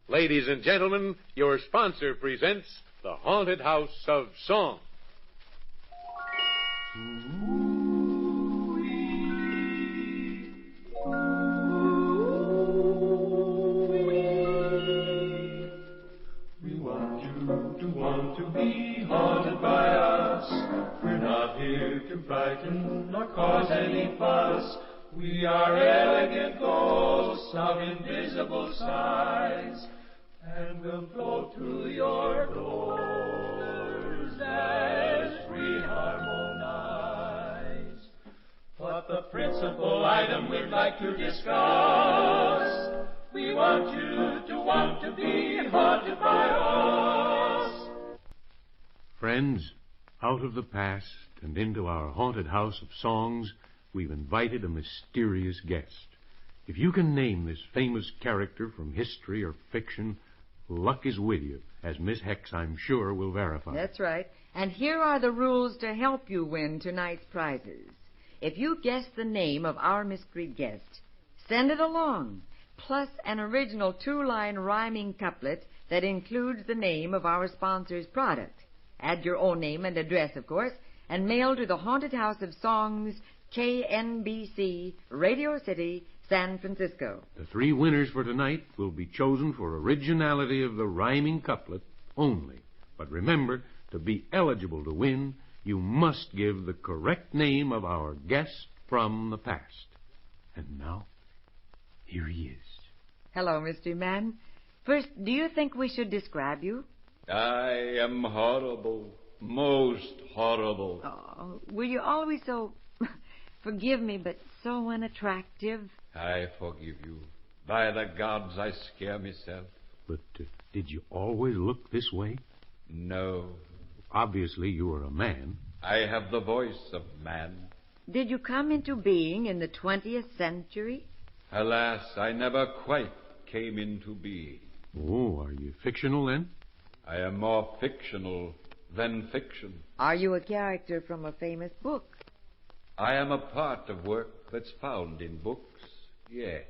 Ladies and gentlemen, your sponsor presents The Haunted House of Song. We want you to be haunted by us. We're not here to frighten or cause any fuss. We are elegant ghosts of invisible size, and we'll float through your doors as we harmonize. But the principal item we'd like to discuss, we want you to be haunted by us. Friends, out of the past and into our haunted house of songs, we've invited a mysterious guest. If you can name this famous character from history or fiction, luck is with you, as Miss Hex, I'm sure, will verify. That's right. And here are the rules to help you win tonight's prizes. If you guess the name of our mystery guest, send it along, plus an original 2-line rhyming couplet that includes the name of our sponsor's product. Add your own name and address, of course, and mail to the Haunted House of Songs, KNBC, Radio City, San Francisco. The 3 winners for tonight will be chosen for originality of the rhyming couplet only. But remember, to be eligible to win, you must give the correct name of our guest from the past. And now, here he is. Hello, Mystery Man. First, do you think we should describe you? I am horrible, most horrible. Oh, were you always so, forgive me, but so unattractive? I forgive you. By the gods, I scare myself. But did you always look this way? No. Obviously, you are a man. I have the voice of man. Did you come into being in the 20th century? Alas, I never quite came into being. Oh, are you fictional then? I am more fictional than fiction. Are you a character from a famous book? I am a part of work that's found in books, yes.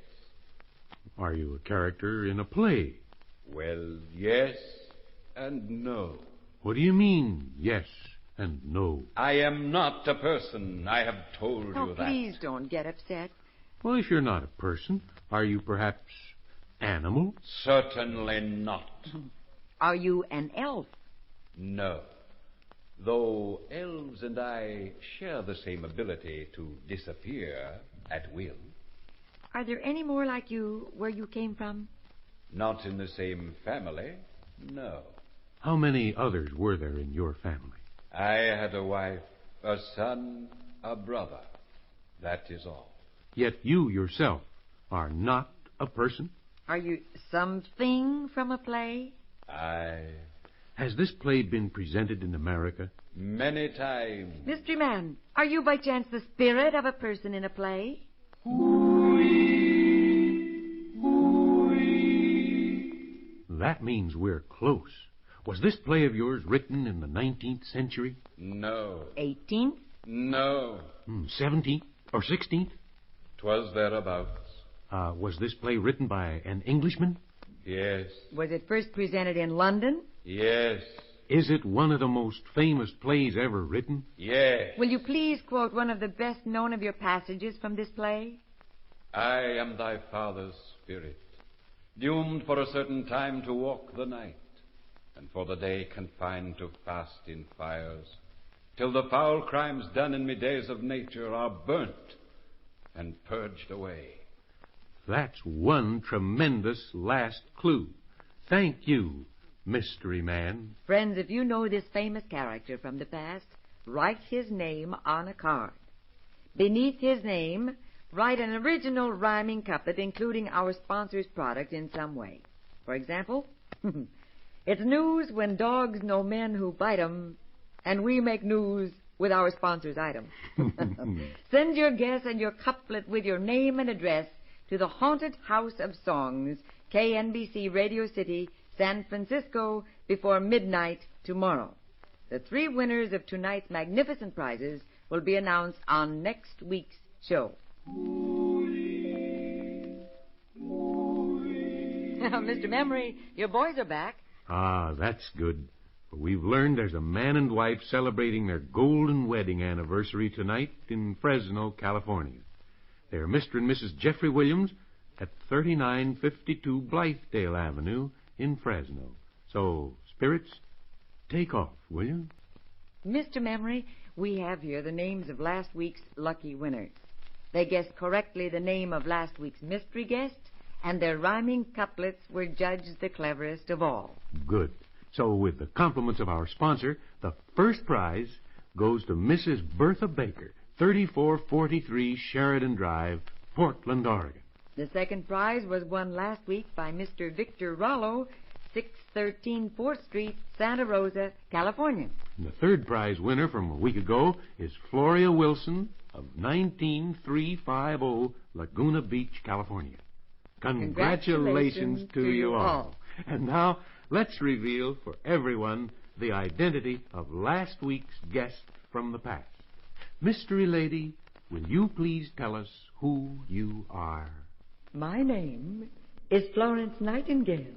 Are you a character in a play? Well, yes and no. What do you mean, yes and no? I am not a person. I have told you that. Please don't get upset. Well, if you're not a person, are you perhaps animal? Certainly not. Are you an elf? No. Though elves and I share the same ability to disappear at will. Are there any more like you where you came from? Not in the same family, no. How many others were there in your family? I had a wife, a son, a brother. That is all. Yet you yourself are not a person? Are you something from a play? Has this play been presented in America? Many times. Mystery Man, are you by chance the spirit of a person in a play? That means we're close. Was this play of yours written in the 19th century? No. 18th? No. 17th or 16th? 'Twas thereabouts. Was this play written by an Englishman? Yes. Was it first presented in London? Yes. Is it one of the most famous plays ever written? Yes. Will you please quote one of the best known of your passages from this play? I am thy father's spirit, doomed for a certain time to walk the night, and for the day confined to fast in fires, till the foul crimes done in me days of nature are burnt and purged away. That's one tremendous last clue. Thank you, mystery man. Friends, if you know this famous character from the past, write his name on a card. Beneath his name, write an original rhyming couplet including our sponsor's product in some way. For example, it's news when dogs know men who bite 'em, and we make news with our sponsor's item. Send your guess and your couplet with your name and address to the Haunted House of Songs, KNBC Radio City, San Francisco, before midnight tomorrow. The 3 winners of tonight's magnificent prizes will be announced on next week's show. Mr. Memory, your boys are back. Ah, that's good. We've learned there's a man and wife celebrating their golden wedding anniversary tonight in Fresno, California. They're Mr. and Mrs. Jeffrey Williams at 3952 Blythedale Avenue in Fresno. So, spirits, take off, will you? Mr. Memory, we have here the names of last week's lucky winners. They guessed correctly the name of last week's mystery guest, and their rhyming couplets were judged the cleverest of all. Good. So, with the compliments of our sponsor, the first prize goes to Mrs. Bertha Baker, 3443 Sheridan Drive, Portland, Oregon. The second prize was won last week by Mr. Victor Rollo, 613 4th Street, Santa Rosa, California. And the third prize winner from a week ago is Floria Wilson of 19350 Laguna Beach, California. Congratulations to you all. And now, let's reveal for everyone the identity of last week's guest from the past. Mystery Lady, will you please tell us who you are? My name is Florence Nightingale.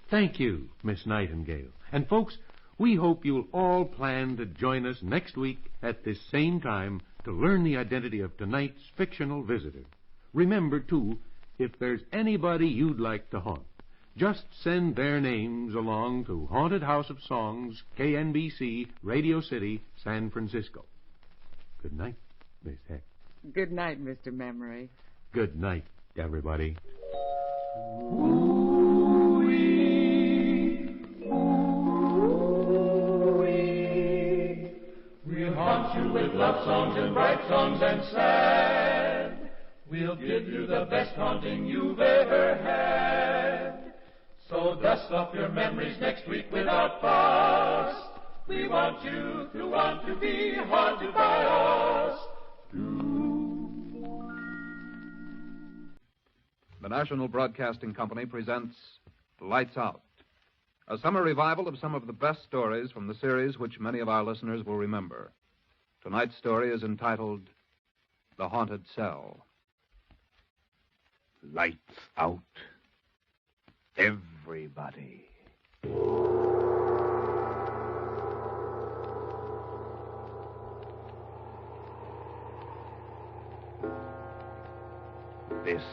Thank you, Miss Nightingale. And folks, we hope you'll all plan to join us next week at this same time to learn the identity of tonight's fictional visitor. Remember, too, if there's anybody you'd like to haunt, just send their names along to Haunted House of Songs, KNBC, Radio City, San Francisco. Good night, Miss Heck. Good night, Mr. Memory. Good night, everybody. We'll haunt you with love songs and bright songs and sad. We'll give you the best haunting you've ever had. So dust off your memories next week without fuss. We want you to be haunted by us. The National Broadcasting Company presents Lights Out, a summer revival of some of the best stories from the series which many of our listeners will remember. Tonight's story is entitled The Haunted Cell. Lights out. Everybody. This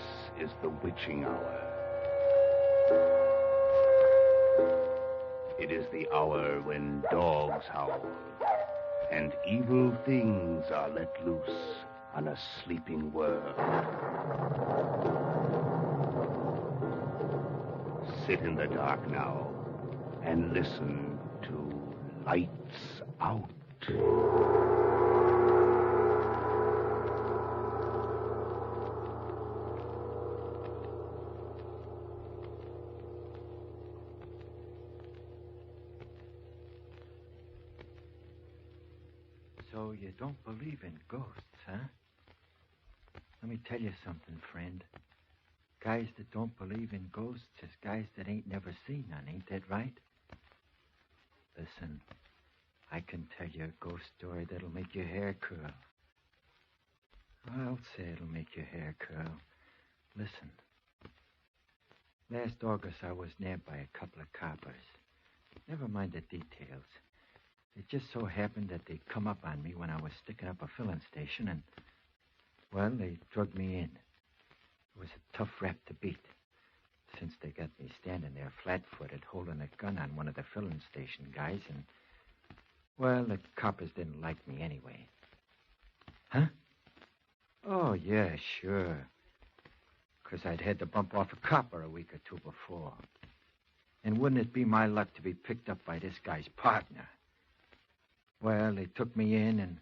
is the witching hour. It is the hour when dogs howl and evil things are let loose on a sleeping world. Sit in the dark now and listen to Lights Out. So you don't believe in ghosts, huh? Let me tell you something, friend. Guys that don't believe in ghosts is guys that ain't never seen none, ain't that right? Listen, I can tell you a ghost story that'll make your hair curl. I'll say it'll make your hair curl. Listen. Last August, I was nabbed by a couple of coppers. Never mind the details. It just so happened that they'd come up on me when I was sticking up a filling station, and, well, they drugged me in. It was a tough rap to beat, since they got me standing there flat-footed, holding a gun on one of the filling station guys, and, well, the coppers didn't like me anyway. Huh? Oh, yeah, sure. 'Cause I'd had to bump off a copper a week or two before. And wouldn't it be my luck to be picked up by this guy's partner? Well, they took me in, and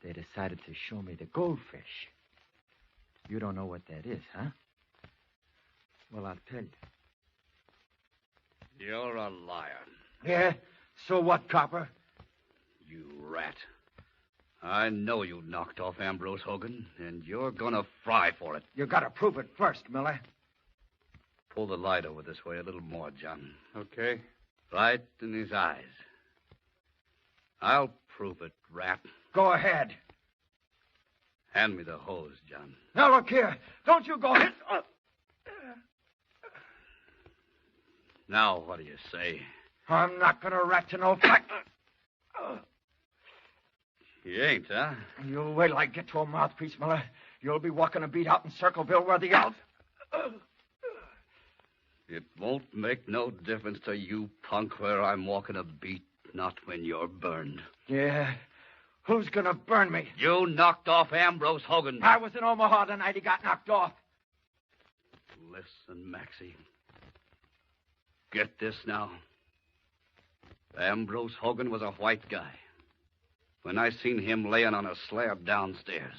they decided to show me the goldfish. You don't know what that is, huh? Well, I'll tell you. You're a liar. Yeah? So what, Copper? You rat. I know you knocked off Ambrose Hogan, and you're gonna fry for it. You gotta prove it first, Miller. Pull the light over this way a little more, John. Okay. Right in his eyes. I'll prove it, rat. Go ahead. Hand me the hose, John. Now, look here. Don't you go ahead. Now, what do you say? I'm not gonna rat to no fight. You ain't, huh? You wait till I get to a mouthpiece, Miller. You'll be walking a beat out in Circleville where the elf. It won't make no difference to you, punk, where I'm walking a beat, not when you're burned. Yeah. Who's gonna burn me? You knocked off Ambrose Hogan. I was in Omaha the night he got knocked off. Listen, Maxie. Get this now. Ambrose Hogan was a white guy. When I seen him laying on a slab downstairs,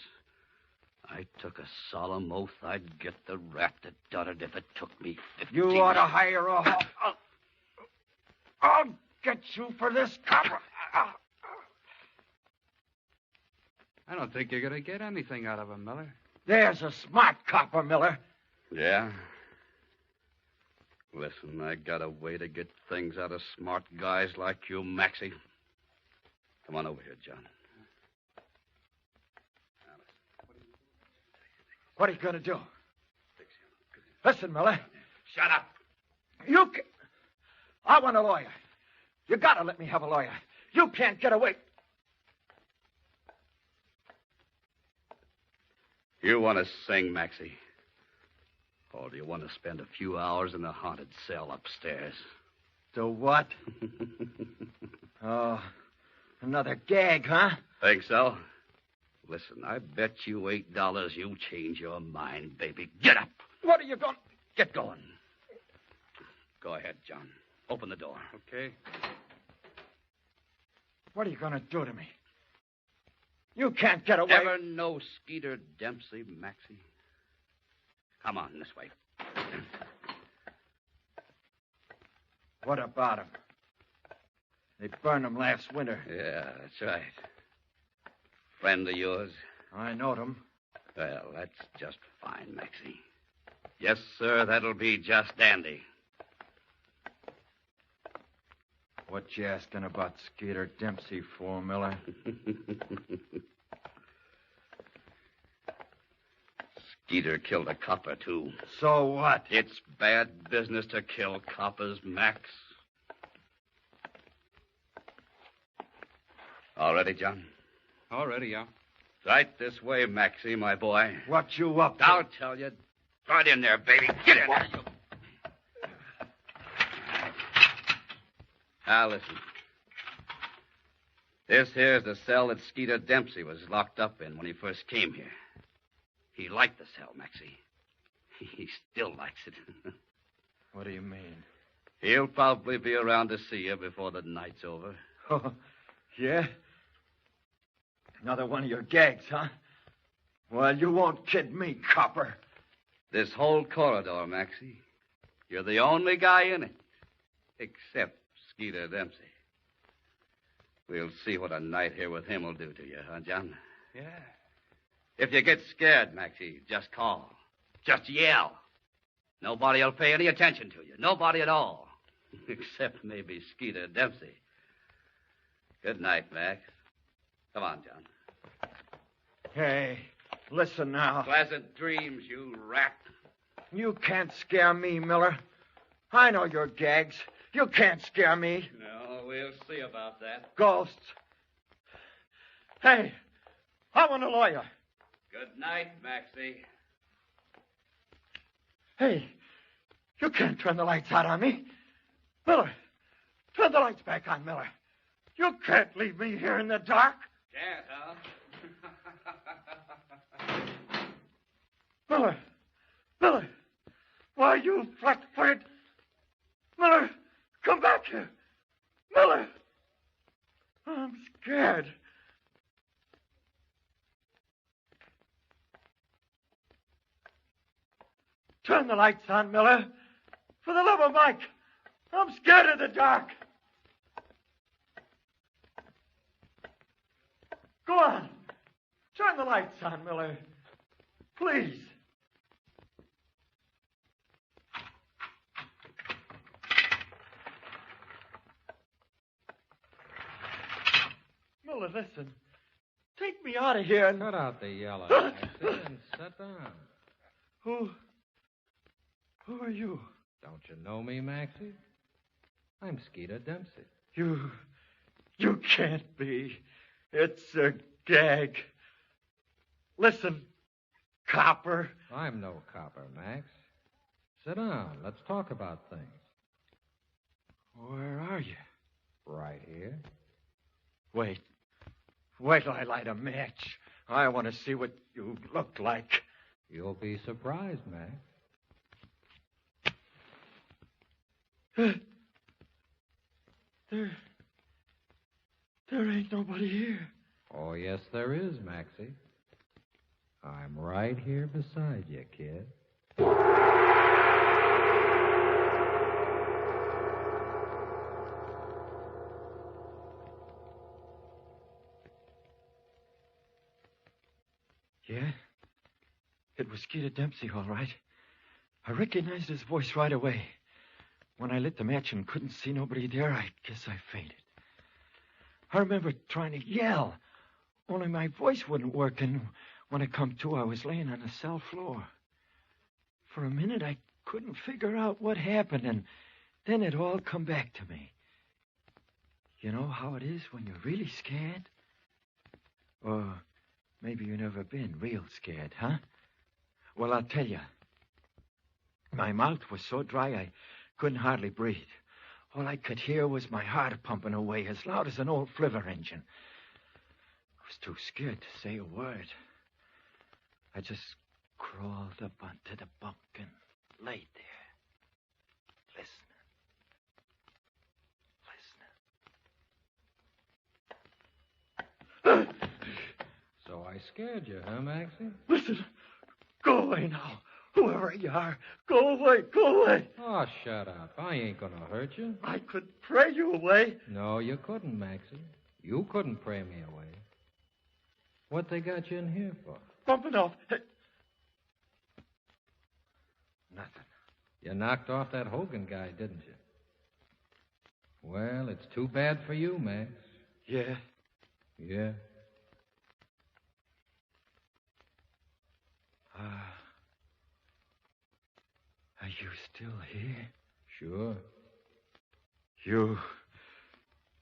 I took a solemn oath I'd get the rat that done it if it took me 15 You ought to hire a hawk. I'll get you for this, Copper. I don't think you're going to get anything out of him, Miller. There's a smart copper, Miller. Yeah? Listen, I got a way to get things out of smart guys like you, Maxie. Come on over here, John. What are you going to do? Listen, Miller. Shut up. I want a lawyer. You got to let me have a lawyer. You can't get away. You want to sing, Maxie? Or do you want to spend a few hours in the haunted cell upstairs? The what? Oh, another gag, huh? Think so? Listen, I bet you $8 you change your mind, baby. Get up. What are you going... Get going. Go ahead, John. Open the door. Okay. What are you going to do to me? You can't get away. Ever know Skeeter Dempsey, Maxie? Come on, this way. What about him? They burned him last winter. Yeah, that's right. Friend of yours? I knowed him. Well, that's just fine, Maxie. Yes, sir, that'll be just dandy. What you asking about Skeeter Dempsey for, Miller? Skeeter killed a copper, too. So what? It's bad business to kill coppers, Max. All ready, John? All ready, yeah. Right this way, Maxie, my boy. What you up to? I'll tell you. Right in there, baby. Get in there, you. Now, listen. This here's the cell that Skeeter Dempsey was locked up in when he first came here. He liked the cell, Maxie. He still likes it. What do you mean? He'll probably be around to see you before the night's over. Oh, yeah? Another one of your gags, huh? Well, you won't kid me, copper. This whole corridor, Maxie. You're the only guy in it. Except Skeeter Dempsey. We'll see what a night here with him will do to you, huh, John? Yeah. If you get scared, Maxie, just call. Just yell. Nobody will pay any attention to you. Nobody at all. Except maybe Skeeter Dempsey. Good night, Max. Come on, John. Hey, listen now. Pleasant dreams, you rat. You can't scare me, Miller. I know your gags. You can't scare me. No, we'll see about that. Ghosts. Hey, I want a lawyer. Good night, Maxie. Hey, you can't turn the lights out on me. Miller, turn the lights back on, Miller. You can't leave me here in the dark. Can't, huh? Miller, why, you flat-footed... Miller, come back here. Miller. I'm scared. Turn the lights on, Miller. For the love of Mike. I'm scared of the dark. Go on. Turn the lights on, Miller. Please. Miller, listen. Take me out of here and... Cut out the yelling, Maxie, and sit down. Who are you? Don't you know me, Maxie? I'm Skeeter Dempsey. You can't be. It's a gag. Listen, copper. I'm no copper, Max. Sit down. Let's talk about things. Where are you? Right here. Wait till I light a match. I want to see what you look like. You'll be surprised, Max. There ain't nobody here. Oh, yes, there is, Maxie. I'm right here beside you, kid. Yeah? It was Skeeter Dempsey, all right. I recognized his voice right away. When I lit the match and couldn't see nobody there, I guess I fainted. I remember trying to yell, only my voice wouldn't work, and when I come to, I was laying on the cell floor. For a minute, I couldn't figure out what happened, and then it all come back to me. You know how it is when you're really scared? Or maybe you've never been real scared, huh? Well, I'll tell you. My mouth was so dry I couldn't hardly breathe. All I could hear was my heart pumping away as loud as an old flivver engine. I was too scared to say a word. I just crawled up onto the bunk and laid there, listening. So I scared you, huh, Maxie? Listen, go away now. Whoever you are, go away, go away. Oh, shut up. I ain't gonna hurt you. I could pray you away. No, you couldn't, Maxie. You couldn't pray me away. What they got you in here for? Bumping off. Hey. Nothing. You knocked off that Hogan guy, didn't you? Well, it's too bad for you, Max. Yeah. Yeah. Are you still here? Sure.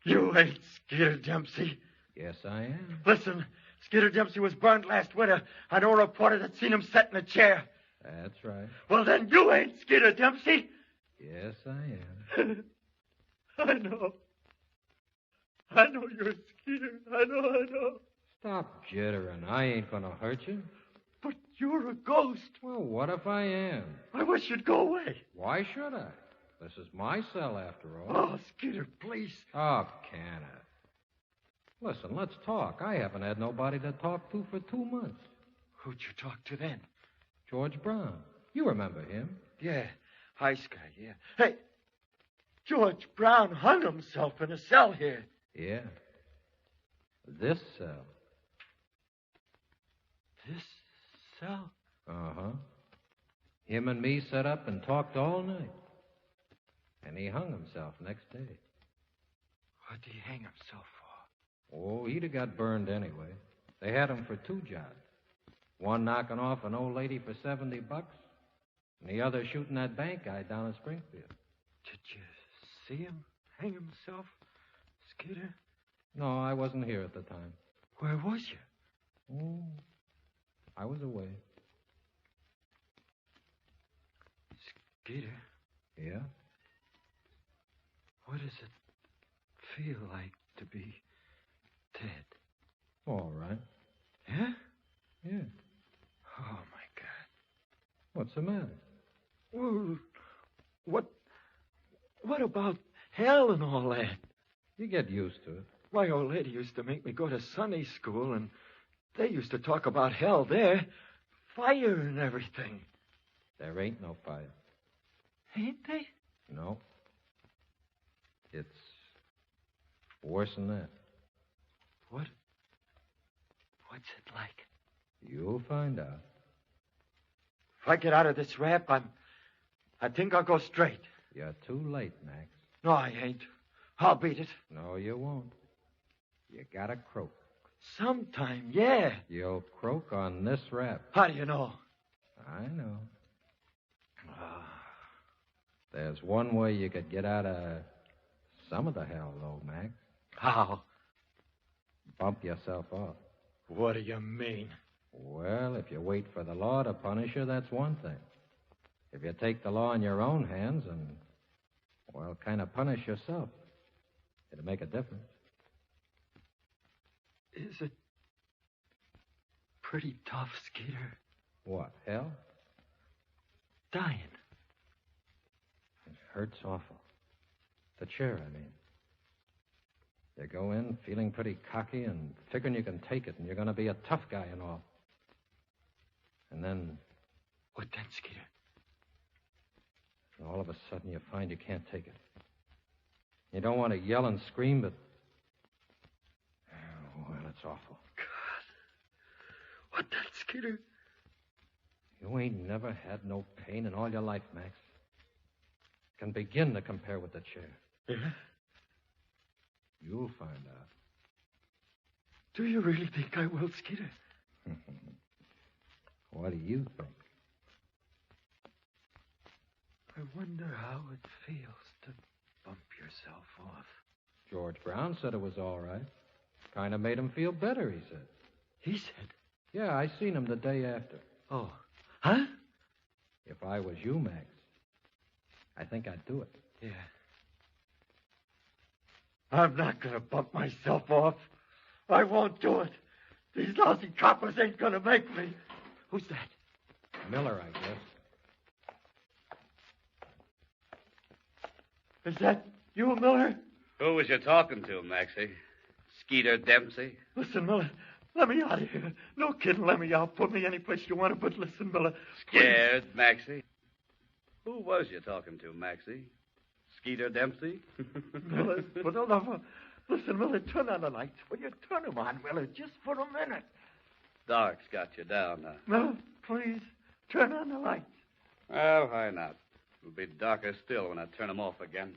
You ain't Skeeter Dempsey. Yes, I am. Listen, Skeeter Dempsey was burned last winter. I know a reporter that seen him set in a chair. That's right. Well, then you ain't Skeeter Dempsey. Yes, I am. I know. I know you're Skeeter. I know. Stop jittering. I ain't gonna hurt you. But you're a ghost. Well, what if I am? I wish you'd go away. Why should I? This is my cell, after all. Oh, Skeeter, please. Oh, can it? Listen, let's talk. I haven't had nobody to talk to for 2 months. Who'd you talk to then? George Brown. You remember him. Yeah, ice guy, yeah. Hey, George Brown hung himself in a cell here. Yeah. This cell. This cell? Uh-huh. Him and me sat up and talked all night. And he hung himself next day. What'd he hang himself for? Oh, he'd have got burned anyway. They had him for 2 jobs. One knocking off an old lady for $70, and the other shooting that bank guy down in Springfield. Did you see him hang himself, Skeeter? No, I wasn't here at the time. Where was you? Oh, I was away. Skeeter? Yeah? What does it feel like to be dead? All right. Yeah? Yeah. Oh, my God. What's the matter? Well, what get used to it. My old lady used to make me go to Sunday school, and they used to talk about hell there. Fire and everything. There ain't no fire. Ain't they? No. It's worse than that. What? What's it like? You'll find out. If I get out of this rap, I think I'll go straight. You're too late, Max. No, I ain't. I'll beat it. No, you won't. You gotta croak. Sometime, yeah. You'll croak on this rap. How do you know? I know. There's one way you could get out of some of the hell, though, Max. How? Bump yourself off. What do you mean? Well, if you wait for the law to punish you, that's one thing. If you take the law in your own hands and, well, kind of punish yourself, it'll make a difference. Is it pretty tough, Skeeter? What, hell? Dying. It hurts awful. The chair, I mean. You go in feeling pretty cocky and figuring you can take it and you're going to be a tough guy and all. And then... What then, Skeeter? All of a sudden you find you can't take it. You don't want to yell and scream, but... Oh, well, it's awful. God. What then, Skeeter? You ain't never had no pain in all your life, Max. Can begin to compare with the chair. Yeah? You'll find out. Do you really think I will, Skeeter? What do you think? I wonder how it feels to bump yourself off. George Brown said it was all right. Kind of made him feel better, he said. He said? Yeah, I seen him the day after. Oh. Huh? If I was you, Max, I think I'd do it. Yeah. I'm not going to bump myself off. I won't do it. These lousy coppers ain't going to make me. Who's that? Miller, I guess. Is that you, Miller? Who was you talking to, Maxie? Skeeter Dempsey? Listen, Miller, let me out of here. No kidding, let me out. Put me any place you want to, but listen, Miller. Scared, Maxie? Who was you talking to, Maxie? Skeeter Dempsey? Miller, for the love of... Listen, Miller, turn on the lights. Will you turn them on, Miller, just for a minute? Dark's got you down now. Miller, please, turn on the lights. Well, why not? It'll be darker still when I turn them off again.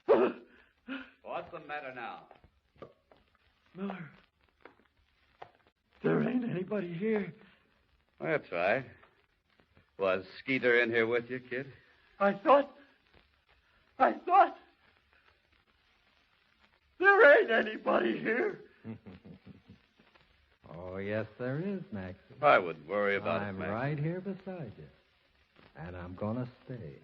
What's the matter now? Miller, there ain't anybody here. That's right. Was Skeeter in here with you, kid? I thought there ain't anybody here. Oh, yes, there is, Max. I would worry about I'm it, Max. right here beside you. And I'm going to stay.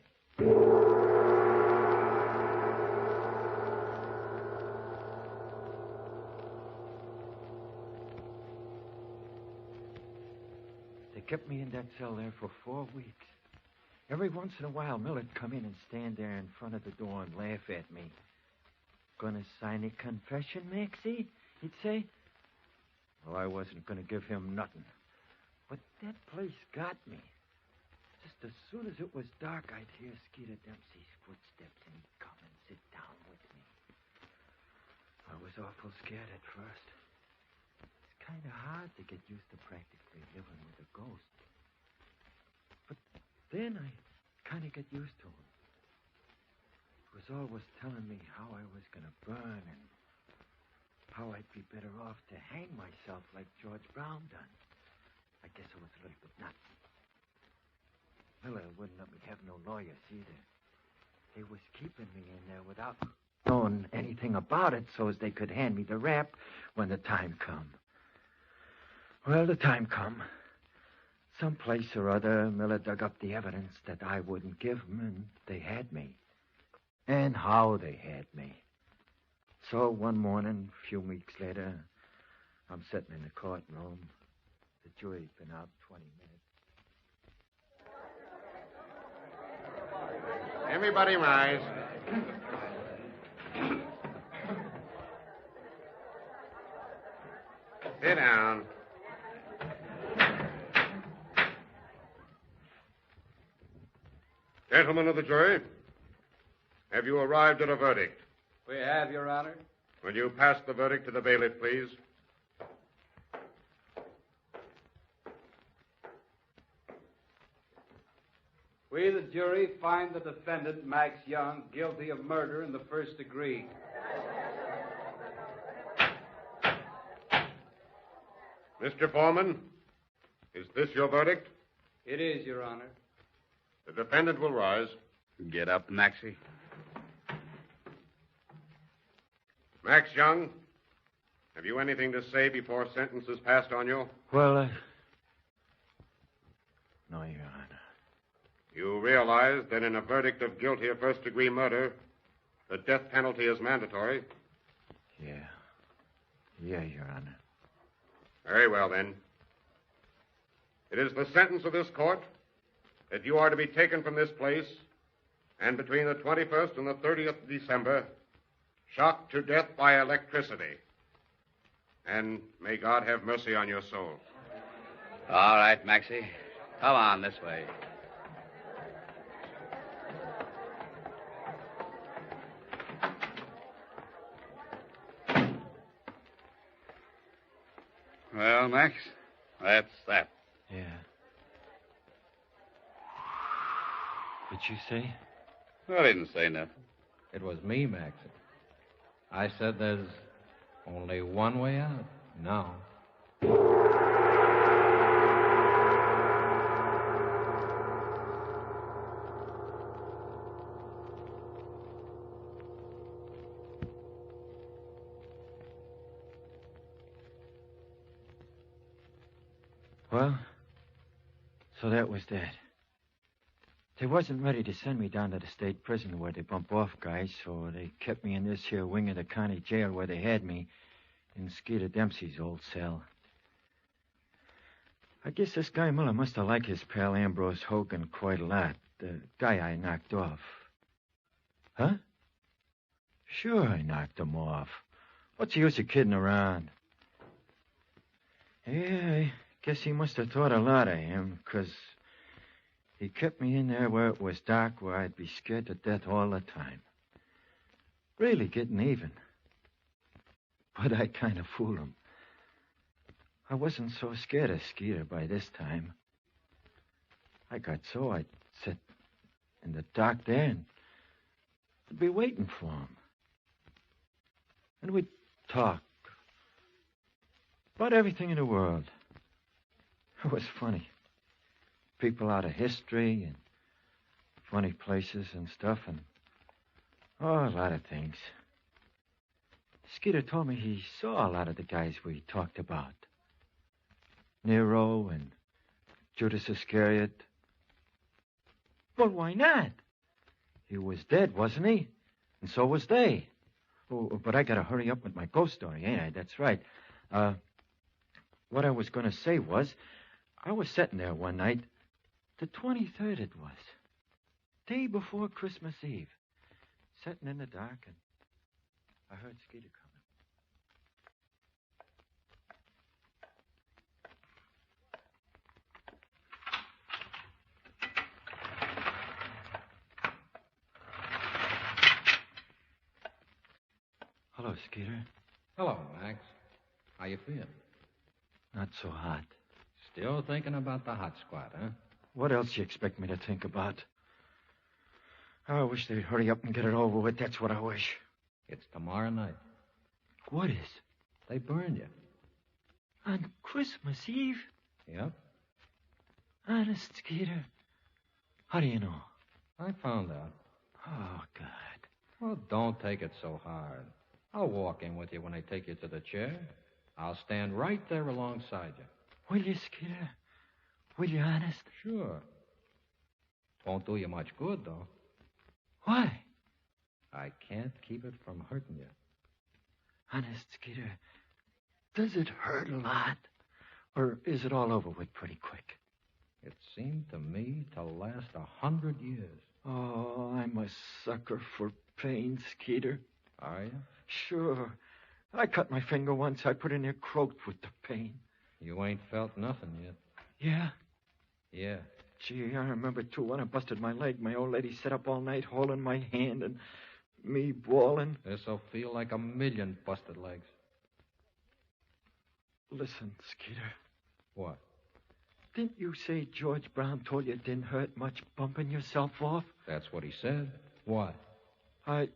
They kept me in that cell there for 4 weeks. Every once in a while, Miller'd come in and stand there in front of the door and laugh at me. Gonna sign a confession, Maxie? He'd say. Well, I wasn't gonna give him nothing. But that place got me. Just as soon as it was dark, I'd hear Skeeter Dempsey's footsteps, and he'd come and sit down with me. I was awful scared at first. It's kind of hard to get used to practically living with a ghost. But then I kind of get used to him. He was always telling me how I was going to burn and how I'd be better off to hang myself like George Brown done. I guess I was a little bit nuts. Miller wouldn't let me have no lawyers either. They was keeping me in there without knowing anything about it so as they could hand me the rap when the time come. Well, the time come. Someplace or other, Miller dug up the evidence that I wouldn't give 'em, and they had me. And how they had me. So one morning, a few weeks later, I'm sitting in the courtroom. The jury's been out 20 minutes. Everybody rise. Sit down. Gentlemen of the jury, have you arrived at a verdict? We have, Your Honor. Will you pass the verdict to the bailiff, please? We, the jury, find the defendant, Max Young, guilty of murder in the first degree. Mr. Foreman, is this your verdict? It is, Your Honor. The defendant will rise. Get up, Maxie. Max Young, have you anything to say before sentence is passed on you? Well, no, Your Honor. You realize that in a verdict of guilty of first-degree murder, the death penalty is mandatory? Yeah. Yeah, Your Honor. Very well, then. It is the sentence of this court that you are to be taken from this place and between the 21st and the 30th of December, shocked to death by electricity. And may God have mercy on your soul. All right, Maxie. Come on this way. Well, Max, that's that. Yeah. What'd you say? I didn't say nothing. It was me, Maxie. I said there's only one way out. Now. Well, so that was that. They wasn't ready to send me down to the state prison where they bump off guys, so they kept me in this here wing of the county jail where they had me, in Skeeter Dempsey's old cell. I guess this guy Miller must have liked his pal Ambrose Hogan quite a lot, the guy I knocked off. Huh? Sure, I knocked him off. What's the use of kidding around? Yeah, I guess he must have thought a lot of him, 'cause he kept me in there where it was dark, where I'd be scared to death all the time. Really getting even. But I kind of fooled him. I wasn't so scared of Skeeter by this time. I got so I'd sit in the dark there and I'd be waiting for him. And we'd talk about everything in the world. It was funny. People out of history and funny places and stuff and a lot of things. Skeeter told me he saw a lot of the guys we talked about. Nero and Judas Iscariot. Well, why not? He was dead, wasn't he? And so was they. Oh, but I gotta hurry up with my ghost story, ain't I? That's right. What I was gonna say was, I was sitting there one night, the 23rd it was, day before Christmas Eve, sitting in the dark, and I heard Skeeter coming. Hello, Skeeter. Hello, Max. How you feeling? Not so hot. Still thinking about the hot squad, huh? What else you expect me to think about? I wish they'd hurry up and get it over with. That's what I wish. It's tomorrow night. What is? They burned you. On Christmas Eve? Yep. Honest, Skeeter. How do you know? I found out. Oh, God. Well, don't take it so hard. I'll walk in with you when they take you to the chair. I'll stand right there alongside you. Will you, Skeeter? Will you, honest? Sure. Won't do you much good, though. Why? I can't keep it from hurting you. Honest, Skeeter, does it hurt a lot? Or is it all over with pretty quick? It seemed to me to last 100 years. Oh, I'm a sucker for pain, Skeeter. Are you? Sure. I cut my finger once. I put in there croaked with the pain. You ain't felt nothing yet. Yeah? Yeah. Gee, I remember, too, when I busted my leg. My old lady sat up all night holding my hand and me bawling. This'll feel like a million busted legs. Listen, Skeeter. What? Didn't you say George Brown told you it didn't hurt much bumping yourself off? That's what he said. What? I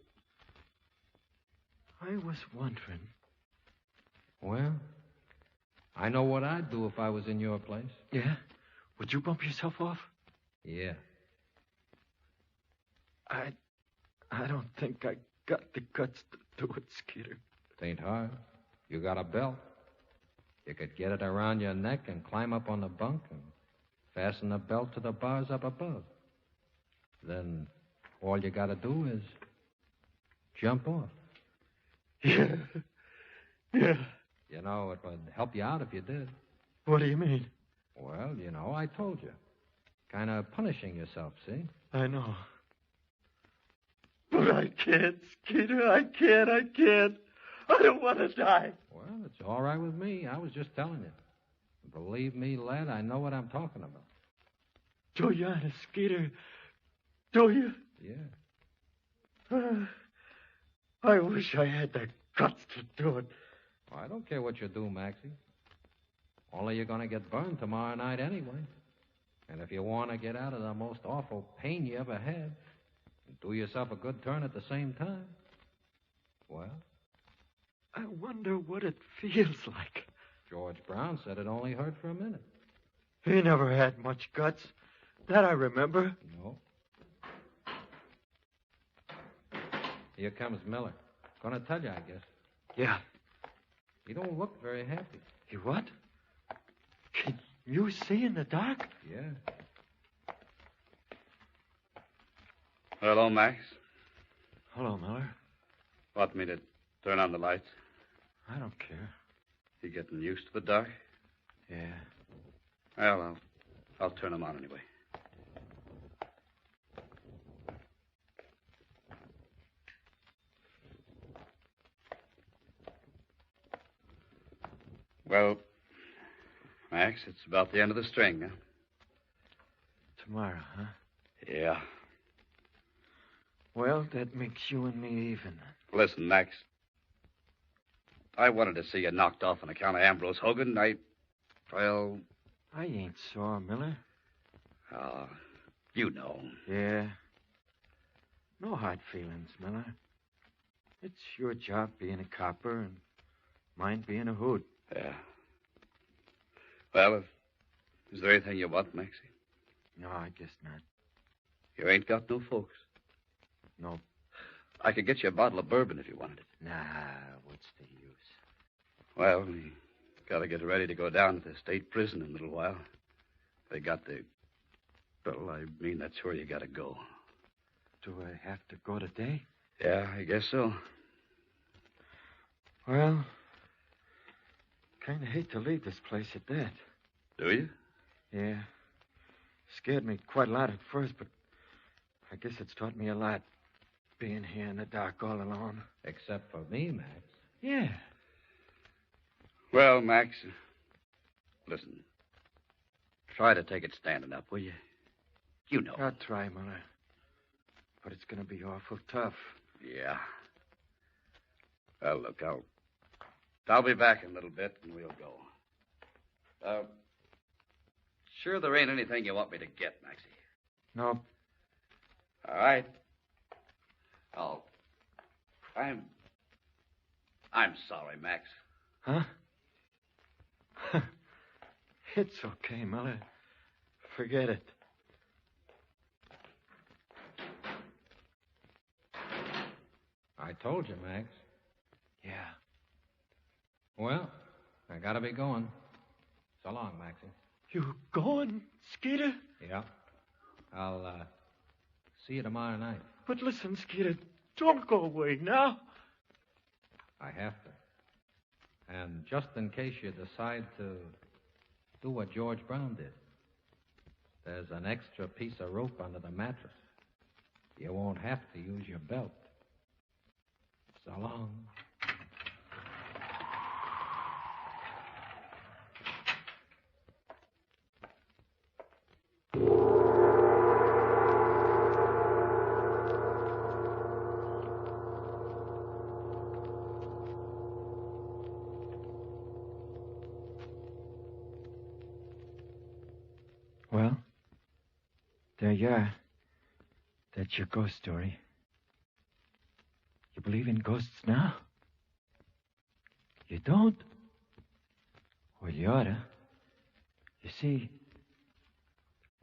was wondering. Well, I know what I'd do if I was in your place. Yeah? Would you bump yourself off? Yeah. I don't think I got the guts to do it, Skeeter. It ain't hard. You got a belt. You could get it around your neck and climb up on the bunk and fasten the belt to the bars up above. Then all you got to do is jump off. Yeah. Yeah. You know, it would help you out if you did. What do you mean? Well, you know, I told you. Kind of punishing yourself, see? I know. But I can't, Skeeter. I can't. I don't want to die. Well, it's all right with me. I was just telling you. Believe me, lad, I know what I'm talking about. Do you, honest, Skeeter? Do you? Yeah. I wish I had the guts to do it. Well, I don't care what you do, Maxie. Only you're going to get burned tomorrow night anyway. And if you want to get out of the most awful pain you ever had, and do yourself a good turn at the same time, well, I wonder what it feels like. George Brown said it only hurt for a minute. He never had much guts. That I remember. No. Here comes Miller. Gonna tell you, I guess. Yeah. He don't look very happy. You what? Can you see in the dark? Yeah. Hello, Max. Hello, Miller. Want me to turn on the lights? I don't care. You getting used to the dark? Yeah. Well, I'll turn them on anyway. Well, Max, it's about the end of the string, huh? Tomorrow, huh? Yeah. Well, that makes you and me even. Listen, Max. I wanted to see you knocked off on account of Ambrose Hogan. Well... I ain't sore, Miller. You know. Yeah. No hard feelings, Miller. It's your job being a copper and mine being a hood. Yeah. Well, is there anything you want, Maxie? No, I guess not. You ain't got no folks. No. I could get you a bottle of bourbon if you wanted it. Nah, what's the use? Well, we got to get ready to go down to the state prison in a little while. They got the... Well, I mean, that's where you got to go. Do I have to go today? Yeah, I guess so. Well, kind of hate to leave this place at that. Do you? Yeah. Scared me quite a lot at first, but I guess it's taught me a lot being here in the dark all alone. Except for me, Max. Yeah. Well, Max, listen. Try to take it standing up, will you? You know. I'll try, Miller. But it's going to be awful tough. Yeah. Well, look, I'll be back in a little bit, and we'll go. Sure there ain't anything you want me to get, Maxie? No. All right. Oh, I'm sorry, Max. Huh? It's okay, Miller. Forget it. I told you, Max. Yeah. Well, I gotta be going. So long, Maxie. You going, Skeeter? Yeah. I'll, see you tomorrow night. But listen, Skeeter, don't go away now. I have to. And just in case you decide to do what George Brown did, there's an extra piece of rope under the mattress. You won't have to use your belt. So long. Well, there you are. That's your ghost story. You believe in ghosts now? You don't? Well, you oughta. You see,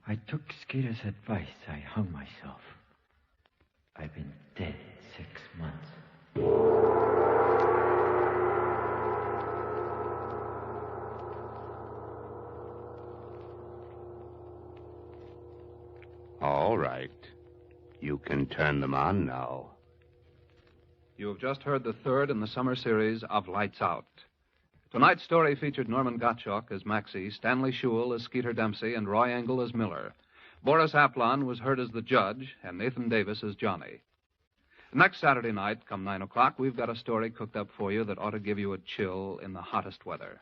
I took Skeeter's advice. I hung myself. I've been dead 6 months. All right. You can turn them on now. You have just heard the third in the summer series of Lights Out. Tonight's story featured Norman Gottschalk as Maxie, Stanley Shule as Skeeter Dempsey, and Roy Engel as Miller. Boris Aplon was heard as the judge, and Nathan Davis as Johnny. Next Saturday night, come 9 o'clock, we've got a story cooked up for you that ought to give you a chill in the hottest weather.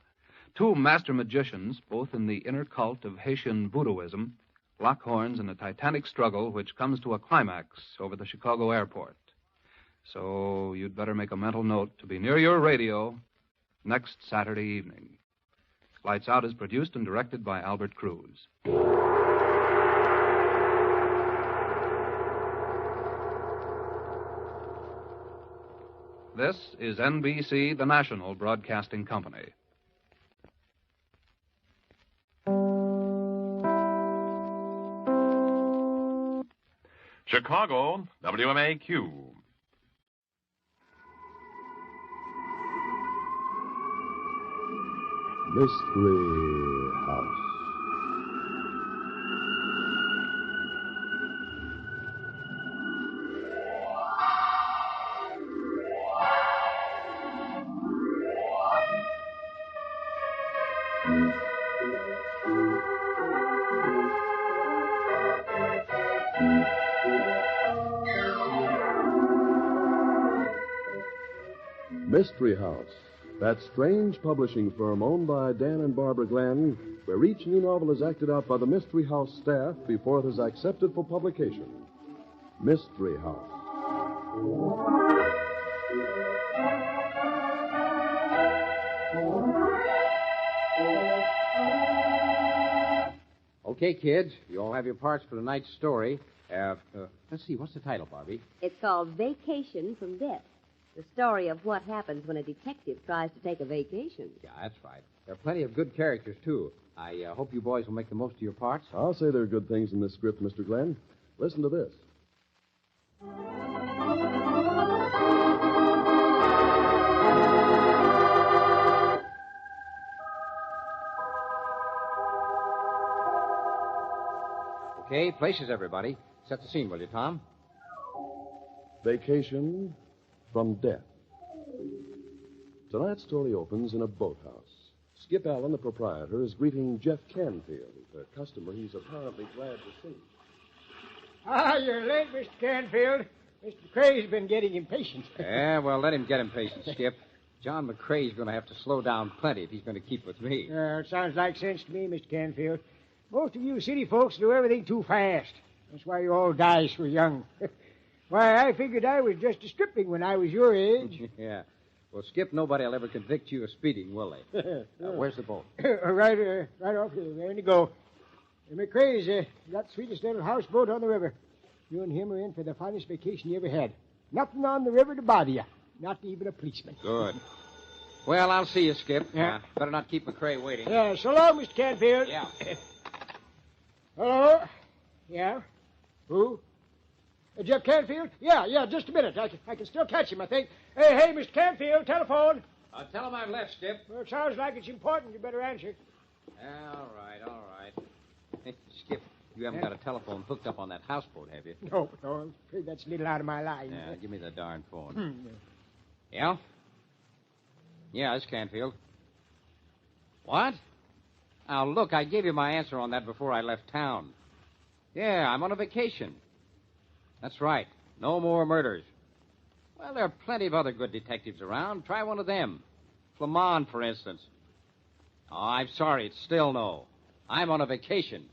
Two master magicians, both in the inner cult of Haitian voodooism, lock horns in a titanic struggle which comes to a climax over the Chicago airport. So you'd better make a mental note to be near your radio next Saturday evening. Lights Out is produced and directed by Albert Cruz. This is NBC, the national broadcasting company. Chicago, WMAQ. Mystery House. Mystery House, that strange publishing firm owned by Dan and Barbara Glenn, where each new novel is acted out by the Mystery House staff before it is accepted for publication. Mystery House. Okay, kids, you all have your parts for tonight's story. Let's see, what's the title, Barbie? It's called Vacation from Death. The story of what happens when a detective tries to take a vacation. Yeah, that's right. There are plenty of good characters, too. I hope you boys will make the most of your parts. I'll say there are good things in this script, Mr. Glenn. Listen to this. Okay, places, everybody. Set the scene, will you, Tom? Vacation from Death. Tonight's story opens in a boathouse. Skip Allen, the proprietor, is greeting Jeff Canfield, a customer he's apparently glad to see. Ah, you're late, Mr. Canfield. Mr. McCrae's been getting impatient. Yeah, well, let him get impatient, Skip. John McCrae's going to have to slow down plenty if he's going to keep with me. It sounds like sense to me, Mr. Canfield. Most of you city folks do everything too fast. That's why you all die so young. Why, I figured I was just a stripling when I was your age. Yeah. Well, Skip, nobody will ever convict you of speeding, will they? Where's the boat? right off here. There you go. McCrae's got the sweetest little houseboat on the river. You and him are in for the finest vacation you ever had. Nothing on the river to bother you. Not even a policeman. Good. Well, I'll see you, Skip. Yeah. Better not keep McCrae waiting. Yeah, so long, Mr. Canfield. Yeah. Hello? Yeah? Who? Jeff Canfield? Yeah, just a minute. I can still catch him, I think. Hey, Mr. Canfield, telephone. Tell him I've left, Skip. Well, it sounds like it's important. You better answer. All right. Hey, Skip, you haven't got a telephone hooked up on that houseboat, have you? No, I'm afraid that's a little out of my line. Yeah, give me the darn phone. Yeah? Yeah, it's Canfield. What? Now, look, I gave you my answer on that before I left town. Yeah, I'm on a vacation. That's right. No more murders. Well, there are plenty of other good detectives around. Try one of them. Flamand, for instance. Oh, I'm sorry. It's still no. I'm on a vacation.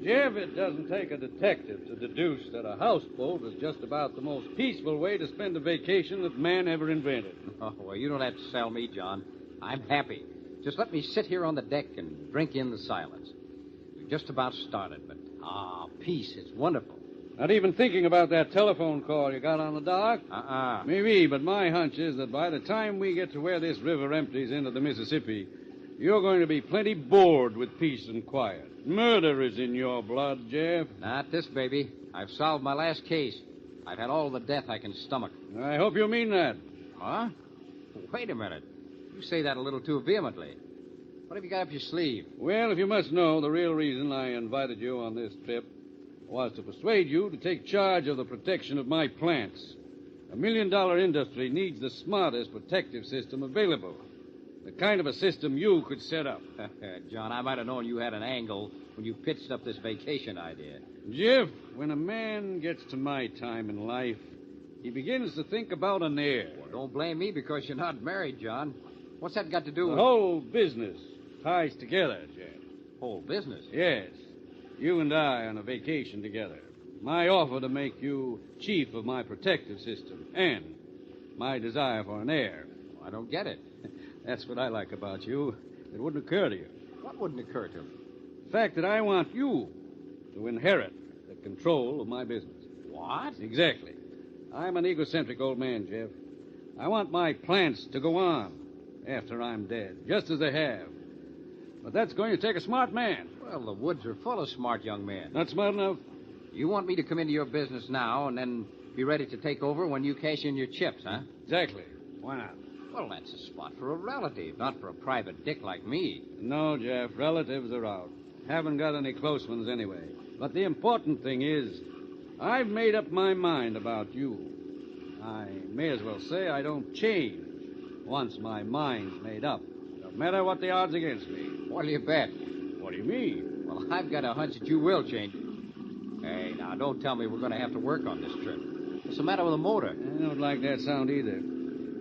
Jeff, it doesn't take a detective to deduce that a houseboat is just about the most peaceful way to spend a vacation that man ever invented. Oh, well, you don't have to sell me, John. I'm happy. Just let me sit here on the deck and drink in the silence. We've just about started, but, peace. It's wonderful. Not even thinking about that telephone call you got on the dock? Maybe, but my hunch is that by the time we get to where this river empties into the Mississippi, you're going to be plenty bored with peace and quiet. Murder is in your blood, Jeff. Not this, baby. I've solved my last case. I've had all the death I can stomach. I hope you mean that. Huh? Wait a minute. You say that a little too vehemently. What have you got up your sleeve? Well, if you must know, the real reason I invited you on this trip was to persuade you to take charge of the protection of my plants. $1 million industry needs the smartest protective system available. The kind of a system you could set up. John, I might have known you had an angle when you pitched up this vacation idea. Jeff, when a man gets to my time in life, he begins to think about an heir. Well, don't blame me because you're not married, John. What's that got to do with... The whole business ties together, Jeff. Whole business? Yes. You and I on a vacation together. My offer to make you chief of my protective system and my desire for an heir. I don't get it. That's what I like about you. It wouldn't occur to you. What wouldn't occur to me? The fact that I want you to inherit the control of my business. What? Exactly. I'm an egocentric old man, Jeff. I want my plants to go on after I'm dead, just as they have. But that's going to take a smart man. Well, the woods are full of smart young men. Not smart enough? You want me to come into your business now and then be ready to take over when you cash in your chips, huh? Exactly. Why not? Well, that's a spot for a relative, not for a private dick like me. No, Jeff, relatives are out. Haven't got any close ones anyway. But the important thing is, I've made up my mind about you. I may as well say I don't change once my mind's made up, no matter what the odds against me. What'll you bet? What do you mean? Well, I've got a hunch that you will change it. Hey, now, don't tell me we're going to have to work on this trip. What's the matter with the motor? I don't like that sound either.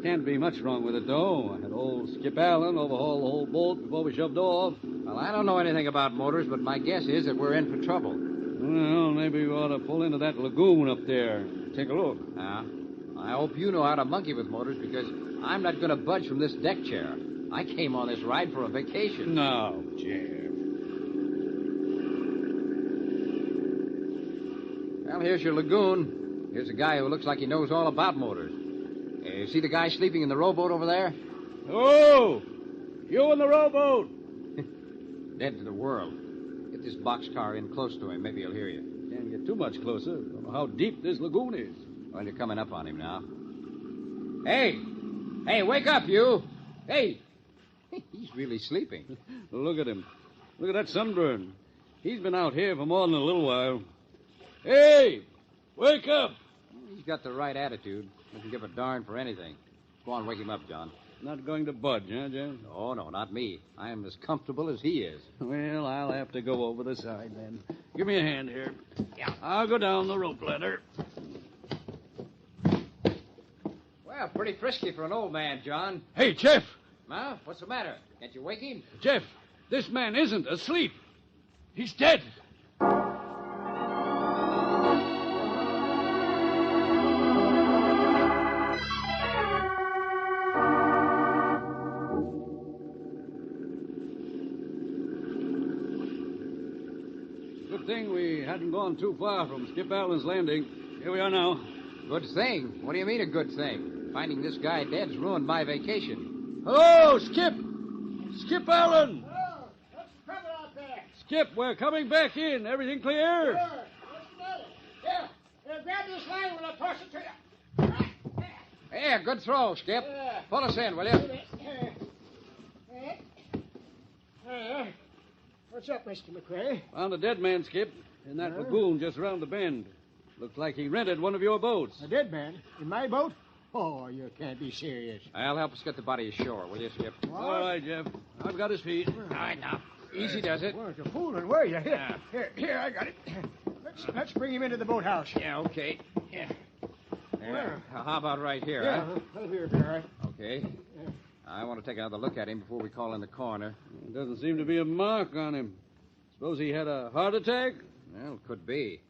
Can't be much wrong with it, though. I had old Skip Allen overhaul the whole boat before we shoved off. Well, I don't know anything about motors, but my guess is that we're in for trouble. Well, maybe we ought to pull into that lagoon up there and take a look. I hope you know how to monkey with motors, because I'm not going to budge from this deck chair. I came on this ride for a vacation. No, Jeff. Well, here's your lagoon. Here's a guy who looks like he knows all about motors. See the guy sleeping in the rowboat over there? Oh! You in the rowboat! Dead to the world. Get this boxcar in close to him. Maybe he'll hear you. Can't get too much closer. Don't know how deep this lagoon is. Well, you're coming up on him now. Hey! Hey, wake up, you! Hey! He's really sleeping. Look at him. Look at that sunburn. He's been out here for more than a little while. Hey! Wake up! He's got the right attitude. Doesn't give a darn for anything. Go on, wake him up, John. Not going to budge, huh, Jeff? Oh, no, not me. I am as comfortable as he is. Well, I'll have to go over the side then. Give me a hand here. Yeah. I'll go down the rope ladder. Well, pretty frisky for an old man, John. Hey, Jeff! Huh? What's the matter? Can't you wake him? Jeff, this man isn't asleep. He's dead. Good thing we hadn't gone too far from Skip Allen's landing. Here we are now. Good thing? What do you mean a good thing? Finding this guy dead's ruined my vacation. Hello, Skip! Skip Allen! Oh, what's the trouble out there? Skip, we're coming back in. Everything clear? Sure. What's the matter? Here, grab this line when I toss it to you. Yeah, good throw, Skip. Pull us in, will you? What's up, Mr. McRae? Found a dead man, Skip, in that lagoon just around the bend. Looks like he rented one of your boats. A dead man? In my boat? Oh, you can't be serious. I'll help us get the body ashore, will you, Skip? What? All right, Jeff. I've got his feet. All right, now. Easy does it. Well, you're fooling, were you? Here, I got it. Let's bring him into the boathouse. Yeah, okay. Yeah. How about right here, Yeah, huh? that'll be all right. Okay. I want to take another look at him before we call in the coroner. There doesn't seem to be a mark on him. Suppose he had a heart attack? Well, could be.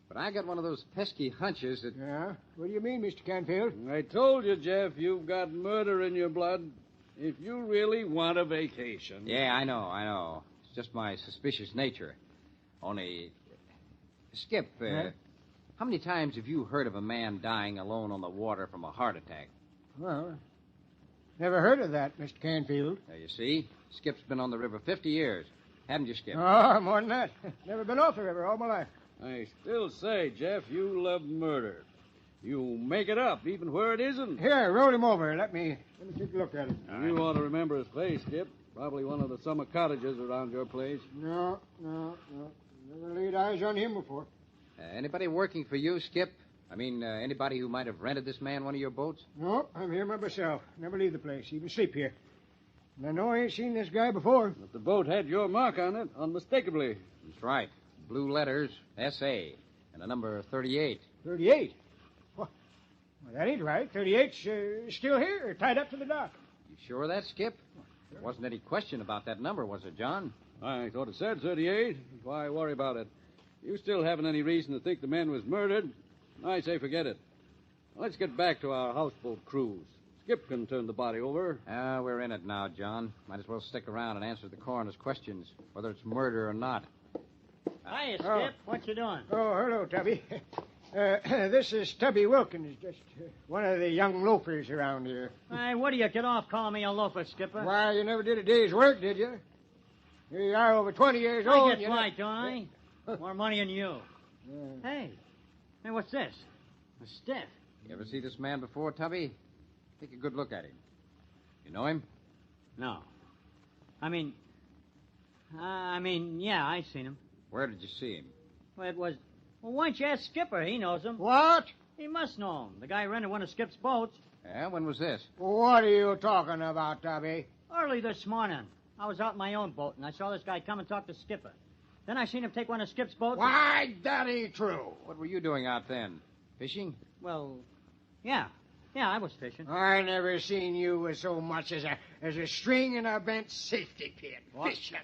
But I got one of those pesky hunches that... Yeah? What do you mean, Mr. Canfield? I told you, Jeff, you've got murder in your blood. If you really want a vacation. Yeah, I know. It's just my suspicious nature. Only... Skip, how many times have you heard of a man dying alone on the water from a heart attack? Well, never heard of that, Mr. Canfield. There you see. Skip's been on the river 50 years. Haven't you, Skip? Oh, more than that. Never been off the river all my life. I still say, Jeff, you love murder. You make it up, even where it isn't. Here, roll him over. Let me take a look at it. You ought to remember his face, Skip. Probably one of the summer cottages around your place. No. Never laid eyes on him before. Anybody working for you, Skip? I mean, anybody who might have rented this man one of your boats? No, I'm here by myself. Never leave the place, even sleep here. And I know I ain't seen this guy before. But the boat had your mark on it, unmistakably. That's right. Blue letters, S.A., and a number 38. 38? Well, that ain't right. 38's still here, tied up to the dock. You sure of that, Skip? There wasn't any question about that number, was there, John? I thought it said 38. Why worry about it? You still haven't any reason to think the man was murdered. I say forget it. Let's get back to our houseboat cruise. Skip can turn the body over. We're in it now, John. Might as well stick around and answer the coroner's questions, whether it's murder or not. Hiya, Skip. What you doing? Oh, hello, Tubby. This is Tubby Wilkins, just one of the young loafers around here. Hey, what do you get off calling me a loafer, Skipper? Why, you never did a day's work, did you? Here you are, over 20 years old. I get light, don't I? More money than you. Hey, what's this? A stiff. You ever see this man before, Tubby? Take a good look at him. You know him? No. I mean, yeah, I seen him. Where did you see him? Well, why don't you ask Skipper? He knows him. What? He must know him. The guy rented one of Skip's boats. Yeah, when was this? What are you talking about, Tubby? Early this morning. I was out in my own boat, and I saw this guy come and talk to Skipper. Then I seen him take one of Skip's boats. Why, that ain't true. What were you doing out then? Fishing? Well, yeah. Yeah, I was fishing. I never seen you with so much as a string in a bent safety pin. What? Fishing.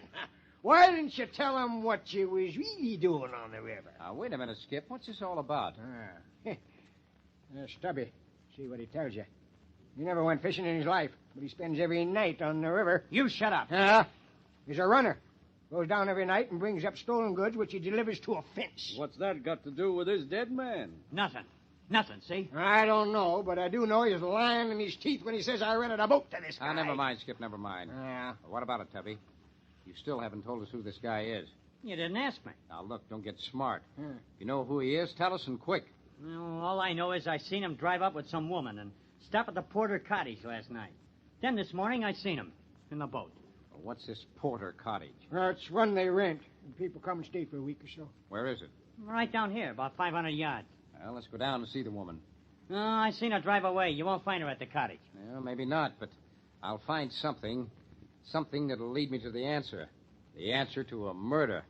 Why didn't you tell him what you was really doing on the river? Now, wait a minute, Skip. What's this all about? Stubby. See what he tells you. He never went fishing in his life, but he spends every night on the river. You shut up. He's a runner. Goes down every night and brings up stolen goods, which he delivers to a fence. What's that got to do with this dead man? Nothing, see? I don't know, but I do know he's lying in his teeth when he says I rented a boat to this guy. Never mind, Skip, never mind. Yeah. What about it, Tubby? You still haven't told us who this guy is. You didn't ask me. Now, look, don't get smart. If you know who he is, tell us and quick. Well, all I know is I seen him drive up with some woman and stop at the Porter Cottage last night. Then this morning I seen him in the boat. Well, what's this Porter Cottage? It's one they rent, and people come and stay for a week or so. Where is it? Right down here, about 500 yards. Well, let's go down and see the woman. No, I seen her drive away. You won't find her at the cottage. Well, maybe not, but I'll find something. Something that'll lead me to the answer. The answer to a murder.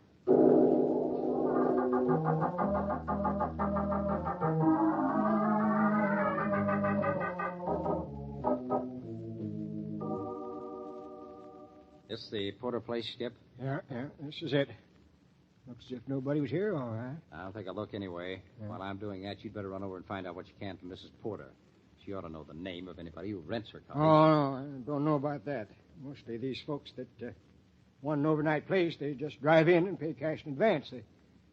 This the Porter place, Skip? Yeah, this is it. Looks as if nobody was here, all right. I'll take a look anyway. Yeah. While I'm doing that, you'd better run over and find out what you can from Mrs. Porter. She ought to know the name of anybody who rents her cottage. Oh, no, I don't know about that. Mostly these folks that want an overnight place, they just drive in and pay cash in advance. They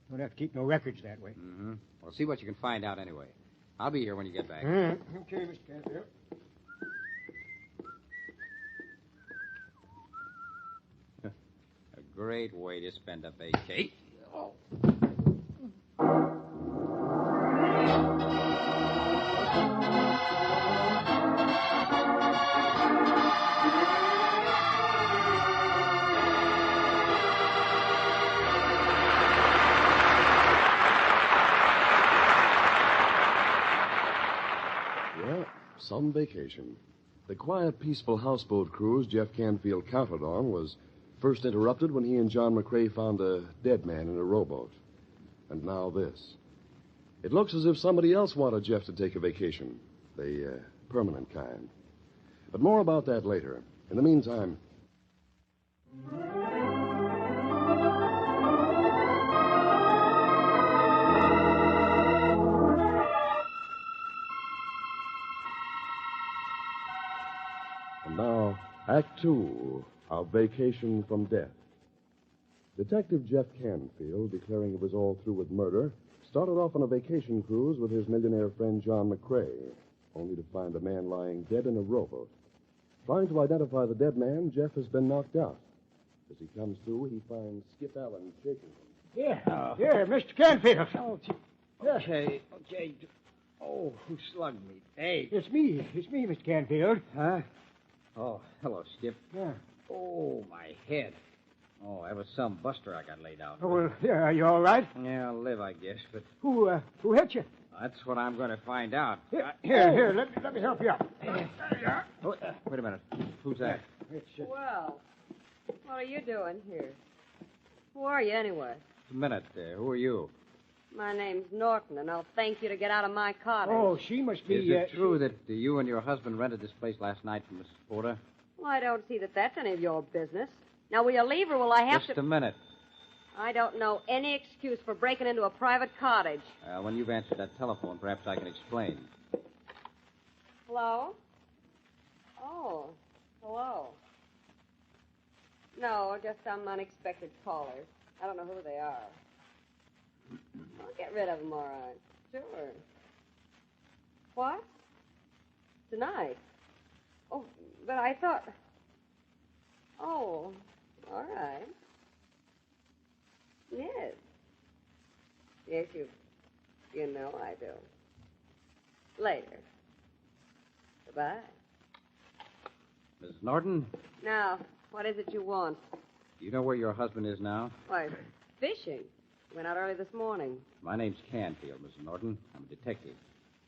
don't have to keep no records that way. Mm-hmm. Well, see what you can find out anyway. I'll be here when you get back. Okay, Mr. Canfield. A great way to spend a vacation. Oh. Yeah, some vacation. The quiet, peaceful houseboat cruise Jeff Canfield counted on was first interrupted when he and John McCrae found a dead man in a rowboat. And now this. It looks as if somebody else wanted Jeff to take a vacation, the permanent kind. But more about that later. In the meantime... And now, Act Two of Vacation from Death. Detective Jeff Canfield, declaring it was all through with murder, started off on a vacation cruise with his millionaire friend John McCrae, only to find a man lying dead in a rowboat. Trying to identify the dead man, Jeff has been knocked out. As he comes to, he finds Skip Allen shaking him. Here, Mr. Canfield. Okay. Oh, who slugged me? Hey. It's me, Mr. Canfield. Huh? Oh, hello, Skip. Yeah. Oh, my head. Oh, that was some buster I got laid out. Oh, well, yeah, are you all right? Yeah, I'll live, I guess, but... Who hit you? That's what I'm going to find out. Here, let me help you up. Oh, wait a minute. Who's that? Well, what are you doing here? Who are you, anyway? Just a minute. Who are you? My name's Norton, and I'll thank you to get out of my cottage. Oh, she must be... Is it true that you and your husband rented this place last night from Mrs. Porter? Well, I don't see that that's any of your business. Now, will you leave, or will I have to... Just a minute. I don't know any excuse for breaking into a private cottage. When you've answered that telephone, perhaps I can explain. Hello? Oh, hello. No, just some unexpected callers. I don't know who they are. I'll get rid of them, all right. Sure. What? Tonight? Oh, but I thought... Oh, all right. Yes. Yes, you know I do. Later. Goodbye. Mrs. Norton, Now, what is it you want? do you know where your husband is now? Why, fishing. Went out early this morning. My name's Canfield, Mrs. Norton. I'm a detective.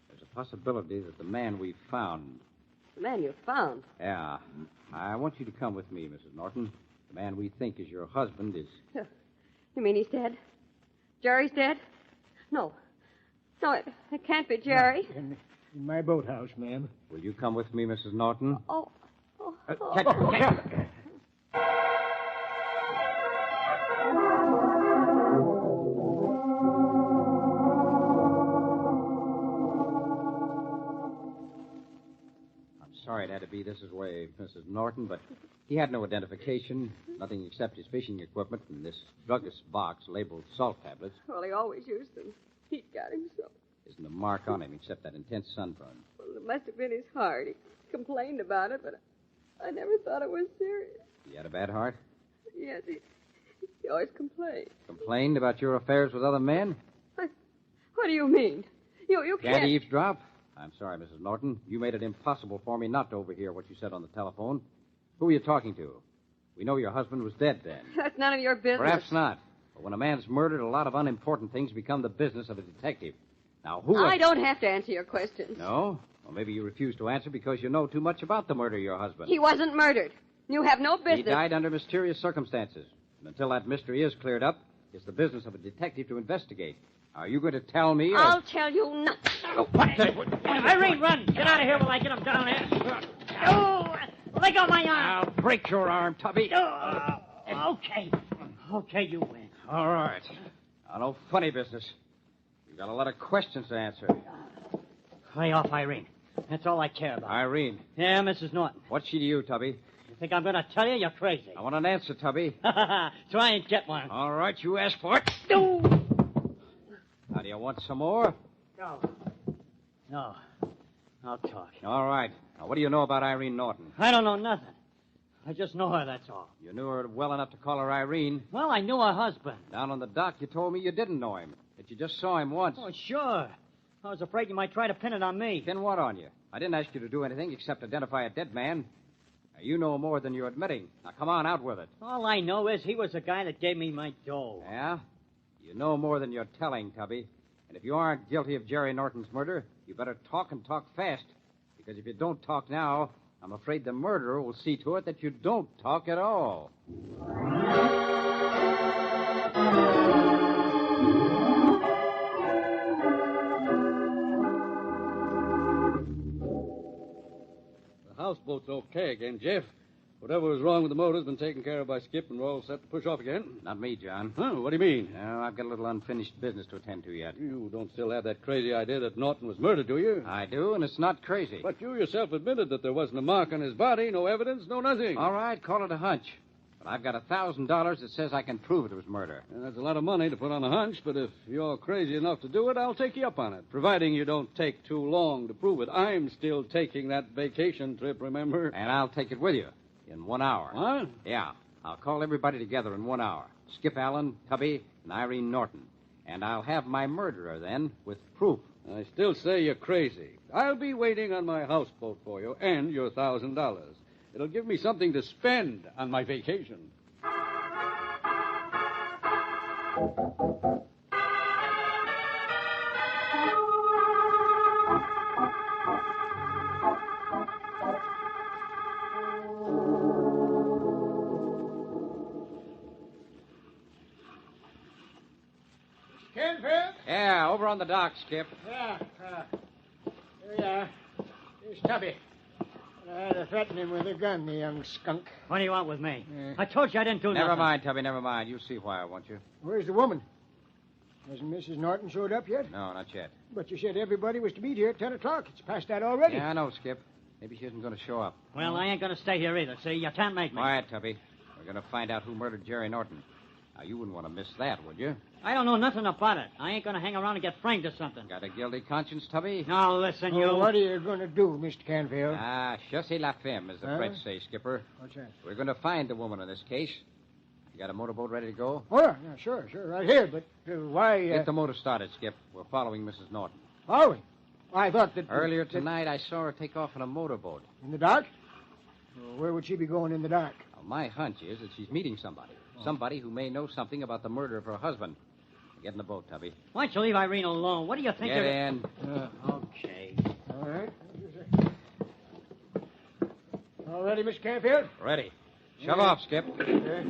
There's a possibility that the man we found... The man you found? Yeah. I want you to come with me, Mrs. Norton. The man we think is your husband is... You mean he's dead? Jerry's dead? No. No, it can't be Jerry. In my boathouse, ma'am. Will you come with me, Mrs. Norton? Oh. Catch her. Sorry it had to be this way, Mrs. Norton, but he had no identification, nothing except his fishing equipment and this druggist's box labeled salt tablets. Well, he always used them. He got him so. Isn't a mark on him except that intense sunburn. Well, it must have been his heart. He complained about it, but I never thought it was serious. He had a bad heart? Yes, he always complained. Complained about your affairs with other men? What do you mean? You can't... Can't eavesdrop? I'm sorry, Mrs. Norton. You made it impossible for me not to overhear what you said on the telephone. Who were you talking to? We know your husband was dead then. That's none of your business. Perhaps not. But when a man's murdered, a lot of unimportant things become the business of a detective. Now, who... I don't have to answer your questions. No? Well, maybe you refuse to answer because you know too much about the murder of your husband. He wasn't murdered. You have no business... He died under mysterious circumstances. And until that mystery is cleared up, it's the business of a detective to investigate. Are you going to tell me? Or... I'll tell you nothing. Oh, what the... Irene, run! Get out of here while I get him down there. Oh, let go of my arm. I'll break your arm, Tubby. Okay. Okay, you win. All right. Now, no funny business. You've got a lot of questions to answer. Lay off, Irene. That's all I care about. Irene. Yeah, Mrs. Norton. What's she to you, Tubby? You think I'm going to tell you? You're crazy. I want an answer, Tubby. Try and get one. All right, you asked for it. Now, do you want some more? No. I'll talk. All right. Now, what do you know about Irene Norton? I don't know nothing. I just know her, that's all. You knew her well enough to call her Irene. Well, I knew her husband. Down on the dock, you told me you didn't know him, that you just saw him once. Oh, sure. I was afraid you might try to pin it on me. Pin what on you? I didn't ask you to do anything except identify a dead man. Now, you know more than you're admitting. Now, come on, out with it. All I know is he was the guy that gave me my dough. Yeah? You know more than you're telling, Tubby. And if you aren't guilty of Jerry Norton's murder, you better talk and talk fast. Because if you don't talk now, I'm afraid the murderer will see to it that you don't talk at all. The houseboat's okay again, Jeff. Whatever was wrong with the motor's been taken care of by Skip, and we're all set to push off again. Not me, John. Huh? What do you mean? No, I've got a little unfinished business to attend to yet. You don't still have that crazy idea that Norton was murdered, do you? I do, and it's not crazy. But you yourself admitted that there wasn't a mark on his body, no evidence, no nothing. All right, call it a hunch. But I've got $1,000 that says I can prove it was murder. And that's a lot of money to put on a hunch, but if you're crazy enough to do it, I'll take you up on it, providing you don't take too long to prove it. I'm still taking that vacation trip, remember? And I'll take it with you in 1 hour. What? Yeah, I'll call everybody together in 1 hour. Skip Allen, Tubby, and Irene Norton. And I'll have my murderer then with proof. I still say you're crazy. I'll be waiting on my houseboat for you and your $1,000. It'll give me something to spend on my vacation. Canfield? Yeah, over on the dock, Skip. Yeah. Here we are. Here's Tubby. I had to threaten him with a gun, the young skunk. What do you want with me? I told you I didn't do nothing. Never mind, Tubby, never mind. You see why I want you. Where's the woman? Hasn't Mrs. Norton showed up yet? No, not yet. But you said everybody was to meet here at 10 o'clock. It's past that already. Yeah, I know, Skip. Maybe she isn't going to show up. Well, I ain't going to stay here either, see? You can't make me. Quiet, Tubby. We're going to find out who murdered Jerry Norton. Now, you wouldn't want to miss that, would you? I don't know nothing about it. I ain't going to hang around and get framed or something. Got a guilty conscience, Tubby? Now, listen, you... What are you going to do, Mr. Canfield? Ah, chassez la femme, as the French say, Skipper. What's that? We're going to find the woman in this case. You got a motorboat ready to go? Oh, yeah, sure, right here. But why... Get the motor started, Skip. We're following Mrs. Norton. Are we? I thought that... Earlier tonight, I saw her take off in a motorboat. In the dark? Well, where would she be going in the dark? Well, my hunch is that she's meeting somebody. Somebody who may know something about the murder of her husband. Get in the boat, Tubby. Why don't you leave Irene alone? What do you think Get in. Okay. All right. All ready, Mr. Canfield? Ready. Shove off, Skip. Okay.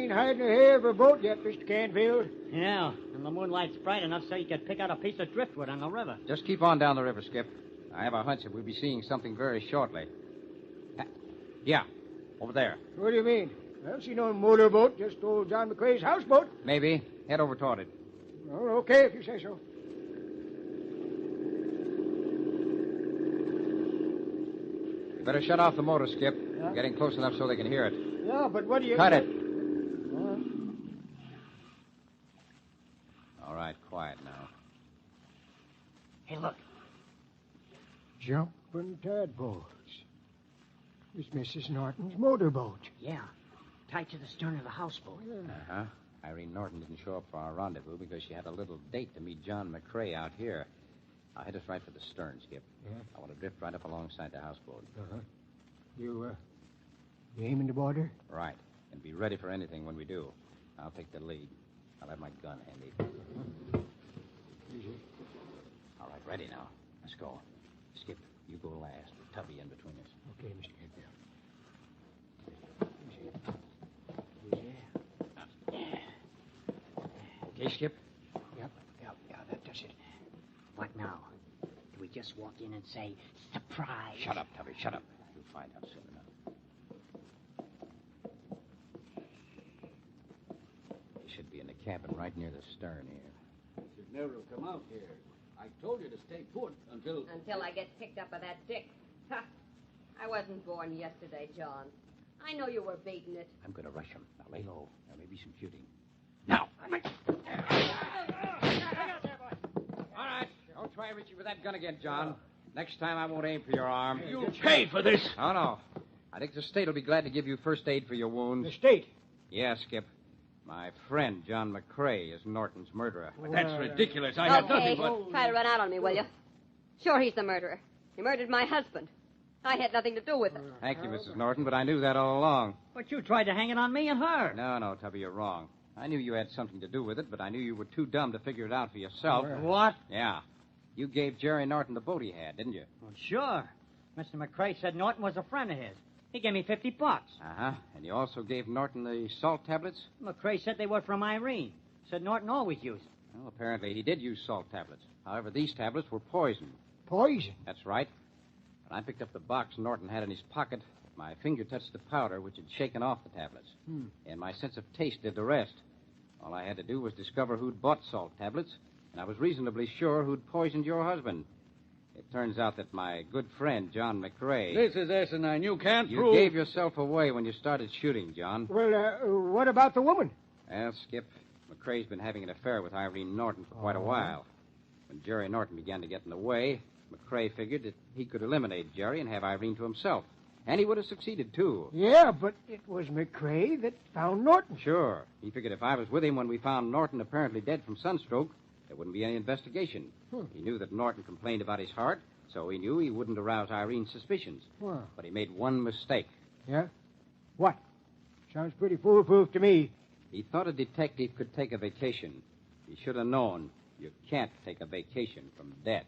Hiding her hair of her boat yet, Mr. Canfield. Yeah, and the moonlight's bright enough so you could pick out a piece of driftwood on the river. Just keep on down the river, Skip. I have a hunch that we'll be seeing something very shortly. Yeah, over there. What do you mean? I don't see no motorboat, just old John McCrae's houseboat. Maybe. Head over toward it. Oh, okay, if you say so. You better shut off the motor, Skip. Yeah? Getting close enough so they can hear it. Yeah, but what do you... Cut it. All right, quiet now. Hey, look. Jumping tadpoles. It's Mrs. Norton's motorboat. Yeah, tied to the stern of the houseboat. Uh-huh. Irene Norton didn't show up for our rendezvous because she had a little date to meet John McCrae out here. I'll head us right for the stern, Skip. Yeah? I want to drift right up alongside the houseboat. Uh-huh. You aiming to board her? Right. And be ready for anything when we do. I'll take the lead. I'll have my gun handy. Easy. All right, ready now. Let's go. Skip, you go last. Tubby in between us. Okay, Mr. Canfield. Okay, Skip? Yep, that does it. What now? Do we just walk in and say, surprise? Shut up, Tubby, shut up. You'll find out soon enough. He should be in the cabin right near the stern here. Should never have come out here. I told you to stay put until... Until I get picked up by that dick. Ha! I wasn't born yesterday, John. I know you were baiting it. I'm going to rush him. Now, lay low. There may be some shooting. Now! All right. Don't try reaching for that gun again, John. Next time I won't aim for your arm. You'll pay for this. Oh, no. I think the state will be glad to give you first aid for your wounds. The state? Yeah, Skip. My friend, John McCrae, is Norton's murderer. But that's ridiculous. I had nothing but... Try to run out on me, will you? Sure, he's the murderer. He murdered my husband. I had nothing to do with it. Thank you, Mrs. Norton, but I knew that all along. But you tried to hang it on me and her. No, Tubby, you're wrong. I knew you had something to do with it, but I knew you were too dumb to figure it out for yourself. What? Yeah. You gave Jerry Norton the boat he had, didn't you? Well, sure. Mr. McCrae said Norton was a friend of his. He gave me $50. Uh-huh. And you also gave Norton the salt tablets? McCrae said they were from Irene. Said Norton always used them. Well, apparently he did use salt tablets. However, these tablets were poison. Poison? That's right. When I picked up the box Norton had in his pocket, my finger touched the powder which had shaken off the tablets. And my sense of taste did the rest. All I had to do was discover who'd bought salt tablets, and I was reasonably sure who'd poisoned your husband. It turns out that my good friend, John McCrae... This is asinine. You can't You prove... gave yourself away when you started shooting, John. Well, what about the woman? Well, Skip, McCrae's been having an affair with Irene Norton for quite a while. When Jerry Norton began to get in the way, McCrae figured that he could eliminate Jerry and have Irene to himself. And he would have succeeded, too. Yeah, but it was McCrae that found Norton. Sure. He figured if I was with him when we found Norton apparently dead from sunstroke, there wouldn't be any investigation. He knew that Norton complained about his heart, so he knew he wouldn't arouse Irene's suspicions. But he made one mistake. Yeah? What? Sounds pretty foolproof to me. He thought a detective could take a vacation. He should have known you can't take a vacation from death.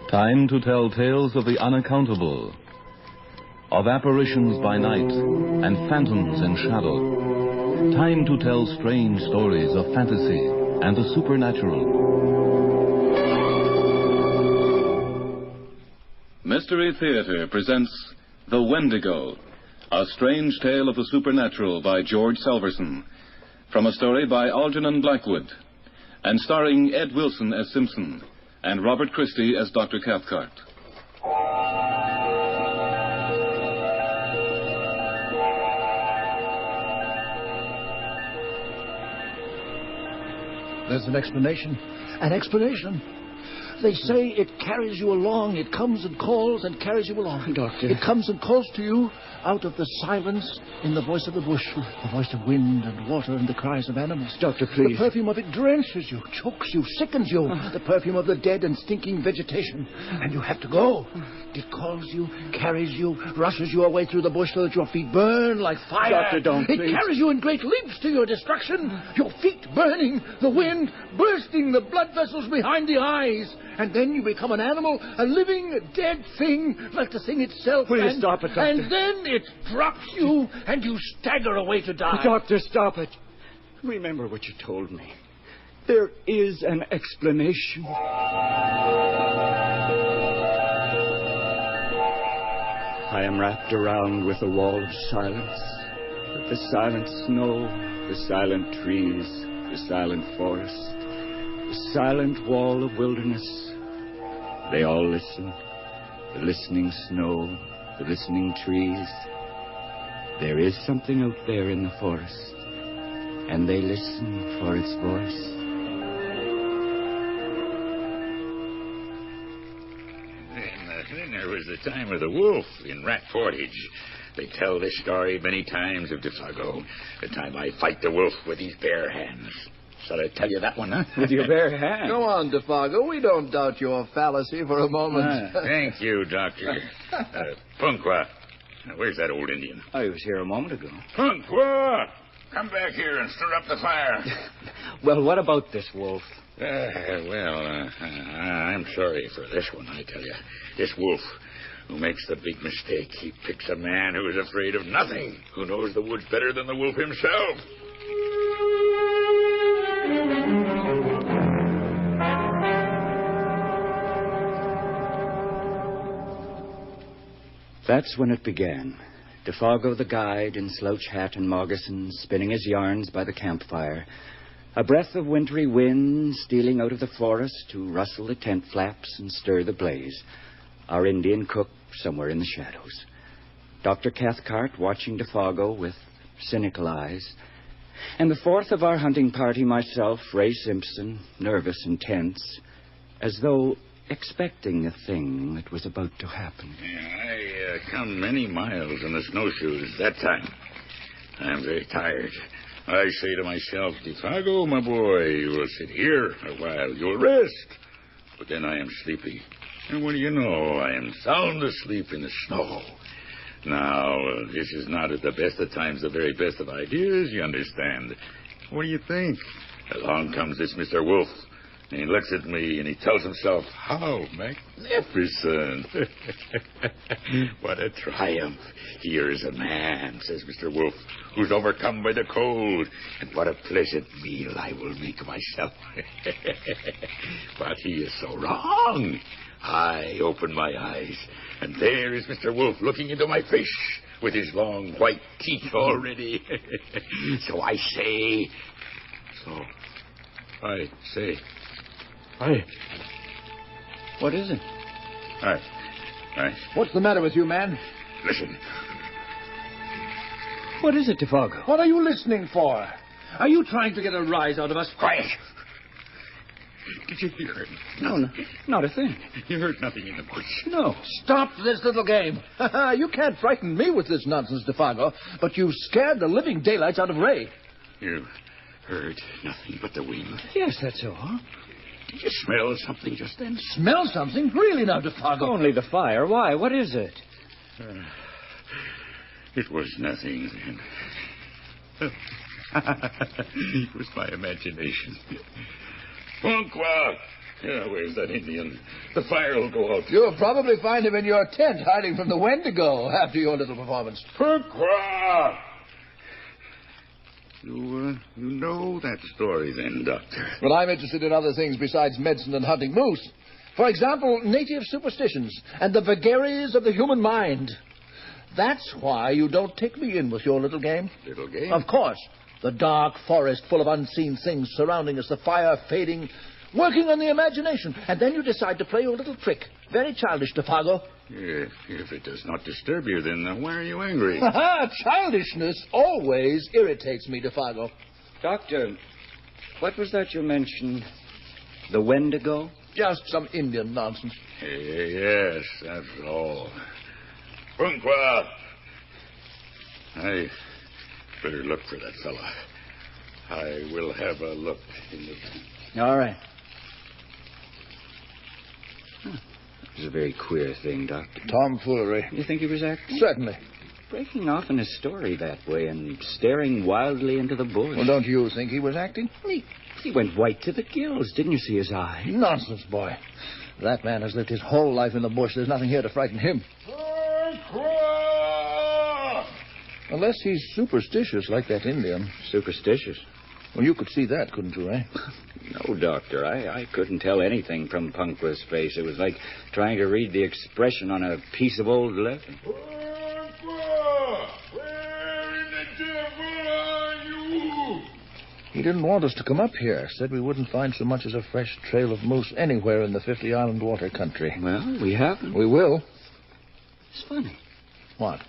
Time to tell tales of the unaccountable, of apparitions by night and phantoms in shadow. Time to tell strange stories of fantasy and the supernatural. Mystery Theater presents The Wendigo, a strange tale of the supernatural by George Selverson, from a story by Algernon Blackwood, and starring Ed Wilson as Simpson and Robert Christie as Dr. Cathcart. There's an explanation. An explanation. They say it carries you along. It comes and calls and carries you along. Doctor. It comes and calls to you out of the silence in the voice of the bush, the voice of wind and water and the cries of animals. Doctor, please. The perfume of it drenches you, chokes you, sickens you. The perfume of the dead and stinking vegetation. And you have to go. It calls you, carries you, rushes you away through the bush so that your feet burn like fire. Doctor, don't, It please. carries you in great leaps to your destruction. Your feet burning, the wind bursting the blood vessels behind the eyes. And then you become an animal, a living, dead thing, like the thing itself. Will you stop it, Doctor? And then it drops you, and you stagger away to die. Doctor, stop it. Remember what you told me. There is an explanation. I am wrapped around with a wall of silence. But the silent snow, the silent trees, the silent forest, the silent wall of wilderness, they all listen. The listening snow, the listening trees. There is something out there in the forest, and they listen for its voice. Then there was the time of the wolf in Rat Portage. They tell this story many times of Defago. The time I fight the wolf with these bare hands. Shall I tell you that one, huh? With your bare hands? Go on, Defago. We don't doubt your fallacy for a moment. Thank you, Doctor. Punkwa. Where's that old Indian? I was here a moment ago. Punkwa! Come back here and stir up the fire. Well, what about this wolf? I'm sorry for this one, I tell you. This wolf who makes the big mistake. He picks a man who is afraid of nothing, who knows the woods better than the wolf himself. That's when it began. Defago the guide in slouch hat and moccasins, spinning his yarns by the campfire. A breath of wintry wind stealing out of the forest to rustle the tent flaps and stir the blaze. Our Indian cook somewhere in the shadows. Dr. Cathcart watching Defago with cynical eyes. And the fourth of our hunting party, myself, Ray Simpson, nervous and tense, as though expecting a thing that was about to happen. I come many miles in the snowshoes that time. I'm very tired. I say to myself, Defago, my boy, you will sit here a while. You'll rest. But then I am sleepy. And what do you know? I am sound asleep in the snow. Now, this is not at the best of times the very best of ideas, you understand. What do you think? Along comes this Mr. Wolf. And he looks at me and he tells himself, how magnificent. What a triumph. Here is a man, says Mr. Wolf, who's overcome by the cold. And what a pleasant meal I will make myself. But he is so wrong. I open my eyes, and there is Mr. Wolf looking into my face with his long white teeth already. So I say... What is it? What's the matter with you, man? Listen. What is it, Defago? What are you listening for? Are you trying to get a rise out of us? Quiet. Did you hear it? No, not a thing. You heard nothing in the bush? No. Stop this little game. You can't frighten me with this nonsense, Defago, but you've scared the living daylights out of Ray. You heard nothing but the wind? Yes, that's all. Did you smell something just then? Smell something? Really now, Defago? Only the fire. Why? What is it? It was nothing then. It was my imagination. Punkwa! Where's that Indian? The fire will go out. You'll probably find him in your tent, hiding from the Wendigo after your little performance. Punkwa! You know that story then, Doctor? Well, I'm interested in other things besides medicine and hunting moose. For example, native superstitions and the vagaries of the human mind. That's why you don't take me in with your little game. Little game? Of course. The dark forest full of unseen things surrounding us, the fire fading, working on the imagination. And then you decide to play your little trick. Very childish, Defago. If it does not disturb you, then why are you angry? Childishness always irritates me, Defago. Doctor, what was that you mentioned? The Wendigo? Just some Indian nonsense. Yes, that's all. Punkwa! I better look for that fella. I will have a look in the tent. All right. It was a very queer thing, Doctor. Tomfoolery. You think he was acting? Certainly. Breaking off in his story that way and staring wildly into the bush. Well, don't you think he was acting? He went white to the gills. Didn't you see his eye? Nonsense, boy. That man has lived his whole life in the bush. There's nothing here to frighten him. Unless he's superstitious like that Indian. Superstitious? Well, you could see that, couldn't you, eh? No, Doctor. I couldn't tell anything from Punkwa's face. It was like trying to read the expression on a piece of old leather. He didn't want us to come up here. Said we wouldn't find so much as a fresh trail of moose anywhere in the 50-island water country. Well, we haven't. We will. It's funny. What?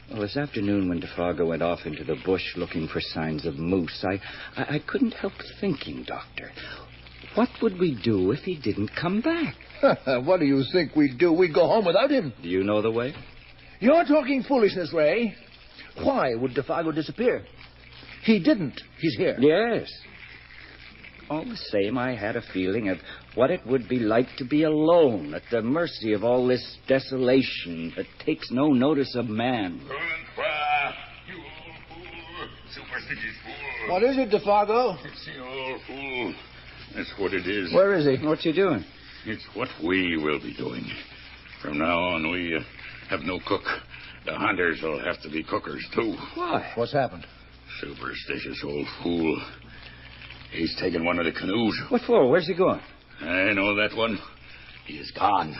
Well, this afternoon when Defargo went off into the bush looking for signs of moose, I couldn't help thinking, Doctor, what would we do if he didn't come back? What do you think we'd do? We'd go home without him. Do you know the way? You're talking foolishness, Ray. Why would Defargo disappear? He didn't. He's here. Yes. All the same, I had a feeling of what it would be like to be alone, at the mercy of all this desolation that takes no notice of man. You old fool. Superstitious fool. What is it, Defargo? It's the old fool. That's what it is. Where is he? What's he doing? It's what we will be doing. From now on, we have no cook. The hunters will have to be cookers, too. Why? What's happened? Superstitious old fool. He's taken one of the canoes. What for? Where's he going? I know that one. He is gone.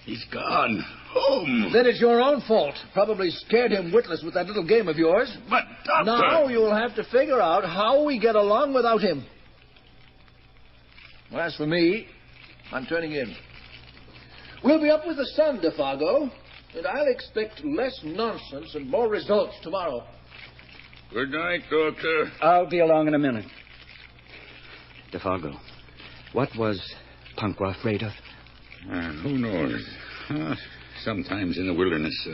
He's gone. Home. Then it's your own fault. Probably scared him witless with that little game of yours. But, Doctor... Now you'll have to figure out how we get along without him. Well, as for me, I'm turning in. We'll be up with the sun, Defargo, and I'll expect less nonsense and more results tomorrow. Good night, Doctor. I'll be along in a minute. Defargo, what was Punkwa afraid of? Who knows? Sometimes in the wilderness,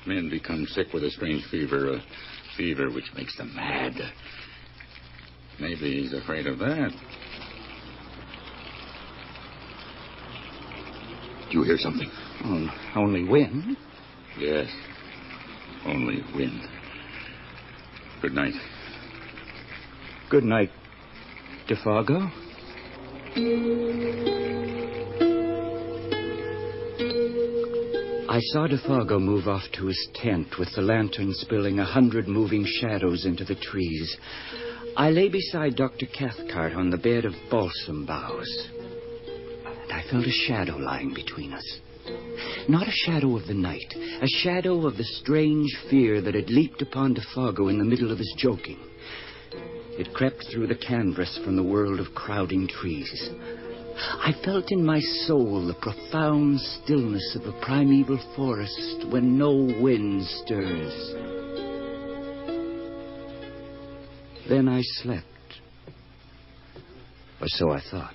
men become sick with a strange fever, a fever which makes them mad. Maybe he's afraid of that. Do you hear something? Only wind. Yes, only wind. Good night. Good night, Defargo. I saw Defargo move off to his tent with the lantern spilling 100 moving shadows into the trees. I lay beside Dr. Cathcart on the bed of balsam boughs, and I felt a shadow lying between us. Not a shadow of the night, a shadow of the strange fear that had leaped upon Defargo in the middle of his joking. It crept through the canvas from the world of crowding trees. I felt in my soul the profound stillness of a primeval forest when no wind stirs. Then I slept. Or so I thought.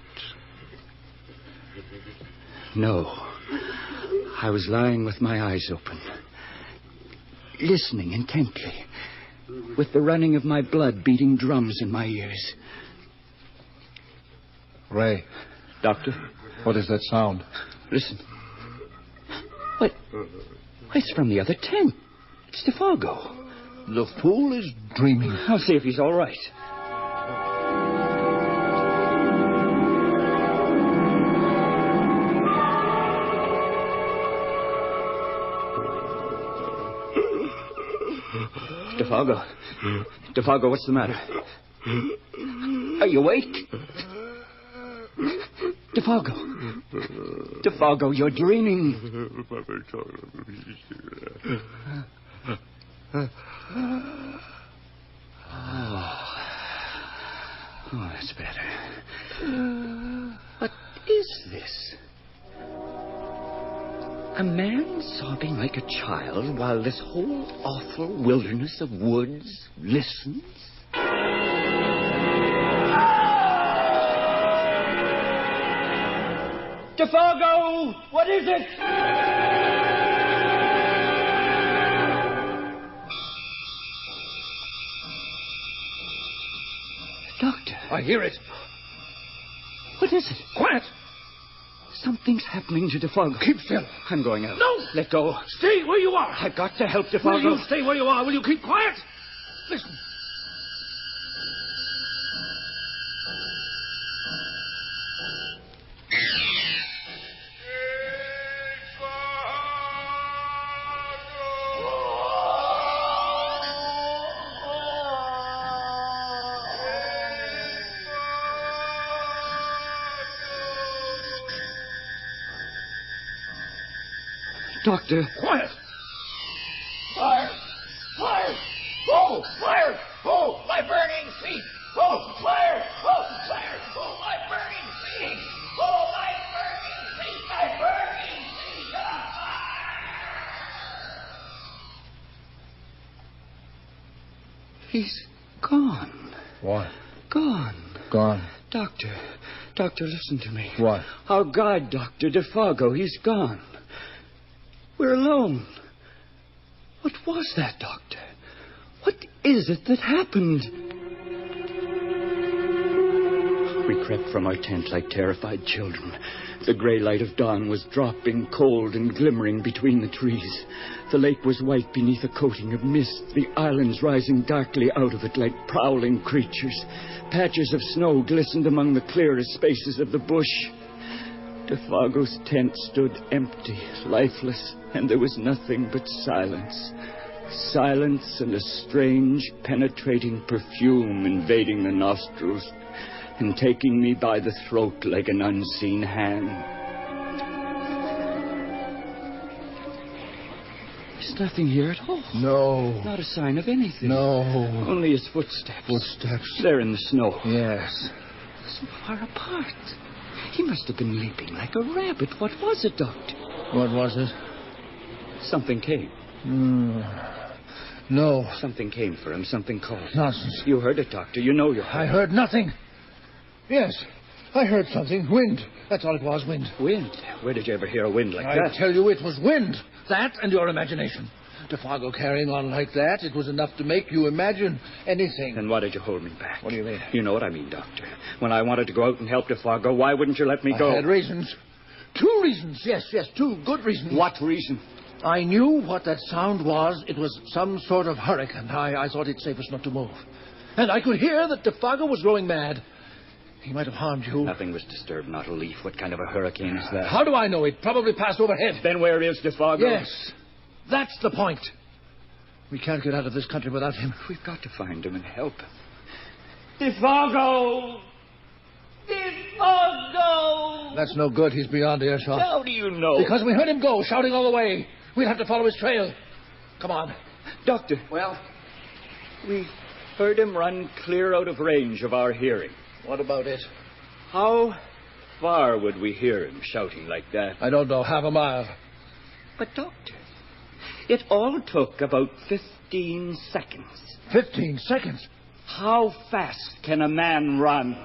No. I was lying with my eyes open, listening intently, with the running of my blood beating drums in my ears. Ray. Doctor? What is that sound? Listen. What? It's from the other tent. It's Defargo. The fool is dreaming. I'll see if he's all right. Defargo. Defargo, what's the matter? Are you awake? Defargo. Defargo, you're dreaming. Oh, that's better. What is this? A man sobbing like a child while this whole awful wilderness of woods listens? Defargo! What is it? Doctor. I hear it. What is it? Quiet. Something's happening to Defargo. Keep still. I'm going out. No! Let go. Stay where you are. I've got to help Defargo. Will you stay where you are? Will you keep quiet? Listen. Doctor. Quiet. Fire. Fire. Oh, fire. Oh, my burning feet. He's gone. What? Gone. Gone. Doctor, listen to me. What? Our guide, Dr. DeFargo, he's gone. We're alone. What was that, Doctor? What is it that happened? We crept from our tent like terrified children. The gray light of dawn was dropping cold and glimmering between the trees. The lake was white beneath a coating of mist, the islands rising darkly out of it like prowling creatures. Patches of snow glistened among the clearest spaces of the bush. DeFargo's tent stood empty, lifeless, and there was nothing but silence. Silence and a strange, penetrating perfume invading the nostrils and taking me by the throat like an unseen hand. There's nothing here at all. No. Not a sign of anything. No. Only his footsteps. Footsteps. There in the snow. Yes. So far apart. He must have been leaping like a rabbit. What was it, Doctor? What was it? Something came. No. Something came for him. Something called. Nonsense. You heard it, Doctor. You know you heard I heard nothing. Yes, I heard something. Wind. That's all it was, wind. Wind? Where did you ever hear a wind like that? I tell you, it was wind. That and your imagination. DeFargo carrying on like that, it was enough to make you imagine anything. Then why did you hold me back? What do you mean? You know what I mean, Doctor. When I wanted to go out and help DeFargo, why wouldn't you let me go? I had reasons. 2 reasons. Yes, 2 good reasons. What reason? I knew what that sound was. It was some sort of hurricane. I thought it safest not to move. And I could hear that DeFargo was growing mad. He might have harmed you. Nothing was disturbed, not a leaf. What kind of a hurricane is that? How do I know? It probably passed overhead. Then where is DeFargo? Yes, that's the point. We can't get out of this country without him. We've got to find him and help him. DeFargo! DeFargo! That's no good. He's beyond earshot. How do you know? Because we heard him go, shouting all the way. We'll have to follow his trail. Come on. Doctor. Well? We heard him run clear out of range of our hearing. What about it? How far would we hear him shouting like that? I don't know. Half a mile. But, Doctor, it all took about 15 seconds. 15 seconds? How fast can a man run?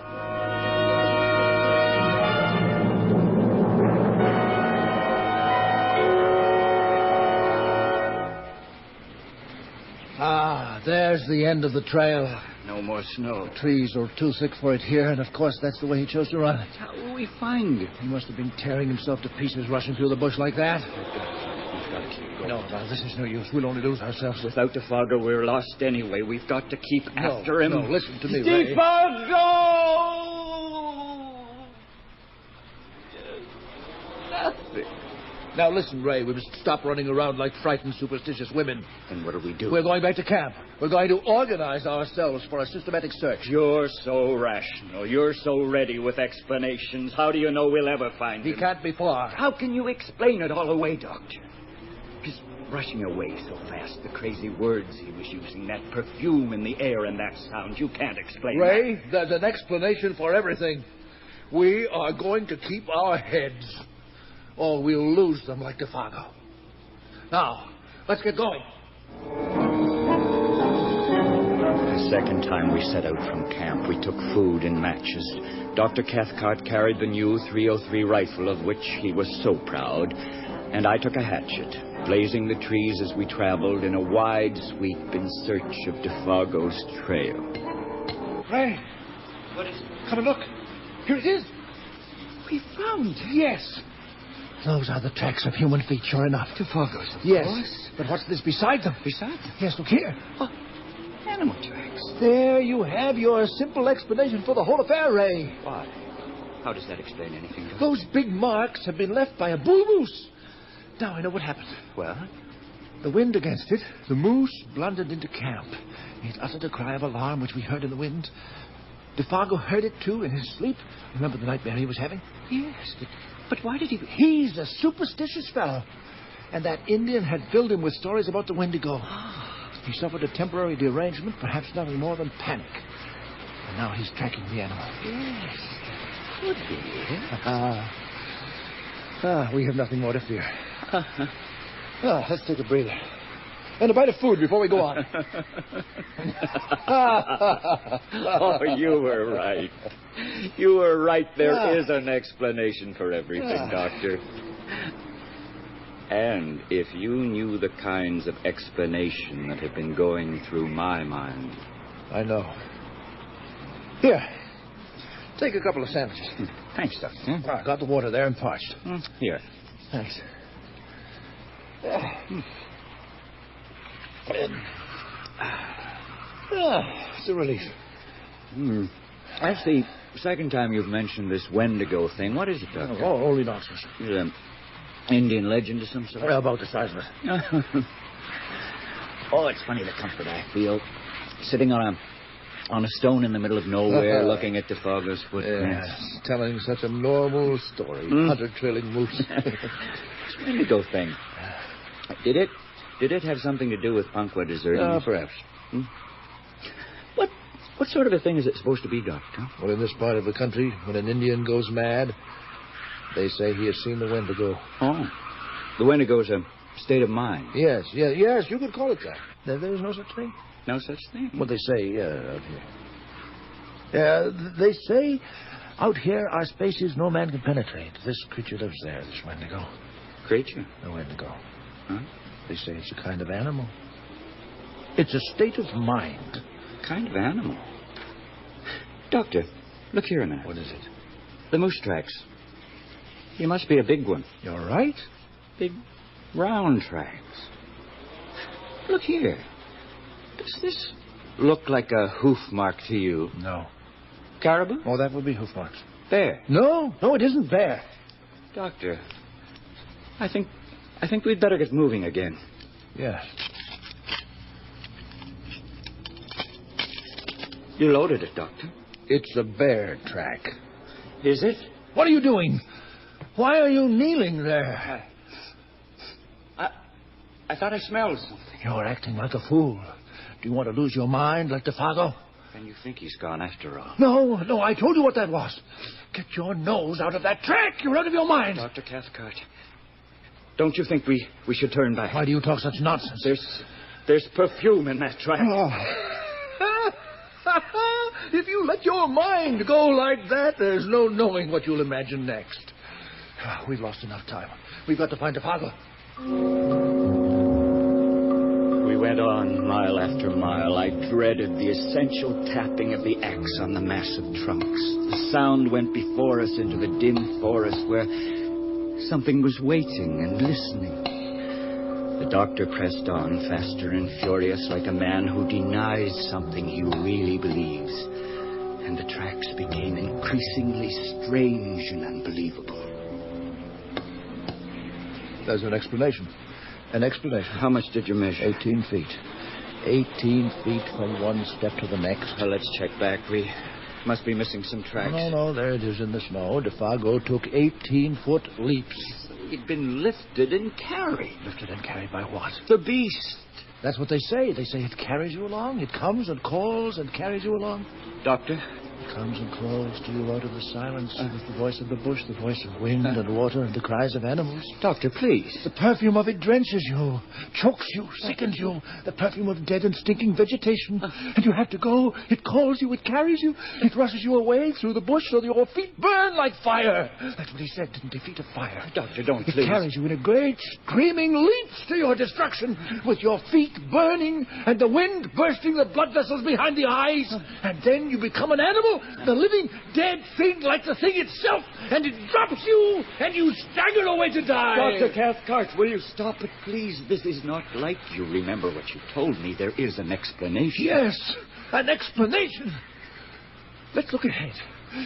There's the end of the trail. No more snow. Trees are too thick for it here, and of course that's the way he chose to run it. How will we find him? He must have been tearing himself to pieces rushing through the bush like that. We've got to keep going. No, this is no use. We'll only lose ourselves. Without DeFargo, we're lost anyway. We've got to keep after him. No, listen to me, Ray. DeFargo! Nothing. Now listen, Ray, we must stop running around like frightened, superstitious women. And what do we do? We're going back to camp. We're going to organize ourselves for a systematic search. You're so rational. You're so ready with explanations. How do you know we'll ever find him? He can't be far. How can you explain it all away, Doctor? He's rushing away so fast. The crazy words he was using, that perfume in the air and that sound. You can't explain Ray, that. There's an explanation for everything. We are going to keep our heads, or we'll lose them like DeFargo. Now, let's get going. The second time we set out from camp, we took food and matches. Dr. Cathcart carried the new .303 rifle of which he was so proud, and I took a hatchet, blazing the trees as we traveled in a wide sweep in search of DeFargo's trail. Ray! What is it? Come and look. Here it is. We found it. Yes. Those are the tracks of human feet, sure enough. DeFargo's, of yes. course. But what's this beside them? Beside them? Yes, look here. Oh, animal tracks. There you have your simple explanation for the whole affair, Ray. Why? How does that explain anything, Doctor? Those big marks have been left by a bull moose. Now I know what happened. Well? The wind against it, the moose blundered into camp. It uttered a cry of alarm, which we heard in the wind. DeFargo heard it, too, in his sleep. Remember the nightmare he was having? Yes, but why did he... He's a superstitious fellow. And that Indian had filled him with stories about the Wendigo. He suffered a temporary derangement, perhaps nothing more than panic. And now he's tracking the animal. Yes, could be. We have nothing more to fear. Let's take a breather. And a bite of food before we go on. Oh, you were right. You were right. There is an explanation for everything, Doctor. And if you knew the kinds of explanation that have been going through my mind. I know. Here. Take a couple of sandwiches. Thanks, Doctor. I got the water there and parched. Here. Thanks. It's a relief. That's the second time you've mentioned this Wendigo thing. What is it, Doctor? Oh, only nonsense. Indian legend of some sort? Well, about the size of it. Oh, it's funny the comfort I feel sitting on a stone in the middle of nowhere looking at Defogo's footprints. Yes, telling such a normal story. Hunter trailing moose. This Wendigo thing. Did it have something to do with Punkwa deserting? Perhaps. What sort of a thing is it supposed to be, Doctor? Well, in this part of the country, when an Indian goes mad, they say he has seen the Wendigo. Oh. The Wendigo's a state of mind. Yes, you could call it that. There's no such thing. No such thing? What they say out here. They say out here are spaces no man can penetrate. This creature lives there, this Wendigo. Creature? The Wendigo. Huh? They say it's a kind of animal. It's a state of mind. Kind of animal? Doctor, look here a minute. What is it? The moose tracks. He must be a big one. You're right. Big, round tracks. Look here. Does this look like a hoof mark to you? No. Caribou? Oh, that would be hoof marks. Bear? No, it isn't bear. Doctor, I think we'd better get moving again. Yes. You loaded it, Doctor. It's a bear track. Is it? What are you doing? Why are you kneeling there? I thought I smelled something. You're acting like a fool. Do you want to lose your mind like Defogo? Then you think he's gone after all? No, I told you what that was. Get your nose out of that track. You're out of your mind. Dr. Cathcart, don't you think we should turn back? Why do you talk such nonsense? There's perfume in that track. Oh. If you let your mind go like that, there's no knowing what you'll imagine next. We've lost enough time. We've got to find Defogo. We went on mile after mile. I dreaded the essential tapping of the axe on the massive trunks. The sound went before us into the dim forest where something was waiting and listening. The doctor pressed on, faster and furious, like a man who denies something he really believes. And the tracks became increasingly strange and unbelievable. There's an explanation. An explanation. How much did you measure? 18 feet. 18 feet from one step to the next. Well, let's check back. We must be missing some tracks. No, there it is in the snow. Defogo took 18-foot leaps. He'd been lifted and carried. Lifted and carried by what? The beast. That's what they say. They say it carries you along. It comes and calls and carries you along. Doctor? It comes and calls to you out of the silence with the voice of the bush, the voice of wind and water and the cries of animals. Doctor, please. The perfume of it drenches you, chokes you, sickens you. The perfume of dead and stinking vegetation. And you have to go. It calls you. It carries you. It rushes you away through the bush so that your feet burn like fire. That's what he said, didn't he? Feet of fire. Doctor, don't It please. carries you in a great, screaming leaps to your destruction with your feet burning and the wind bursting the blood vessels behind the eyes. And then you become an animal. The living, dead thing like the thing itself, and it drops you, and you stagger away to die. Dr. Cathcart, will you stop it, please? This is not like you. Remember what you told me. There is an explanation. Yes, an explanation. Let's look ahead.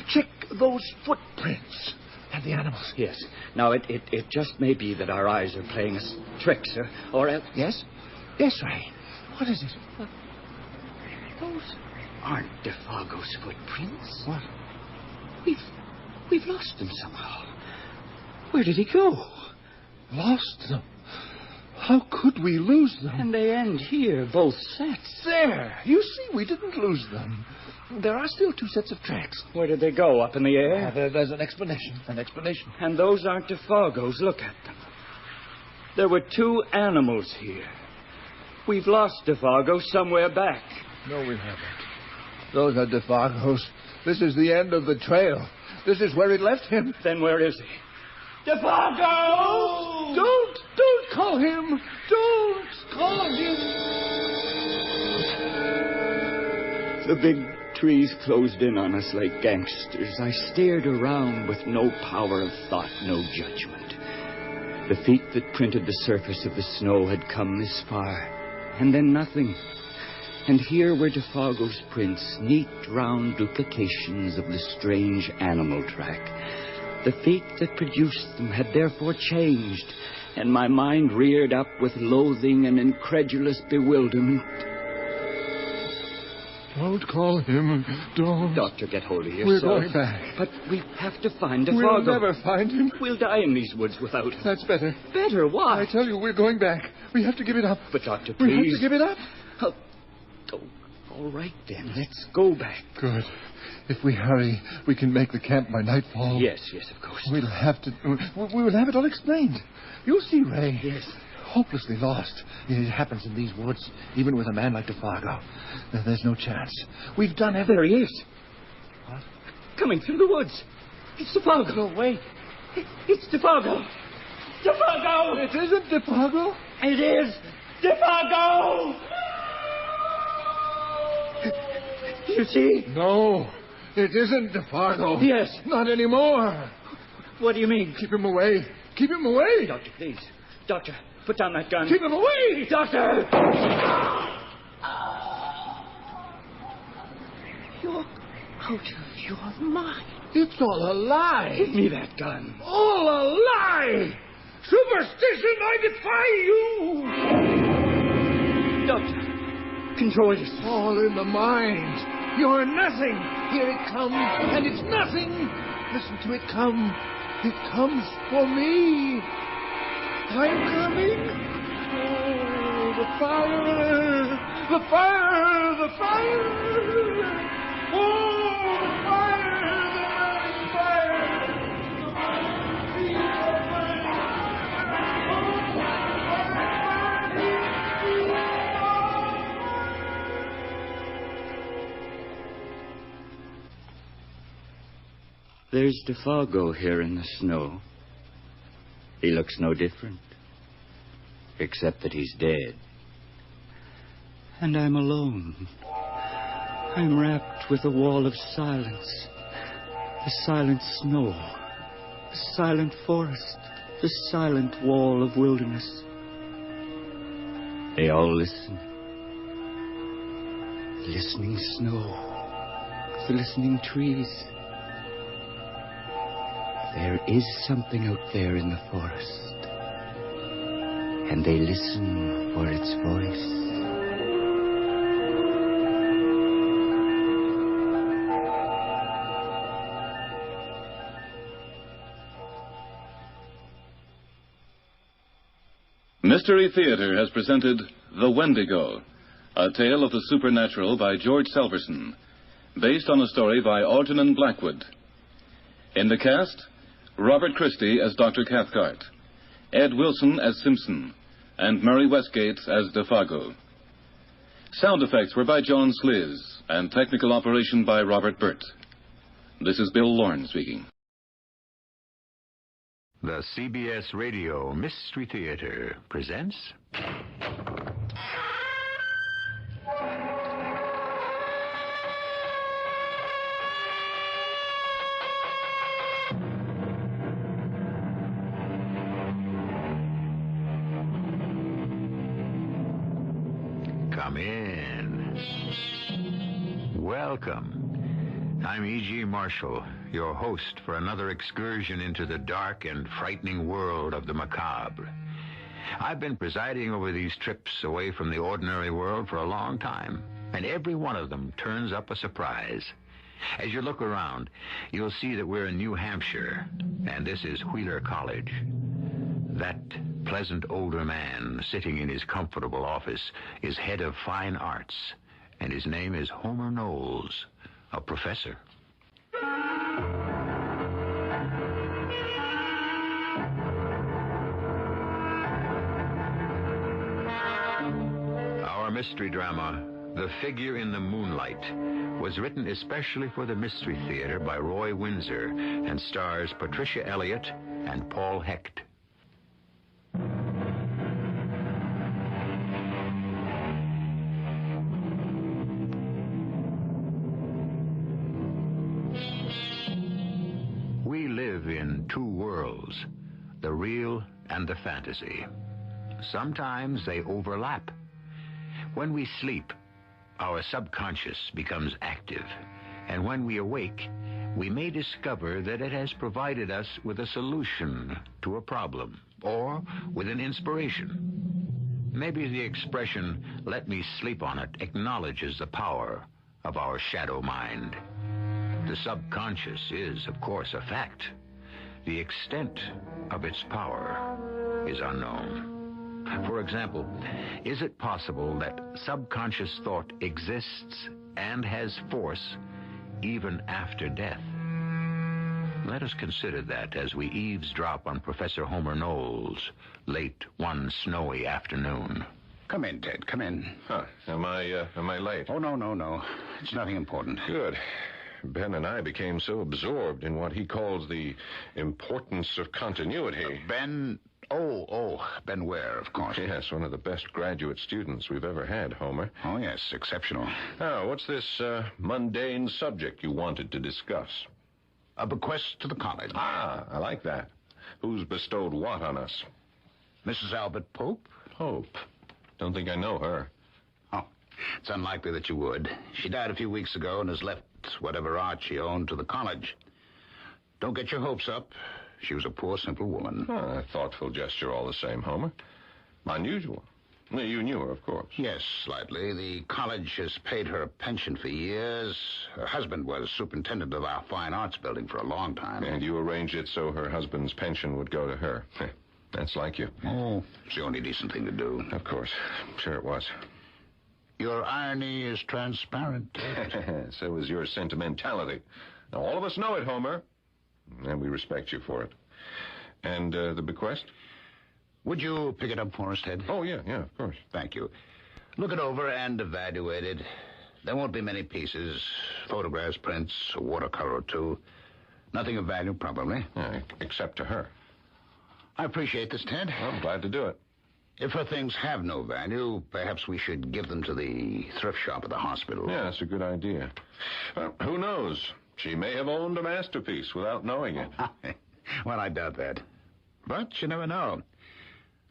Check those footprints and the animals. Yes. Now, it just may be that our eyes are playing us tricks, or else... Yes? Yes, Ray. What is it? Those aren't Defogo's footprints. What? We've lost them somehow. Where did he go? Lost them? How could we lose them? And they end here, both sets. There. You see, we didn't lose them. There are still two sets of tracks. Where did they go? Up in the air? There's an explanation. An explanation. And those aren't Defogo's. Look at them. There were two animals here. We've lost Defogo somewhere back. No, we haven't. Those are Defargo's. This is the end of the trail. This is where it left him. Then where is he? Defargo! Don't call him. Don't call him. The big trees closed in on us like gangsters. I stared around with no power of thought, no judgment. The feet that printed the surface of the snow had come this far, and then nothing. And here were Defargo's prints, neat, round duplications of the strange animal track. The feet that produced them had therefore changed, and my mind reared up with loathing and incredulous bewilderment. Don't call him. Don't. Doctor, get hold of yourself. We're going back. But we have to find Defargo. We'll never find him. We'll die in these woods without him. That's better. Better? Why? I tell you, we're going back. We have to give it up. But, Doctor, please. We have to give it up. Oh, all right, then. Let's go back. Good. If we hurry, we can make the camp by nightfall. Yes, of course. We will have it all explained. You'll see, Ray. Yes. Hopelessly lost. It happens in these woods, even with a man like Defargo. There's no chance. We've done everything. There he is. What? Coming through the woods. It's Defargo. No, wait. It's Defargo. Defargo! It isn't Defargo. It is Defargo! You see? No, it isn't Defargo. Yes. Not anymore. What do you mean? Keep him away. Keep him away. Doctor, please. Doctor, put down that gun. Keep him away. Doctor! You're out of your mind. It's all a lie. Give me that gun. All a lie. Superstition, I defy you. Doctor, control yourself. All in the mind. You're nothing. Here it comes, and it's nothing. Listen to it come. It comes for me. I'm coming. Oh, the fire. The fire. The fire. Oh, the fire. The burning fire. The There's Defargo here in the snow. He looks no different, except that he's dead. And I'm alone. I'm wrapped with a wall of silence. The silent snow. The silent forest. The silent wall of wilderness. They all listen. The listening snow. The listening trees. There is something out there in the forest, and they listen for its voice. Mystery Theater has presented The Wendigo, a tale of the supernatural by George Selverson, based on a story by Algernon and Blackwood. In the cast, Robert Christie as Dr. Cathcart, Ed Wilson as Simpson, and Murray Westgate as Defargo. Sound effects were by John Sliz, and technical operation by Robert Burt. This is Bill Lorne speaking. The CBS Radio Mystery Theater presents... Come in. Welcome. I'm E.G. Marshall, your host for another excursion into the dark and frightening world of the macabre. I've been presiding over these trips away from the ordinary world for a long time, and every one of them turns up a surprise. As you look around, you'll see that we're in New Hampshire, and this is Wheeler College. That pleasant older man sitting in his comfortable office is head of fine arts, and his name is Homer Knowles, a professor. Our mystery drama, The Figure in the Moonlight was written especially for the Mystery Theater by Roy Windsor and stars Patricia Elliott and Paul Hecht. We live in two worlds, the real and the fantasy. Sometimes they overlap. When we sleep, our subconscious becomes active, and when we awake, we may discover that it has provided us with a solution to a problem, or with an inspiration. Maybe the expression, "let me sleep on it," acknowledges the power of our shadow mind. The subconscious is, of course, a fact. The extent of its power is unknown. For example, is it possible that subconscious thought exists and has force even after death? Let us consider that as we eavesdrop on Professor Homer Knowles late one snowy afternoon. Come in, Ted. Come in. Huh. Am I late? Oh, no. It's nothing important. Good. Ben and I became so absorbed in what he calls the importance of continuity. Ben... Oh, Ben Ware, of course. Yes, one of the best graduate students we've ever had, Homer. Oh, yes, exceptional. Now, what's this mundane subject you wanted to discuss? A bequest to the college. Ah, I like that. Who's bestowed what on us? Mrs. Albert Pope. Pope? Don't think I know her. Oh, it's unlikely that you would. She died a few weeks ago and has left whatever art she owned to the college. Don't get your hopes up. She was a poor, simple woman. A thoughtful gesture all the same, Homer. Unusual. You knew her, of course. Yes, slightly. The college has paid her a pension for years. Her husband was superintendent of our fine arts building for a long time. And you arranged it so her husband's pension would go to her. That's like you. Oh, it's the only decent thing to do. Of course. Sure it was. Your irony is transparent. So is your sentimentality. Now, all of us know it, Homer. And we respect you for it. And the bequest? Would you pick it up for us, Ted? Oh, yeah, of course. Thank you. Look it over and evaluate it. There won't be many pieces. Photographs, prints, a watercolor or two. Nothing of value, probably. Except to her. I appreciate this, Ted. I'm glad to do it. If her things have no value, perhaps we should give them to the thrift shop at the hospital. Yeah, that's a good idea. Well, who knows? She may have owned a masterpiece without knowing it. Well, I doubt that. But you never know.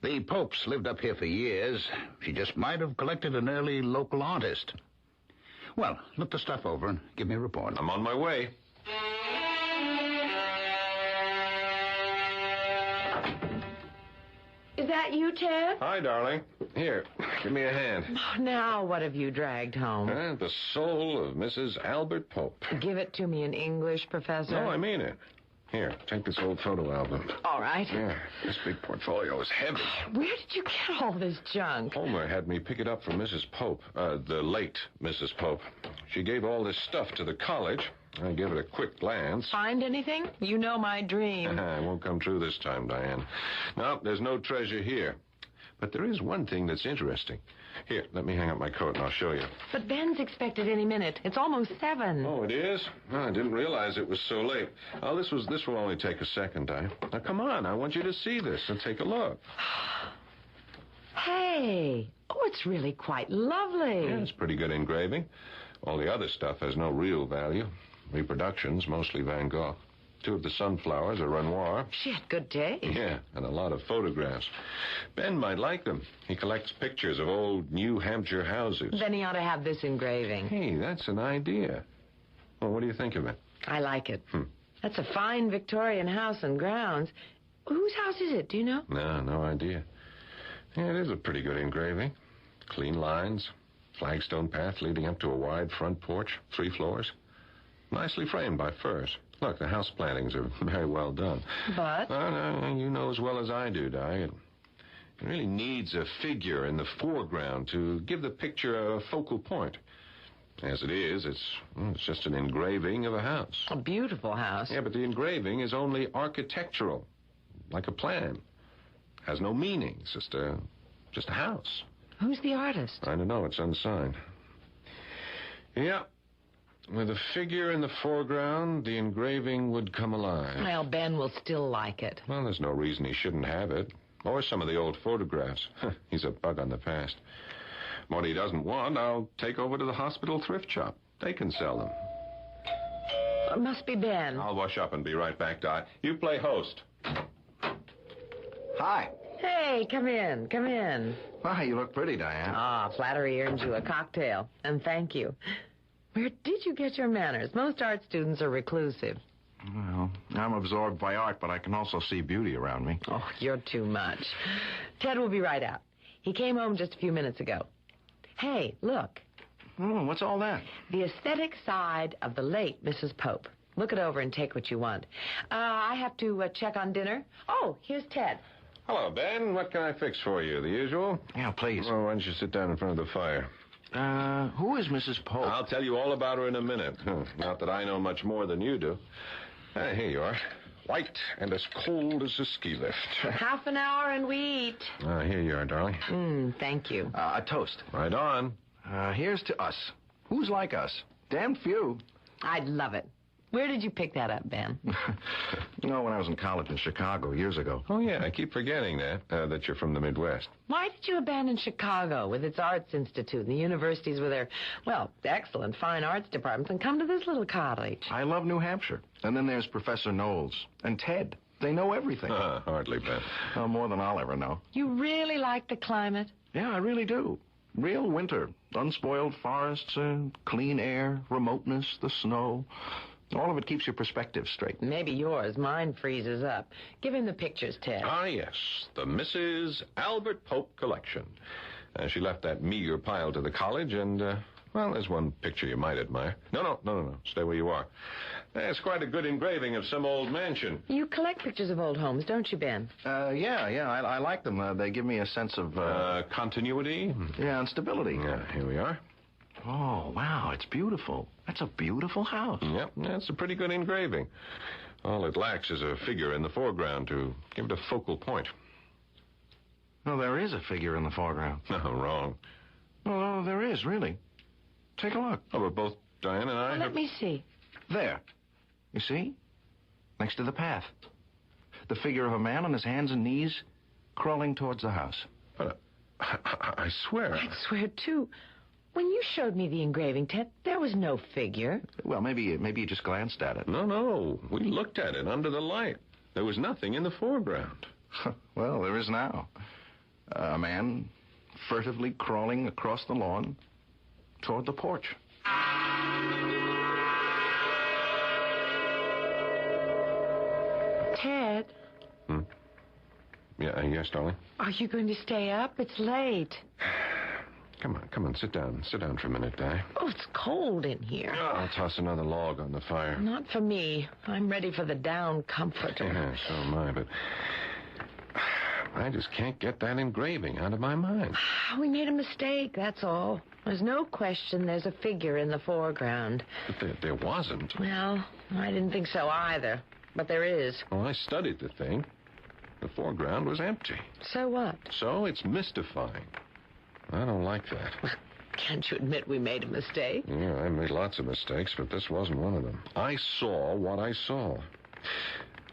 The Popes lived up here for years. She just might have collected an early local artist. Well, look the stuff over and give me a report. I'm on my way. Is that you, Ted? Hi, darling. Here, give me a hand. Oh, now what have you dragged home? The soul of Mrs. Albert Pope. Give it to me in English, Professor. No, I mean it. Here, take this old photo album. All right. Yeah, this big portfolio is heavy. Where did you get all this junk? Homer had me pick it up from Mrs. Pope, the late Mrs. Pope. She gave all this stuff to the college. I gave it a quick glance. Find anything? You know my dream. It won't come true this time, Diane. No, there's no treasure here. But there is one thing that's interesting. Here, let me hang up my coat and I'll show you. But Ben's expected any minute. It's almost 7. Oh, it is? Oh, I didn't realize it was so late. Oh, this will only take a second, Diane. Now, come on. I want you to see this and take a look. Hey. Oh, it's really quite lovely. Yeah, it's pretty good engraving. All the other stuff has no real value. Reproductions, mostly Van Gogh. 2 of the sunflowers are Renoir. She had good taste. Yeah, and a lot of photographs. Ben might like them. He collects pictures of old New Hampshire houses. Then he ought to have this engraving. Hey, that's an idea. Well, what do you think of it? I like it. That's a fine Victorian house and grounds. Whose house is it? Do you know? No idea. Yeah, it is a pretty good engraving. Clean lines, flagstone path leading up to a wide front porch, 3 floors. Nicely framed by firs. Look, the house plantings are very well done. But? No, you know as well as I do, Di. It really needs a figure in the foreground to give the picture a focal point. As it is, it's just an engraving of a house. A beautiful house. Yeah, but the engraving is only architectural, like a plan. Has no meaning. It's just a house. Who's the artist? I don't know. It's unsigned. Yeah. With a figure in the foreground, the engraving would come alive. Well, Ben will still like it. Well, there's no reason he shouldn't have it. Or some of the old photographs. He's a bug on the past. What he doesn't want, I'll take over to the hospital thrift shop. They can sell them. It must be Ben. I'll wash up and be right back, Di. You play host. Hi. Hey, come in, come in. Why, you look pretty, Diane. Ah, flattery earns you a cocktail. And thank you. Where did you get your manners? Most art students are reclusive. Well, I'm absorbed by art, but I can also see beauty around me. Oh, you're too much. Ted will be right out. He came home just a few minutes ago. Hey, look. Oh, what's all that? The aesthetic side of the late Mrs. Pope. Look it over and take what you want. I have to check on dinner. Oh, here's Ted. Hello, Ben. What can I fix for you? The usual? Yeah, please. Well, why don't you sit down in front of the fire? Who is Mrs. Pope? I'll tell you all about her in a minute. Not that I know much more than you do. Here you are. White and as cold as a ski lift. Half an hour and we eat. Here you are, darling. Thank you. A toast. Right on. Here's to us. Who's like us? Damn few. I'd love it. Where did you pick that up, Ben? You know, when I was in college in Chicago years ago. Oh, yeah, I keep forgetting that you're from the Midwest. Why did you abandon Chicago with its arts institute and the universities with their, well, excellent fine arts departments and come to this little cottage? I love New Hampshire. And then there's Professor Knowles and Ted. They know everything. Hardly, Ben. Oh, more than I'll ever know. You really like the climate? Yeah, I really do. Real winter. Unspoiled forests, clean air, remoteness, the snow. All of it keeps your perspective straight. Maybe yours. Mine freezes up. Give him the pictures, Ted. Ah, yes. The Mrs. Albert Pope collection. She left that meager pile to the college, and, well, there's one picture you might admire. No. Stay where you are. It's quite a good engraving of some old mansion. You collect pictures of old homes, don't you, Ben? Yeah, I like them. They give me a sense of... continuity? Yeah, and stability. Yeah, here we are. Oh, wow, it's beautiful. That's a beautiful house. Yep, that's a pretty good engraving. All it lacks is a figure in the foreground to give it a focal point. No, there is a figure in the foreground. No, wrong. No, there is, really. Take a look. Oh, but both Diane and I... Let me see. There. You see? Next to the path. The figure of a man on his hands and knees crawling towards the house. But I swear... I'd swear, too. When you showed me the engraving, Ted, there was no figure. Well, maybe you just glanced at it. No. We looked at it under the light. There was nothing in the foreground. Well, there is now. A man furtively crawling across the lawn toward the porch. Ted? Yeah, yes, darling? Are you going to stay up? It's late. Come on, sit down. Sit down for a minute, Di. Oh, it's cold in here. I'll toss another log on the fire. Not for me. I'm ready for the down comforter. Yeah, so am I, but I just can't get that engraving out of my mind. We made a mistake, that's all. There's no question there's a figure in the foreground. But there wasn't. Well, I didn't think so either. But there is. Well, I studied the thing. The foreground was empty. So what? So it's mystifying. I don't like that. Well, can't you admit we made a mistake? Yeah, I made lots of mistakes, but this wasn't one of them. I saw what I saw.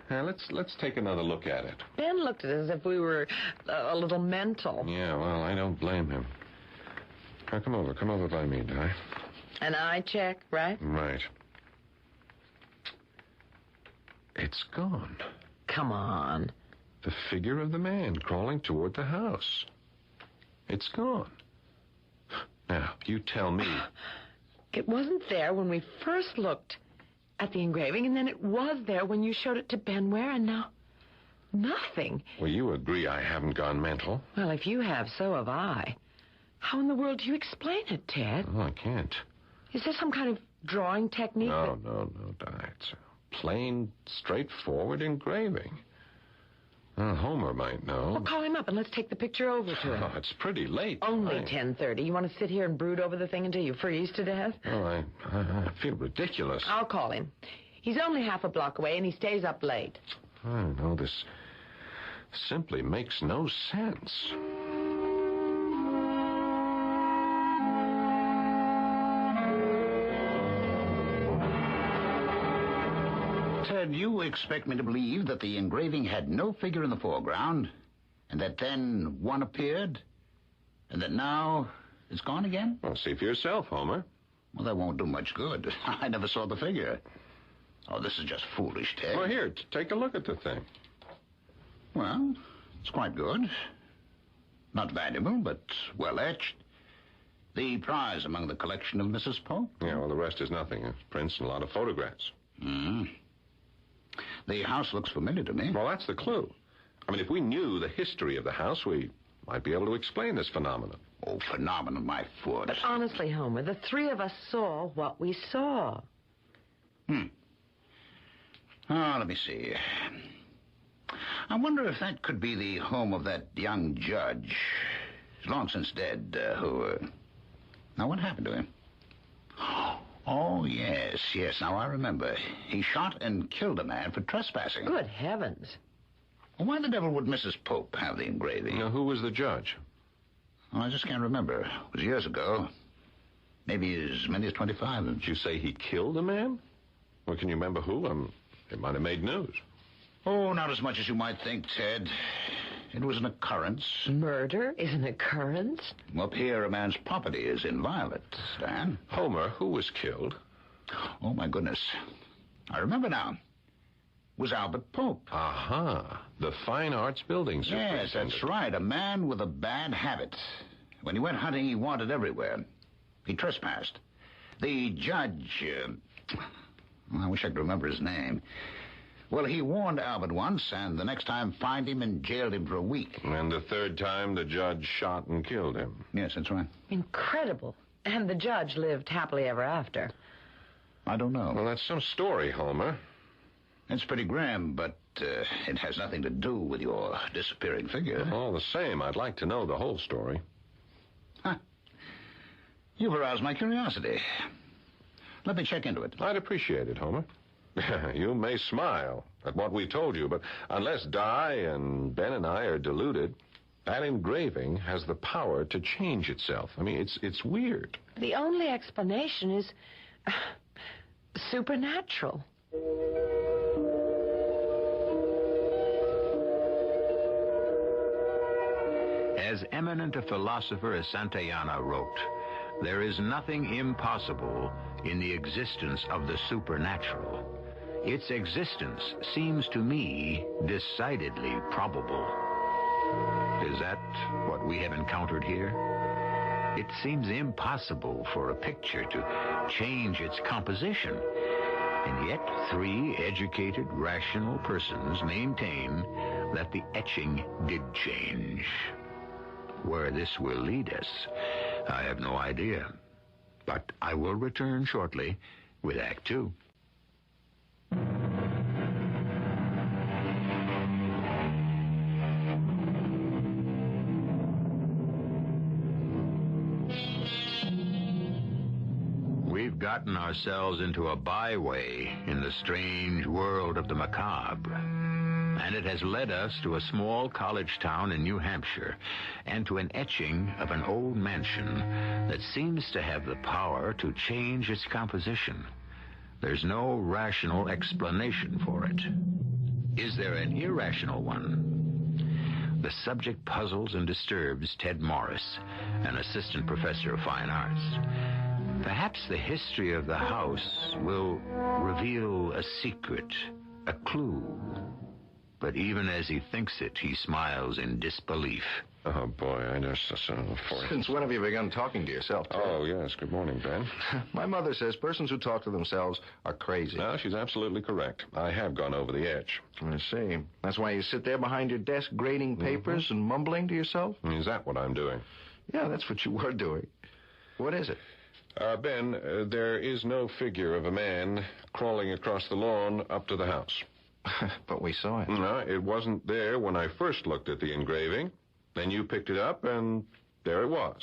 Now, let's take another look at it. Ben looked at us as if we were a little mental. Yeah, well, I don't blame him. Now, come over by me, Di. An eye check, right? Right. It's gone. Come on. The figure of the man crawling toward the house. It's gone. Now, you tell me. It wasn't there when we first looked at the engraving, and then it was there when you showed it to Ben Ware, and now nothing. Well, you agree I haven't gone mental. Well, if you have, so have I. How in the world do you explain it, Ted? Oh, I can't. Is there some kind of drawing technique? No, Di. It's a plain, straightforward engraving. Homer might know. Well, call him up and let's take the picture over to him. Oh, it's pretty late. Only 10:30. You want to sit here and brood over the thing until you freeze to death? Oh, I feel ridiculous. I'll call him. He's only half a block away and he stays up late. I don't know. This simply makes no sense. Ted, you expect me to believe that the engraving had no figure in the foreground, and that then one appeared, and that now it's gone again? Well, see for yourself, Homer. Well, that won't do much good. I never saw the figure. Oh, this is just foolish, Ted. Well, here, take a look at the thing. Well, it's quite good. Not valuable, but well etched. The prize among the collection of Mrs. Pope? Yeah, well, the rest is nothing. It's prints and a lot of photographs. The house looks familiar to me. Well, that's the clue. I mean, if we knew the history of the house, we might be able to explain this phenomenon. Oh, phenomenon, my foot. But honestly, Homer, the three of us saw what we saw. Oh, let me see. I wonder if that could be the home of that young judge. He's long since dead, Now, what happened to him? Oh, yes. Now I remember. He shot and killed a man for trespassing. Good heavens. Well, why the devil would Mrs. Pope have the engraving? Now, who was the judge? Oh, I just can't remember. It was years ago. Maybe as many as 25. Did you say he killed a man? Well, can you remember who? It might have made news. Oh, not as much as you might think, Ted. It was an occurrence. Murder is an occurrence? Up here, a man's property is inviolate, Stan. Homer, who was killed? Oh, my goodness. I remember now. It was Albert Pope. Aha. The Fine Arts Building Yes, that's right. A man with a bad habit. When he went hunting, he wandered everywhere. He trespassed. The judge... I wish I could remember his name. Well, he warned Albert once, and the next time fined him and jailed him for a week. And the third time, the judge shot and killed him. Yes, that's right. Incredible. And the judge lived happily ever after. I don't know. Well, that's some story, Homer. It's pretty grim, but it has nothing to do with your disappearing figure. All the same, I'd like to know the whole story. Huh. You've aroused my curiosity. Let me check into it. I'd appreciate it, Homer. You may smile at what we told you, but unless Di and Ben and I are deluded, that engraving has the power to change itself. I mean, it's weird. The only explanation is supernatural. As eminent a philosopher as Santayana wrote, there is nothing impossible in the existence of the supernatural. Its existence seems to me decidedly probable. Is that what we have encountered here? It seems impossible for a picture to change its composition. And yet, three educated, rational persons maintain that the etching did change. Where this will lead us, I have no idea. But I will return shortly with Act Two. We've gotten ourselves into a byway in the strange world of the macabre. And it has led us to a small college town in New Hampshire and to an etching of an old mansion that seems to have the power to change its composition. There's no rational explanation for it. Is there an irrational one? The subject puzzles and disturbs Ted Morris, an assistant professor of fine arts. Perhaps the history of the house will reveal a secret, a clue. But even as he thinks it, he smiles in disbelief. Oh, boy, I just... Since when have you begun talking to yourself, Ted? Oh, yes. Good morning, Ben. My mother says persons who talk to themselves are crazy. No, she's absolutely correct. I have gone over the edge. I see. That's why you sit there behind your desk grading papers and mumbling to yourself? Is that what I'm doing? Yeah, that's what you were doing. What is it? Ben, there is no figure of a man crawling across the lawn up to the house. But we saw it. No, it wasn't there when I first looked at the engraving. Then you picked it up, and there it was.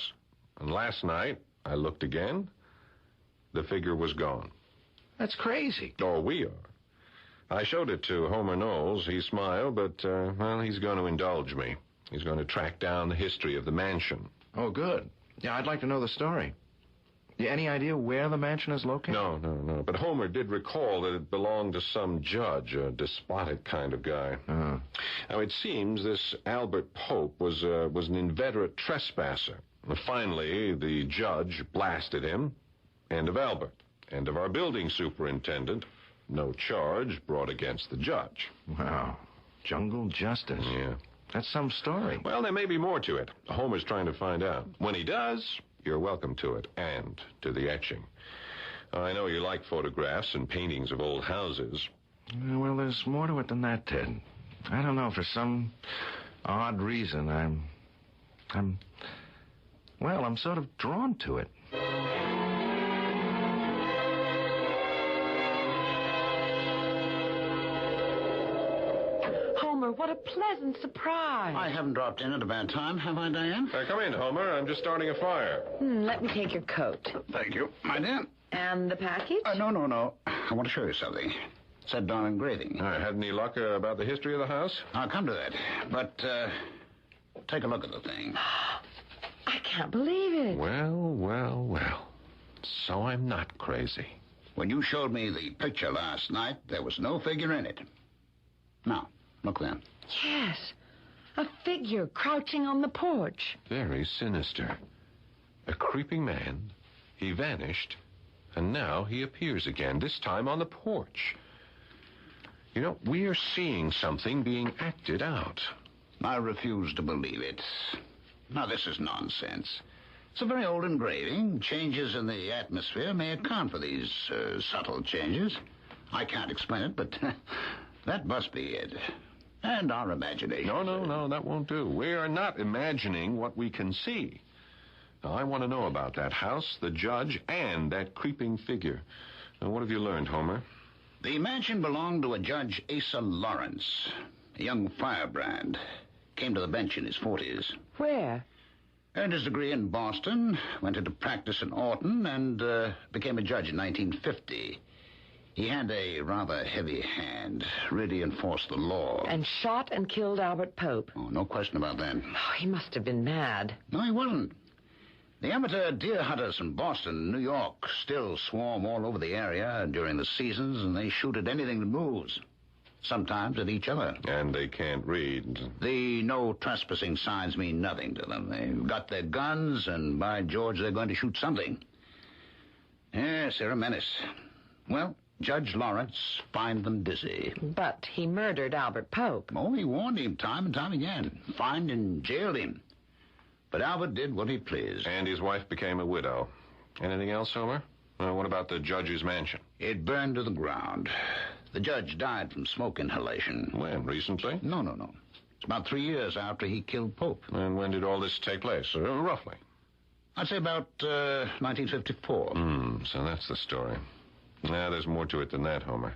And last night, I looked again. The figure was gone. That's crazy. Oh, we are. I showed it to Homer Knowles. He smiled, but, well, he's going to indulge me. He's going to track down the history of the mansion. Oh, good. Yeah, I'd like to know the story. Any idea where the mansion is located? No. But Homer did recall that it belonged to some judge, a despotic kind of guy. Now, it seems this Albert Pope was an inveterate trespasser. Finally, the judge blasted him. End of Albert. End of our building superintendent. No charge brought against the judge. Wow. Jungle justice. Yeah. That's some story. Well, there may be more to it. Homer's trying to find out. When he does, you're welcome to it, and to the etching. I know you like photographs and paintings of old houses. Well, there's more to it than that, Ted. I don't know, for some odd reason, I'm sort of drawn to it. What a pleasant surprise. I haven't dropped in at a bad time, have I, Diane? Come in, Homer. I'm just starting a fire. Let me take your coat. Thank you, my dear. And the package? No. I want to show you something. Set down engraving. Had any luck about the history of the house? I'll come to that. But, take a look at the thing. I can't believe it. Well. So I'm not crazy. When you showed me the picture last night, there was no figure in it. Now, look then. Yes. A figure crouching on the porch. Very sinister. A creeping man. He vanished, and now he appears again, this time on the porch. You know, we're seeing something being acted out. I refuse to believe it. Now, this is nonsense. It's a very old engraving. Changes in the atmosphere may account for these subtle changes. I can't explain it, but that must be it. And our imagination. No, that won't do. We are not imagining what we can see. Now, I want to know about that house, the judge, and that creeping figure. Now, what have you learned, Homer? The mansion belonged to a Judge Asa Lawrence, a young firebrand. Came to the bench in his 40s. Where? Earned his degree in Boston, went into practice in Orton, and became a judge in 1950. He had a rather heavy hand, really enforced the law. And shot and killed Albert Pope. Oh, no question about that. Oh, he must have been mad. No, he wasn't. The amateur deer hunters in Boston and New York still swarm all over the area during the seasons, and they shoot at anything that moves. Sometimes at each other. And they can't read. The no trespassing signs mean nothing to them. They've got their guns, and by George, they're going to shoot something. Yes, they're a menace. Well, Judge Lawrence fined them dizzy. But he murdered Albert Pope. Oh, he warned him time and time again. Fined and jailed him. But Albert did what he pleased. And his wife became a widow. Anything else, Homer? What about the judge's mansion? It burned to the ground. The judge died from smoke inhalation. When? Recently? No. It's about 3 years after he killed Pope. And when did all this take place? Roughly? I'd say about 1954. So that's the story. Now, there's more to it than that, Homer.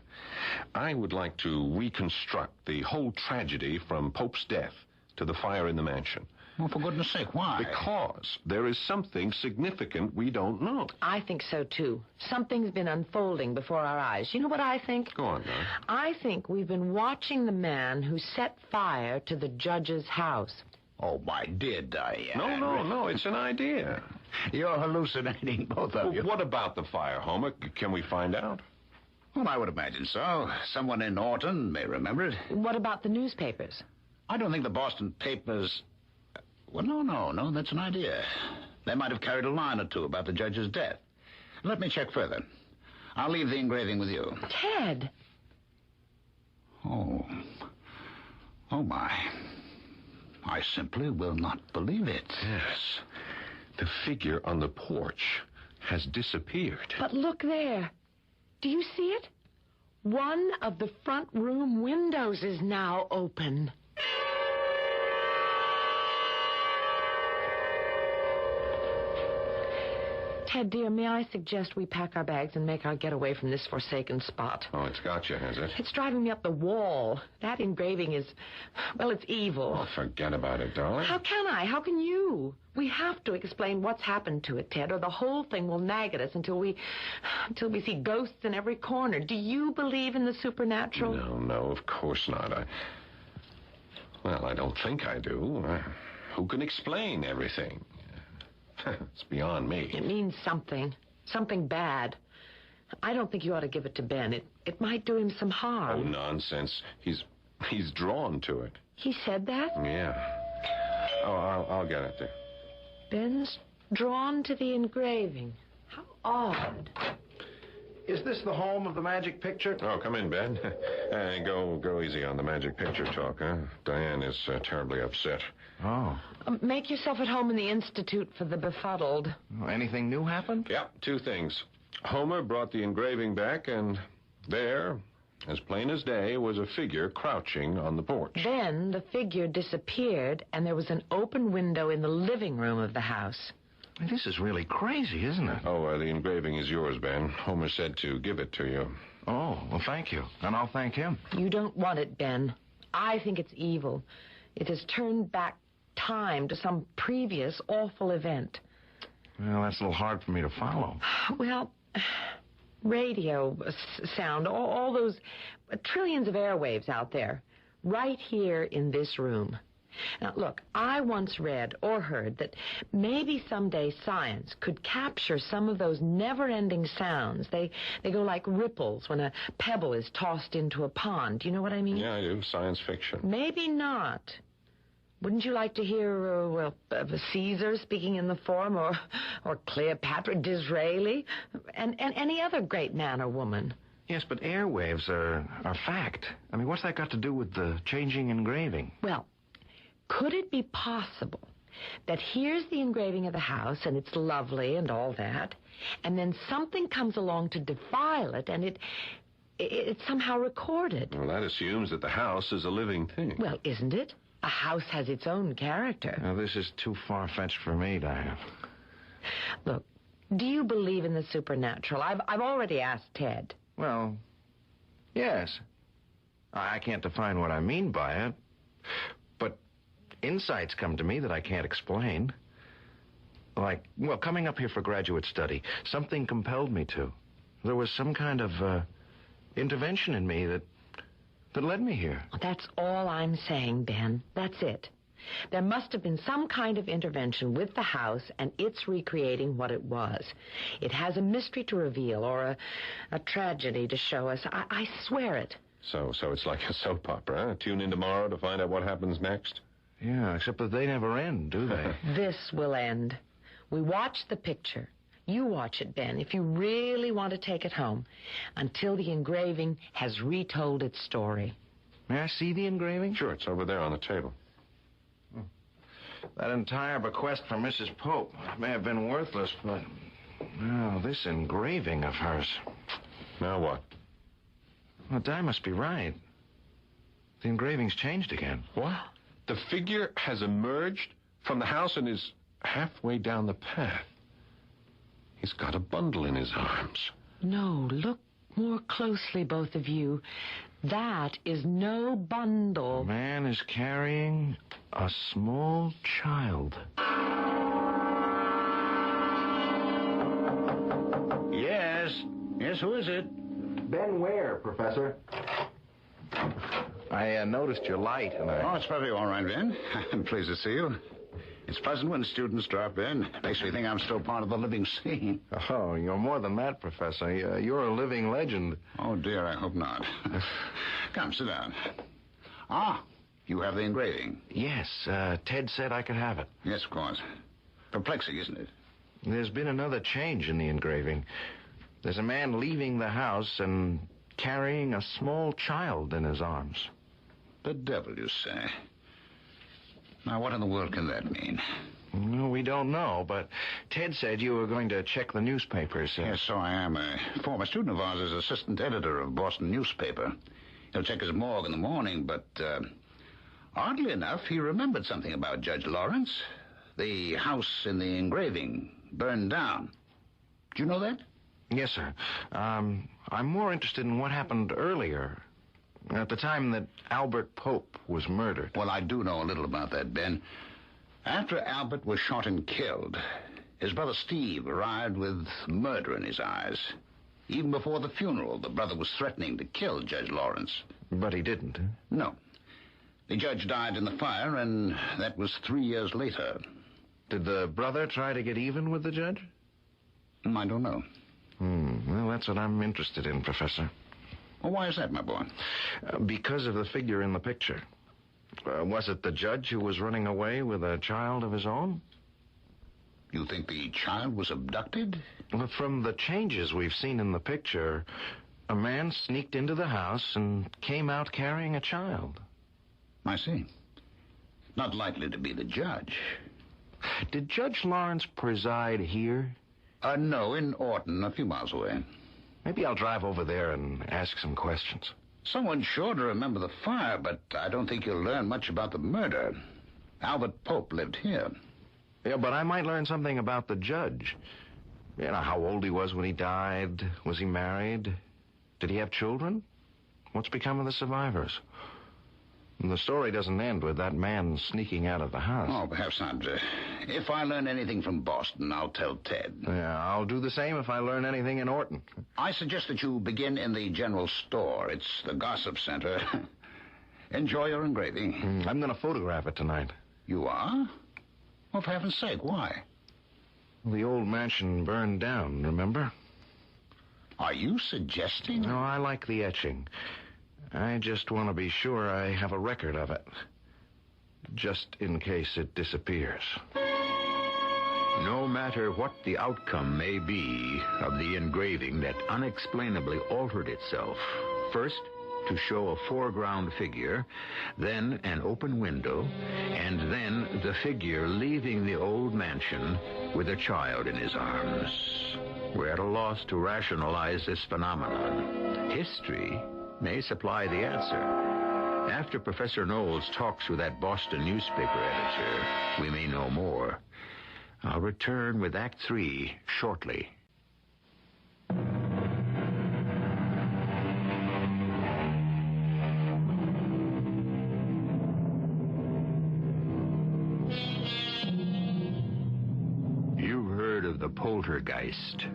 I would like to reconstruct the whole tragedy from Pope's death to the fire in the mansion. Well, for goodness sake, why? Because there is something significant we don't know. I think so, too. Something's been unfolding before our eyes. You know what I think? Go on, Don. I think we've been watching the man who set fire to the judge's house. Oh, my dear Diane. No, it's an idea. You're hallucinating, both of you. What about the fire, Homer? Can we find out? Well, I would imagine so. Someone in Orton may remember it. What about the newspapers? I don't think the Boston papers... Well, no, that's an idea. They might have carried a line or two about the judge's death. Let me check further. I'll leave the engraving with you. Ted! Oh, my. I simply will not believe it. Yes. The figure on the porch has disappeared. But look there. Do you see it? One of the front room windows is now open. Ted, dear, may I suggest we pack our bags and make our getaway from this forsaken spot? Oh, it's got you, has it? It's driving me up the wall. That engraving is, well, it's evil. Oh, forget about it, darling. How can I? How can you? We have to explain what's happened to it, Ted, or the whole thing will nag at us until we see ghosts in every corner. Do you believe in the supernatural? No, of course not. I don't think I do. Who can explain everything? It's beyond me. It means something. Something bad. I don't think you ought to give it to Ben. It might do him some Oh, harm. nonsense. He's drawn to it. He said that? Yeah. Oh, I'll get it there. Ben's drawn to the engraving. How odd. Is this the home of the magic picture? Oh, come in, Ben. Go easy on the magic picture talk, huh? Diane is terribly upset. Oh. Make yourself at home in the Institute for the Befuddled. Anything new happened? Yeah, two things. Homer brought the engraving back, and there, as plain as day, was a figure crouching on the porch. Then the figure disappeared, and there was an open window in the living room of the house. This is really crazy, isn't it? Oh, the engraving is yours, Ben. Homer said to give it to you. Oh, well, thank you. And I'll thank him. You don't want it, Ben. I think it's evil. It has turned back time to some previous awful event. Well, that's a little hard for me to follow. Well, radio sound, all those trillions of airwaves out there, right here in this room. Now, look, I once read or heard that maybe someday science could capture some of those never-ending sounds. They go like ripples when a pebble is tossed into a pond. Do you know what I mean? Yeah, I do. Science fiction. Maybe not. Wouldn't you like to hear, Caesar speaking in the form, or Cleopatra, Disraeli, and any other great man or woman? Yes, but airwaves are fact. I mean, what's that got to do with the changing engraving? Well, could it be possible that here's the engraving of the house, and it's lovely and all that, and then something comes along to defile it, and it's somehow recorded? Well, that assumes that the house is a living thing. Well, isn't it? A house has its own character. Now, this is too far-fetched for me, Diane. Look, do you believe in the supernatural? I've already asked Ted. Well, yes. I can't define what I mean by it, but insights come to me that I can't explain. Like, well, coming up here for graduate study, something compelled me to. There was some kind of intervention in me that led me here. That's all I'm saying, Ben. That's it. There must have been some kind of intervention with the house, and it's recreating what it was. It has a mystery to reveal, or a tragedy to show us. I swear it. So it's like a soap opera, huh? Tune in tomorrow to find out what happens next? Yeah, except that they never end, do they? This will end. We watch the picture. You watch it, Ben, if you really want to take it home, until the engraving has retold its story. May I see the engraving? Sure, it's over there on the table. That entire bequest from Mrs. Pope may have been worthless, but... Well, this engraving of hers... Now what? Well, Di must be right. The engraving's changed again. What? The figure has emerged from the house and is halfway down the path. He's got a bundle in his arms. No, look more closely, both of you. That is no bundle. The man is carrying a small child. Yes, who is it? Ben Ware, Professor. I noticed your light, and Oh, it's probably all right, Ben. I'm pleased to see you. It's pleasant when students drop in. Makes me think I'm still part of the living scene. Oh, you're more than that, Professor. You're a living legend. Oh, dear, I hope not. Come, sit down. Ah, you have the engraving. Yes, Ted said I could have it. Yes, of course. Perplexing, isn't it? There's been another change in the engraving. There's a man leaving the house and carrying a small child in his arms. The devil, you say? Now, what in the world can that mean? Well, we don't know, but Ted said you were going to check the newspapers. Yes, so I am. A former student of ours is assistant editor of Boston newspaper. He'll check his morgue in the morning, but oddly enough, he remembered something about Judge Lawrence. The house in the engraving burned down. Do you know that? Yes, sir. I'm more interested in what happened earlier, at the time that Albert Pope was murdered. Well, I do know a little about that, Ben. After Albert was shot and killed, his brother Steve arrived with murder in his eyes. Even before the funeral, the brother was threatening to kill Judge Lawrence. But he didn't, huh? No. The judge died in the fire, and that was 3 years later. Did the brother try to get even with the judge? I don't know. Well, that's what I'm interested in, Professor. Well, why is that, my boy? Because of the figure in the picture. Was it the judge who was running away with a child of his own? You think the child was abducted? Well, from the changes we've seen in the picture, a man sneaked into the house and came out carrying a child. I see. Not likely to be the judge. Did Judge Lawrence preside here? No, in Orton, a few miles away. Maybe I'll drive over there and ask some questions. Someone's sure to remember the fire, but I don't think you'll learn much about the murder. Albert Pope lived here. Yeah, but I might learn something about the judge. You know, how old he was when he died. Was he married? Did he have children? What's become of the survivors? And the story doesn't end with that man sneaking out of the house. Oh, perhaps not. If I learn anything from Boston, I'll tell Ted. Yeah, I'll do the same if I learn anything in Orton. I suggest that you begin in the general store. It's the gossip center. Enjoy your engraving. I'm going to photograph it tonight. You are? Well, for heaven's sake, why? The old mansion burned down, remember? Are you suggesting? No, I like the etching. I just want to be sure I have a record of it. Just in case it disappears. No matter what the outcome may be of the engraving that unexplainably altered itself, first to show a foreground figure, then an open window, and then the figure leaving the old mansion with a child in his arms. We're at a loss to rationalize this phenomenon. History may supply the answer. After Professor Knowles talks with that Boston newspaper editor, we may know more. I'll return with Act 3 shortly. You've heard of the poltergeist.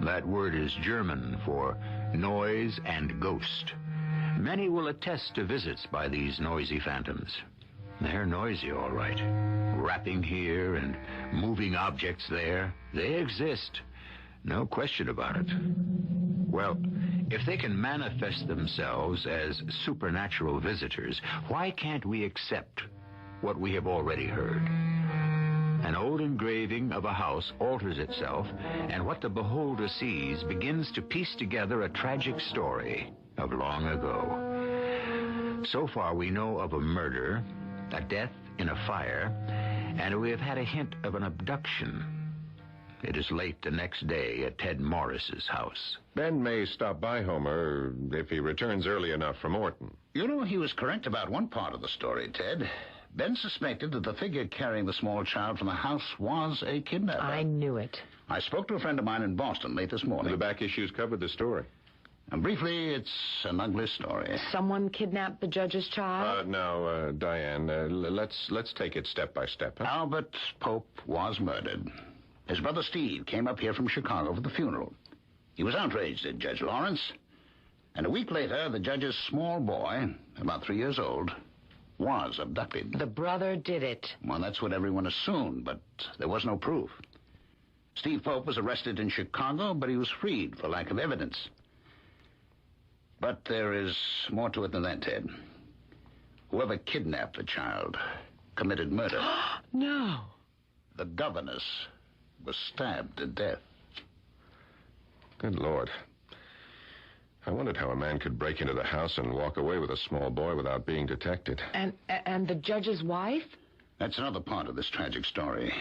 That word is German for noise and ghost. Many will attest to visits by these noisy phantoms. They're noisy, all right. Rapping here and moving objects there. They exist. No question about it. Well, if they can manifest themselves as supernatural visitors, why can't we accept what we have already heard? An old engraving of a house alters itself, and what the beholder sees begins to piece together a tragic story of long ago. So far, we know of a murder, a death in a fire, and we have had a hint of an abduction. It is late the next day at Ted Morris's house. Ben may stop by Homer if he returns early enough from Orton. You know, he was correct about one part of the story, Ted. Ben suspected that the figure carrying the small child from the house was a kidnapper. I knew it. I spoke to a friend of mine in Boston late this morning. The back issues covered the story. And briefly, it's an ugly story. Someone kidnapped the judge's child? Now, Diane, let's take it step by step. Huh? Albert Pope was murdered. His brother Steve came up here from Chicago for the funeral. He was outraged at Judge Lawrence. And a week later, the judge's small boy, about 3 years old, was abducted. The brother did it. Well, that's what everyone assumed, but there was no proof. Steve Pope was arrested in Chicago, but he was freed for lack of evidence. But there is more to it than that, Ted. Whoever kidnapped the child committed murder. No. The governess was stabbed to death. Good Lord. I wondered how a man could break into the house and walk away with a small boy without being detected. And the judge's wife? That's another part of this tragic story.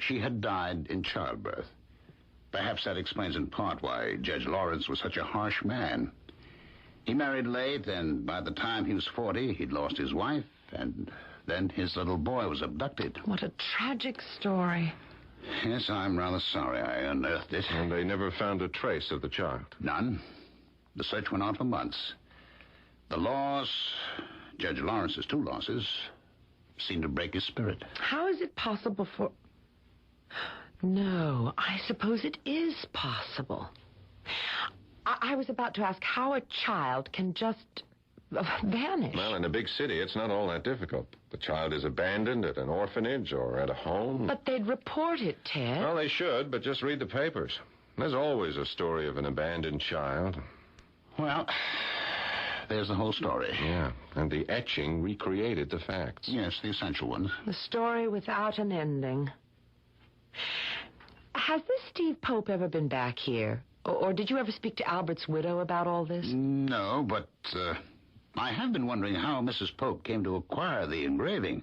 She had died in childbirth. Perhaps that explains in part why Judge Lawrence was such a harsh man. He married late, and by the time he was 40, he'd lost his wife, and then his little boy was abducted. What a tragic story. Yes, I'm rather sorry I unearthed it. And they never found a trace of the child? None. The search went on for months. The loss, Judge Lawrence's 2 losses, seemed to break his spirit. How is it possible for... No, I suppose it is possible. I was about to ask how a child can just vanish. Well, in a big city, it's not all that difficult. The child is abandoned at an orphanage or at a home. But they'd report it, Ted. Well, they should, but just read the papers. There's always a story of an abandoned child. Well, there's the whole story. Yeah, and the etching recreated the facts. Yes, the essential ones. The story without an ending. Has this Steve Pope ever been back here? Or did you ever speak to Albert's widow about all this? No, but I have been wondering how Mrs. Pope came to acquire the engraving.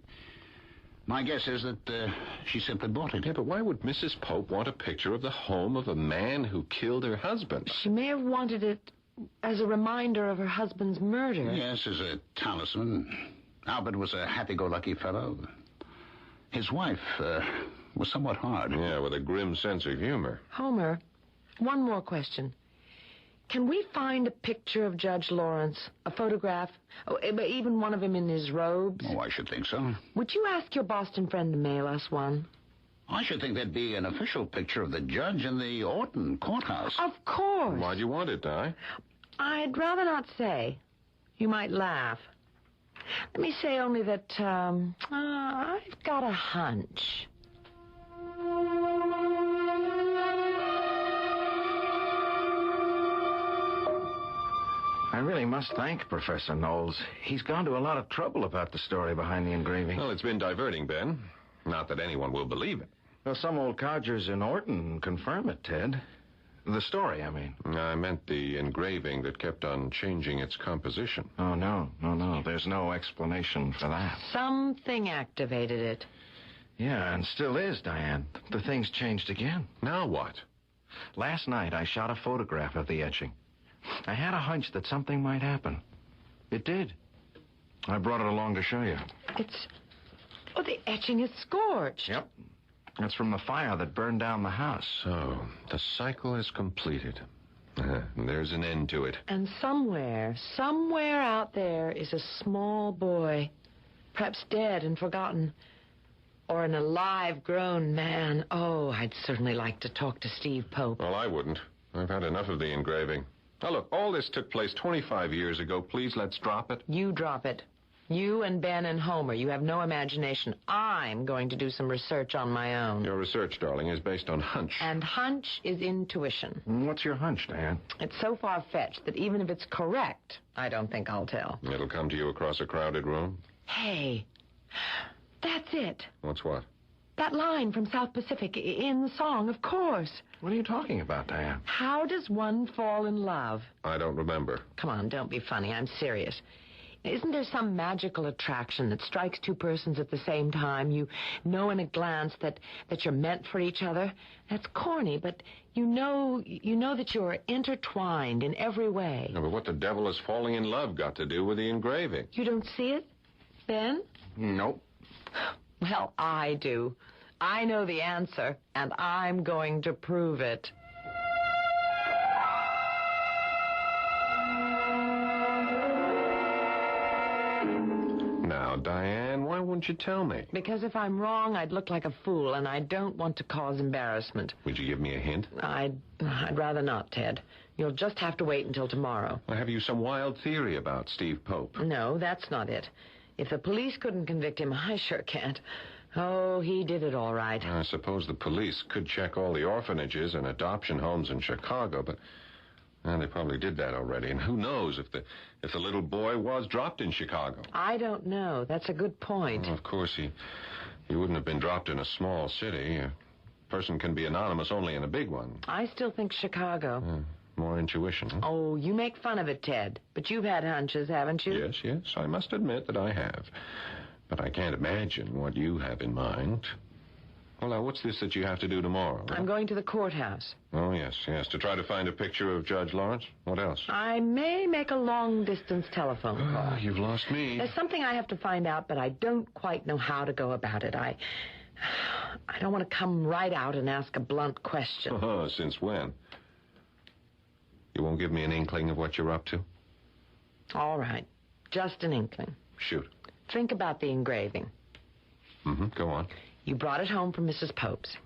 My guess is that she simply bought it. Yeah, but why would Mrs. Pope want a picture of the home of a man who killed her husband? She may have wanted it as a reminder of her husband's murder. Yes, as a talisman. Albert was a happy-go-lucky fellow. His wife was somewhat hard. Yeah, with a grim sense of humor. Homer, one more question. Can we find a picture of Judge Lawrence? A photograph? Oh, even one of him in his robes? Oh, I should think so. Would you ask your Boston friend to mail us one? I should think there'd be an official picture of the judge in the Orton courthouse. Of course. Why'd you want it, Di? I'd rather not say. You might laugh. Let me say only that I've got a hunch. I really must thank Professor Knowles. He's gone to a lot of trouble about the story behind the engraving. Well, it's been diverting, Ben. Not that anyone will believe it. Well, some old codgers in Orton confirm it, Ted. The story, I mean. I meant the engraving that kept on changing its composition. Oh, no. There's no explanation for that. Something activated it. Yeah, and still is, Diane. The thing's changed again. Now what? Last night, I shot a photograph of the etching. I had a hunch that something might happen. It did. I brought it along to show you. Oh, the etching is scorched. Yep. It's from the fire that burned down the house. So, the cycle is completed. There's an end to it. And somewhere out there is a small boy, perhaps dead and forgotten, or an alive, grown man. Oh, I'd certainly like to talk to Steve Pope. Well, I wouldn't. I've had enough of the engraving. Now, look, all this took place 25 years ago. Please, let's drop it. You drop it. You and Ben and Homer, you have no imagination. I'm going to do some research on my own. Your research, darling, is based on hunch. And hunch is intuition. What's your hunch, Diane? It's so far-fetched that even if it's correct, I don't think I'll tell. It'll come to you across a crowded room? Hey, that's it. What's what? That line from South Pacific in the song, of course. What are you talking about, Diane? How does one fall in love? I don't remember. Come on, don't be funny. I'm serious. Isn't there some magical attraction that strikes two persons at the same time? You know in a glance that you're meant for each other. That's corny, but you know that you're intertwined in every way. Yeah, but what the devil has falling in love got to do with the engraving? You don't see it, Ben? Nope. Well, I do. I know the answer, and I'm going to prove it. Now, Diane, why won't you tell me? Because if I'm wrong, I'd look like a fool, and I don't want to cause embarrassment. Would you give me a hint? I'd rather not, Ted. You'll just have to wait until tomorrow. Have you some wild theory about Steve Pope? No, that's not it. If the police couldn't convict him, I sure can't. Oh, he did it all right. I suppose the police could check all the orphanages and adoption homes in Chicago, but they probably did that already. And who knows if the little boy was dropped in Chicago? I don't know. That's a good point. Well, of course, he wouldn't have been dropped in a small city. A person can be anonymous only in a big one. I still think Chicago. More intuition, huh? Oh, you make fun of it, Ted. But you've had hunches, haven't you? Yes, I must admit that I have. But I can't imagine what you have in mind. Well, now, what's this that you have to do tomorrow? I'm going to the courthouse. Oh, yes, to try to find a picture of Judge Lawrence. What else? I may make a long-distance telephone call. You've lost me. There's something I have to find out, but I don't quite know how to go about it. I don't want to come right out and ask a blunt question. Since when? You won't give me an inkling of what you're up to? All right. Just an inkling. Shoot. Think about the engraving. Go on. You brought it home from Mrs. Pope's.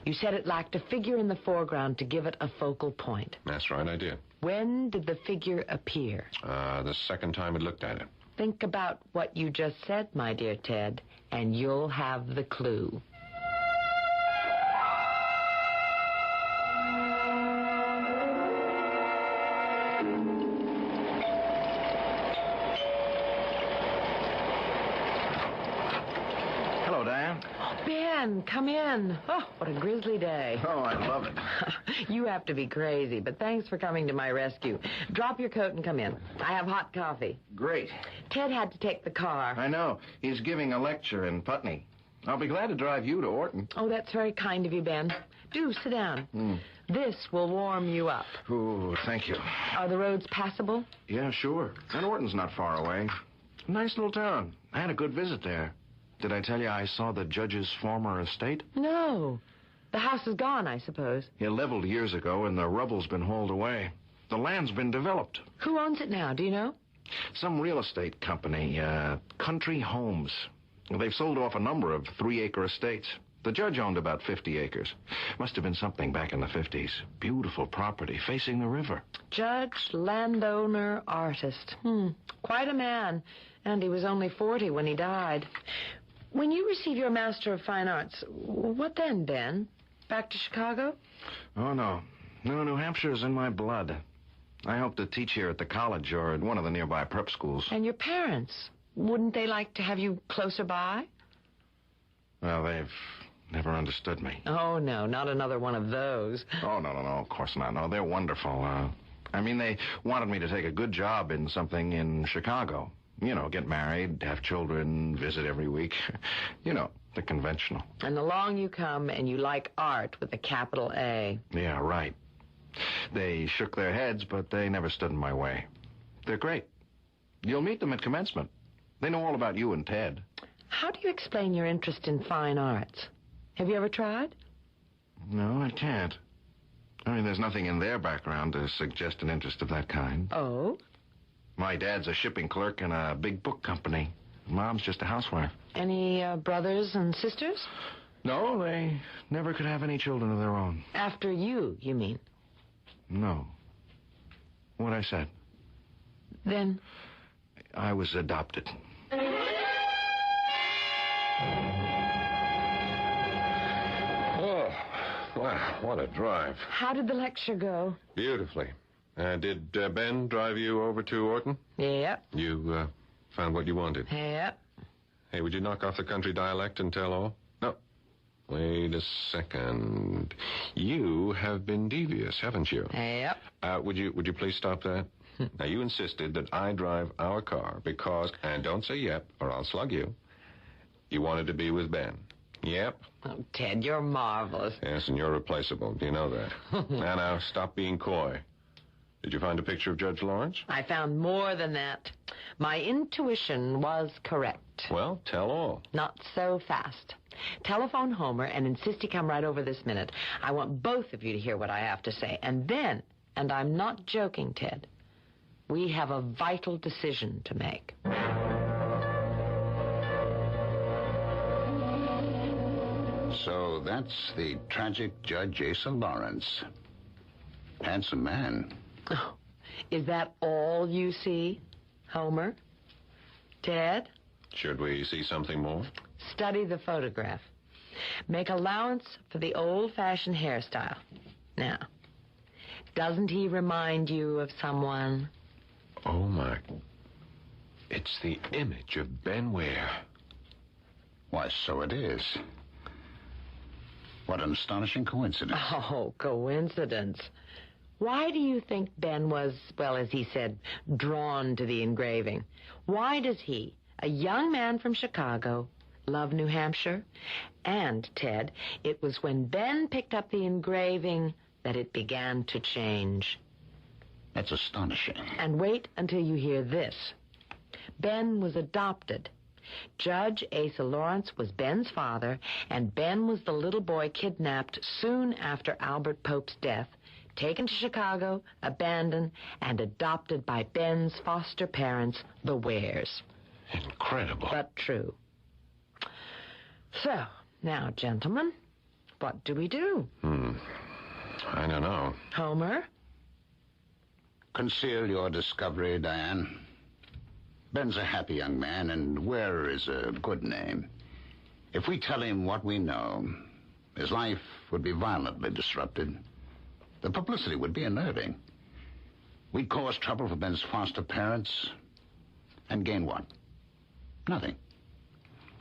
You said it lacked a figure in the foreground to give it a focal point. That's right, I did. When did the figure appear? The second time I looked at it. Think about what you just said, my dear Ted, and you'll have the clue. Ben, come in. Oh, what a grisly day. Oh, I love it. You have to be crazy, but thanks for coming to my rescue. Drop your coat and come in. I have hot coffee. Great. Ted had to take the car. I know. He's giving a lecture in Putney. I'll be glad to drive you to Orton. Oh, that's very kind of you, Ben. Do sit down. This will warm you up. Oh, thank you. Are the roads passable? Yeah, sure. And Orton's not far away. Nice little town. I had a good visit there. Did I tell you I saw the judge's former estate? No. The house is gone, I suppose. It leveled years ago, and the rubble's been hauled away. The land's been developed. Who owns it now, do you know? Some real estate company, Country Homes. They've sold off a number of 3-acre estates. The judge owned about 50 acres. Must have been something back in the 50s. Beautiful property facing the river. Judge, landowner, artist. Quite a man. And he was only 40 when he died. When you receive your Master of Fine Arts, what then, Ben? Back to Chicago? Oh, no. No, New Hampshire's in my blood. I hope to teach here at the college or at one of the nearby prep schools. And your parents? Wouldn't they like to have you closer by? Well, they've never understood me. Oh, no, not another one of those. Oh, no, of course not. No, they're wonderful. I mean, they wanted me to take a good job in something in Chicago. You know, get married, have children, visit every week. You know, the conventional. And along you come and you like art with a capital A. Yeah, right. They shook their heads, but they never stood in my way. They're great. You'll meet them at commencement. They know all about you and Ted. How do you explain your interest in fine arts? Have you ever tried? No, I can't. I mean, there's nothing in their background to suggest an interest of that kind. Oh? My dad's a shipping clerk in a big book company. Mom's just a housewife. Any brothers and sisters? No, they never could have any children of their own. After you mean? No. What I said. Then? I was adopted. Oh, wow, what a drive. How did the lecture go? Beautifully. Did Ben drive you over to Orton? Yep. You found what you wanted? Yep. Hey, would you knock off the country dialect and tell all? No. Wait a second. You have been devious, haven't you? Yep. Would you please stop that? Now, you insisted that I drive our car because, and don't say yep, or I'll slug you, you wanted to be with Ben. Yep. Oh, Ted, you're marvelous. Yes, and you're replaceable. Do you know that? Now, stop being coy. Did you find a picture of Judge Lawrence? I found more than that. My intuition was correct. Well, tell all. Not so fast. Telephone Homer and insist he come right over this minute. I want both of you to hear what I have to say. And then, and I'm not joking, Ted, we have a vital decision to make. So that's the tragic Judge Asa Lawrence. Handsome man. Oh, is that all you see, Homer? Ted? Should we see something more? Study the photograph. Make allowance for the old-fashioned hairstyle. Now, doesn't he remind you of someone? Oh, my. It's the image of Ben Ware. Why, so it is. What an astonishing coincidence. Oh, coincidence. Why do you think Ben was, well, as he said, drawn to the engraving? Why does he, a young man from Chicago, love New Hampshire? And, Ted, it was when Ben picked up the engraving that it began to change. That's astonishing. And wait until you hear this. Ben was adopted. Judge Asa Lawrence was Ben's father, and Ben was the little boy kidnapped soon after Albert Pope's death, taken to Chicago, abandoned, and adopted by Ben's foster parents, the Wares. Incredible. But true. So, now, gentlemen, what do we do? I don't know. Homer? Conceal your discovery, Diane. Ben's a happy young man, and Ware is a good name. If we tell him what we know, his life would be violently disrupted. The publicity would be unnerving. We'd cause trouble for Ben's foster parents, and gain what? Nothing.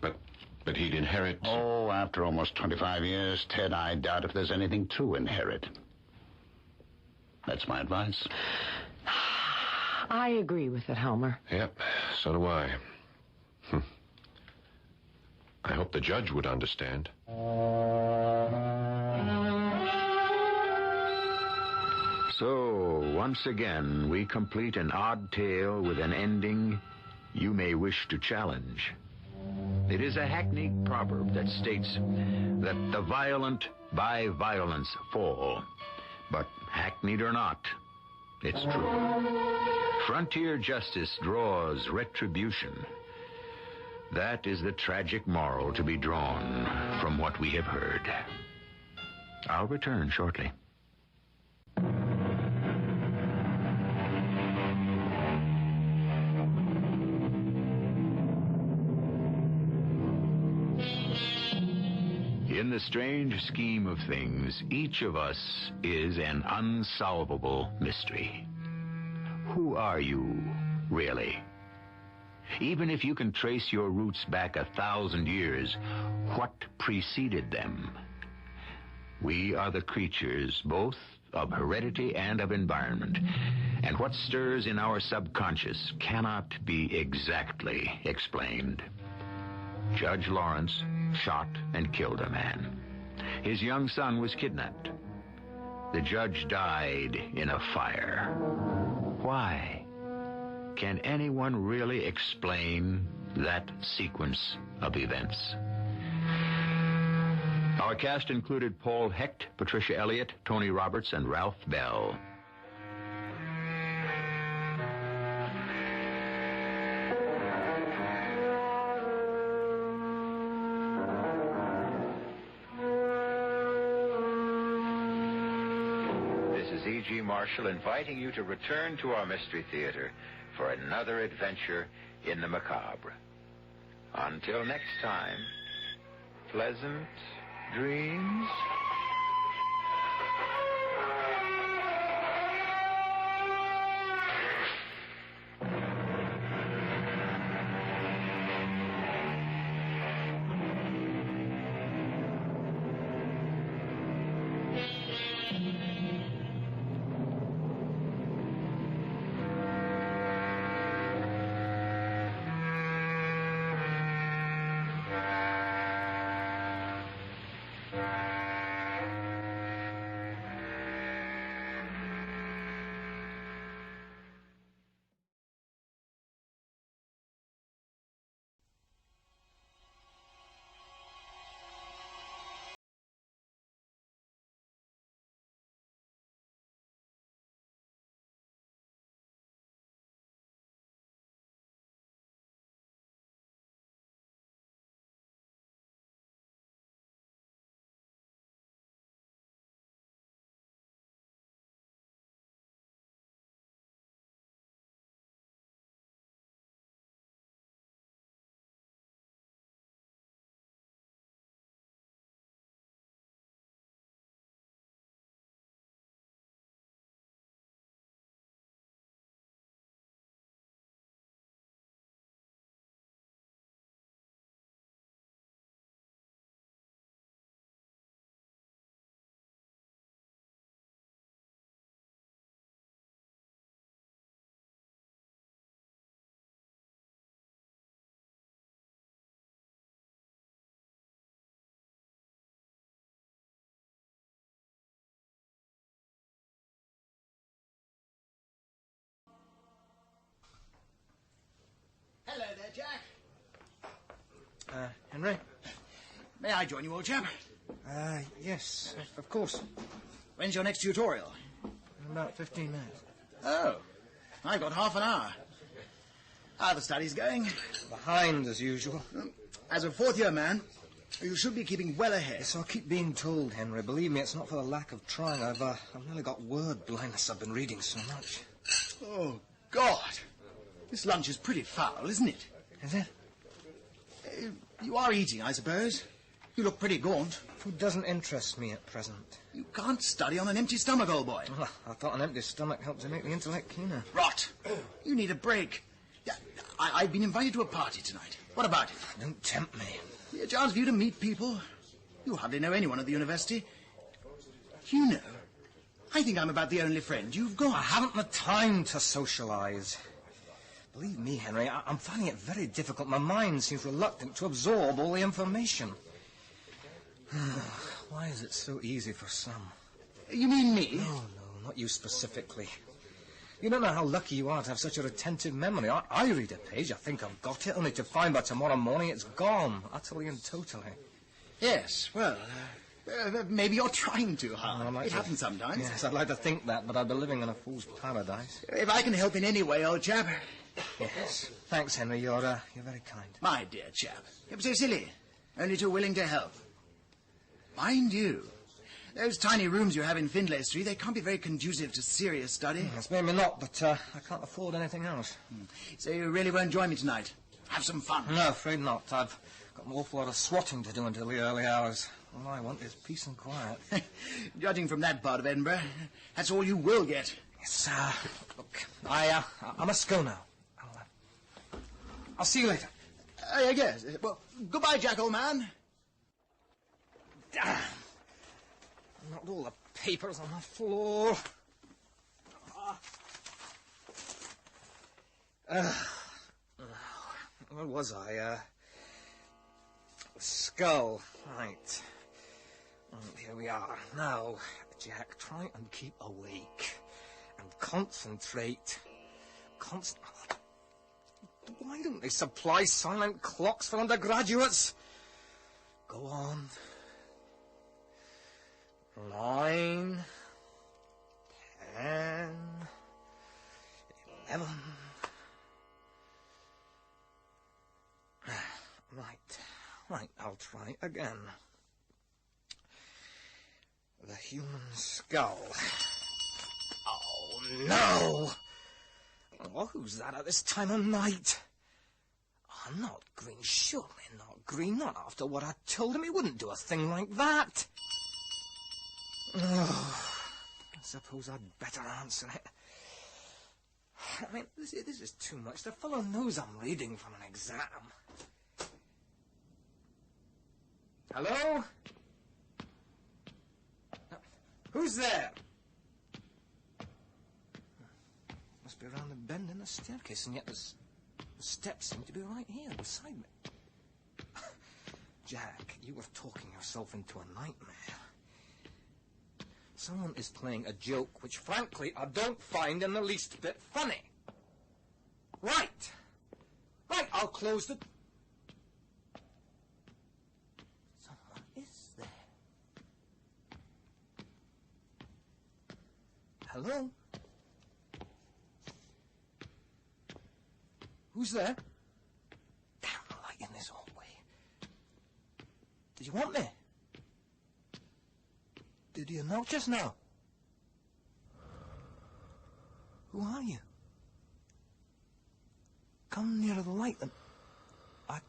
But But he'd inherit... Oh, after almost 25 years, Ted, I doubt if there's anything to inherit. That's my advice. I agree with it, Helmer. Yep, so do I. I hope the judge would understand. So, once again, we complete an odd tale with an ending you may wish to challenge. It is a hackneyed proverb that states that the violent by violence fall. But hackneyed or not, it's true. Frontier justice draws retribution. That is the tragic moral to be drawn from what we have heard. I'll return shortly. In the strange scheme of things, each of us is an unsolvable mystery. Who are you, really? Even if you can trace your roots back 1,000 years, what preceded them? We are the creatures both of heredity and of environment, and what stirs in our subconscious cannot be exactly explained. Judge Lawrence shot and killed a man. His young son was kidnapped. The judge died in a fire. Why? Can anyone really explain that sequence of events? Our cast included Paul Hecht, Patricia Elliott, Tony Roberts, and Ralph Bell. E.G. Marshall inviting you to return to our Mystery Theater for another adventure in the macabre. Until next time, pleasant dreams. Hello there, Jack. Henry? May I join you, old chap? Yes, of course. When's your next tutorial? In about 15 minutes. Oh, I've got half an hour. How are the studies going? Behind, as usual. As a fourth-year man, you should be keeping well ahead. Yes, I keep being told, Henry. Believe me, it's not for the lack of trying. I've nearly got word blindness. I've been reading so much. Oh, God. This lunch is pretty foul, isn't it? Is it? You are eating, I suppose. You look pretty gaunt. Food doesn't interest me at present. You can't study on an empty stomach, old boy. Well, I thought an empty stomach helped to make the intellect keener. Rot. You need a break. Yeah, I've been invited to a party tonight. What about it? Don't tempt me. A chance for you to meet people. You hardly know anyone at the university. You know, I think I'm about the only friend you've got. I haven't the time to socialize. Believe me, Henry, I'm finding it very difficult. My mind seems reluctant to absorb all the information. Why is it so easy for some? You mean me? No, not you specifically. You don't know how lucky you are to have such a retentive memory. I read a page, I think I've got it, only to find by tomorrow morning it's gone, utterly and totally. Yes, well, maybe you're trying too hard. It happens sometimes. Yes, I'd like to think that, but I'd be living in a fool's paradise. If I can help in any way, old chap. Yes. Thanks, Henry. You're very kind. My dear chap. You're so silly. Only too willing to help. Mind you, those tiny rooms you have in Findlay Street, they can't be very conducive to serious study. Yes, maybe not, but I can't afford anything else. So you really won't join me tonight? Have some fun. No, afraid not. I've got an awful lot of swatting to do until the early hours. All I want is peace and quiet. Judging from that part of Edinburgh, that's all you will get. Yes, look, I must go now. I'll see you later. Yes. Well, goodbye, Jack, old man. Damn. Knocked all the papers on the floor. Where was I? Skull. Right. Here we are. Now, Jack, try and keep awake. And concentrate. Why don't they supply silent clocks for undergraduates? Go on. 9, 10, 11. Right, I'll try again. The human skull. Oh, no! Oh, who's that at this time of night? Oh, not Green, surely not Green. Not after what I told him. He wouldn't do a thing like that. Oh, I suppose I'd better answer it. I mean, this is too much. The fellow knows I'm reading from an exam. Hello? Who's there? Must be around the bend in the staircase, and yet the steps seem to be right here beside me. Jack, you were talking yourself into a nightmare. Someone is playing a joke which, frankly, I don't find in the least bit funny. Right, I'll close the... Someone is there. Hello? Who's there? Damn the light in this hallway. Did you want me? Did you know just now? Who are you? Come nearer the light and I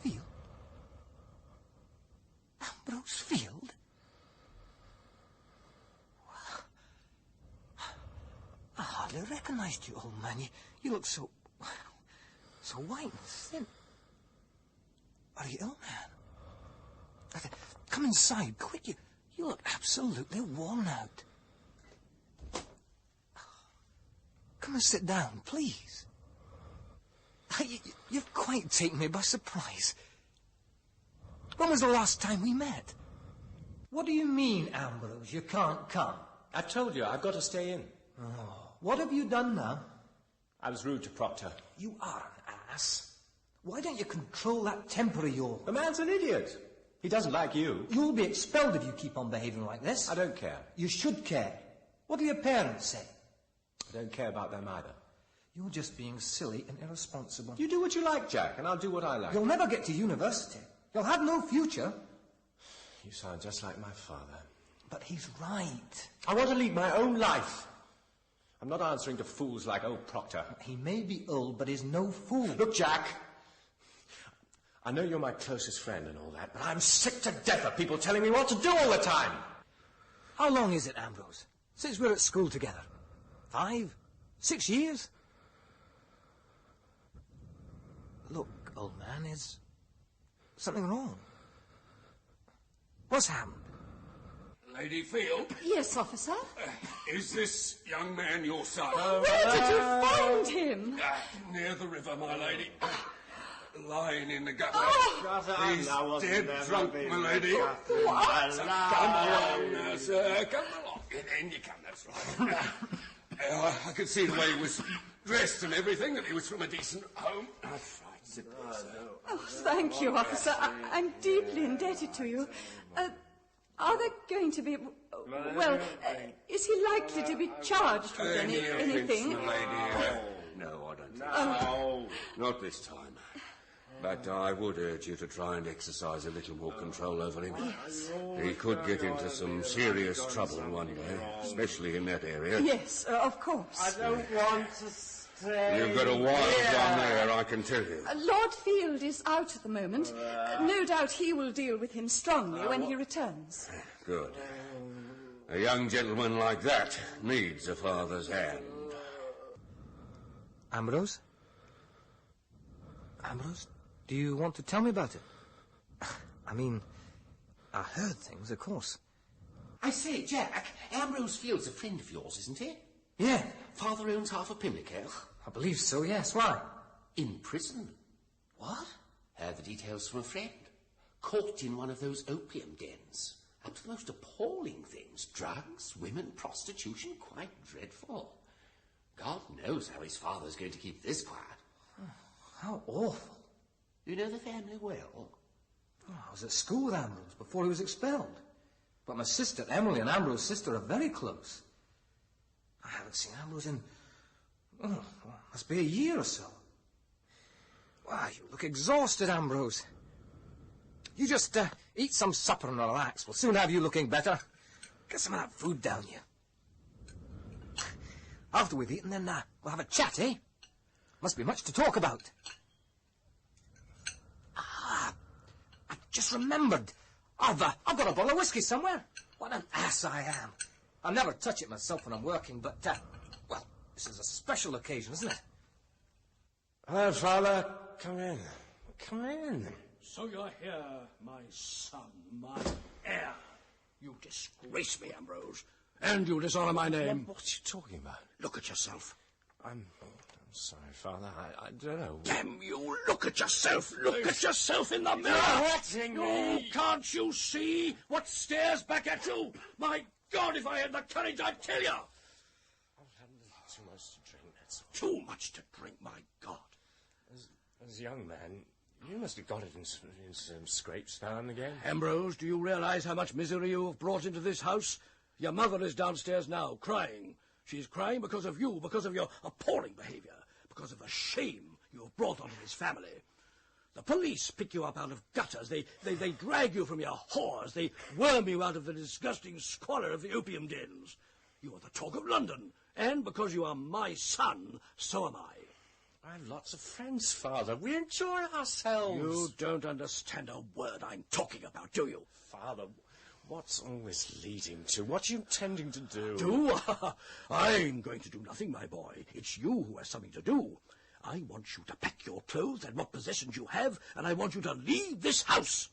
feel Ambrose Field. I hardly recognized you, old man. You look so white and thin. Are you ill, man? Come inside, quick. You look absolutely worn out. Come and sit down, please. You've quite taken me by surprise. When was the last time we met? What do you mean, Ambrose? You can't come? I told you, I've got to stay in. Oh, what have you done now? I was rude to Proctor. You are an ass. Why don't you control that temper of yours? The man's an idiot. He doesn't like you. You'll be expelled if you keep on behaving like this. I don't care. You should care. What do your parents say? I don't care about them either. You're just being silly and irresponsible. You do what you like, Jack, and I'll do what I like. You'll never get to university. You'll have no future. You sound just like my father. But he's right. I want to lead my own life. I'm not answering to fools like old Proctor. He may be old, but he's no fool. Look, Jack, I know you're my closest friend and all that, but I'm sick to death of people telling me what to do all the time. How long is it, Ambrose, since we're at school together? 5? 6 years? Look, old man. Is something wrong? What's happened? Lady Field? Yes, officer. Is this young man your son? Where did you find him? Near the river, my lady. Lying in the gutter. Oh. He's dead drunk, my lady. What? So come along now, sir. Come along. In you come, that's right. I could see the way he was dressed and everything, that he was from a decent home. That's right. Sit there, sir. Oh, thank you, officer. I'm deeply indebted to you. Are there going to be... Well, is he likely to be charged with anything? Offence, my lady. No, I don't think so. Not this time. But I would urge you to try and exercise a little more control over him. Yes. He could get into some serious trouble one day, especially in that area. Yes, of course. I don't want to stay. You've got a wild one there, I can tell you. Lord Field is out at the moment. No doubt he will deal with him strongly when he returns. Good. A young gentleman like that needs a father's hand. Ambrose? Ambrose, do you want to tell me about it? I mean, I heard things, of course. I say, Jack, Ambrose Field's a friend of yours, isn't he? Yeah. Father owns half of Pimlico. I believe so, yes. Why? In prison. What? Heard the details from a friend. Caught in one of those opium dens. Up to the most appalling things. Drugs, women, prostitution. Quite dreadful. God knows how his father's going to keep this quiet. How awful. You know the family well? Oh, I was at school with Ambrose before he was expelled. But my sister, Emily, and Ambrose's sister are very close. I haven't seen Ambrose in... must be a year or so. Why, you look exhausted, Ambrose. You just eat some supper and relax. We'll soon have you looking better. Get some of that food down you. After we've eaten, then we'll have a chat, eh? Must be much to talk about. I've just remembered. I've got a bottle of whiskey somewhere. What an ass I am. I never touch it myself when I'm working, but, well, this is a special occasion, isn't it? Hello, Father. Come in. Come in. So you're here, my son, my heir. You disgrace me, Ambrose. And you dishonour my name. What are you talking about? Look at yourself. I'm sorry, Father. I don't know. Damn you, look at yourself. Look at yourself in the mirror. You're hurting Oh, me. can't you see what stares back at you? My God, if I had the courage, I'd kill you. I've had too much to drink, that's all. Too much to drink, my God. As a young man, you must have got it in some scrapes now and again. Ambrose, do you realize how much misery you have brought into this house? Your mother is downstairs now, crying. She's crying because of you, because of your appalling behavior, because of the shame you have brought onto this family. The police pick you up out of gutters. They drag you from your whores. They worm you out of the disgusting squalor of the opium dens. You are the talk of London. And because you are my son, so am I. I have lots of friends, Father. We enjoy ourselves. You don't understand a word I'm talking about, do you? Father, what's all this leading to? What are you intending to do? Do? I'm going to do nothing, my boy. It's you who has something to do. I want you to pack your clothes and what possessions you have, and I want you to leave this house.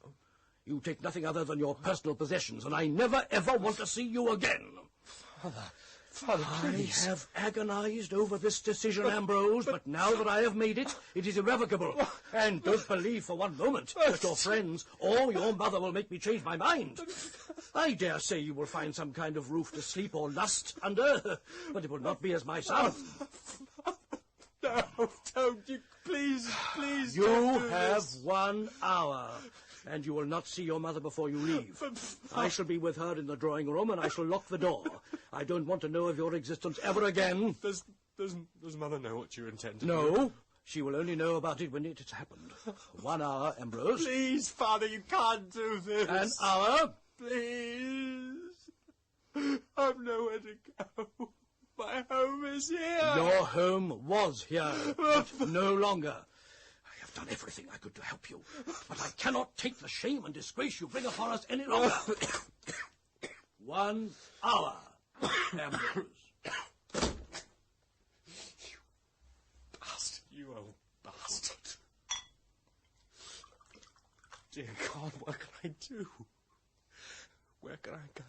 You take nothing other than your personal possessions, and I never, ever want to see you again. Father, please. I have agonized over this decision, Ambrose, but now that I have made it, it is irrevocable. And don't believe for one moment that your friends or your mother will make me change my mind. I dare say you will find some kind of roof to sleep or lust under, but it will not be as my son. No, don't you, please. You don't do have this. 1 hour, and you will not see your mother before you leave. I shall be with her in the drawing room, and I shall lock the door. I don't want to know of your existence ever again. Does Mother know what you intend to do? No, she will only know about it when it has happened. 1 hour, Ambrose. Please, Father, you can't do this. 1 hour. Please. I've nowhere to go. My home is here. Your home was here, but no longer. I have done everything I could to help you, but I cannot take the shame and disgrace you bring upon us any longer. 1 hour, Ambrose. Bastard, you old bastard. Dear God, what can I do? Where can I go?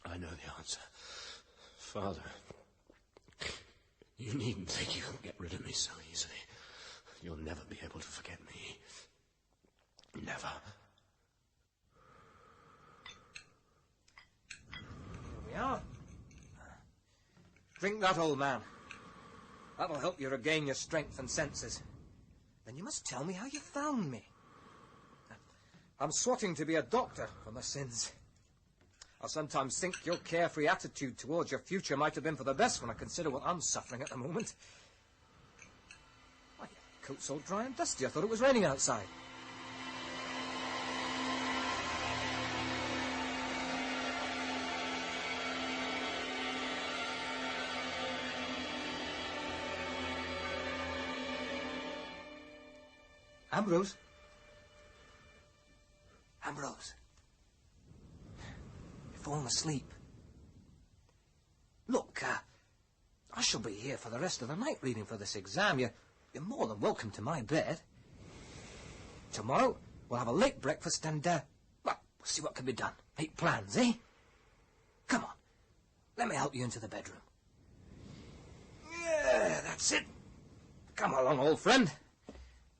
I know the answer. Father, you needn't think you can get rid of me so easily. You'll never be able to forget me. Never. Here we are. Drink that, old man. That'll help you regain your strength and senses. Then you must tell me how you found me. I'm swatting to be a doctor for my sins. I sometimes think your carefree attitude towards your future might have been for the best when I consider what I'm suffering at the moment. Why, your coat's all dry and dusty. I thought it was raining outside. Ambrose? Ambrose? You've fallen asleep. Look, I shall be here for the rest of the night reading for this exam. You're more than welcome to my bed. Tomorrow, we'll have a late breakfast and, well, we'll see what can be done. Make plans, eh? Come on. Let me help you into the bedroom. Yeah, that's it. Come along, old friend.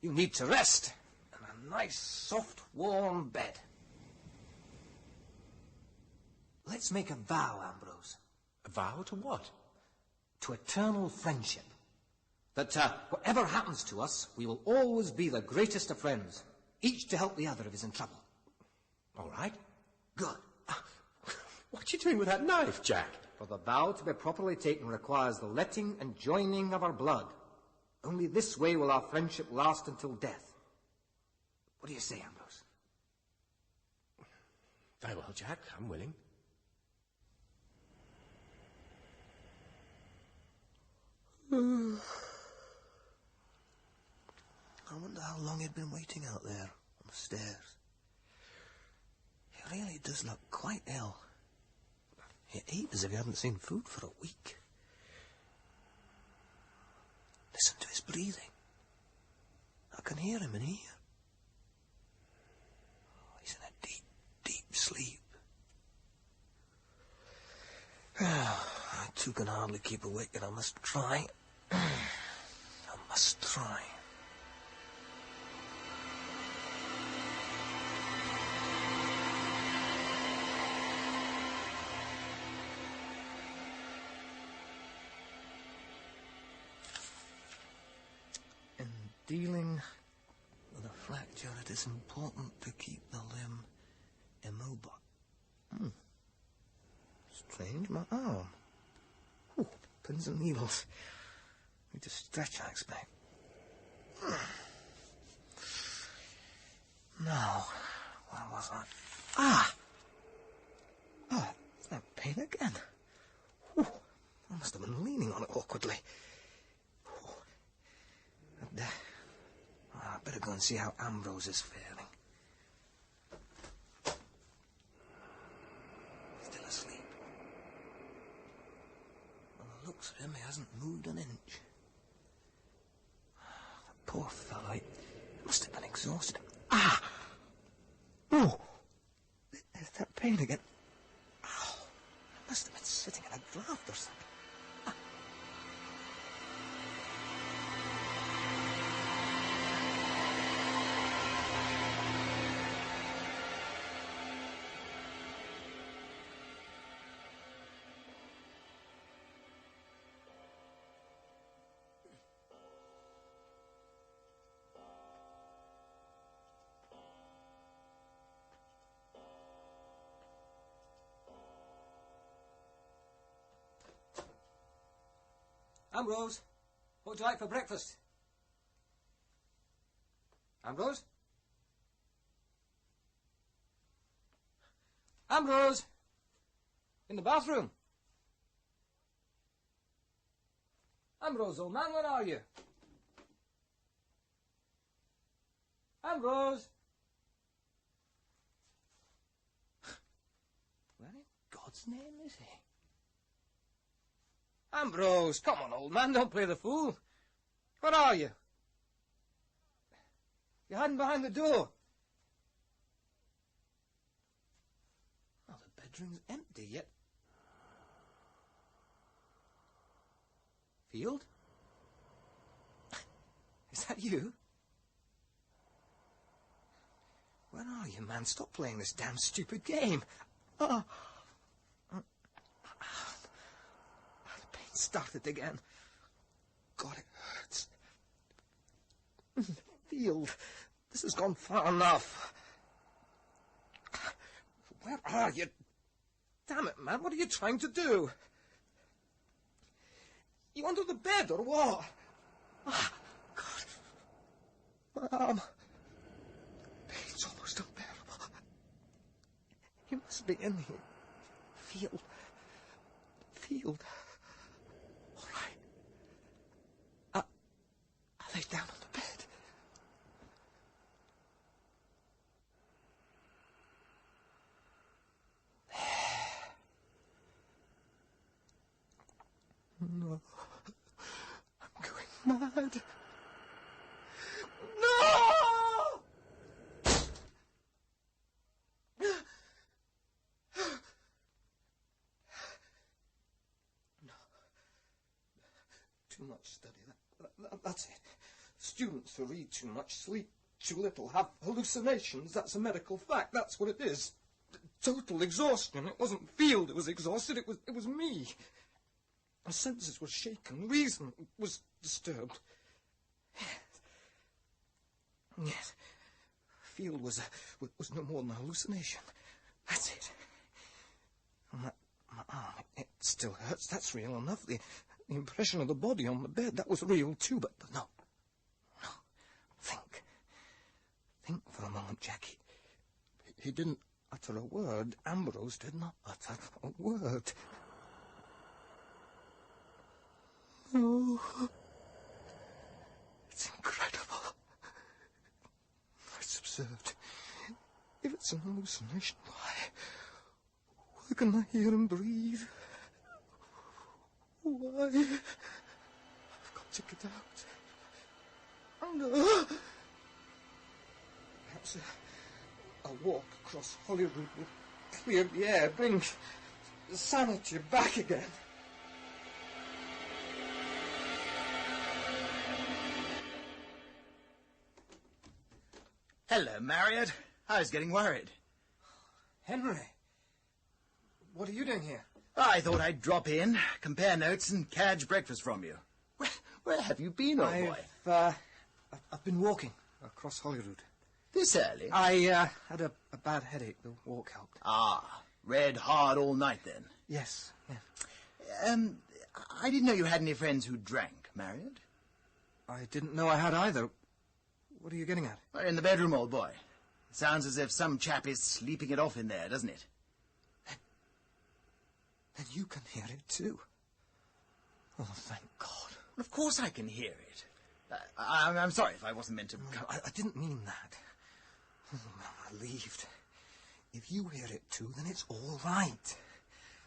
You need to rest. And a nice, soft, warm bed. Let's make a vow, Ambrose. A vow to what? To eternal friendship. That whatever happens to us, we will always be the greatest of friends, each to help the other if he's in trouble. All right. Good. What are you doing with that knife, Jack? For the vow to be properly taken requires the letting and joining of our blood. Only this way will our friendship last until death. What do you say, Ambrose? Very well, Jack. I'm willing. I wonder how long he'd been waiting out there on the stairs. He really does look quite ill. He ate as if he hadn't seen food for a week. Listen to his breathing. I can hear him in here. Oh, he's in a deep, deep sleep. I too can hardly keep awake, and I must try. I must try. In dealing with a fracture, it is important to keep the limb immobile. Strange, my arm. Ooh, pins and needles. Need to stretch, I expect. Now, where was I? Ah! Oh, that pain again. Ooh, I must have been leaning on it awkwardly. I'd better go and see how Ambrose is faring. Still asleep. By the looks of him, he hasn't moved an inch. The poor fellow, he must have been exhausted. Ah! Oh! There's that pain again. Oh, I must have been sitting in a draft or something. Ambrose, what would you like for breakfast? Ambrose? Ambrose! In the bathroom. Ambrose, old man, where are you? Ambrose! Where in God's name is he? Ambrose, come on, old man, don't play the fool. Where are you? You're hiding behind the door. Oh, the bedroom's empty yet. Field? Is that you? Where are you, man? Stop playing this damn stupid game. Oh. The pain started again. God, it hurts. Field, this has gone far enough. Where are you? Damn it, man, what are you trying to do? You under the bed, or what? Oh, God. My arm. Pain's almost unbearable. You must be in here. Field. Field. All right. I lay down on the bed. No. I'm going mad. No! No. Too much study. That's it. Students who read too much, sleep too little, have hallucinations. That's a medical fact. That's what it is. Total exhaustion. It wasn't Field who was exhausted. It was me. My senses were shaken. Reason was disturbed. Yes. Field was no more than a hallucination. That's it. And my arm, it still hurts. That's real enough. The impression of the body on the bed, that was real too. But no. Think. Think for a moment, Jackie. He didn't utter a word. Ambrose did not utter a word. Oh, it's incredible. It's absurd. If it's an hallucination, why can I hear him breathe? Why? I've got to get out. Oh, no. Perhaps a walk across Holyrood will clear the air, bring sanity back again. Hello, Marriott. I was getting worried. Henry, what are you doing here? I thought I'd drop in, compare notes, and cadge breakfast from you. Where have you been, old boy? I've been walking across Holyrood. This early? I had a bad headache. The walk helped. Ah, read hard all night then? Yes, yeah. I didn't know you had any friends who drank, Marriott. I didn't know I had either. What are you getting at? We're in the bedroom, old boy. Sounds as if some chap is sleeping it off in there, doesn't it? Then you can hear it too. Oh, thank God. Of course I can hear it. I'm sorry if I wasn't meant to... I didn't mean that. Oh, I'm relieved. If you hear it too, then it's all right.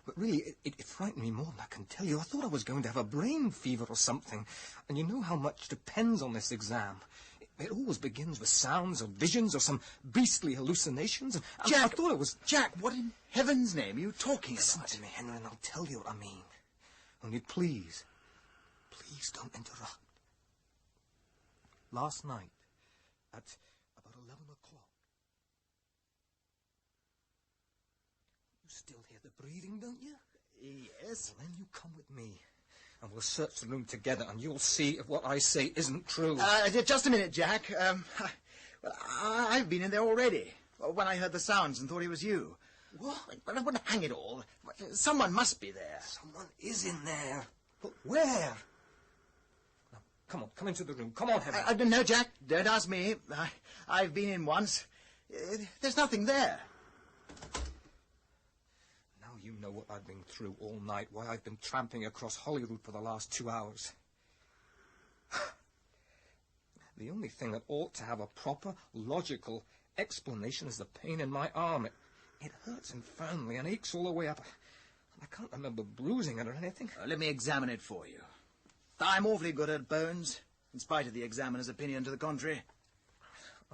But really, it frightened me more than I can tell you. I thought I was going to have a brain fever or something. And you know how much depends on this exam. It always begins with sounds or visions or some beastly hallucinations. And Jack, I thought it was... Jack, what in heaven's name are you talking Listen about? to me, Henry, and I'll tell you what I mean. Only please don't interrupt. Last night, at about 11 o'clock, you still hear the breathing, don't you? Yes. Well, then you come with me, and we'll search the room together, and you'll see if what I say isn't true. Just a minute, Jack. I've been in there already, when I heard the sounds and thought it was you. What? Well, hang it all. Someone must be there. Someone is in there. But where? Now, come on, come into the room. Come on, Henry. No, Jack, don't ask me. I've been in once. There's nothing there. Now you know what I've been through all night, why I've been tramping across Holyrood for the last 2 hours. The only thing that ought to have a proper, logical explanation is the pain in my arm. It hurts infernally and aches all the way up. I can't remember bruising it or anything. Let me examine it for you. I'm awfully good at bones, in spite of the examiner's opinion to the contrary.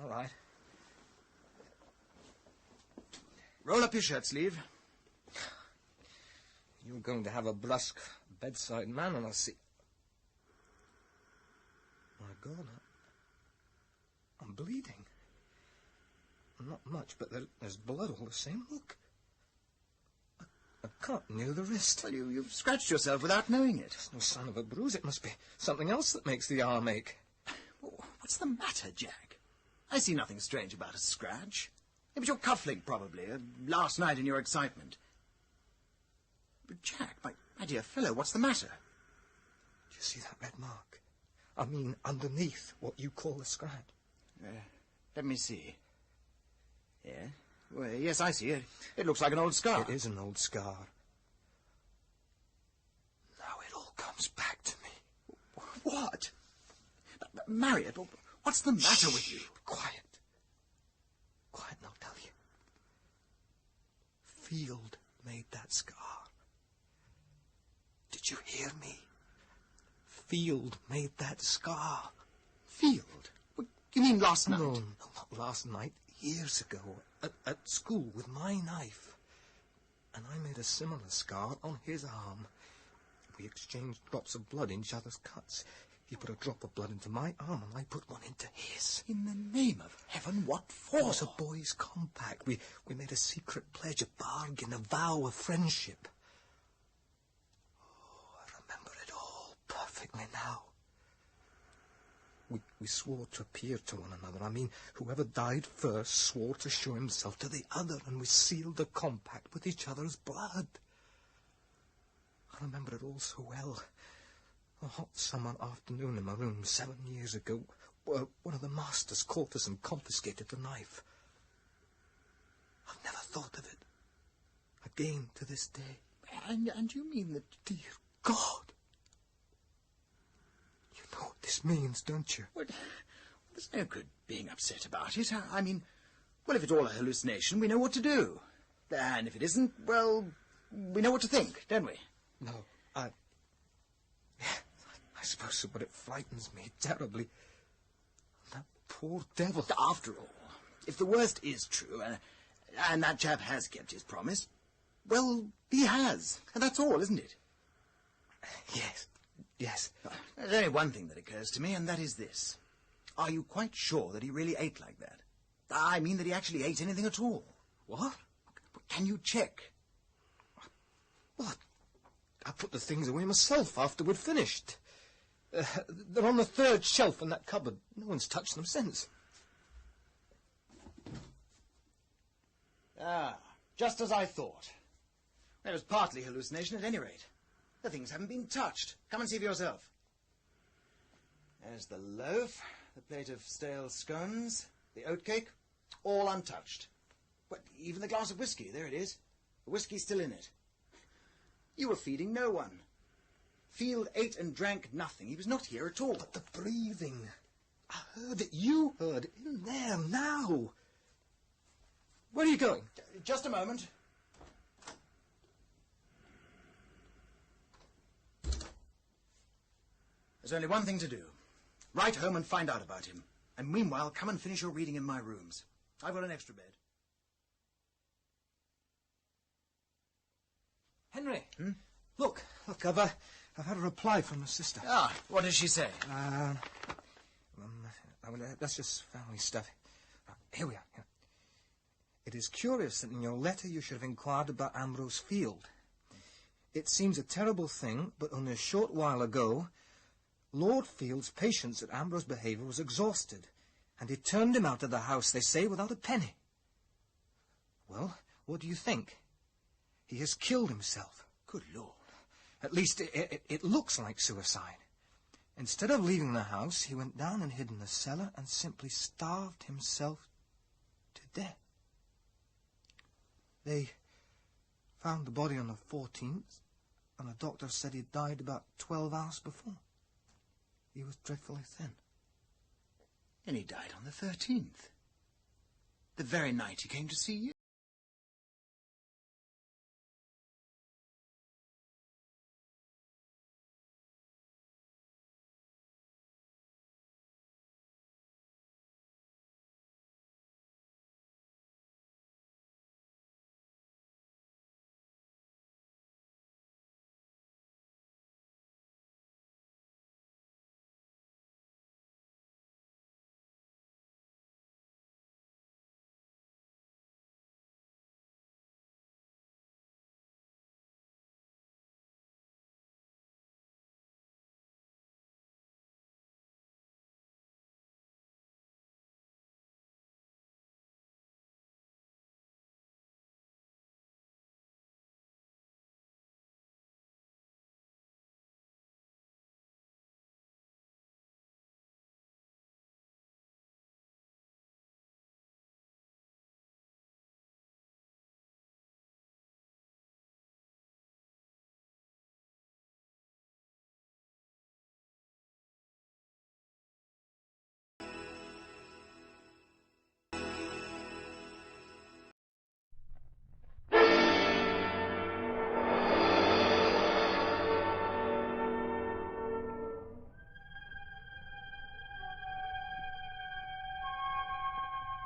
All right. Roll up your shirt sleeve. You're going to have a brusque bedside manner, I see. My God, I'm bleeding. Not much, but there's blood all the same. Look. A cut near the wrist. Well, you've scratched yourself without knowing it. There's no sign of a bruise. It must be something else that makes the arm ache. What's the matter, Jack? I see nothing strange about a scratch. It was your cufflink, probably, last night in your excitement. But, Jack, my dear fellow, what's the matter? Do you see that red mark? I mean, underneath what you call a scratch. Let me see. Yeah? Well, yes, I see it. It looks like an old scar. It is an old scar. Now it all comes back to me. What? Marriott, what's the matter with you? Quiet. Quiet, and I'll tell you. Field made that scar. Did you hear me? Field made that scar. Field? You mean last night? No, not last night. Years ago, at school with my knife. And I made a similar scar on his arm. We exchanged drops of blood in each other's cuts. He put a drop of blood into my arm, and I put one into his. In the name of heaven, what for? It was a boys' compact. We made a secret pledge, a bargain, a vow of friendship. Oh, I remember it all perfectly now. We swore to appear to one another. I mean, whoever died first swore to show himself to the other, and we sealed the compact with each other's blood. I remember it all so well. A hot summer afternoon in my room 7 years ago, one of the masters caught us and confiscated the knife. I've never thought of it again to this day. And you mean that... Dear God! You know what this means, don't you? Well, there's no good being upset about it. I mean, well, if it's all a hallucination, we know what to do. And if it isn't, well, we know what to think, don't we? No, I suppose so, but it frightens me terribly. That poor devil. After all, if the worst is true, and that chap has kept his promise, well, he has. And that's all, isn't it? Yes. There's only one thing that occurs to me, and that is this. Are you quite sure that he really ate like that? I mean that he actually ate anything at all. What? Can you check? What? I put the things away myself after we'd finished. They're on the third shelf in that cupboard. No one's touched them since. Just as I thought. It was partly hallucination at any rate. The things haven't been touched. Come and see for yourself. There's the loaf, the plate of stale scones, the oatcake, all untouched. But even the glass of whiskey, there it is. The whiskey's still in it. You were feeding no one. Field ate and drank nothing. He was not here at all. But the breathing. I heard it. You heard it. In there now. Where are you going? Just a moment. There's only one thing to do. Write home and find out about him. And meanwhile, come and finish your reading in my rooms. I've got an extra bed. Henry. Look, I've had a reply from my sister. What does she say? That's just family stuff. Here we are. Here. It is curious that in your letter you should have inquired about Ambrose Field. It seems a terrible thing, but only a short while ago, Lord Field's patience at Ambrose's behaviour was exhausted, and he turned him out of the house, they say, without a penny. Well, what do you think? He has killed himself. Good Lord. At least it looks like suicide. Instead of leaving the house, he went down and hid in the cellar and simply starved himself to death. They found the body on the 14th, and the doctor said he'd died about 12 hours before. He was dreadfully thin. And he died on the 13th. The very night he came to see you.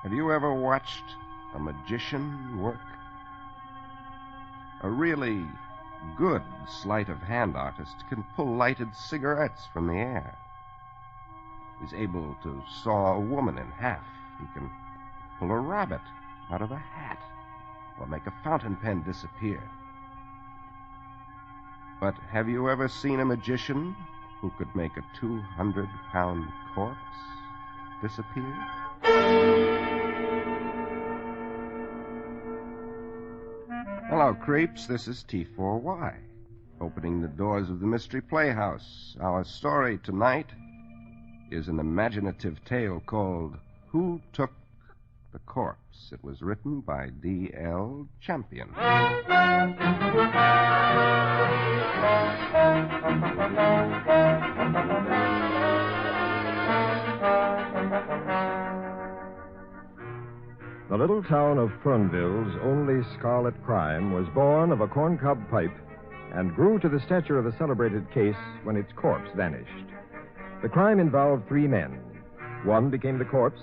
Have you ever watched a magician work? A really good sleight of hand artist can pull lighted cigarettes from the air. He's able to saw a woman in half. He can pull a rabbit out of a hat or make a fountain pen disappear. But have you ever seen a magician who could make a 200-pound corpse disappear? Hello, creeps. This is T4Y, opening the doors of the Mystery Playhouse. Our story tonight is an imaginative tale called Who Took the Corpse? It was written by D.L. Champion. The little town of Fernville's only scarlet crime was born of a corncob pipe and grew to the stature of a celebrated case when its corpse vanished. The crime involved 3 men. One became the corpse,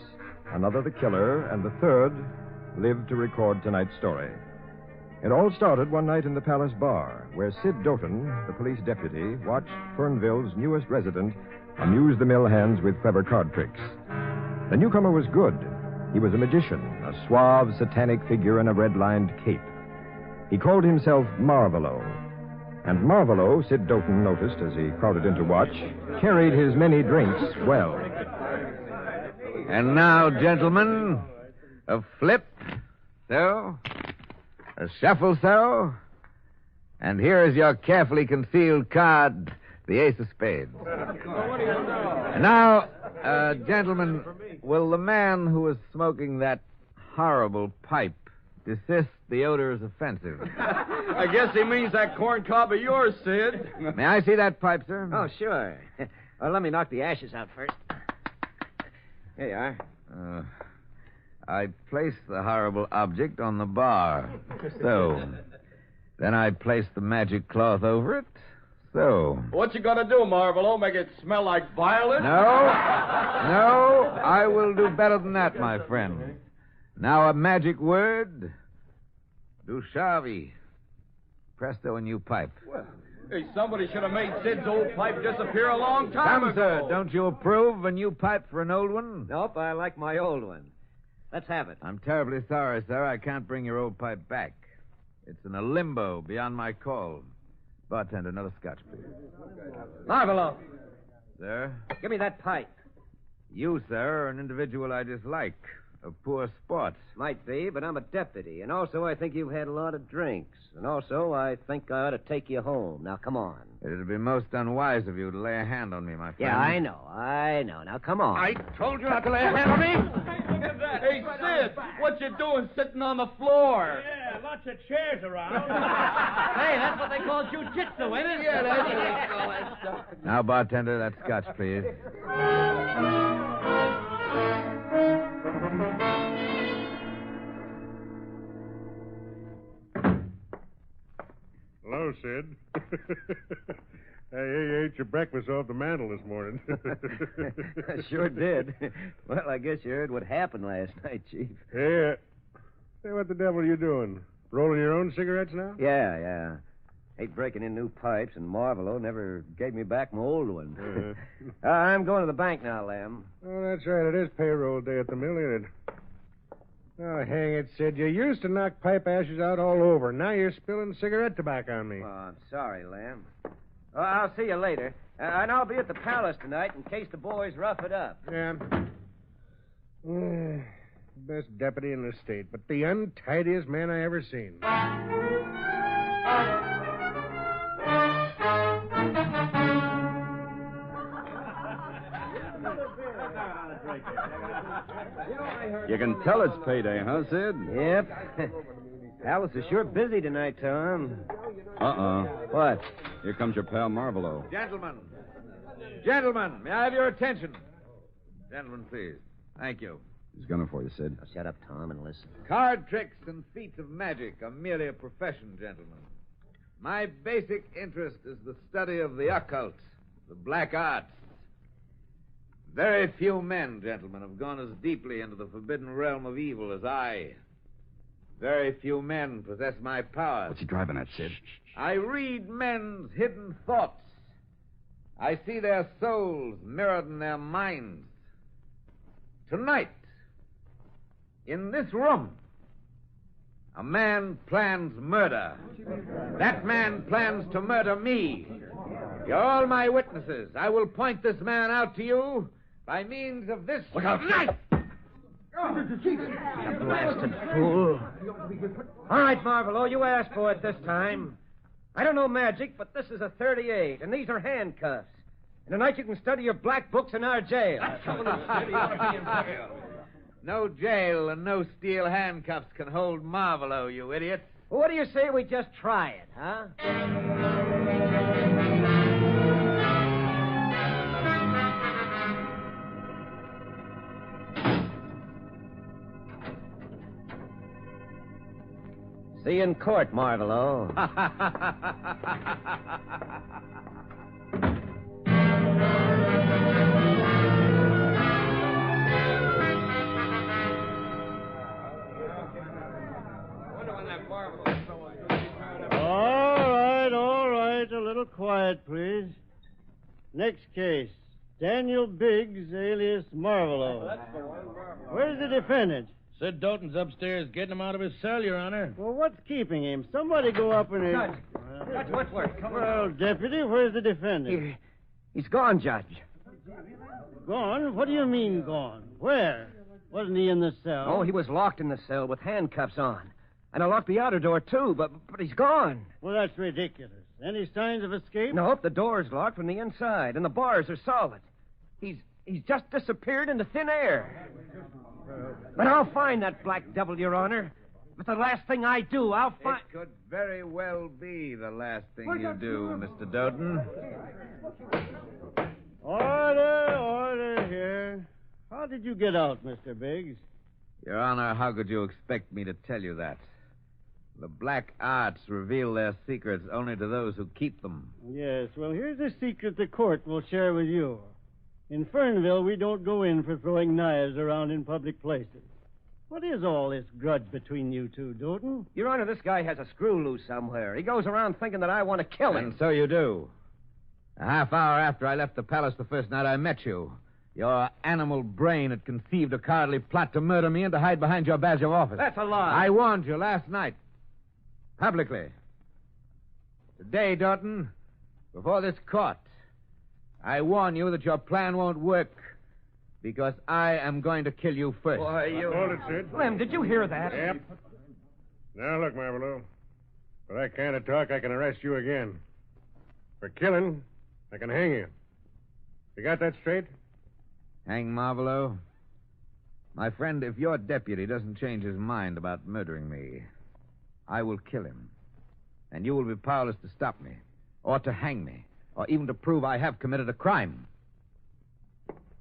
another the killer, and the third lived to record tonight's story. It all started one night in the Palace Bar, where Sid Doughton, the police deputy, watched Fernville's newest resident amuse the mill hands with clever card tricks. The newcomer was good. He was a magician, a suave, satanic figure in a red-lined cape. He called himself Marvolo. And Marvolo, Sid Doughton noticed as he crowded in to watch, carried his many drinks well. And now, gentlemen, a flip, so, a shuffle, so, and here is your carefully concealed card, the ace of spades. And now, gentlemen, will the man who is smoking that horrible pipe desist? The odor is offensive. I guess he means that corn cob of yours, Sid. May I see that pipe, sir? Oh, sure. Well, let me knock the ashes out first. Here you are. I place the horrible object on the bar. So. Then I place the magic cloth over it. So. What you gonna do, Marvolo? Make it smell like violet? No, I will do better than that, my friend. Now a magic word. Dushavi. Presto, a new pipe. Well, hey, somebody should have made Sid's old pipe disappear a long time Come, ago. sir, don't you approve of a new pipe for an old one? Nope, I like my old one. Let's have it. I'm terribly sorry, sir. I can't bring your old pipe back. It's in a limbo beyond my call. Bartender, another scotch, please. Marvolo. Sir? Give me that pipe. You, sir, are an individual I dislike. A poor sport. Might be, but I'm a deputy. And also, I think you've had a lot of drinks. And also, I think I ought to take you home. Now, come on. It'd be most unwise of you to lay a hand on me, my friend. Yeah, I know. Now, come on. I told you not to lay a hand on me. Hey, Sid, what you doing sitting on the floor? Yeah, lots of chairs around. Hey, that's what they call jujitsu, isn't it? Yeah, that's what they call that stuff. Now, bartender, that scotch, please. Hello, Sid. I ate your breakfast off the mantel this morning. I sure did. Well, I guess you heard what happened last night, Chief. Hey, what the devil are you doing? Rolling your own cigarettes now? Yeah. Hate breaking in new pipes, and Marvolo never gave me back my old one. I'm going to the bank now, Lem. Oh, that's right. It is payroll day at the mill, isn't it? Oh, hang it, Sid. You used to knock pipe ashes out all over. Now you're spilling cigarette tobacco on me. Oh, I'm sorry, Lem. Well, I'll see you later. And I'll be at the palace tonight in case the boys rough it up. Yeah. Best deputy in the state, but the untidiest man I ever seen. You can tell it's payday, huh, Sid? Yep. Palace is sure busy tonight, Tom. What? Here comes your pal Marvolo. Gentlemen, may I have your attention? Gentlemen, please. Thank you. He's gunning for you, Sid. Now, shut up, Tom, and listen. Card tricks and feats of magic are merely a profession, gentlemen. My basic interest is the study of the occult, the black arts. Very few men, gentlemen, have gone as deeply into the forbidden realm of evil as I. Very few men possess my powers. What's he driving at, Sid? I read men's hidden thoughts. I see their souls mirrored in their minds. Tonight, in this room, a man plans murder. That man plans to murder me. You're all my witnesses. I will point this man out to you by means of this knife. You blasted fool. All right, Marvelo, you asked for it this time. I don't know magic, but this is a 38, and these are handcuffs. And tonight you can study your black books in our jail. No jail and no steel handcuffs can hold Marvelo, you idiot. Well, what do you say we just try it, huh? See you in court, Marvelo. All right. A little quiet, please. Next case. Daniel Biggs, alias Marvelo. Where's the defendant? Sid Doughton's upstairs getting him out of his cell, Your Honor. Well, what's keeping him? Somebody go up and... Judge, what's work? Well, Deputy, where's the defendant? He's gone, Judge. Gone? What do you mean gone? Where? Wasn't he in the cell? Oh, he was locked in the cell with handcuffs on. And I locked the outer door, too, but he's gone. Well, that's ridiculous. Any signs of escape? Nope, the door's locked from the inside, and the bars are solid. He's just disappeared into thin air. But I'll find that black devil, Your Honor. But the last thing I do, I'll find... It could very well be the last thing you do, Mr. Doughton. Order here. How did you get out, Mr. Biggs? Your Honor, how could you expect me to tell you that? The black arts reveal their secrets only to those who keep them. Yes, well, here's a secret the court will share with you. In Fernville, we don't go in for throwing knives around in public places. What is all this grudge between you two, Doughton? Your Honor, this guy has a screw loose somewhere. He goes around thinking that I want to kill him. And so you do. A half hour after I left the palace the first night I met you, your animal brain had conceived a cowardly plot to murder me and to hide behind your badge of office. That's a lie. I warned you last night. Publicly. Today, Doughton, before this court, I warn you that your plan won't work because I am going to kill you first. Why, you... Hold it, Sid. Lem, did you hear that? Yep. Now, look, Marvelo. For that kind of talk, I can arrest you again. For killing, I can hang you. You got that straight? Hang Marvelo? My friend, if your deputy doesn't change his mind about murdering me, I will kill him. And you will be powerless to stop me, or to hang me, or even to prove I have committed a crime.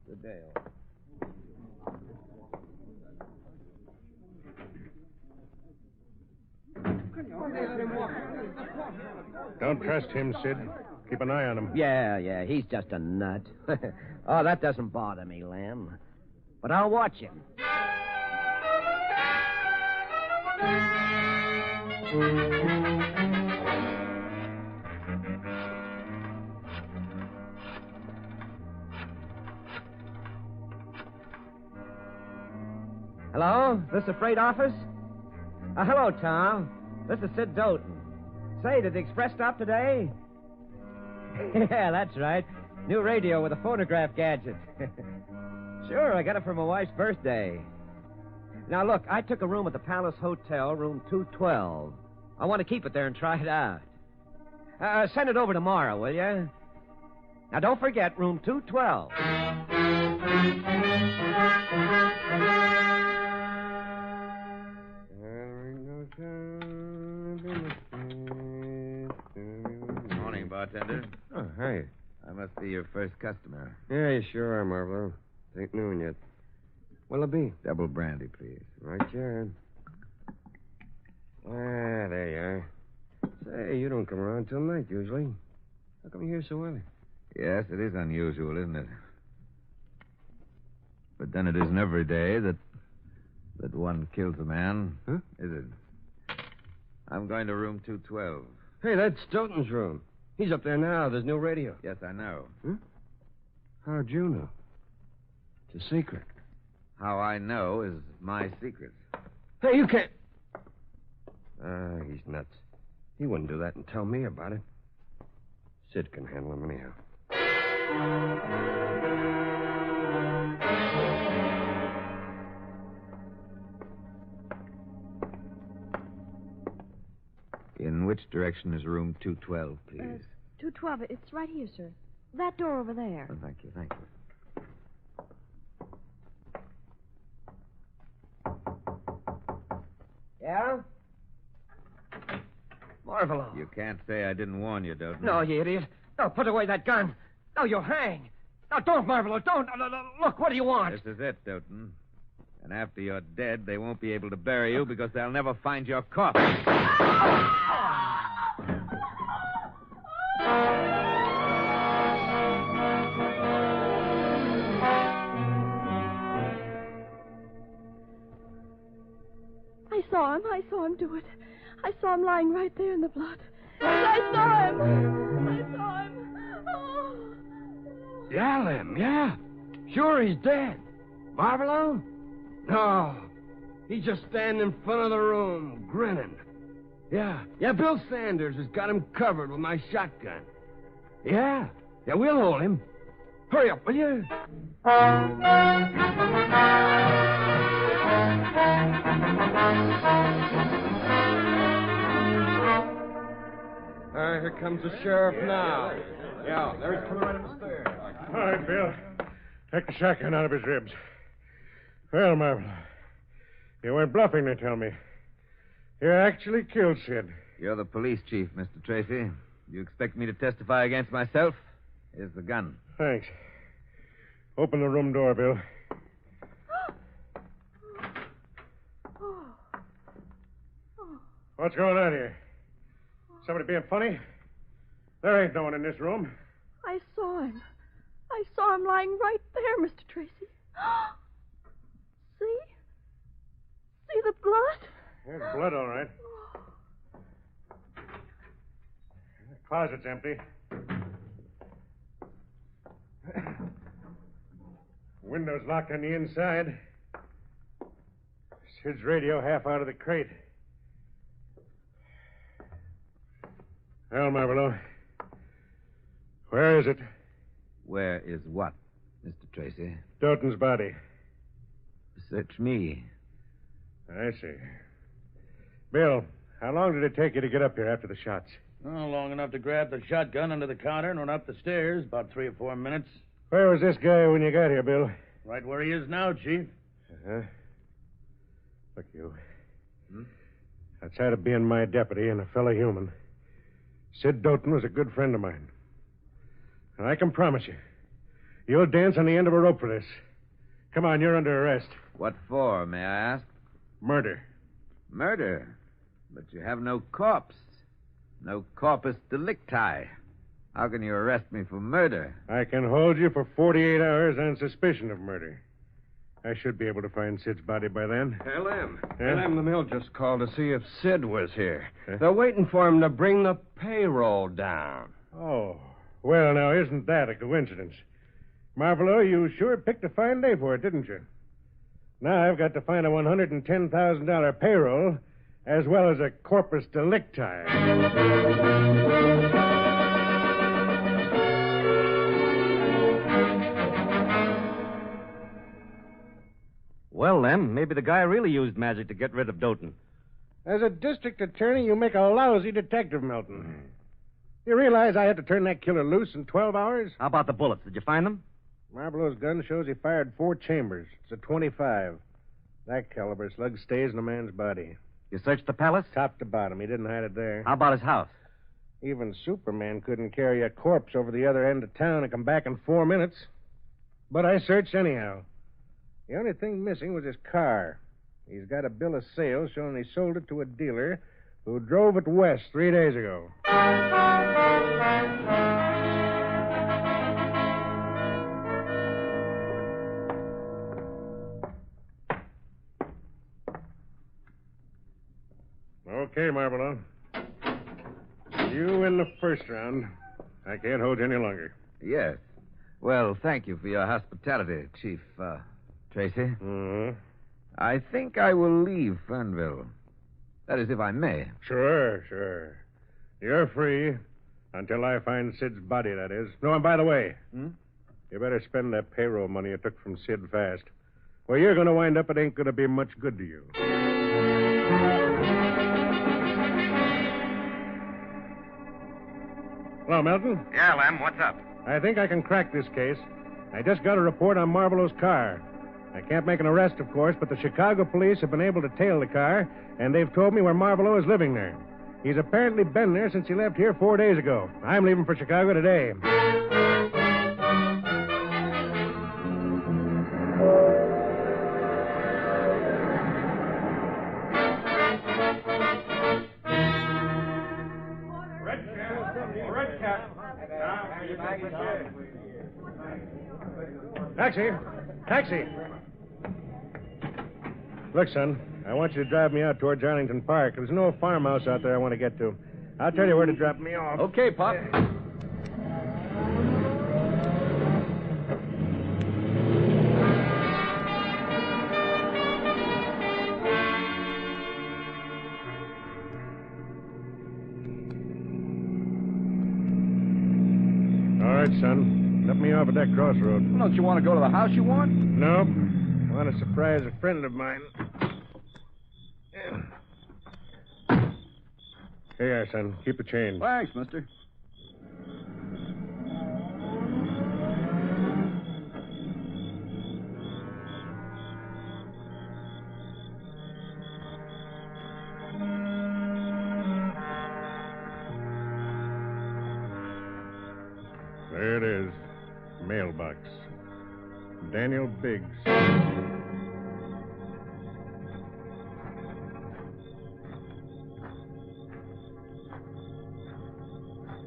Good day, all. Don't trust him, Sid. Keep an eye on him. Yeah, he's just a nut. Oh, that doesn't bother me, Lem. But I'll watch him. Hello? This the freight office? Hello, Tom. This is Sid Doughton. Say, did the express stop today? Yeah, that's right. New radio with a phonograph gadget. Sure, I got it for my wife's birthday. Now, look, I took a room at the Palace Hotel, room 212. I want to keep it there and try it out. Send it over tomorrow, will you? Now, don't forget, room 212. Morning, bartender. Oh, hi. I must be your first customer. Yeah, you sure are, Marvelo. Ain't noon yet. What'll it be? Double brandy, please. Right, sure. Ah, there you are. Say, you don't come around till night, usually. How come you're here so early? Yes, it is unusual, isn't it? But then it isn't every day that one kills a man, is it? I'm going to room 212. Hey, that's Stoughton's room. He's up there now. There's no radio. Yes, I know. How'd you know? It's a secret. How I know is my secret. Hey, you can't... he's nuts. He wouldn't do that and tell me about it. Sid can handle him anyhow. In which direction is room 212, please? 212. It's right here, sir. That door over there. Oh, thank you, thank you. Yeah? Marvelo. You can't say I didn't warn you, Doughton. No, you idiot. No, put away that gun. No, you'll hang. No, don't, Marvelo, don't. No, look, what do you want? This is it, Doughton. And after you're dead, they won't be able to bury you because they'll never find your corpse. I saw him do it. I saw him lying right there in the blood. I saw him. Oh. Yeah, Lem, yeah. Sure, he's dead. Marvelo? No. He's just standing in front of the room, grinning. Yeah, Bill Sanders has got him covered with my shotgun. Yeah, we'll hold him. Hurry up, will you? Here comes the sheriff now. Yeah, there he's coming right up the stairs. All right, Bill. Take the shotgun out of his ribs. Well, Marvel, you weren't bluffing, they tell me. You actually killed Sid. You're the police chief, Mr. Tracy. You expect me to testify against myself? Here's the gun. Thanks. Open the room door, Bill. What's going on here? Somebody being funny? There ain't no one in this room. I saw him. I saw him lying right there, Mr. Tracy. See? See the blood? There's blood, all right. The closet's empty. Window's locked on the inside. Sid's radio half out of the crate. Well, Marvelo, where is it? Where is what, Mr. Tracy? Doughton's body. Search me. I see. Bill, how long did it take you to get up here after the shots? Oh, long enough to grab the shotgun under the counter and run up the stairs. About 3 or 4 minutes. Where was this guy when you got here, Bill? Right where he is now, Chief. Uh-huh. Look, you. Outside of being my deputy and a fellow human, Sid Doughton was a good friend of mine. And I can promise you, you'll dance on the end of a rope for this. Come on, you're under arrest. What for, may I ask? Murder. Murder? But you have no corpse. No corpus delicti. How can you arrest me for murder? I can hold you for 48 hours on suspicion of murder. I should be able to find Sid's body by then. L.M. Yeah? L.M. the mill just called to see if Sid was here. They're waiting for him to bring the payroll down. Oh. Well, now, isn't that a coincidence? Marvelo, you sure picked a fine day for it, didn't you? Now I've got to find a $110,000 payroll as well as a corpus delicti. Well, then, maybe the guy really used magic to get rid of Doughton. As a district attorney, you make a lousy detective, Milton. You realize I had to turn that killer loose in 12 hours? How about the bullets? Did you find them? Marvelo's gun shows he fired 4 chambers. It's a .25. That caliber slug stays in a man's body. You searched the palace? Top to bottom. He didn't hide it there. How about his house? Even Superman couldn't carry a corpse over the other end of town and come back in 4 minutes. But I searched anyhow. The only thing missing was his car. He's got a bill of sale showing he sold it to a dealer who drove it west 3 days ago. Okay, Marlborough. You win the first round. I can't hold you any longer. Yes. Well, thank you for your hospitality, Chief, Tracy. Mm-hmm. I think I will leave Fernville. That is, if I may. Sure. You're free until I find Sid's body, that is. No, and by the way, you better spend that payroll money you took from Sid fast. Where you're going to wind up, it ain't going to be much good to you. Hello, Melton. Yeah, Lem, what's up? I think I can crack this case. I just got a report on Marlborough's car. I can't make an arrest, of course, but the Chicago police have been able to tail the car, and they've told me where Marlborough is living there. He's apparently been there since he left here 4 days ago. I'm leaving for Chicago today. Taxi! Look, son, I want you to drive me out towards Arlington Park. There's no farmhouse out there I want to get to. I'll tell you where to drop me off. Okay, Pop. All right, son. Let me off at that crossroad. Well, don't you want to go to the house you want? Nope. I want to surprise a friend of mine. Here you are, son. Keep the change. Thanks, mister. There it is. Mailbox. Daniel Biggs.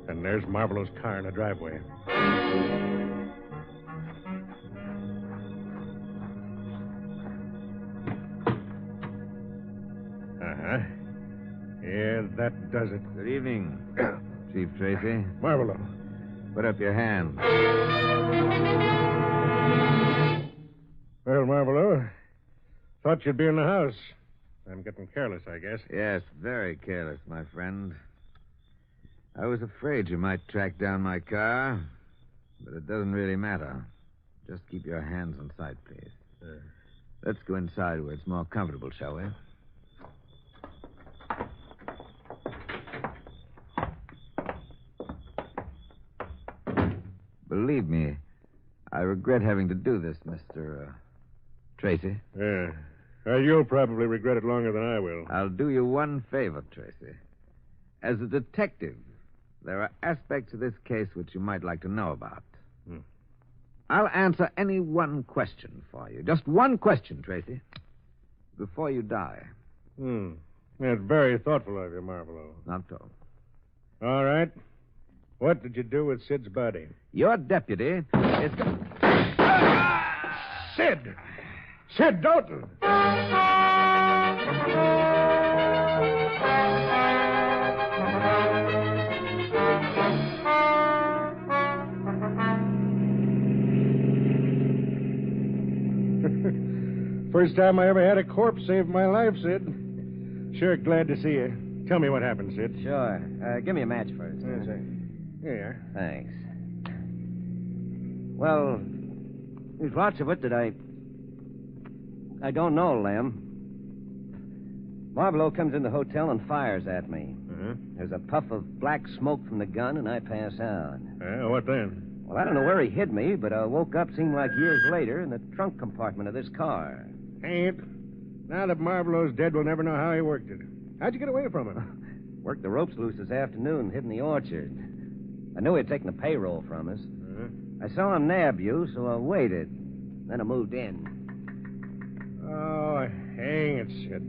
And there's Marlborough's car in the driveway. Uh-huh. Yeah, that does it. Good evening, Chief Tracy. Marlborough. Put up your hand. Well, Marlborough, thought you'd be in the house. I'm getting careless, I guess. Yes, very careless, my friend. I was afraid you might track down my car, but it doesn't really matter. Just keep your hands on sight, please. Let's go inside where it's more comfortable, shall we? Believe me, I regret having to do this, Mr. Tracy. Yeah. You'll probably regret it longer than I will. I'll do you one favor, Tracy. As a detective, there are aspects of this case which you might like to know about. I'll answer any one question for you. Just one question, Tracy. Before you die. That's very thoughtful of you, Marlborough. Not so. All right. What did you do with Sid's body? Your deputy is... Sid! Sid Doughton! First time I ever had a corpse save my life, Sid. Sure glad to see you. Tell me what happened, Sid. Sure. Give me a match first. Yes, sir. Here. Thanks. Well, there's lots of it that I don't know, Lem. Marlborough comes in the hotel and fires at me. There's a puff of black smoke from the gun, and I pass out. What then? Well, I don't know where he hid me, but I woke up, seemed like years later, in the trunk compartment of this car. Ain't. Now that Marlborough's dead, we'll never know how he worked it. How'd you get away from him? Worked the ropes loose this afternoon, hid in the orchard. I knew he'd taken the payroll from us. I saw him nab you, so I waited. Then I moved in. Oh, hang it, Sid.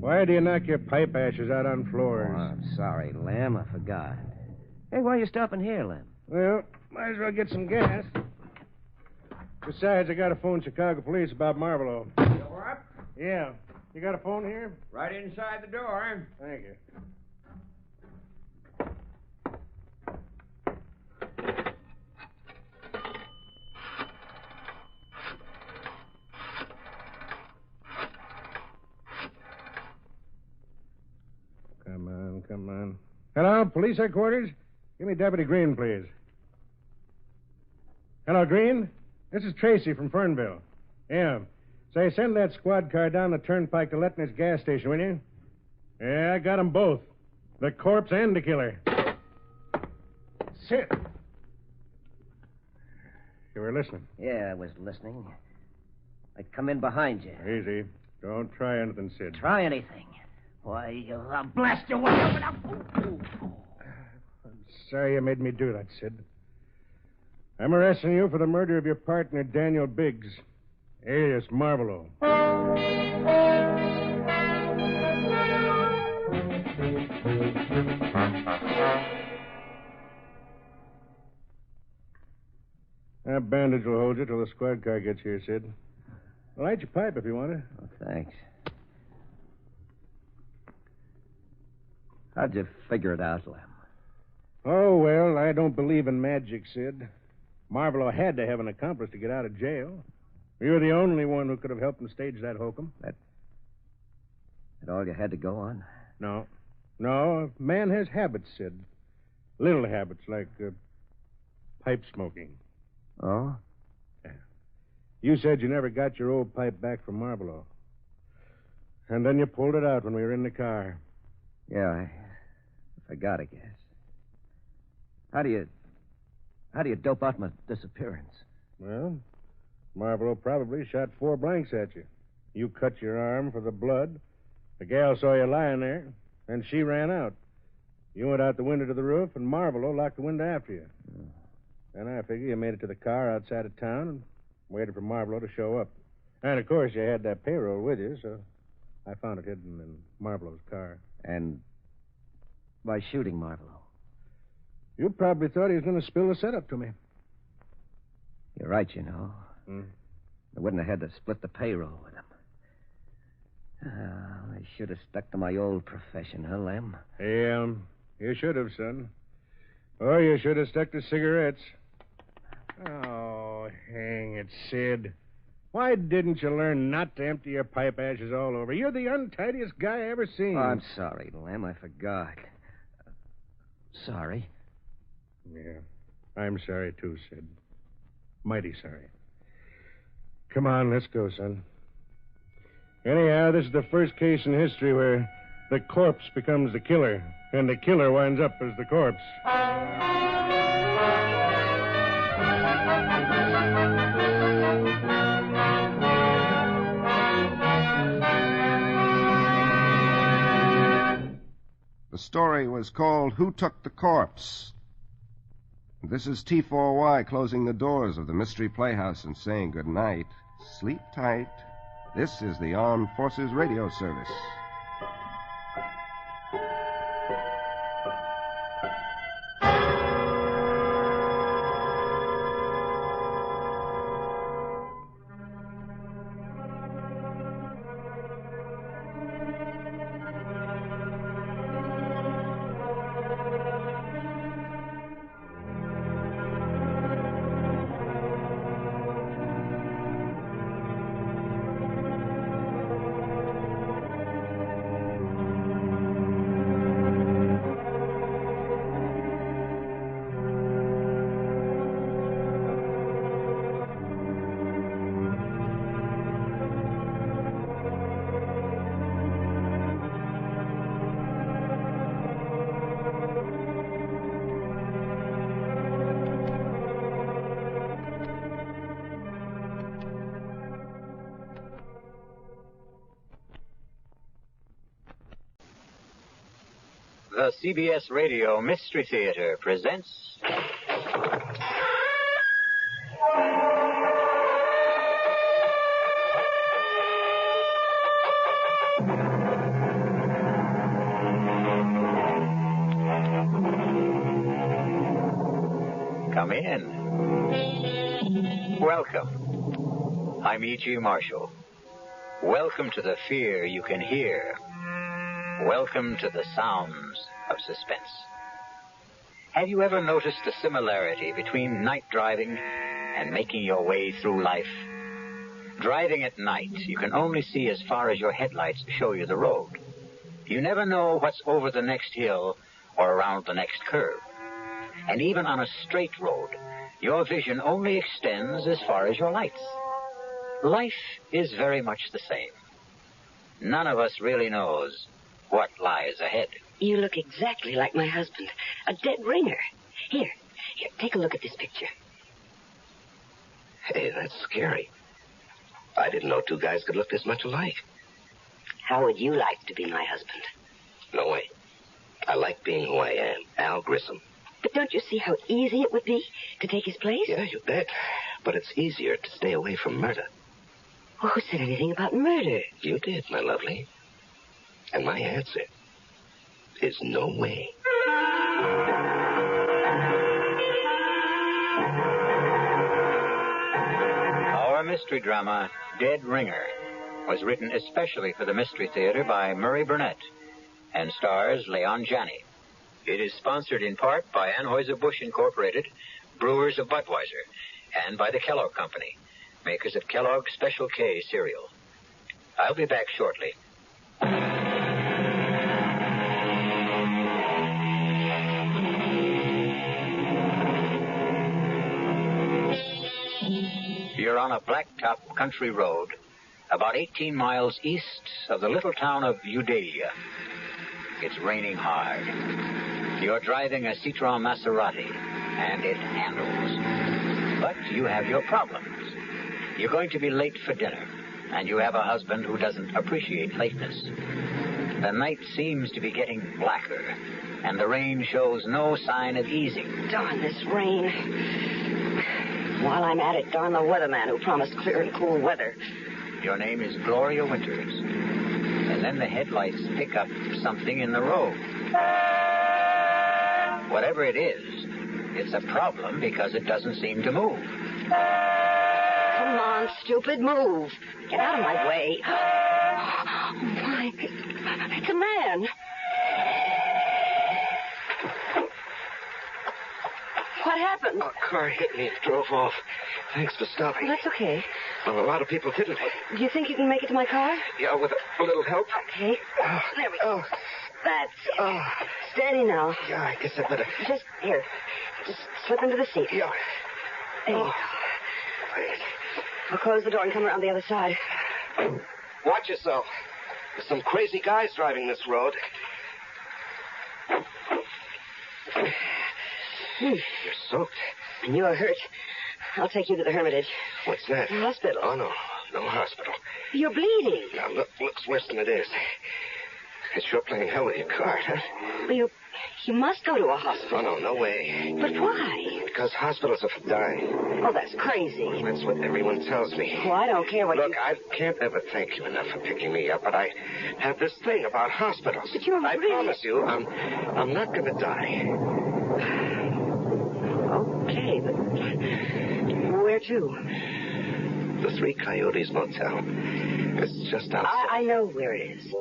Why do you knock your pipe ashes out on floors? Oh, I'm sorry, Lem. I forgot. Hey, why are you stopping here, Lem? Well, might as well get some gas. Besides, I got to phone Chicago police about Marlborough. What? Yeah. You got a phone here? Right inside the door. Thank you. Come on. Hello, police headquarters? Give me Deputy Green, please. Hello, Green? This is Tracy from Fernville. Yeah. Say, send that squad car down the turnpike to Letner's gas station, will you? Yeah, I got them both. The corpse and the killer. Sit. You were listening. Yeah, I was listening. I come in behind you. Easy. Don't try anything, Sid. Try anything. Why, I'll blast your way open up. I'm sorry you made me do that, Sid. I'm arresting you for the murder of your partner, Daniel Biggs, alias Marvolo. That bandage will hold you till the squad car gets here, Sid. Light your pipe if you want it. Oh, thanks. How'd you figure it out, Lem? Oh, well, I don't believe in magic, Sid. Marvolo had to have an accomplice to get out of jail. You were the only one who could have helped him stage that hokum. That all you had to go on? No. No, a man has habits, Sid. Little habits, like pipe smoking. Oh? Yeah. You said you never got your old pipe back from Marvolo. And then you pulled it out when we were in the car. Yeah, I forgot, I guess. How do you dope out my disappearance? Well, Marvolo probably shot 4 blanks at you. You cut your arm for the blood. The gal saw you lying there, and she ran out. You went out the window to the roof, and Marvolo locked the window after you. Then I figure you made it to the car outside of town and waited for Marvolo to show up. And, of course, you had that payroll with you, so I found it hidden in Marvolo's car. And by shooting Marvolo? You probably thought he was going to spill the setup to me. You're right, you know. I wouldn't have had to split the payroll with him. I should have stuck to my old profession, huh, Lem? Yeah, you should have, son. Or you should have stuck to cigarettes. Oh, hang it, Sid. Why didn't you learn not to empty your pipe ashes all over? You're the untidiest guy I ever seen. Oh, I'm sorry, Lem. I forgot. Sorry. Yeah, I'm sorry, too, Sid. Mighty sorry. Come on, let's go, son. Anyhow, this is the first case in history where the corpse becomes the killer, and the killer winds up as the corpse. The story was called Who Took the Corpse? This is T4Y closing the doors of the Mystery Playhouse and saying good night. Sleep tight. This is the Armed Forces Radio Service. The CBS Radio Mystery Theater presents... Come in. Welcome. I'm E.G. Marshall. Welcome to the fear you can hear. Welcome to the sounds of suspense. Have you ever noticed the similarity between night driving and making your way through life? Driving at night, you can only see as far as your headlights show you the road. You never know what's over the next hill or around the next curve. And even on a straight road, your vision only extends as far as your lights. Life is very much the same. None of us really knows what lies ahead. You look exactly like my husband. A dead ringer. Here, take a look at this picture. Hey, that's scary. I didn't know two guys could look this much alike. How would you like to be my husband? No way. I like being who I am, Al Grissom. But don't you see how easy it would be to take his place? Yeah, you bet. But it's easier to stay away from murder. Well, who said anything about murder? You did, my lovely. And my answer is no way. Our mystery drama, Dead Ringer, was written especially for the Mystery Theater by Murray Burnett and stars Leon Janney. It is sponsored in part by Anheuser-Busch Incorporated, Brewers of Budweiser, and by the Kellogg Company, makers of Kellogg's Special K cereal. I'll be back shortly. You're on a blacktop country road about 18 miles east of the little town of Udalia. It's raining hard. You're driving a Citroen Maserati, and it handles. But you have your problems. You're going to be late for dinner, and you have a husband who doesn't appreciate lateness. The night seems to be getting blacker, and the rain shows no sign of easing. Darn this rain. While I'm at it, darn the weatherman who promised clear and cool weather. Your name is Gloria Winters. And then the headlights pick up something in the road. Whatever it is, it's a problem because it doesn't seem to move. Come on, stupid, move. Get out of my way. Oh, my. It's a man. What happened? A car hit me and drove off. Thanks for stopping. That's okay. Well, a lot of people didn't. Do you think you can make it to my car? Yeah, with a little help. Okay. There we go. That's it. Steady now. Yeah, I guess I better. Just here. Just slip into the seat. Yeah. There you go. I'll close the door and come around the other side. Watch yourself. There's some crazy guys driving this road. You're soaked. And you're hurt. I'll take you to the Hermitage. What's that? The hospital. Oh, no. No hospital. You're bleeding. Now, looks worse than it is. It's sure playing hell with your card, huh? Well, you must go to a hospital. Oh, no way. But why? Because hospitals are for dying. Oh, that's crazy. That's what everyone tells me. Well, I don't care what Look, I can't ever thank you enough for picking me up, but I have this thing about hospitals. But you're I promise you, I'm not going to die. Okay, but where to? The Three Coyotes Motel. It's just outside. I know where it is.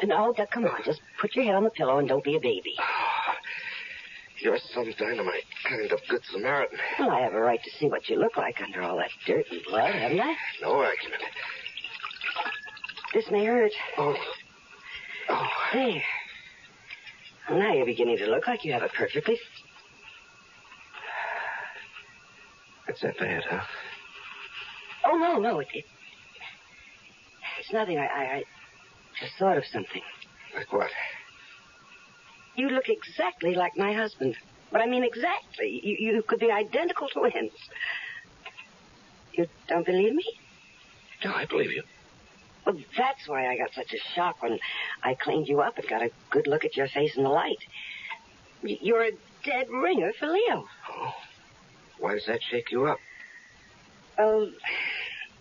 No, come on. Just put your head on the pillow and don't be a baby. You're some dynamite kind of good Samaritan. Well, I have a right to see what you look like under all that dirt and blood, haven't I? No argument. This may hurt. Oh. There. Well, now you're beginning to look like you have it perfectly. It's that bad, huh? Oh, no. It's nothing. I just thought of something. Like what? You look exactly like my husband. But I mean exactly. You could be identical twins. You don't believe me? No, I believe you. Well, that's why I got such a shock when I cleaned you up and got a good look at your face in the light. You're a dead ringer for Leo. Oh. Why does that shake you up? Well,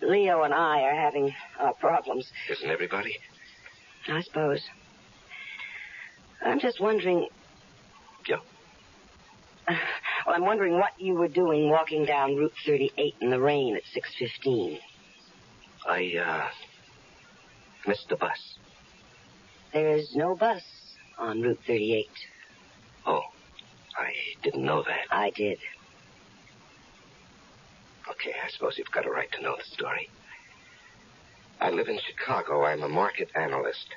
Leo and I are having our problems. Isn't everybody? I suppose. I'm just wondering... Yeah? Well, I'm wondering what you were doing walking down Route 38 in the rain at 6:15. I missed the bus. There's no bus on Route 38. Oh, I didn't know that. I did. Okay, I suppose you've got a right to know the story. I live in Chicago. I'm a market analyst.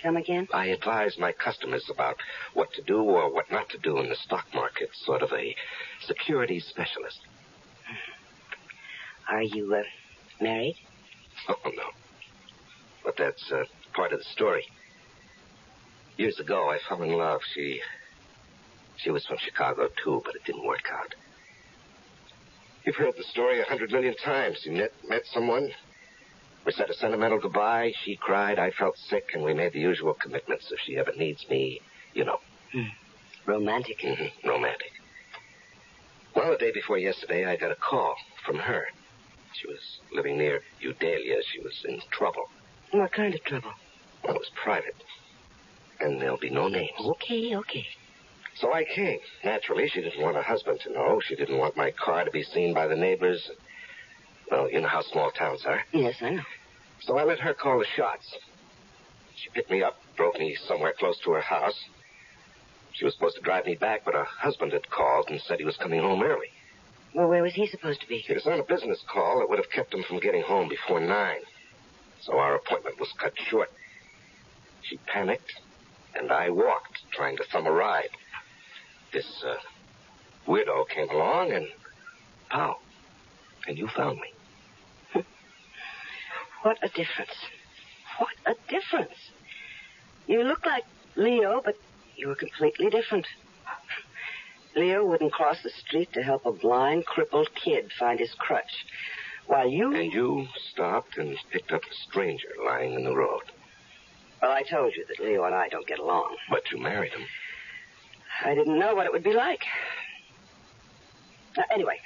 Come again? I advise my customers about what to do or what not to do in the stock market, sort of a securities specialist. Are you, married? Oh, no. But that's part of the story. Years ago, I fell in love. She was from Chicago, too, but it didn't work out. You've heard the story 100 million times. You met someone. We said a sentimental goodbye. She cried. I felt sick, and we made the usual commitments. If she ever needs me, you know. Romantic. Mm-hmm. Romantic. Well, the day before yesterday, I got a call from her. She was living near Eudalia. She was in trouble. What kind of trouble? Well, it was private. And there'll be no names. Okay. So I came. Naturally, she didn't want her husband to know. She didn't want my car to be seen by the neighbors. Well, you know how small towns are. Yes, I know. So I let her call the shots. She picked me up, drove me somewhere close to her house. She was supposed to drive me back, but her husband had called and said he was coming home early. Well, where was he supposed to be? He was on a business call that would have kept him from getting home before 9. So our appointment was cut short. She panicked, and I walked, trying to thumb a ride. This weirdo came along, and pow, and you found me. What a difference. What a difference. You look like Leo, but you were completely different. Leo wouldn't cross the street to help a blind, crippled kid find his crutch, while you... And you stopped and picked up a stranger lying in the road. Well, I told you that Leo and I don't get along. But you married him. I didn't know what it would be like. Anyway,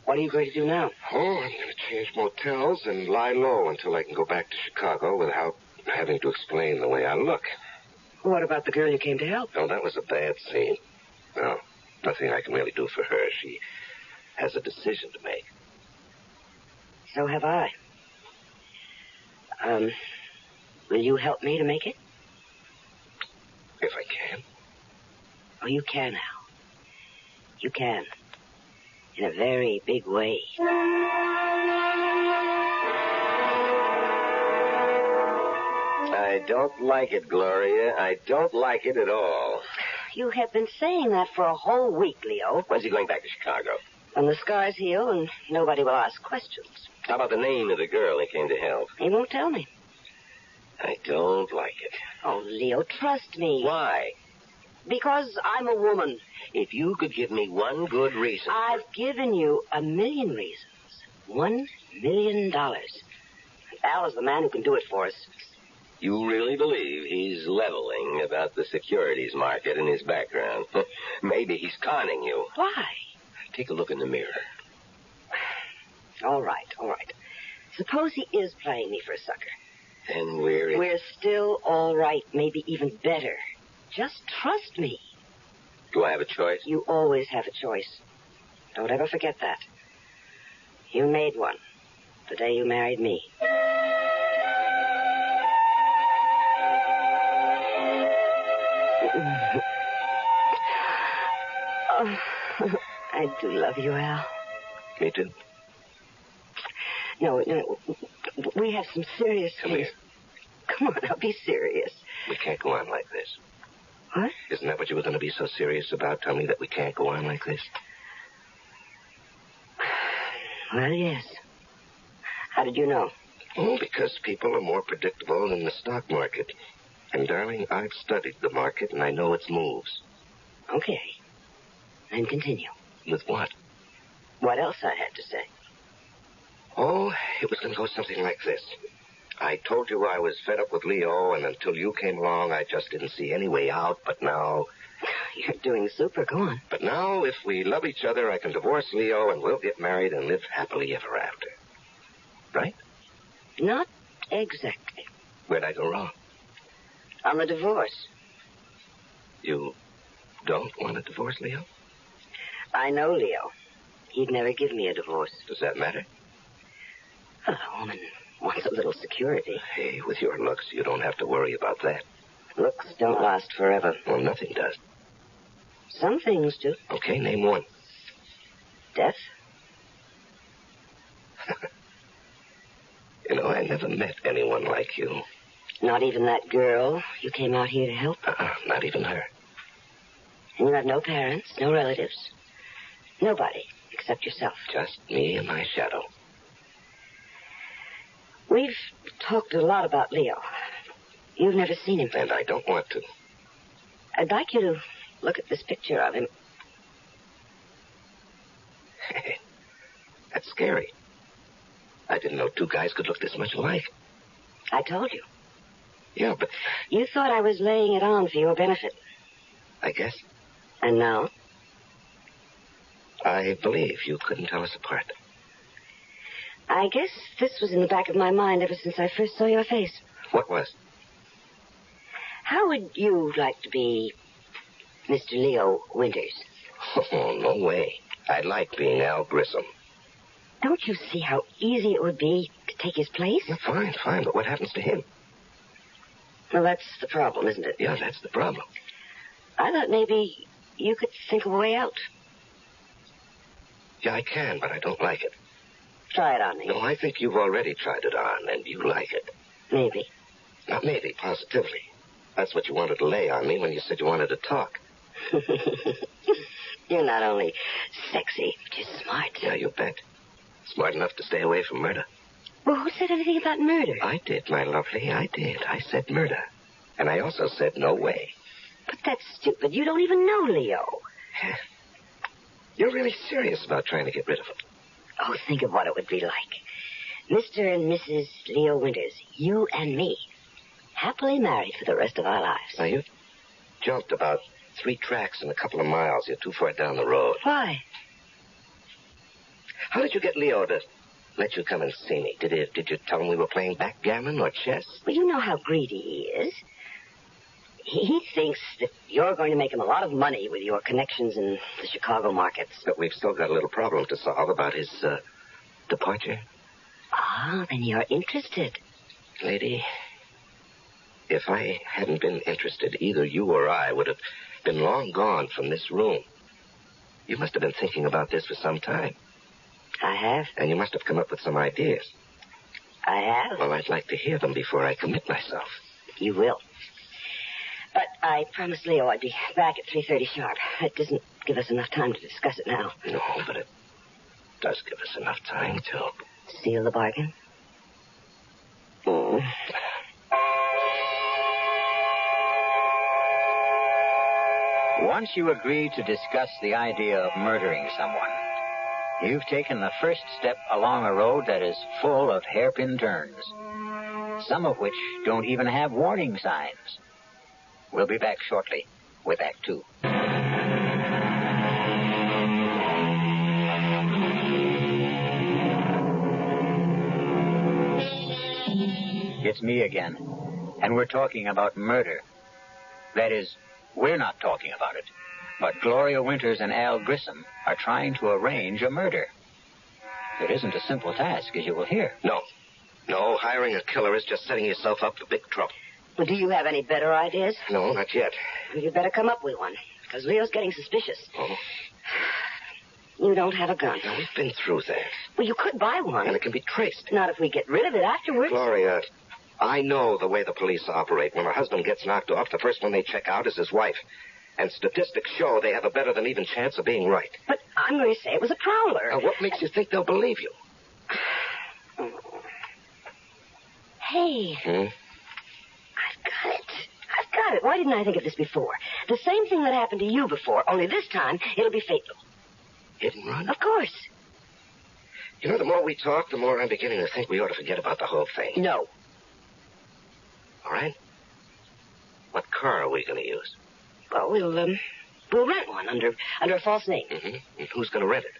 what are you going to do now? Oh, I'm going to change motels and lie low until I can go back to Chicago without having to explain the way I look. What about the girl you came to help? No, that was a bad scene. No, nothing I can really do for her. She has a decision to make. So have I. Will you help me to make it? If I can. Oh, you can, Al. You can. In a very big way. I don't like it, Gloria. I don't like it at all. You have been saying that for a whole week, Leo. When's he going back to Chicago? When the scars heal and nobody will ask questions. How about the name of the girl he came to help? He won't tell me. I don't like it. Oh, Leo, trust me. Why? Because I'm a woman. If you could give me one good reason. I've given you 1,000,000 reasons. $1 million. Al is the man who can do it for us. You really believe he's leveling about the securities market in his background? Maybe he's conning you. Why? Take a look in the mirror. All right. Suppose he is playing me for a sucker. Then we're... We're still all right, maybe even better. Just trust me. Do I have a choice? You always have a choice. Don't ever forget that. You made one the day you married me. Oh, I do love you, Al. Me too. No, we have some serious Come things. here. Come on, now, be serious. We can't go on like this. What? Isn't that what you were going to be so serious about? Tell me that we can't go on like this? Well, yes. How did you know? Oh, because people are more predictable than the stock market. And, darling, I've studied the market, and I know its moves. Okay. Then continue. With what? What else I had to say? Oh, it was going to go something like this. I told you I was fed up with Leo, and until you came along, I just didn't see any way out, but now... You're doing super. Go on. But now, if we love each other, I can divorce Leo, and we'll get married and live happily ever after. Right? Not exactly. Where'd I go wrong? On the divorce. You don't want a divorce, Leo? I know Leo. He'd never give me a divorce. Does that matter? Well, a woman wants a little security. Hey, with your looks, you don't have to worry about that. Looks don't last forever. Well, nothing does. Some things do. Okay, name one. Death? You know, I never met anyone like you. Not even that girl you came out here to help? Not even her. And you have no parents, no relatives? Nobody except yourself? Just me and my shadow. We've talked a lot about Leo. You've never seen him. And I don't want to. I'd like you to look at this picture of him. That's scary. I didn't know two guys could look this much alike. I told you. Yeah, but... You thought I was laying it on for your benefit. I guess. And now? I believe you couldn't tell us apart. I guess this was in the back of my mind ever since I first saw your face. What was? How would you like to be Mr. Leo Winters? Oh, no way. I'd like being Al Grissom. Don't you see how easy it would be to take his place? Yeah, fine, but what happens to him? Well, that's the problem, isn't it? Yeah, that's the problem. I thought maybe you could think of a way out. Yeah, I can, but I don't like it. Try it on me. No, I think you've already tried it on, and you like it. Maybe. Not maybe, positively. That's what you wanted to lay on me when you said you wanted to talk. You're not only sexy, but you're smart. Yeah, you bet. Smart enough to stay away from murder. Well, who said anything about murder? I did, my lovely, I did. I said murder. And I also said no way. But that's stupid. You don't even know Leo. You're really serious about trying to get rid of him. Oh, think of what it would be like. Mr. and Mrs. Leo Winters, you and me, happily married for the rest of our lives. Now, you've jumped about 3 tracks in a couple of miles. You're too far down the road. Why? How did you get Leo to let you come and see me? Did you tell him we were playing backgammon or chess? Well, you know how greedy he is. He thinks that you're going to make him a lot of money with your connections in the Chicago markets. But we've still got a little problem to solve about his departure. Ah, then you're interested. Lady, if I hadn't been interested, either you or I would have been long gone from this room. You must have been thinking about this for some time. I have. And you must have come up with some ideas. I have. Well, I'd like to hear them before I commit myself. You will. But I promised Leo I'd be back at 3:30 sharp. That doesn't give us enough time to discuss it now. No, but it does give us enough time to... Seal the bargain? Mm. Once you agree to discuss the idea of murdering someone, you've taken the first step along a road that is full of hairpin turns, some of which don't even have warning signs. We'll be back shortly with Act 2. It's me again, and we're talking about murder. That is, we're not talking about it, but Gloria Winters and Al Grissom are trying to arrange a murder. It isn't a simple task, as you will hear. No, hiring a killer is just setting yourself up for big trouble. Well, do you have any better ideas? No, not yet. Well, you'd better come up with one, because Leo's getting suspicious. Oh? You don't have a gun. No, we've been through that. Well, you could buy one. And it can be traced. Not if we get rid of it afterwards. Gloria, I know the way the police operate. When a husband gets knocked off, the first one they check out is his wife. And statistics show they have a better than even chance of being right. But I'm going to say it was a prowler. Now, what makes you think they'll believe you? Hey. I've got it. Why didn't I think of this before? The same thing that happened to you before, only this time it'll be fatal. Hit and run? Of course. You know, the more we talk, the more I'm beginning to think we ought to forget about the whole thing. No. All right. What car are we going to use? Well, we'll rent one under a false name. Mm-hmm. And who's going to rent it?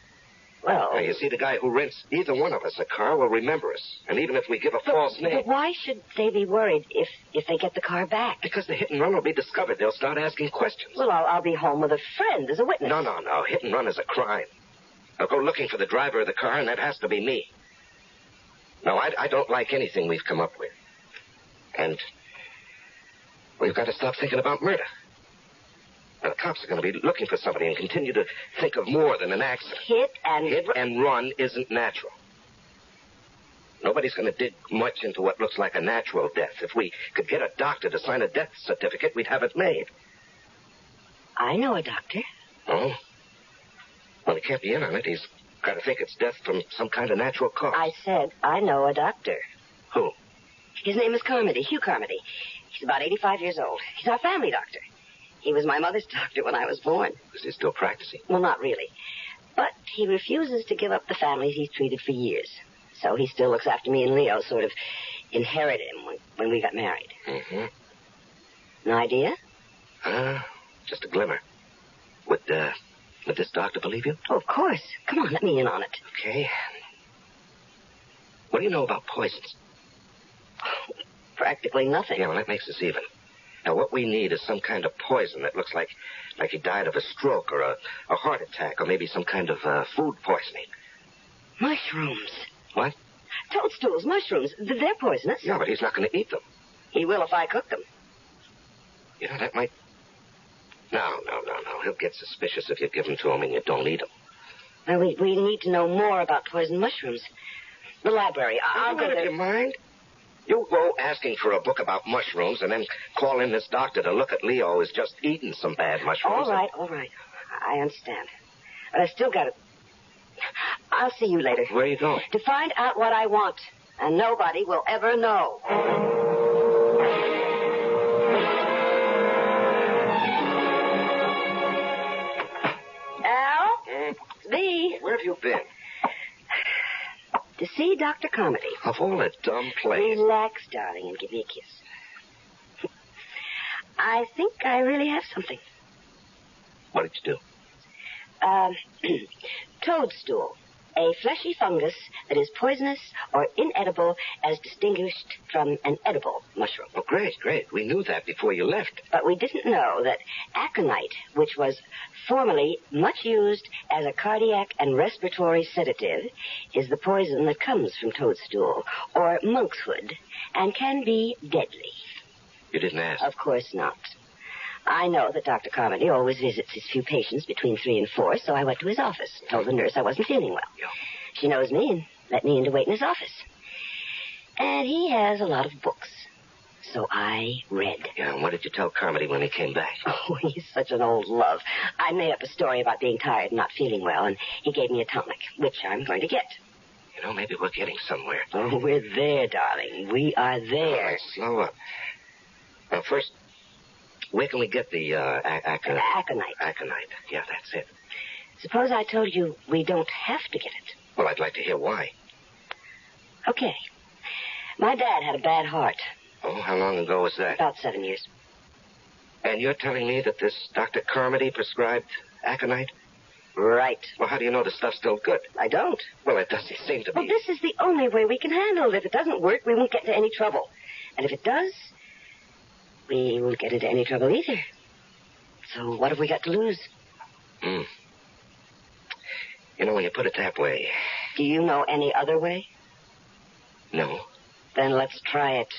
Well... Now, you see, the guy who rents either one of us a car will remember us. And even if we give a false name... But why should they be worried if they get the car back? Because the hit and run will be discovered. They'll start asking questions. Well, I'll be home with a friend as a witness. No. Hit and run is a crime. They'll go looking for the driver of the car, and that has to be me. No, I don't like anything we've come up with. And we've got to stop thinking about murder. Now, the cops are going to be looking for somebody and continue to think of more than an accident. Hit and run isn't natural. Nobody's going to dig much into what looks like a natural death. If we could get a doctor to sign a death certificate, we'd have it made. I know a doctor. Oh? Well, he can't be in on it. He's got to think it's death from some kind of natural cause. I said I know a doctor. Who? His name is Carmody, Hugh Carmody. He's about 85 years old. He's our family doctor. He was my mother's doctor when I was born. Is he still practicing? Well, not really. But he refuses to give up the families he's treated for years. So he still looks after me and Leo, sort of inherited him when we got married. Mm-hmm. An idea? Just a glimmer. Would this doctor believe you? Oh, of course. Come on, let me in on it. Okay. What do you know about poisons? Practically nothing. Yeah, well, that makes us even. Now, what we need is some kind of poison that looks like he died of a stroke or a heart attack or maybe some kind of food poisoning. Mushrooms. What? Toadstools, mushrooms. They're poisonous. Yeah, but he's not going to eat them. He will if I cook them. You know, that might... No. He'll get suspicious if you give them to him and you don't eat them. Well, we need to know more about poison mushrooms. The library. I'll go there. Your mind? You go asking for a book about mushrooms and then call in this doctor to look at Leo who's just eaten some bad mushrooms. All right. I understand. But I still got to... I'll see you later. Where are you going? To find out what I want. And nobody will ever know. Al? It's me. Where have you been? To see Dr. Carmody. Of all the dumb plays. Relax, darling, and give me a kiss. I think I really have something. What did you do? Toadstool. A fleshy fungus that is poisonous or inedible as distinguished from an edible mushroom. Oh, great. We knew that before you left. But we didn't know that aconite, which was formerly much used as a cardiac and respiratory sedative, is the poison that comes from toadstool or monkshood and can be deadly. You didn't ask? Of course not. I know that Dr. Carmody always visits his few patients between 3 and 4, so I went to his office, told the nurse I wasn't feeling well. Yeah. She knows me and let me in to wait in his office. And he has a lot of books, so I read. Yeah, and what did you tell Carmody when he came back? Oh, he's such an old love. I made up a story about being tired and not feeling well, and he gave me a tonic, which I'm going to get. You know, maybe we're getting somewhere. Oh, we're there, darling. We are there. All right, slow up. Now, first... where can we get the aconite? Aconite. Yeah, that's it. Suppose I told you we don't have to get it. Well, I'd like to hear why. Okay. My dad had a bad heart. Oh, how long ago was that? About 7 years. And you're telling me that this Dr. Carmody prescribed aconite? Right. Well, how do you know the stuff's still good? I don't. Well, it doesn't seem to be. Well, this is the only way we can handle it. If it doesn't work, we won't get into any trouble. And if it does... we won't get into any trouble either. So what have we got to lose? You know, when you put it that way... Do you know any other way? No. Then let's try it.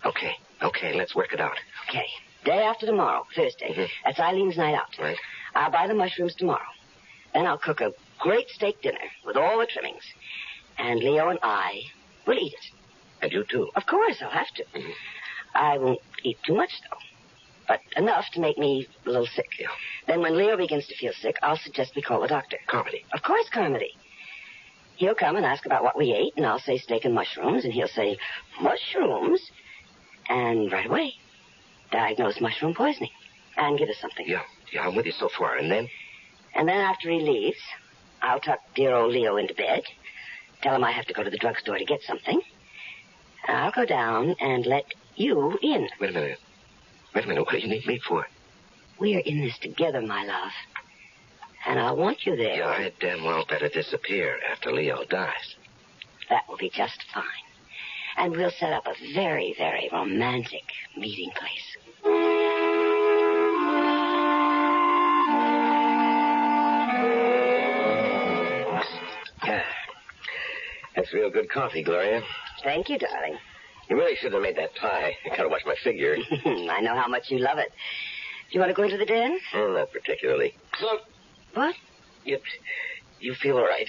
Okay, let's work it out. Okay. Day after tomorrow, Thursday. Mm-hmm. That's Eileen's night out. Right. I'll buy the mushrooms tomorrow. Then I'll cook a great steak dinner with all the trimmings. And Leo and I will eat it. And you too? Of course, I'll have to. Mm-hmm. I won't eat too much, though. But enough to make me a little sick. Yeah. Then when Leo begins to feel sick, I'll suggest we call a doctor. Carmody? Of course, Carmody. He'll come and ask about what we ate, and I'll say steak and mushrooms, and he'll say, mushrooms? And right away, diagnose mushroom poisoning and give us something. Yeah, I'm with you so far. And then? And then after he leaves, I'll tuck dear old Leo into bed, tell him I have to go to the drugstore to get something. I'll go down and let you in. Wait a minute. What do you need me for? We're in this together, my love. And I want you there. Yeah, I'd damn well better disappear after Leo dies. That will be just fine. And we'll set up a very, very romantic meeting place. That's real good coffee, Gloria. Thank you, darling. You really should have made that pie. I gotta watch my figure. I know how much you love it. Do you want to go into the den? Not particularly. So, What? you feel all right?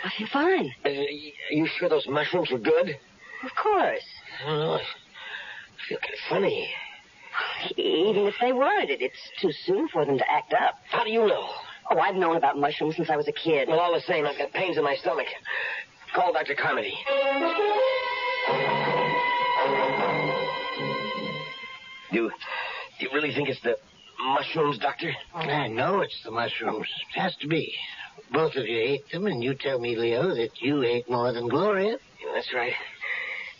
I feel fine. Are you sure those mushrooms were good? Of course. I don't know. I feel kind of funny. Even if they weren't, it's too soon for them to act up. How do you know? Oh, I've known about mushrooms since I was a kid. Well, all the same, I've got pains in my stomach. Call Dr. Carmody. Do you really think it's the mushrooms, Doctor? I know it's the mushrooms. It has to be. Both of you ate them, and you tell me, Leo, that you ate more than Gloria. Yeah, that's right.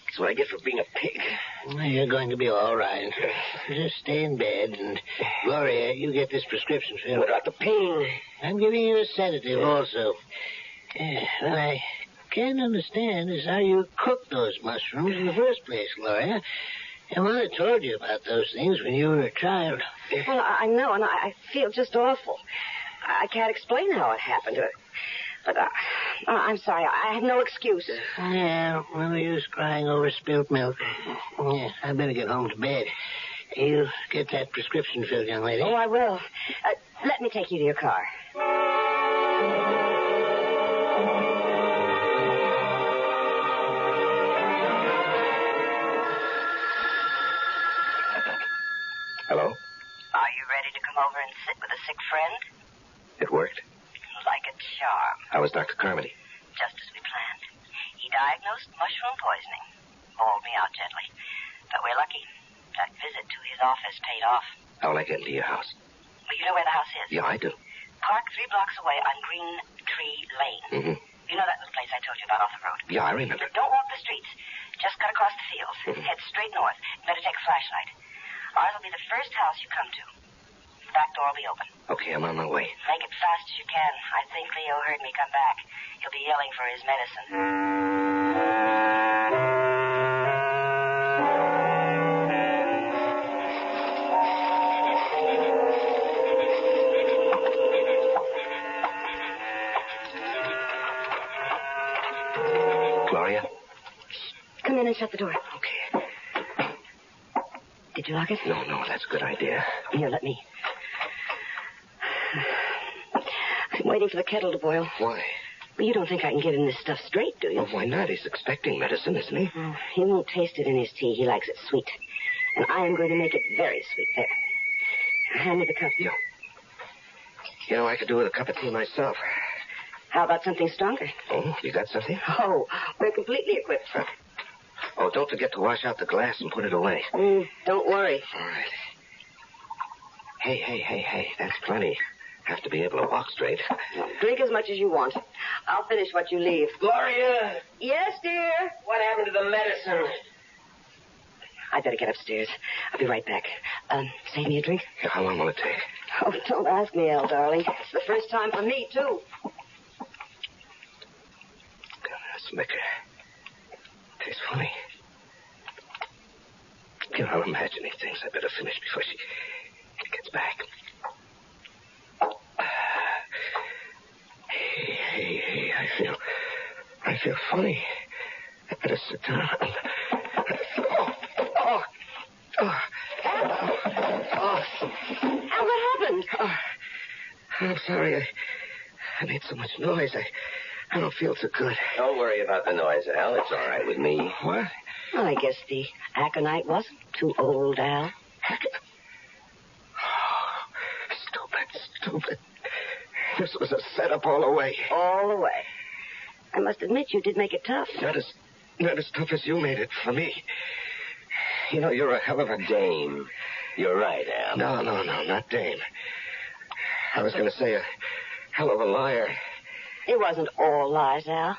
That's what I get for being a pig. Well, you're going to be all right. Just stay in bed, and Gloria, you get this prescription filled. What about the pain? I'm giving you a sedative also. What I can't understand is how you cooked those mushrooms in the first place, Gloria. And Mother told you about those things when you were a child. Well, I know, and I feel just awful. I can't explain how it happened. But I'm sorry. I have no excuse. Yeah, no use crying over spilt milk. Yeah, I better get home to bed. You get that prescription filled, young lady. Oh, I will. Let me take you to your car. Hello? Are you ready to come over and sit with a sick friend? It worked? Like a charm. How was Dr. Carmody? Just as we planned. He diagnosed mushroom poisoning. Bawled me out gently. But we're lucky. That visit to his office paid off. How will I get into your house? Well, you know where the house is? Yeah, I do. Park 3 blocks away on Green Tree Lane. Mm-hmm. You know that little place I told you about off the road? Yeah, I remember. Don't walk the streets. Just cut across the fields. Mm-hmm. Head straight north. Better take a flashlight. Ours will be the first house you come to. The back door will be open. Okay, I'm on my way. Make it fast as you can. I think Leo heard me come back. He'll be yelling for his medicine. Gloria? Come in and shut the door. Okay. Did you lock it? No, that's a good idea. Here, let me. I'm waiting for the kettle to boil. Why? Well, you don't think I can give him this stuff straight, do you? Well, why not? He's expecting medicine, isn't he? Oh, he won't taste it in his tea. He likes it sweet. And I am going to make it very sweet. There. Hand me the cup. Yeah. You know, I could do with a cup of tea myself. How about something stronger? Oh, you got something? Oh, we're completely equipped. Oh, don't forget to wash out the glass and put it away. Don't worry. All right. Hey, that's plenty. Have to be able to walk straight. Drink as much as you want. I'll finish what you leave. Gloria! Yes, dear? What happened to the medicine? I'd better get upstairs. I'll be right back. Save me a drink? Yeah, how long will it take? Oh, don't ask me, Elle, darling. It's the first time for me, too. That's liquor. Tastes funny. You know, I'm imagining things. I better finish before she gets back. Hey, I feel funny. I better sit down. Al, what happened? I'm sorry. I made so much noise. I don't feel so good. Don't worry about the noise, Al. It's all right with me. What? Well, I guess the aconite wasn't too old, Al. Stupid. This was a setup all the way. All the way. I must admit you did make it tough. Not as tough as you made it for me. You know, you're a hell of a dame. You're right, Al. No, not dame. I was going to say a hell of a liar. It wasn't all lies, Al.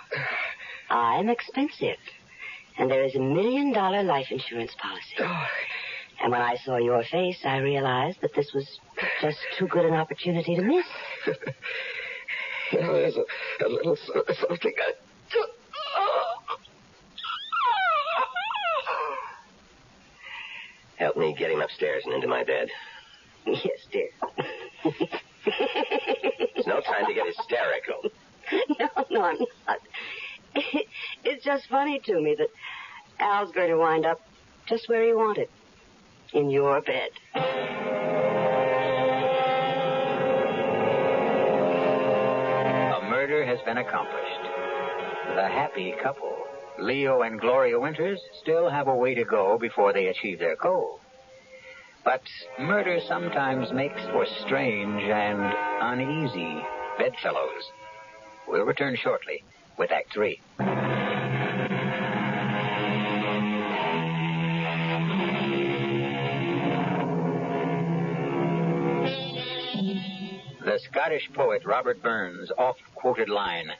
I'm expensive. And there is $1 million life insurance policy. Oh, And when I saw your face, I realized that this was just too good an opportunity to miss. You know, there's a little something I... Help me get him upstairs and into my bed. Yes, dear. It's no time to get hysterical. No, I'm not. It's just funny to me that Al's going to wind up just where he wanted. In your bed. A murder has been accomplished. The happy couple, Leo and Gloria Winters, still have a way to go before they achieve their goal. But murder sometimes makes for strange and uneasy bedfellows. We'll return shortly with Act 3. The Scottish poet Robert Burns' oft-quoted line,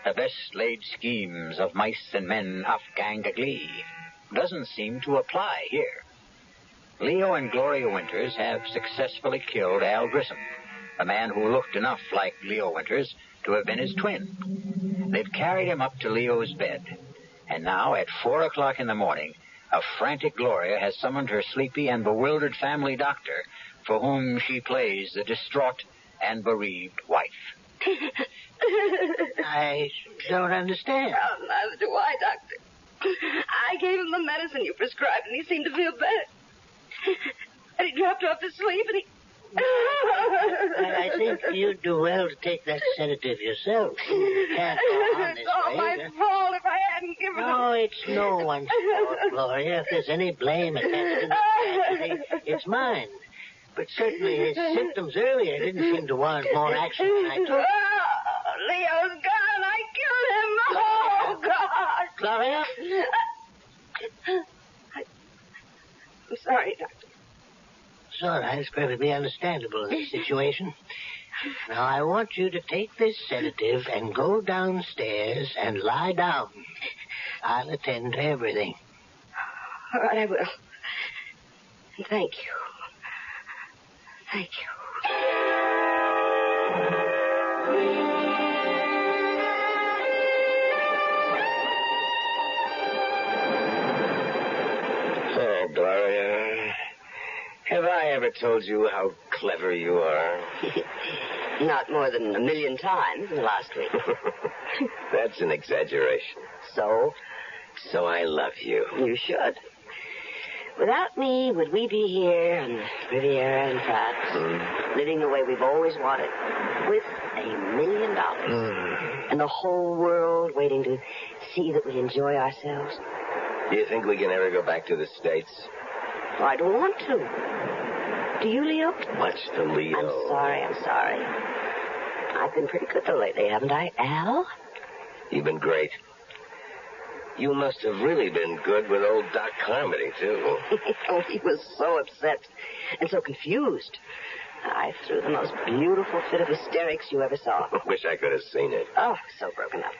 "The best laid schemes of mice and men off-gang a glee," doesn't seem to apply here. Leo and Gloria Winters have successfully killed Al Grissom, a man who looked enough like Leo Winters to have been his twin. They've carried him up to Leo's bed, and now at 4 o'clock in the morning, a frantic Gloria has summoned her sleepy and bewildered family doctor, for whom she plays the distraught and bereaved wife. I don't understand. Oh, neither do I, Doctor. I gave him the medicine you prescribed, and he seemed to feel better. And he dropped off to sleep, and he... I think you'd do well to take that sedative yourself. You can't go on this It's all way. my fault if I hadn't given him... No, it's no one's fault, Gloria. If there's any blame attached to this tragedy, it's mine. But certainly his symptoms earlier didn't seem to warrant more action than I took. Oh, Leo's gone. I killed him. Oh, God. Gloria? I'm sorry, Doctor. It's all right. It's perfectly understandable in this situation. Now, I want you to take this sedative and go downstairs and lie down. I'll attend to everything. All right, I will. And thank you. Thank you. Oh, Gloria, have I ever told you how clever you are? Not more than 1,000,000 times in the last week. That's an exaggeration. So? So I love you. You should. Without me, would we be here on the Riviera in France, living the way we've always wanted, with $1 million, and the whole world waiting to see that we enjoy ourselves? Do you think we can ever go back to the States? Well, I don't want to. Do you, Leo? What's the Leo? I'm sorry. I've been pretty good, though, lately, haven't I, Al? You've been great. You must have really been good with old Doc Carmody, too. Oh, he was so upset and so confused. I threw the most beautiful fit of hysterics you ever saw. Wish I could have seen it. Oh, so broken up.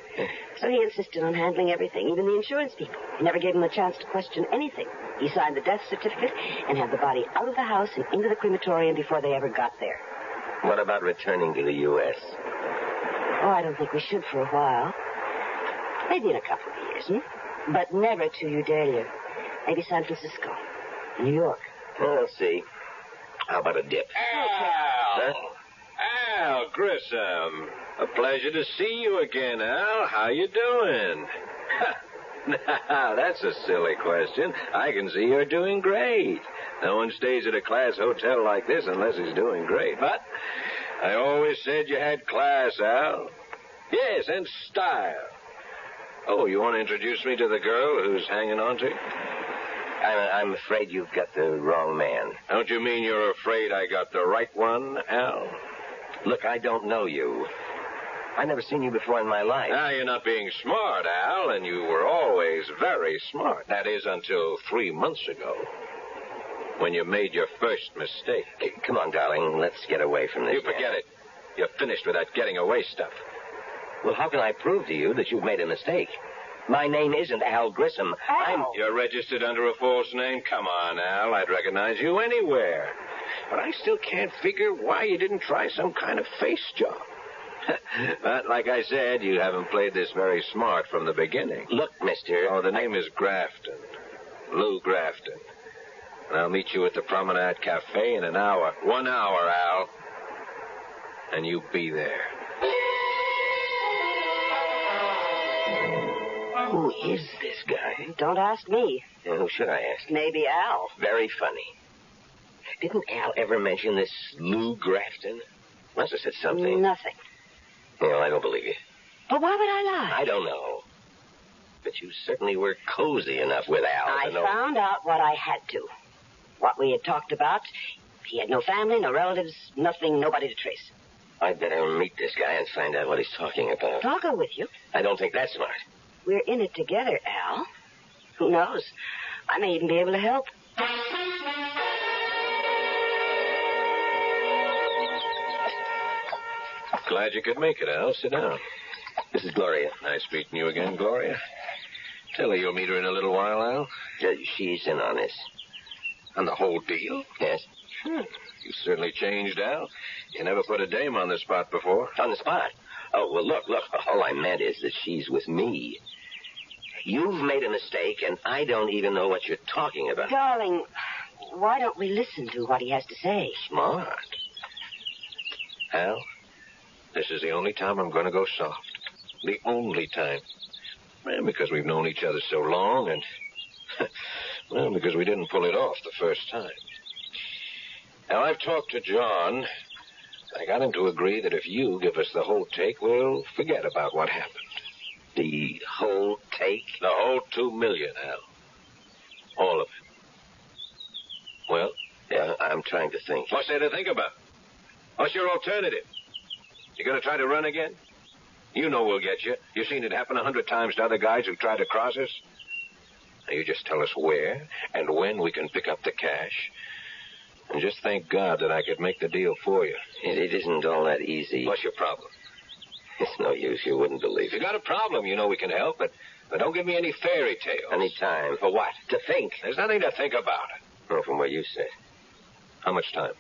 So he insisted on handling everything, even the insurance people. He never gave him a chance to question anything. He signed the death certificate and had the body out of the house and into the crematorium before they ever got there. What about returning to the U.S.? Oh, I don't think we should for a while. Maybe in a couple of years, But never to Eudalia. Maybe San Francisco, New York. We'll see. How about a dip? Al Grissom. A pleasure to see you again, Al. How you doing? Now, that's a silly question. I can see you're doing great. No one stays at a class hotel like this unless he's doing great. But I always said you had class, Al. Yes, and style. Oh, you want to introduce me to the girl who's hanging on to you? I'm afraid you've got the wrong man. Don't you mean you're afraid I got the right one, Al? Look, I don't know you. I've never seen you before in my life. Now, you're not being smart, Al, and you were always very smart. That is, until 3 months ago, when you made your first mistake. Hey, come on, darling. Let's get away from this. You forget it. You're finished with that getting away stuff. Well, how can I prove to you that you've made a mistake? My name isn't Al Grissom. You're registered under a false name? Come on, Al. I'd recognize you anywhere. But I still can't figure why you didn't try some kind of face job. But like I said, you haven't played this very smart from the beginning. Look, mister... Oh, the name is Grafton. Lou Grafton. And I'll meet you at the Promenade Cafe in an hour. 1 hour, Al. And you be there. Who is this guy? Don't ask me. Who should I ask? Maybe Al. Very funny. Didn't Al ever mention this Lou Grafton? Must have said something. Nothing. Well, I don't believe you. But why would I lie? I don't know. But you certainly were cozy enough with Al to know. I found out what I had to. What we had talked about. He had no family, no relatives, nothing, nobody to trace. I'd better meet this guy and find out what he's talking about. I'll go with you. I don't think that's smart. We're in it together, Al. Who knows? I may even be able to help. Glad you could make it, Al. Sit down. This is Gloria. Nice meeting you again, Gloria. Tell her you'll meet her in a little while, Al. She's in on this. On the whole deal? Yes. Sure. You certainly changed, Al. You never put a dame on the spot before. On the spot? Oh, well, look. All I meant is that she's with me. You've made a mistake, and I don't even know what you're talking about. Darling, why don't we listen to what he has to say? Smart. Al, this is the only time I'm going to go soft. The only time. Well, because we've known each other so long, and... well, because we didn't pull it off the first time. Now, I've talked to John. I got him to agree that if you give us the whole take, we'll forget about what happened. The whole take? The whole $2 million, Al. All of it. Well? Yeah, I'm trying to think. What's there to think about? What's your alternative? You gonna try to run again? You know we'll get you. You've seen it happen 100 times to other guys who tried to cross us. Now, you just tell us where and when we can pick up the cash. And just thank God that I could make the deal for you. It isn't all that easy. What's your problem? It's no use. You wouldn't believe If you it. got a problem, you know we can help, but don't give me any fairy tales. Any time. For what? To think. There's nothing to think about. Oh, from what you said. How much time?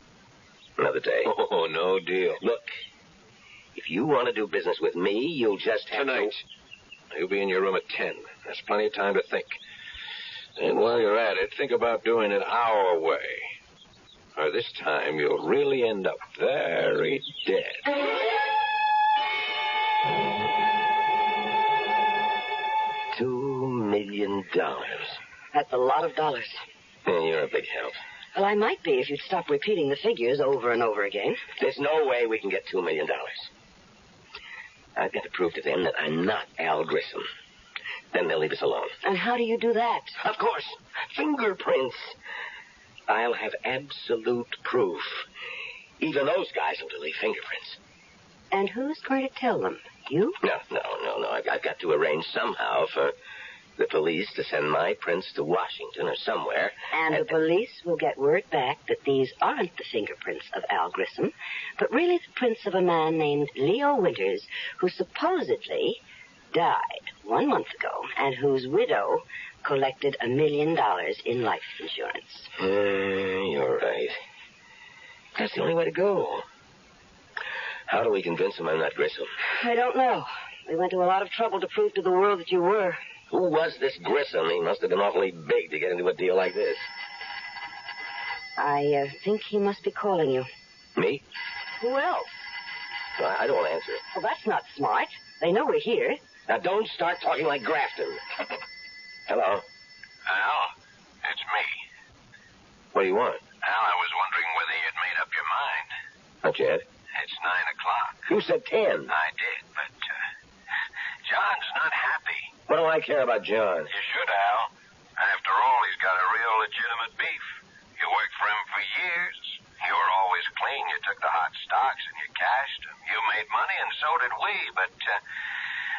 Another day. Oh, no deal. Look, if you want to do business with me, you'll just have Tonight. You'll be in your room at 10. That's plenty of time to think. And while you're at it, think about doing it our way. Or this time, you'll really end up very dead. $2 million. That's a lot of dollars. Yeah, you're a big help. Well, I might be if you'd stop repeating the figures over and over again. There's no way we can get $2 million. I've got to prove to them that I'm not Al Grissom. Then they'll leave us alone. And how do you do that? Of course. Fingerprints. I'll have absolute proof. Even those guys will delete fingerprints. And who's going to tell them? You? No. I've got to arrange somehow for the police to send my prints to Washington or somewhere. And the police will get word back that these aren't the fingerprints of Al Grissom, but really the prints of a man named Leo Winters, who supposedly died 1 month ago, and whose widow collected $1 million in life insurance. You're right. That's the only way to go. How do we convince them I'm not Grissom? I don't know. We went to a lot of trouble to prove to the world that you were. Who was this Grissom? He must have been awfully big to get into a deal like this. I think he must be calling you. Me? Who else? Well, I don't want to answer it. Well, that's not smart. They know we're here. Now, don't start talking like Grafton. Hello? Al, it's me. What do you want? Al, I was wondering whether you'd made up your mind. Not yet. It's 9 o'clock. You said 10. I did, but John's not happy. What do I care about John? You should, Al. After all, he's got a real legitimate beef. You worked for him for years. You were always clean. You took the hot stocks and you cashed them. You made money, and so did we, but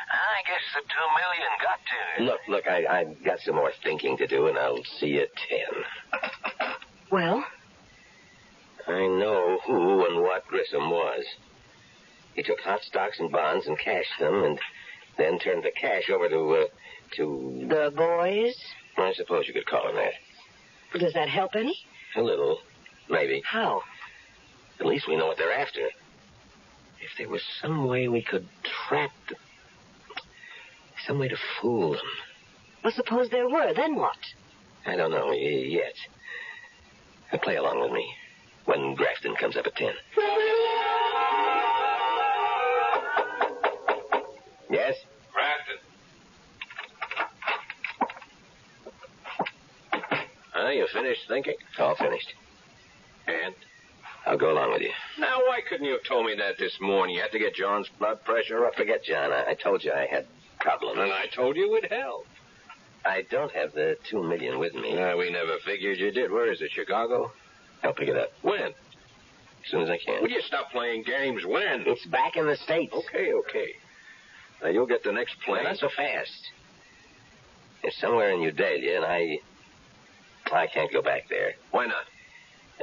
I guess the $2 million got to you. Look, I've got some more thinking to do, and I'll see you at 10. Well? I know who and what Grissom was. He took hot stocks and bonds and cashed them, and then turned the cash over to... The boys? I suppose you could call them that. Does that help any? A little. Maybe. How? At least we know what they're after. If there was some way we could trap them... Some way to fool them. Well, suppose there were. Then what? I don't know yet. Play along with me when Grafton comes up at 10. Yes? Grafton. You finished thinking? All finished. And? I'll go along with you. Now, why couldn't you have told me that this morning? You had to get John's blood pressure up. Forget John. I told you I had problems. And I told you it would help. I don't have the $2 million with me. We never figured you did. Where is it, Chicago? I'll pick it up. When? As soon as I can. Will you stop playing games? When? It's back in the States. Okay. Now, you'll get the next plane. Not so fast. It's somewhere in Udalia, and I can't go back there. Why not?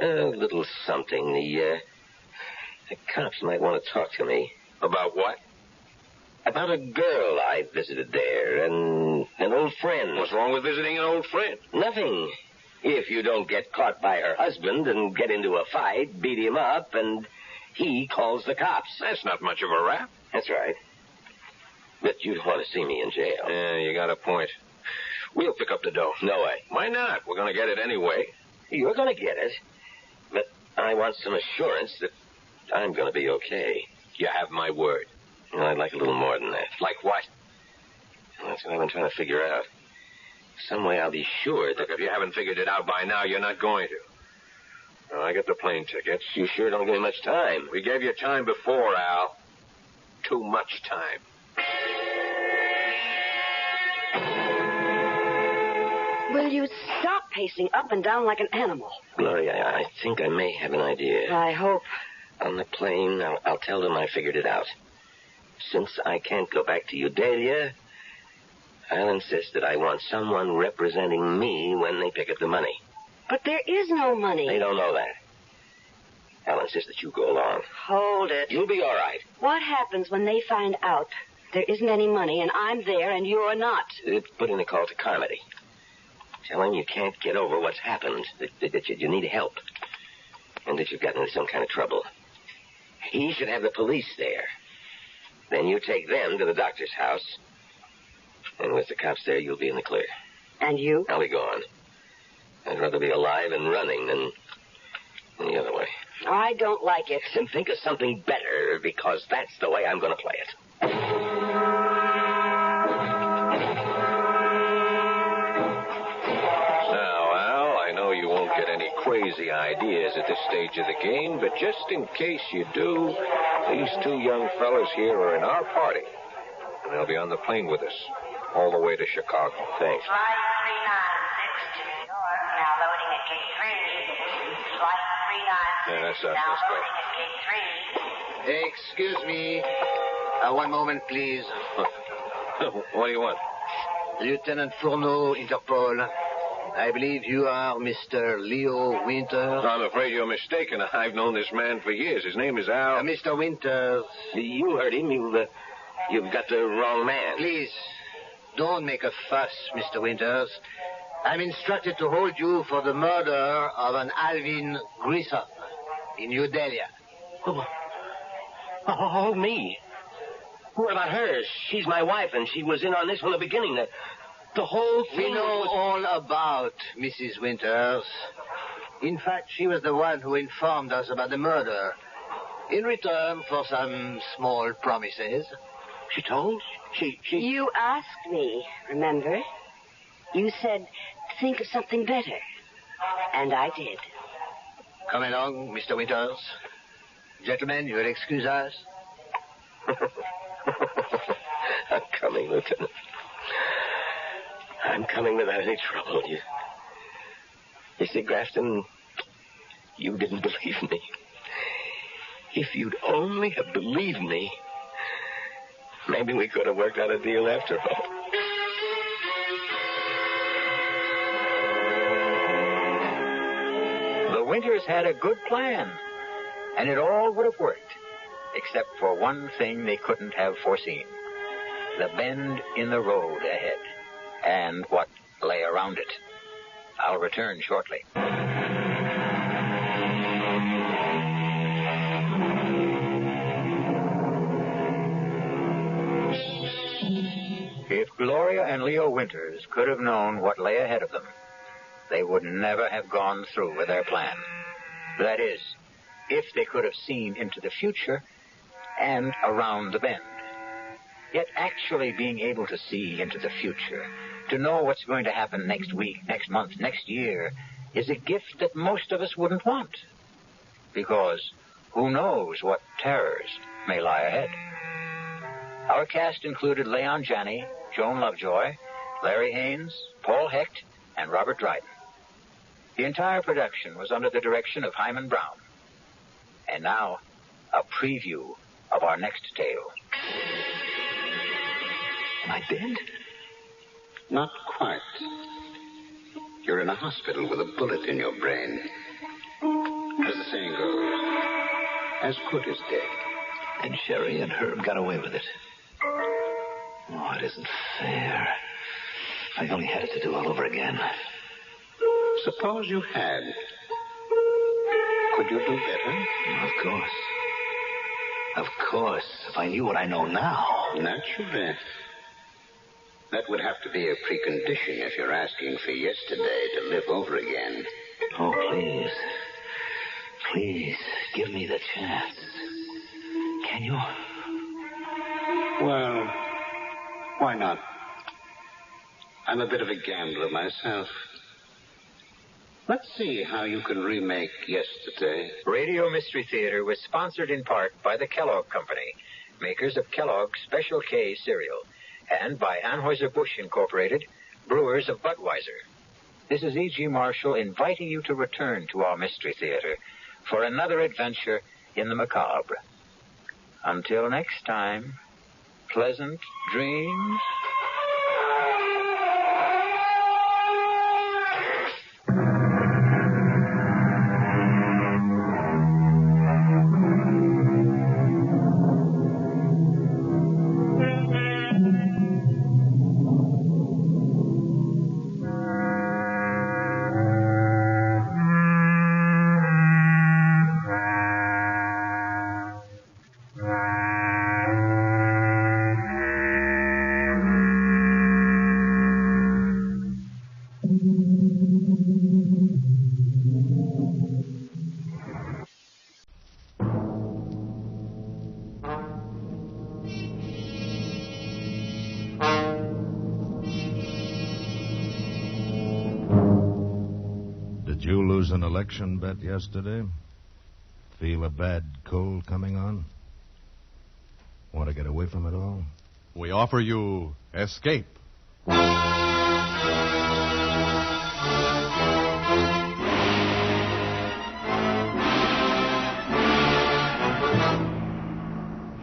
A little something. The cops might want to talk to me. About what? About a girl I visited there, and an old friend. What's wrong with visiting an old friend? Nothing. If you don't get caught by her husband and get into a fight, beat him up, and he calls the cops. That's not much of a rap. That's right. But you don't want to see me in jail. Yeah, you got a point. We'll pick up the dough. No way. Why not? We're going to get it anyway. You're going to get it. But I want some assurance that I'm going to be okay. You have my word. Well, I'd like a little more than that. Like what? Well, that's what I've been trying to figure out. Some way I'll be sure that... Look, if you haven't figured it out by now, you're not going to. I get the plane tickets. You sure don't give me much time. We gave you time before, Al. Too much time. Will you stop pacing up and down like an animal? Gloria, I think I may have an idea. I hope. On the plane, I'll tell them I figured it out. Since I can't go back to Udalia, I'll insist that I want someone representing me when they pick up the money. But there is no money. They don't know that. I'll insist that you go along. Hold it. You'll be all right. What happens when they find out there isn't any money and I'm there and you're not? Put in a call to Carmody. Tell him you can't get over what's happened, that you need help, and that you've gotten into some kind of trouble. He should have the police there. Then you take them to the doctor's house, and with the cops there, you'll be in the clear. And you? I'll be gone. I'd rather be alive and running than the other way. I don't like it. Then think of something better, because that's the way I'm going to play it. Get any crazy ideas at this stage of the game, but just in case you do, these two young fellas here are in our party, and they'll be on the plane with us all the way to Chicago. Thanks. Flight 396 to New York, now loading at gate 3. Flight 396 Yeah, that's us. now Let's go. loading at gate 3. Excuse me. One moment, please. What do you want? Lieutenant Fourneau, Interpol. I believe you are Mr. Leo Winters. I'm afraid you're mistaken. I've known this man for years. His name is Al. Mr. Winters. You heard him. You've got the wrong man. Please, don't make a fuss, Mr. Winters. I'm instructed to hold you for the murder of an Alvin Grissom in Udalia. Oh, me? What about her? She's my wife, and she was in on this from the beginning. The whole thing. We know all about Mrs. Winters. In fact, she was the one who informed us about the murder. In return for some small promises. She told? She... You asked me, remember? You said, think of something better. And I did. Come along, Mr. Winters. Gentlemen, you will excuse us. I'm coming, Lieutenant. I'm coming without any trouble. You see, Grafton, you didn't believe me. If you'd only have believed me, maybe we could have worked out a deal after all. The Winters had a good plan, and it all would have worked, except for one thing they couldn't have foreseen. the bend in the road ahead, and what lay around it. I'll return shortly. If Gloria and Leo Winters could have known what lay ahead of them, they would never have gone through with their plan. That is, if they could have seen into the future and around the bend. Yet actually being able to see into the future, to know what's going to happen next week, next month, next year, is a gift that most of us wouldn't want. Because who knows what terrors may lie ahead. Our cast included Leon Janney, Joan Lovejoy, Larry Haynes, Paul Hecht, and Robert Dryden. The entire production was under the direction of Hyman Brown. And now, a preview of our next tale. Am I dead? Not quite. You're in a hospital with a bullet in your brain. As the saying goes, as good as dead. And Sherry and Herb got away with it. Oh, it isn't fair. If I only had it to do all over again. Suppose you had. Could you do better? Of course. Of course, if I knew what I know now. Naturally. That would have to be a precondition if you're asking for yesterday to live over again. Oh, please. Please, give me the chance. Can you? Well, why not? I'm a bit of a gambler myself. Let's see how you can remake yesterday. Radio Mystery Theater was sponsored in part by the Kellogg Company, makers of Kellogg's Special K cereal, and by Anheuser-Busch Incorporated, brewers of Budweiser. This is E.G. Marshall inviting you to return to our Mystery Theater for another adventure in the macabre. Until next time, pleasant dreams. An election bet yesterday? Feel a bad cold coming on? Want to get away from it all? We offer you Escape.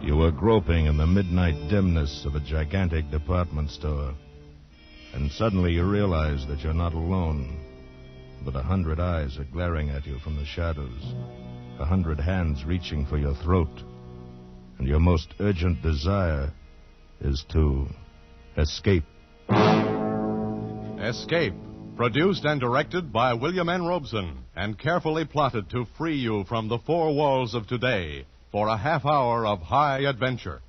You were groping in the midnight dimness of a gigantic department store, and suddenly you realize that you're not alone. But 100 eyes are glaring at you from the shadows, 100 hands reaching for your throat, and your most urgent desire is to escape. Escape, produced and directed by William N. Robeson, and carefully plotted to free you from the four walls of today for a half hour of high adventure.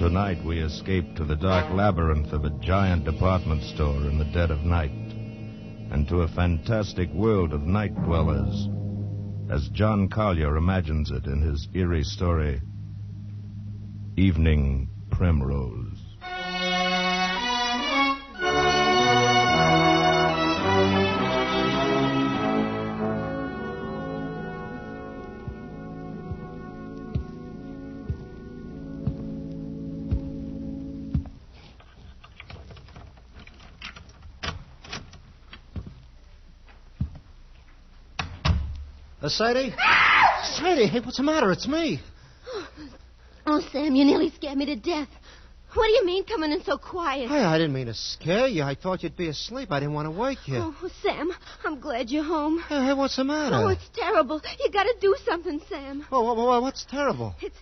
Tonight we escape to the dark labyrinth of a giant department store in the dead of night, and to a fantastic world of night dwellers, as John Collier imagines it in his eerie story, Evening Primrose. Sadie? Sadie, hey, what's the matter? It's me. Oh, Sam, you nearly scared me to death. What do you mean coming in so quiet? Hey, I didn't mean to scare you. I thought you'd be asleep. I didn't want to wake you. Oh, Sam, I'm glad you're home. Hey, what's the matter? Oh, it's terrible. You got to do something, Sam. What's terrible? It's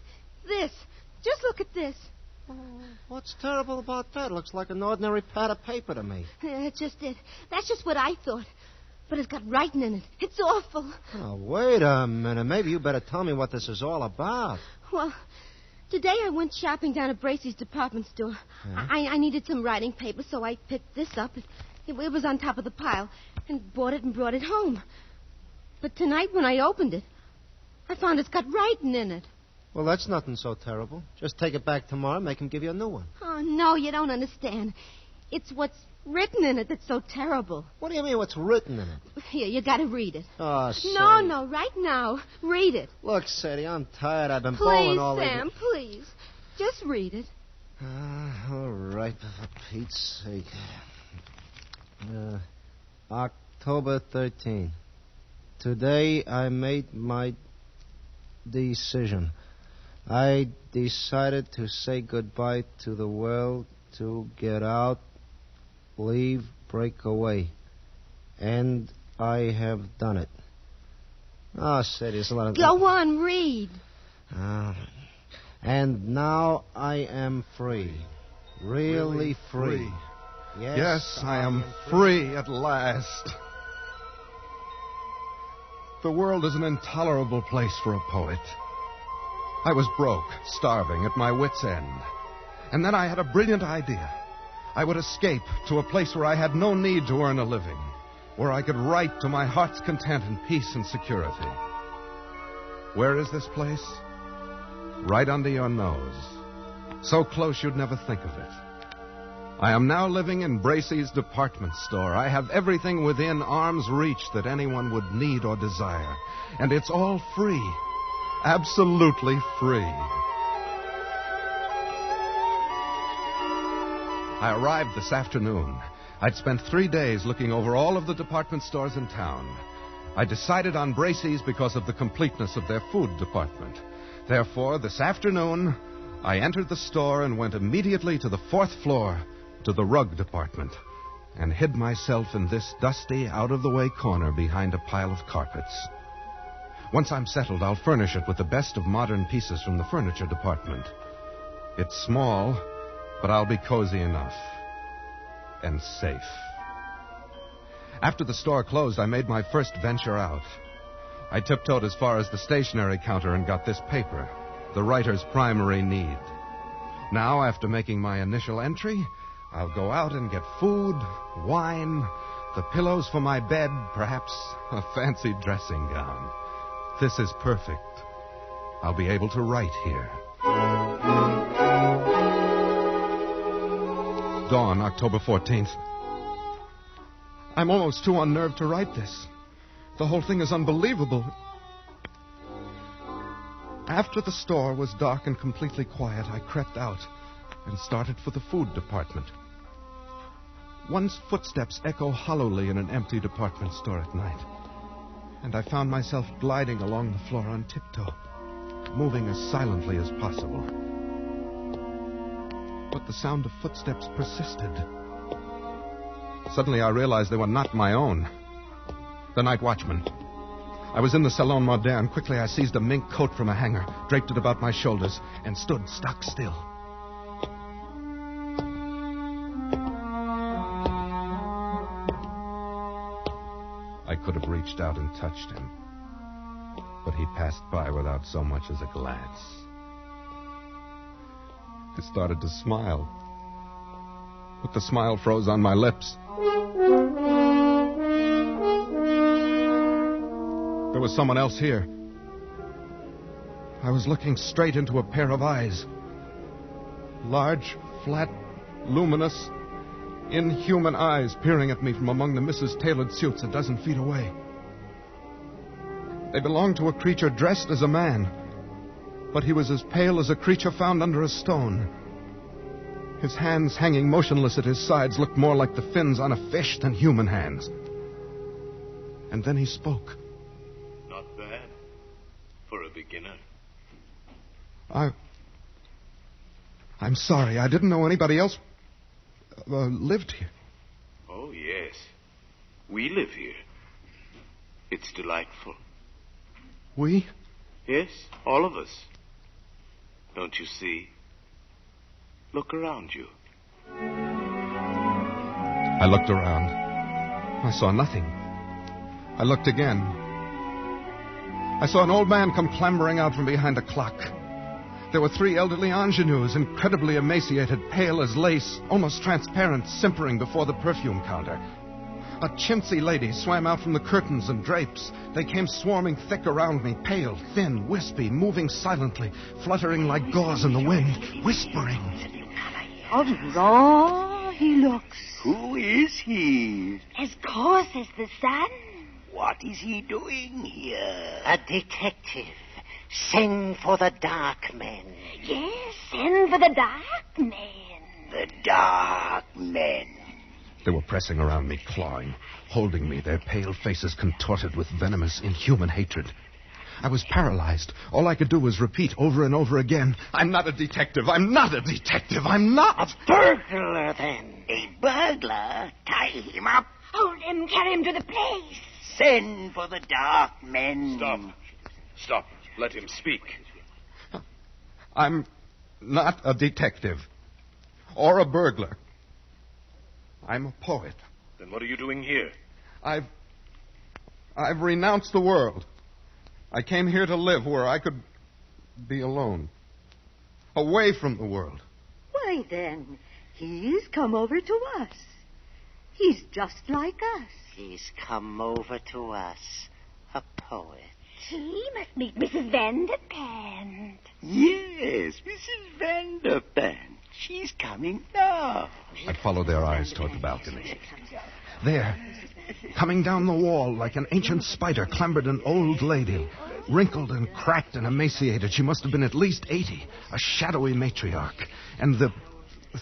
this. Just look at this. What's terrible about that? Looks like an ordinary pad of paper to me. That's just it. That's just what I thought. But it's got writing in it. It's awful. Oh, wait a minute. Maybe you better tell me what this is all about. Well, today I went shopping down at Bracey's department store. Yeah? I needed some writing paper, so I picked this up. It was on top of the pile, and bought it and brought it home. But tonight, when I opened it, I found it's got writing in it. Well, that's nothing so terrible. Just take it back tomorrow and make him give you a new one. Oh, no, you don't understand. It's what's written in it that's so terrible. What do you mean, what's written in it? Here, you got to read it. Oh, Sadie. No, right now. Read it. Look, Sadie, I'm tired. I've been bowling all day. Please, Sam, please. Just read it. All right, for Pete's sake. October 13th. Today I made my decision. I decided to say goodbye to the world, to get out, leave, break away. And I have done it. Oh, Sadie, there's a lot of... Go on, read. And now I am free. Really free. Yes, I am free at last. The world is an intolerable place for a poet. I was broke, starving, at my wits' end. And then I had a brilliant idea. I would escape to a place where I had no need to earn a living, where I could write to my heart's content in peace and security. Where is this place? Right under your nose. So close you'd never think of it. I am now living in Bracey's department store. I have everything within arm's reach that anyone would need or desire. And it's all free. Absolutely free. I arrived this afternoon. I'd spent 3 days looking over all of the department stores in town. I decided on Bracey's because of the completeness of their food department. Therefore, this afternoon, I entered the store and went immediately to the 4th floor, to the rug department, and hid myself in this dusty, out-of-the-way corner behind a pile of carpets. Once I'm settled, I'll furnish it with the best of modern pieces from the furniture department. It's small, but I'll be cozy enough. And safe. After the store closed, I made my first venture out. I tiptoed as far as the stationery counter and got this paper, the writer's primary need. Now, after making my initial entry, I'll go out and get food, wine, the pillows for my bed, perhaps a fancy dressing gown. This is perfect. I'll be able to write here. Dawn, October 14th. I'm almost too unnerved to write this. The whole thing is unbelievable. After the store was dark and completely quiet, I crept out and started for the food department. One's footsteps echo hollowly in an empty department store at night. And I found myself gliding along the floor on tiptoe, moving as silently as possible. But the sound of footsteps persisted. Suddenly I realized they were not my own. The night watchman. I was in the Salon Moderne. Quickly I seized a mink coat from a hanger, draped it about my shoulders, and stood stock still. I could have reached out and touched him, but he passed by without so much as a glance. I started to smile, but the smile froze on my lips. There was someone else here. I was looking straight into a pair of eyes. Large, flat, luminous, inhuman eyes peering at me from among the Mrs. Tailored suits a dozen feet away. They belonged to a creature dressed as a man, but he was as pale as a creature found under a stone. His hands hanging motionless at his sides looked more like the fins on a fish than human hands. And then he spoke. Not bad. For a beginner. I'm sorry. I didn't know anybody else lived here. Oh, yes. We live here. It's delightful. We? Yes, all of us. Don't you see? Look around you. I looked around. I saw nothing. I looked again. I saw an old man come clambering out from behind a clock. There were 3 elderly ingenues, incredibly emaciated, pale as lace, almost transparent, simpering before the perfume counter. A chintzy lady swam out from the curtains and drapes. They came swarming thick around me, pale, thin, wispy, moving silently, fluttering like gauze in the wind, whispering. How raw he looks. Who is he? As coarse as the sun. What is he doing here? A detective. Send for the dark men. Yes, send for the dark men. The dark men. They were pressing around me, clawing, holding me, their pale faces contorted with venomous, inhuman hatred. I was paralyzed. All I could do was repeat over and over again, I'm not a detective. I'm not a detective. I'm not. A burglar, then. A burglar? Tie him up. Hold him, carry him to the place. Send for the dark men. Stop. Let him speak. I'm not a detective. Or a burglar. I'm a poet. Then what are you doing here? I've renounced the world. I came here to live where I could be alone. Away from the world. Why, then, he's come over to us. He's just like us. He's come over to us, a poet. He must meet Mrs. Vanderpant. Yes, Mrs. Vanderpant. She's coming now. I followed their eyes toward the balcony. There, coming down the wall like an ancient spider, clambered an old lady. Wrinkled and cracked and emaciated, she must have been at least 80, a shadowy matriarch. And the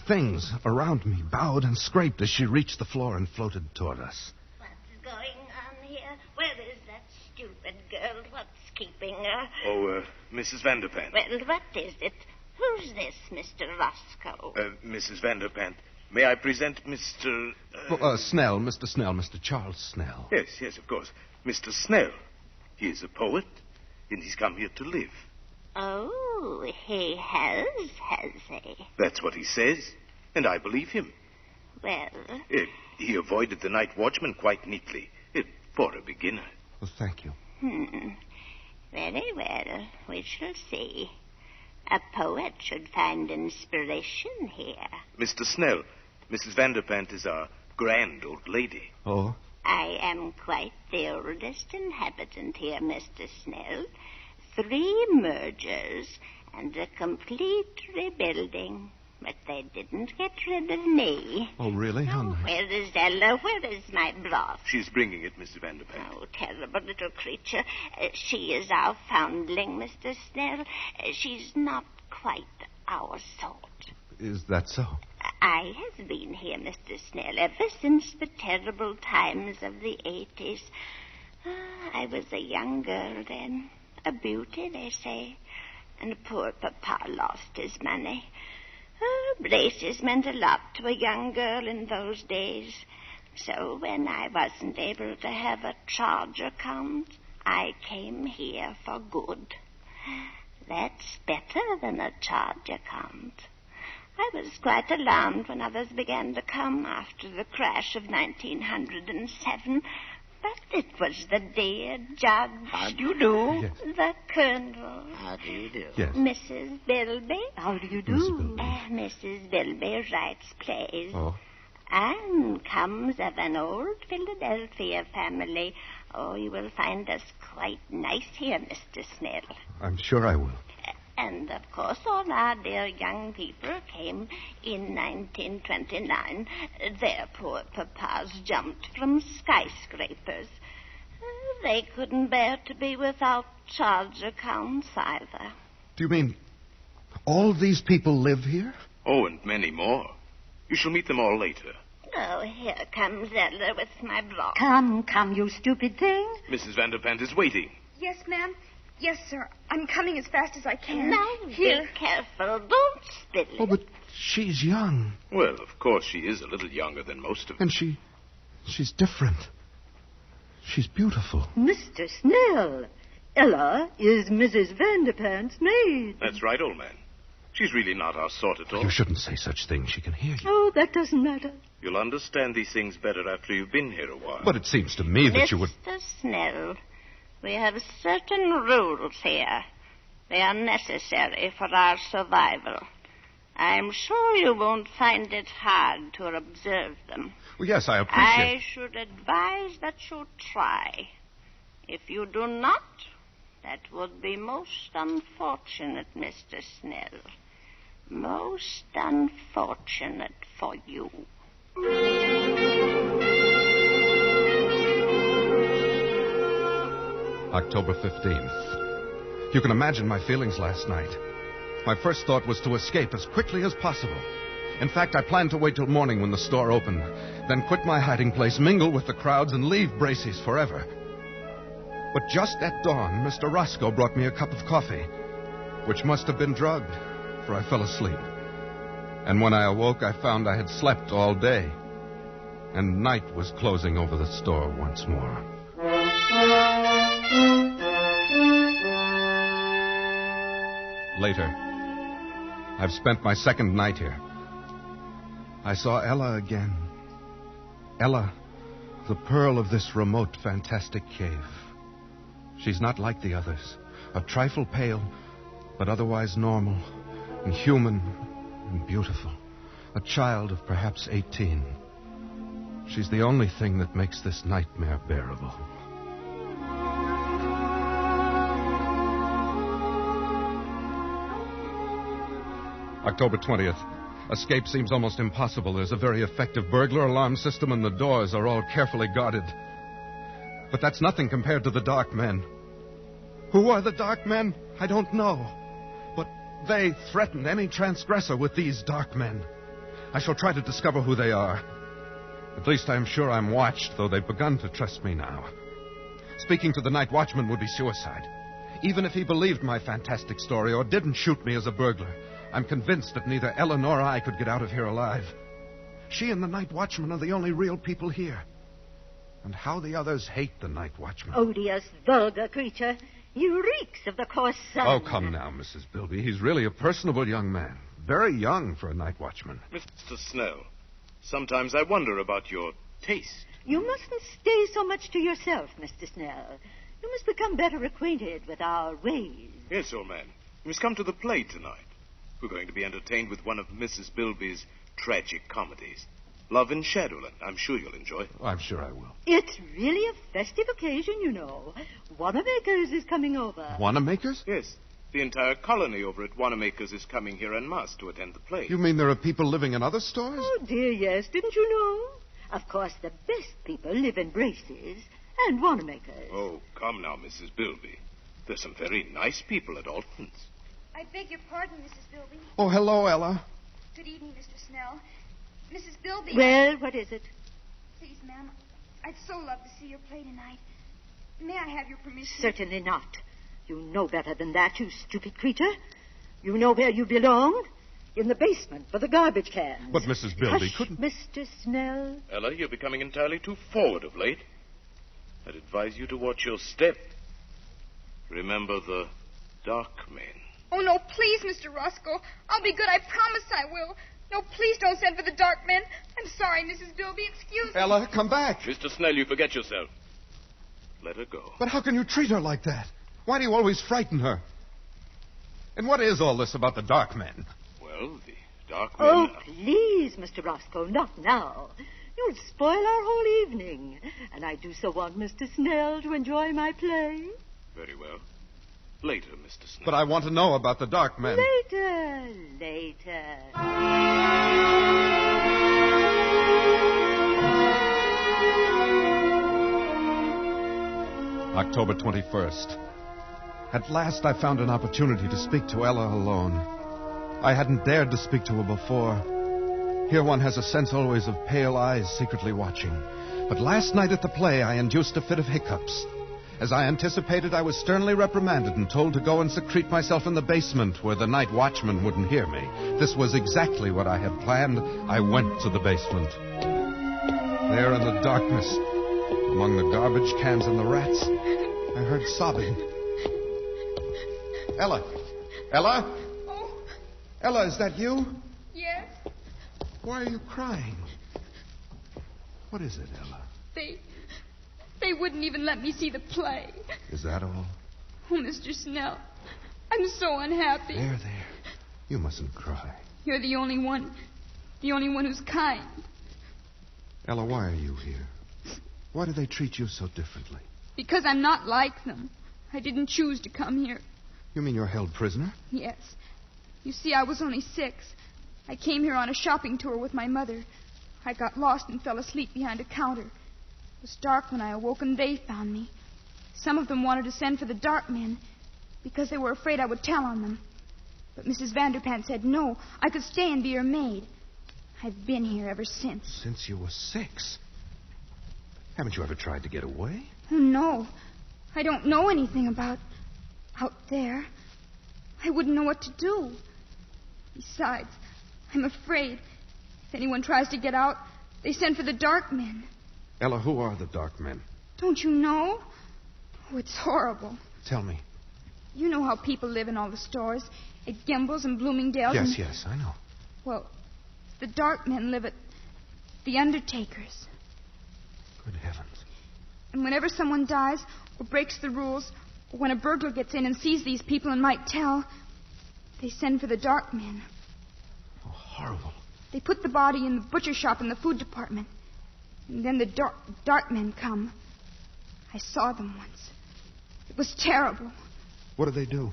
things around me bowed and scraped as she reached the floor and floated toward us. What's going on here? Where is that stupid girl? What's keeping her? Oh, Mrs. Vanderpant. Well, what is it? Who's this, Mr. Roscoe? Mrs. Vanderpant. May I present Mr. Snell, Mr. Snell, Mr. Charles Snell. Yes, of course. Mr. Snell. He is a poet, and he's come here to live. Oh, he has he? That's what he says, and I believe him. Well? He avoided the night watchman quite neatly, for a beginner. Well, thank you. Very well. We shall see. A poet should find inspiration here. Mr. Snell, Mrs. Vanderpant is our grand old lady. Oh? I am quite the oldest inhabitant here, Mr. Snell. 3 mergers and a complete rebuilding. But they didn't get rid of me. Oh, really? How nice. Where is Ella? Where is my broth? She's bringing it, Mr. Vanderpant. Oh, terrible little creature. She is our foundling, Mr. Snell. She's not quite our sort. Is that so? I have been here, Mr. Snell, ever since the terrible times of the 80s. I was a young girl then. A beauty, they say. And poor Papa lost his money. Braces meant a lot to a young girl in those days. So when I wasn't able to have a charge account, I came here for good. That's better than a charge account. I was quite alarmed when others began to come after the crash of 1907. But it was the dear judge. How do you do? Yes. The colonel. How do you do? Yes. Mrs. Bilby. How do you do? Mrs. Bilby writes plays. Oh. And comes of an old Philadelphia family. Oh, you will find us quite nice here, Mr. Snell. I'm sure I will. And, of course, all our dear young people came in 1929. Their poor papas jumped from skyscrapers. They couldn't bear to be without charge accounts either. Do you mean all these people live here? Oh, and many more. You shall meet them all later. Oh, here comes Ella with my block. Come, you stupid thing. Mrs. Vanderpant is waiting. Yes, ma'am. Yes, sir. I'm coming as fast as I can. Now, Here. be careful. Don't spill it. Oh, but she's young. Well, of course, she is a little younger than most of us. And she's different. She's beautiful. Mr. Snell, Ella is Mrs. Vanderpant's maid. That's right, old man. She's really not our sort at all. You shouldn't say such things. She can hear you. Oh, that doesn't matter. You'll understand these things better after you've been here a while. But it seems to me that you would... Mr. Snell, we have certain rules here. They are necessary for our survival. I'm sure you won't find it hard to observe them. Well, yes, I appreciate... I should advise that you try. If you do not, that would be most unfortunate, Mr. Snell. Most unfortunate for you. October 15th. You can imagine my feelings last night. My first thought was to escape as quickly as possible. In fact, I planned to wait till morning when the store opened, then quit my hiding place, mingle with the crowds, and leave Bracey's forever. But just at dawn, Mr. Roscoe brought me a cup of coffee, which must have been drugged, for I fell asleep. And when I awoke, I found I had slept all day, and night was closing over the store once more. Later, I've spent my second night here. I saw Ella again. Ella, the pearl of this remote, fantastic cave. She's not like the others. A trifle pale, but otherwise normal and human and beautiful. A child of perhaps 18. She's the only thing that makes this nightmare bearable. October 20th. Escape seems almost impossible. There's a very effective burglar alarm system, and the doors are all carefully guarded. But that's nothing compared to the Dark Men. Who are the Dark Men? I don't know. But they threaten any transgressor with these Dark Men. I shall try to discover who they are. At least I am sure I'm watched, though they've begun to trust me now. Speaking to the night watchman would be suicide. Even if he believed my fantastic story or didn't shoot me as a burglar, I'm convinced that neither Ella nor I could get out of here alive. She and the night watchman are the only real people here. And how the others hate the night watchman. Odious, vulgar creature. He reeks of the coarse sun. Oh, come now, Mrs. Bilby. He's really a personable young man. Very young for a night watchman. Mr. Snell, sometimes I wonder about your taste. You mustn't stay so much to yourself, Mr. Snell. You must become better acquainted with our ways. Yes, old man. You must come to the play tonight. We're going to be entertained with one of Mrs. Bilby's tragic comedies. Love in Shadowland. I'm sure you'll enjoy it. Oh, I'm sure I will. It's really a festive occasion, you know. Wanamaker's is coming over. Wanamaker's? Yes. The entire colony over at Wanamaker's is coming here en masse to attend the play. You mean there are people living in other stores? Oh, dear, yes. Didn't you know? Of course, the best people live in Bracey's and Wanamaker's. Oh, come now, Mrs. Bilby. There's some very nice people at Alton's. I beg your pardon, Mrs. Bilby. Oh, hello, Ella. Good evening, Mr. Snell. Mrs. Bilby. Well, what is it? Please, ma'am, I'd so love to see your play tonight. May I have your permission? Certainly not. You know better than that, you stupid creature. You know where you belong. In the basement for the garbage cans. But Mrs. Bilby Hush, couldn't... Mr. Snell. Ella, you're becoming entirely too forward of late. I'd advise you to watch your step. Remember the Dark Men. Oh, no, please, Mr. Roscoe. I'll be good. I promise I will. No, please don't send for the Dark Men. I'm sorry, Mrs. Bilby. Excuse me. Ella, come back. Mr. Snell, you forget yourself. Let her go. But how can you treat her like that? Why do you always frighten her? And what is all this about the Dark Men? Well, the Dark Men... Oh, please, Mr. Roscoe, not now. You'll spoil our whole evening. And I do so want Mr. Snell to enjoy my play. Very well. Later, Mr. Snell. But I want to know about the Dark Men. Later. October 21st. At last I found an opportunity to speak to Ella alone. I hadn't dared to speak to her before. Here one has a sense always of pale eyes secretly watching. But last night at the play I induced a fit of hiccups. As I anticipated, I was sternly reprimanded and told to go and secrete myself in the basement where the night watchman wouldn't hear me. This was exactly what I had planned. I went to the basement. There in the darkness, among the garbage cans and the rats, I heard sobbing. Ella! Ella? Oh. Ella, is that you? Yes. Why are you crying? What is it, Ella? They wouldn't even let me see the play. Is that all? Oh, Mr. Snell, I'm so unhappy. There. You mustn't cry. You're the only one who's kind. Ella, why are you here? Why do they treat you so differently? Because I'm not like them. I didn't choose to come here. You mean you're held prisoner? Yes. You see, I was only 6. I came here on a shopping tour with my mother. I got lost and fell asleep behind a counter. It was dark when I awoke, and they found me. Some of them wanted to send for the dark men because they were afraid I would tell on them. But Mrs. Vanderpant said no, I could stay and be her maid. I've been here ever since. Since you were 6? Haven't you ever tried to get away? Oh, no. I don't know anything about out there. I wouldn't know what to do. Besides, I'm afraid if anyone tries to get out, they send for the dark men. Ella, who are the dark men? Don't you know? Oh, it's horrible. Tell me. You know how people live in all the stores, at Gimbel's and Bloomingdale's. Yes, I know. Well, the dark men live at the Undertaker's. Good heavens. And whenever someone dies or breaks the rules, or when a burglar gets in and sees these people and might tell, they send for the dark men. Oh, horrible. They put the body in the butcher shop in the food department. And then the dark men come. I saw them once. It was terrible. What do they do?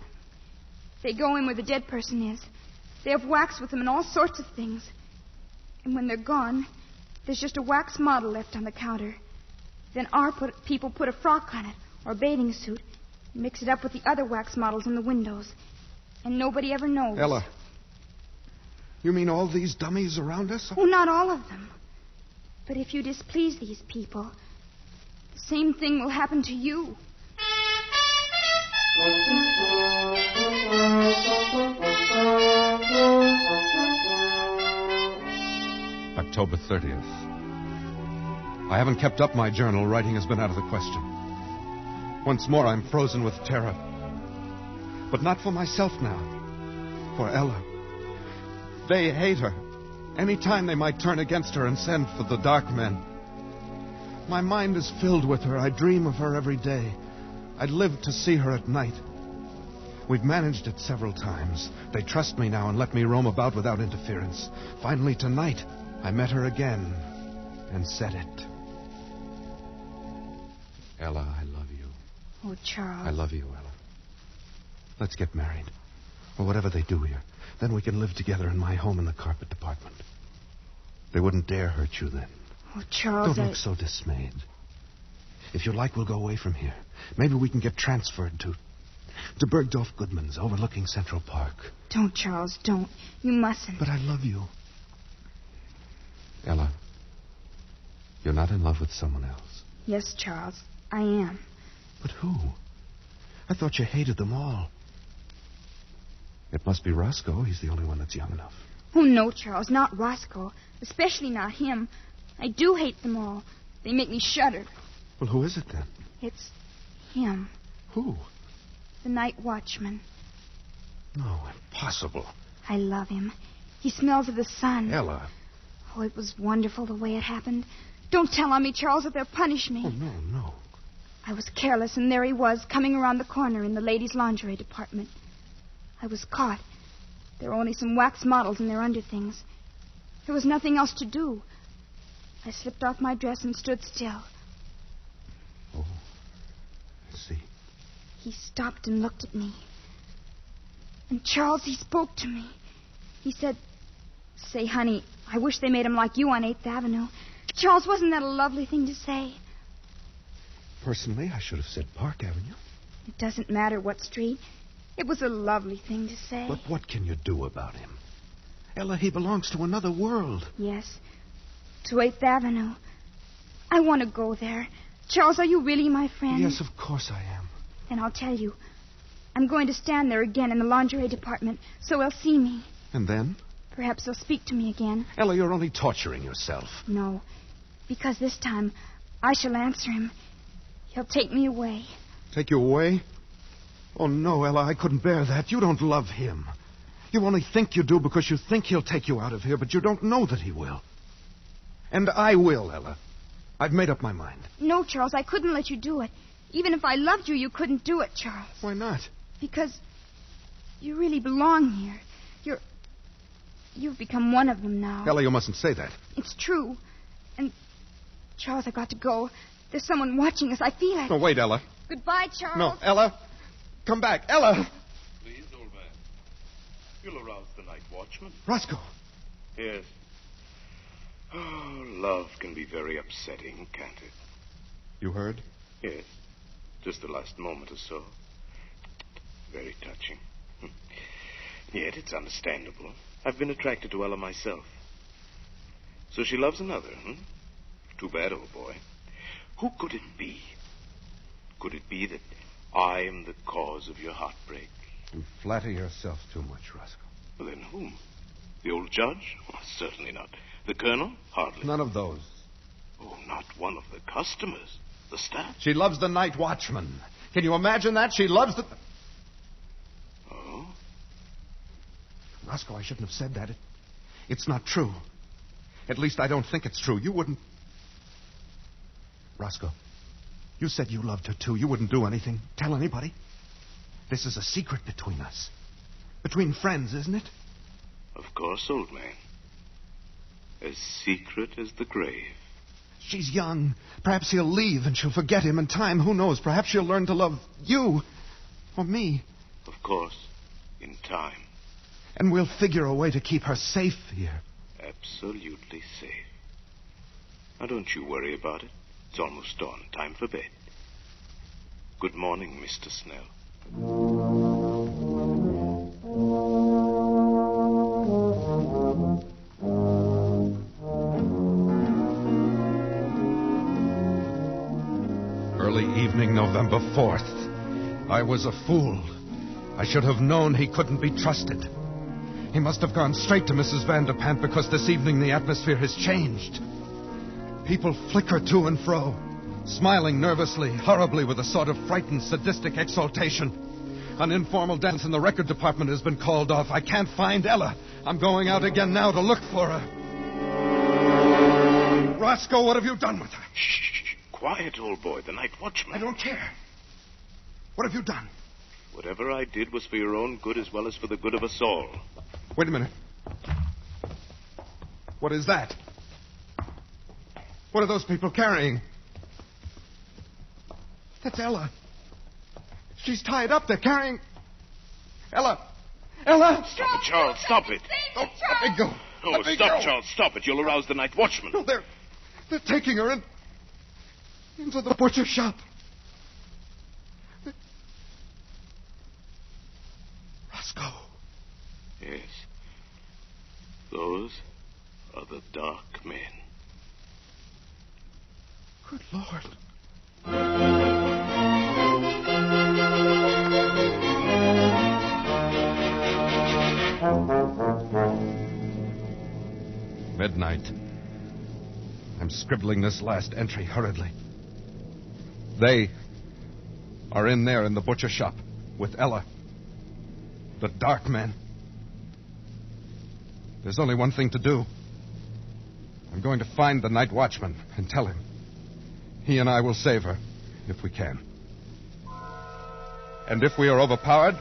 They go in where the dead person is. They have wax with them and all sorts of things. And when they're gone, there's just a wax model left on the counter. Then people put a frock on it, or a bathing suit, and mix it up with the other wax models in the windows. And nobody ever knows. Ella, you mean all these dummies around us? Oh, not all of them. But if you displease these people, the same thing will happen to you. October 30th. I haven't kept up my journal. Writing has been out of the question. Once more, I'm frozen with terror. But not for myself now. For Ella. They hate her. Any time they might turn against her and send for the dark men. My mind is filled with her. I dream of her every day. I'd live to see her at night. We've managed it several times. They trust me now and let me roam about without interference. Finally, tonight, I met her again and said it. Ella, I love you. Oh, Charles. I love you, Ella. Let's get married. Or whatever they do here. Then we can live together in my home in the carpet department. They wouldn't dare hurt you then. Oh, Charles, Don't look so dismayed. If you like, we'll go away from here. Maybe we can get transferred to Bergdorf Goodman's overlooking Central Park. Don't, Charles, don't. You mustn't. But I love you. Ella, you're not in love with someone else. Yes, Charles, I am. But who? I thought you hated them all. It must be Roscoe. He's the only one that's young enough. Oh, no, Charles, not Roscoe. Especially not him. I do hate them all. They make me shudder. Well, who is it then? It's him. Who? The night watchman. No, impossible. I love him. He smells of the sun. Ella. Oh, it was wonderful the way it happened. Don't tell on me, Charles, or they'll punish me. Oh, no. I was careless, and there he was, coming around the corner in the ladies' lingerie department. I was caught. There were only some wax models in their underthings. There was nothing else to do. I slipped off my dress and stood still. Oh, I see. He stopped and looked at me. And Charles, he spoke to me. He said, "Say, honey, I wish they made him like you on 8th Avenue." Charles, wasn't that a lovely thing to say? Personally, I should have said Park Avenue. It doesn't matter what street. It was a lovely thing to say. But what can you do about him? Ella, he belongs to another world. Yes, to 8th Avenue. I want to go there, Charles, are you really my friend? Yes, of course I am. Then I'll tell you. I'm going to stand there again in the lingerie department, so he'll see me. And then? Perhaps he'll speak to me again. Ella, you're only torturing yourself. No, because this time I shall answer him. He'll take me away. Take you away? Oh, no, Ella, I couldn't bear that. You don't love him. You only think you do because you think he'll take you out of here, but you don't know that he will. And I will, Ella. I've made up my mind. No, Charles, I couldn't let you do it. Even if I loved you, you couldn't do it, Charles. Why not? Because you really belong here. You've become one of them now. Ella, you mustn't say that. It's true. And, Charles, I've got to go. There's someone watching us. I feel it. No, wait, Ella. Goodbye, Charles. No, Ella. Come back. Ella. Please, old man. You'll arouse the night watchman. Roscoe. Yes. Oh, love can be very upsetting, can't it? You heard? Yes. Just the last moment or so. Very touching. Yet it's understandable. I've been attracted to Ella myself. So she loves another, Too bad, old boy. Who could it be? Could it be that I am the cause of your heartbreak? You flatter yourself too much, Roscoe. Well, then whom? The old judge? Well, certainly not. The colonel? Hardly. None of those. Oh, not one of the customers. The staff? She loves the night watchman. Can you imagine that? She loves the... Oh? Roscoe, I shouldn't have said that. It's not true. At least I don't think it's true. You wouldn't... Roscoe, you said you loved her, too. You wouldn't do anything. Tell anybody. This is a secret between us. Between friends, isn't it? Of course, old man. As secret as the grave. She's young. Perhaps he'll leave and she'll forget him in time. Who knows? Perhaps she'll learn to love you. Or me. Of course. In time. And we'll figure a way to keep her safe here. Absolutely safe. Now, don't you worry about it. It's almost dawn. Time for bed. Good morning, Mr. Snell. Early evening, November 4th. I was a fool. I should have known he couldn't be trusted. He must have gone straight to Mrs. Vanderpant because this evening the atmosphere has changed. People flicker to and fro, smiling nervously, horribly with a sort of frightened, sadistic exultation. An informal dance in the record department has been called off. I can't find Ella. I'm going out again now to look for her. Roscoe, what have you done with her? Shh. Quiet, old boy. The night watchman. I don't care. What have you done? Whatever I did was for your own good as well as for the good of us all. Wait a minute. What is that? What are those people carrying? That's Ella. She's tied up. They're carrying... Ella! Ella! Stop it, Charles. Stop it. Oh, let me go. Oh, stop, Charles. Stop it. You'll arouse the night watchman. No, they're taking her into the butcher shop. Roscoe. Yes. Those are the dark men. Good Lord. Midnight. I'm scribbling this last entry hurriedly. They are in there in the butcher shop with Ella. The dark men. There's only one thing to do. I'm going to find the night watchman and tell him. He and I will save her, if we can. And if we are overpowered,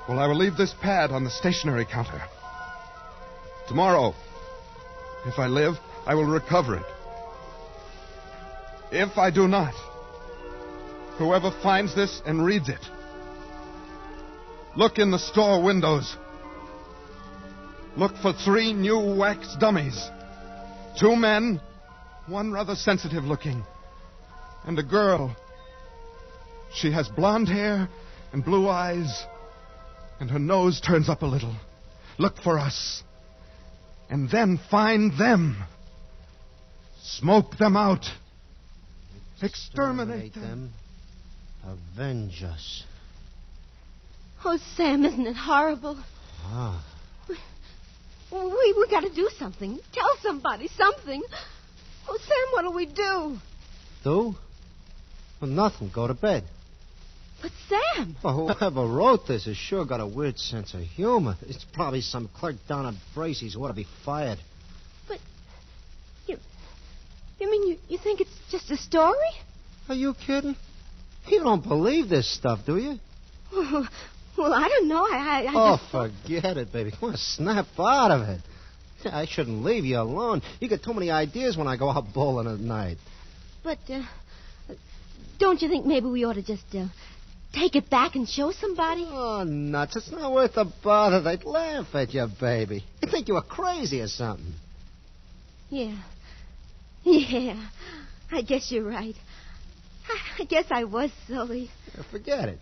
well, I will leave this pad on the stationery counter. Tomorrow, if I live, I will recover it. If I do not, whoever finds this and reads it, look in the store windows. Look for 3 new wax dummies. 2 men, 1 rather sensitive looking, and a girl. She has blonde hair and blue eyes, and her nose turns up a little. Look for us, and then find them. Smoke them out. Exterminate them. Avenge us. Oh, Sam, isn't it horrible? Ah. We got to do something. Tell somebody something. Oh, Sam, what'll we do? Do? Well, nothing. Go to bed. But Sam... Well, whoever wrote this has sure got a weird sense of humor. It's probably some clerk down at Bracey's who ought to be fired. But... You mean you think it's just a story? Are you kidding? You don't believe this stuff, do you? Well, I don't know. I just... forget it, baby. Come on, snap out of it. I shouldn't leave you alone. You get too many ideas when I go out bowling at night. But, don't you think maybe we ought to just, take it back and show somebody? Oh, nuts. It's not worth the bother. They'd laugh at you, baby. They'd think you were crazy or something. Yeah, I guess you're right. I guess I was silly. Yeah, forget it.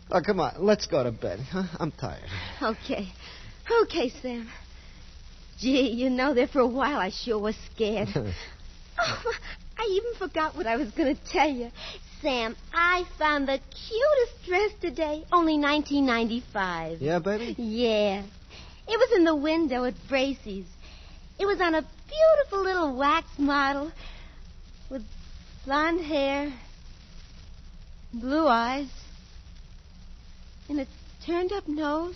Oh, come on. Let's go to bed. Huh? I'm tired. Okay, Sam. Gee, there for a while I sure was scared. I even forgot what I was going to tell you. Sam, I found the cutest dress today. Only $19.95. Yeah, baby? Yeah. It was in the window at Bracey's. It was on a beautiful little wax model with blonde hair, blue eyes, and a turned-up nose.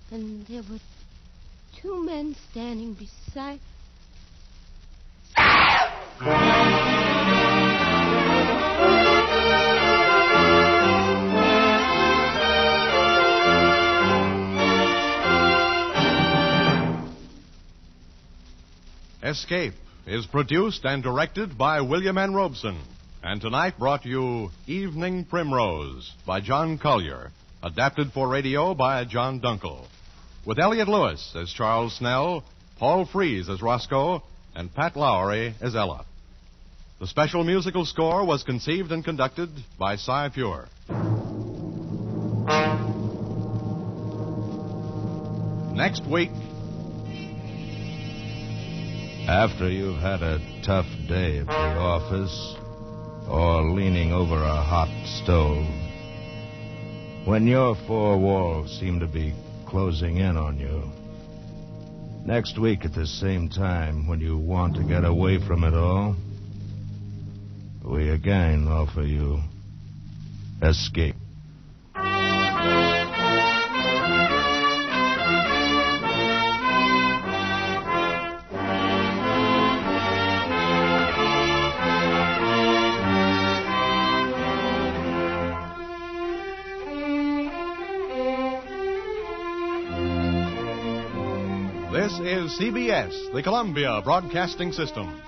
And there were two men standing beside... Escape is produced and directed by William N. Robeson. And tonight brought you Evening Primrose by John Collier, adapted for radio by John Dunkel. With Elliot Lewis as Charles Snell, Paul Frees as Roscoe, and Pat Lowry as Ella. The special musical score was conceived and conducted by Cy Pure. Next week... After you've had a tough day at the office or leaning over a hot stove, when your four walls seem to be closing in on you, next week at the same time when you want to get away from it all, we again offer you Escape. This is CBS, the Columbia Broadcasting System.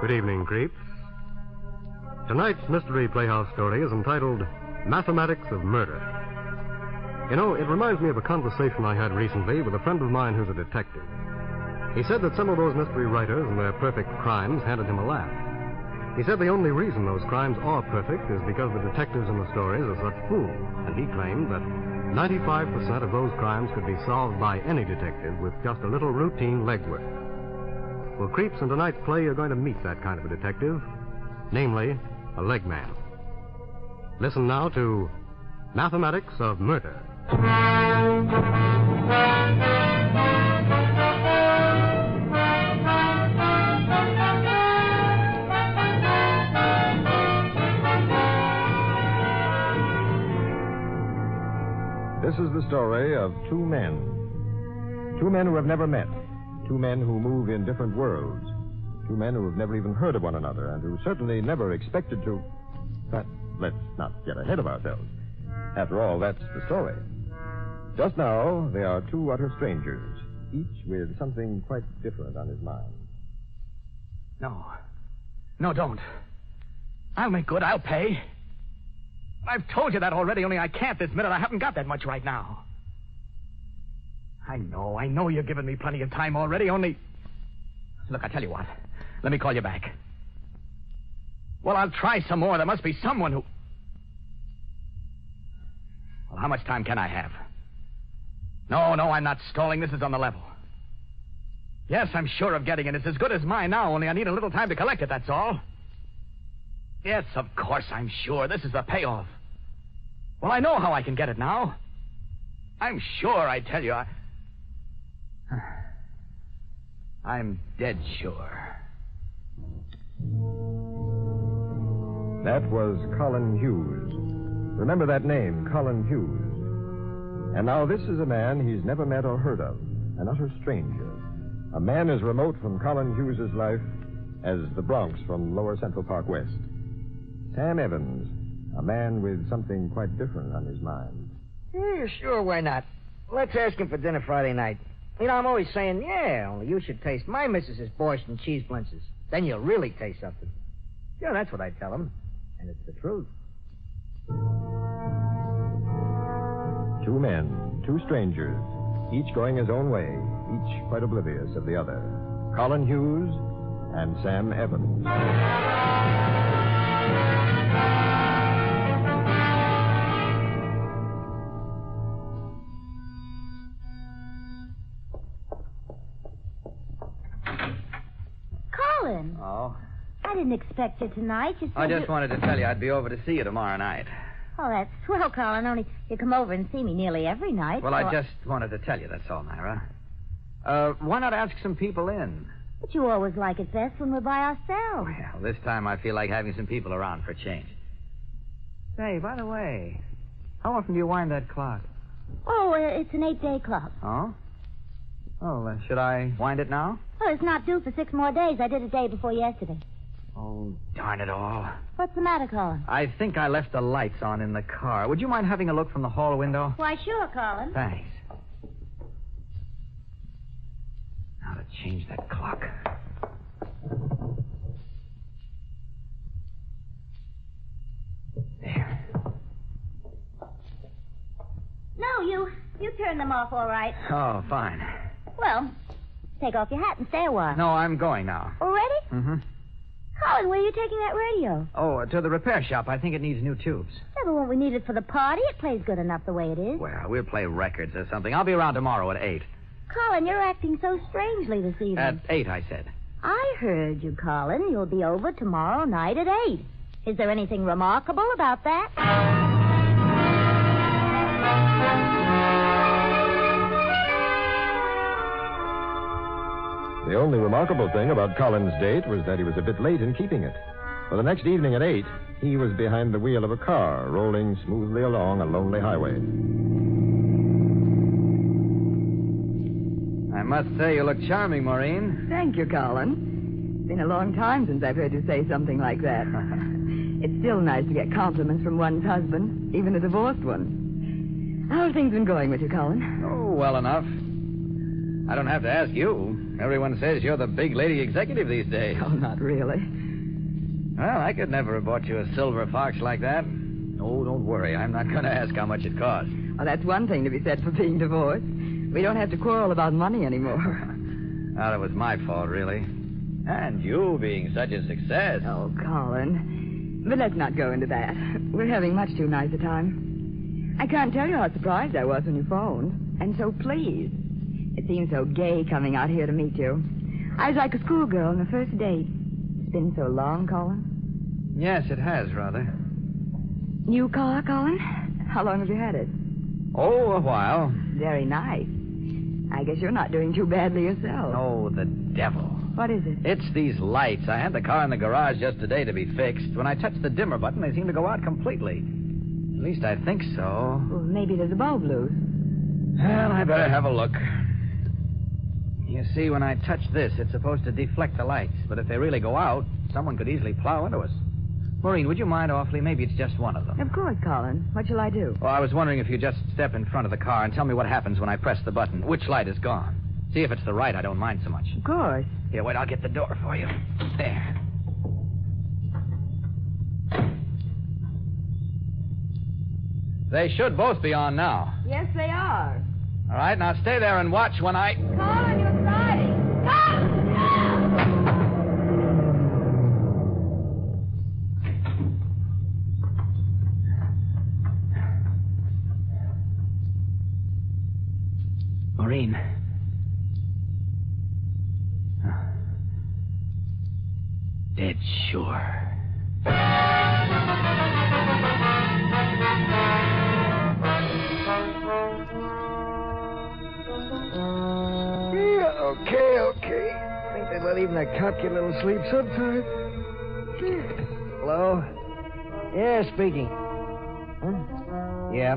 Good evening, creeps. Tonight's Mystery Playhouse story is entitled Mathematics of Murder. You know, it reminds me of a conversation I had recently with a friend of mine who's a detective. He said that some of those mystery writers and their perfect crimes handed him a laugh. He said the only reason those crimes are perfect is because the detectives in the stories are such fools, and he claimed that 95% of those crimes could be solved by any detective with just a little routine legwork. Well, creeps, in tonight's play, you're going to meet that kind of a detective, namely, a leg man. Listen now to Mathematics of Murder. This is the story of two men. Two men who have never met. Two men who move in different worlds. Two men who have never even heard of one another and who certainly never expected to... But let's not get ahead of ourselves. After all, that's the story. Just now, they are two utter strangers, each with something quite different on his mind. No. No, don't. I'll make good. I'll pay. I've told you that already, only I can't this minute. I haven't got that much right now. I know you're giving me plenty of time already, only... Look, I tell you what. Let me call you back. Well, I'll try some more. There must be someone who... Well, how much time can I have? No, I'm not stalling. This is on the level. Yes, I'm sure of getting it. It's as good as mine now, only I need a little time to collect it, that's all. Yes, of course, I'm sure. This is the payoff. Well, I know how I can get it now. I'm sure, I tell you. I'm dead sure. That was Colin Hughes. Remember that name, Colin Hughes. And now this is a man he's never met or heard of, an utter stranger. A man as remote from Colin Hughes's life as the Bronx from Lower Central Park West. Sam Evans, a man with something quite different on his mind. Yeah, sure, why not? Let's ask him for dinner Friday night. You know, I'm always saying, yeah, only you should taste my missus's borscht and cheese blintzes. Then you'll really taste something. Yeah, that's what I tell him. And it's the truth. Two men, two strangers, each going his own way, each quite oblivious of the other. Colin Hughes and Sam Evans. Colin. Oh? I didn't expect you tonight. You said I just wanted to tell you I'd be over to see you tomorrow night. Oh, that's swell, Colin. Only you come over and see me nearly every night. Well, so I just wanted to tell you, that's all, Myra. Why not ask some people in? But you always like it best when we're by ourselves. Well, this time I feel like having some people around for a change. Say, by the way, how often do you wind that clock? Oh, it's an 8-day clock. Oh? Oh, should I wind it now? Well, it's not due for 6 more days. I did it day before yesterday. Oh, darn it all. What's the matter, Colin? I think I left the lights on in the car. Would you mind having a look from the hall window? Why, sure, Colin. Thanks. Now to change that clock. There. No, you turn them off all right. Oh, fine. Well, take off your hat and stay a while. No, I'm going now. Already? Mm-hmm. Colin, where are you taking that radio? Oh, to the repair shop. I think it needs new tubes. Yeah, but won't we need it for the party? It plays good enough the way it is. Well, we'll play records or something. I'll be around tomorrow at 8. Colin, you're acting so strangely this evening. At 8, I said. I heard you, Colin. You'll be over tomorrow night at 8. Is there anything remarkable about that? The only remarkable thing about Colin's date was that he was a bit late in keeping it. For the next evening at 8, he was behind the wheel of a car, rolling smoothly along a lonely highway. I must say you look charming, Maureen. Thank you, Colin. It's been a long time since I've heard you say something like that. It's still nice to get compliments from one's husband, even a divorced one. How have things been going with you, Colin? Oh, well enough. I don't have to ask you. Everyone says you're the big lady executive these days. Oh, not really. Well, I could never have bought you a silver fox like that. Oh, don't worry. I'm not going to ask how much it cost. Well, that's one thing to be said for being divorced. We don't have to quarrel about money anymore. Well, it was my fault, really. And you being such a success. Oh, Colin. But let's not go into that. We're having much too nice a time. I can't tell you how surprised I was when you phoned. And so pleased. It seemed so gay coming out here to meet you. I was like a schoolgirl on the first date. It's been so long, Colin. Yes, it has, rather. New car, Colin? How long have you had it? Oh, a while. Very nice. I guess you're not doing too badly yourself. Oh, the devil. What is it? It's these lights. I had the car in the garage just today to be fixed. When I touch the dimmer button, they seem to go out completely. At least I think so. Well, maybe there's a bulb loose. Well, I better have a look. You see, when I touch this, it's supposed to deflect the lights. But if they really go out, someone could easily plow into us. Maureen, would you mind awfully? Maybe it's just one of them. Of course, Colin. What shall I do? Well, I was wondering if you'd just step in front of the car and tell me what happens when I press the button. Which light is gone? See if it's the right, I don't mind so much. Of course. Here, wait, I'll get the door for you. There. They should both be on now. Yes, they are. All right, now stay there and watch when I... Colin, you're sliding. Colin! Maureen. Dead sure. Okay. I think they let even a cop get a little sleep sometimes. Hello? Yeah, speaking. Huh? Yeah,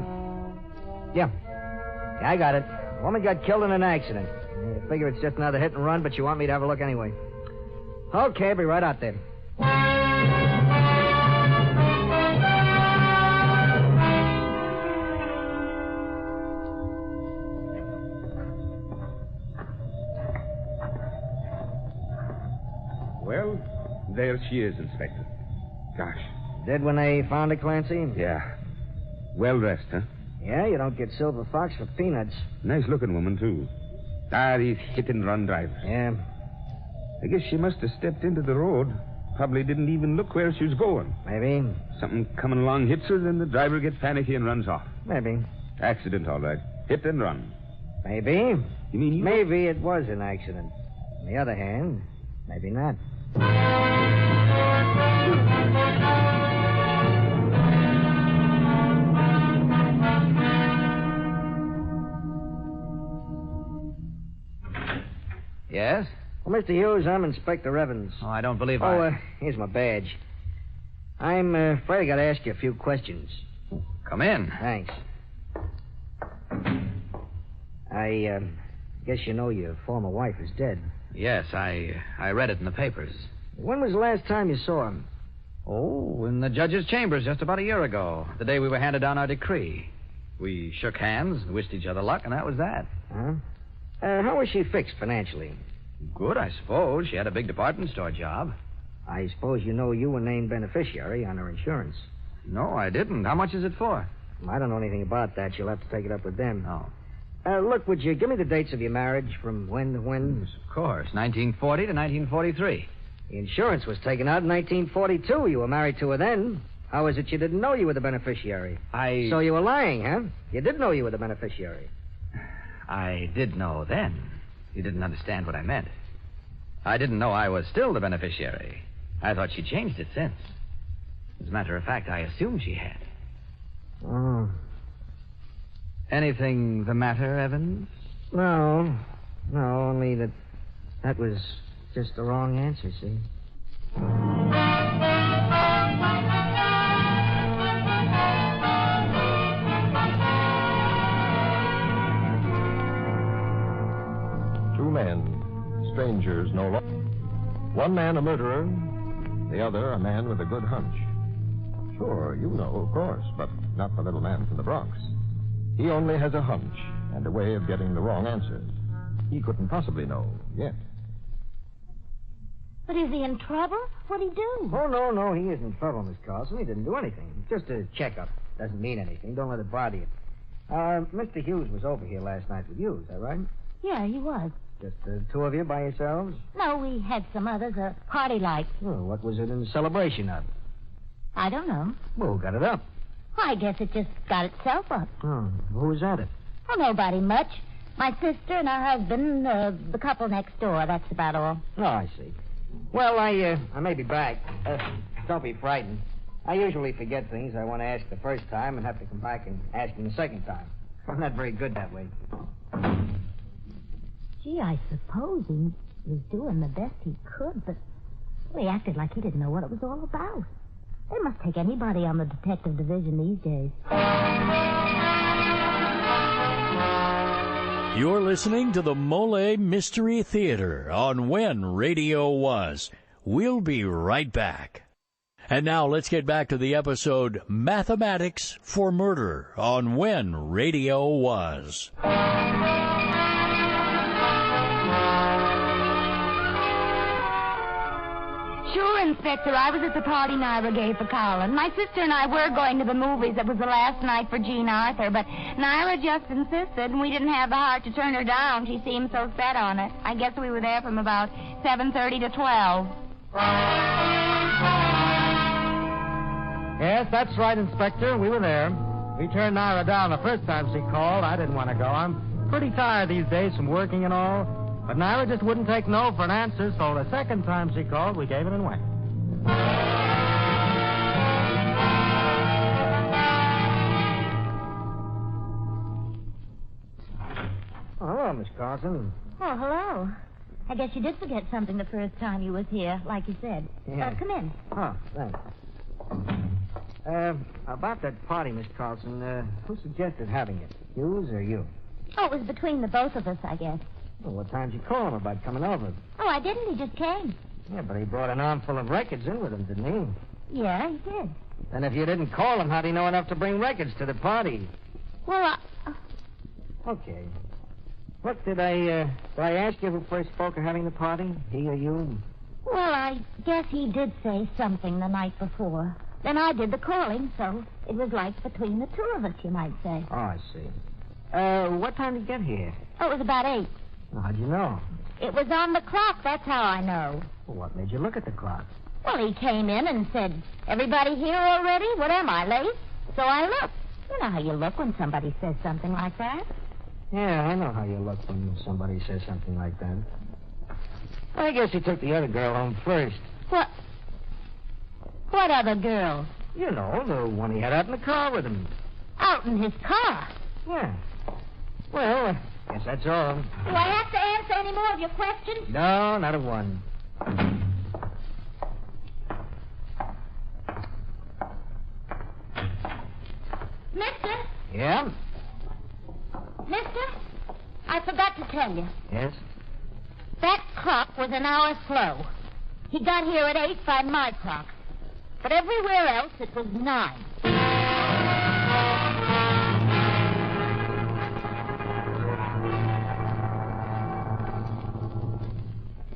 I got it. Woman got killed in an accident. I figure it's just another hit and run, but you want me to have a look anyway. Okay, I'll be right out there. Well, there she is, Inspector. Gosh. Dead when they found her, Clancy? Yeah. Well dressed, huh? Yeah, you don't get Silver Fox for peanuts. Nice looking woman, too. These hit-and-run drivers. Yeah. I guess she must have stepped into the road. Probably didn't even look where she was going. Maybe. Something coming along hits her, then the driver gets panicky and runs off. Maybe. Accident, all right. Hit and run. Maybe. You mean you... Maybe it was an accident. On the other hand, maybe not. Yes? Well, Mr. Hughes, I'm Inspector Evans. Oh, I don't believe here's my badge. I'm afraid I got to ask you a few questions. Come in. Thanks. I guess you know your former wife is dead. Yes, I read it in the papers. When was the last time you saw him? Oh, in the judge's chambers just about a year ago, the day we were handed down our decree. We shook hands and wished each other luck, and that was that. Huh? How was she fixed financially? Good, I suppose. She had a big department store job. I suppose you know you were named beneficiary on her insurance. No, I didn't. How much is it for? I don't know anything about that. You'll have to take it up with them. Oh. Look, would you give me the dates of your marriage from when to when? Yes, of course. 1940 to 1943. The insurance was taken out in 1942. You were married to her then. How is it you didn't know you were the beneficiary? So you were lying, huh? You did know you were the beneficiary. I did know then. You didn't understand what I meant. I didn't know I was still the beneficiary. I thought she changed it since. As a matter of fact, I assumed she had. Oh. Anything the matter, Evans? No, only that was just the wrong answer, see? Two men, strangers no longer. One man a murderer, the other a man with a good hunch. Sure, you know, of course, but not the little man from the Bronx. He only has a hunch and a way of getting the wrong answers. He couldn't possibly know yet. But is he in trouble? What'd he do? Oh, no, he isn't in trouble, Miss Carlson. He didn't do anything. Just a checkup. Doesn't mean anything. Don't let it bother you. Mr. Hughes was over here last night with you, is that right? Yeah, he was. Just the two of you by yourselves? No, we had some others, a party like. Oh, what was it in celebration of? I don't know. Well, who got it up? I guess it just got itself up. Oh, who was at it? Oh, nobody much. My sister and her husband, the couple next door. That's about all. Oh, I see. Well, I may be back. Don't be frightened. I usually forget things I want to ask the first time and have to come back and ask them the second time. I'm not very good that way. Gee, I suppose he was doing the best he could, but he acted like he didn't know what it was all about. They must take anybody on the detective division these days. You're listening to the MOLLE Mystery Theater on When Radio Was. We'll be right back. And now let's get back to the episode Mathematics for Murder on When Radio Was. Sure, Inspector. I was at the party Naira gave for Colin. My sister and I were going to the movies. It was the last night for Jean Arthur, but Naira just insisted, and we didn't have the heart to turn her down. She seemed so set on it. I guess we were there from about 7:30 to 12. Yes, that's right, Inspector. We were there. We turned Naira down the first time she called. I didn't want to go. I'm pretty tired these days from working and all. But Naira just wouldn't take no for an answer, so the second time she called, we gave it and went. Oh, hello, Miss Carson. Oh, hello. I guess you did forget something the first time you was here, like you said. Yeah. Come in. Oh, thanks. About that party, Miss Carlson, who suggested having it? Hughes or you? Oh, it was between the both of us, I guess. Well, what time did you call him about coming over? Oh, I didn't. He just came. Yeah, but he brought an armful of records in with him, didn't he? Yeah, he did. And if you didn't call him, how'd he know enough to bring records to the party? Well, Okay. What, did I ask you who first spoke of having the party? He or you? Well, I guess he did say something the night before. Then I did the calling, so it was like between the two of us, you might say. Oh, I see. What time did you get here? Oh, it was about 8. Well, how'd you know? It was on the clock, that's how I know. Well, what made you look at the clock? Well, he came in and said, "Everybody here already? What am I, late?" So I looked. You know how you look when somebody says something like that. Yeah, I know how you look when somebody says something like that. I guess he took the other girl home first. What? What other girl? You know, the one he had out in the car with him. Out in his car? Yeah. Well, guess that's all. Do I have to answer any more of your questions? No, not a one. Mister? Yeah? Mister? I forgot to tell you. Yes? That clock was an hour slow. He got here at 8 by my clock. But everywhere else it was 9.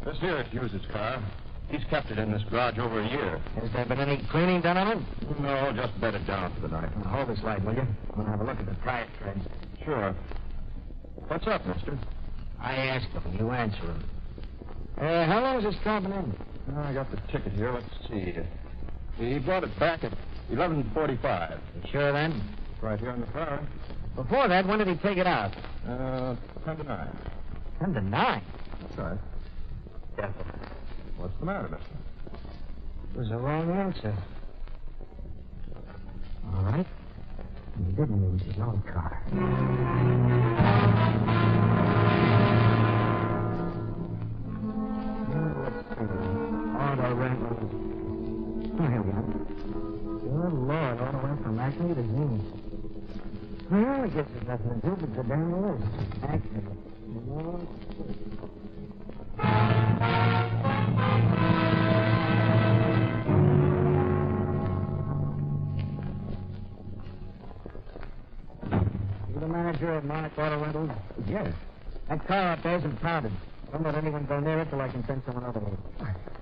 This here is Hughes' car. He's kept it in this garage over a year. Has there been any cleaning done on it? No, just bedded down for the night. Hold this light, will you? I'm going to have a look at the tire treads. Sure. What's up, mister? I asked him. You answer him. How long has this car been in? I got the ticket here. Let's see. He brought it back at 11:45. You sure then? It's right here on the car. Before that, when did he take it out? 10 to 9. 10 to 9? That's right. Yeah. What's the matter, mister? It was the wrong answer. All right. He didn't use his own car. Auto rentals. Oh, here we go. Good Lord, all the way from Acme to Zenith. Well, I guess there's nothing to do but go down the list. Acme. You the manager at Monarch Auto Rentals? Yes. That car out there's impounded. Don't let anyone go near it till I can send someone over here.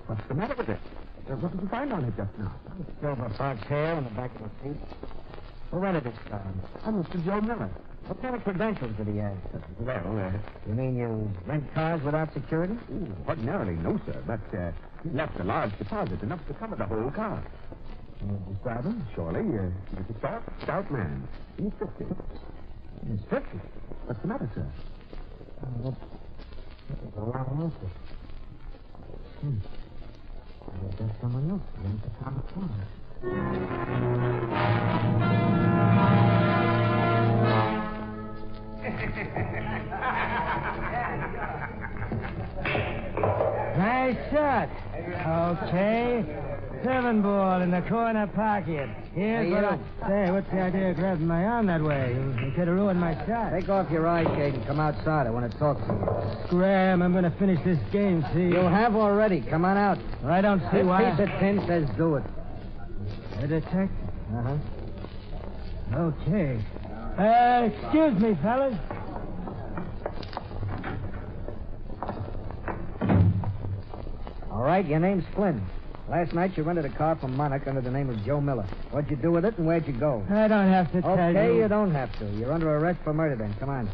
What's the matter with it? What did you find on it just now? Silver fox hair on the back of the seat. Who rented this car? I'm Mr. Joe Miller. What kind of credentials did he have? Well, You mean you rent cars without security? Ordinarily, no, sir. But he left a large deposit, enough to cover the whole car. Can you describe him? Surely, he's a stout man. He's 50. He's 50. What's the matter, sir? That's a wrong answer. I guess someone else went to town Nice shot. Okay. 7 ball in the corner pocket. Here's what I... Say, what's the idea of grabbing my arm that way? You could have ruined my shot. Take off your eye shade and come outside. I want to talk to you. Scram, I'm going to finish this game, see? You have already. Come on out. Well, I don't see why. This piece of tin says do it. A detective? Uh-huh. Okay. Excuse me, fellas. All right, your name's Flynn. Last night you rented a car from Monarch under the name of Joe Miller. What'd you do with it and where'd you go? I don't have to tell you. Okay, you don't have to. You're under arrest for murder then. Come on.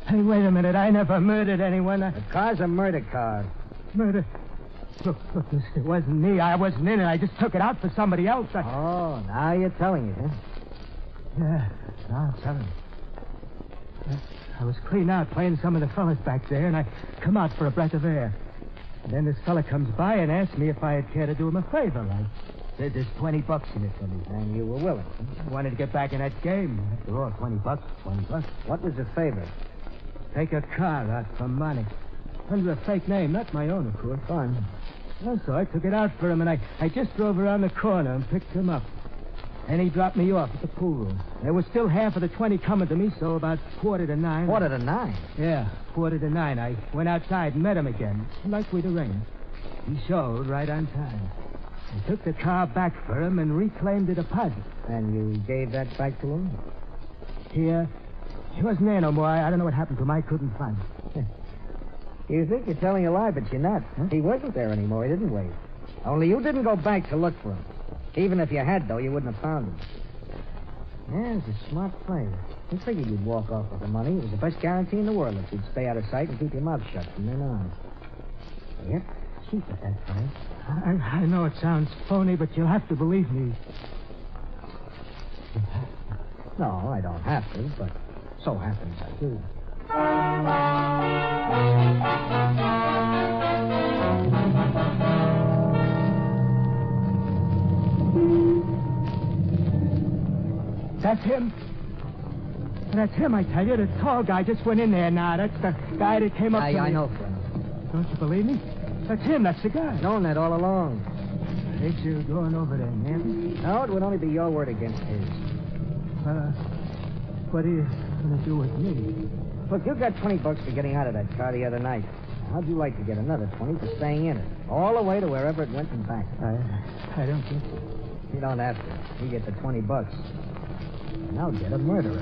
Hey, wait a minute. I never murdered anyone. The car's a murder car. Murder? Look, it wasn't me. I wasn't in it. I just took it out for somebody else. Oh, now you're telling it, huh? Yeah, now I'm telling you. I was clean out playing some of the fellas back there, and I come out for a breath of air. And then this fella comes by and asks me if I'd care to do him a favor. I said there's $20 in it for me. And you were willing. I wanted to get back in that game. After all, $20. What was the favor? Take a car out from Monarch. Under a fake name, not my own, of course. Fun. Well, so I took it out for him, and I just drove around the corner and picked him up. And he dropped me off at the pool room. There was still half of the 20 coming to me, so about 8:45. 8:45? Yeah, 8:45. I went outside and met him again, like we'd arranged. He showed right on time. I took the car back for him and reclaimed the deposit. And you gave that back to him? He wasn't there no more. I don't know what happened to him. I couldn't find him. You think you're telling a lie, but you're not. Huh? He wasn't there anymore. He didn't wait. Only you didn't go back to look for him. Even if you had, though, you wouldn't have found him. Yeah, it was a smart play. You figured you'd walk off with the money. It was the best guarantee in the world that you'd stay out of sight and keep your mouth shut from then on. Yep, cheap at that price. I know it sounds phony, but you'll have to believe me. No, I don't have to, but so happens I do. That's him. That's him, I tell you. The tall guy just went in there now. That's the guy that came up to me. I know, friend. Don't you believe me? That's him. That's the guy. Known that all along. Ain't you going over there, man? No, it would only be your word against his. What are you going to do with me? Look, you got $20 for getting out of that car the other night. How'd you like to get another 20 for staying in it? All the way to wherever it went and back. I don't think so. You don't have to. You get the $20. And I'll get a murderer.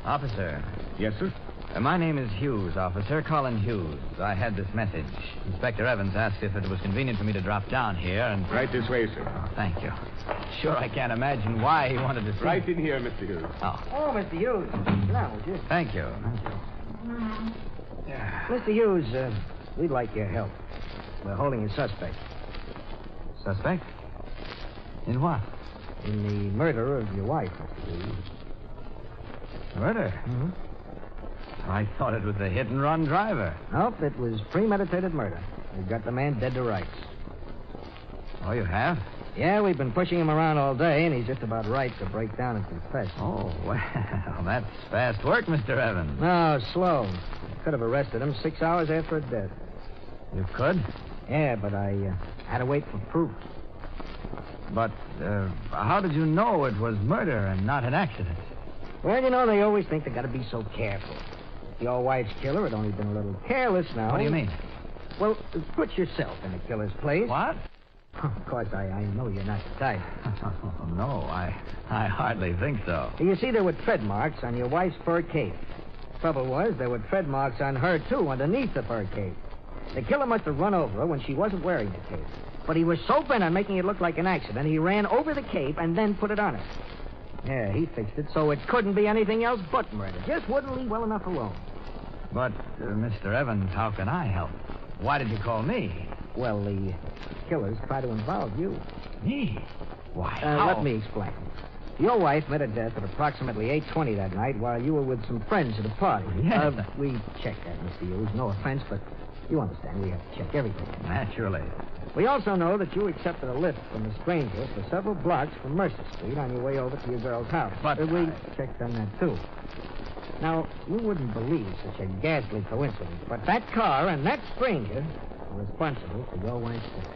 Officer. Yes, sir? My name is Hughes, officer. Colin Hughes. I had this message. Inspector Evans asked if it was convenient for me to drop down here and... Right this way, sir. Oh, thank you. Sure, I can't imagine why he wanted to see... Right in here, Mr. Hughes. Oh, Mr. Hughes. Sit down, would you? Thank you. Mr. Hughes, we'd like your help. We're holding a suspect. Suspect? In what? In the murder of your wife, Mr. Hughes. Murder? Mm-hmm. I thought it was the hit-and-run driver. Nope, it was premeditated murder. We've got the man dead to rights. Oh, you have? Yeah, we've been pushing him around all day, and he's just about right to break down and confess. Oh, well, that's fast work, Mr. Evans. No, slow. Could have arrested him 6 hours after his death. You could? Yeah, but I had to wait for proof. But how did you know it was murder and not an accident? Well, you know, they always think they got to be so careful. Your wife's killer had only been a little careless now. What do you mean? Well, put yourself in a killer's place. What? Of course, I know you're not the type. No, I hardly think so. You see, there were tread marks on your wife's fur cape. Trouble was, there were tread marks on her, too, underneath the fur cape. The killer must have run over her when she wasn't wearing the cape. But he was so bent on making it look like an accident, he ran over the cape and then put it on her. Yeah, he fixed it so it couldn't be anything else but murder. Just wouldn't leave well enough alone. But, Mr. Evans, how can I help? Why did you call me? Well, the killers tried to involve you. Me? Why, how? Let me explain. Your wife met her death at approximately 8:20 that night while you were with some friends at a party. Yes. We checked that, Mr. Hughes. No offense, but you understand we have to check everything. Naturally. We also know that you accepted a lift from a stranger for several blocks from Mercer Street on your way over to your girl's house. But we checked on that, too. Now, you wouldn't believe such a ghastly coincidence, but that car and that stranger are responsible for your wife's death.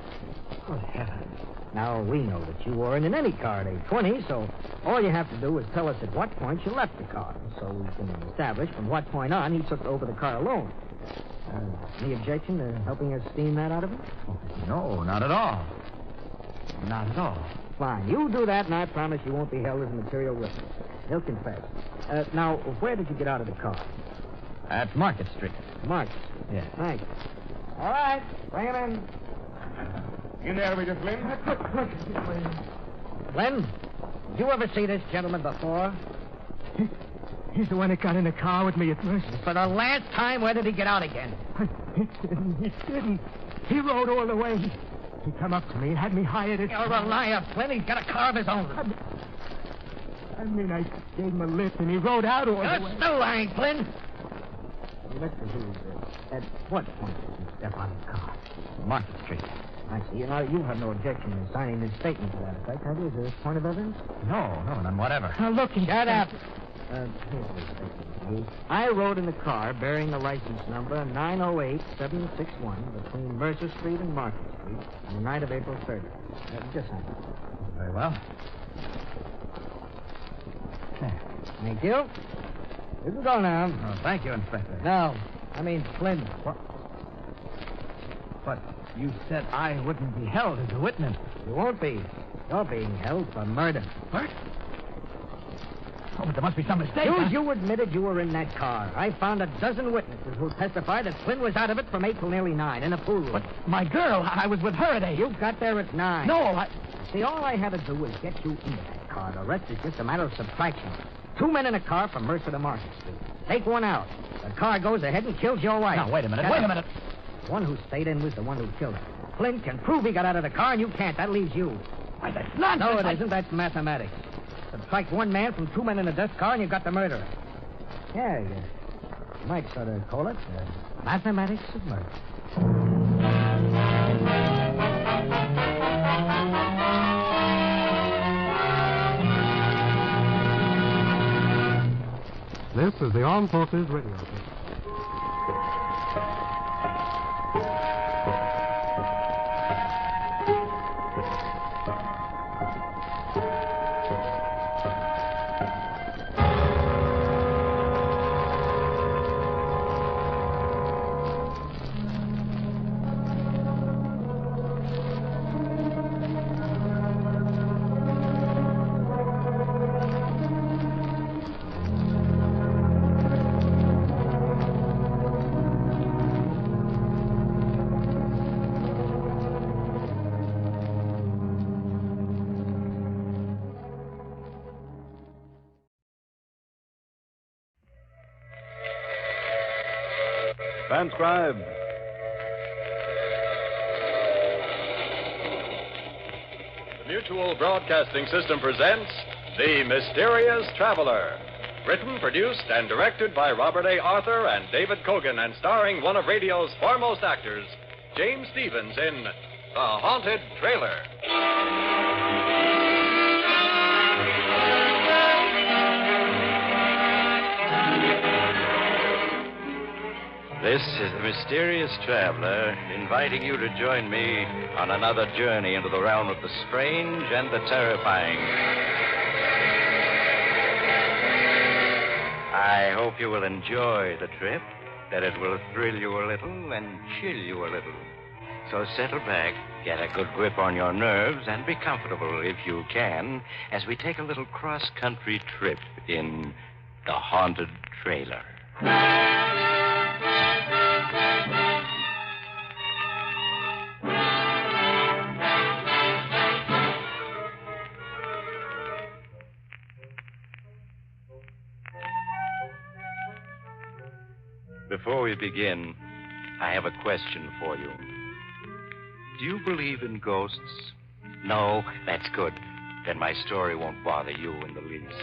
Good heavens. Now, we know that you weren't in any car at 8:20, so all you have to do is tell us at what point you left the car, so we can establish from what point on he took over the car alone. Any objection to helping us steam that out of him? No, not at all. Not at all. Fine. You do that, and I promise you won't be held as a material witness. He'll confess. Now, where did you get out of the car? At Market Street. Market? Yes. Thanks. All right. Bring him in. In there with you, Flynn. Glenn, did you ever see this gentleman before? He's the one that got in the car with me at first. For the last time, where did he get out again? He didn't. He rode all the way. He come up to me and had me hired at... You're a liar, Flynn. He's got a car of his own. I gave him a lift and he rode out all the way. You're still lying, Flynn. Mr. Hughes, at what point did you step out of the car? Market Street. I see. Now, you have no objection to signing this statement to that effect, have you? Is there a point of evidence? No, none whatever. Now, look, shut up. Here's the statement. I rode in the car bearing the license number 908-761 between Mercer Street and Market Street on the night of April 30th. Just sign it. Very well. Thank you. You can go now. Oh, thank you, Inspector. No, I mean Flynn. What? But you said I wouldn't be held as a witness. You won't be. You're being held for murder. What? Oh, but there must be some mistake. You admitted you were in that car. I found a dozen witnesses who testified that Flynn was out of it from 8 till nearly 9 in a pool room. But my girl, I was with her at 8. You got there at 9. No, See, all I had to do was get you into that car. The rest is just a matter of subtraction. 2 men in a car from Mercer to Market Street. Take one out. The car goes ahead and kills your wife. Now, wait a minute. The one who stayed in was the one who killed her. Flynn can prove he got out of the car, and you can't. That leaves you. Why, that's nonsense. No, it isn't. That's mathematics. Subtract one man from 2 men in a dust car, and you've got the murderer. Yeah, you might sort of call it mathematics of murder. This is the Armed Forces Radio Station. Transcribe. The Mutual Broadcasting System presents The Mysterious Traveler. Written, produced, and directed by Robert A. Arthur and David Cogan, and starring one of radio's foremost actors, James Stevens, in The Haunted Trailer. This is the Mysterious Traveler, inviting you to join me on another journey into the realm of the strange and the terrifying. I hope you will enjoy the trip, that it will thrill you a little and chill you a little. So settle back, get a good grip on your nerves, and be comfortable, if you can, as we take a little cross-country trip in The Haunted Trailer. Before we begin, I have a question for you. Do you believe in ghosts? No? That's good. Then my story won't bother you in the least.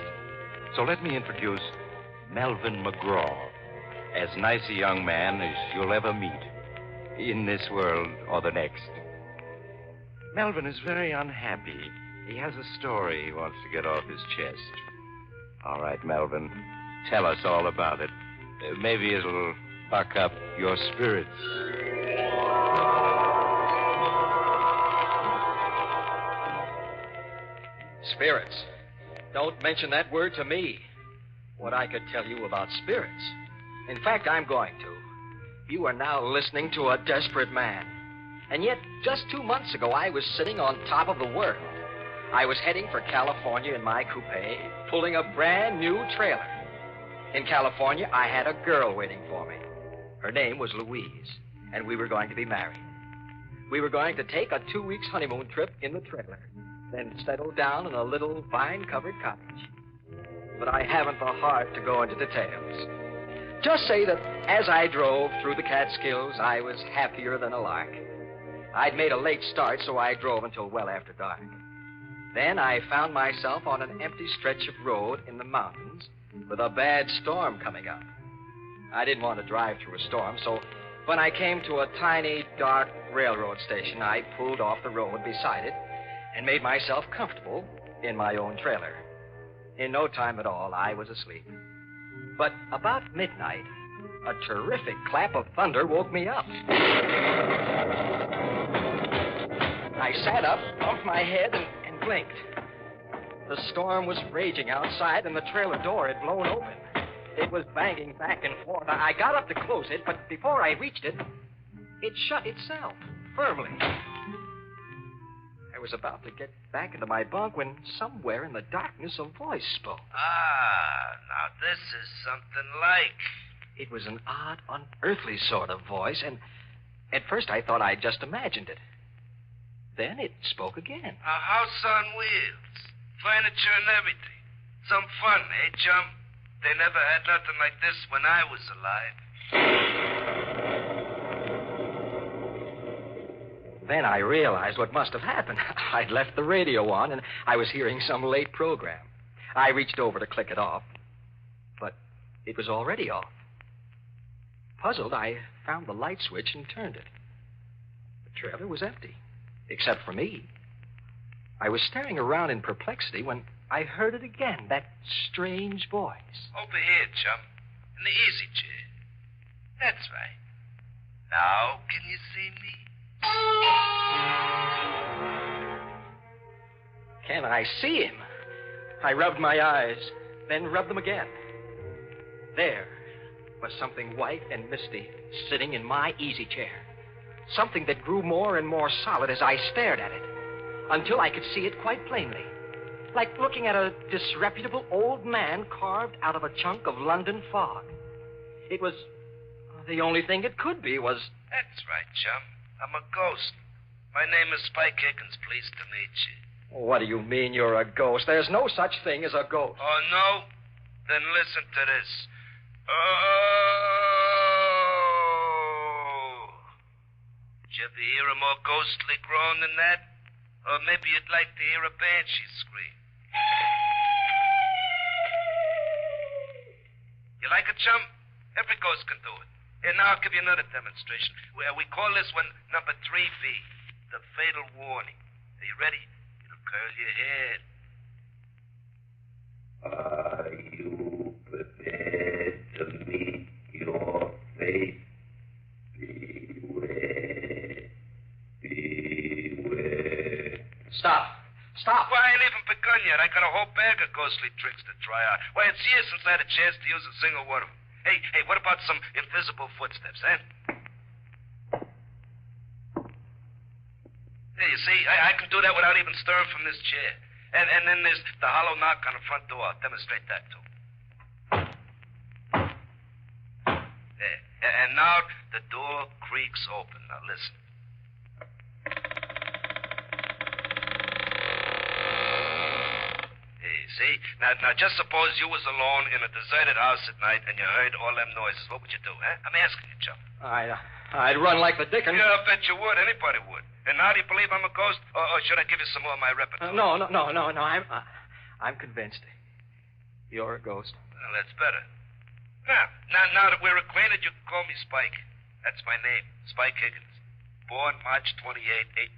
So let me introduce Melvin McGraw, as nice a young man as you'll ever meet, in this world or the next. Melvin is very unhappy. He has a story he wants to get off his chest. All right, Melvin, tell us all about it. Maybe it'll buck up your spirits. Spirits. Don't mention that word to me. What I could tell you about spirits. In fact, I'm going to. You are now listening to a desperate man. And yet, just 2 months ago, I was sitting on top of the world. I was heading for California in my coupe, pulling a brand new trailer. In California, I had a girl waiting for me. Her name was Louise, and we were going to be married. We were going to take a 2-week honeymoon trip in the trailer, then settle down in a little vine-covered cottage. But I haven't the heart to go into details. Just say that as I drove through the Catskills, I was happier than a lark. I'd made a late start, so I drove until well after dark. Then I found myself on an empty stretch of road in the mountains with a bad storm coming up. I didn't want to drive through a storm, so when I came to a tiny, dark railroad station, I pulled off the road beside it and made myself comfortable in my own trailer. In no time at all, I was asleep. But about midnight, a terrific clap of thunder woke me up. I sat up, bumped my head, and blinked. The storm was raging outside, and the trailer door had blown open. It was banging back and forth. I got up to close it, but before I reached it, it shut itself firmly. I was about to get back into my bunk when somewhere in the darkness a voice spoke. Ah, now this is something like. It was an odd, unearthly sort of voice, and at first I thought I'd just imagined it. Then it spoke again. A house on wheels, furniture and everything. Some fun, eh, chum? They never had nothing like this when I was alive. Then I realized what must have happened. I'd left the radio on, and I was hearing some late program. I reached over to click it off, but it was already off. Puzzled, I found the light switch and turned it. The trailer was empty, except for me. I was staring around in perplexity when I heard it again, that strange voice. Over here, chum, in the easy chair. That's right. Now, can you see me? Can I see him? I rubbed my eyes, then rubbed them again. There was something white and misty sitting in my easy chair. Something that grew more and more solid as I stared at it, until I could see it quite plainly. Like looking at a disreputable old man carved out of a chunk of London fog. It was... the only thing it could be was... That's right, chum. I'm a ghost. My name is Spike Higgins. Pleased to meet you. What do you mean you're a ghost? There's no such thing as a ghost. Oh, no? Then listen to this. Did you ever hear a more ghostly groan than that? Or maybe you'd like to hear a banshee scream. You like it, chum? Every ghost can do it. And now I'll give you another demonstration. We call this one number 3B, the fatal warning. Are you ready? It'll curl your head. Are you prepared to meet your fate? Beware. Beware. Stop. Well, I ain't even begun yet. I got a whole bag of ghostly tricks to try out. Why, it's years since I had a chance to use a single one of them. Hey, what about some invisible footsteps, eh? Hey, you see, I can do that without even stirring from this chair. And then there's the hollow knock on the front door. I'll demonstrate that, too. There. And now the door creaks open. Now, listen. See? Now, just suppose you was alone in a deserted house at night and you heard all them noises. What would you do, huh? I'm asking you, chum. I'd run like the dickens. Yeah, I bet you would. Anybody would. And now do you believe I'm a ghost? Or should I give you some more of my repertoire? No. I'm convinced. You're a ghost. Well, that's better. Now that we're acquainted, you can call me Spike. That's my name, Spike Higgins. Born March 28,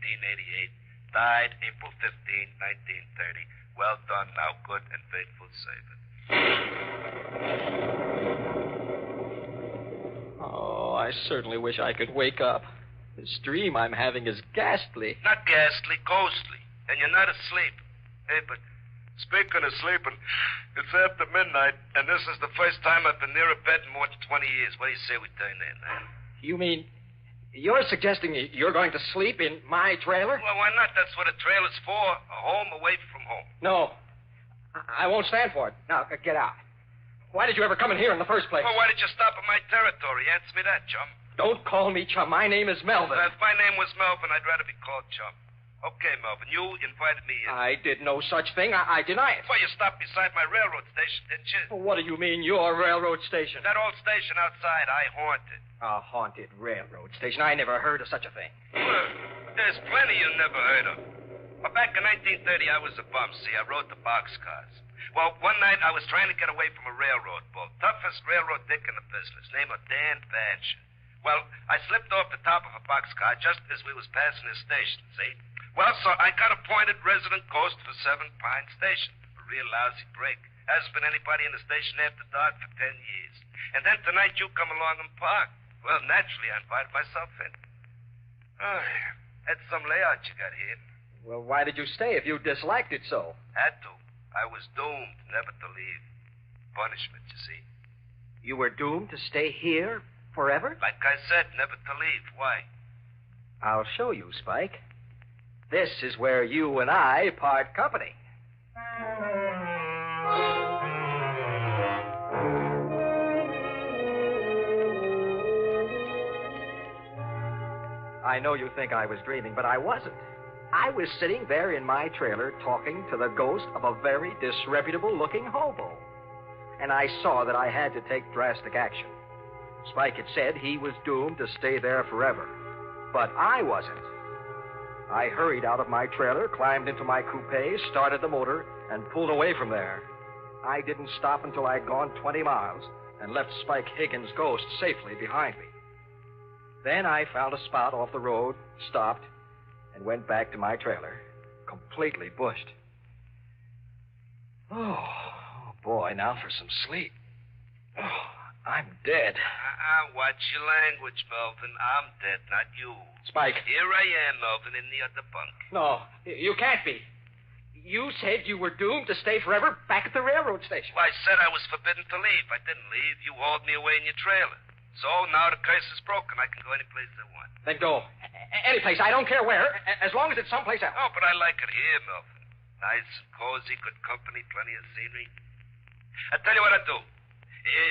1888. Died April 15, 1930. Well done, now good and faithful servant. Oh, I certainly wish I could wake up. This dream I'm having is ghastly. Not ghastly, ghostly. And you're not asleep. Hey, but speaking of sleeping, it's after midnight, and this is the first time I've been near a bed in more than 20 years. What do you say we turn in, man? You mean you're suggesting you're going to sleep in my trailer? Well, why not? That's what a trailer's for. A home away from home. No. I won't stand for it. Now, get out. Why did you ever come in here in the first place? Well, why did you stop at my territory? Answer me that, chum. Don't call me chum. My name is Melvin. If my name was Melvin, I'd rather be called chum. Okay, Melvin, you invited me in. I did no such thing. I deny it. Well, you stopped beside my railroad station, didn't you? What do you mean, your railroad station? That old station outside, I haunted. A haunted railroad station? I never heard of such a thing. Well, there's plenty you never heard of. Well, back in 1930, I was a bum, see. I rode the boxcars. Well, one night I was trying to get away from a railroad bull. Toughest railroad dick in the business, name of Dan Badger. Well, I slipped off the top of a boxcar just as we was passing his station, see? Well, so I got appointed resident ghost for 7 Pine Station. A real lousy break. Hasn't been anybody in the station after dark for 10 years. And then tonight you come along and park. Well, naturally, I invited myself in. Oh, that's some layout you got here. Well, why did you stay if you disliked it so? Had to. I was doomed never to leave. Punishment, you see. You were doomed to stay here forever? Like I said, never to leave. Why? I'll show you, Spike. This is where you and I part company. I know you think I was dreaming, but I wasn't. I was sitting there in my trailer talking to the ghost of a very disreputable-looking hobo. And I saw that I had to take drastic action. Spike had said he was doomed to stay there forever. But I wasn't. I hurried out of my trailer, climbed into my coupe, started the motor, and pulled away from there. I didn't stop until I'd gone 20 miles and left Spike Higgins' ghost safely behind me. Then I found a spot off the road, stopped, and went back to my trailer, completely bushed. Oh, boy, now for some sleep. Oh, I'm dead. Watch your language, Melvin. I'm dead, not you. Spike. Here I am, Melvin, in the other bunk. No, you can't be. You said you were doomed to stay forever back at the railroad station. Well, I said I was forbidden to leave. I didn't leave. You hauled me away in your trailer. So now the curse is broken. I can go any place I want. Then go. Any place. I don't care where, as long as it's someplace else. Oh, but I like it here, Melvin. Nice and cozy, good company, plenty of scenery. I tell you what I'll do.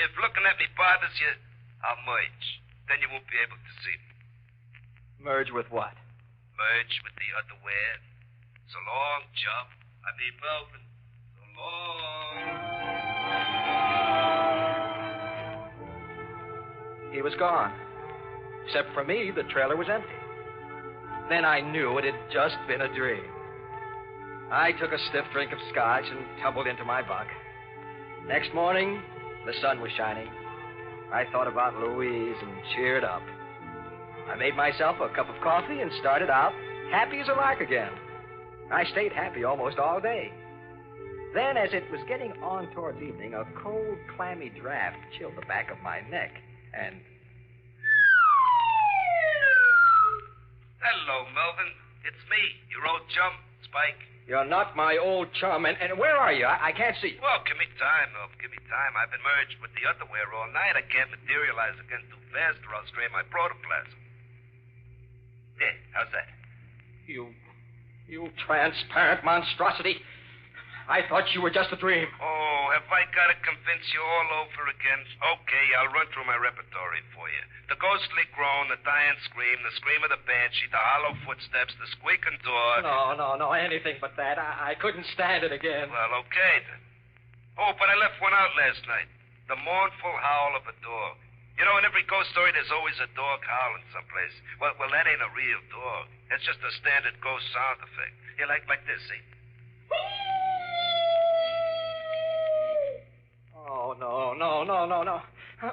If looking at me bothers you, I'll merge. Then you won't be able to see me. Merge with what? Merge with the otherwhere. So long, chum. I mean, Melvin. So long. He was gone. Except for me, the trailer was empty. Then I knew it had just been a dream. I took a stiff drink of scotch and tumbled into my bunk. Next morning, the sun was shining. I thought about Louise and cheered up. I made myself a cup of coffee and started out happy as a lark again. I stayed happy almost all day. Then, as it was getting on towards evening, a cold, clammy draft chilled the back of my neck, and... Hello, Melvin. It's me, your old chum, Spike. You're not my old chum, and where are you? I can't see you. Well, give me time, Melvin, give me time. I've been merged with the otherwhere all night. I can't materialize again too fast or I'll strain my protoplasm. There, how's that? You transparent monstrosity. I thought you were just a dream. Oh, have I got to convince you all over again? Okay, I'll run through my repertory for you. The ghostly groan, the dying scream, the scream of the banshee, the hollow footsteps, the squeaking door. No, anything but that. I couldn't stand it again. Well, okay, then. Oh, but I left one out last night. The mournful howl of a dog. You know, in every ghost story, there's always a dog howling someplace. Well, that ain't a real dog. It's just a standard ghost sound effect. Yeah, like this, see? Oh, no.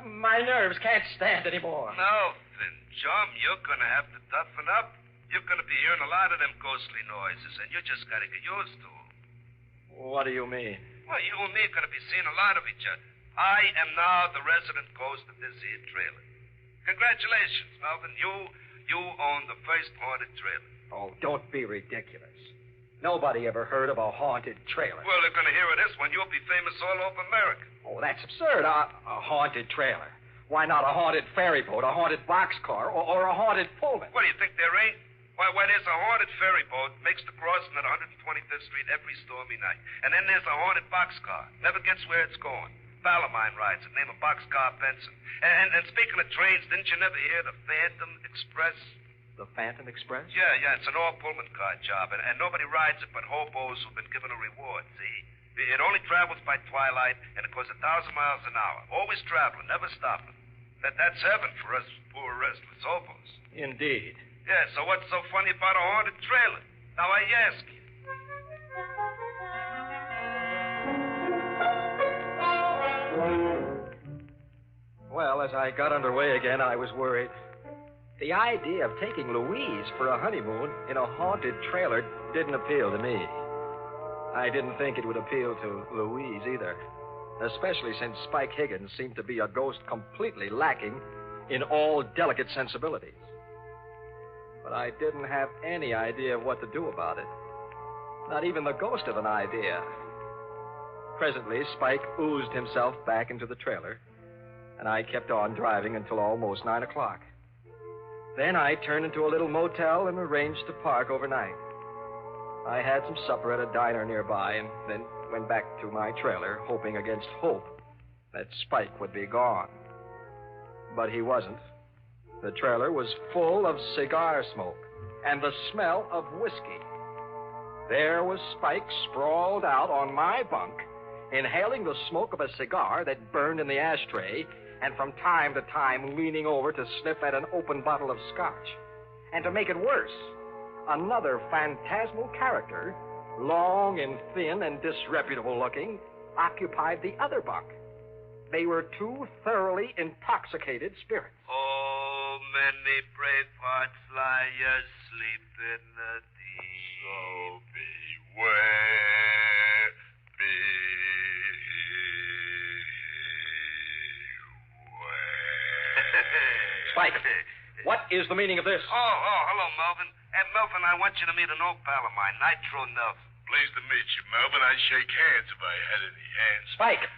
My nerves can't stand anymore. Melvin, chum, you're going to have to toughen up. You're going to be hearing a lot of them ghostly noises, and you just got to get used to them. What do you mean? Well, you and me are going to be seeing a lot of each other. I am now the resident ghost of this here trailer. Congratulations, Melvin. You own the first haunted trailer. Oh, don't be ridiculous. Nobody ever heard of a haunted trailer. Well, they're going to hear of this one. You'll be famous all over America. Oh, that's absurd. A haunted trailer. Why not a haunted ferry boat, a haunted boxcar, or a haunted Pullman? What, do you think there ain't? Why, there's a haunted ferry boat makes the crossing at 125th Street every stormy night. And then there's a haunted boxcar. Never gets where it's going. Pal of mine rides it, name of Boxcar Benson. And speaking of trains, didn't you never hear the Phantom Express? The Phantom Express? Yeah, it's an all-Pullman car job, and nobody rides it but hobos who've been given a reward, see? It only travels by twilight, and it goes 1,000 miles an hour. Always traveling, never stopping. That's heaven for us poor restless hobos. Indeed. Yeah, so what's so funny about a haunted trailer? Now, I ask you. Well, as I got underway again, I was worried. The idea of taking Louise for a honeymoon in a haunted trailer didn't appeal to me. I didn't think it would appeal to Louise either, especially since Spike Higgins seemed to be a ghost completely lacking in all delicate sensibilities. But I didn't have any idea of what to do about it. Not even the ghost of an idea. Presently, Spike oozed himself back into the trailer, and I kept on driving until almost 9 o'clock. Then I turned into a little motel and arranged to park overnight. I had some supper at a diner nearby and then went back to my trailer, hoping against hope that Spike would be gone. But he wasn't. The trailer was full of cigar smoke and the smell of whiskey. There was Spike sprawled out on my bunk, inhaling the smoke of a cigar that burned in the ashtray, and from time to time leaning over to sniff at an open bottle of scotch. And to make it worse, another phantasmal character, long and thin and disreputable looking, occupied the other bunk. They were two thoroughly intoxicated spirits. Oh, many brave hearts lie asleep in the deep. So beware, Spike, what is the meaning of this? Oh, hello, Melvin. Melvin, I want you to meet an old pal of mine, Nitro Nelson. Pleased to meet you, Melvin. I'd shake hands if I had any hands. Spike,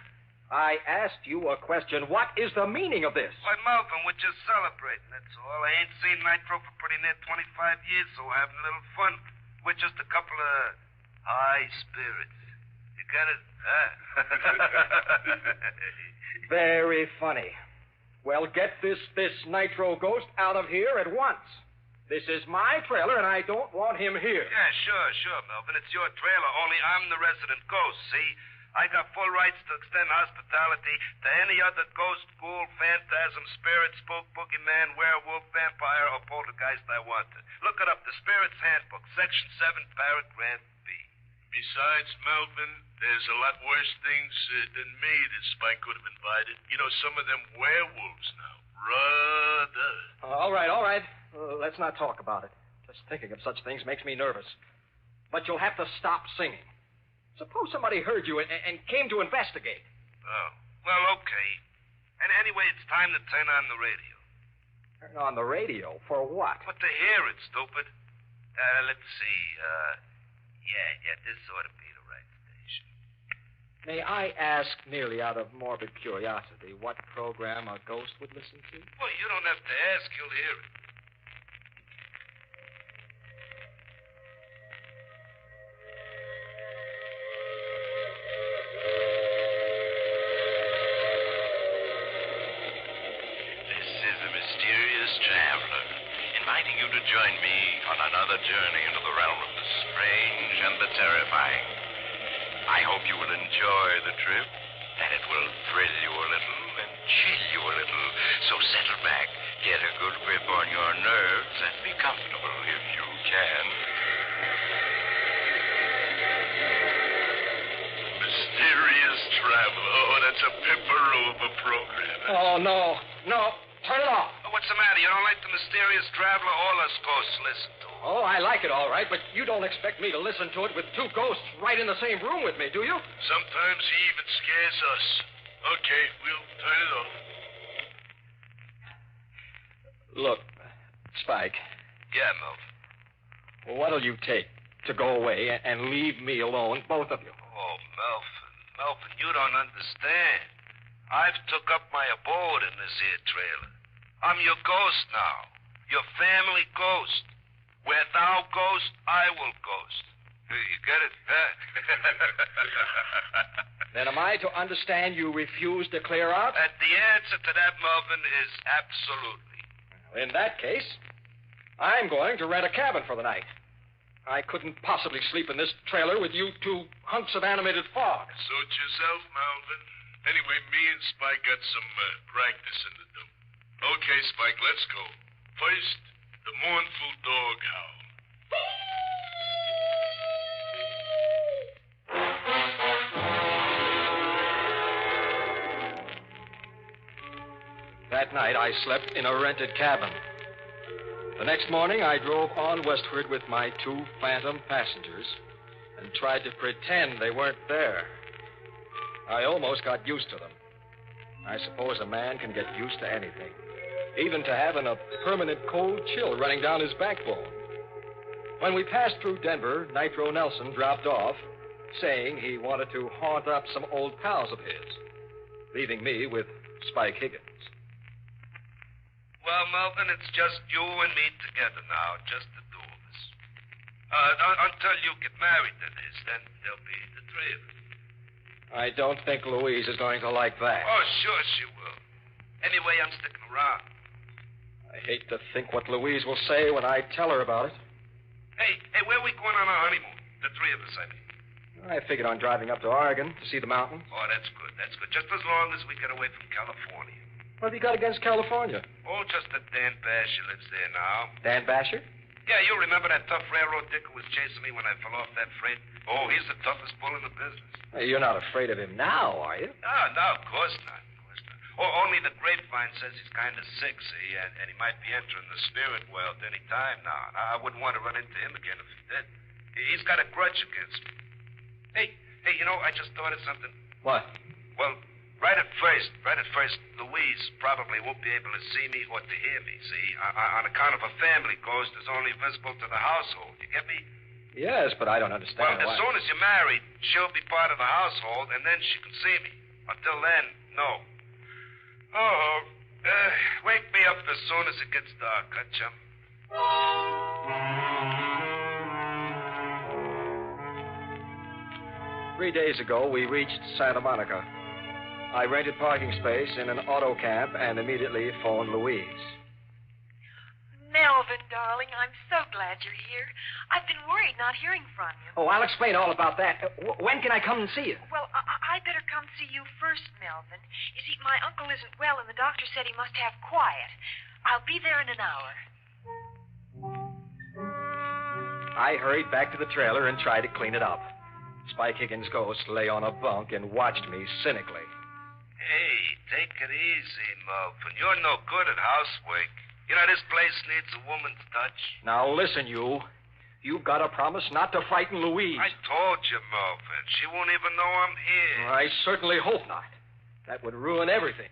I asked you a question. What is the meaning of this? Why, Melvin, we're just celebrating, that's all. I ain't seen Nitro for pretty near 25 years, so we're having a little fun. We're just a couple of high spirits. You get it? Huh? Very funny. Well, get this Nitro ghost out of here at once. This is my trailer, and I don't want him here. Yeah, sure, Melvin. It's your trailer, only I'm the resident ghost, see? I got full rights to extend hospitality to any other ghost, ghoul, phantasm, spirit, spook, boogeyman, werewolf, vampire, or poltergeist I want to. Look it up, the Spirit's Handbook, Section 7, Paragraph B. Besides, Melvin, there's a lot worse things than me that Spike could have invited. You know, some of them werewolves now. Brother. All right. Let's not talk about it. Just thinking of such things makes me nervous. But you'll have to stop singing. Suppose somebody heard you and came to investigate. Oh, well, okay. And anyway, it's time to turn on the radio. Turn on the radio? For what? But to hear it, stupid. Let's see. Yeah, this ought to be the right station. May I ask, merely out of morbid curiosity, what program a ghost would listen to? Well, you don't have to ask. You'll hear it. This is the mysterious traveler, inviting you to join me on another journey into the realm of the strange and the terrifying. I hope you will enjoy the trip, that it will thrill you a little and chill you a little. So settle back, get a good grip on your nerves, and be comfortable if you can. Mysterious traveler. Oh, that's a pimperoo of a program. Oh, no. Turn it off. What's the matter? You don't like the mysterious traveler? All us ghosts listen to him. Oh, I like it all right, but you don't expect me to listen to it with two ghosts right in the same room with me, do you? Sometimes he even scares us. Okay, we'll turn it off. Look, Spike. Yeah, Melvin. What'll you take to go away and leave me alone, both of you? Oh, Melvin, you don't understand. I've took up my abode in this here trailer. I'm your ghost now. Your family ghost. Where thou ghost, I will ghost. You get it? Then am I to understand you refuse to clear out? And the answer to that, Melvin, is absolutely. In that case, I'm going to rent a cabin for the night. I couldn't possibly sleep in this trailer with you two hunks of animated fog. Suit yourself, Melvin. Anyway, me and Spike got some practice in the dump. Okay, Spike, let's go. First, the mournful dog howl. That night, I slept in a rented cabin. The next morning, I drove on westward with my two phantom passengers and tried to pretend they weren't there. I almost got used to them. I suppose a man can get used to anything, even to having a permanent cold chill running down his backbone. When we passed through Denver, Nitro Nelson dropped off, saying he wanted to haunt up some old pals of his, leaving me with Spike Higgins. Well, Melvin, it's just you and me together now, just the two of us. Until you get married, that is, then there'll be the three of us. I don't think Louise is going to like that. Oh, sure she will. Anyway, I'm sticking around. I hate to think what Louise will say when I tell her about it. Hey, where are we going on our honeymoon? The three of us, I mean. I figured on driving up to Oregon to see the mountains. Oh, that's good. Just as long as we get away from California. What have you got against California? Oh, just that Dan Basher lives there now. Dan Basher? Yeah, you remember that tough railroad dicker was chasing me when I fell off that freight? Oh, he's the toughest bull in the business. Hey, you're not afraid of him now, are you? No, of course not. Oh, only the grapevine says he's kind of sick, see, and he might be entering the spirit world any time now. I wouldn't want to run into him again if he did. He's got a grudge against me. Hey, you know, I just thought of something. What? Well, right at first, Louise probably won't be able to see me or to hear me, see? On account of a family ghost is only visible to the household. You get me? Yes, but I don't understand Well, as soon as you're married, she'll be part of the household, and then she can see me. Until then, no. Oh, wake me up as soon as it gets dark, huh, chum? 3 days ago, we reached Santa Monica. I rented parking space in an auto camp and immediately phoned Louise. Melvin, darling, I'm so glad you're here. I've been worried not hearing from you. Oh, I'll explain all about that. When can I come and see you? Well, I'd better come see you first, Melvin. You see, my uncle isn't well, and the doctor said he must have quiet. I'll be there in an hour. I hurried back to the trailer and tried to clean it up. Spike Higgins' ghost lay on a bunk and watched me cynically. Hey, take it easy, Melvin. You're no good at housework. You know, this place needs a woman's touch. Now, listen, you. You've got to promise not to frighten Louise. I told you, Melvin. She won't even know I'm here. I certainly hope not. That would ruin everything.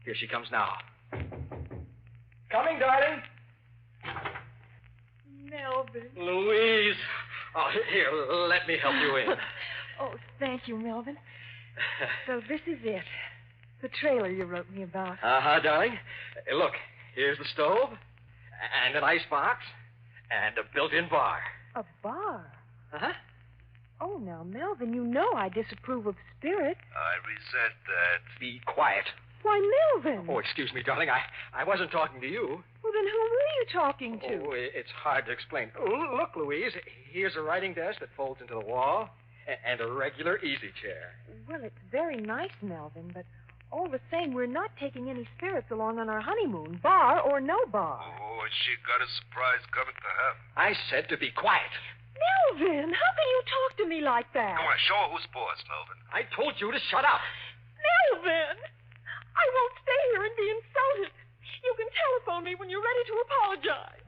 Here she comes now. Coming, darling. Melvin. Louise. Oh, here, let me help you in. Oh, thank you, Melvin. So this is it. The trailer you wrote me about. Uh-huh, darling. Look, here's the stove, and an icebox, and a built-in bar. A bar? Uh-huh. Oh, now, Melvin, you know I disapprove of spirits. I resent that. Be quiet. Why, Melvin. Oh, excuse me, darling. I wasn't talking to you. Well, then who were you talking to? Oh, it's hard to explain. Oh, look, Louise, here's a writing desk that folds into the wall, and a regular easy chair. Well, it's very nice, Melvin, but all the same, we're not taking any spirits along on our honeymoon, bar or no bar. Oh, she got a surprise coming to her. I said to be quiet. Melvin, how can you talk to me like that? Come on, show her who's boss, Melvin. I told you to shut up. Melvin! I won't stay here and be insulted. You can telephone me when you're ready to apologize.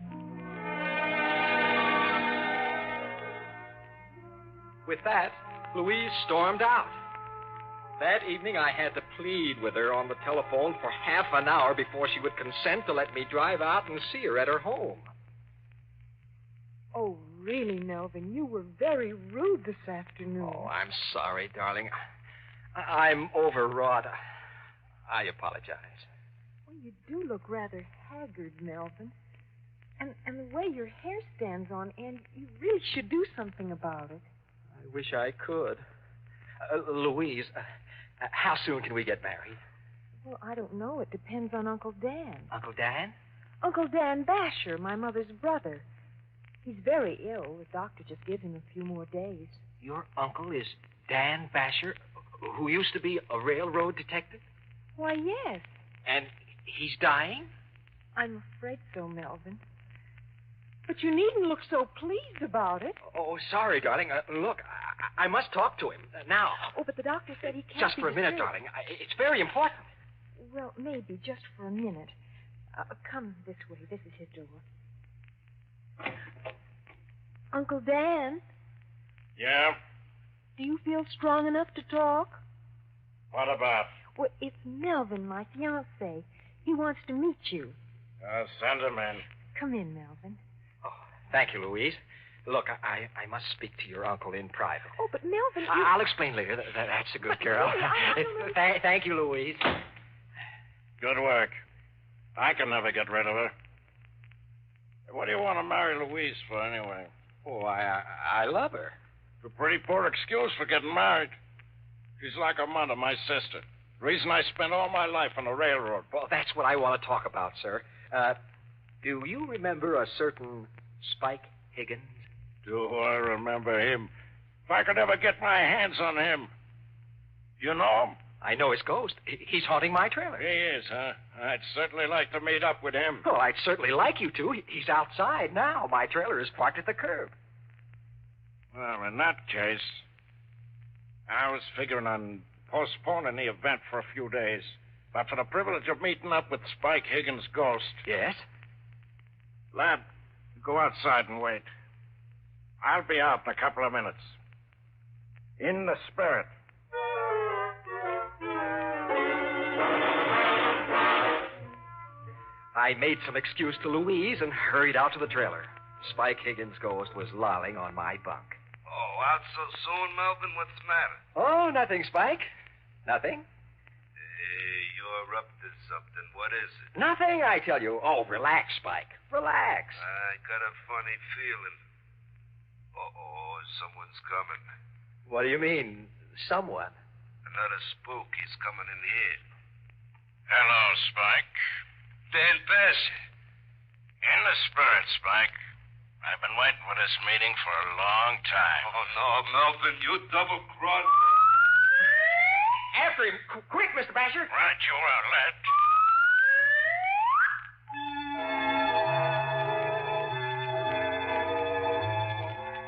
With that, Louise stormed out. That evening, I had to plead with her on the telephone for half an hour before she would consent to let me drive out and see her at her home. Oh, really, Melvin, you were very rude this afternoon. Oh, I'm sorry, darling. I'm overwrought. I apologize. Well, you do look rather haggard, Melvin. And the way your hair stands on end, you really should do something about it. I wish I could. Louise, how soon can we get married? Well, I don't know. It depends on Uncle Dan. Uncle Dan? Uncle Dan Basher, my mother's brother. He's very ill. The doctor just gives him a few more days. Your uncle is Dan Basher, who used to be a railroad detective? Why, yes. And he's dying? I'm afraid so, Melvin. But you needn't look so pleased about it. Oh, sorry, darling. Look, I must talk to him now. Oh, but the doctor said he can't. Just be for a minute, disturbed. darling. It's very important. Well, maybe just for a minute. Come this way. This is his door. Uncle Dan, Yeah? do you feel strong enough to talk? What about? Well, it's Melvin, my fiancé. He wants to meet you. Send him in. Come in, Melvin. Thank you, Louise. Look, I must speak to your uncle in private. Oh, but Melvin, I'll explain later. That's a good girl. Really, Thank you, Louise. Good work. I can never get rid of her. What do you want to marry Louise for, anyway? Oh, I love her. It's a pretty poor excuse for getting married. She's like a mother, my sister. The reason I spent all my life on the railroad. Well, that's what I want to talk about, sir. Do you remember a certain Spike Higgins? Do I remember him? If I could ever get my hands on him. You know him? I know his ghost. He's haunting my trailer. He is, huh? I'd certainly like to meet up with him. Oh, I'd certainly like you to. He's outside now. My trailer is parked at the curb. Well, in that case, I was figuring on postponing the event for a few days. But for the privilege of meeting up with Spike Higgins' ghost. Yes? Lad, go outside and wait. I'll be out in a couple of minutes. In the spirit. I made some excuse to Louise and hurried out to the trailer. Spike Higgins' ghost was lolling on my bunk. Oh, out so soon, Melvin? What's the matter? Oh, nothing, Spike. Nothing. You're up to something. What is it? Nothing, I tell you. Oh, relax, Spike. Relax. I got a funny feeling. Uh-oh, someone's coming. What do you mean, someone? Another spook. He's coming in here. Hello, Spike. Dan Basher. In the spirit, Spike. I've been waiting for this meeting for a long time. Oh, no, Melvin, you double-crossed. After him. Quick, Mr. Basher. Right you are, lad.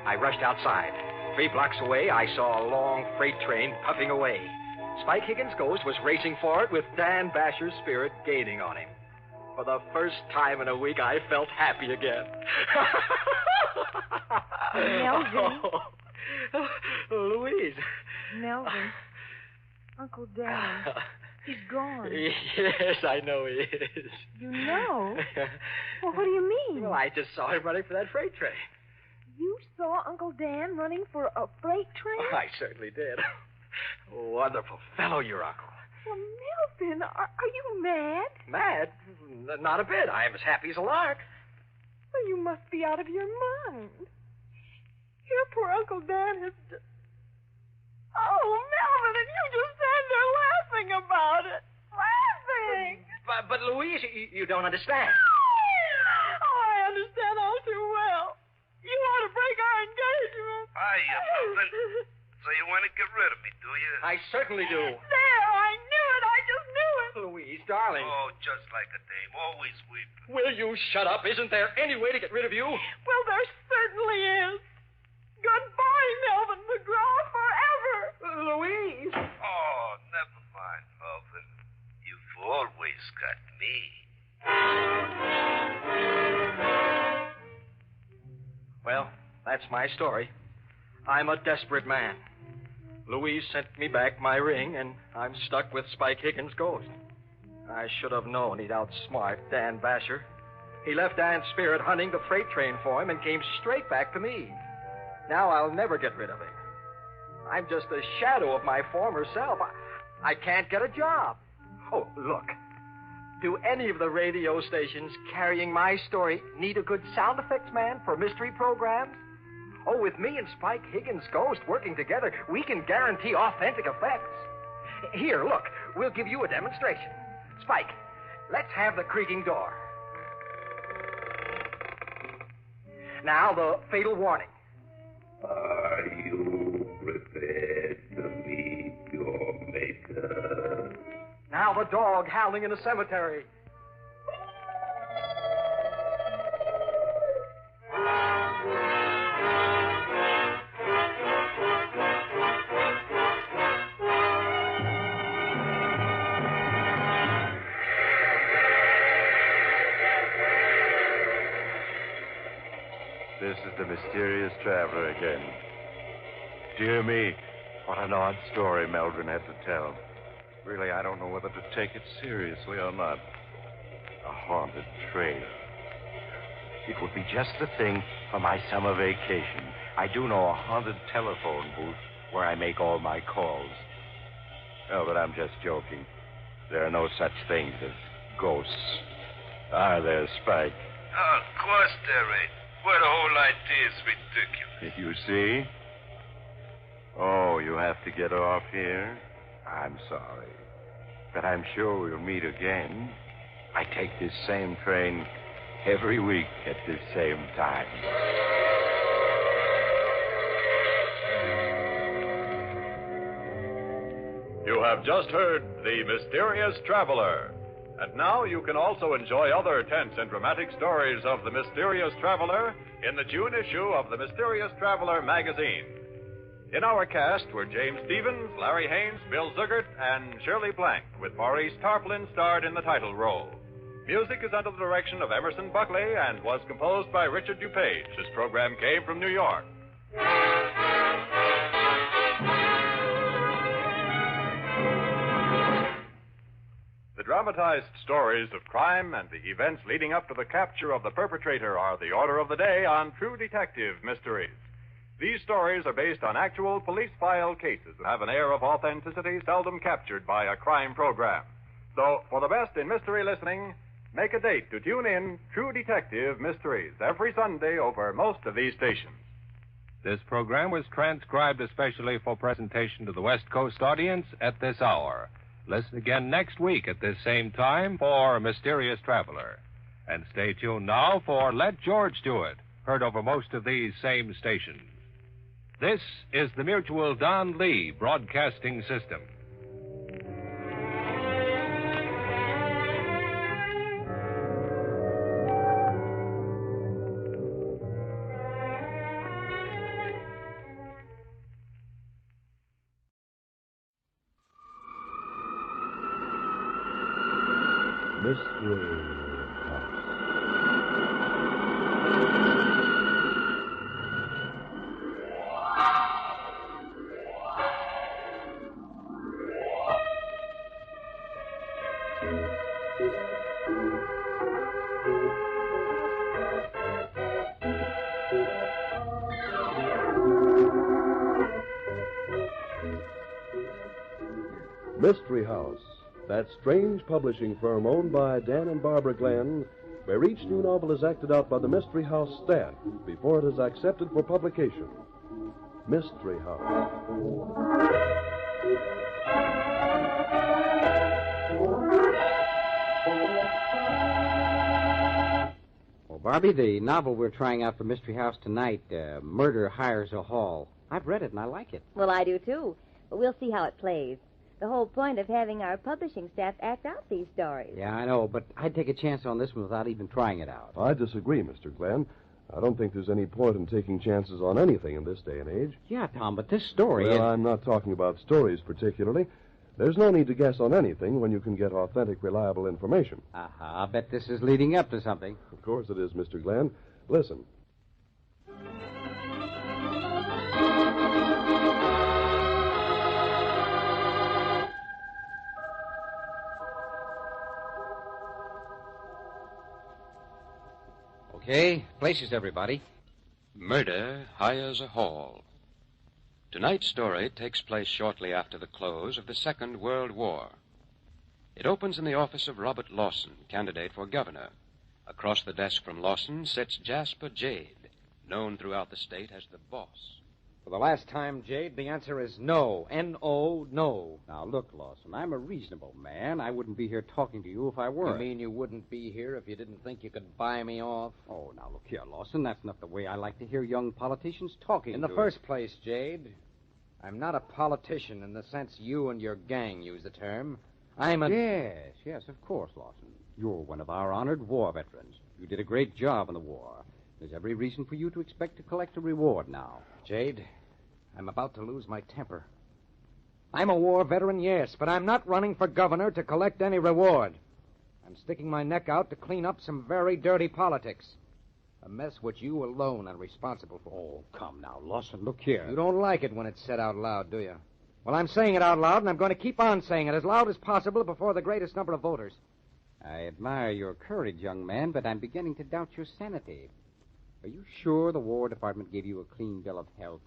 I rushed outside. 3 blocks away, I saw a long freight train puffing away. Spike Higgins' ghost was racing forward with Dan Basher's spirit gaining on him. For the first time in a week, I felt happy again. Melvin. Louise. Melvin. Uncle Dan. He's gone. Yes, I know he is. You know? Well, what do you mean? Well, I just saw him running for that freight train. You saw Uncle Dan running for a freight train? Oh, I certainly did. Wonderful fellow, your uncle. Well, Melvin, are you mad? Mad? Not a bit. I am as happy as a lark. Well, you must be out of your mind. Your poor Uncle Dan has just... Oh, Melvin, and you just stand there laughing about it. Laughing! But Louise, you don't understand. Oh, I understand all too well. You want to break our engagement. Hiya, Melvin. So you want to get rid of me, do you? I certainly do. There, I knew it. I just knew it. Louise, darling. Oh, just like a dame. Always weeping. Will you shut up? Isn't there any way to get rid of you? Well, there certainly is. Goodbye, Melvin McGraw, forever. Louise. Oh, never mind, Melvin. You've always got me. Well, that's my story. I'm a desperate man. Louise sent me back my ring, and I'm stuck with Spike Higgins' ghost. I should have known he'd outsmart Dan Basher. He left Dan's spirit hunting the freight train for him and came straight back to me. Now I'll never get rid of him. I'm just a shadow of my former self. I can't get a job. Oh, look. Do any of the radio stations carrying my story need a good sound effects man for mystery programs? Oh, with me and Spike Higgins' ghost working together, we can guarantee authentic effects. Here, look, we'll give you a demonstration. Spike, let's have the creaking door. Now, the fatal warning. Are you prepared to meet your maker? Now, the dog howling in the cemetery. This is the mysterious traveler again. Dear me, what an odd story Melvin had to tell. Really, I don't know whether to take it seriously or not. A haunted trail. It would be just the thing for my summer vacation. I do know a haunted telephone booth where I make all my calls. Oh, but I'm just joking. There are no such things as ghosts. Are there, Spike? Oh, of course there ain't. Well, the whole idea is ridiculous. You see? Oh, you have to get off here? I'm sorry. But I'm sure we'll meet again. I take this same train every week at this same time. You have just heard The Mysterious Traveler. And now you can also enjoy other tense and dramatic stories of The Mysterious Traveler in the June issue of The Mysterious Traveler magazine. In our cast were James Stevens, Larry Haynes, Bill Zugert, and Shirley Blank, with Maurice Tarplin starred in the title role. Music is under the direction of Emerson Buckley and was composed by Richard DuPage. This program came from New York. The dramatized stories of crime and the events leading up to the capture of the perpetrator are the order of the day on True Detective Mysteries. These stories are based on actual police file cases and have an air of authenticity seldom captured by a crime program. So, for the best in mystery listening, make a date to tune in True Detective Mysteries every Sunday over most of these stations. This program was transcribed especially for presentation to the West Coast audience at this hour. Listen again next week at this same time for Mysterious Traveler. And stay tuned now for Let George Do It, heard over most of these same stations. This is the Mutual Don Lee Broadcasting System. Mystery Mystery House, that strange publishing firm owned by Dan and Barbara Glenn, where each new novel is acted out by the Mystery House staff before it is accepted for publication. Mystery House. Well, Barbie, the novel we're trying out for Mystery House tonight, Murder Hires a Hall. I've read it and I like it. Well, I do too, but we'll see how it plays. The whole point of having our publishing staff act out these stories. Yeah, I know, but I'd take a chance on this one without even trying it out. I disagree, Mr. Glenn. I don't think there's any point in taking chances on anything in this day and age. Yeah, Tom, but this story... Well, I'm not talking about stories particularly. There's no need to guess on anything when you can get authentic, reliable information. I'll bet this is leading up to something. Of course it is, Mr. Glenn. Listen. Okay, places, everybody. Murder hires a hall. Tonight's story takes place shortly after the close of the Second World War. It opens in the office of Robert Lawson, candidate for governor. Across the desk from Lawson sits Jasper Jade, known throughout the state as the boss. For the last time, Jade, the answer is no. N-O, no. Now, look, Lawson, I'm a reasonable man. I wouldn't be here talking to you if I weren't. You mean you wouldn't be here if you didn't think you could buy me off? Oh, now, look here, Lawson. That's not the way I like to hear young politicians talking In to the first place, Jade, I'm not a politician in the sense you and your gang use the term. I'm a... Yes, of course, Lawson. You're one of our honored war veterans. You did a great job in the war. There's every reason for you to expect to collect a reward now. Jade, I'm about to lose my temper. I'm a war veteran, yes, but I'm not running for governor to collect any reward. I'm sticking my neck out to clean up some very dirty politics. A mess which you alone are responsible for. Oh, come now, Lawson, look here. You don't like it when it's said out loud, do you? Well, I'm saying it out loud, and I'm going to keep on saying it as loud as possible before the greatest number of voters. I admire your courage, young man, but I'm beginning to doubt your sanity. Are you sure the War Department gave you a clean bill of health?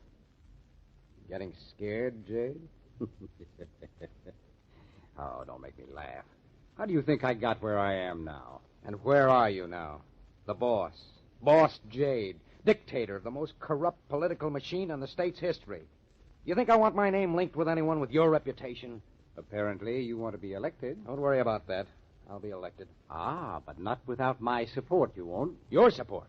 Getting scared, Jade? Oh, don't make me laugh. How do you think I got where I am now? And where are you now? The boss. Boss Jade. Dictator of the most corrupt political machine in the state's history. You think I want my name linked with anyone with your reputation? Apparently, you want to be elected. Don't worry about that. I'll be elected. Ah, but not without my support, you won't. Your support?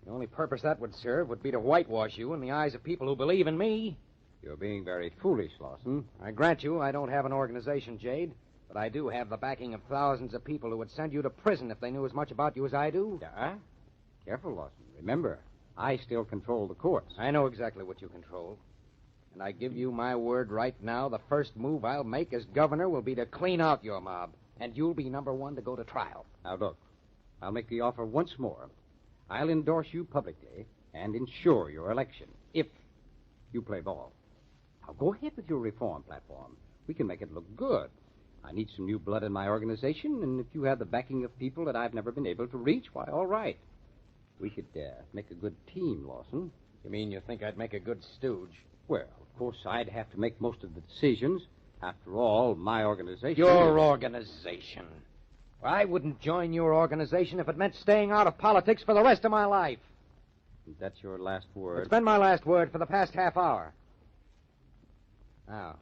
The only purpose that would serve would be to whitewash you in the eyes of people who believe in me. You're being very foolish, Lawson. I grant you I don't have an organization, Jade, but I do have the backing of thousands of people who would send you to prison if they knew as much about you as I do. Yeah? Careful, Lawson. Remember, I still control the courts. I know exactly what you control. And I give you my word right now, the first move I'll make as governor will be to clean out your mob, and you'll be number one to go to trial. Now, look, I'll make the offer once more. I'll endorse you publicly and ensure your election, if you play ball. Now, go ahead with your reform platform. We can make it look good. I need some new blood in my organization, and if you have the backing of people that I've never been able to reach, why, all right. We could make a good team, Lawson. You mean you think I'd make a good stooge? Well, of course, I'd have to make most of the decisions. After all, my organization... Your organization. Well, I wouldn't join your organization if it meant staying out of politics for the rest of my life. That's your last word. It's been my last word for the past half hour. Now,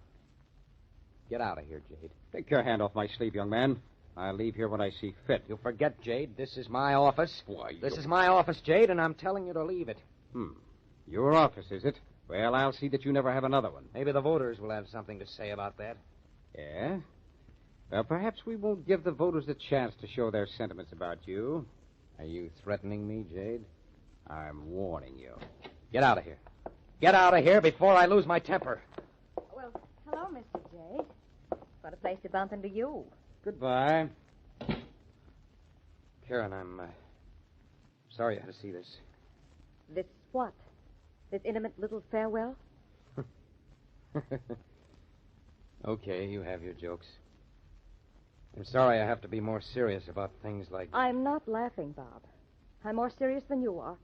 get out of here, Jade. Take your hand off my sleeve, young man. I'll leave here when I see fit. You forget, Jade, this is my office. Why, This is my office, Jade, and I'm telling you to leave it. Your office, is it? Well, I'll see that you never have another one. Maybe the voters will have something to say about that. Yeah? Well, perhaps we won't give the voters a chance to show their sentiments about you. Are you threatening me, Jade? I'm warning you. Get out of here. Get out of here before I lose my temper. Well, hello, Mr. Jade. What a place to bump into you. Goodbye. Karen, I'm sorry you had to see this. This what? This intimate little farewell? Okay, you have your jokes. I'm sorry I have to be more serious about things like... I'm not laughing, Bob. I'm more serious than you are.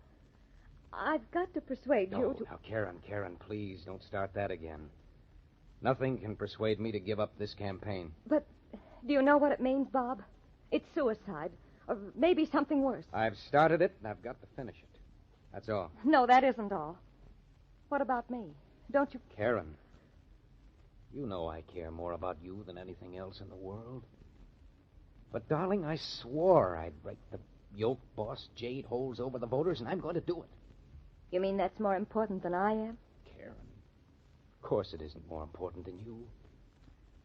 I've got to persuade you to... Now, Karen, please don't start that again. Nothing can persuade me to give up this campaign. But do you know what it means, Bob? It's suicide. Or maybe something worse. I've started it, and I've got to finish it. That's all. No, that isn't all. What about me? Don't you... Karen, you know I care more about you than anything else in the world. But, darling, I swore I'd break the yoke Boss Jade holds over the voters, and I'm going to do it. You mean that's more important than I am? Karen, of course it isn't more important than you.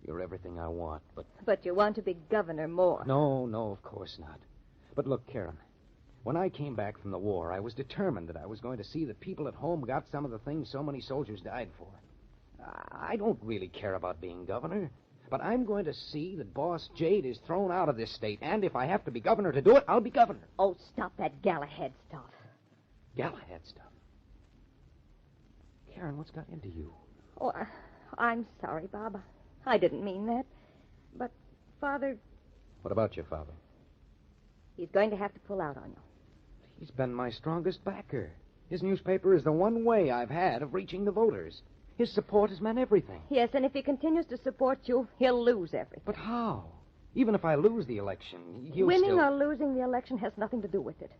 You're everything I want, but... But you want to be governor more. No, of course not. But look, Karen, when I came back from the war, I was determined that I was going to see that people at home got some of the things so many soldiers died for. I don't really care about being governor, but I'm going to see that Boss Jade is thrown out of this state, and if I have to be governor to do it, I'll be governor. Oh, stop that Galahad stuff. Galahad stuff? Karen, what's got into you? Oh, I'm sorry, Bob. I didn't mean that. But, Father... What about your father? He's going to have to pull out on you. He's been my strongest backer. His newspaper is the one way I've had of reaching the voters. His support has meant everything. Yes, and if he continues to support you, he'll lose everything. But how? Even if I lose the election, he'll Winning still... or losing the election has nothing to do with it.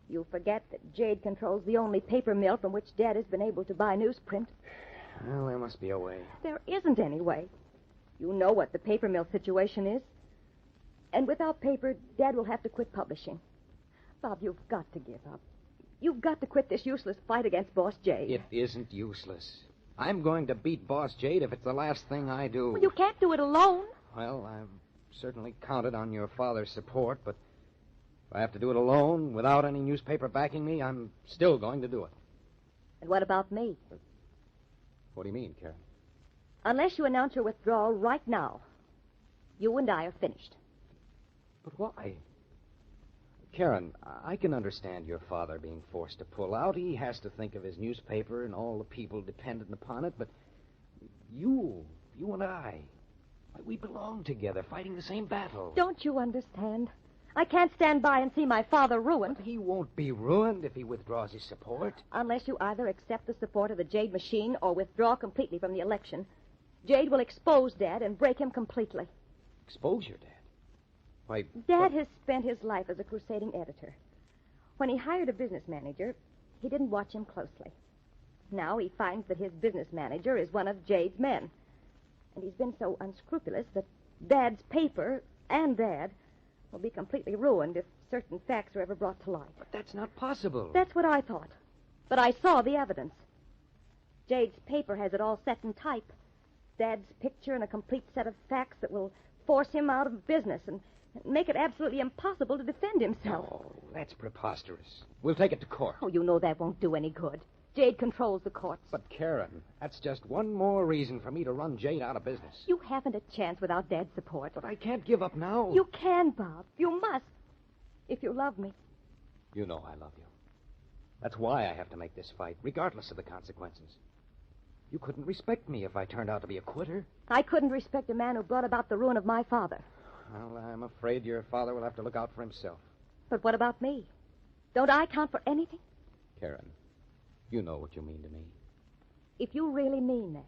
You forget that Jade controls the only paper mill from which Dad has been able to buy newsprint. Well, there must be a way. There isn't any way. You know what the paper mill situation is. And without paper, Dad will have to quit publishing. Bob, you've got to give up. You've got to quit this useless fight against Boss Jade. It isn't useless. I'm going to beat Boss Jade if it's the last thing I do. Well, you can't do it alone. Well, I've certainly counted on your father's support, but if I have to do it alone, without any newspaper backing me, I'm still going to do it. And what about me? What do you mean, Karen? Unless you announce your withdrawal right now, you and I are finished. But why? Karen, I can understand your father being forced to pull out. He has to think of his newspaper and all the people dependent upon it, but you and I, we belong together, fighting the same battle. Don't you understand? I can't stand by and see my father ruined. But he won't be ruined if he withdraws his support. Unless you either accept the support of the Jade machine or withdraw completely from the election, Jade will expose Dad and break him completely. Expose your dad? Why... Dad has spent his life as a crusading editor. When he hired a business manager, he didn't watch him closely. Now he finds that his business manager is one of Jade's men. And he's been so unscrupulous that Dad's paper and Dad will be completely ruined if certain facts are ever brought to light. But that's not possible. That's what I thought. But I saw the evidence. Jade's paper has it all set in type. Dad's picture and a complete set of facts that will force him out of business and make it absolutely impossible to defend himself. Oh, that's preposterous. We'll take it to court. Oh, you know that won't do any good. Jade controls the courts. But, Karen, that's just one more reason for me to run Jade out of business. You haven't a chance without Dad's support. But I can't give up now. You can, Bob. You must. If you love me. You know I love you. That's why I have to make this fight, regardless of the consequences. You couldn't respect me if I turned out to be a quitter. I couldn't respect a man who brought about the ruin of my father. Well, I'm afraid your father will have to look out for himself. But what about me? Don't I count for anything? Karen, you know what you mean to me. If you really mean that,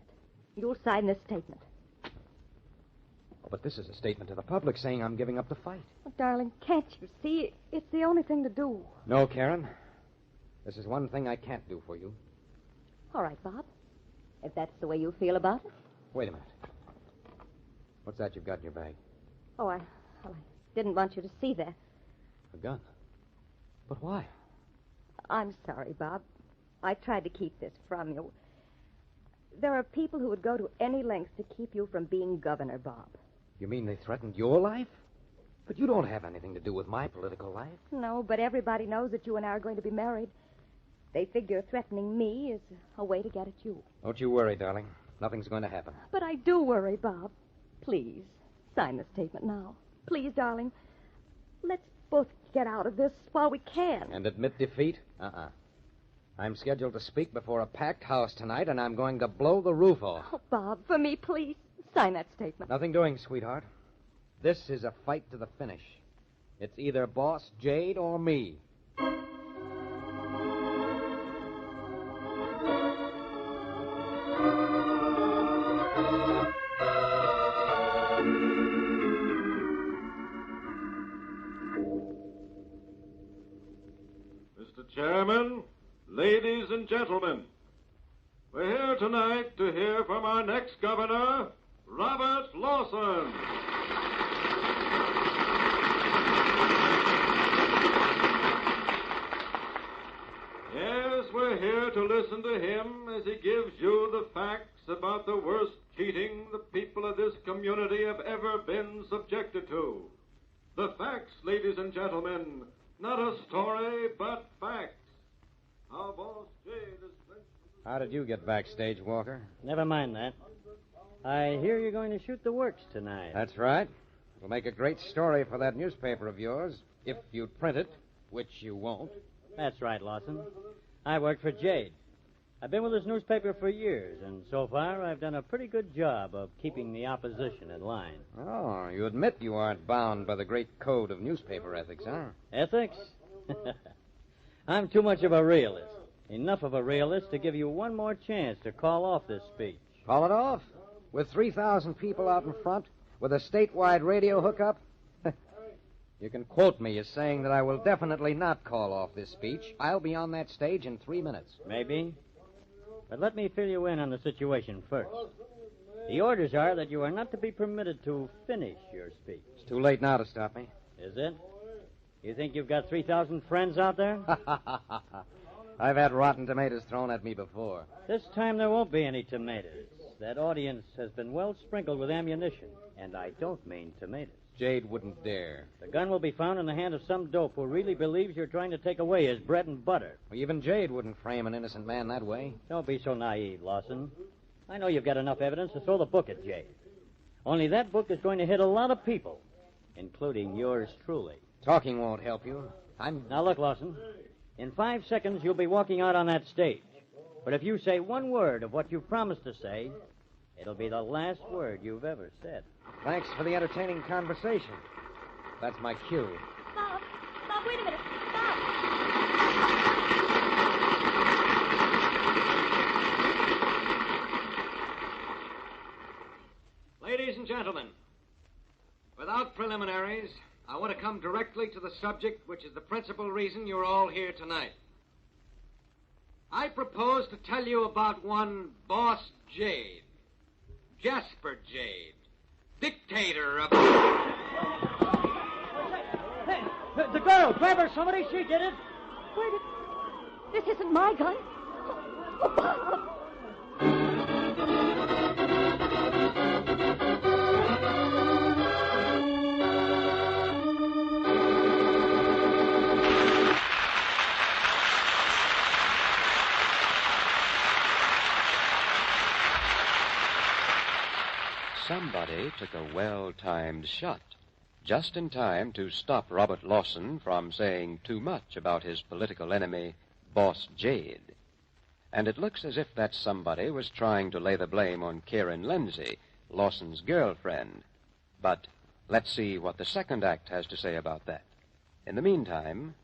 you'll sign this statement. Oh, but this is a statement to the public saying I'm giving up the fight. Oh, darling, can't you see? It's the only thing to do. No, Karen. This is one thing I can't do for you. All right, Bob. If that's the way you feel about it. Wait a minute. What's that you've got in your bag? Oh, I didn't want you to see that. A gun. But why? I'm sorry, Bob. I tried to keep this from you. There are people who would go to any lengths to keep you from being governor, Bob. You mean they threatened your life? But you don't have anything to do with my political life. No, but everybody knows that you and I are going to be married. They figure threatening me is a way to get at you. Don't you worry, darling. Nothing's going to happen. But I do worry, Bob. Please, sign the statement now. Please, darling. Let's both get out of this while we can. And admit defeat? I'm scheduled to speak before a packed house tonight, and I'm going to blow the roof off. Oh, Bob, for me, please, sign that statement. Nothing doing, sweetheart. This is a fight to the finish. It's either Boss Jade or me. Mr. Chairman, ladies and gentlemen, we're here tonight to hear from our next governor, Robert Lawson. Yes, we're here to listen to him as he gives you the facts about the worst cheating the people of this community have ever been subjected to. The facts, ladies and gentlemen, not a story, but facts. How Boss Jade is... How did you get backstage, Walker? Never mind that. I hear you're going to shoot the works tonight. That's right. It'll make a great story for that newspaper of yours, if you print it, which you won't. That's right, Lawson. I work for Jade. I've been with this newspaper for years, and so far I've done a pretty good job of keeping the opposition in line. Oh, you admit you aren't bound by the great code of newspaper ethics, huh? Ethics? I'm too much of a realist. Enough of a realist to give you one more chance to call off this speech. Call it off? With 3,000 people out in front? With a statewide radio hookup? You can quote me as saying that I will definitely not call off this speech. I'll be on that stage in 3 minutes. Maybe. But let me fill you in on the situation first. The orders are that you are not to be permitted to finish your speech. It's too late now to stop me. Is it? You think you've got 3,000 friends out there? I've had rotten tomatoes thrown at me before. This time there won't be any tomatoes. That audience has been well sprinkled with ammunition, and I don't mean tomatoes. Jade wouldn't dare. The gun will be found in the hand of some dope who really believes you're trying to take away his bread and butter. Well, even Jade wouldn't frame an innocent man that way. Don't be so naive, Lawson. I know you've got enough evidence to throw the book at Jade. Only that book is going to hit a lot of people, including yours truly. Talking won't help you. Now, look, Lawson. In 5 seconds, you'll be walking out on that stage. But if you say one word of what you promised to say, it'll be the last word you've ever said. Thanks for the entertaining conversation. That's my cue. Bob, wait a minute. Stop. Ladies and gentlemen, without preliminaries, I want to come directly to the subject, which is the principal reason you're all here tonight. I propose to tell you about one Boss Jade, Jasper Jade, dictator of... Hey, the girl, grab her, somebody, she did it. Where did... This isn't my gun. Oh, Bob. Somebody took a well-timed shot, just in time to stop Robert Lawson from saying too much about his political enemy, Boss Jade. And it looks as if that somebody was trying to lay the blame on Karen Lindsay, Lawson's girlfriend. But let's see what the second act has to say about that. In the meantime...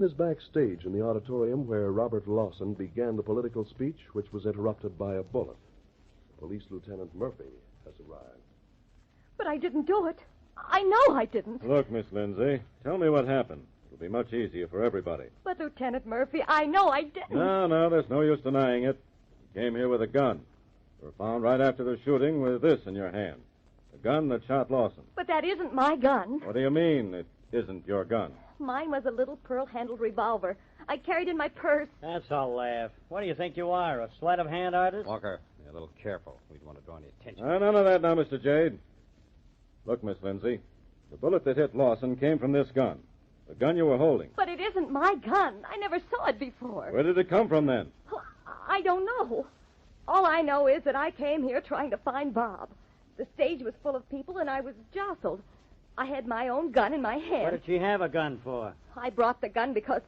is backstage in the auditorium where Robert Lawson began the political speech, which was interrupted by a bullet. Police Lieutenant Murphy has arrived. But I didn't do it. I know I didn't. Look, Miss Lindsay, tell me what happened. It'll be much easier for everybody. But, Lieutenant Murphy, I know I didn't. No, there's no use denying it. You came here with a gun. You were found right after the shooting with this in your hand. The gun that shot Lawson. But that isn't my gun. What do you mean it isn't your gun? Mine was a little pearl-handled revolver. I carried in my purse. That's a laugh. What do you think you are, a sleight-of-hand artist? Walker, be a little careful. We don't want to draw any attention. None of that now, Mr. Jade. Look, Miss Lindsay, the bullet that hit Lawson came from this gun. The gun you were holding. But it isn't my gun. I never saw it before. Where did it come from, then? I don't know. All I know is that I came here trying to find Bob. The stage was full of people, and I was jostled. I had my own gun in my hand. What did she have a gun for? I brought the gun because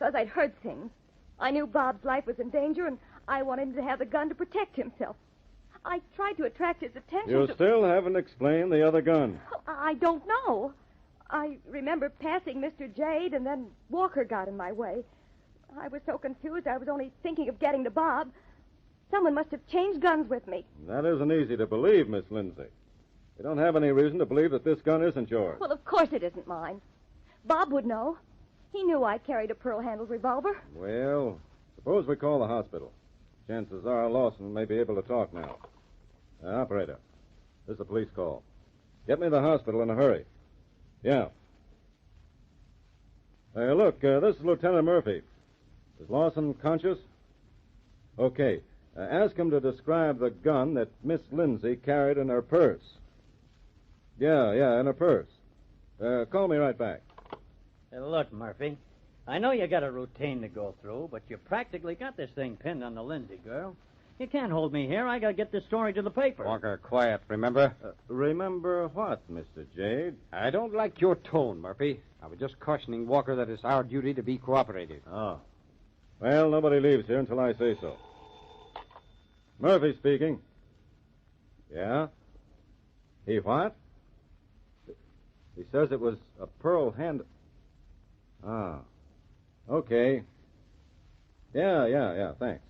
I'd heard things. I knew Bob's life was in danger, and I wanted him to have the gun to protect himself. I tried to attract his attention. You still haven't explained the other gun. I don't know. I remember passing Mr. Jade, and then Walker got in my way. I was so confused, I was only thinking of getting to Bob. Someone must have changed guns with me. That isn't easy to believe, Miss Lindsay. You don't have any reason to believe that this gun isn't yours. Well, of course it isn't mine. Bob would know. He knew I carried a pearl-handled revolver. Well, suppose we call the hospital. Chances are Lawson may be able to talk now. Operator, this is a police call. Get me to the hospital in a hurry. Yeah. Look, this is Lieutenant Murphy. Is Lawson conscious? Okay. Ask him to describe the gun that Miss Lindsay carried in her purse. Yeah, in her purse. Call me right back. Look, Murphy, I know you got a routine to go through, but you practically got this thing pinned on the Lindsay girl. You can't hold me here. I got to get this story to the paper. Walker, quiet, remember? Remember what, Mr. Jade? I don't like your tone, Murphy. I was just cautioning Walker that it's our duty to be cooperative. Oh. Well, nobody leaves here until I say so. Murphy speaking. Yeah? He what? He says it was a pearl hand... Ah. Okay. Yeah, thanks.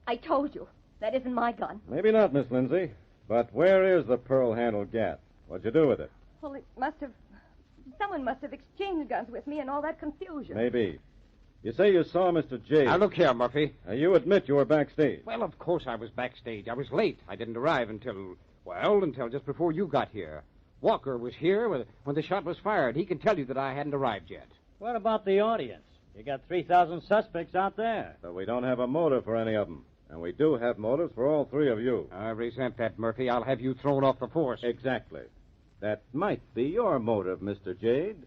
I told you. That isn't my gun. Maybe not, Miss Lindsay. But where is the pearl-handled gat? What'd you do with it? Well, it must have... Someone must have exchanged guns with me in all that confusion. Maybe. You say you saw Mr. Jade. Now, look here, Murphy. You admit you were backstage. Well, of course I was backstage. I was late. I didn't arrive until just before you got here. Walker was here when the shot was fired. He can tell you that I hadn't arrived yet. What about the audience? You got 3,000 suspects out there. But we don't have a motive for any of them. And we do have motives for all three of you. I resent that, Murphy. I'll have you thrown off the force. Exactly. That might be your motive, Mr. Jade.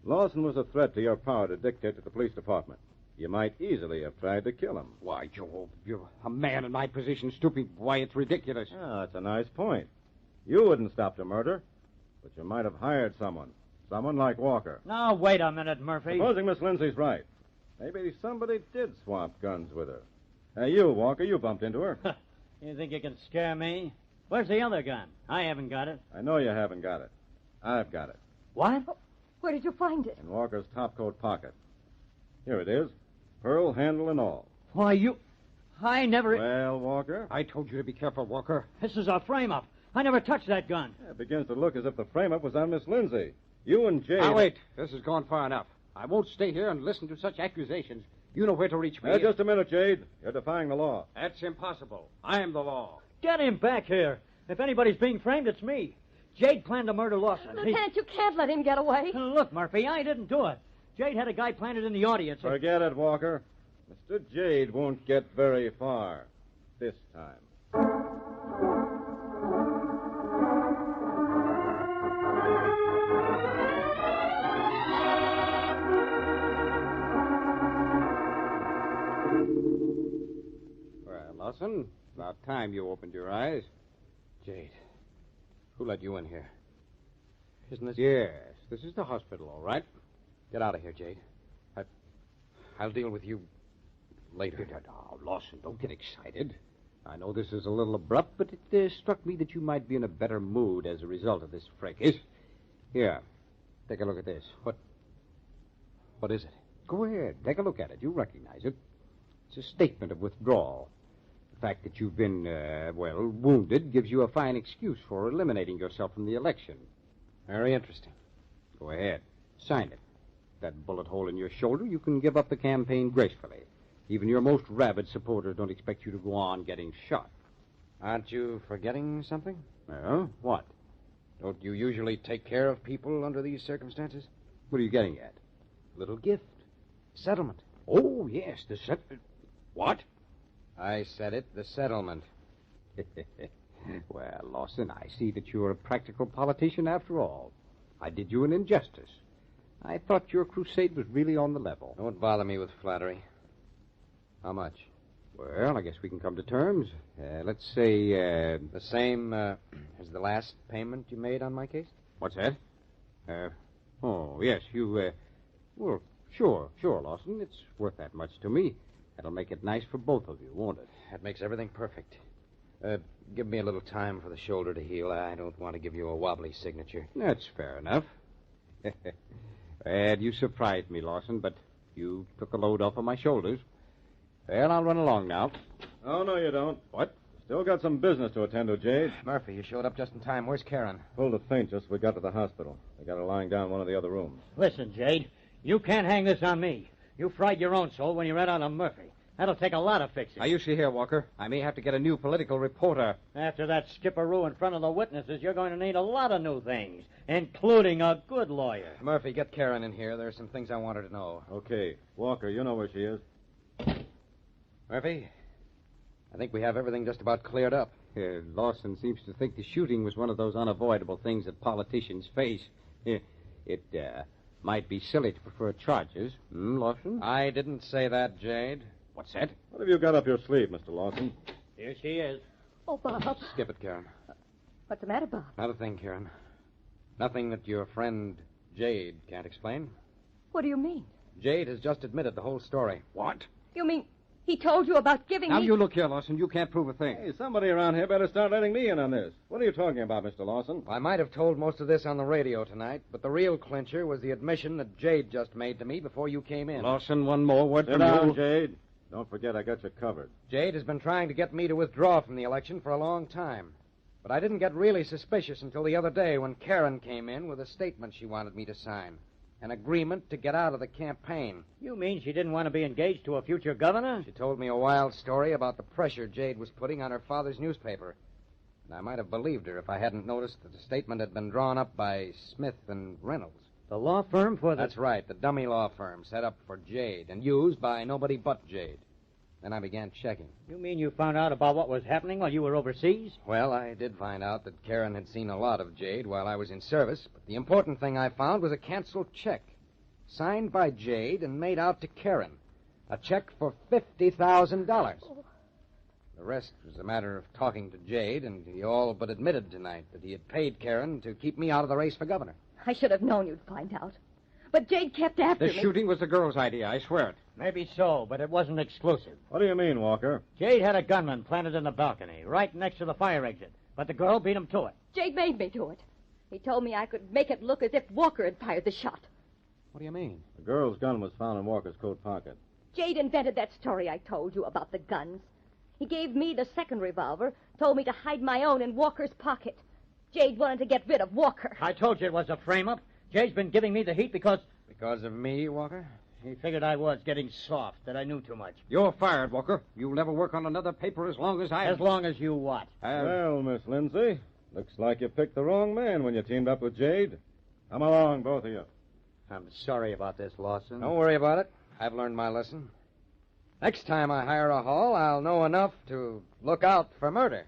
Lawson was a threat to your power to dictate to the police department. You might easily have tried to kill him. Why, Joe, you're a man in my position, stupid. Why, it's ridiculous. Ah, that's a nice point. You wouldn't stop the murder, but you might have hired someone. Someone like Walker. Now, wait a minute, Murphy. Supposing Miss Lindsay's right. Maybe somebody did swap guns with her. Hey, you, Walker, you bumped into her. You think you can scare me? Where's the other gun? I haven't got it. I know you haven't got it. I've got it. What? Where did you find it? In Walker's topcoat pocket. Here it is. Pearl handle and all. Why, I never... Well, Walker? I told you to be careful, Walker. This is a frame-up. I never touched that gun. It begins to look as if the frame-up was on Miss Lindsay. You and Jade... Now, wait. This has gone far enough. I won't stay here and listen to such accusations. You know where to reach me. Now, just a minute, Jade. You're defying the law. That's impossible. I am the law. Get him back here. If anybody's being framed, it's me. Jade planned to murder Lawson. Lieutenant, you can't let him get away. Look, Murphy, I didn't do it. Jade had a guy planted in the audience. Forget it, Walker. Mr. Jade won't get very far this time. Well, Lawson, about time you opened your eyes. Jade, who let you in here? Isn't this... Yes, this is the hospital, all right. Get out of here, Jade. I'll deal with you later. Oh, Lawson, don't get excited. I know this is a little abrupt, but it struck me that you might be in a better mood as a result of this fracas. Here, take a look at this. What is it? Go ahead, take a look at it. You recognize it. It's a statement of withdrawal. The fact that you've been, wounded gives you a fine excuse for eliminating yourself from the election. Very interesting. Go ahead. Sign it. That bullet hole in your shoulder, you can give up the campaign gracefully. Even your most rabid supporters don't expect you to go on getting shot. Aren't you forgetting something? Well, what? Don't you usually take care of people under these circumstances? What are you getting at? Little gift. Settlement. Oh, yes, the settlement. What? I said it, the settlement. Well, Lawson, I see that you're a practical politician after all. I did you an injustice. I thought your crusade was really on the level. Don't bother me with flattery. How much? Well, I guess we can come to terms. Let's say, the same as the last payment you made on my case? What's that? Yes, you, well, sure, Lawson. It's worth that much to me. That'll make it nice for both of you, won't it? That makes everything perfect. Give me a little time for the shoulder to heal. I don't want to give you a wobbly signature. That's fair enough. Well, you surprised me, Lawson, but you took a load off of my shoulders. Well, I'll run along now. Oh, no, you don't. What? Still got some business to attend to, Jade. Murphy, you showed up just in time. Where's Karen? Pulled a faint just as we got to the hospital. They got her lying down in one of the other rooms. Listen, Jade, you can't hang this on me. You fried your own soul when you ran out on Murphy. That'll take a lot of fixing. Now, you see here, Walker. I may have to get a new political reporter. After that skipperoo in front of the witnesses, you're going to need a lot of new things, including a good lawyer. Murphy, get Karen in here. There are some things I want her to know. Okay. Walker, you know where she is. Murphy, I think we have everything just about cleared up. Lawson seems to think the shooting was one of those unavoidable things that politicians face. It might be silly to prefer charges. Lawson? I didn't say that, Jade. What's that? What have you got up your sleeve, Mr. Lawson? Here she is. Oh, Bob. Skip it, Karen. What's the matter, Bob? Not a thing, Karen. Nothing that your friend Jade can't explain. What do you mean? Jade has just admitted the whole story. What? You mean he told you about giving Now, me... you look here, Lawson. You can't prove a thing. Hey, somebody around here better start letting me in on this. What are you talking about, Mr. Lawson? I might have told most of this on the radio tonight, but the real clincher was the admission that Jade just made to me before you came in. Lawson, one more word Sit from down, you. Jade. Don't forget I got you covered. Jade has been trying to get me to withdraw from the election for a long time. But I didn't get really suspicious until the other day when Karen came in with a statement she wanted me to sign. An agreement to get out of the campaign. You mean she didn't want to be engaged to a future governor? She told me a wild story about the pressure Jade was putting on her father's newspaper. And I might have believed her if I hadn't noticed that the statement had been drawn up by Smith and Reynolds. The law firm for the... That's right, the dummy law firm set up for Jade and used by nobody but Jade. Then I began checking. You mean you found out about what was happening while you were overseas? Well, I did find out that Karen had seen a lot of Jade while I was in service, but the important thing I found was a canceled check, signed by Jade and made out to Karen. A check for $50,000. The rest was a matter of talking to Jade, and he all but admitted tonight that he had paid Karen to keep me out of the race for governor. I should have known you'd find out. But Jade kept after me. The shooting was the girl's idea, I swear it. Maybe so, but it wasn't exclusive. What do you mean, Walker? Jade had a gunman planted in the balcony, right next to the fire exit. But the girl beat him to it. Jade made me do it. He told me I could make it look as if Walker had fired the shot. What do you mean? The girl's gun was found in Walker's coat pocket. Jade invented that story I told you about the guns. He gave me the second revolver, told me to hide my own in Walker's pocket. Jade wanted to get rid of Walker. I told you it was a frame-up. Jade's been giving me the heat because... Because of me, Walker? He figured I was getting soft, that I knew too much. You're fired, Walker. You'll never work on another paper as long as I... As long as you what? Well, Miss Lindsay, looks like you picked the wrong man when you teamed up with Jade. Come along, both of you. I'm sorry about this, Lawson. Don't worry about it. I've learned my lesson. Next time I hire a hall, I'll know enough to look out for murder.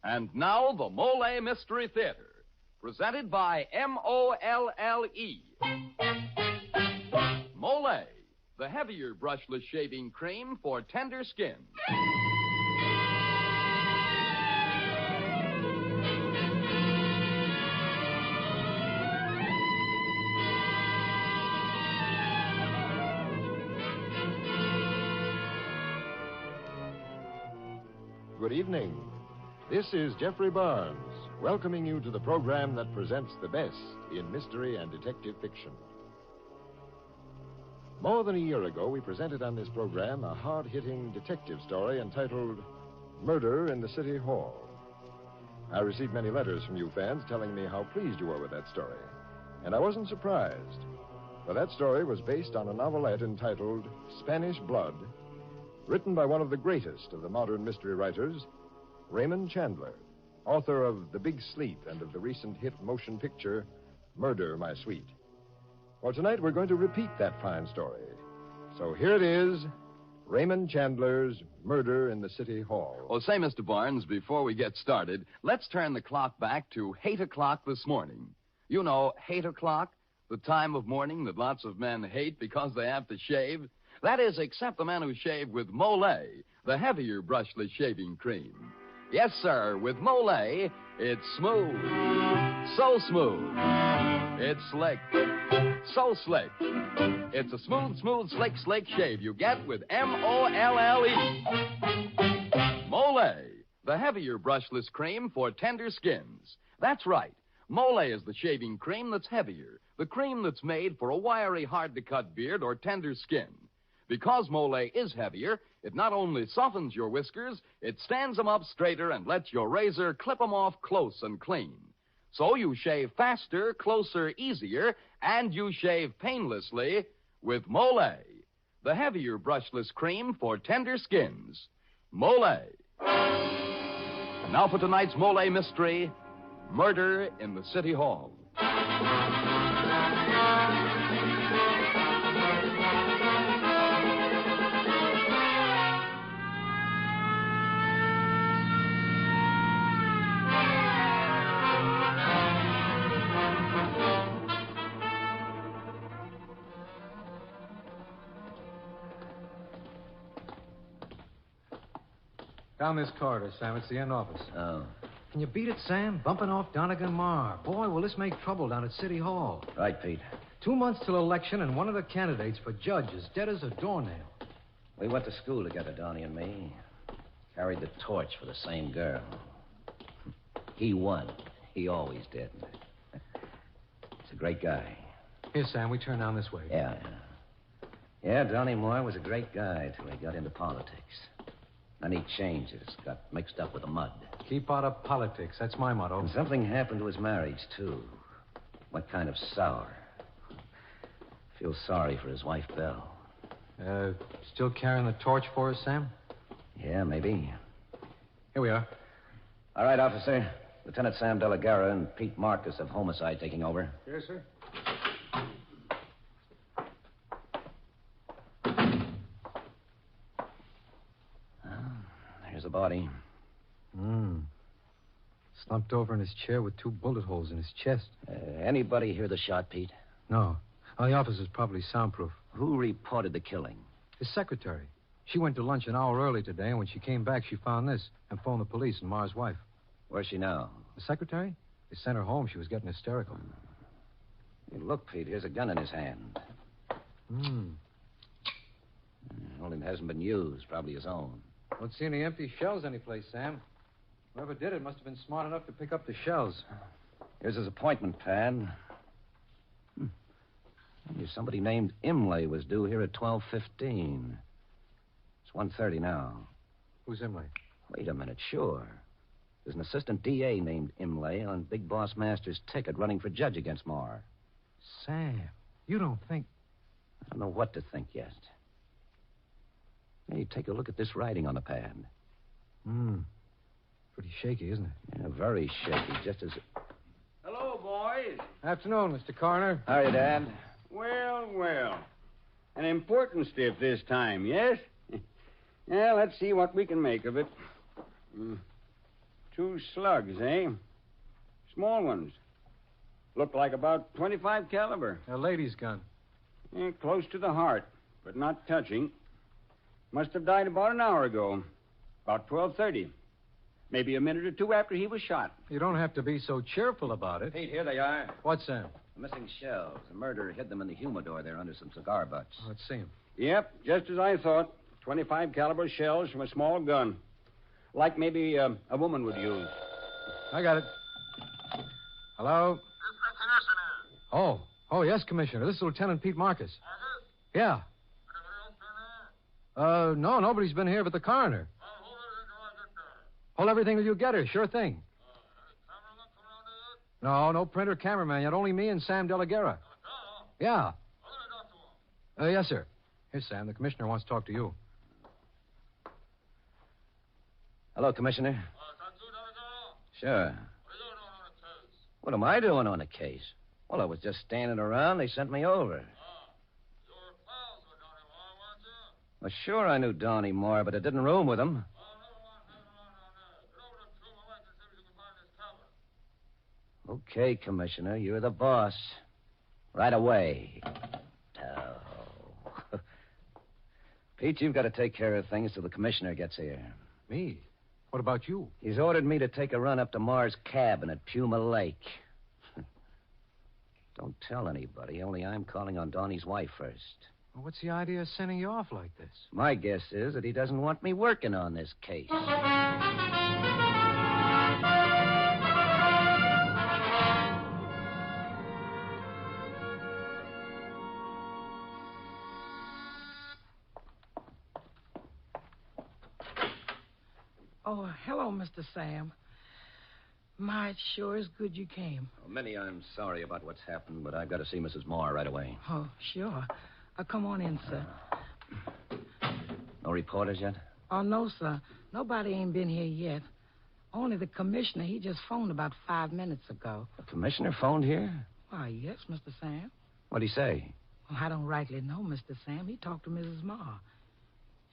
And now, the MOLLE Mystery Theater, presented by MOLLE. MOLLE, the heavier brushless shaving cream for tender skin. Good evening. This is Jeffrey Barnes, welcoming you to the program that presents the best in mystery and detective fiction. More than a year ago, we presented on this program a hard-hitting detective story entitled Murder in the City Hall. I received many letters from you fans telling me how pleased you were with that story. And I wasn't surprised, for that story was based on a novelette entitled Spanish Blood, written by one of the greatest of the modern mystery writers, Raymond Chandler, author of The Big Sleep and of the recent hit motion picture, Murder, My Sweet. Well, tonight we're going to repeat that fine story. So here it is, Raymond Chandler's Murder in the City Hall. Well, say, Mr. Barnes, before we get started, let's turn the clock back to 8 o'clock this morning. You know, 8 o'clock, the time of morning that lots of men hate because they have to shave. That is, except the men who shave with MOLLE, the heavier brushless shaving cream. Yes, sir, with MOLLE, it's smooth. So smooth. It's slick. So slick. It's a smooth, slick shave you get with MOLLE. MOLLE, the heavier brushless cream for tender skins. That's right. MOLLE is the shaving cream that's heavier, the cream that's made for a wiry, hard-to-cut beard or tender skin. Because MOLLE is heavier, it not only softens your whiskers, it stands them up straighter and lets your razor clip them off close and clean. So you shave faster, closer, easier, and you shave painlessly with MOLLE, the heavier brushless cream for tender skins. MOLLE. And now for tonight's MOLLE mystery, Murder in the City Hall. Down this corridor, Sam. It's the end office. Oh. Can you beat it, Sam? Bumping off Donegan Marr. Boy, will this make trouble down at City Hall. Right, Pete. 2 months till election, and one of the candidates for judge is dead as a doornail. We went to school together, Donnie and me. Carried the torch for the same girl. He won. He always did. He's a great guy. Here, Sam, we turn down this way. Yeah. Yeah, Donnie Moore was a great guy till he got into politics. Then he changed. Got mixed up with the mud. Keep out of politics. That's my motto. And something happened to his marriage, too. Went kind of sour. Feel sorry for his wife, Belle. Still carrying the torch for us, Sam? Yeah, maybe. Here we are. All right, officer. Lieutenant Sam De La Guerra and Pete Marcus of Homicide taking over. Yes, sir. Here's the body. Slumped over in his chair with 2 bullet holes in his chest. Anybody hear the shot, Pete? No. Oh, the office is probably soundproof. Who reported the killing? His secretary. She went to lunch an hour early today, and when she came back, she found this and phoned the police and Mar's wife. Where's she now? The secretary? They sent her home. She was getting hysterical. Hey, look, Pete, here's a gun in his hand. Only it hasn't been used. Probably his own. Don't see any empty shells anyplace, Sam. Whoever did it must have been smart enough to pick up the shells. Here's his appointment pad. Somebody named Imlay was due here at 12:15. It's 1:30 now. Who's Imlay? Wait a minute, sure. There's an assistant DA named Imlay on Big Boss Master's ticket running for judge against Marr. Sam, you don't think... I don't know what to think yet. Hey, take a look at this writing on the pad. Pretty shaky, isn't it? Yeah, very shaky, just as... Hello, boys. Afternoon, Mr. Coroner. How are you, Dad? Well. An important stiff this time, yes? Yeah, let's see what we can make of it. 2 slugs, eh? Small ones. Look like about 25 caliber. A lady's gun. Yeah, close to the heart, but not touching. Must have died about an hour ago. About 12:30. Maybe a minute or 2 after he was shot. You don't have to be so cheerful about it. Pete, here they are. What's Sam? Missing shells. The murderer hid them in the humidor there under some cigar butts. Let's see him. Yep, just as I thought. 25 caliber shells from a small gun. Like maybe a woman would use. I got it. Hello? Oh, yes, Commissioner. This is Lieutenant Pete Marcus. Yeah. No, nobody's been here but the coroner. Hold everything till you get her. Sure thing. No printer, cameraman yet. Only me and Sam De La Guerra. Yeah. Yes, sir. Here, Sam. The commissioner wants to talk to you. Hello, Commissioner. Sure. What am I doing on the case? Well, I was just standing around. They sent me over. Well, sure, I knew Donnie Moore, but I didn't room with him. Okay, Commissioner, you're the boss. Right away. Oh. Pete, you've got to take care of things till the Commissioner gets here. Me? What about you? He's ordered me to take a run up to Mar's cabin at Puma Lake. Don't tell anybody, only I'm calling on Donnie's wife first. Well, what's the idea of sending you off like this? My guess is that he doesn't want me working on this case. Oh, hello, Mr. Sam. My, it sure is good you came. Well, Minnie, I'm sorry about what's happened, but I've got to see Mrs. Moore right away. Oh, sure. Come on in, sir. No reporters yet? Oh, no, sir. Nobody ain't been here yet. Only the commissioner. He just phoned about 5 minutes ago. The commissioner phoned here? Why, yes, Mr. Sam. What'd he say? Well, I don't rightly know, Mr. Sam. He talked to Mrs. Moore.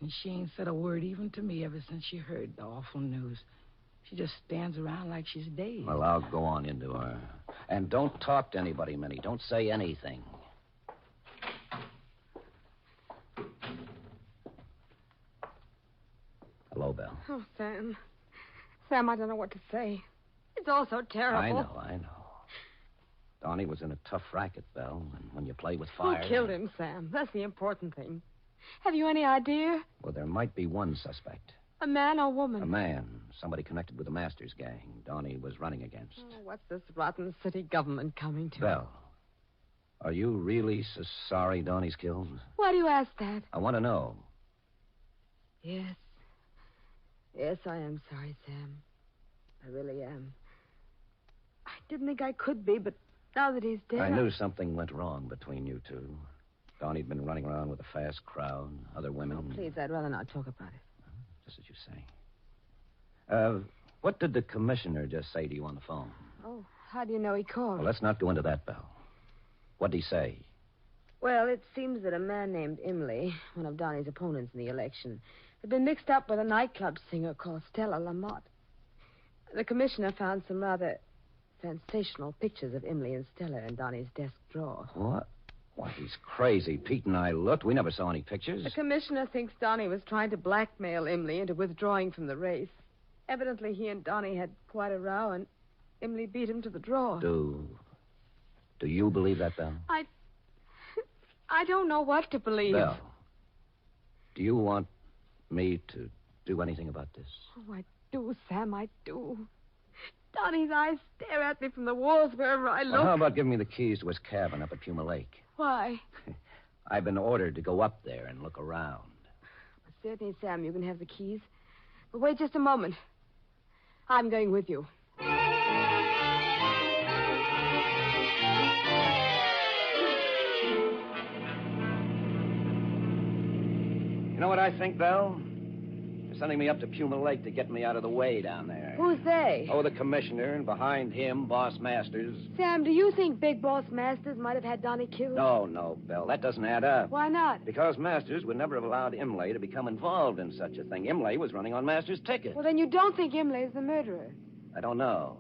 And she ain't said a word even to me ever since she heard the awful news. She just stands around like she's dazed. Well, I'll go on into her. And don't talk to anybody, Minnie. Don't say anything. Hello, Belle. Oh, Sam. Sam, I don't know what to say. It's all so terrible. I know. Donnie was in a tough racket, Belle, and when you play with fire... Who killed him, Sam? That's the important thing. Have you any idea? Well, there might be one suspect. A man or woman? A man. Somebody connected with the Masters gang Donnie was running against. Oh, what's this rotten city government coming to? Belle, are you really so sorry Donnie's killed? Why do you ask that? I want to know. Yes. Yes, I am sorry, Sam. I really am. I didn't think I could be, but now that he's dead... I knew something went wrong between you two. Donnie'd been running around with a fast crowd, other women... Oh, please, I'd rather not talk about it. Just as you say. What did the commissioner just say to you on the phone? Oh, how do you know he called? Well, let's not go into that, Belle. What'd he say? Well, it seems that a man named Imlay, one of Donnie's opponents in the election, had been mixed up with a nightclub singer called Stella Lamott. The commissioner found some rather sensational pictures of Imlay and Stella in Donnie's desk drawer. What? Why, he's crazy. Pete and I looked. We never saw any pictures. The commissioner thinks Donnie was trying to blackmail Imlay into withdrawing from the race. Evidently, he and Donnie had quite a row, and Imlay beat him to the draw. Do you believe that, Belle? I don't know what to believe. Belle, do you want me to do anything about this? Oh, I do, Sam, I do. Donnie's eyes stare at me from the walls wherever I look. Well, how about giving me the keys to his cabin up at Puma Lake? Why? I've been ordered to go up there and look around. Certainly, Sam, you can have the keys. But wait just a moment. I'm going with you. You know what I think, Belle? They're sending me up to Puma Lake to get me out of the way down there. Who's they? Oh, the commissioner, and behind him, Boss Masters. Sam, do you think Big Boss Masters might have had Donnie killed? No, Belle, that doesn't add up. Why not? Because Masters would never have allowed Imlay to become involved in such a thing. Imlay was running on Masters' ticket. Well, then you don't think Imlay's the murderer. I don't know.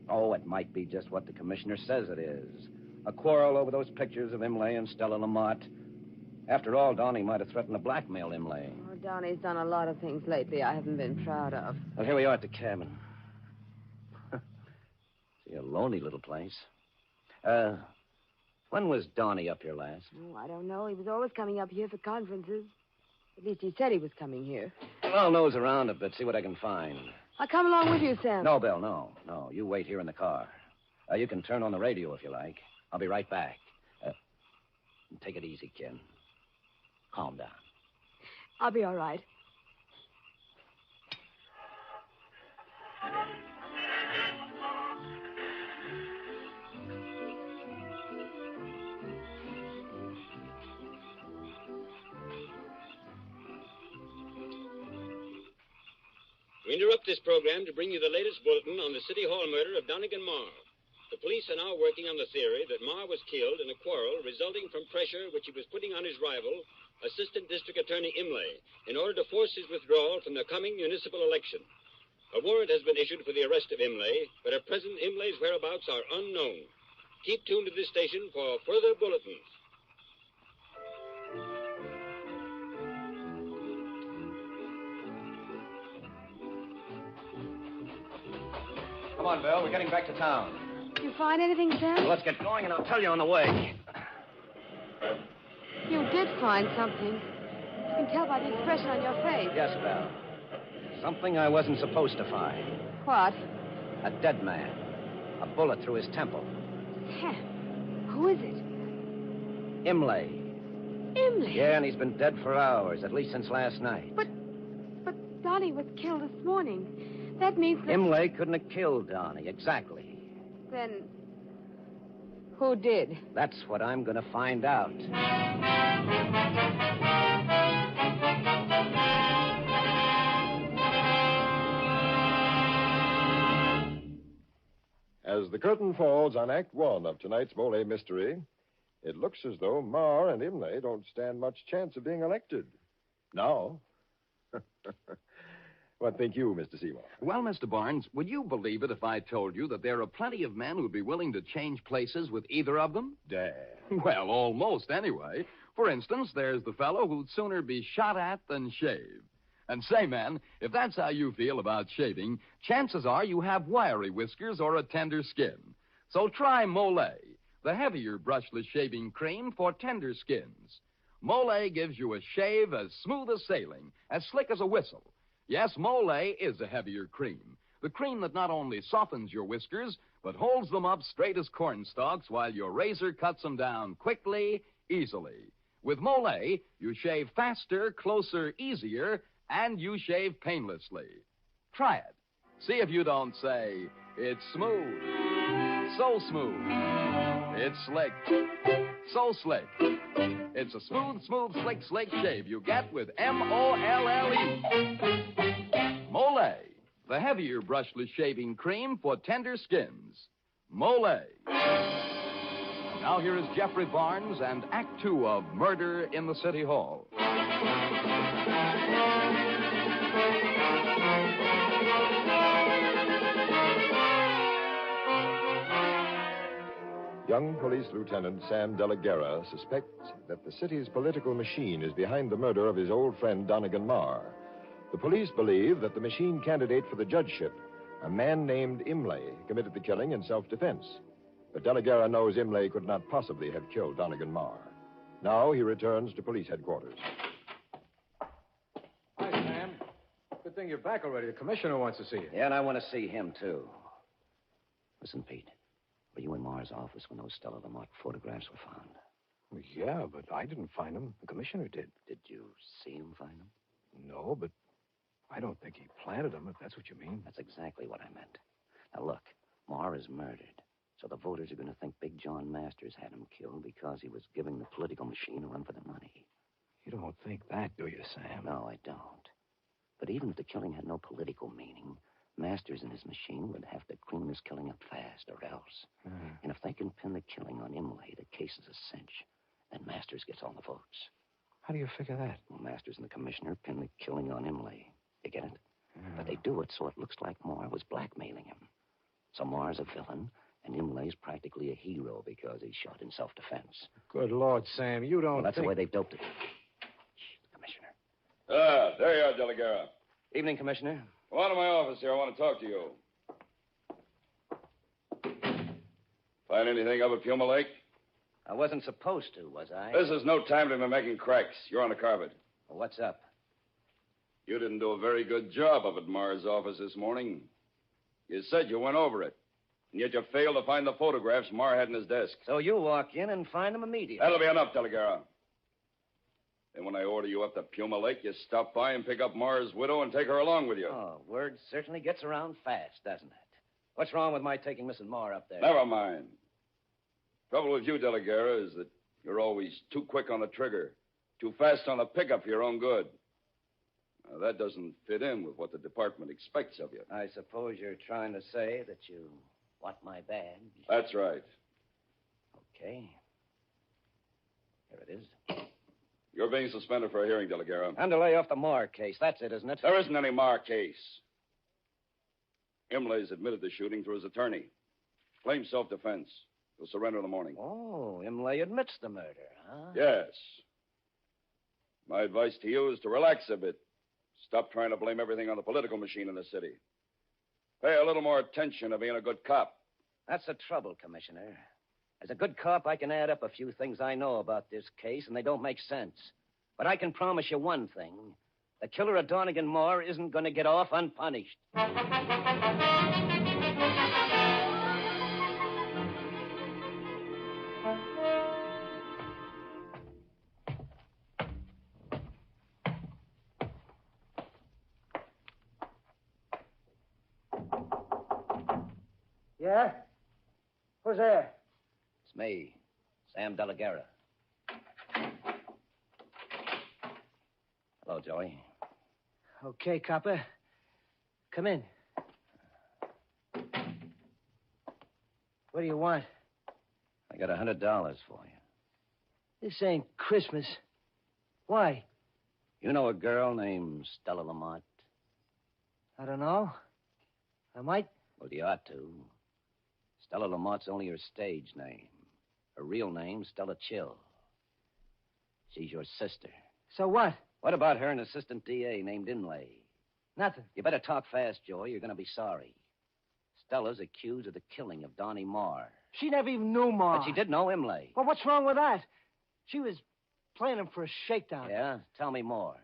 Oh, it might be just what the commissioner says it is. A quarrel over those pictures of Imlay and Stella Lamott. After all, Donnie might have threatened to blackmail Imlay. Oh, Donnie's done a lot of things lately I haven't been proud of. Well, here we are at the cabin. See, a lonely little place. When was Donnie up here last? Oh, I don't know. He was always coming up here for conferences. At least he said he was coming here. Well, I'll nose around a bit, see what I can find. I'll come along with you, Sam. No, Belle, no. You wait here in the car. You can turn on the radio if you like. I'll be right back. Take it easy, kid. Calm down. I'll be all right. We interrupt this program to bring you the latest bulletin on the City Hall murder of Donegan Moore. The The police are now working on the theory that Marr was killed in a quarrel resulting from pressure which he was putting on his rival, Assistant District Attorney Imlay, in order to force his withdrawal from the coming municipal election. A warrant has been issued for the arrest of Imlay, but at present Imlay's whereabouts are unknown. Keep tuned to this station for further bulletins. Come on, Bill. We're getting back to town. Did you find anything, Sam? Well, let's get going, and I'll tell you on the way. You did find something. You can tell by the expression on your face. Yes, Belle. Something I wasn't supposed to find. What? A dead man. A bullet through his temple. Sam, who is it? Imlay. Imlay? Yeah, and he's been dead for hours, at least since last night. But Donnie was killed this morning. That means that... Imlay couldn't have killed Donnie, exactly. Then, who did? That's what I'm going to find out. As the curtain falls on Act One of tonight's MOLLE mystery, it looks as though Marr and Imlay don't stand much chance of being elected. Now. What think you, Mr. Seymour? Well, Mr. Barnes, would you believe it if I told you that there are plenty of men who'd be willing to change places with either of them? Damn. Well, almost, anyway. For instance, there's the fellow who'd sooner be shot at than shaved. And say, man, if that's how you feel about shaving, chances are you have wiry whiskers or a tender skin. So try MOLLE, the heavier brushless shaving cream for tender skins. MOLLE gives you a shave as smooth as sailing, as slick as a whistle. Yes, MOLLE is a heavier cream. The cream that not only softens your whiskers, but holds them up straight as corn stalks while your razor cuts them down quickly, easily. With MOLLE, you shave faster, closer, easier, and you shave painlessly. Try it. See if you don't say, it's smooth. So smooth. It's slick. So slick. It's a smooth, slick shave you get with MOLLE. MOLLE, the heavier brushless shaving cream for tender skins. MOLLE. Now here is Jeffrey Barnes and Act Two of Murder in the City Hall. Young Police Lieutenant Sam De La Guerra suspects that the city's political machine is behind the murder of his old friend Donegan Marr. The police believe that the machine candidate for the judgeship, a man named Imlay, committed the killing in self-defense. But De La Guerra knows Imlay could not possibly have killed Donegan Marr. Now he returns to police headquarters. Hi, Sam. Good thing you're back already. The commissioner wants to see you. Yeah, and I want to see him, too. Listen, Pete. Were you in Marr's office when those Stella Lamont photographs were found? Well, yeah, but I didn't find them. The commissioner did. Did you see him find them? No, but I don't think he planted them, if that's what you mean. That's exactly what I meant. Now, look, Marr is murdered. So the voters are going to think Big John Masters had him killed because he was giving the political machine a run for the money. You don't think that, do you, Sam? No, I don't. But even if the killing had no political meaning, Masters and his machine would have to clean this killing up fast, or else. And if they can pin the killing on Imlay, the case is a cinch. Then Masters gets all the votes. How do you figure that? Well, Masters and the commissioner pin the killing on Imlay. You get it? But they do it so it looks like Marr was blackmailing him. So Marr's a villain, and Imlay's practically a hero because he's shot in self-defense. Good Lord, Sam, you don't Well, that's think... the way they've doped it. Shh, Commissioner. There you are, De La Guerra. Evening, Commissioner. Come on to my office here. I want to talk to you. Find anything up at Puma Lake? I wasn't supposed to, was I? This is no time to be making cracks. You're on the carpet. Well, what's up? You didn't do a very good job up at Marr's office this morning. You said you went over it, and yet you failed to find the photographs Marr had in his desk. So you walk in and find them immediately. That'll be enough, De La Guerra. Then when I order you up to Puma Lake, you stop by and pick up Marr's widow and take her along with you. Oh, word certainly gets around fast, doesn't it? What's wrong with my taking Mrs. Marr up there? Never mind. Trouble with you, De La Guerra, is that you're always too quick on the trigger, too fast on the pickup for your own good. Now, that doesn't fit in with what the department expects of you. I suppose you're trying to say that you Want my badge? That's right. Okay. Here it is. You're being suspended for a hearing, De La Guerra. I'm to lay off the Marr case. That's it, isn't it? There isn't any Marr case. Imlay's admitted the shooting through his attorney. Claims self-defense. He'll surrender in the morning. Oh, Imlay admits the murder, huh? Yes. My advice to you is to relax a bit. Stop trying to blame everything on the political machine in the city. Pay a little more attention to being a good cop. That's the trouble, Commissioner. As a good cop, I can add up a few things I know about this case, and they don't make sense. But I can promise you one thing. The killer of Donegan Moore isn't going to get off unpunished. Yeah? Who's there? It's me, Sam De La Guerra. Hello, Joey. Okay, copper. Come in. What do you want? I got $100 for you. This ain't Christmas. Why? You know a girl named Stella Lamont? I don't know. I might. Well, you ought to. Stella Lamont's only her stage name. Her real name's Stella Chill. She's your sister. So what? What about her and assistant DA named Imlay? Nothing. You better talk fast, Joey. You're going to be sorry. Stella's accused of the killing of Donnie Marr. She never even knew Ma. But she did know Imlay. Well, what's wrong with that? She was planning for a shakedown. Yeah? Tell me more.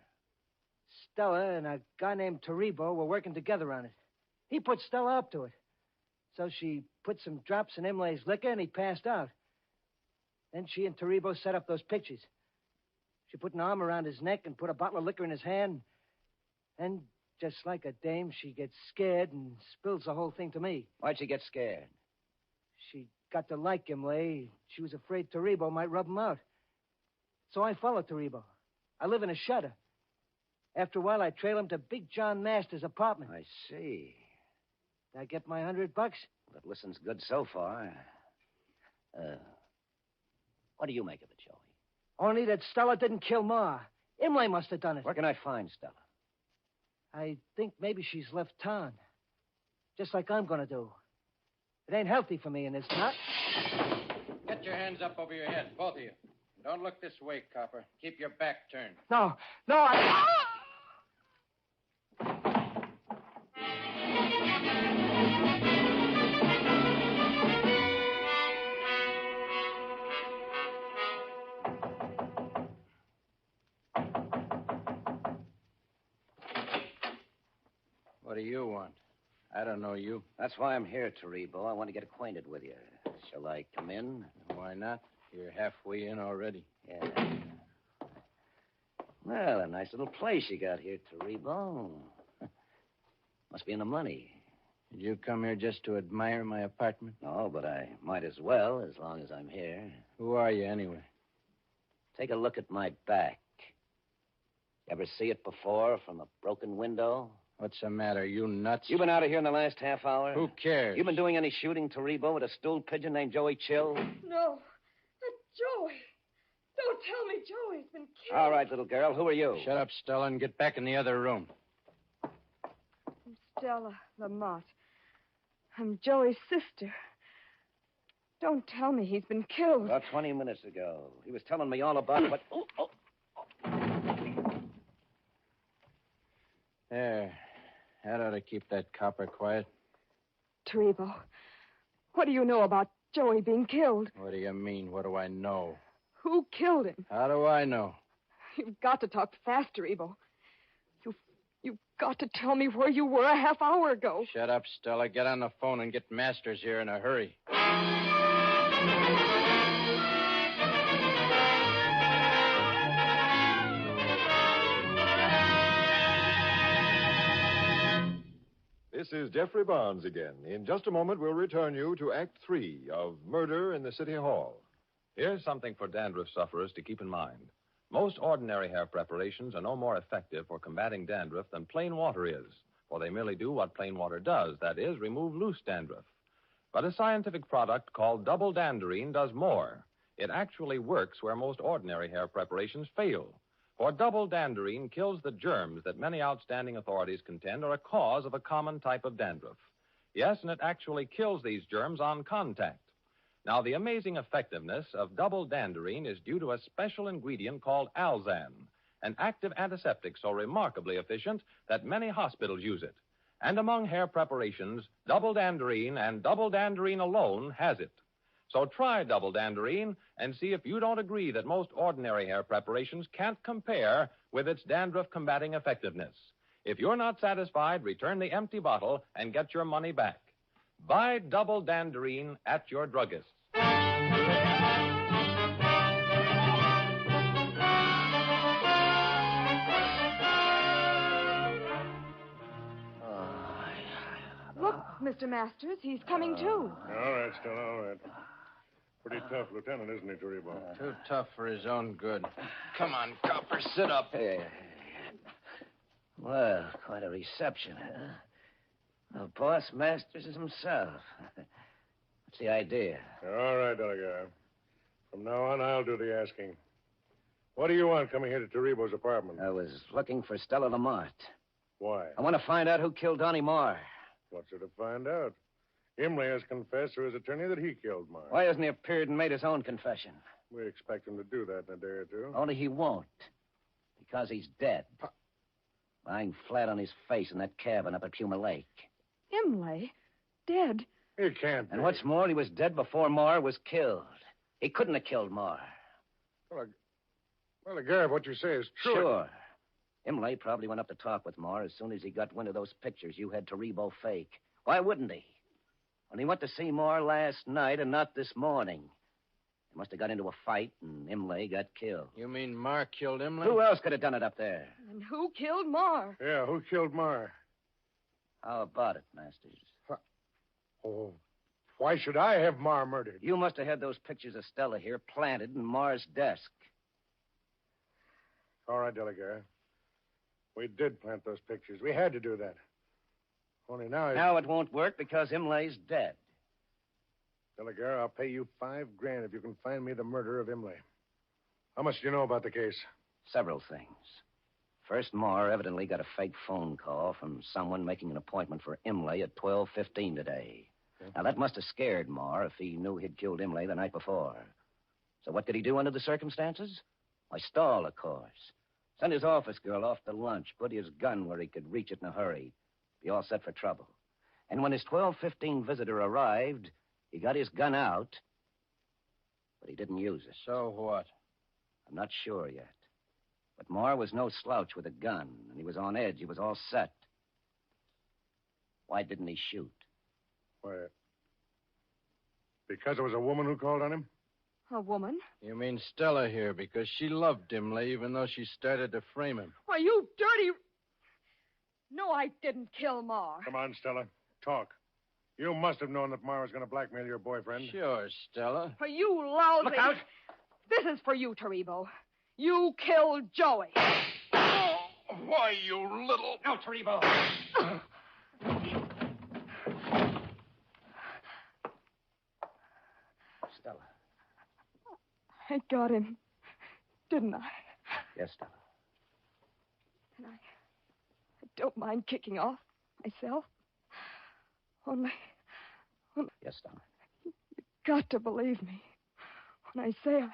Stella and a guy named Taribo were working together on it. He put Stella up to it. So she put some drops in Imlay's liquor, and he passed out. Then she and Taribo set up those pictures. She put an arm around his neck and put a bottle of liquor in his hand. And just like a dame, she gets scared and spills the whole thing to me. Why'd she get scared? She got to like Imlay. She was afraid Taribo might rub him out. So I followed Taribo. I live in a shutter. After a while, I trail him to Big John Masters' apartment. I see. Did I get my $100? That listens good so far. What do you make of it, Joey? Only that Stella didn't kill Ma. Imlay must have done it. Where can I find Stella? I think maybe she's left town. Just like I'm going to do. It ain't healthy for me, and it's not. Get your hands up over your head, both of you. Don't look this way, copper. Keep your back turned. No, I... What do you want? I don't know you. That's why I'm here, Taribo. I want to get acquainted with you. Shall I come in? Why not? You're halfway in already. Yeah. Well, a nice little place you got here, Taribo. Must be in the money. Did you come here just to admire my apartment? No, but I might as well, as long as I'm here. Who are you, anyway? Take a look at my back. Ever see it before from a broken window? What's the matter? You nuts? You been out of here in the last half hour? Who cares? You been doing any shooting, Taribo, with a stool pigeon named Joey Chill? No. Joey. Don't tell me Joey's been killed. All right, little girl. Who are you? Shut up, Stella, and get back in the other room. I'm Stella Lamont. I'm Joey's sister. Don't tell me he's been killed. About 20 minutes ago. He was telling me all about what... Oh. There. That ought to keep that copper quiet. Taribo, what do you know about Joey being killed? What do you mean? What do I know? Who killed him? How do I know? You've got to talk fast, Taribo. You've got to tell me where you were a half hour ago. Shut up, Stella. Get on the phone and get Masters here in a hurry. This is Jeffrey Barnes again. In just a moment, we'll return you to Act 3 of Murder in the City Hall. Here's something for dandruff sufferers to keep in mind. Most ordinary hair preparations are no more effective for combating dandruff than plain water is, for they merely do what plain water does, that is, remove loose dandruff. But a scientific product called double danderine does more. It actually works where most ordinary hair preparations fail. For double danderine kills the germs that many outstanding authorities contend are a cause of a common type of dandruff. Yes, and it actually kills these germs on contact. Now, the amazing effectiveness of double danderine is due to a special ingredient called Alzan, an active antiseptic so remarkably efficient that many hospitals use it. And among hair preparations, double danderine and double danderine alone has it. So try double danderine and see if you don't agree that most ordinary hair preparations can't compare with its dandruff-combating effectiveness. If you're not satisfied, return the empty bottle and get your money back. Buy double danderine at your druggist. Look, Mr. Masters, he's coming too. All right, Stella, all right. Pretty tough lieutenant, isn't he, Toribio? Too tough for his own good. Come on, copper, sit up. Hey. Well, quite a reception, huh? Well, Boss Masters is himself. What's the idea? All right, Delegate. From now on, I'll do the asking. What do you want coming here to Toribio's apartment? I was looking for Stella Lamont. Why? I want to find out who killed Donnie Marr. What's there to find out? Imlay has confessed through his attorney that he killed Marr. Why hasn't he appeared and made his own confession? We expect him to do that in a day or two. Only he won't. Because he's dead. Lying flat on his face in that cabin up at Puma Lake. Imlay? Dead? He can't be. And what's more, he was dead before Marr was killed. He couldn't have killed Marr. Well, Garrett, what you say is true. Sure. Imlay probably went up to talk with Marr as soon as he got wind of those pictures you had Toribio fake. Why wouldn't he? When he went to see Marr last night and not this morning. They must have got into a fight and Imlay got killed. You mean Marr killed Imlay? Who else could have done it up there? And who killed Marr? Yeah, who killed Marr? How about it, Masters? Oh, why should I have Marr murdered? You must have had those pictures of Stella here planted in Marr's desk. All right, Delegate. We did plant those pictures. We had to do that. Only now... Now it won't work because Imlay's dead. Delegate, I'll pay you $5,000 if you can find me the murderer of Imlay. How much do you know about the case? Several things. First, Marr evidently got a fake phone call from someone making an appointment for Imlay at 12:15 today. Okay. Now, that must have scared Marr if he knew he'd killed Imlay the night before. So what did he do under the circumstances? Why, stall, of course. Send his office girl off to lunch, put his gun where he could reach it in a hurry. Be all set for trouble. And when his 12:15 visitor arrived, he got his gun out, but he didn't use it. So what? I'm not sure yet. But Marr was no slouch with a gun, and he was on edge. He was all set. Why didn't he shoot? Why? Because it was a woman who called on him? A woman? You mean Stella here, because she loved Imlay, even though she started to frame him. Why, you dirty... No, I didn't kill Marr. Come on, Stella. Talk. You must have known that Marr was going to blackmail your boyfriend. Sure, Stella. For you lousy... Look out! This is for you, Toribio. You killed Joey. Oh, why, you little... No, Toribio. Stella. I got him, didn't I? Yes, Stella. And I don't mind kicking off myself. Only... Yes, Stella. You've got to believe me when I say I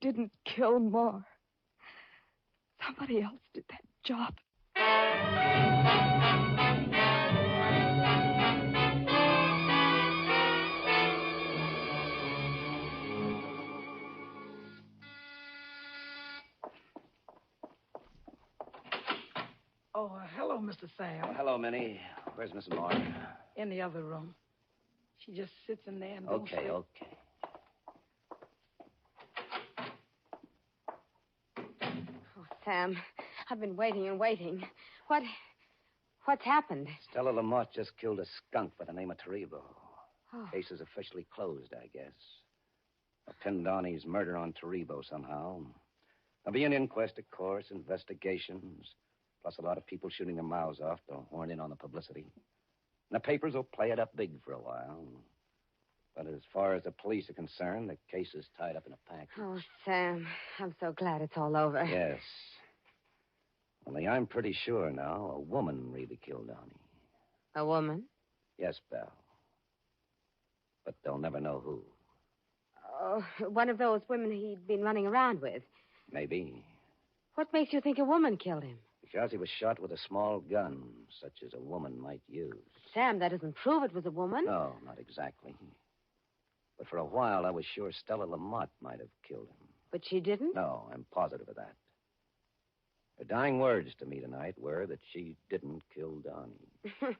didn't kill Marr. Somebody else did that job. Oh, hello, Mr. Sam. Oh, hello, Minnie. Where's Mrs. Marr? In the other room. She just sits in there and don't Okay, sleep. okay. Oh, Sam, I've been waiting and waiting. What's happened? Stella Lamont just killed a skunk by the name of Toribio. Oh. Case is officially closed, I guess. I pinned Donnie's murder on Toribio somehow. There'll be an inquest, of course, investigations, plus a lot of people shooting their mouths off to horn in on the publicity. And the papers will play it up big for a while. But as far as the police are concerned, the case is tied up in a package. Oh, Sam, I'm so glad it's all over. Yes. Only I'm pretty sure now a woman really killed Donnie. A woman? Yes, Belle. But they'll never know who. Oh, one of those women he'd been running around with. Maybe. What makes you think a woman killed him? Because he was shot with a small gun, such as a woman might use. Sam, that doesn't prove it was a woman. No, not exactly. But for a while, I was sure Stella Lamont might have killed him. But she didn't? No, I'm positive of that. Her dying words to me tonight were that she didn't kill Donnie.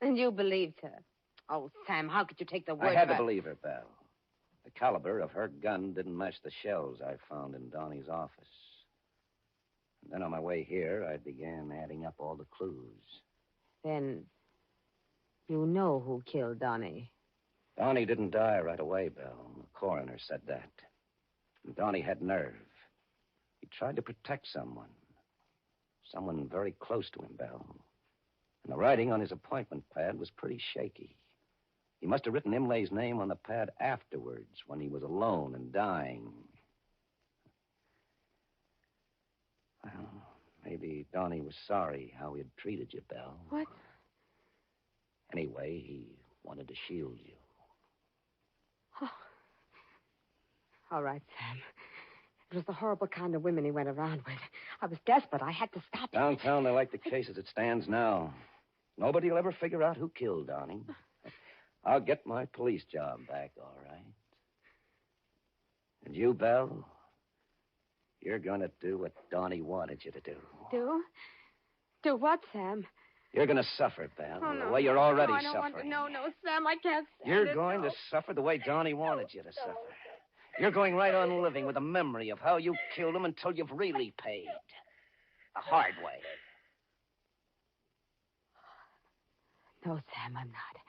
And you believed her. Oh, Sam, how could you take the word I had of to a- believe her, Belle. The caliber of her gun didn't match the shells I found in Donnie's office. And then on my way here, I began adding up all the clues. Then you know who killed Donnie. Donnie didn't die right away, Belle. The coroner said that. And Donnie had nerve. He tried to protect someone. Someone very close to him, Belle. And the writing on his appointment pad was pretty shaky. He must have written Imlay's name on the pad afterwards, when he was alone and dying. Well, maybe Donnie was sorry how he had treated you, Belle. What? Anyway, he wanted to shield you. Oh. All right, Sam. It was the horrible kind of women he went around with. I was desperate. I had to stop him. Downtown, they like the case as it stands now. Nobody will ever figure out who killed Donnie. I'll get my police job back, all right. And you, Belle, you're going to do what Donnie wanted you to do. Do? Do what, Sam? You're going to suffer, Belle, Oh, no. the way you're already I don't suffering. want to. No, Sam, I can't stand You're it. going No. to suffer the way Donnie wanted you to suffer. You're going right on living with the memory of how you killed him until you've really paid. The hard way. No, Sam, I'm not.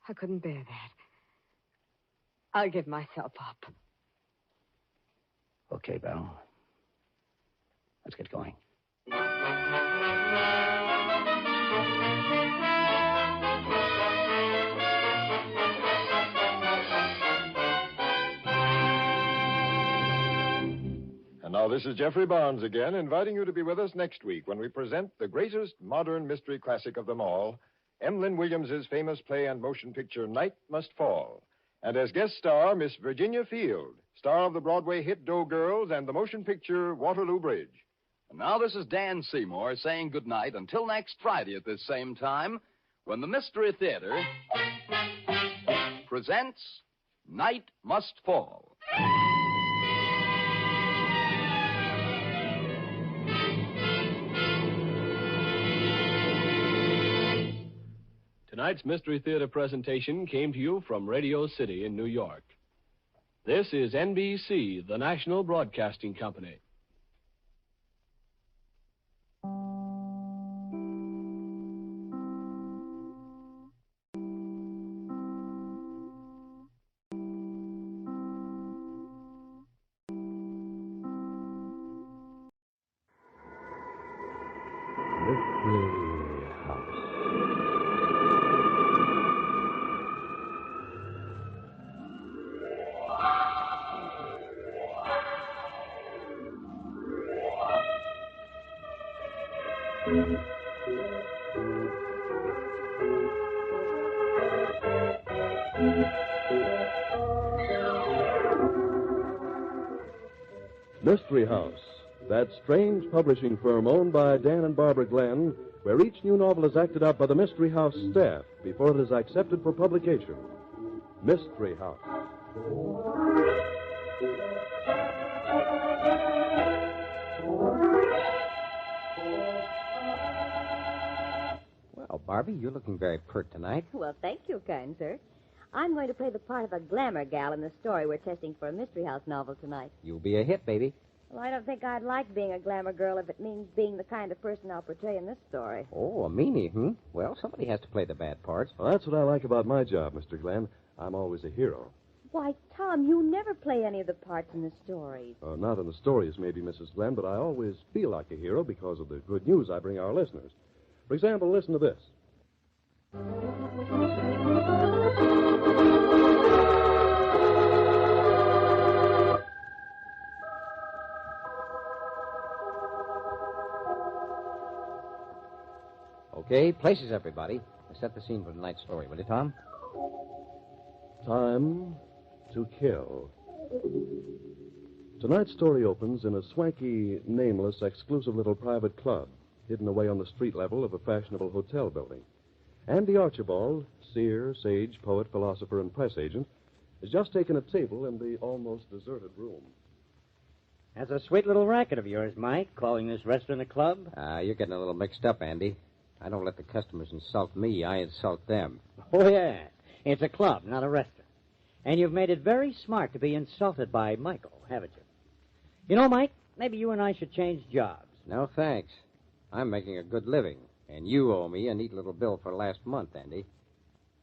I couldn't bear that. I'll give myself up. Okay, Belle. Let's get going. And now this is Jeffrey Barnes again, inviting you to be with us next week when we present the greatest modern mystery classic of them all, Emlyn Williams's famous play and motion picture Night Must Fall. And as guest star, Miss Virginia Field, star of the Broadway hit Doe Girls and the motion picture Waterloo Bridge. And now this is Dan Seymour saying goodnight until next Friday at this same time, when the Mystery Theater presents Night Must Fall. Tonight's Mystery Theater presentation came to you from Radio City in New York. This is NBC, the national broadcasting company. Mystery House, that strange publishing firm owned by Dan and Barbara Glenn, where each new novel is acted out by the Mystery House staff before it is accepted for publication. Mystery House. Well, Barbie, you're looking very pert tonight. Well, thank you, kind sir. I'm going to play the part of a glamour gal in the story we're testing for a Mystery House novel tonight. You'll be a hit, baby. Well, I don't think I'd like being a glamour girl if it means being the kind of person I'll portray in this story. Oh, a meanie, Well, somebody has to play the bad parts. Well, that's what I like about my job, Mr. Glenn. I'm always a hero. Why, Tom, you never play any of the parts in the stories. Not in the stories, maybe, Mrs. Glenn, but I always feel like a hero because of the good news I bring our listeners. For example, listen to this. Okay, places, everybody. Set the scene for tonight's story, will you, Tom? Time to kill. Tonight's story opens in a swanky, nameless, exclusive little private club hidden away on the street level of a fashionable hotel building. Andy Archibald, seer, sage, poet, philosopher, and press agent, has just taken a table in the almost deserted room. That's a sweet little racket of yours, Mike, calling this restaurant a club. You're getting a little mixed up, Andy. I don't let the customers insult me. I insult them. Oh, yeah. It's a club, not a restaurant. And you've made it very smart to be insulted by Michael, haven't you? You know, Mike, maybe you and I should change jobs. No, thanks. I'm making a good living, and you owe me a neat little bill for last month, Andy.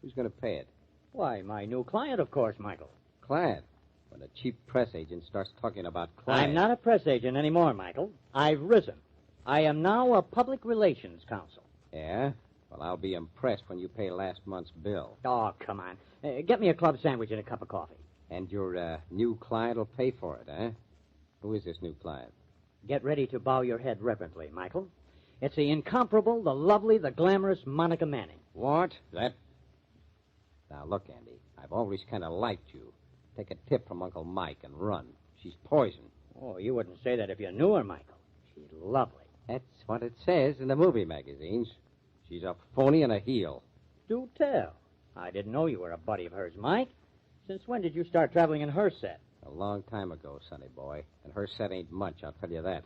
Who's going to pay it? Why, my new client, of course, Michael. Client? When a cheap press agent starts talking about client... I'm not a press agent anymore, Michael. I've risen. I am now a public relations counsel. Yeah? Well, I'll be impressed when you pay last month's bill. Oh, come on. Get me a club sandwich and a cup of coffee. And your new client will pay for it, eh? Who is this new client? Get ready to bow your head reverently, Michael. It's the incomparable, the lovely, the glamorous Monica Manning. What? That... Now, look, Andy, I've always kind of liked you. Take a tip from Uncle Mike and run. She's poison. Oh, you wouldn't say that if you knew her, Michael. She's lovely. That's what it says in the movie magazines. She's a phony and a heel. Do tell. I didn't know you were a buddy of hers, Mike. Since when did you start traveling in her set? A long time ago, sonny boy. And her set ain't much, I'll tell you that.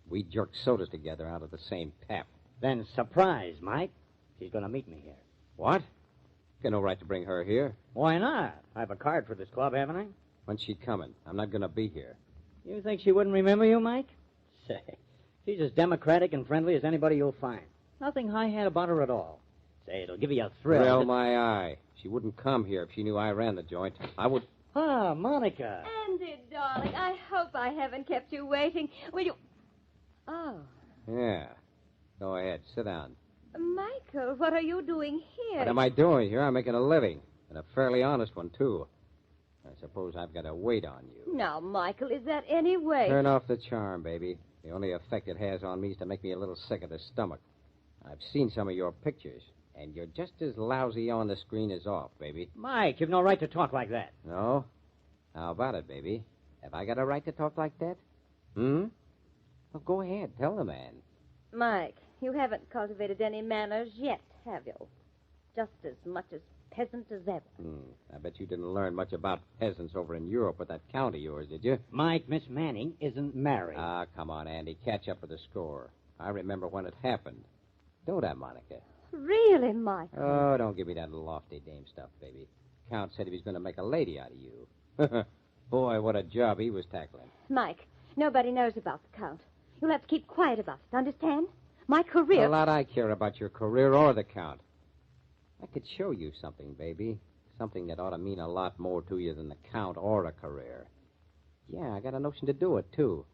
We jerked sodas together out of the same tap. Then surprise, Mike. She's going to meet me here. What? Got no right to bring her here. Why not? I have a card for this club, haven't I? When's she coming? I'm not going to be here. You think she wouldn't remember you, Mike? Say, she's as democratic and friendly as anybody you'll find. Nothing high-hat about her at all. Say, it'll give you a thrill. Thrill my eye. She wouldn't come here if she knew I ran the joint. I would... Ah, Monica. Andy, darling, I hope I haven't kept you waiting. Will you... Oh. Yeah. Go ahead. Sit down. Michael, what are you doing here? What am I doing here? I'm making a living. And a fairly honest one, too. I suppose I've got to wait on you. Now, Michael, is that any way? Turn off the charm, baby. The only effect it has on me is to make me a little sick at the stomach. I've seen some of your pictures, and you're just as lousy on the screen as off, baby. Mike, you've no right to talk like that. No? How about it, baby? Have I got a right to talk like that? Hmm? Well, go ahead. Tell the man. Mike, you haven't cultivated any manners yet, have you? Just as much as peasant as ever. I bet you didn't learn much about peasants over in Europe with that count of yours, did you? Mike, Miss Manning isn't married. Ah, come on, Andy. Catch up with the score. I remember when it happened. Don't I, Monica? Really, Michael? Oh, don't give me that lofty dame stuff, baby. Count said he was going to make a lady out of you. Boy, what a job he was tackling. Mike, nobody knows about the Count. You'll have to keep quiet about it, understand? My career... A lot I care about your career or the Count. I could show you something, baby. Something that ought to mean a lot more to you than the Count or a career. Yeah, I got a notion to do it, too.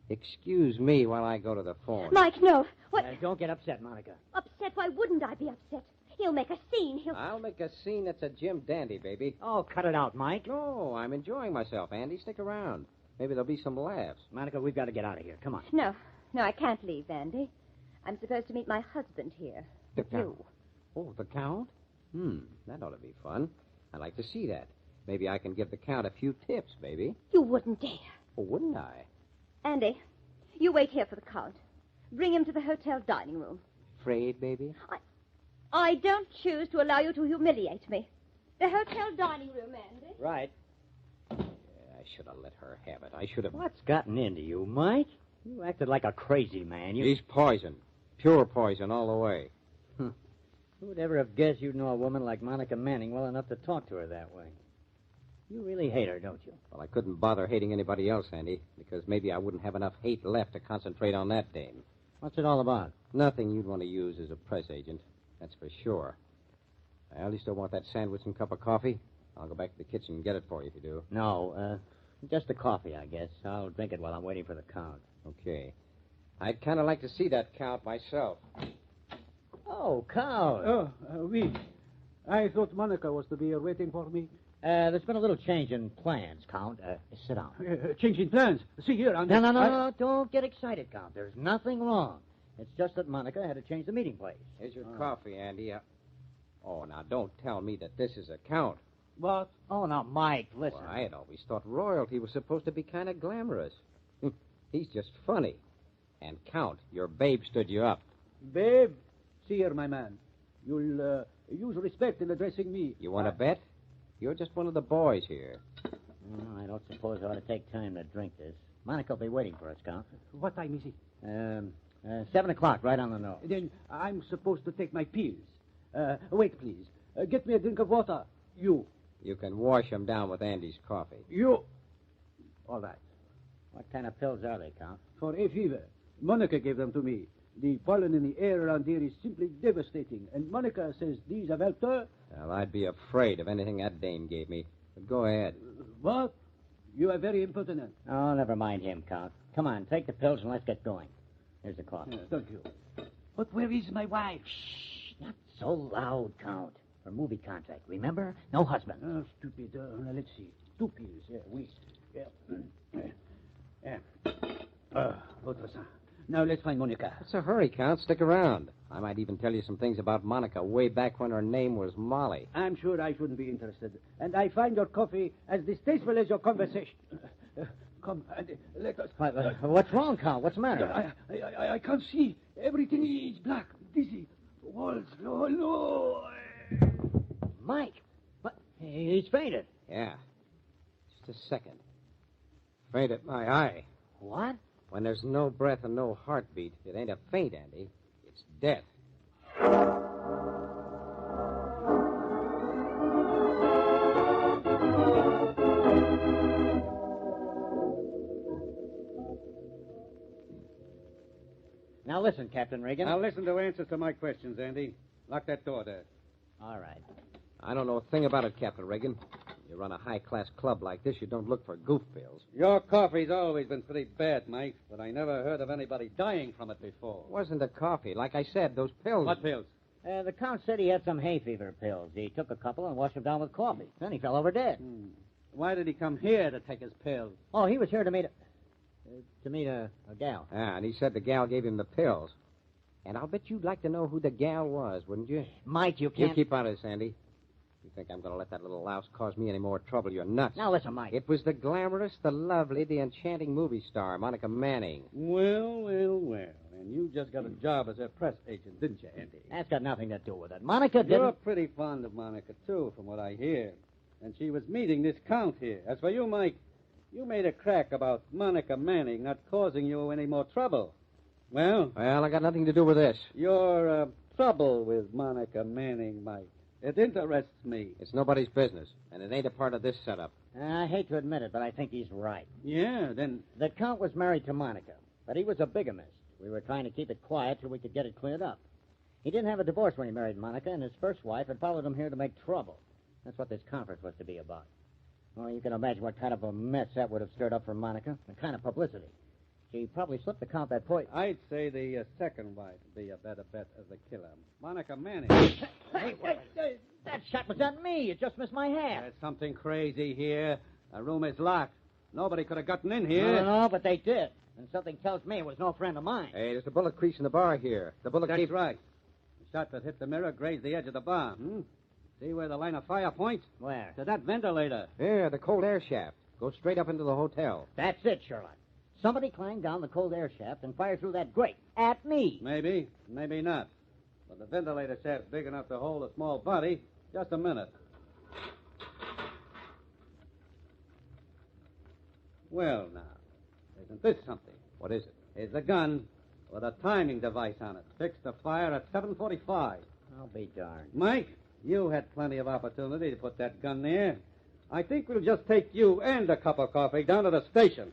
Excuse me while I go to the phone. Mike, no. What? Don't get upset, Monica. Upset? Why wouldn't I be upset? He'll make a scene. I'll make a scene that's a Jim Dandy, baby. Oh, cut it out, Mike. No, I'm enjoying myself, Andy. Stick around. Maybe there'll be some laughs. Monica, we've got to get out of here. Come on. No, I can't leave, Andy. I'm supposed to meet my husband here. The Count? Oh, the Count? That ought to be fun. I'd like to see that. Maybe I can give the Count a few tips, baby. You wouldn't dare. Oh, wouldn't I? Andy, you wait here for the Count. Bring him to the hotel dining room. Afraid, baby? I don't choose to allow you to humiliate me. The hotel dining room, Andy. Right. Yeah, I should have let her have it. I should have... What's gotten into you, Mike? You acted like a crazy man. She's poison. Pure poison all the way. Who would ever have guessed you'd know a woman like Monica Manning well enough to talk to her that way? You really hate her, don't you? Well, I couldn't bother hating anybody else, Andy, because maybe I wouldn't have enough hate left to concentrate on that dame. What's it all about? Nothing you'd want to use as a press agent. That's for sure. Well, you still want that sandwich and cup of coffee? I'll go back to the kitchen and get it for you if you do. No, just the coffee, I guess. I'll drink it while I'm waiting for the Count. Okay. I'd kind of like to see that Count myself. Oh, Count. Oh, oui. I thought Monica was to be here waiting for me. There's been a little change in plans, Count. Sit down. Changing plans. See here, No, no. Don't get excited, Count. There's nothing wrong. It's just that Monica had to change the meeting place. Here's your coffee, Andy. Oh, now don't tell me that this is a Count. What? Oh, now, Mike, listen. Well, I had always thought royalty was supposed to be kind of glamorous. He's just funny. And Count, your babe stood you up. Babe, see here, my man. You'll use respect in addressing me. You want to bet? You're just one of the boys here. I don't suppose I ought to take time to drink this. Monica will be waiting for us, Count. What time is it? 7 o'clock, right on the nose. Then I'm supposed to take my pills. Wait, please. Get me a drink of water. You. You can wash him down with Andy's coffee. You. All right. What kind of pills are they, Count? For hay fever. Monica gave them to me. The pollen in the air around here is simply devastating, and Monica says these have helped her. Well, I'd be afraid of anything that dame gave me. But go ahead. What? You are very impertinent. Oh, never mind him, Count. Come on, take the pills and let's get going. Here's the coffee. Thank you. But where is my wife? Shh, not so loud, Count. For movie contract, remember? No husband. Oh, stupid. Now, let's see. 2 pills. Yeah, oui. Yeah. Autre ça. Now, let's find Monica. What's the hurry, Count? Stick around. I might even tell you some things about Monica way back when her name was Molly. I'm sure I shouldn't be interested. And I find your coffee as distasteful as your conversation. Come, let us... What's wrong, Count? What's the matter? I can't see. Everything is black, dizzy. Walls, no. Mike, what? He's fainted. Yeah. Just a second. Fainted my eye. What? When there's no breath and no heartbeat, it ain't a faint, Andy. It's death. Now listen, Captain Reagan. Now listen to answers to my questions, Andy. Lock that door there. All right. I don't know a thing about it, Captain Reagan. You run a high-class club like this, you don't look for goof pills. Your coffee's always been pretty bad, Mike, but I never heard of anybody dying from it before. It wasn't the coffee. Like I said, those pills... What pills? The Count said he had some hay fever pills. He took a couple and washed them down with coffee. Then he fell over dead. Why did he come here to take his pills? Oh, he was here to meet a gal. Ah, and he said the gal gave him the pills. And I'll bet you'd like to know who the gal was, wouldn't you? Mike, you can't... You keep out of this, Andy. You think I'm going to let that little louse cause me any more trouble? You're nuts. Now, listen, Mike. It was the glamorous, the lovely, the enchanting movie star, Monica Manning. Well. And you just got a job as a press agent, didn't you, Andy? That's got nothing to do with it. Monica didn't... You're pretty fond of Monica, too, from what I hear. And she was meeting this Count here. As for you, Mike, you made a crack about Monica Manning not causing you any more trouble. Well, I got nothing to do with this. Your trouble with Monica Manning, Mike. It interests me. It's nobody's business, and it ain't a part of this setup. I hate to admit it, but I think he's right. Yeah, then... The Count was married to Monica, but he was a bigamist. We were trying to keep it quiet till we could get it cleared up. He didn't have a divorce when he married Monica, and his first wife had followed him here to make trouble. That's what this conference was to be about. Well, you can imagine what kind of a mess that would have stirred up for Monica, the kind of publicity. She probably slipped the Count that point. I'd say the second wife would be a better bet as a killer. Monica Manning. Hey, that shot was at me. It just missed my hand. There's something crazy here. The room is locked. Nobody could have gotten in here. No, but they did. And something tells me it was no friend of mine. Hey, there's a bullet crease in the bar here. The bullet That's right. The shot that hit the mirror grazed the edge of the bar. See where the line of fire points? Where? To that ventilator. Yeah, the cold air shaft. Goes straight up into the hotel. That's it, Sherlock. Somebody climbed down the cold air shaft and fired through that grate at me. Maybe, maybe not. But the ventilator shaft's big enough to hold a small body. Just a minute. Well, now, isn't this something? What is it? It's a gun with a timing device on it, fixed to fire at 7:45. I'll be darned. Mike, you had plenty of opportunity to put that gun there. I think we'll just take you and a cup of coffee down to the station.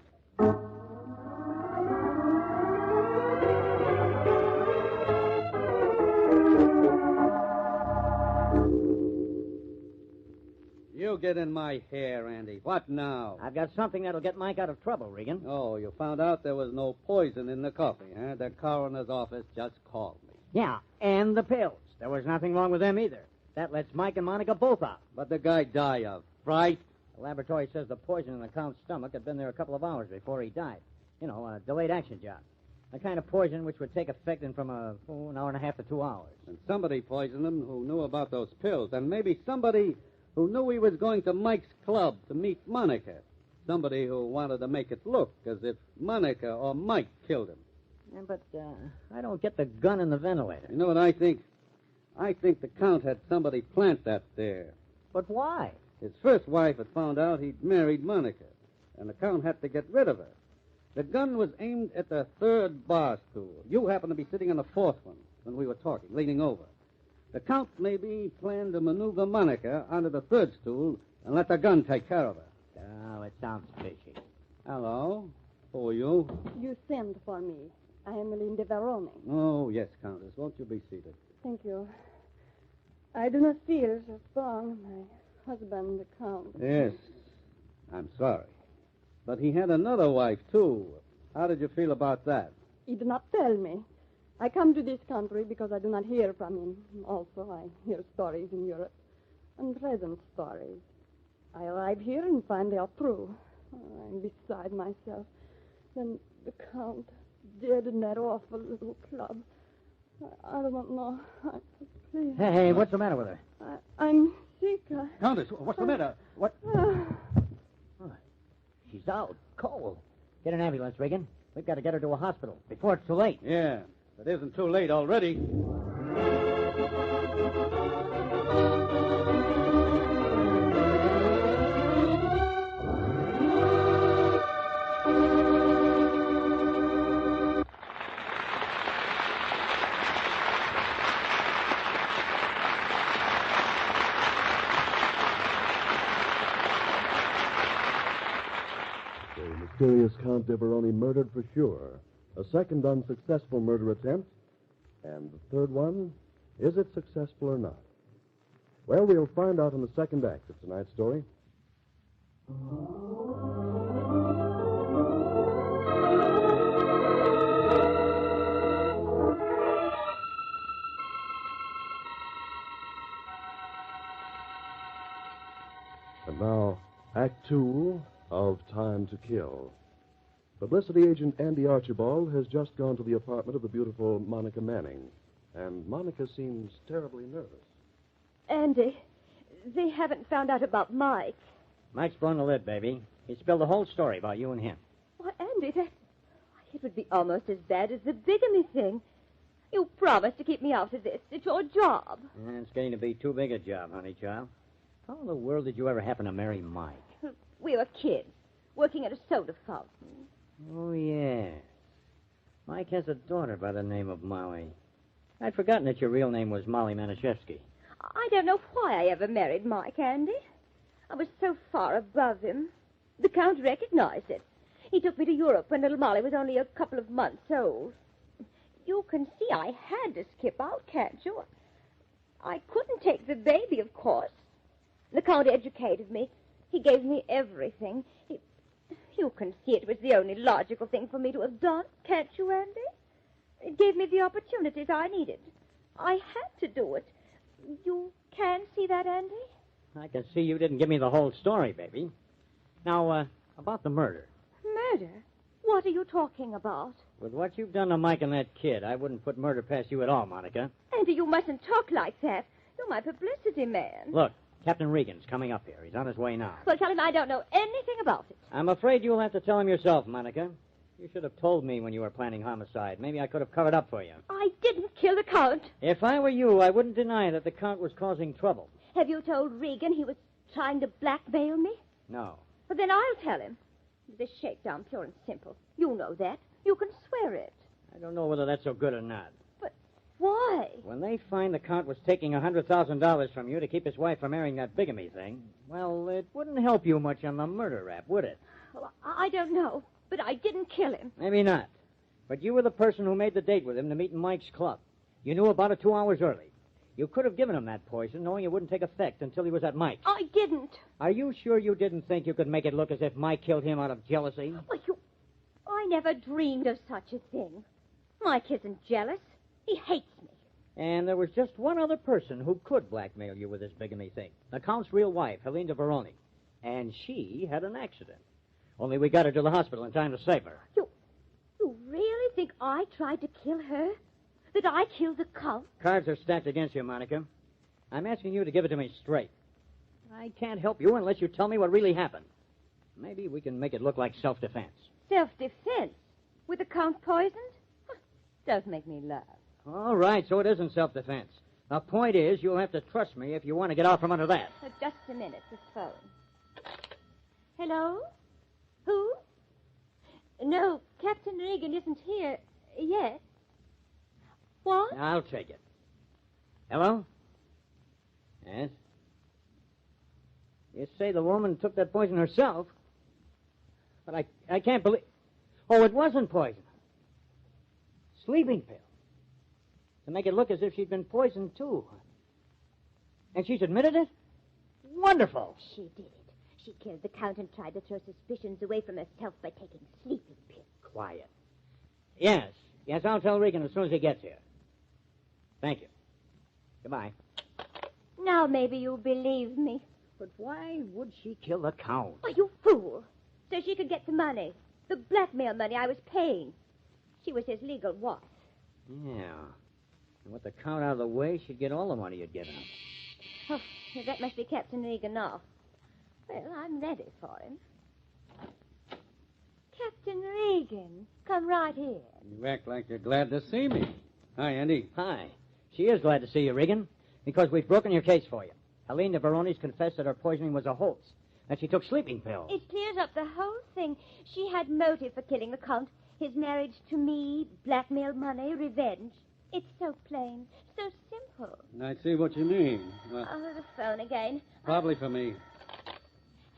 You get in my hair, Andy. What now? I've got something that'll get Mike out of trouble, Regan. Oh, you found out there was no poison in the coffee, huh? The coroner's office just called me. Yeah, and the pills. There was nothing wrong with them either. That lets Mike and Monica both out. What'd the guy die of? Fright? The laboratory says the poison in the Count's stomach had been there a couple of hours before he died. You know, a delayed action job. The kind of poison which would take effect in from an hour and a half to 2 hours. And somebody poisoned him who knew about those pills. And maybe somebody who knew he was going to Mike's club to meet Monica. Somebody who wanted to make it look as if Monica or Mike killed him. Yeah, but I don't get the gun in the ventilator. You know what I think? I think the Count had somebody plant that there. But why? His first wife had found out he'd married Monica, and the Count had to get rid of her. The gun was aimed at the third bar stool. You happened to be sitting on the fourth one when we were talking, leaning over. The Count maybe planned to maneuver Monica onto the third stool and let the gun take care of her. Oh, it sounds fishy. Hello? Who are you? You sent for me. I am Linda Veroni. Oh, yes, Countess. Won't you be seated? Thank you. I do not feel so strong. My husband, the Count. Yes. I'm sorry. But he had another wife, too. How did you feel about that? He did not tell me. I come to this country because I do not hear from him. Also, I hear stories in Europe. Unpleasant stories. I arrive here and find they are true. I'm beside myself. Then the Count dead in that awful little club. I don't know. Please. Hey, what's the matter with her? I'm sick. Countess, what's the matter? What? She's out, cold. Get an ambulance, Regan. We've got to get her to a hospital before it's too late. Yeah, it isn't too late already. Mysterious Count de Veroni murdered for sure. A second unsuccessful murder attempt. And the third one, is it successful or not? Well, we'll find out in the second act of tonight's story. And now, Act Two of Time to Kill. Publicity agent Andy Archibald has just gone to the apartment of the beautiful Monica Manning, and Monica seems terribly nervous. Andy, they haven't found out about Mike. Mike's blown the lid, baby. He spilled the whole story about you and him. Why, Andy, it would be almost as bad as the bigamy thing. You promised to keep me out of this. It's your job. It's getting to be too big a job, honey child. How in the world did you ever happen to marry Mike? We were kids, working at a soda fountain. Oh, yes. Mike has a daughter by the name of Molly. I'd forgotten that your real name was Molly Maniszewski. I don't know why I ever married Mike, Andy. I was so far above him. The Count recognized it. He took me to Europe when little Molly was only a couple of months old. You can see I had to skip out, can't you? I couldn't take the baby, of course. The Count educated me. He gave me everything. You can see it was the only logical thing for me to have done, can't you, Andy? It gave me the opportunities I needed. I had to do it. You can see that, Andy? I can see you didn't give me the whole story, baby. Now, about the murder. Murder? What are you talking about? With what you've done to Mike and that kid, I wouldn't put murder past you at all, Monica. Andy, you mustn't talk like that. You're my publicity man. Look, Captain Regan's coming up here. He's on his way now. Well, tell him I don't know anything about it. I'm afraid you'll have to tell him yourself, Monica. You should have told me when you were planning homicide. Maybe I could have covered up for you. I didn't kill the Count. If I were you, I wouldn't deny that the Count was causing trouble. Have you told Regan he was trying to blackmail me? No. Well, then I'll tell him. It was a shakedown, pure and simple. You know that. You can swear it. I don't know whether that's so good or not. But why? When they find the Count was taking $100,000 from you to keep his wife from marrying that bigamy thing, well, it wouldn't help you much on the murder rap, would it? Well, I don't know, but I didn't kill him. Maybe not. But you were the person who made the date with him to meet in Mike's club. You knew about it 2 hours early. You could have given him that poison, knowing it wouldn't take effect until he was at Mike's. I didn't. Are you sure you didn't think you could make it look as if Mike killed him out of jealousy? Well, I never dreamed of such a thing. Mike isn't jealous. He hates me. And there was just one other person who could blackmail you with this bigamy thing. The Count's real wife, Helene de Veroni. And she had an accident. Only we got her to the hospital in time to save her. You really think I tried to kill her? That I killed the Count? Cards are stacked against you, Monica. I'm asking you to give it to me straight. I can't help you unless you tell me what really happened. Maybe we can make it look like self-defense. Self-defense? With the Count poisoned? Does make me laugh. All right, so it isn't self-defense. The point is, you'll have to trust me if you want to get out from under that. Just a minute, this phone. Hello? Who? No, Captain Regan isn't here yet. What? I'll take it. Hello? Yes? You say the woman took that poison herself? But I can't believe... Oh, it wasn't poison. Sleeping pill. To make it look as if she'd been poisoned, too. And she's admitted it? Wonderful. She did it. She killed the Count and tried to throw suspicions away from herself by taking sleeping pills. Quiet. Yes, I'll tell Regan as soon as he gets here. Thank you. Goodbye. Now maybe you'll believe me. But why would she kill the Count? Oh, you fool. So she could get the money. The blackmail money I was paying. She was his legal wife. Yeah. And with the Count out of the way, she'd get all the money you'd given him. Oh, that must be Captain Regan now. Well, I'm ready for him. Captain Regan, come right here. You act like you're glad to see me. Hi, Andy. Hi. She is glad to see you, Regan, because we've broken your case for you. Helene de Veroni's confessed that her poisoning was a hoax, that she took sleeping pills. It clears up the whole thing. She had motive for killing the Count. His marriage to me, blackmail money, revenge. It's so plain, so simple. I see what you mean. Oh, the phone again. Probably for me.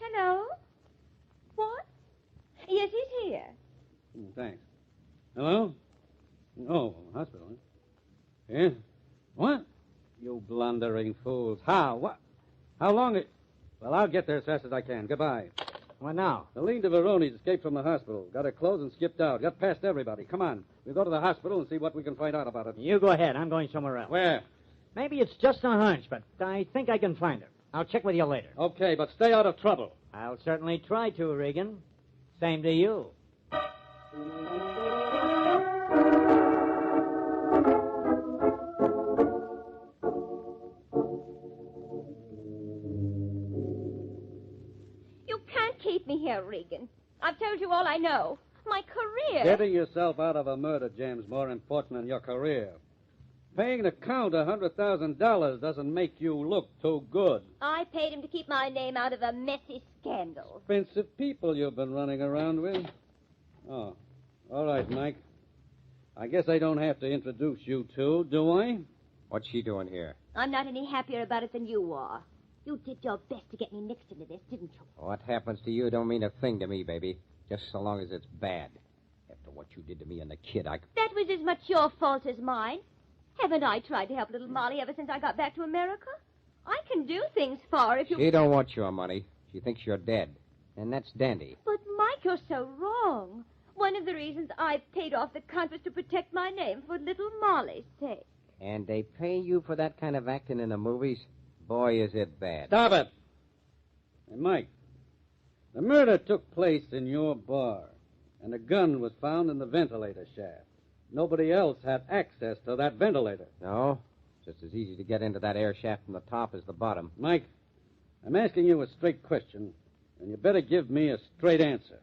Hello? What? Yes, he's here. Thanks. Hello? Oh, hospital, huh? Yeah? What? You blundering fools. How? What? How long it... Well, I'll get there as fast as I can. Goodbye. What now? Helene de Veroni's escaped from the hospital. Got her clothes and skipped out. Got past everybody. Come on. We'll go to the hospital and see what we can find out about it. You go ahead. I'm going somewhere else. Where? Maybe it's just a hunch, but I think I can find her. I'll check with you later. Okay, but stay out of trouble. I'll certainly try to, Regan. Same to you. You can't keep me here, Regan. I've told you all I know. My career. Getting yourself out of a murder jam's more important than your career. Paying the Count $100,000 doesn't make you look too good. I paid him to keep my name out of a messy scandal. Expensive people you've been running around with. Oh, all right, Mike. I guess I don't have to introduce you two, do I? What's she doing here? I'm not any happier about it than you are. You did your best to get me mixed into this, didn't you? What happens to you don't mean a thing to me, baby. Just so long as it's bad. After what you did to me and the kid, That was as much your fault as mine. Haven't I tried to help little Molly ever since I got back to America? I can do things for her if you... She don't want your money. She thinks you're dead. And that's dandy. But, Mike, you're so wrong. One of the reasons I paid off the Count was to protect my name for little Molly's sake. And they pay you for that kind of acting in the movies? Boy, is it bad. Stop it! Hey, Mike, the murder took place in your bar, and a gun was found in the ventilator shaft. Nobody else had access to that ventilator. No? Just as easy to get into that air shaft from the top as the bottom. Mike, I'm asking you a straight question, and you better give me a straight answer.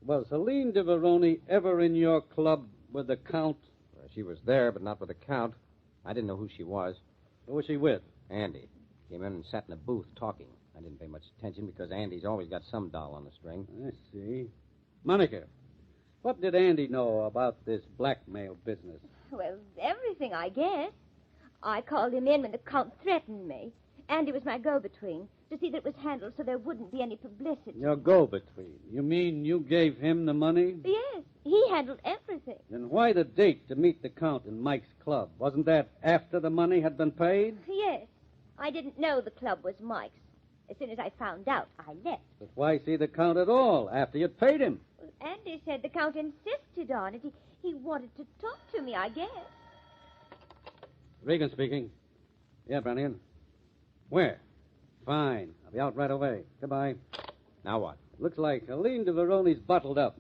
Was Helene de Veroni ever in your club with the Count? Well, she was there, but not with the Count. I didn't know who she was. Who was she with? Andy. Came in and sat in a booth talking. I didn't pay much attention because Andy's always got some doll on the string. I see. Monica, what did Andy know about this blackmail business? Well, everything, I guess. I called him in when the Count threatened me. Andy was my go-between to see that it was handled so there wouldn't be any publicity. Your go-between? You mean you gave him the money? Yes, he handled everything. Then why the date to meet the Count in Mike's club? Wasn't that after the money had been paid? Yes. I didn't know the club was Mike's. As soon as I found out, I left. But why see the Count at all after you'd paid him? Well, Andy said the Count insisted on it. He wanted to talk to me, I guess. Regan speaking. Yeah, Brannigan. Where? Fine. I'll be out right away. Goodbye. Now what? Looks like Helene de Veroni's bottled up.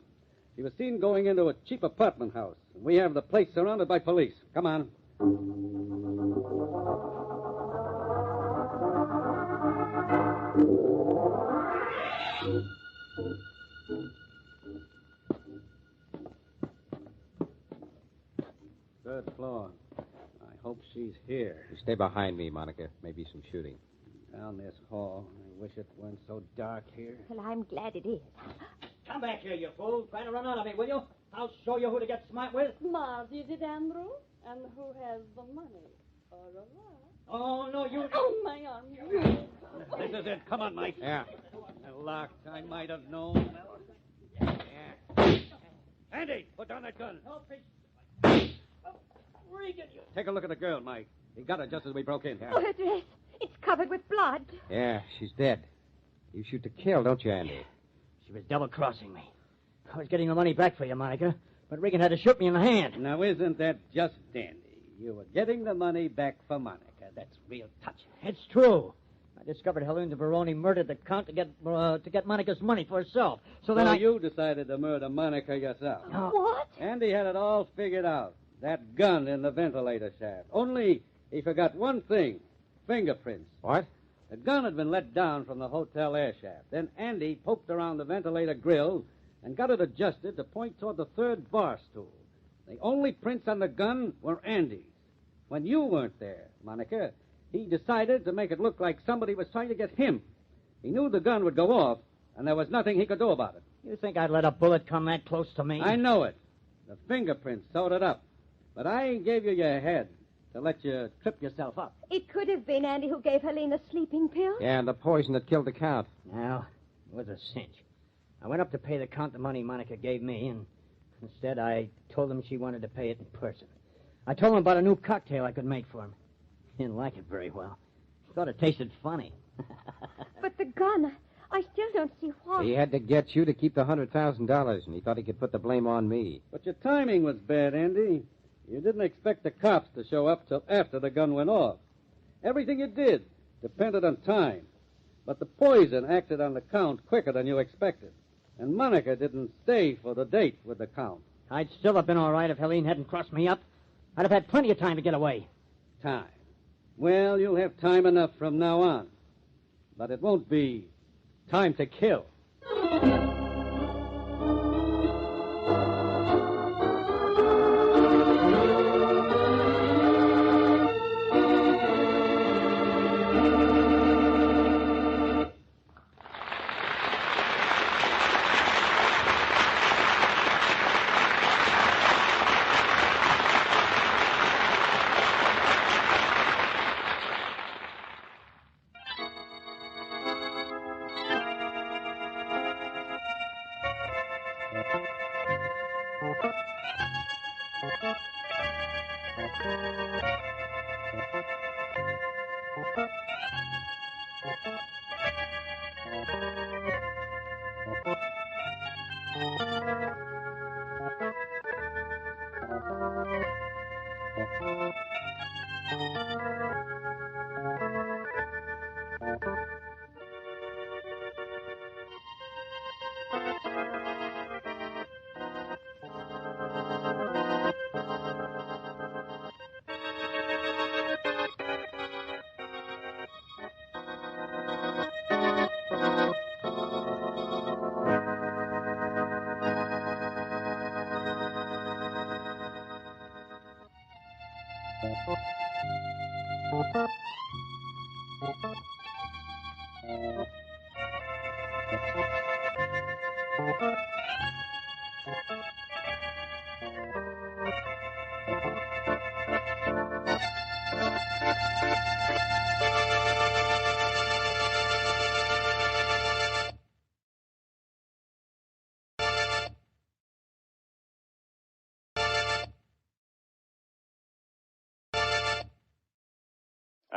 She was seen going into a cheap apartment house. We have the place surrounded by police. Come on. Third floor. I hope she's here. You stay behind me, Monica. Maybe some shooting. Down this hall. I wish it weren't so dark here. Well, I'm glad it is. Come back here, you fool. Trying to run out of me, will you? I'll show you who to get smart with. Mars, is it Andrew? And who has the money? Au revoir. Oh, no, you... Oh, my arm. This is it. Come on, Mike. Yeah. Locked. I might have known. Yeah. Andy, put down that gun. Regan, you... Take a look at the girl, Mike. He got her just as we broke in. Oh, her dress. It's covered with blood. Yeah, she's dead. You shoot to kill, don't you, Andy? She was double-crossing me. I was getting the money back for you, Monica, but Regan had to shoot me in the hand. Now, isn't that just dandy? You were getting the money back for Monica. That's real touching. It's true. I discovered Helene de Veroni murdered the Count to get Monica's money for herself. So then you decided to murder Monica yourself. Oh. What? Andy had it all figured out. That gun in the ventilator shaft. Only he forgot one thing. Fingerprints. What? The gun had been let down from the hotel air shaft. Then Andy poked around the ventilator grill and got it adjusted to point toward the third bar stool. The only prints on the gun were Andy's. When you weren't there, Monica, he decided to make it look like somebody was trying to get him. He knew the gun would go off, and there was nothing he could do about it. You think I'd let a bullet come that close to me? I know it. The fingerprints sewed it up. But I gave you your head to let you trip yourself up. It could have been Andy who gave Helene a sleeping pill. Yeah, and the poison that killed the Count. Well, it was a cinch. I went up to pay the Count the money Monica gave me, and instead I told him she wanted to pay it in person. I told him about a new cocktail I could make for him. He didn't like it very well. He thought it tasted funny. But the gun, I still don't see why. He had to get you to keep the $100,000, and he thought he could put the blame on me. But your timing was bad, Andy. You didn't expect the cops to show up till after the gun went off. Everything you did depended on time. But the poison acted on the Count quicker than you expected. And Monica didn't stay for the date with the Count. I'd still have been all right if Helene hadn't crossed me up. I'd have had plenty of time to get away. Time. Well, you'll have time enough from now on. But it won't be time to kill.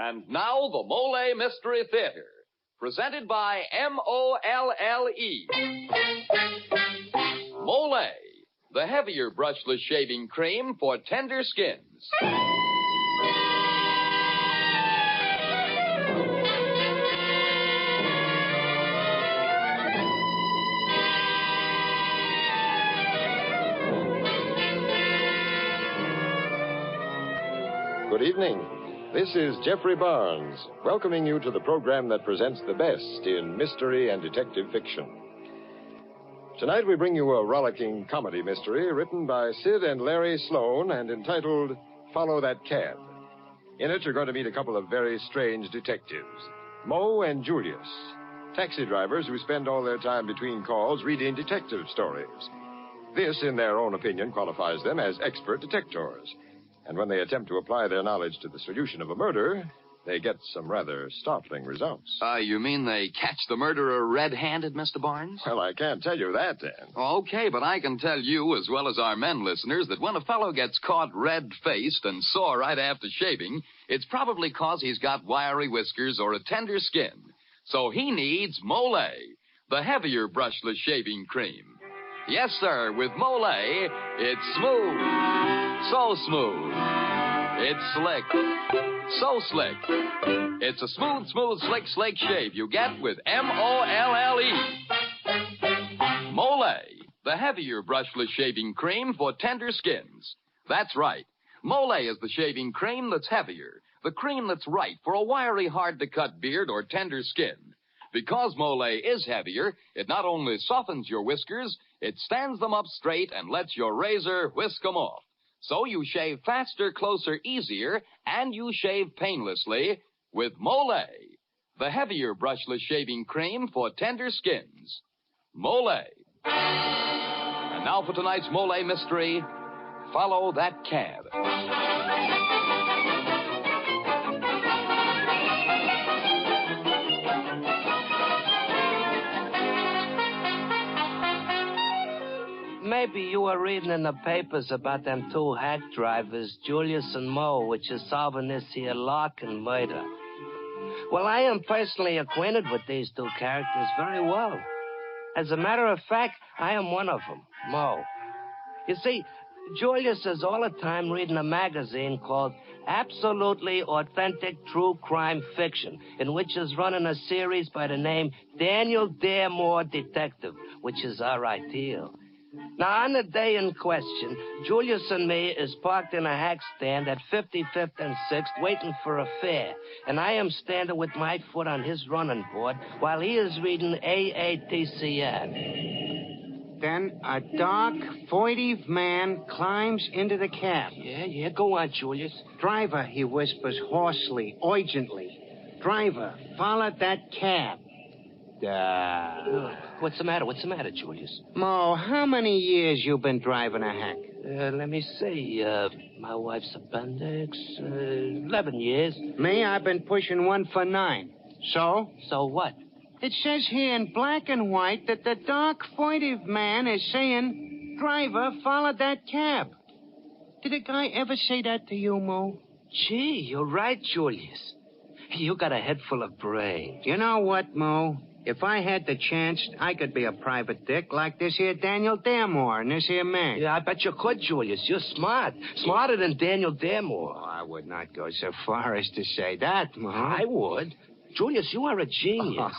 And now, the MOLLE Mystery Theater, presented by MOLLE. MOLLE, the heavier brushless shaving cream for tender skins. Good evening. This is Jeffrey Barnes, welcoming you to the program that presents the best in mystery and detective fiction. Tonight we bring you a rollicking comedy mystery written by Sid and Larry Sloan and entitled Follow That Cab. In it, you're going to meet a couple of very strange detectives, Moe and Julius, taxi drivers who spend all their time between calls reading detective stories. This, in their own opinion, qualifies them as expert detectives. And when they attempt to apply their knowledge to the solution of a murder, they get some rather startling results. You mean they catch the murderer red-handed, Mr. Barnes? Well, I can't tell you that, Dan. Okay, but I can tell you, as well as our men listeners, that when a fellow gets caught red-faced and sore right after shaving, it's probably because he's got wiry whiskers or a tender skin. So he needs MOLLE, the heavier brushless shaving cream. Yes, sir, with MOLLE, it's smooth. So smooth. It's slick. So slick. It's a smooth, slick shave you get with MOLLE. MOLLE, the heavier brushless shaving cream for tender skins. That's right. MOLLE is the shaving cream that's heavier, the cream that's right for a wiry, hard-to-cut beard or tender skin. Because MOLLE is heavier, it not only softens your whiskers, it stands them up straight and lets your razor whisk them off. So you shave faster, closer, easier, and you shave painlessly with MOLLE, the heavier brushless shaving cream for tender skins. MOLLE. And now for tonight's MOLLE mystery, Follow That Cab. Maybe you were reading in the papers about them two hack drivers, Julius and Moe, which is solving this here Larkin murder. Well, I am personally acquainted with these two characters very well. As a matter of fact, I am one of them, Moe. You see, Julius is all the time reading a magazine called Absolutely Authentic True Crime Fiction, in which is running a series by the name Daniel Daremore Detective, which is our ideal. Now, on the day in question, Julius and me is parked in a hack stand at 55th and 6th waiting for a fare. And I am standing with my foot on his running board while he is reading AATCN. Then a dark, furtive man climbs into the cab. Yeah, go on, Julius. Driver, he whispers hoarsely, urgently. Driver, follow that cab. What's the matter, Julius? Moe, how many years you been driving a hack? Let me see. My wife's appendix. 11 years. Me, I've been pushing one for 9. So? So what? It says here in black and white that the dark, furtive man is saying, driver, follow that cab. Did a guy ever say that to you, Moe? Gee, you're right, Julius. You got a head full of brains. You know what, Moe? If I had the chance, I could be a private dick like this here Daniel Daremore and this here man. Yeah, I bet you could, Julius. You're smart. Smarter than Daniel Daremore. Oh, I would not go so far as to say that, Moe. I would. Julius, you are a genius.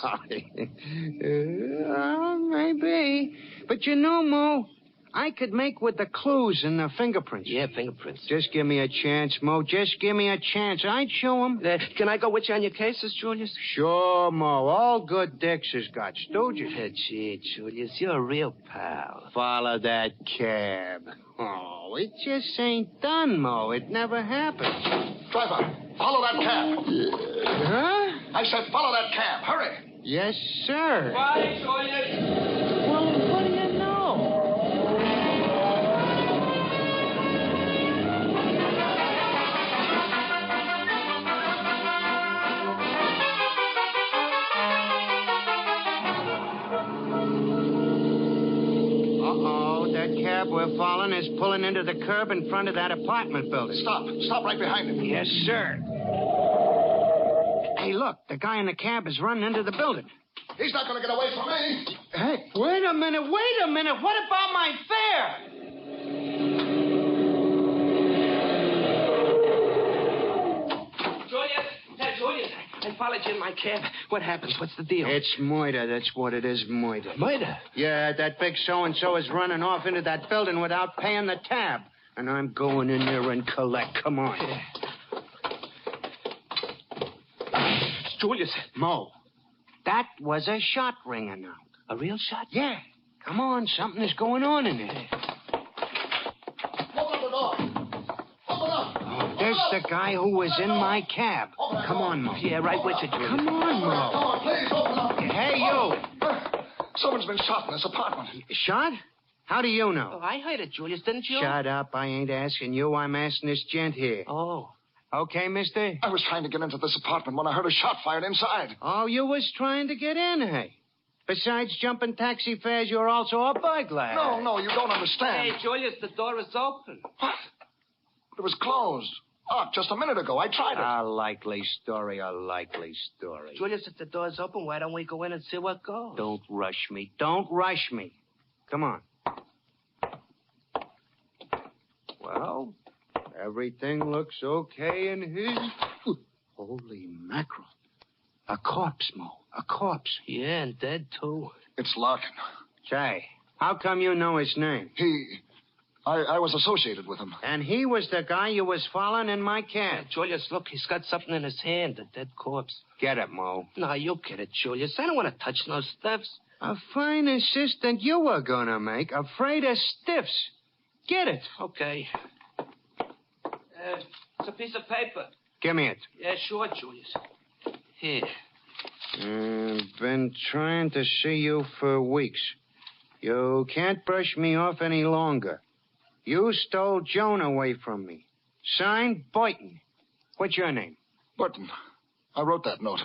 Maybe. But you know, Moe, I could make with the clues and the fingerprints. Yeah, fingerprints. Just give me a chance, Moe. Just give me a chance. I'd show him. Can I go with you on your cases, Julius? Sure, Moe. All good dicks has got stooges. Gee, Julius, you're a real pal. Follow that cab. Oh, it just ain't done, Moe. It never happened. Driver, follow that cab. Huh? I said follow that cab. Hurry. Yes, sir. Bye, Julius. Well, what do you know? We're following is pulling into the curb in front of that apartment building. Stop right behind him. Yes, sir. Hey, look, the guy in the cab is running into the building. He's not going to get away from me. Hey, wait a minute. What about my fare? Julius, I followed you in my cab. What happens? What's the deal? It's murder. That's what it is, murder. Murder? Yeah, that big so-and-so is running off into that building without paying the tab. And I'm going in there and collect. Come on. Julius. Mo, that was a shot ringing out. A real shot? Yeah. Come on, something is going on in there. Open the door. Open up. Oh, there's the guy who was in my cab. Come on, Mo. Yeah, right with you, Julius. Come on, Mo. Come on, please, open up. Hey, you. Someone's been shot in this apartment. Shot? How do you know? Oh, I heard it, Julius, didn't you? Shut up. I ain't asking you. I'm asking this gent here. Oh. Okay, mister? I was trying to get into this apartment when I heard a shot fired inside. Oh, you was trying to get in, hey? Besides jumping taxi fares, you're also a burglar. No, you don't understand. Hey, Julius, the door is open. What? It was closed. Locked just a minute ago. I tried it. A likely story. Julius, if the door's open, why don't we go in and see what goes? Don't rush me. Come on. Well, everything looks okay in here. Holy mackerel. A corpse, Mo. A corpse. Yeah, and dead, too. It's Larkin. Say, how come you know his name? I was associated with him. And he was the guy you was following in my cab. Yeah, Julius, look, he's got something in his hand, a dead corpse. Get it, Mo. No, you get it, Julius. I don't want to touch no stiffs. A fine assistant you were gonna make, afraid of stiffs. Get it. Okay. It's a piece of paper. Give me it. Yeah, sure, Julius. Here. Been trying to see you for weeks. You can't brush me off any longer. You stole Joan away from me. Signed, Boynton. What's your name? Burton. I wrote that note.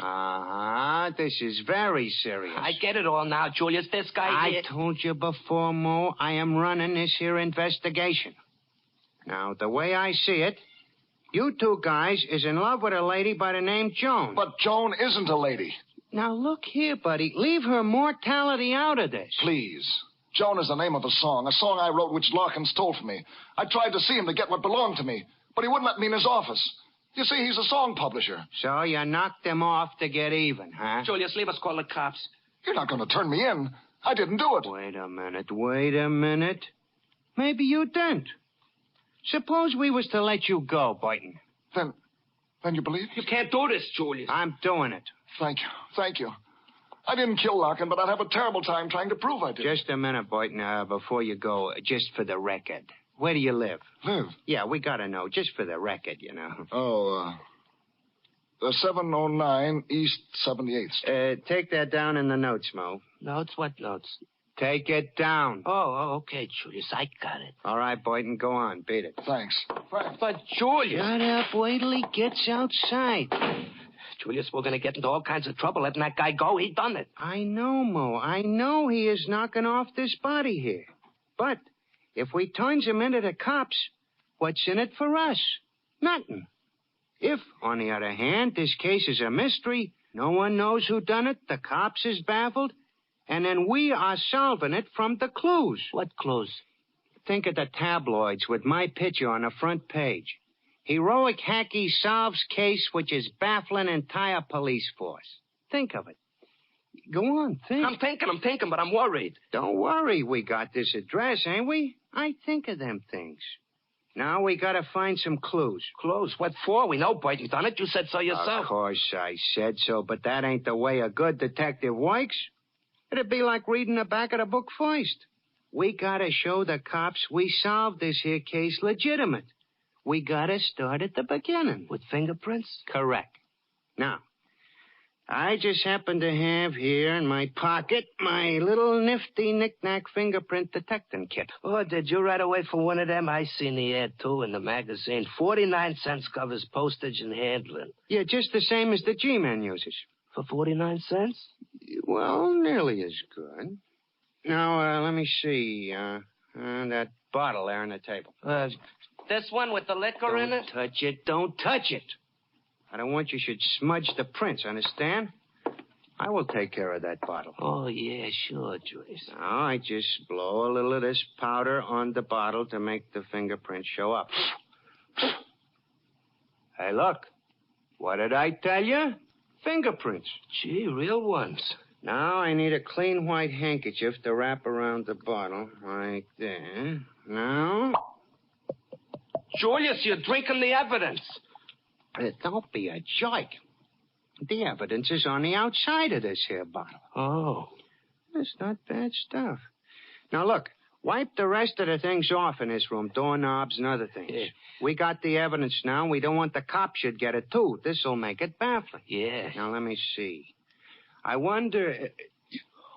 This is very serious. I get it all now, Julius. This guy here... I told you before, Mo, I am running this here investigation. Now, the way I see it, you two guys is in love with a lady by the name Joan. But Joan isn't a lady. Now, look here, buddy. Leave her mortality out of this. Please. Joan is the name of a song I wrote which Larkin stole from me. I tried to see him to get what belonged to me, but he wouldn't let me in his office. You see, he's a song publisher. So you knocked him off to get even, huh? Julius, leave us call the cops. You're not going to turn me in. I didn't do it. Wait a minute. Maybe you didn't. Suppose we was to let you go, Boynton. Then you believe? You can't do this, Julius. I'm doing it. Thank you. I didn't kill Larkin, but I'd have a terrible time trying to prove I did. Just a minute, Boynton, before you go, just for the record. Where do you live? Live? Yeah, we gotta know, just for the record, you know. Oh, 709 East 78th Street. Take that down in the notes, Mo. Notes? What notes? Take it down. Oh, okay, Julius. I got it. All right, Boynton, go on. Beat it. Thanks. But, Julius... Shut up. Wait till he gets outside. Julius, we're going to get into all kinds of trouble letting that guy go. He done it. I know, Mo. I know he is knocking off this body here. But if we turns him into the cops, what's in it for us? Nothing. If, on the other hand, this case is a mystery, no one knows who done it, the cops is baffled, and then we are solving it from the clues. What clues? Think of the tabloids with my picture on the front page. Heroic hacky solves case which is baffling entire police force. Think of it. Go on, think. I'm thinking, but I'm worried. Don't worry. We got this address, ain't we? I think of them things. Now we gotta find some clues. Clues? What for? We know Boynton done it. You said so yourself. Of course I said so, but that ain't the way a good detective works. It'd be like reading the back of the book first. We gotta show the cops we solved this here case legitimate. We gotta start at the beginning. With fingerprints? Correct. Now, I just happen to have here in my pocket my little nifty knick-knack fingerprint detecting kit. Oh, did you right away for one of them? I seen the ad, too, in the magazine. 49 cents covers postage and handling. Yeah, just the same as the G-Man uses. For 49 cents? Well, nearly as good. Now, let me see. That bottle there on the table. This one with the liquor in it? Don't touch it. I don't want you should smudge the prints, understand? I will take care of that bottle. Oh, yeah, sure, Julius. Now, I just blow a little of this powder on the bottle to make the fingerprints show up. Hey, look. What did I tell you? Fingerprints. Gee, real ones. Now I need a clean white handkerchief to wrap around the bottle, like there. Now... Julius, you're drinking the evidence. Don't be a jerk. The evidence is on the outside of this here bottle. Oh. That's not bad stuff. Now, look, wipe the rest of the things off in this room, doorknobs and other things. Yeah. We got the evidence now. We don't want the cops should get it, too. This'll make it baffling. Yeah. Now, let me see. I wonder...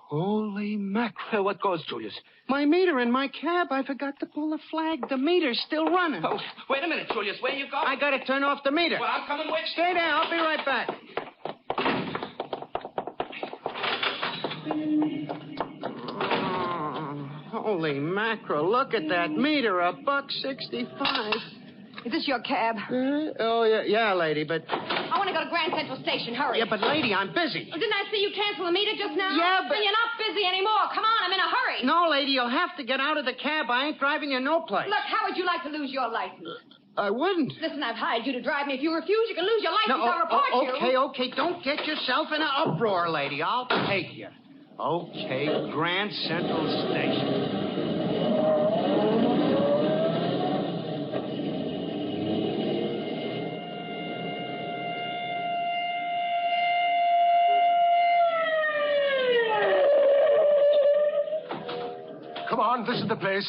Holy mackerel. What goes, Julius? My meter in my cab. I forgot to pull the flag. The meter's still running. Oh, wait a minute, Julius. Where you go? I gotta turn off the meter. Well, I'm coming with you. Stay there. I'll be right back. Holy mackerel. Look at that meter. $1.65. Is this your cab? Oh, yeah, lady, but... I want to go to Grand Central Station. Hurry. Yeah, but, lady, I'm busy. Oh, didn't I see you cancel the meter just now? Yeah, but... Then you're not busy anymore. Come on, I'm in a hurry. No, lady, you'll have to get out of the cab. I ain't driving you no place. Look, how would you like to lose your license? I wouldn't. Listen, I've hired you to drive me. If you refuse, you can lose your license. I'll report you. Okay. Don't get yourself in an uproar, lady. I'll take you. Okay, Grand Central Station. Come on, this is the place.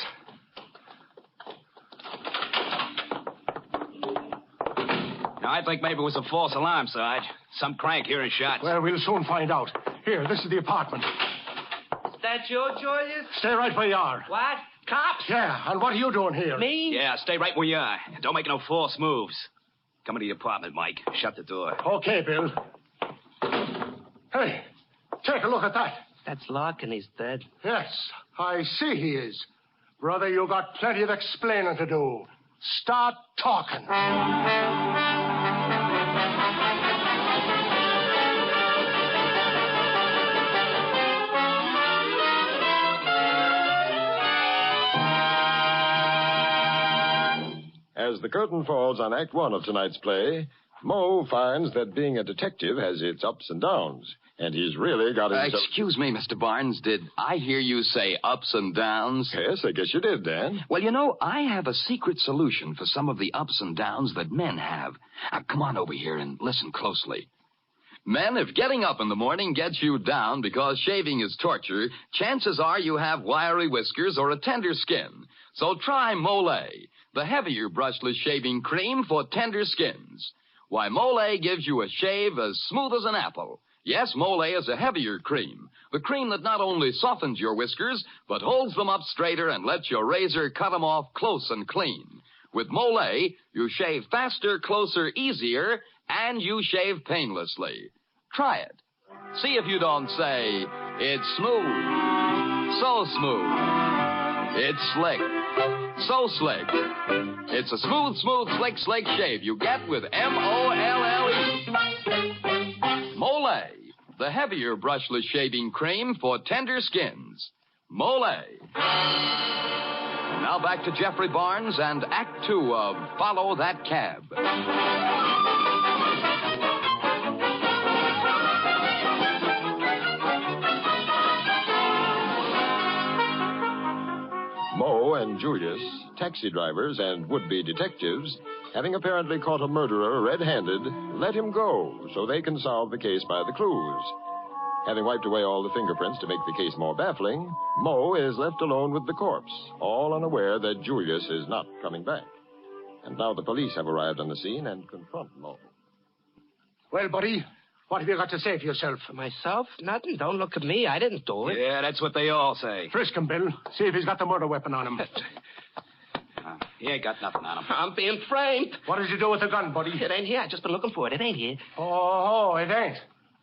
Now, I think maybe it was a false alarm, Sarge. Some crank hearing shots. Well, we'll soon find out. Here, this is the apartment. Is that you, Julius? Stay right where you are. What? Cops? Yeah, and what are you doing here? Me? Yeah, stay right where you are. Don't make no false moves. Come into the apartment, Mike. Shut the door. Okay, Bill. Hey, take a look at that. That's Larkin. He's dead. Yes, I see he is. Brother, you got plenty of explaining to do. Start talking. As the curtain falls on Act One of tonight's play, Moe finds that being a detective has its ups and downs, and he's really got himself... Excuse me, Mr. Barnes. Did I hear you say ups and downs? Yes, I guess you did, Dan. Well, you know, I have a secret solution for some of the ups and downs that men have. Now, come on over here and listen closely. Men, if getting up in the morning gets you down because shaving is torture, chances are you have wiry whiskers or a tender skin. So try MOLLE, the heavier brushless shaving cream for tender skins. Why, MOLLE gives you a shave as smooth as an apple. Yes, MOLLE is a heavier cream. The cream that not only softens your whiskers, but holds them up straighter and lets your razor cut them off close and clean. With MOLLE, you shave faster, closer, easier, and you shave painlessly. Try it. See if you don't say, it's smooth, so smooth. It's slick, so slick. It's a smooth, slick shave you get with MOLLE. MOLLE, the heavier brushless shaving cream for tender skins. MOLLE. And now back to Jeffrey Barnes and Act Two of Follow That Cab. Moe and Julius, taxi drivers and would-be detectives, having apparently caught a murderer red-handed, let him go so they can solve the case by the clues. Having wiped away all the fingerprints to make the case more baffling, Moe is left alone with the corpse, all unaware that Julius is not coming back. And now the police have arrived on the scene and confront Moe. Well, buddy, what have you got to say for yourself? For myself? Nothing. Don't look at me. I didn't do it. Yeah, that's what they all say. Frisk him, Bill. See if he's got the murder weapon on him. He ain't got nothing on him. I'm being framed. What did you do with the gun, buddy? It ain't here. I just been looking for it. It ain't here. Oh, it ain't.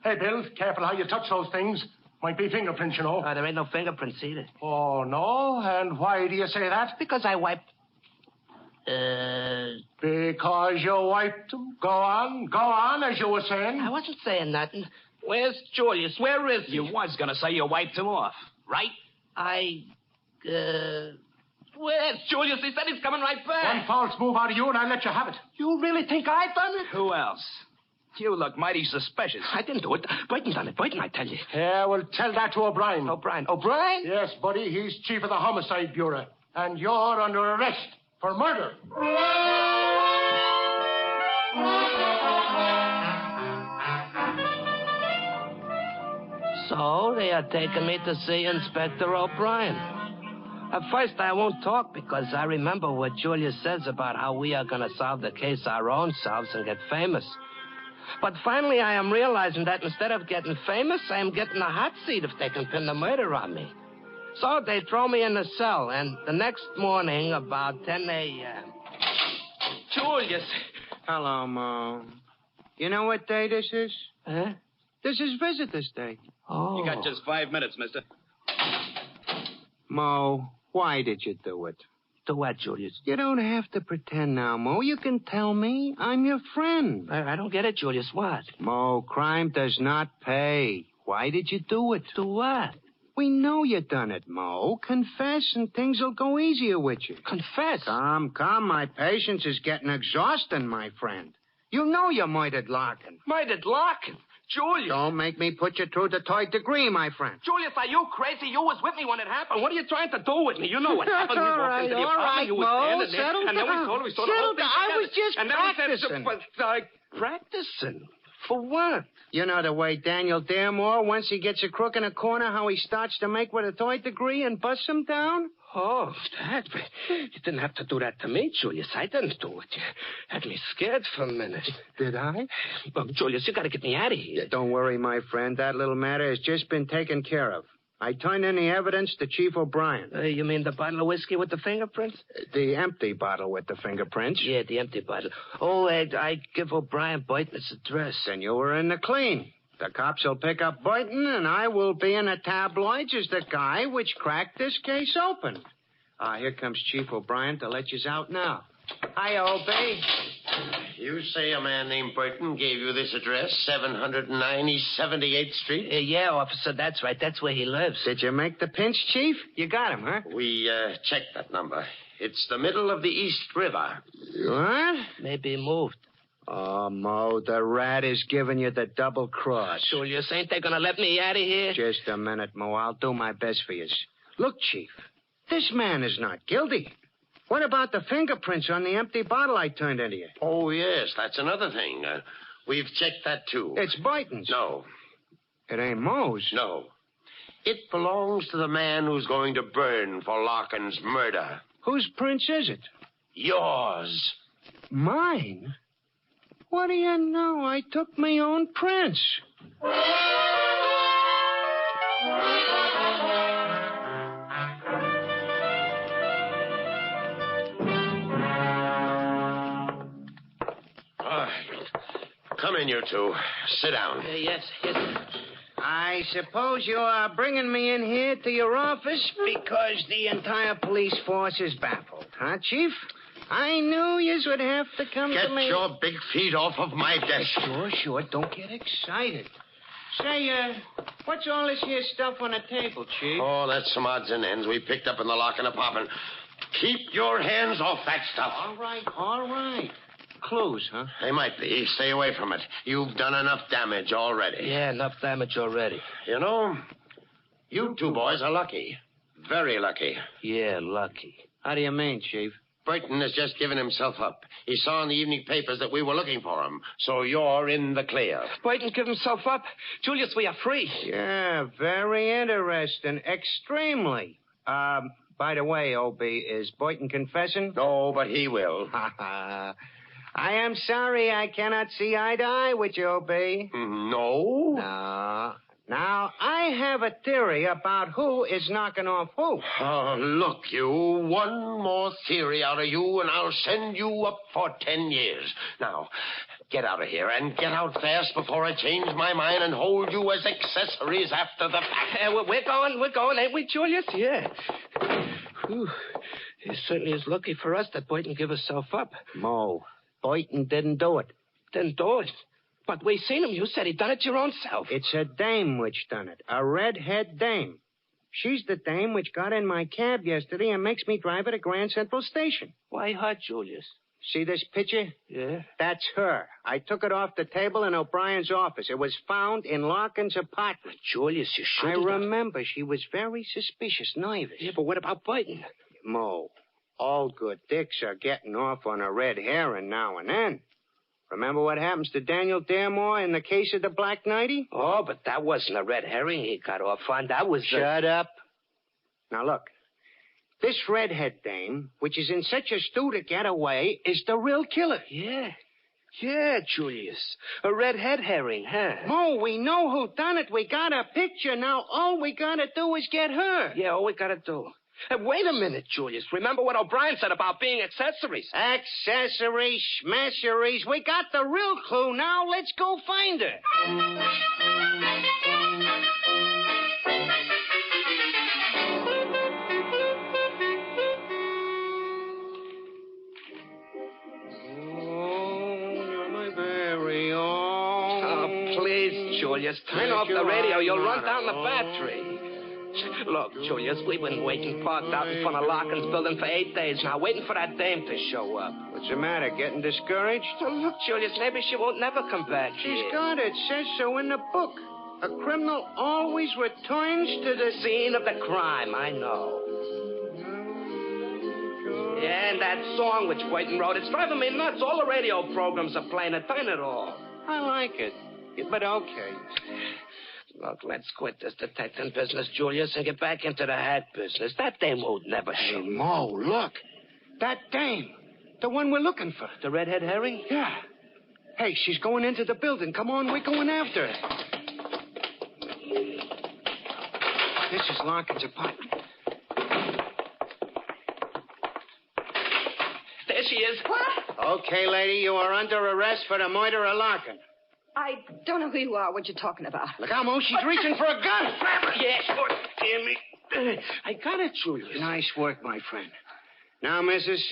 Hey, Bill, careful how you touch those things. Might be fingerprints, you know. There ain't no fingerprints either. Oh, no? And why do you say that? Because I wiped... Because you wiped them. Go on, as you were saying. I wasn't saying nothing. Where's Julius? Where is he? You was gonna say you wiped him off, right? Where's Julius? He said he's coming right back. One false move out of you and I'll let you have it. You really think I done it? Who else? You look mighty suspicious. I didn't do it. Burton done it. Burton, I tell you. Yeah, well, tell that to O'Brien. O'Brien? Yes, buddy. He's chief of the Homicide Bureau. And you're under arrest for murder. So they are taking me to see Inspector O'Brien. At first, I won't talk because I remember what Julius says about how we are going to solve the case our own selves and get famous. But finally, I am realizing that instead of getting famous, I am getting a hot seat if they can pin the murder on me. So they throw me in the cell, and the next morning, about 10 a.m. Julius. Hello, Mo. You know what day this is? Huh? This is Visitor's Day. Oh. You got just 5 minutes, mister. Mo, why did you do it? Do what, Julius? You don't have to pretend now, Mo. You can tell me. I'm your friend. I don't get it, Julius. What? Mo, crime does not pay. Why did you do it? Do what? We know you done it, Mo. Confess and things will go easier with you. Confess? Come. My patience is getting exhausting, my friend. You know you murdered Larkin. Murdered Larkin? Julius. Don't make me put you through the third degree, my friend. Julius, are you crazy? You was with me when it happened. What are you trying to do with me? You know what happened. All We walked right, into the all apartment. right, You was Mo, standing there. settle And then down. we saw the whole thing I was together. just and practicing. Then we said, practicing? For what? You know the way Daniel Dearmore, once he gets a crook in a corner, how he starts to make with a third degree and busts him down? Oh, that. You didn't have to do that to me, Julius. I didn't do it. You had me scared for a minute. Did I? Well, Julius, you got to get me out of here. Don't worry, my friend. That little matter has just been taken care of. I turned in the evidence to Chief O'Brien. You mean the bottle of whiskey with the fingerprints? The empty bottle with the fingerprints. Yeah, the empty bottle. Oh, I give O'Brien Boynton's address. Then you were in the clean. The cops will pick up Boynton, and I will be in the tabloids as the guy which cracked this case open. Here comes Chief O'Brien to let you out now. Hi, O.B. You say a man named Burton gave you this address, 709 East 78th Street? Yeah, officer, that's right. That's where he lives. Did you make the pinch, Chief? You got him, huh? We checked that number. It's the middle of the East River. What? Maybe he moved. Oh, Mo, the rat is giving you the double cross. Julius, ain't they gonna let me out of here? Just a minute, Mo. I'll do my best for you. Look, Chief, this man is not guilty. What about the fingerprints on the empty bottle I turned into you? Oh, yes, that's another thing. We've checked that, too. It's Boynton's. No. It ain't Mo's. No. It belongs to the man who's going to burn for Larkin's murder. Whose prints is it? Yours. Mine? What do you know? I took my own prints. Come in, you two. Sit down. Yes. I suppose you are bringing me in here to your office because the entire police force is baffled, huh, Chief? I knew you would have to come Get to me. Get your big feet off of my desk. Sure. Don't get excited. Say, what's all this here stuff on the table, Chief? Oh, that's some odds and ends we picked up in the Larkin apartment. Keep your hands off that stuff. All right. Clues, huh? They might be. Stay away from it. You've done enough damage already. Yeah, enough damage already. You know, you two boys are lucky. Very lucky. Yeah, lucky. How do you mean, Chief? Burton has just given himself up. He saw in the evening papers that we were looking for him. So you're in the clear. Burton give himself up? Julius, we are free. Yeah, very interesting. Extremely. By the way, O.B., is Boynton confessing? No, but he will. I am sorry I cannot see eye to eye with you, O.B. No? No. Now, I have a theory about who is knocking off who. Oh, look, you. One more theory out of you, and I'll send you up for 10 years. Now, get out of here, and get out fast before I change my mind and hold you as accessories after the fact. We're going, ain't we, Julius? Yeah. Whew. It certainly is lucky for us that Boynton gave himself up. Mo, Boynton didn't do it. Didn't do it? But we seen him. You said he done it your own self. It's a dame which done it. A redhead dame. She's the dame which got in my cab yesterday and makes me drive her to Grand Central Station. Why her, Julius? See this picture? Yeah. That's her. I took it off the table in O'Brien's office. It was found in Larkin's apartment. Julius, you should have. I remember she was very suspicious, nervous. Yeah, but what about Boynton? Mo, all good dicks are getting off on a red herring now and then. Remember what happens to Daniel Daremore in the case of the Black Nighty? Oh, but that wasn't a red herring he got off on. That was Shut up. Now, look. This redhead dame, which is in such a stew to get away, is the real killer. Yeah. Yeah, Julius. A redhead herring, huh? Mo, we know who done it. We got a picture. Now all we gotta do is get her. Yeah, all we gotta do. Hey, wait a minute, Julius. Remember what O'Brien said about being accessories? Accessories, smasheries. We got the real clue now. Let's go find her. Julius, turn off the radio. You'll run down the battery. Look, Julius, we've been waiting parked out in front of Larkin's building for 8 days now, waiting for that dame to show up. What's the matter? Getting discouraged? Oh, look, Julius, maybe she won't never come back here. She's got it. Says so in the book. A criminal always returns to the scene of the crime. I know. Yeah, and that song which Boynton wrote, it's driving me nuts. All the radio programs are playing it. Turn it off. I like it. But okay. Look, let's quit this detecting business, Julius, and get back into the hat business. That dame won't never show. Hey, Mo, look. That dame. The one we're looking for. The redhead herring? Yeah. Hey, she's going into the building. Come on, we're going after her. This is Larkin's apartment. There she is. What? Okay, lady, you are under arrest for the murder of Larkin. I don't know who you are, what you're talking about. Look out, Mo, she's reaching for a gun. Yeah, sure. Damn me. I got it, Julius. Nice work, my friend. Now, missus,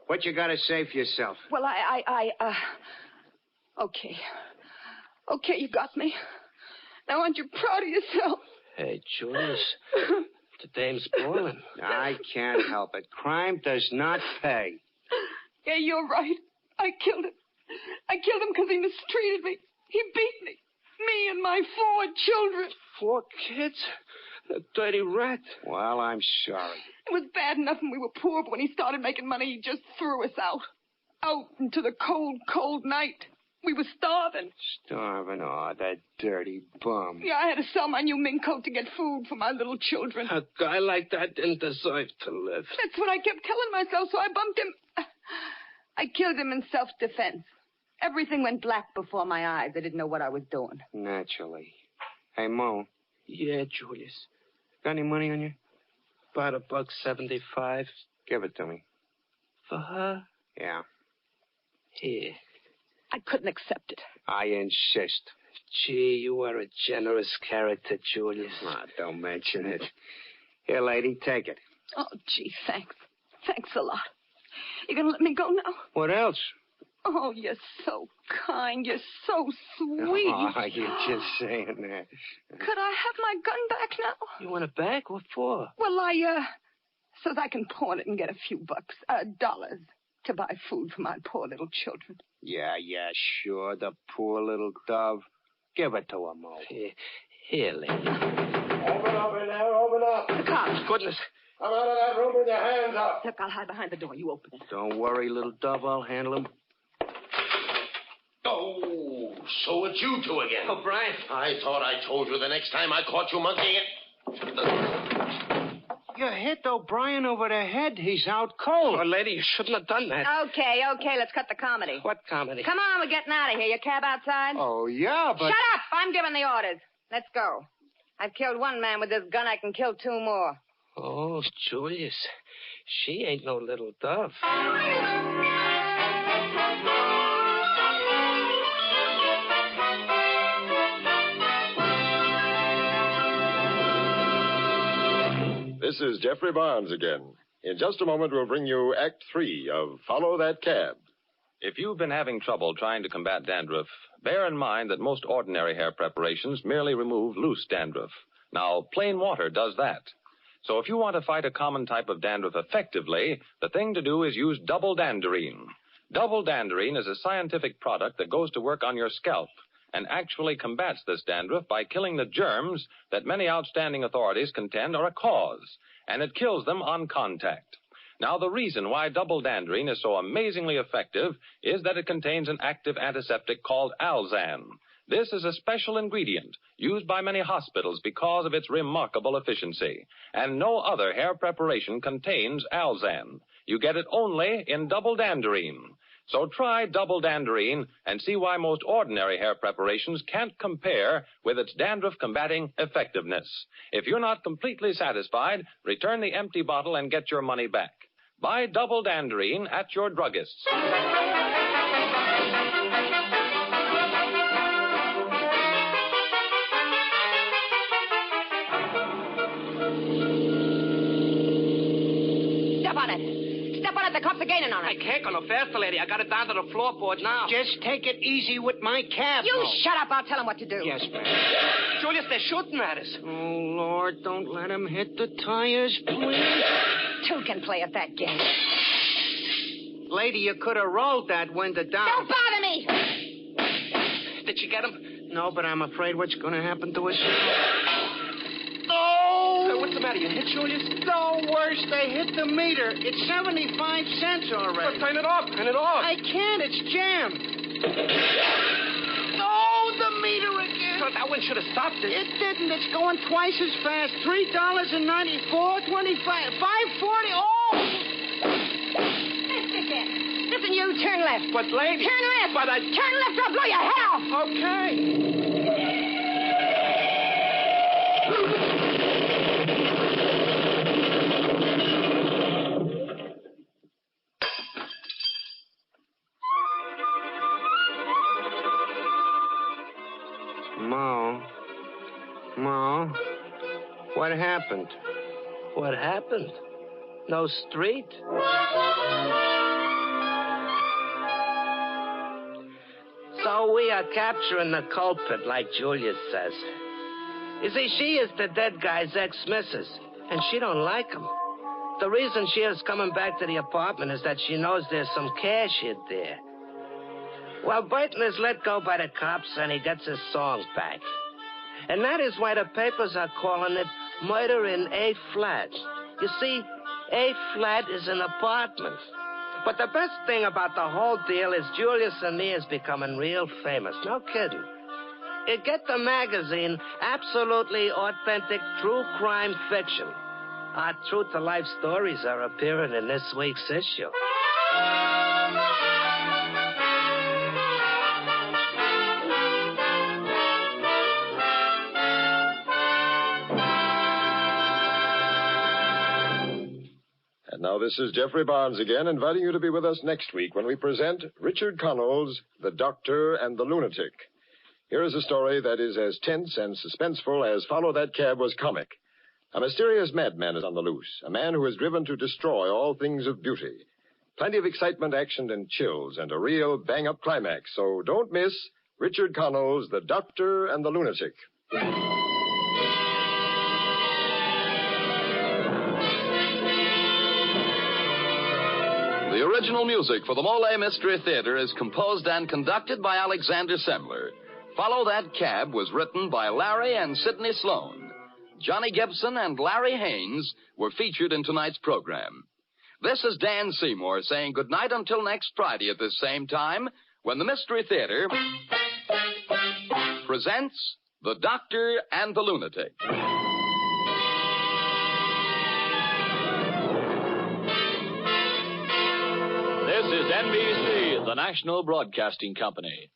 what you got to say for yourself? Well, okay. Okay, you got me. Now, aren't you proud of yourself? Hey, Julius, the dame's boiling. I can't help it. Crime does not pay. Yeah, you're right. I killed him. I killed him because he mistreated me. He beat me. Me and my 4 children. 4 kids? A dirty rat. Well, I'm sorry. It was bad enough when we were poor, but when he started making money, he just threw us out. Out into the cold, cold night. We were starving. Starving? Oh, that dirty bum. Yeah, I had to sell my new mink coat to get food for my little children. A guy like that didn't deserve to live. That's what I kept telling myself, so I bumped him. I killed him in self-defense. Everything went black before my eyes. I didn't know what I was doing. Naturally. Hey, Mo. Yeah, Julius. Got any money on you? About $1.75. Give it to me. For her? Yeah. Here. I couldn't accept it. I insist. Gee, you are a generous character, Julius. Oh, don't mention it. Here, lady, take it. Oh, gee, thanks. Thanks a lot. You gonna let me go now? What else? Oh, you're so kind. You're so sweet. Oh, you're just saying that. Could I have my gun back now? You want it back? What for? Well, so that I can pawn it and get a few bucks, dollars, to buy food for my poor little children. Yeah, sure. The poor little dove. Give it to her, Mo. Here, lady. Open up in there, open up. The cops. Goodness. Come out of that room with your hands up. Look, I'll hide behind the door. You open it. Don't worry, little dove. I'll handle him. Oh, so it's you two again. Oh, Brian. I thought I told you the next time I caught you monkeying it. You hit O'Brien over the head. He's out cold. Oh, lady, you shouldn't have done that. Okay, let's cut the comedy. What comedy? Come on, we're getting out of here. Your cab outside? Oh, yeah, but... Shut up! I'm giving the orders. Let's go. I've killed 1 man with this gun. I can kill 2 more. Oh, Julius, she ain't no little dove. This is Jeffrey Barnes again. In just a moment, we'll bring you Act 3 of Follow That Cab. If you've been having trouble trying to combat dandruff, bear in mind that most ordinary hair preparations merely remove loose dandruff. Now, plain water does that. So if you want to fight a common type of dandruff effectively, the thing to do is use double danderine. Double danderine is a scientific product that goes to work on your scalp and actually combats this dandruff by killing the germs that many outstanding authorities contend are a cause, and it kills them on contact. Now, the reason why double dandrine is so amazingly effective is that it contains an active antiseptic called Alzan. This is a special ingredient used by many hospitals because of its remarkable efficiency. And no other hair preparation contains Alzan. You get it only in double dandrine. So try double dandrine and see why most ordinary hair preparations can't compare with its dandruff-combating effectiveness. If you're not completely satisfied, return the empty bottle and get your money back. Buy double dandrine at your druggist's. The cops are gaining on it. I can't go no faster, lady. I got it down to the floorboard now. Just take it easy with my cab. You shut up. I'll tell them what to do. Yes, ma'am. Julius, they're shooting at us. Oh, Lord, don't let them hit the tires, please. Two can play at that game. Lady, you could have rolled that window down. Don't bother me. Did you get him? No, but I'm afraid what's going to happen to us. What's the matter? You hit Julius? No, worse. They hit the meter. It's 75 cents already. Well, turn it off. Turn it off. I can't. It's jammed. No, the meter again. So that one should have stopped it. It didn't. It's going twice as fast. $3.94, $25, $5.40. Oh! Listen, you turn left. But, lady. Turn left. But I... Turn left or I'll blow your head off. Okay. Ma, what happened? What happened? No street? So we are capturing the culprit, like Julius says. You see, she is the dead guy's ex-missus, and she don't like him. The reason she is coming back to the apartment is that she knows there's some cash hid there. Well, Burton is let go by the cops, and he gets his songs back. And that is why the papers are calling it Murder in A-Flat. You see, A-Flat is an apartment. But the best thing about the whole deal is Julius and me is becoming real famous. No kidding. You get the magazine, Absolutely Authentic True Crime Fiction. Our true-to-life stories are appearing in this week's issue. And now this is Jeffrey Barnes again, inviting you to be with us next week when we present Richard Connell's The Doctor and the Lunatic. Here is a story that is as tense and suspenseful as Follow That Cab was comic. A mysterious madman is on the loose, a man who is driven to destroy all things of beauty. Plenty of excitement, action, and chills, and a real bang-up climax. So don't miss Richard Connell's The Doctor and the Lunatic. The original music for the MOLLE Mystery Theater is composed and conducted by Alexander Semmler. Follow That Cab was written by Larry and Sidney Sloan. Johnny Gibson and Larry Haynes were featured in tonight's program. This is Dan Seymour saying goodnight until next Friday at this same time when the Mystery Theater presents The Doctor and the Lunatic. This is NBC, the National Broadcasting Company.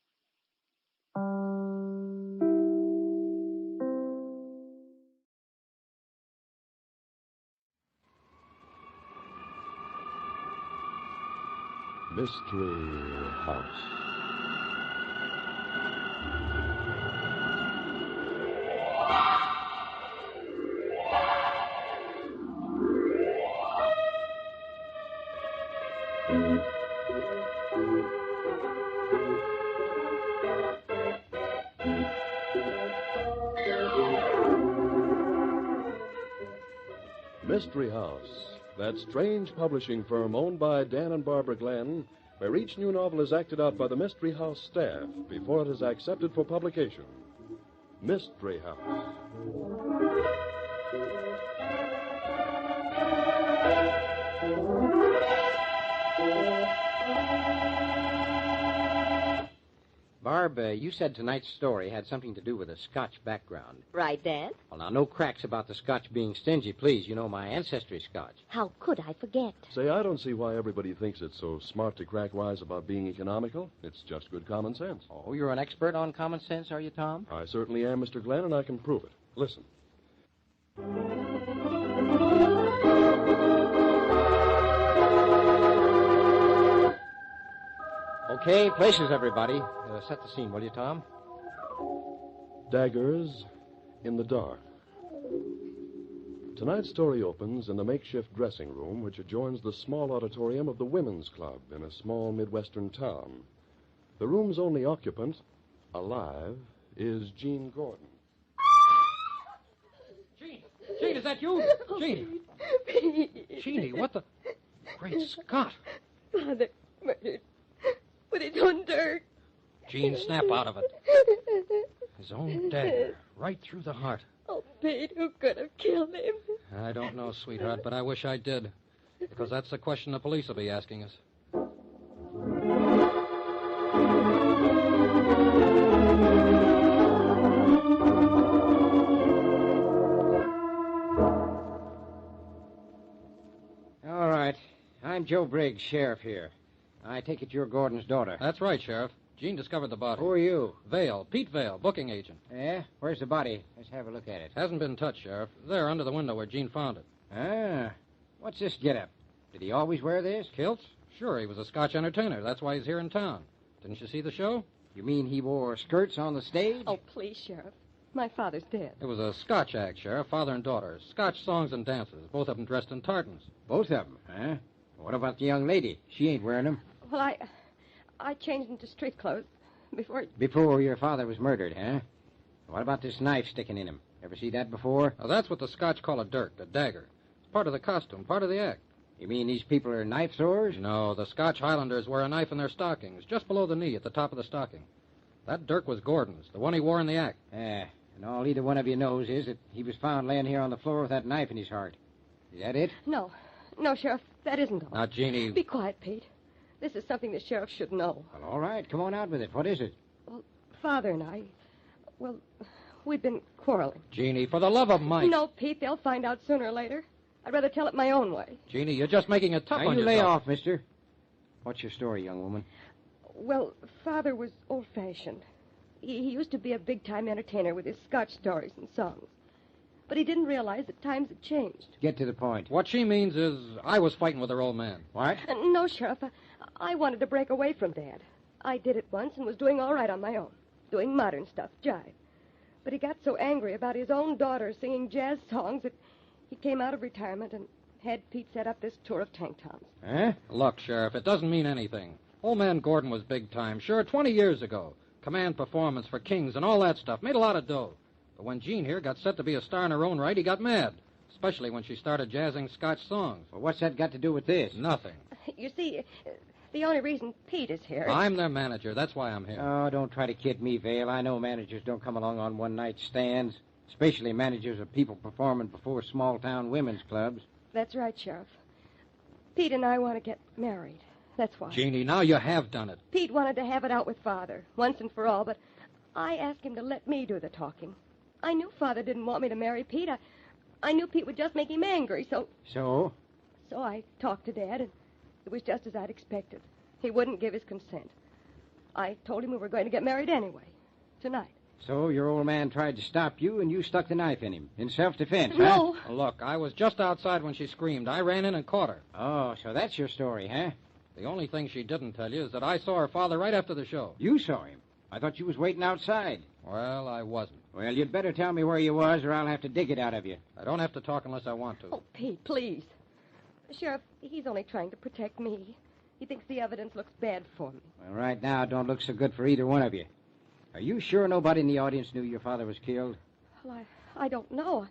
Mystery House. Mystery House, that strange publishing firm owned by Dan and Barbara Glenn, where each new novel is acted out by the Mystery House staff before it is accepted for publication. Mystery House. Barb, you said tonight's story had something to do with a Scotch background. Right, Dan? Well, now, no cracks about the Scotch being stingy, please. You know my ancestry's Scotch. How could I forget? Say, I don't see why everybody thinks it's so smart to crack wise about being economical. It's just good common sense. Oh, you're an expert on common sense, are you, Tom? I certainly am, Mr. Glenn, and I can prove it. Listen. Okay, places, everybody. Set the scene, will you, Tom? Daggers in the dark. Tonight's story opens in the makeshift dressing room which adjoins the small auditorium of the Women's Club in a small Midwestern town. The room's only occupant, alive, is Jean Gordon. Jean, is that you? Jean. Jeannie, what the... Great Scott. Father murdered with his own dirt. Jean, snap out of it. His own dagger, right through the heart. Oh, Pete, who could have killed him? I don't know, sweetheart, but I wish I did. Because that's the question the police will be asking us. All right. I'm Joe Briggs, sheriff here. I take it you're Gordon's daughter. That's right, Sheriff. Jean discovered the body. Who are you? Vale, Pete Vale, booking agent. Yeah? Where's the body? Let's have a look at it. Hasn't been touched, Sheriff. There, under the window where Jean found it. Ah. What's this getup? Did he always wear this? Kilts? Sure, he was a Scotch entertainer. That's why he's here in town. Didn't you see the show? You mean he wore skirts on the stage? Oh, please, Sheriff. My father's dead. It was a Scotch act, Sheriff, father and daughter. Scotch songs and dances, both of them dressed in tartans. Both of them, huh? What about the young lady? She ain't wearing them. Well, I changed into street clothes Before your father was murdered, huh? What about this knife sticking in him? Ever see that before? Oh, that's what the Scotch call a dirk, a dagger. It's part of the costume, part of the act. You mean these people are knife throwers? No, the Scotch Highlanders wear a knife in their stockings, just below the knee at the top of the stocking. That dirk was Gordon's, the one he wore in the act. Yeah, and all either one of you knows is that he was found laying here on the floor with that knife in his heart. Is that it? No, Sheriff, that isn't all. Now, Jeannie... Be quiet, Pete. This is something the sheriff should know. Well, all right, come on out with it. What is it? Well, Father and I, we've been quarreling. Jeannie, for the love of Mike... No, Pete, they'll find out sooner or later. I'd rather tell it my own way. Jeannie, you're just making it tough now on you yourself. lay off, mister. What's your story, young woman? Well, Father was old-fashioned. He used to be a big-time entertainer with his Scotch stories and songs. But he didn't realize that times had changed. Get to the point. What she means is I was fighting with her old man. What? No, Sheriff. I wanted to break away from Dad. I did it once and was doing all right on my own, doing modern stuff, jive. But he got so angry about his own daughter singing jazz songs that he came out of retirement and had Pete set up this tour of tank tops. Huh? Look, Sheriff, it doesn't mean anything. Old man Gordon was big time, sure, 20 years ago. Command performance for Kings and all that stuff. Made a lot of dough. But when Jean here got set to be a star in her own right, he got mad. Especially when she started jazzing Scotch songs. Well, what's that got to do with this? Nothing. You see, the only reason Pete is here... I'm their manager. That's why I'm here. Oh, don't try to kid me, Vale. I know managers don't come along on one-night stands. Especially managers of people performing before small-town women's clubs. That's right, Sheriff. Pete and I want to get married. That's why. Jeannie, now you have done it. Pete wanted to have it out with Father, once and for all, but I asked him to let me do the talking. I knew Father didn't want me to marry Pete. I knew Pete would just make him angry, so... So? So I talked to Dad, and it was just as I'd expected. He wouldn't give his consent. I told him we were going to get married anyway, tonight. So your old man tried to stop you, and you stuck the knife in him, in self-defense, No. huh? Look, I was just outside when she screamed. I ran in and caught her. Oh, so that's your story, huh? The only thing she didn't tell you is that I saw her father right after the show. You saw him? I thought you was waiting outside. Well, I wasn't. Well, you'd better tell me where you was, or I'll have to dig it out of you. I don't have to talk unless I want to. Oh, Pete, please. Sheriff, he's only trying to protect me. He thinks the evidence looks bad for me. Well, right now, it don't look so good for either one of you. Are you sure nobody in the audience knew your father was killed? Well, I don't know.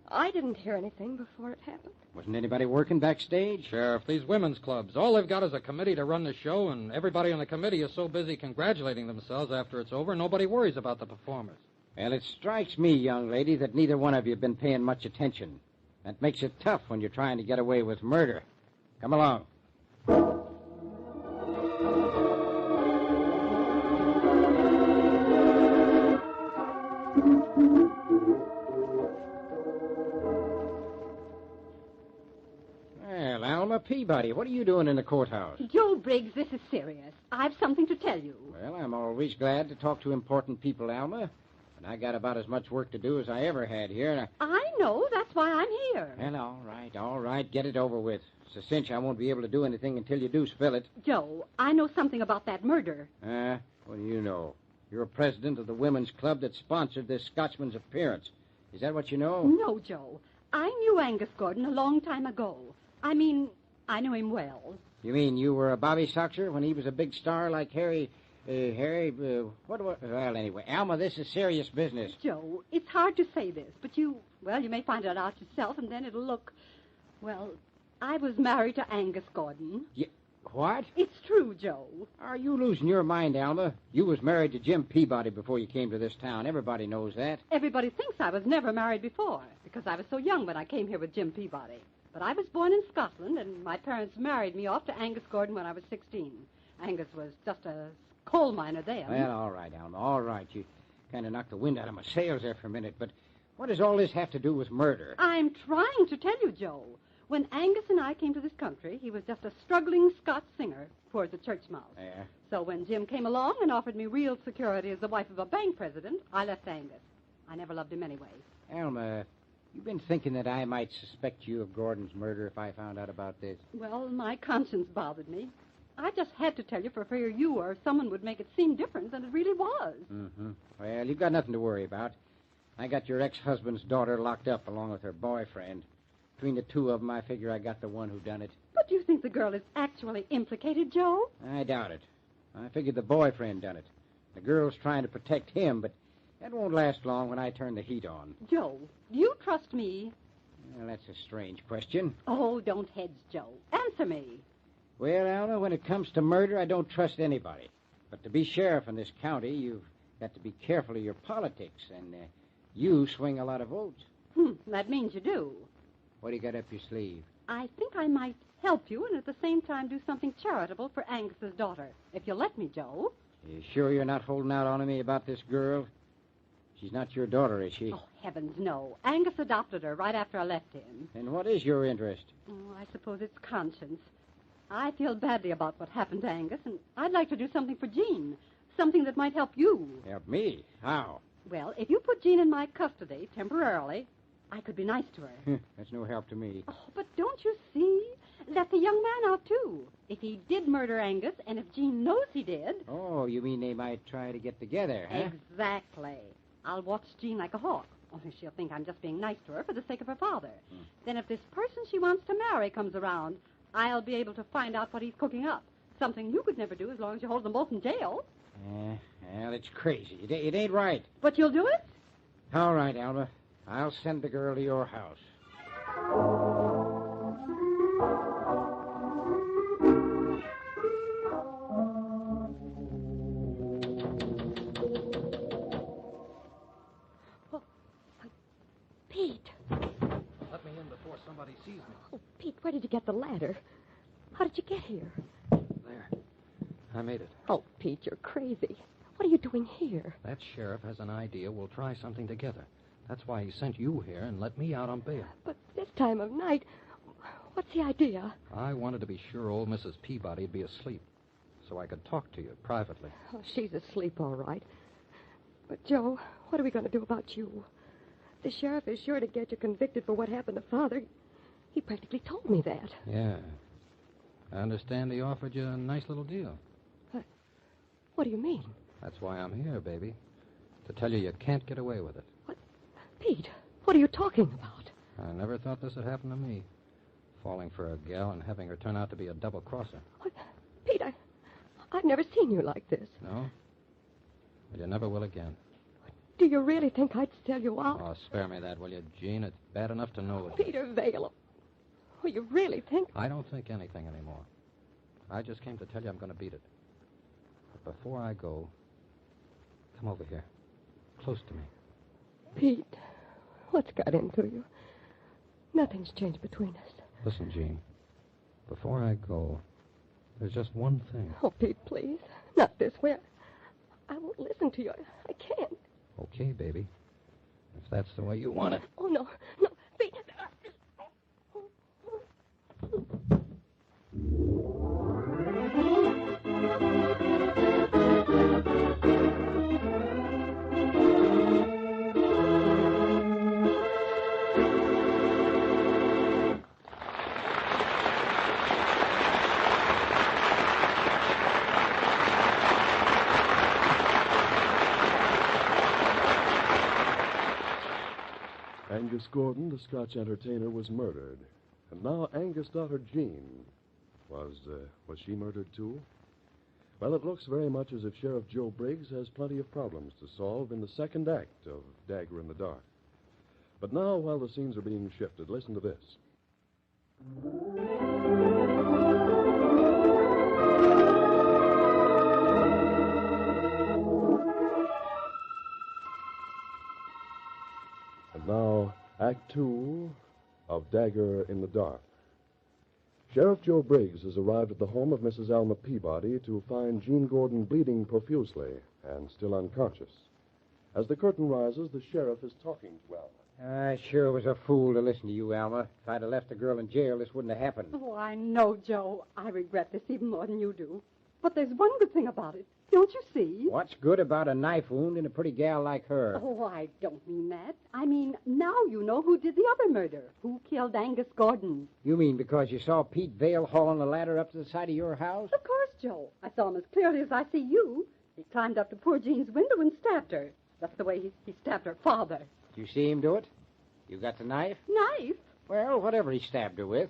I didn't hear anything before it happened. Wasn't anybody working backstage? Sheriff, these women's clubs, all they've got is a committee to run the show, and everybody on the committee is so busy congratulating themselves after it's over, nobody worries about the performers. Well, it strikes me, young lady, that neither one of you have been paying much attention. That makes it tough when you're trying to get away with murder. Come along. Peabody, what are you doing in the courthouse? Joe Briggs, this is serious. I've something to tell you. Well, I'm always glad to talk to important people, Alma. But I got about as much work to do as I ever had here, and I know. That's why I'm here. Well, all right. Get it over with. It's a cinch I won't be able to do anything until you do spill it. Joe, I know something about that murder. What do you know? You're president of the women's club that sponsored this Scotchman's appearance. Is that what you know? No, Joe. I knew Angus Gordon a long time ago. I mean, I knew him well. You mean you were a bobby soxer when he was a big star like Harry, well, anyway, Alma, this is serious business. Joe, it's hard to say this, but you may find it out yourself, and then it'll look, I was married to Angus Gordon. What? It's true, Joe. Are you losing your mind, Alma? You was married to Jim Peabody before you came to this town. Everybody knows that. Everybody thinks I was never married before, because I was so young when I came here with Jim Peabody. But I was born in Scotland, and my parents married me off to Angus Gordon when I was 16. Angus was just a coal miner then. Well, all right, Alma, all right. You kind of knocked the wind out of my sails there for a minute, but what does all this have to do with murder? I'm trying to tell you, Joe. When Angus and I came to this country, he was just a struggling Scotch singer, poor as a church mouse. Yeah. So when Jim came along and offered me real security as the wife of a bank president, I left Angus. I never loved him anyway. Alma, you've been thinking that I might suspect you of Gordon's murder if I found out about this? Well, my conscience bothered me. I just had to tell you for fear you or someone would make it seem different than it really was. Mm-hmm. Well, you've got nothing to worry about. I got your ex-husband's daughter locked up along with her boyfriend. Between the two of them, I figure I got the one who done it. But do you think the girl is actually implicated, Joe? I doubt it. I figured the boyfriend done it. The girl's trying to protect him, but that won't last long when I turn the heat on. Joe, do you trust me? Well, that's a strange question. Oh, don't hedge, Joe. Answer me. Well, Alma, when it comes to murder, I don't trust anybody. But to be sheriff in this county, you've got to be careful of your politics, and you swing a lot of votes. That means you do. What do you got up your sleeve? I think I might help you and at the same time do something charitable for Angus's daughter. If you'll let me, Joe. You sure you're not holding out on me about this girl? She's not your daughter, is she? Oh, heavens, no. Angus adopted her right after I left him. And what is your interest? Oh, I suppose it's conscience. I feel badly about what happened to Angus, and I'd like to do something for Jean. Something that might help you. Help me? How? Well, if you put Jean in my custody temporarily, I could be nice to her. That's no help to me. Oh, but don't you see? Let the young man out, too. If he did murder Angus, and if Jean knows he did... Oh, you mean they might try to get together, huh? Exactly. I'll watch Jean like a hawk. Only she'll think I'm just being nice to her for the sake of her father. Then if this person she wants to marry comes around, I'll be able to find out what he's cooking up. Something you could never do as long as you hold them both in jail. Well, it's crazy. It ain't right. But you'll do it? All right, Alma. I'll send the girl to your house. Pete. Let me in before somebody sees me. Oh, Pete, where did you get the ladder? How did you get here? There. I made it. Oh, Pete, you're crazy. What are you doing here? That sheriff has an idea we'll try something together. That's why he sent you here and let me out on bail. But this time of night, what's the idea? I wanted to be sure old Mrs. Peabody'd be asleep, so I could talk to you privately. Oh, she's asleep, all right. But, Joe, what are we going to do about you? The sheriff is sure to get you convicted for what happened to Father. He practically told me that. Yeah. I understand he offered you a nice little deal. What do you mean? That's why I'm here, baby. To tell you can't get away with it. Pete, what are you talking about? I never thought this would happen to me. Falling for a gal and having her turn out to be a double-crosser. Pete, I've never seen you like this. No? Well, you never will again. Do you really think I'd sell you out? Oh, spare me that, will you, Jean? It's bad enough to know it. Peter Vale. Oh, you really think... I don't think anything anymore. I just came to tell you I'm going to beat it. But before I go, come over here. Close to me. Pete, what's got into you? Nothing's changed between us. Listen, Jean. Before I go, there's just one thing. Oh, Pete, please. Not this way. I won't listen to you. I can't. Okay, baby. If that's the way you want it. Oh, no. No, Pete. Angus Gordon, the Scotch entertainer, was murdered. And now Angus' daughter, Jean, was she murdered, too? Well, it looks very much as if Sheriff Joe Briggs has plenty of problems to solve in the second act of Dagger in the Dark. But now, while the scenes are being shifted, listen to this. And now, Act 2 of Dagger in the Dark. Sheriff Joe Briggs has arrived at the home of Mrs. Alma Peabody to find Jean Gordon bleeding profusely and still unconscious. As the curtain rises, the sheriff is talking to Alma. I sure was a fool to listen to you, Alma. If I'd have left the girl in jail, this wouldn't have happened. Oh, I know, Joe. I regret this even more than you do. But there's one good thing about it. Don't you see? What's good about a knife wound in a pretty gal like her? Oh, I don't mean that. I mean, now you know who did the other murder. Who killed Angus Gordon. You mean because you saw Pete Vale hauling the ladder up to the side of your house? Of course, Joe. I saw him as clearly as I see you. He climbed up to poor Jean's window and stabbed her. That's the way he stabbed her father. Did you see him do it? You got the knife? Knife? Well, whatever he stabbed her with.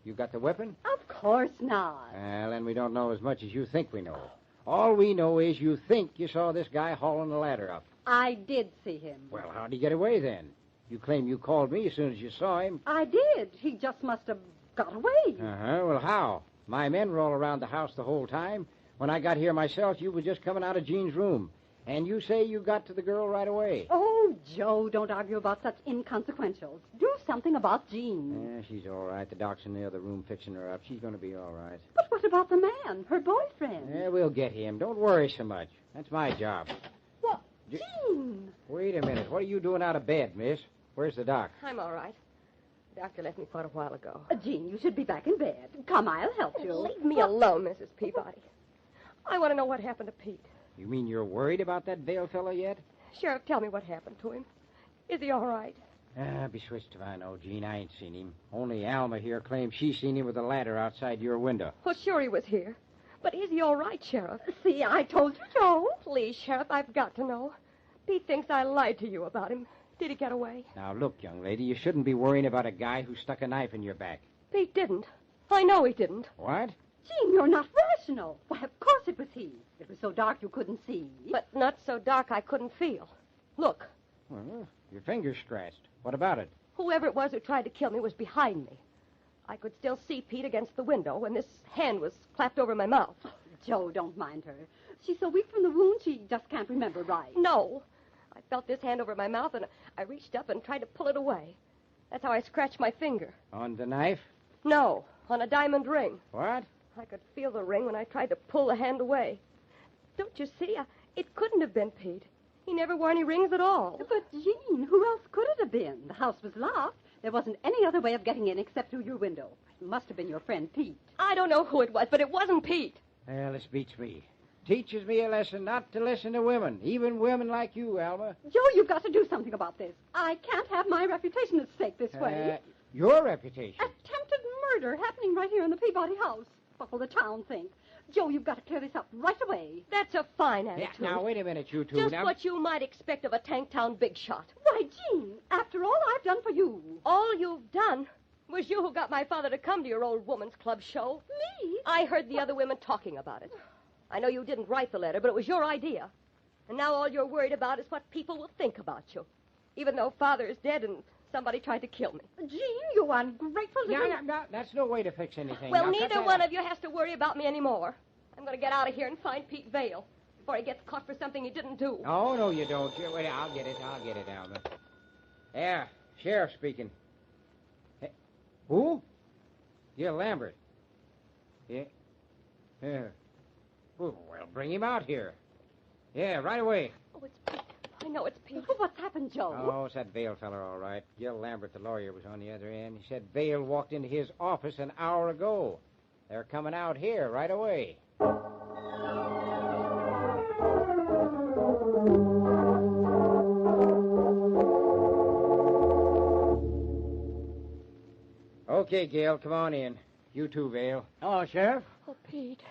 You got the weapon? Of course not. Well, then we don't know as much as you think we know. All we know is you think you saw this guy hauling the ladder up. I did see him. Well, how'd he get away then? You claim you called me as soon as you saw him. I did. He just must have got away. Uh-huh. Well, how? My men were all around the house the whole time. When I got here myself, you were just coming out of Jean's room. And you say you got to the girl right away. Oh, Joe, don't argue about such inconsequentials. Do something about Jean. Yeah, she's all right. The doc's in the other room fixing her up. She's going to be all right. But what about the man, her boyfriend? Yeah, we'll get him. Don't worry so much. That's my job. What? Jean! Wait a minute. What are you doing out of bed, miss? Where's the doc? I'm all right. The doctor left me quite a while ago. Jean, you should be back in bed. Come, I'll help you. Leave me alone, Mrs. Peabody. I want to know what happened to Pete. You mean you're worried about that Vale fellow yet? Sheriff, tell me what happened to him. Is he all right? Be switched if I know, Jean. I ain't seen him. Only Alma here claims she's seen him with a ladder outside your window. Well, sure he was here. But is he all right, Sheriff? See, I told you, Joe. Please, Sheriff, I've got to know. Pete thinks I lied to you about him. Did he get away? Now, look, young lady, you shouldn't be worrying about a guy who stuck a knife in your back. Pete didn't. I know he didn't. What? Jean, you're not rational. Why, of course it was he. It was so dark you couldn't see. But not so dark I couldn't feel. Look. Well, your finger's scratched. What about it? Whoever it was who tried to kill me was behind me. I could still see Pete against the window when this hand was clapped over my mouth. Oh, Joe, don't mind her. She's so weak from the wound she just can't remember right. No. I felt this hand over my mouth and I reached up and tried to pull it away. That's how I scratched my finger. On the knife? No, on a diamond ring. What? I could feel the ring when I tried to pull the hand away. Don't you see? It couldn't have been Pete. He never wore any rings at all. But, Jean, who else could it have been? The house was locked. There wasn't any other way of getting in except through your window. It must have been your friend Pete. I don't know who it was, but it wasn't Pete. Well, this beats me. Teaches me a lesson not to listen to women, even women like you, Alma. Joe, you've got to do something about this. I can't have my reputation at stake this way. Your reputation? Attempted murder happening right here in the Peabody house. What will the town think? Joe, you've got to clear this up right away. That's a fine attitude. Yeah, now, wait a minute, you two. Just now... what you might expect of a Tanktown big shot. Why, Jean, after all I've done for you. All you've done was you who got my father to come to your old woman's club show. Me? I heard the other women talking about it. I know you didn't write the letter, but it was your idea. And now all you're worried about is what people will think about you. Even though Father is dead and somebody tried to kill me. Jean, you ungrateful little... No, that's no way to fix anything. Well, now, neither one of you has to worry about me anymore. I'm going to get out of here and find Pete Vale before he gets caught for something he didn't do. Oh, no, you don't. Wait, I'll get it, Alma. Yeah, Sheriff speaking. Hey, who? Yeah, Lambert. Yeah. Well, bring him out here. Yeah, right away. Oh, it's Pete. I know it's Pete. What's happened, Joe? Oh, it's that Vale feller, all right. Gil Lambert, the lawyer, was on the other end. He said Vale walked into his office an hour ago. They're coming out here right away. Okay, Gail, come on in. You too, Vale. Hello, Sheriff. Oh, Pete.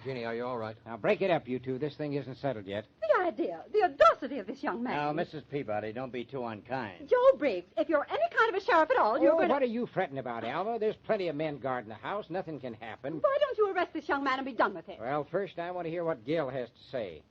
Ginny, are you all right? Now, break it up, you two. This thing isn't settled yet. The The idea, the audacity of this young man. Now, Mrs. Peabody, don't be too unkind. Joe Briggs, if you're any kind of a sheriff at all, you're going to... What are you fretting about, Alma? There's plenty of men guarding the house. Nothing can happen. Why don't you arrest this young man and be done with it? Well, first, I want to hear what Gil has to say.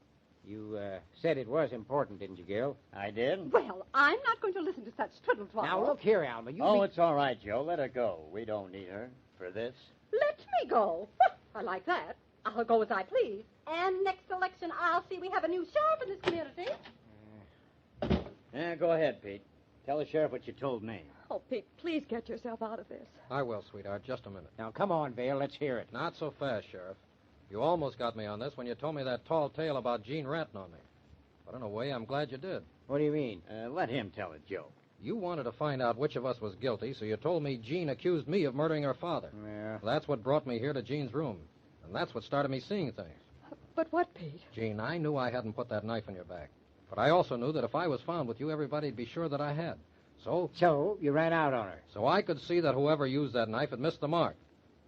You said it was important, didn't you, Gil? I did. Well, I'm not going to listen to such twiddle-twaddle. Now, look here, Alma. It's all right, Joe. Let her go. We don't need her for this. Let me go. I like that. I'll go as I please. And next election, I'll see we have a new sheriff in this community. Yeah, go ahead, Pete. Tell the sheriff what you told me. Oh, Pete, please get yourself out of this. I will, sweetheart. Just a minute. Now, come on, Vale. Let's hear it. Not so fast, Sheriff. You almost got me on this when you told me that tall tale about Gene ratting on me. But in a way, I'm glad you did. What do you mean? Let him tell it, Joe. You wanted to find out which of us was guilty, so you told me Gene accused me of murdering her father. Yeah. That's what brought me here to Gene's room. And that's what started me seeing things. But what, Pete? Gene, I knew I hadn't put that knife in your back. But I also knew that if I was found with you, everybody'd be sure that I had. So, you ran out on her. So I could see that whoever used that knife had missed the mark.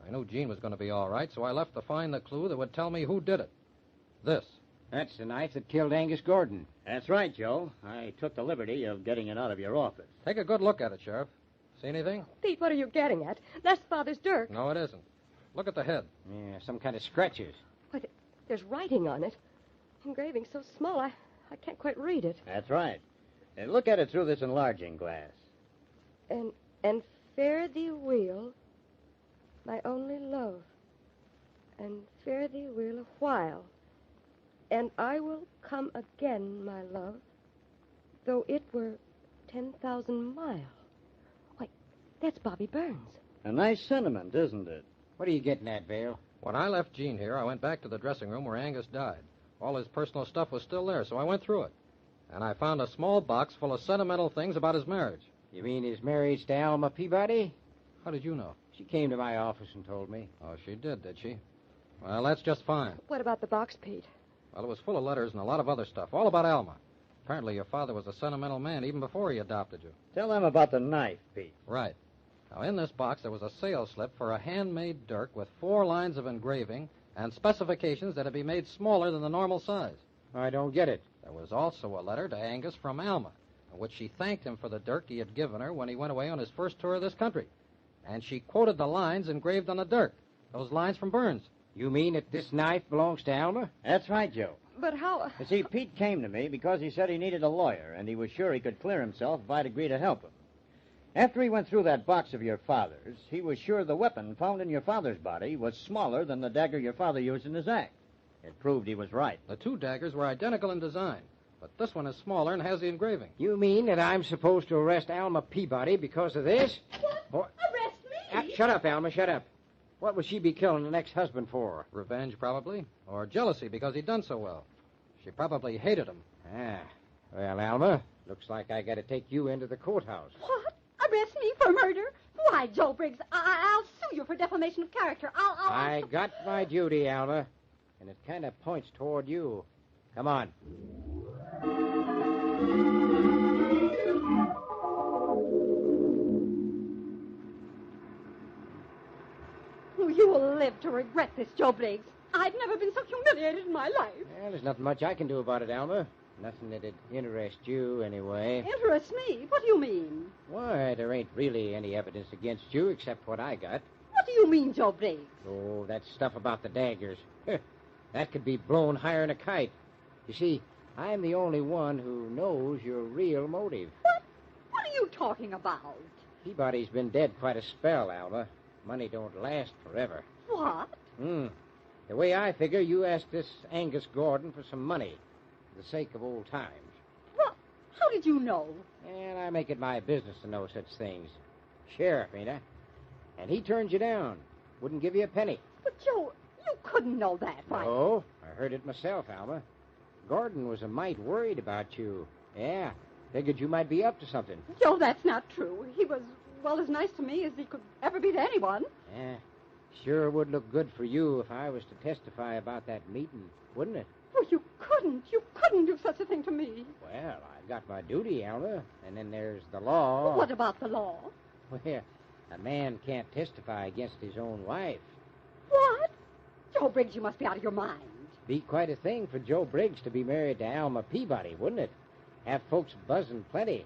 I knew Gene was going to be all right, so I left to find the clue that would tell me who did it. This. That's the knife that killed Angus Gordon. That's right, Joe. I took the liberty of getting it out of your office. Take a good look at it, Sheriff. See anything? Pete, what are you getting at? That's Father's dirk. No, it isn't. Look at the head. Yeah, some kind of scratches. But there's writing on it. Engraving so small, I can't quite read it. That's right. Look at it through this enlarging glass. And fare thee well, my only love, and fare thee well a while, and I will come again, my love, though it were 10,000 miles. Why, that's Bobby Burns. A nice sentiment, isn't it? What are you getting at, Vale? When I left Gene here, I went back to the dressing room where Angus died. All his personal stuff was still there, so I went through it. And I found a small box full of sentimental things about his marriage. You mean his marriage to Alma Peabody? How did you know? She came to my office and told me. Oh, she did she? Well, that's just fine. What about the box, Pete? Well, it was full of letters and a lot of other stuff, all about Alma. Apparently your father was a sentimental man even before he adopted you. Tell them about the knife, Pete. Right. Now, in this box, there was a sales slip for a handmade dirk with 4 lines of engraving and specifications that it be made smaller than the normal size. I don't get it. There was also a letter to Angus from Alma, in which she thanked him for the dirk he had given her when he went away on his first tour of this country. And she quoted the lines engraved on the dirk, those lines from Burns. You mean that this knife belongs to Alma? That's right, Joe. But how... You see, Pete came to me because he said he needed a lawyer, and he was sure he could clear himself if I'd agree to help him. After he went through that box of your father's, he was sure the weapon found in your father's body was smaller than the dagger your father used in his act. It proved he was right. The 2 daggers were identical in design, but this one is smaller and has the engraving. You mean that I'm supposed to arrest Alma Peabody because of this? What? Arrest me? Shut up, Alma, shut up. What would she be killing an ex-husband for? Revenge, probably, or jealousy because he'd done so well. She probably hated him. Ah. Well, Alma, looks like I got to take you into the courthouse. What? Arrest me for murder? Why, Joe Briggs, I'll sue you for defamation of character. I got my duty, Alma, and it kind of points toward you. Come on. You will live to regret this, Joe Briggs. I've never been so humiliated in my life. Well, there's nothing much I can do about it, Alma. Nothing that'd interest you, anyway. Interest me? What do you mean? Why, there ain't really any evidence against you except what I got. What do you mean, Joe Briggs? Oh, that stuff about the daggers. That could be blown higher than a kite. You see, I'm the only one who knows your real motive. What? What are you talking about? Peabody's been dead quite a spell, Alma. Money don't last forever. What? The way I figure, you asked this Angus Gordon for some money for the sake of old times. Well, how did you know? And I make it my business to know such things. Sheriff, ain't I? And he turned you down. Wouldn't give you a penny. But, Joe, you couldn't know that, right? No, I heard it myself, Alma. Gordon was a mite worried about you. Yeah, figured you might be up to something. Joe, that's not true. He was, well, as nice to me as he could ever be to anyone. Yeah, sure would look good for you if I was to testify about that meeting, wouldn't it? Well, you couldn't do such a thing to me. Well, I've got my duty, Alma, and then there's the law. What about the law? Well, a man can't testify against his own wife. What? Joe Briggs, you must be out of your mind. Be quite a thing for Joe Briggs to be married to Alma Peabody, wouldn't it? Have folks buzzing plenty.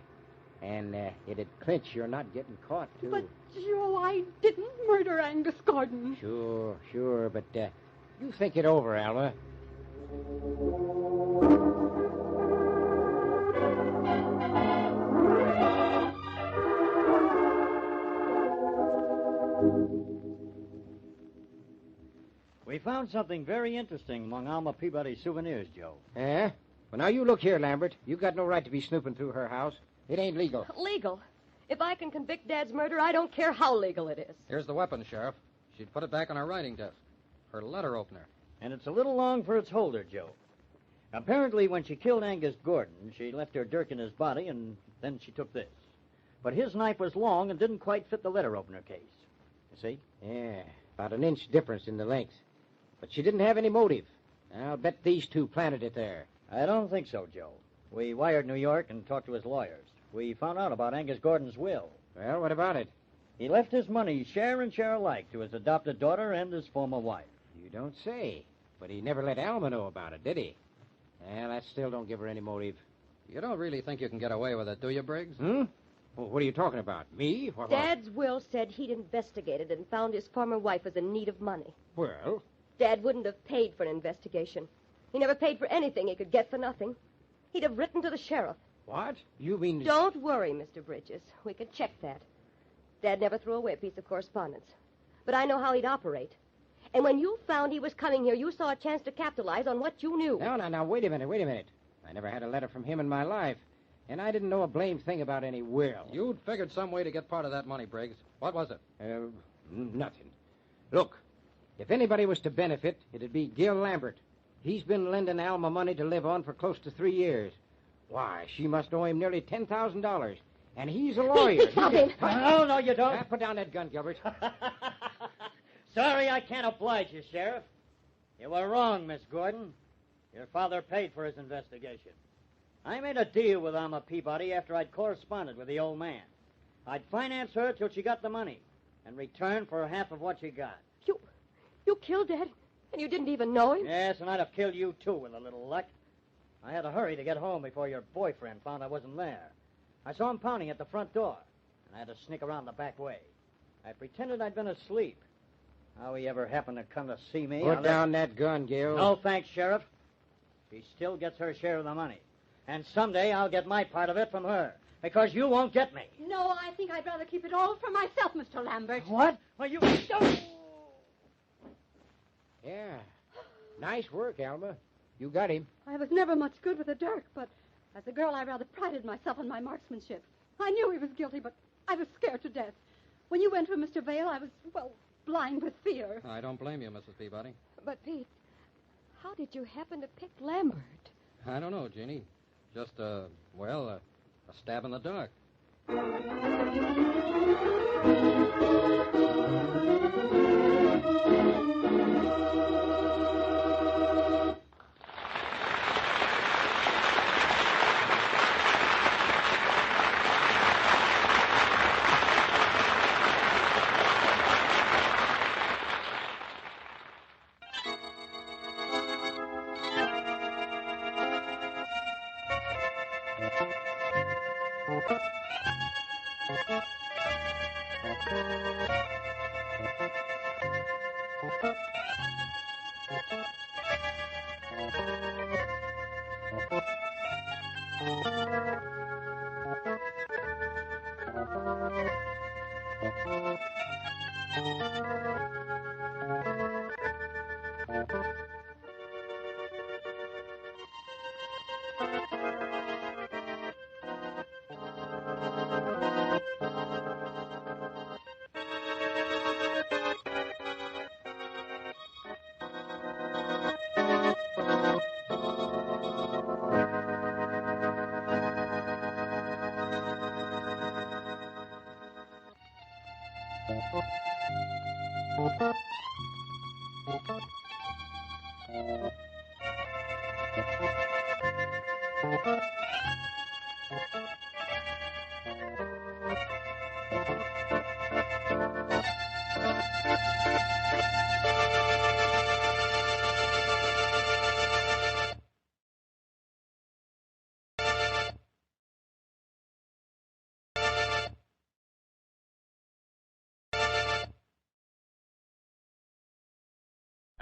And it'd clinch you're not getting caught, too. But, Joe, I didn't murder Angus Gordon. Sure, but you think it over, Alma. We found something very interesting among Alma Peabody's souvenirs, Joe. Eh? Well, now you look here, Lambert. You got no right to be snooping through her house. It ain't legal. Legal? If I can convict Dad's murder, I don't care how legal it is. Here's the weapon, Sheriff. She'd put it back on her writing desk. Her letter opener. And it's a little long for its holder, Joe. Apparently, when she killed Angus Gordon, she left her dirk in his body, and then she took this. But his knife was long and didn't quite fit the letter opener case. You see? Yeah, about an inch difference in the length. But she didn't have any motive. I'll bet these two planted it there. I don't think so, Joe. We wired New York and talked to his lawyers. We found out about Angus Gordon's will. Well, what about it? He left his money share and share alike to his adopted daughter and his former wife. You don't say. But he never let Alma know about it, did he? Well, that still don't give her any motive. You don't really think you can get away with it, do you, Briggs? Well, what are you talking about? Me? What? Dad's will said he'd investigated and found his former wife was in need of money. Well? Dad wouldn't have paid for an investigation. He never paid for anything he could get for nothing. He'd have written to the sheriff. What? You mean... Don't worry, Mr. Bridges. We can check that. Dad never threw away a piece of correspondence. But I know how he'd operate. And when you found he was coming here, you saw a chance to capitalize on what you knew. Now, wait a minute. I never had a letter from him in my life. And I didn't know a blame thing about any will. You'd figured some way to get part of that money, Briggs. What was it? Nothing. Look, if anybody was to benefit, it'd be Gil Lambert. He's been lending Alma money to live on for close to 3 years. Why, she must owe him nearly $10,000. And he's a lawyer. Stop him. Oh, no, you don't. Put down that gun, Gilbert. Sorry, I can't oblige you, Sheriff. You were wrong, Miss Gordon. Your father paid for his investigation. I made a deal with Alma Peabody after I'd corresponded with the old man. I'd finance her till she got the money, in return for half of what she got. You killed Dad, and you didn't even know him? Yes, and I'd have killed you, too, with a little luck. I had to hurry to get home before your boyfriend found I wasn't there. I saw him pounding at the front door, and I had to sneak around the back way. I pretended I'd been asleep. How he ever happened to come to see me... Put down that gun, Gil. No, thanks, Sheriff. She still gets her share of the money. And someday I'll get my part of it from her, because you won't get me. No, I think I'd rather keep it all for myself, Mr. Lambert. What? Well, you... Yeah. Nice work, Alma. You got him. I was never much good with a dirk, but as a girl, I rather prided myself on my marksmanship. I knew he was guilty, but I was scared to death. When you went for Mr. Vale, I was, blind with fear. I don't blame you, Mrs. Peabody. But, Pete, how did you happen to pick Lambert? I don't know, Jeannie. Just, a stab in the dark.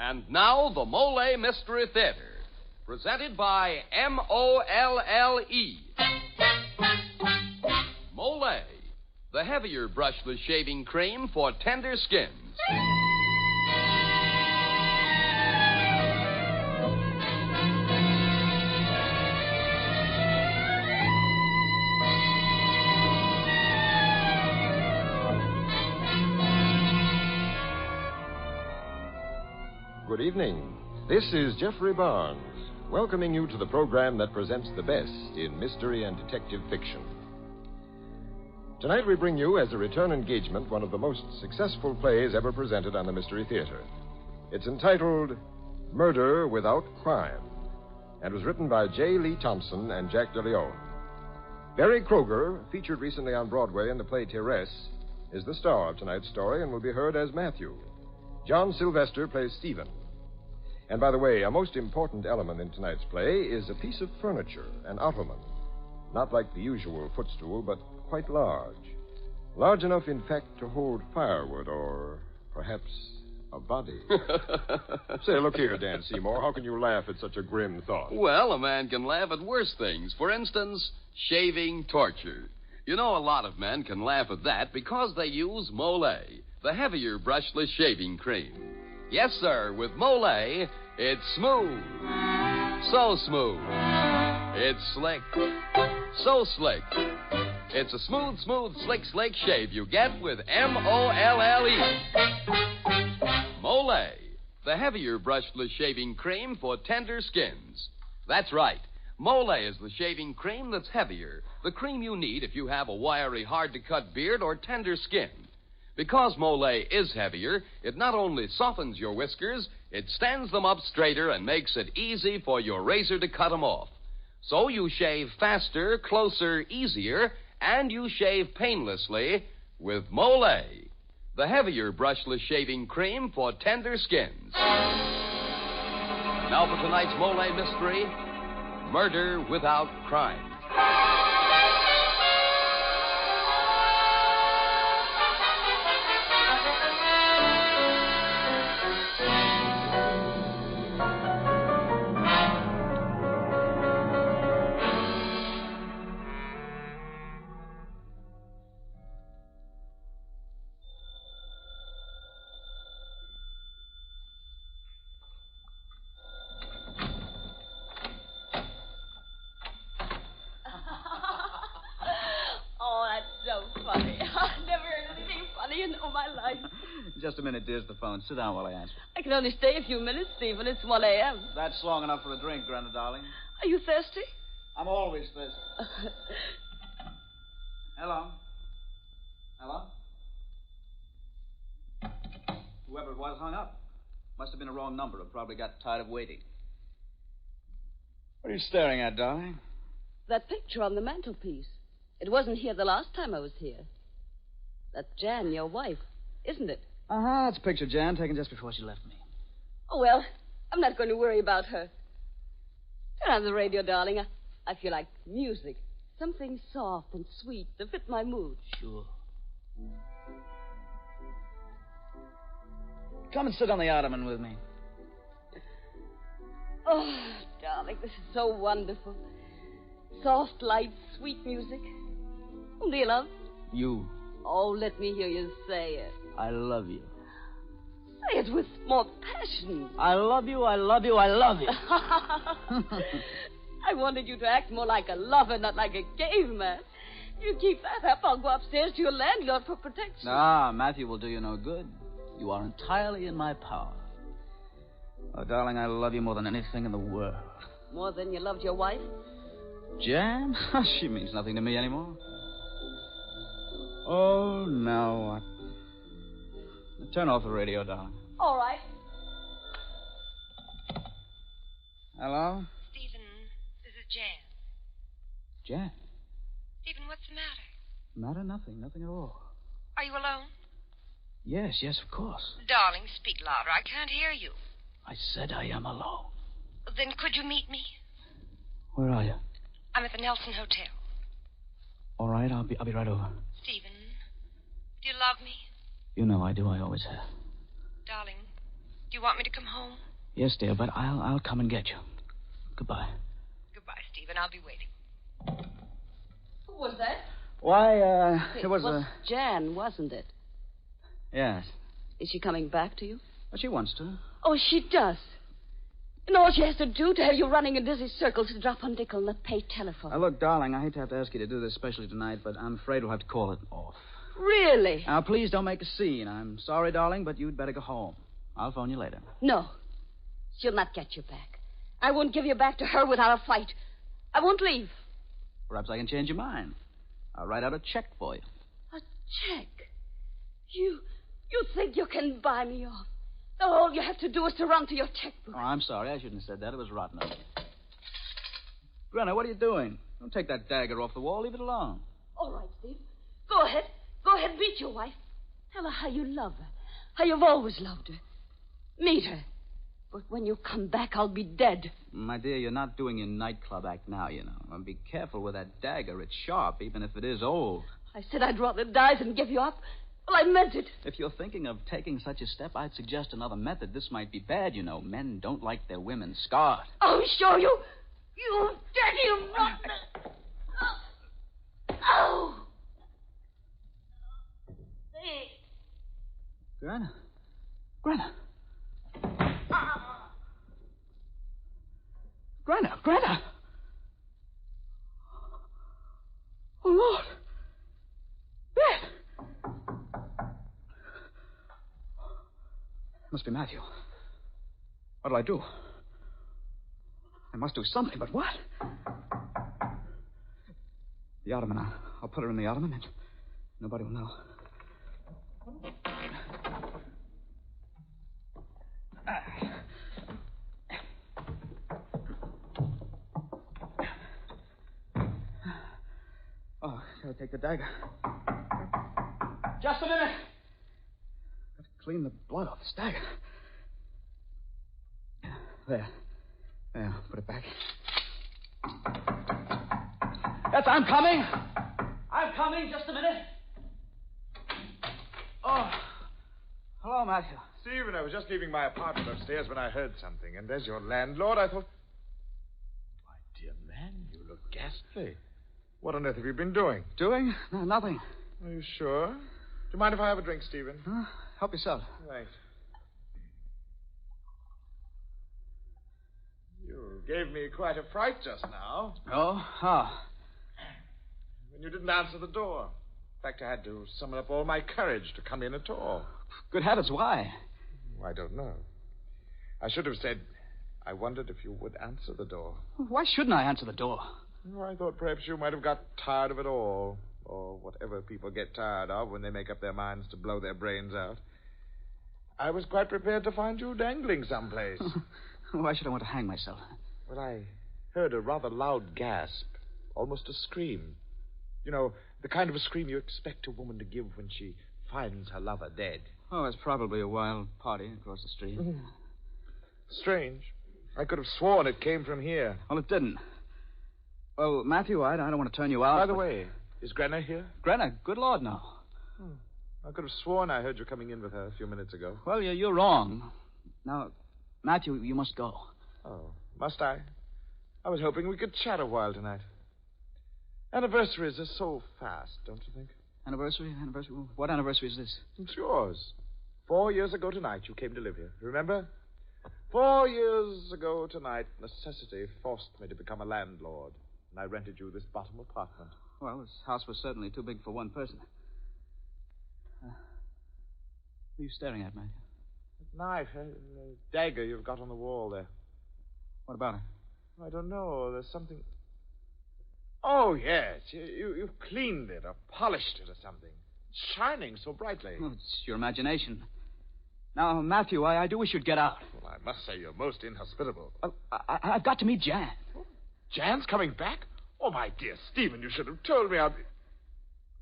And now, the MOLLE Mystery Theater, presented by MOLLE. MOLLE, the heavier brushless shaving cream for tender skins. Good evening. This is Jeffrey Barnes, welcoming you to the program that presents the best in mystery and detective fiction. Tonight we bring you, as a return engagement, one of the most successful plays ever presented on the Mystery Theater. It's entitled Murder Without Crime, and was written by J. Lee Thompson and Jack DeLeon. Barry Kroger, featured recently on Broadway in the play Thérèse, is the star of tonight's story and will be heard as Matthew. John Sylvester plays Stephen. And by the way, a most important element in tonight's play is a piece of furniture, an ottoman. Not like the usual footstool, but quite large. Large enough, in fact, to hold firewood or perhaps a body. Say, look here, Dan Seymour. How can you laugh at such a grim thought? Well, a man can laugh at worse things. For instance, shaving torture. You know, a lot of men can laugh at that because they use MOLLE, the heavier brushless shaving cream. Yes, sir, with MOLLE, it's smooth. So smooth. It's slick. So slick. It's a smooth, slick shave you get with MOLLE. MOLLE, the heavier brushless shaving cream for tender skins. That's right. MOLLE is the shaving cream that's heavier, the cream you need if you have a wiry, hard-to-cut beard or tender skin. Because MOLLE is heavier, it not only softens your whiskers, it stands them up straighter and makes it easy for your razor to cut them off. So you shave faster, closer, easier, and you shave painlessly with MOLLE, the heavier brushless shaving cream for tender skins. Now for tonight's MOLLE mystery, Murder Without Crime. Just a minute, dear. The phone. Sit down while I answer. I can only stay a few minutes, Stephen. It's 1 a.m. That's long enough for a drink, Grandma, darling. Are you thirsty? I'm always thirsty. Hello? Hello? Whoever it was hung up. Must have been a wrong number. It probably got tired of waiting. What are you staring at, darling? That picture on the mantelpiece. It wasn't here the last time I was here. That's Jan, your wife, isn't it? Uh-huh. It's a picture Jan taken just before she left me. Oh, well, I'm not going to worry about her. Turn on the radio, darling. I feel like music. Something soft and sweet to fit my mood. Sure. Come and sit on the ottoman with me. Oh, darling, this is so wonderful. Soft, light, sweet music. Whom do you love? You. Oh, let me hear you say it. I love you. Say it with more passion. I love you, I love you, I love you. I wanted you to act more like a lover, not like a caveman. You keep that up, I'll go upstairs to your landlord for protection. Ah, Matthew will do you no good. You are entirely in my power. Oh, darling, I love you more than anything in the world. More than you loved your wife? Jan? She means nothing to me anymore. Oh, now what? Turn off the radio, darling. All right. Hello? Stephen, this is Jan. Jan? Stephen, what's the matter? Matter? Nothing at all. Are you alone? Yes, of course. Darling, speak louder. I can't hear you. I said I am alone. Then could you meet me? Where are you? I'm at the Nelson Hotel. All right, I'll be right over. Stephen, do you love me? You know I do. I always have. Darling, Do you want me to come home? Yes, dear, but I'll come and get you. Goodbye. Goodbye, Stephen. I'll be waiting. Who was that? Why, it was Jan, wasn't it? Yes. Is she coming back to you? Well, she wants to. Oh, she does. And all she has to do to have you running in dizzy circles is drop a nickel on the pay telephone. Now, look, darling, I hate to have to ask you to do this especially tonight, but I'm afraid we'll have to call it off. Really? Now, please don't make a scene. I'm sorry, darling, but you'd better go home. I'll phone you later. No. She'll not get you back. I won't give you back to her without a fight. I won't leave. Perhaps I can change your mind. I'll write out a check for you. A check? You think you can buy me off? All you have to do is to run to your checkbook. Oh, I'm sorry. I shouldn't have said that. It was rotten of me. Brenna, what are you doing? Don't take that dagger off the wall. Leave it alone. All right, Steve. Go ahead. Go ahead, meet your wife. Tell her how you love her. How you've always loved her. Meet her. But when you come back, I'll be dead. My dear, you're not doing your nightclub act now, you know. And be careful with that dagger. It's sharp, even if it is old. I said I'd rather die than give you up. Well, I meant it. If you're thinking of taking such a step, I'd suggest another method. This might be bad, you know. Men don't like their women scarred. I'll show you. You dirty rotten. Oh. Granna. Granna. Granna. Oh, Lord. Beth. Must be Matthew. What'll I do? I must do something, but what? The ottoman. I'll put her in the ottoman and nobody will know. Oh, gotta take the dagger. Just a minute. Gotta clean the blood off this dagger. There. Put it back. Yes, I'm coming. Just a minute. Oh. Hello, Matthew. Stephen, I was just leaving my apartment upstairs when I heard something, and as your landlord, I thought... My dear man, you look ghastly. What on earth have you been doing? Doing? No, nothing. Are you sure? Do you mind if I have a drink, Stephen? Help yourself. Thanks. You gave me quite a fright just now. Oh? How? When you didn't answer the door. In fact, I had to summon up all my courage to come in at all. Good heavens, why? I don't know. I should have said, I wondered if you would answer the door. Why shouldn't I answer the door? Oh, I thought perhaps you might have got tired of it all. Or whatever people get tired of when they make up their minds to blow their brains out. I was quite prepared to find you dangling someplace. Why should I want to hang myself? Well, I heard a rather loud gasp. Almost a scream. You know, the kind of a scream you expect a woman to give when she finds her lover dead. Oh, it's probably a wild party across the street. Strange. I could have sworn it came from here. Well, it didn't. Well, Matthew, I don't want to turn you out. By the way, is Granna here? Granna? Good Lord, no. I could have sworn I heard you coming in with her a few minutes ago. Well, you're wrong. Now, Matthew, you must go. Oh, must I? I was hoping we could chat a while tonight. Anniversaries are so fast, don't you think? Anniversary? What anniversary is this? It's yours. 4 years ago tonight, you came to live here. Remember? 4 years ago tonight, necessity forced me to become a landlord. And I rented you this bottom apartment. Well, this house was certainly too big for one person. What are you staring at, Matthew? That knife, a dagger you've got on the wall there. What about it? I don't know. There's something... Oh, yes. You've cleaned it or polished it or something. It's shining so brightly. Oh, it's your imagination. Now, Matthew, I do wish you'd get out. Well, I must say you're most inhospitable. I've got to meet Jan. Jan's coming back? Oh, my dear Stephen, you should have told me. Oh,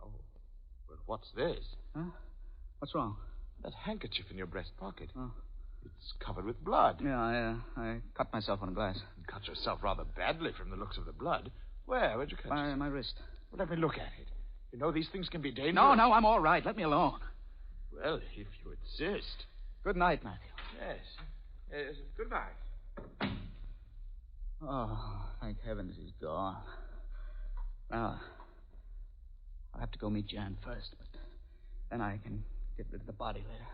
well, what's this? Huh? What's wrong? That handkerchief in your breast pocket. Oh. It's covered with blood. Yeah, I cut myself on a glass. You cut yourself rather badly from the looks of the blood. Where? Where'd you cut yourself? My wrist. Well, let me look at it. You know, these things can be dangerous. No, I'm all right. Let me alone. Well, if you insist. Good night, Matthew. Yes. Goodbye. Oh, thank heavens he's gone. Now, I'll have to go meet Jan first, but then I can get rid of the body later.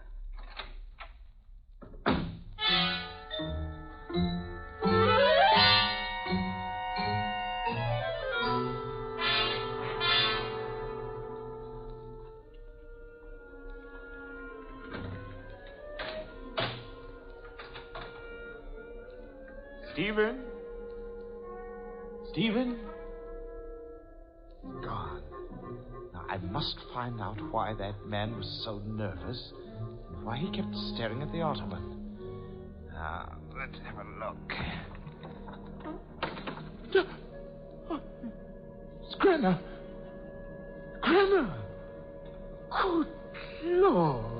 Stephen? Stephen? Gone. Now, I must find out why that man was so nervous and why he kept staring at the ottoman. Now, let's have a look. It's Grenna. Grenna! Good Lord.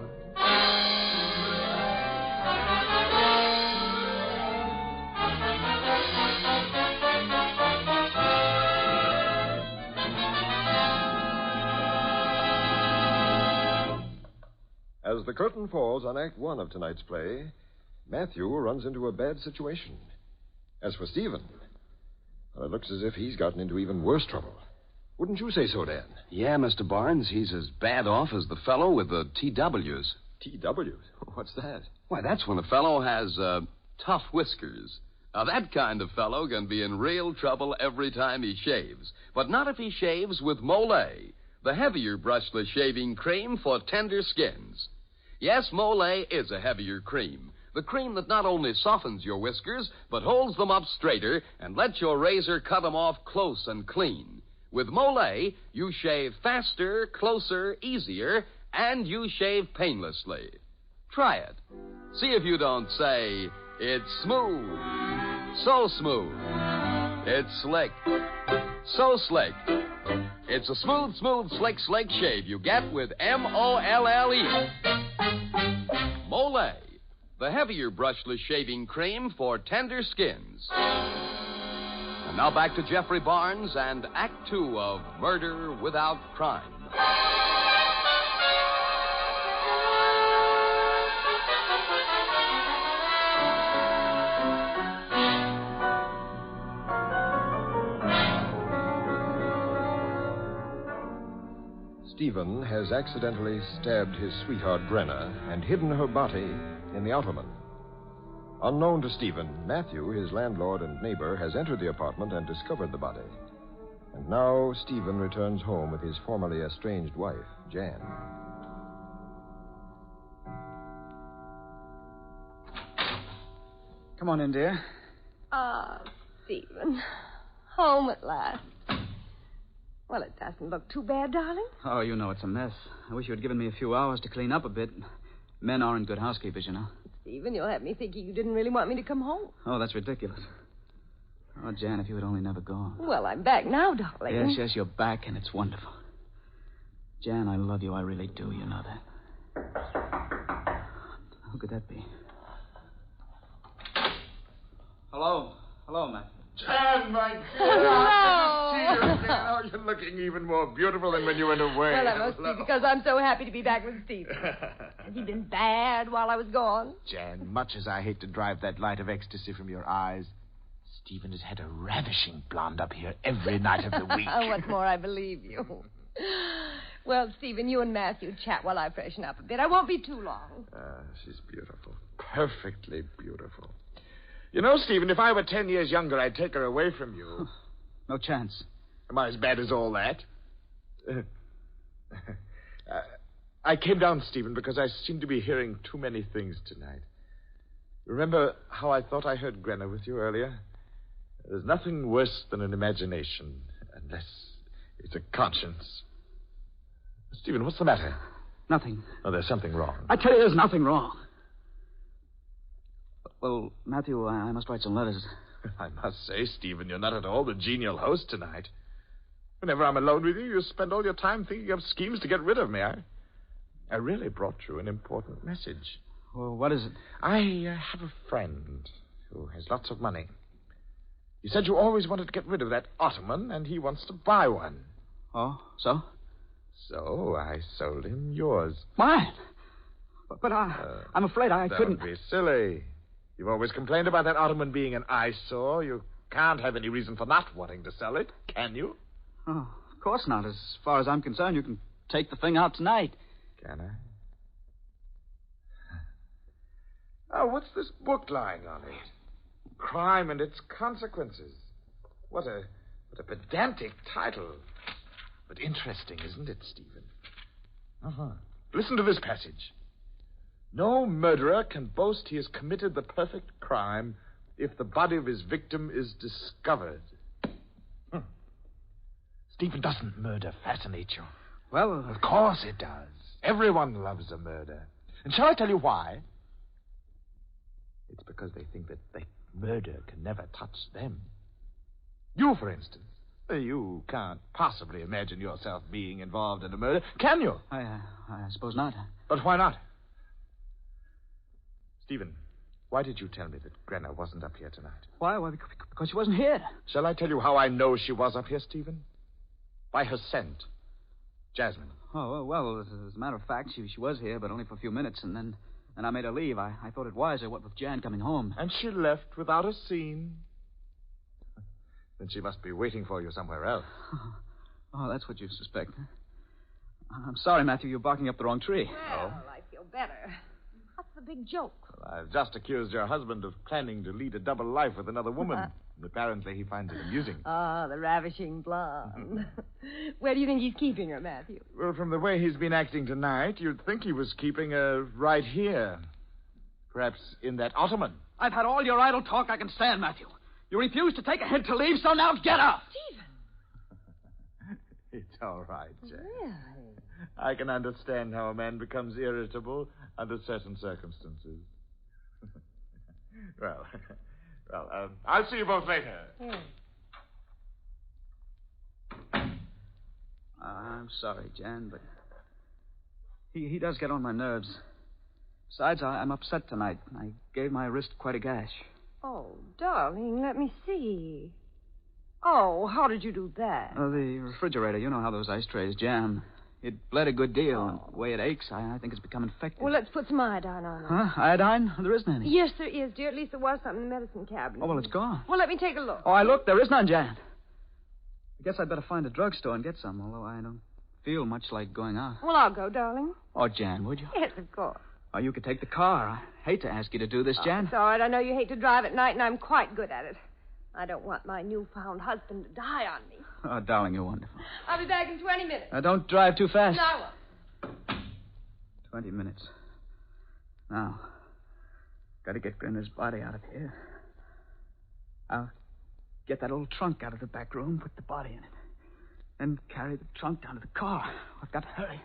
As the curtain falls on Act One of tonight's play, Matthew runs into a bad situation. As for Stephen, well, it looks as if he's gotten into even worse trouble. Wouldn't you say so, Dan? Yeah, Mr. Barnes, he's as bad off as the fellow with the TWs. TWs? What's that? Why, that's when a fellow has, tough whiskers. Now, that kind of fellow can be in real trouble every time he shaves. But not if he shaves with MOLLE, the heavier brushless shaving cream for tender skins. Yes, MOLLE is a heavier cream. The cream that not only softens your whiskers, but holds them up straighter and lets your razor cut them off close and clean. With MOLLE, you shave faster, closer, easier, and you shave painlessly. Try it. See if you don't say, it's smooth, so smooth. It's slick, so slick. It's a smooth, slick shave you get with MOLLE. MOLLE, the heavier brushless shaving cream for tender skins. And now back to Jeffrey Barnes and Act Two of Murder Without Crime. Stephen has accidentally stabbed his sweetheart Grenna and hidden her body in the ottoman. Unknown to Stephen, Matthew, his landlord and neighbor, has entered the apartment and discovered the body. And now Stephen returns home with his formerly estranged wife, Jan. Come on in, dear. Ah, Stephen. Home at last. Well, it doesn't look too bad, darling. Oh, you know it's a mess. I wish you had given me a few hours to clean up a bit. Men aren't good housekeepers, you know. Stephen, you'll have me thinking you didn't really want me to come home. Oh, that's ridiculous. Oh, Jan, if you had only never gone. Well, I'm back now, darling. Yes, you're back, and it's wonderful. Jan, I love you. I really do. You know that. Who could that be? Hello, Matt. Jan, my dear. Hello. Good to see you again. Oh, you're looking even more beautiful than when you went away. Well, that must be because I'm so happy to be back with Stephen. Has he been bad while I was gone? Jan, much as I hate to drive that light of ecstasy from your eyes, Stephen has had a ravishing blonde up here every night of the week. What more, I believe you. Well, Stephen, you and Matthew chat while I freshen up a bit. I won't be too long. She's beautiful. Perfectly beautiful. You know, Stephen, if I were 10 years younger, I'd take her away from you. No chance. Am I as bad as all that? I came down, Stephen, because I seem to be hearing too many things tonight. Remember how I thought I heard Grenna with you earlier? There's nothing worse than an imagination, unless it's a conscience. Stephen, what's the matter? Nothing. Oh, there's something wrong. I tell you, there's nothing wrong. Well, Matthew, I must write some letters. I must say, Stephen, you're not at all the genial host tonight. Whenever I'm alone with you, you spend all your time thinking of schemes to get rid of me. I really brought you an important message. Well, what is it? I have a friend who has lots of money. He said you always wanted to get rid of that ottoman, and he wants to buy one. Oh, so? So I sold him yours. Mine? But I'm afraid I couldn't. Don't be silly. You've always complained about that ottoman being an eyesore. You can't have any reason for not wanting to sell it, can you? Oh, of course not. As far as I'm concerned, you can take the thing out tonight. Can I? Oh, what's this book lying on it? Crime and Its Consequences. What a pedantic title. But interesting, isn't it, Stephen? Uh-huh. Listen to this passage. No murderer can boast he has committed the perfect crime if the body of his victim is discovered. Stephen, doesn't murder fascinate you? Well, of course it does. Everyone loves a murder. And shall I tell you why? It's because they think that murder can never touch them. You, for instance. You can't possibly imagine yourself being involved in a murder, can you? I suppose not. But why not? Stephen, why did you tell me that Grenna wasn't up here tonight? Why? Because she wasn't here. Shall I tell you how I know she was up here, Stephen? By her scent. Jasmine. Oh, well, as a matter of fact, she was here, but only for a few minutes, and then I made her leave. I thought it wiser, what with Jan coming home. And she left without a scene. Then she must be waiting for you somewhere else. Oh, that's what you suspect. I'm sorry, Matthew, you're barking up the wrong tree. Well, I feel better. What's the big joke? Well, I've just accused your husband of planning to lead a double life with another woman. And apparently he finds it amusing. Ah, the ravishing blonde. Where do you think he's keeping her, Matthew? Well, from the way he's been acting tonight, you'd think he was keeping her right here. Perhaps in that ottoman. I've had all your idle talk I can stand, Matthew. You refuse to take a hint to leave, so now get up. Stephen. It's all right, Jack. Really? I can understand how a man becomes irritable under certain circumstances. Well, I'll see you both later. I'm sorry, Jan, but he does get on my nerves. Besides, I'm upset tonight. I gave my wrist quite a gash. Oh, darling, let me see. Oh, how did you do that? The refrigerator. You know how those ice trays jam. It bled a good deal, and the way it aches, I think it's become infected. Well, let's put some iodine on it. Huh? Iodine? There isn't any. Yes, there is, dear. At least there was some in the medicine cabinet. Oh, well, it's gone. Well, let me take a look. Oh, I looked. There is none, Jan. I guess I'd better find a drugstore and get some, although I don't feel much like going out. Well, I'll go, darling. Oh, Jan, would you? Yes, of course. Oh, you could take the car. I hate to ask you to do this, Jan. It's all right. I know you hate to drive at night, and I'm quite good at it. I don't want my newfound husband to die on me. Oh, darling, you're wonderful. I'll be back in 20 minutes. Don't drive too fast. No, I won't. 20 minutes. Now, gotta get Grenna's body out of here. I'll get that old trunk out of the back room, put the body in it. Then carry the trunk down to the car. I've got to hurry.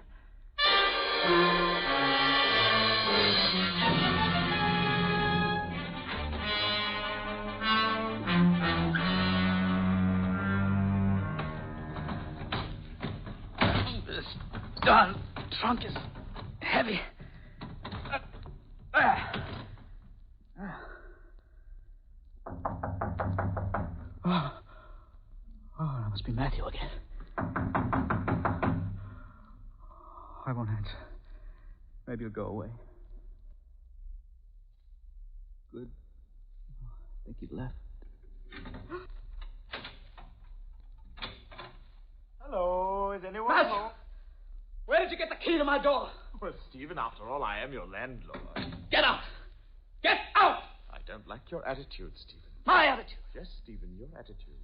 This darn trunk is heavy. Oh, that must be Matthew again. I won't answer. Maybe he'll go away. Good. I think he left. Hello, is anyone Matthew! home? Where did you get the key to my door? Well, Stephen, after all, I am your landlord. Get out! Get out! I don't like your attitude, Stephen. My attitude? Yes, Stephen, your attitude.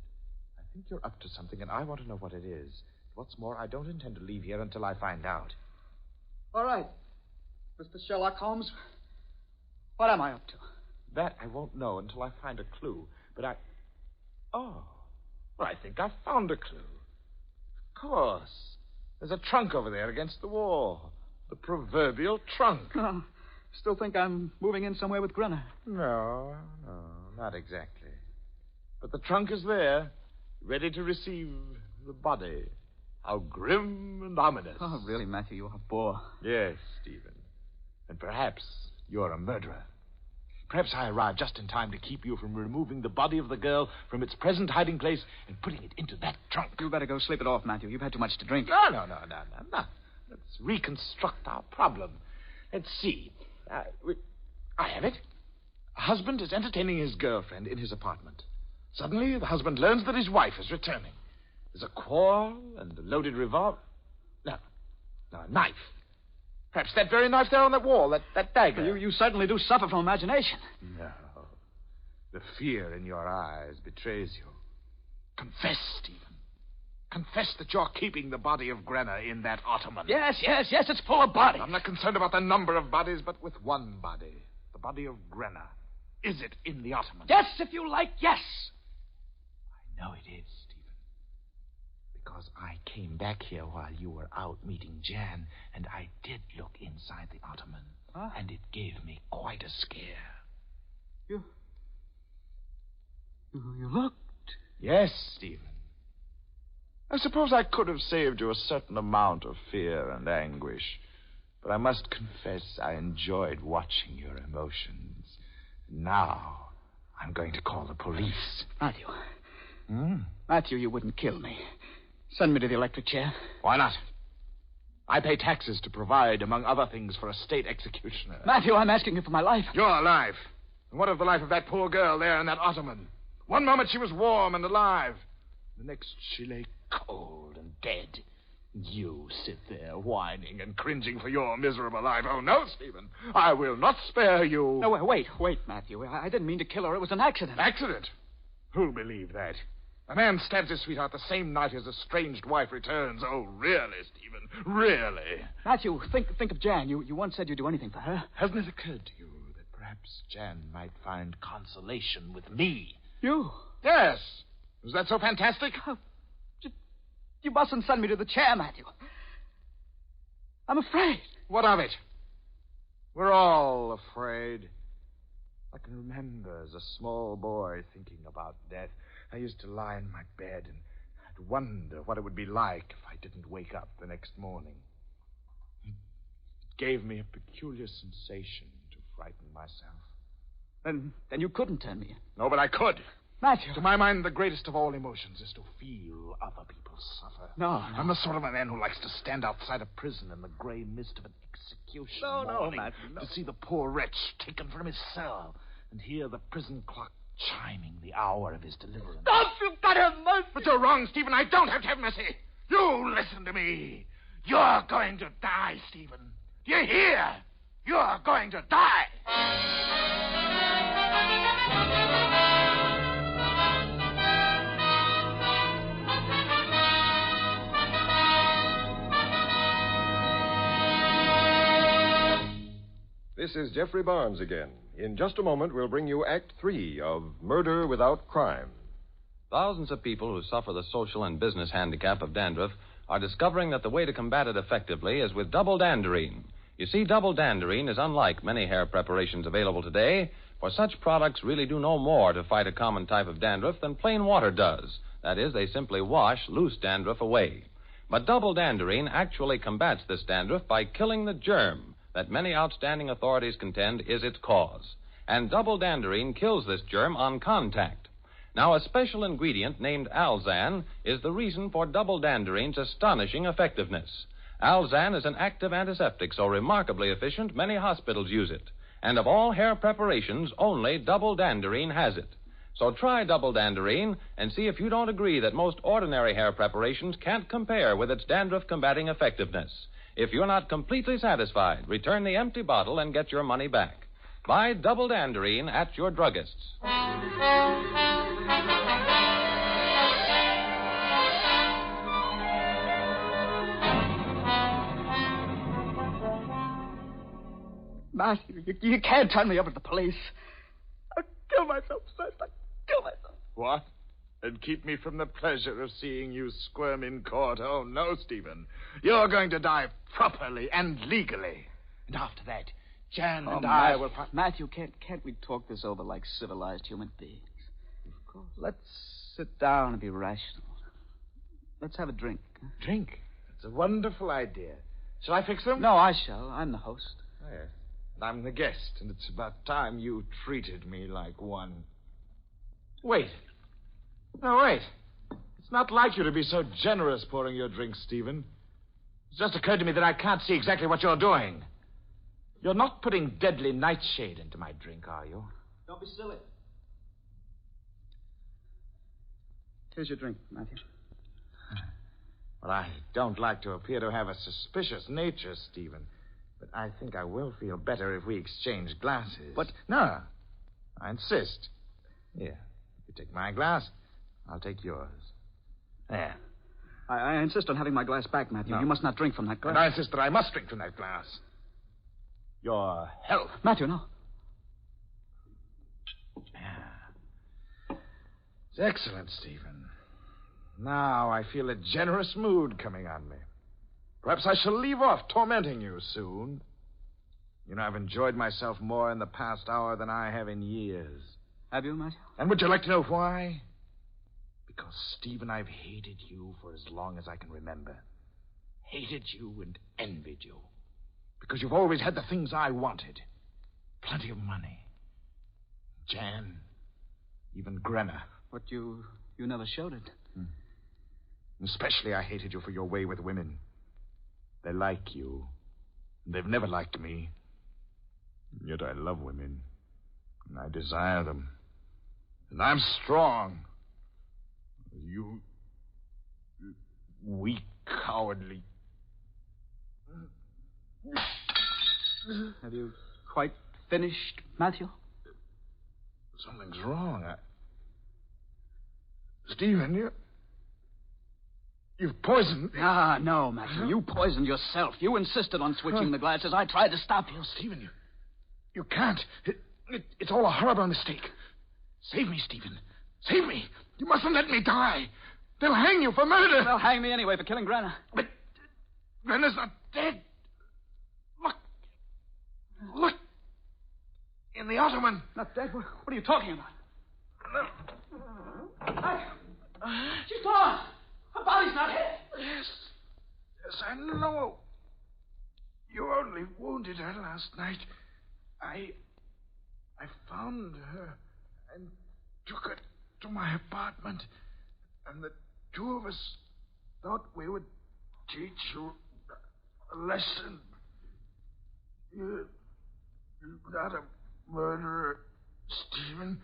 I think you're up to something, and I want to know what it is. What's more, I don't intend to leave here until I find out. All right. Mr. Sherlock Holmes, what am I up to? That I won't know until I find a clue. But Oh. Well, I think I've found a clue. Of course. There's a trunk over there against the wall. The proverbial trunk. Oh, still think I'm moving in somewhere with Grenna. No, not exactly. But the trunk is there, ready to receive the body. How grim and ominous. Oh, really, Matthew, you're a bore. Yes, Stephen. And perhaps you're a murderer. Perhaps I arrived just in time to keep you from removing the body of the girl from its present hiding place and putting it into that trunk. You better go sleep it off, Matthew. You've had too much to drink. No. Let's reconstruct our problem. Let's see. I have it. A husband is entertaining his girlfriend in his apartment. Suddenly, the husband learns that his wife is returning. There's a quarrel and a loaded revolver. No, a knife. Perhaps that very knife there on that wall, that dagger. You certainly do suffer from imagination. No. The fear in your eyes betrays you. Confess, Stephen. Confess that you're keeping the body of Grenna in that ottoman. Yes, it's full of bodies. I'm not concerned about the number of bodies, but with one body. The body of Grenna. Is it in the ottoman? Yes, if you like, yes. I know it is, Stephen. Because I came back here while you were out meeting Jan, and I did look inside the ottoman. Huh? And it gave me quite a scare. You looked? Yes, Stephen. I suppose I could have saved you a certain amount of fear and anguish, but I must confess I enjoyed watching your emotions. Now, I'm going to call the police. Matthew. Matthew, you wouldn't kill me. Send me to the electric chair. Why not? I pay taxes to provide, among other things, for a state executioner. Matthew, I'm asking you for my life. You're alive. And what of the life of that poor girl there in that ottoman? One moment she was warm and alive. The next she lay cold and dead. You sit there whining and cringing for your miserable life. Oh, no, Stephen. I will not spare you. No, wait, Matthew. I didn't mean to kill her. It was an accident. Accident? Who'll believe that? A man stabs his sweetheart the same night his estranged wife returns. Oh, really, Stephen? Really? Matthew, think of Jan. You once said you'd do anything for her. Hasn't it occurred to you that perhaps Jan might find consolation with me? You? Yes. Was that so fantastic? You mustn't send me to the chair, Matthew. I'm afraid. What of it? We're all afraid. I can remember as a small boy thinking about death. I used to lie in my bed and I'd wonder what it would be like if I didn't wake up the next morning. It gave me a peculiar sensation to frighten myself. Then you couldn't turn me in. No, but I could. Matthew. To my mind, the greatest of all emotions is to feel other people suffer. No. I'm the sort of a man who likes to stand outside a prison in the gray mist of an execution morning, Matthew, no. To see the poor wretch taken from his cell and hear the prison clock chiming the hour of his deliverance. Stop! You've got to have mercy! But you're wrong, Stephen. I don't have to have mercy. You listen to me. You're going to die, Stephen. Do you hear? You're going to die. This is Jeffrey Barnes again. In just a moment, we'll bring you Act 3 of Murder Without Crime. Thousands of people who suffer the social and business handicap of dandruff are discovering that the way to combat it effectively is with double danderine. You see, double danderine is unlike many hair preparations available today, for such products really do no more to fight a common type of dandruff than plain water does. That is, they simply wash loose dandruff away. But double danderine actually combats this dandruff by killing the germ that many outstanding authorities contend is its cause. And double danderine kills this germ on contact. Now, a special ingredient named Alzan is the reason for double danderine's astonishing effectiveness. Alzan is an active antiseptic so remarkably efficient, many hospitals use it. And of all hair preparations, only double danderine has it. So try double danderine and see if you don't agree that most ordinary hair preparations can't compare with its dandruff-combating effectiveness. If you're not completely satisfied, return the empty bottle and get your money back. Buy double danderine at your druggist's. Matthew, you can't turn me over to the police. I'll kill myself first. I'll kill myself. What? And keep me from the pleasure of seeing you squirm in court. Oh, no, Stephen. You're going to die properly and legally. And after that, Jan and I will... Matthew, can't we talk this over like civilized human beings? Of course. Let's sit down and be rational. Let's have a drink. Drink? That's a wonderful idea. Shall I fix them? No, I shall. I'm the host. Oh, yes. And I'm the guest, and it's about time you treated me like one. Wait. No, wait. It's not like you to be so generous pouring your drinks, Stephen. It's just occurred to me that I can't see exactly what you're doing. You're not putting deadly nightshade into my drink, are you? Don't be silly. Here's your drink, Matthew. Well, I don't like to appear to have a suspicious nature, Stephen, but I think I will feel better if we exchange glasses. But... No, I insist. Here, you take my glass, I'll take yours. There. I insist on having my glass back, Matthew. No. You must not drink from that glass. And I insist that I must drink from that glass. Your health. Matthew, no. It's excellent, Stephen. Now I feel a generous mood coming on me. Perhaps I shall leave off tormenting you soon. You know, I've enjoyed myself more in the past hour than I have in years. Have you, Matthew? And would you like to know why? Because, Stephen, I've hated you for as long as I can remember. Hated you and envied you. Because you've always had the things I wanted. Plenty of money. Jan. Even Grenna. But you never showed it. Especially I hated you for your way with women. They like you. And they've never liked me. And yet I love women. And I desire them. And I'm strong. You weak, cowardly. Have you quite finished, Matthew? Something's wrong. Stephen, you've poisoned me. Ah, no, Matthew. You poisoned yourself. You insisted on switching the glasses. I tried to stop you. Stephen, you can't. It's all a horrible mistake. Save me, Stephen. Save me. You mustn't let me die. They'll hang you for murder. They'll hang me anyway for killing Grenna. But Grenna's not dead. Look. In the ottoman. Not dead? What are you talking about? She's gone. Her body's not hit. Yes, I know. You only wounded her last night. I found her and took her to my apartment. And the two of us thought we would teach you a lesson. You're not a murderer, Stephen.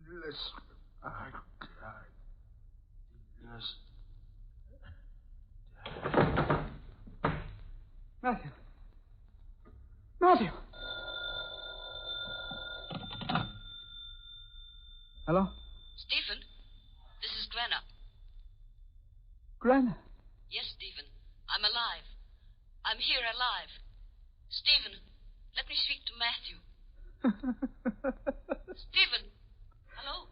Listen, yes. Matthew. Matthew. Hello? Stephen, this is Grenna. Grenna? Yes, Stephen. I'm alive. I'm here alive. Stephen, let me speak to Matthew. Stephen, hello?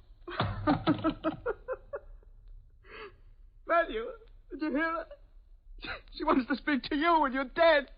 Matthew, did you hear her? She wants to speak to you when you're dead.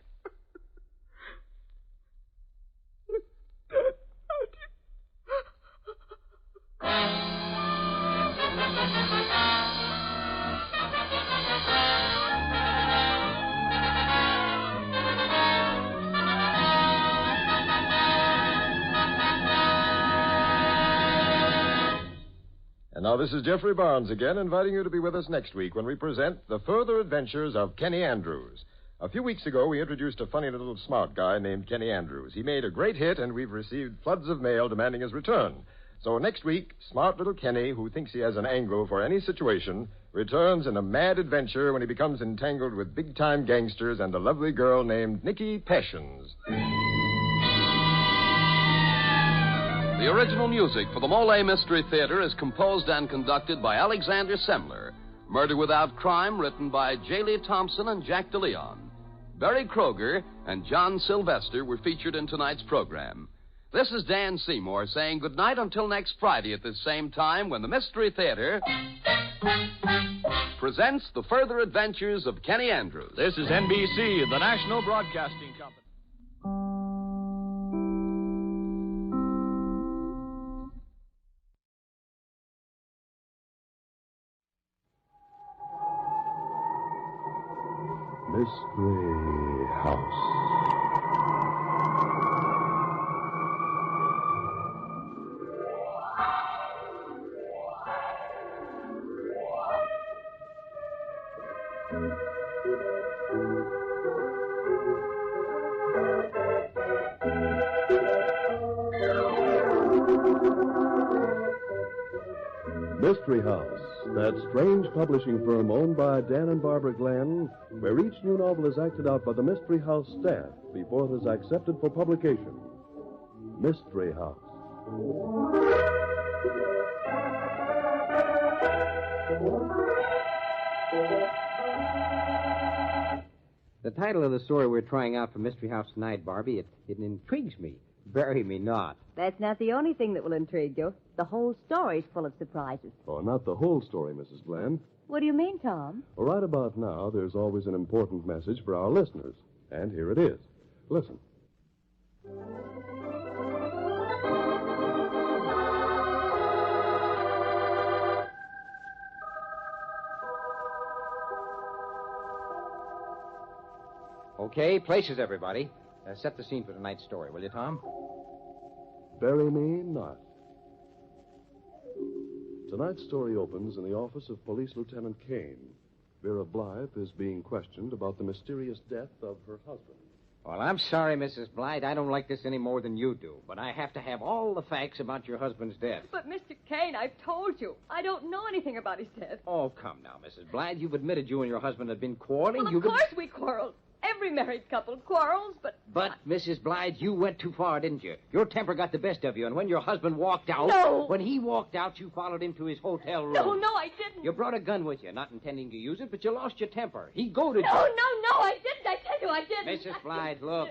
And now this is Jeffrey Barnes again, inviting you to be with us next week when we present The Further Adventures of Kenny Andrews. A few weeks ago, we introduced a funny little smart guy named Kenny Andrews. He made a great hit, and we've received floods of mail demanding his return. So next week, smart little Kenny, who thinks he has an angle for any situation, returns in a mad adventure when he becomes entangled with big-time gangsters and a lovely girl named Nikki Passions. The original music for the MOLLE Mystery Theater is composed and conducted by Alexander Semler. Murder Without Crime, written by J. Lee Thompson and Jack DeLeon. Barry Kroger and John Sylvester were featured in tonight's program. This is Dan Seymour saying goodnight until next Friday at this same time when the Mystery Theater presents The Further Adventures of Kenny Andrews. This is NBC, the National Broadcasting Company. Mystery House. Mystery House, that strange publishing firm owned by Dan and Barbara Glenn, where each new novel is acted out by the Mystery House staff before it is accepted for publication. Mystery House. The title of the story we're trying out for Mystery House tonight, Barbie, it intrigues me. Bury me not. That's not the only thing that will intrigue you. The whole story's full of surprises. Oh, not the whole story, Mrs. Glenn. What do you mean, Tom? Well, right about now, there's always an important message for our listeners. And here it is. Listen. Okay, places, everybody. Set the scene for tonight's story, will you, Tom? Bury me not. Tonight's story opens in the office of Police Lieutenant Kane. Vera Blythe is being questioned about the mysterious death of her husband. Well, I'm sorry, Mrs. Blythe. I don't like this any more than you do. But I have to have all the facts about your husband's death. But, Mr. Kane, I've told you. I don't know anything about his death. Oh, come now, Mrs. Blythe. You've admitted you and your husband had been quarreling. Well, of course we quarreled. Every married couple quarrels, but... But, Mrs. Blythe, you went too far, didn't you? Your temper got the best of you, and when your husband walked out... No! When he walked out, you followed him to his hotel room. No, I didn't. You brought a gun with you, not intending to use it, but you lost your temper. He goaded you. No, I didn't. I tell you, I didn't. Mrs. Blythe, look.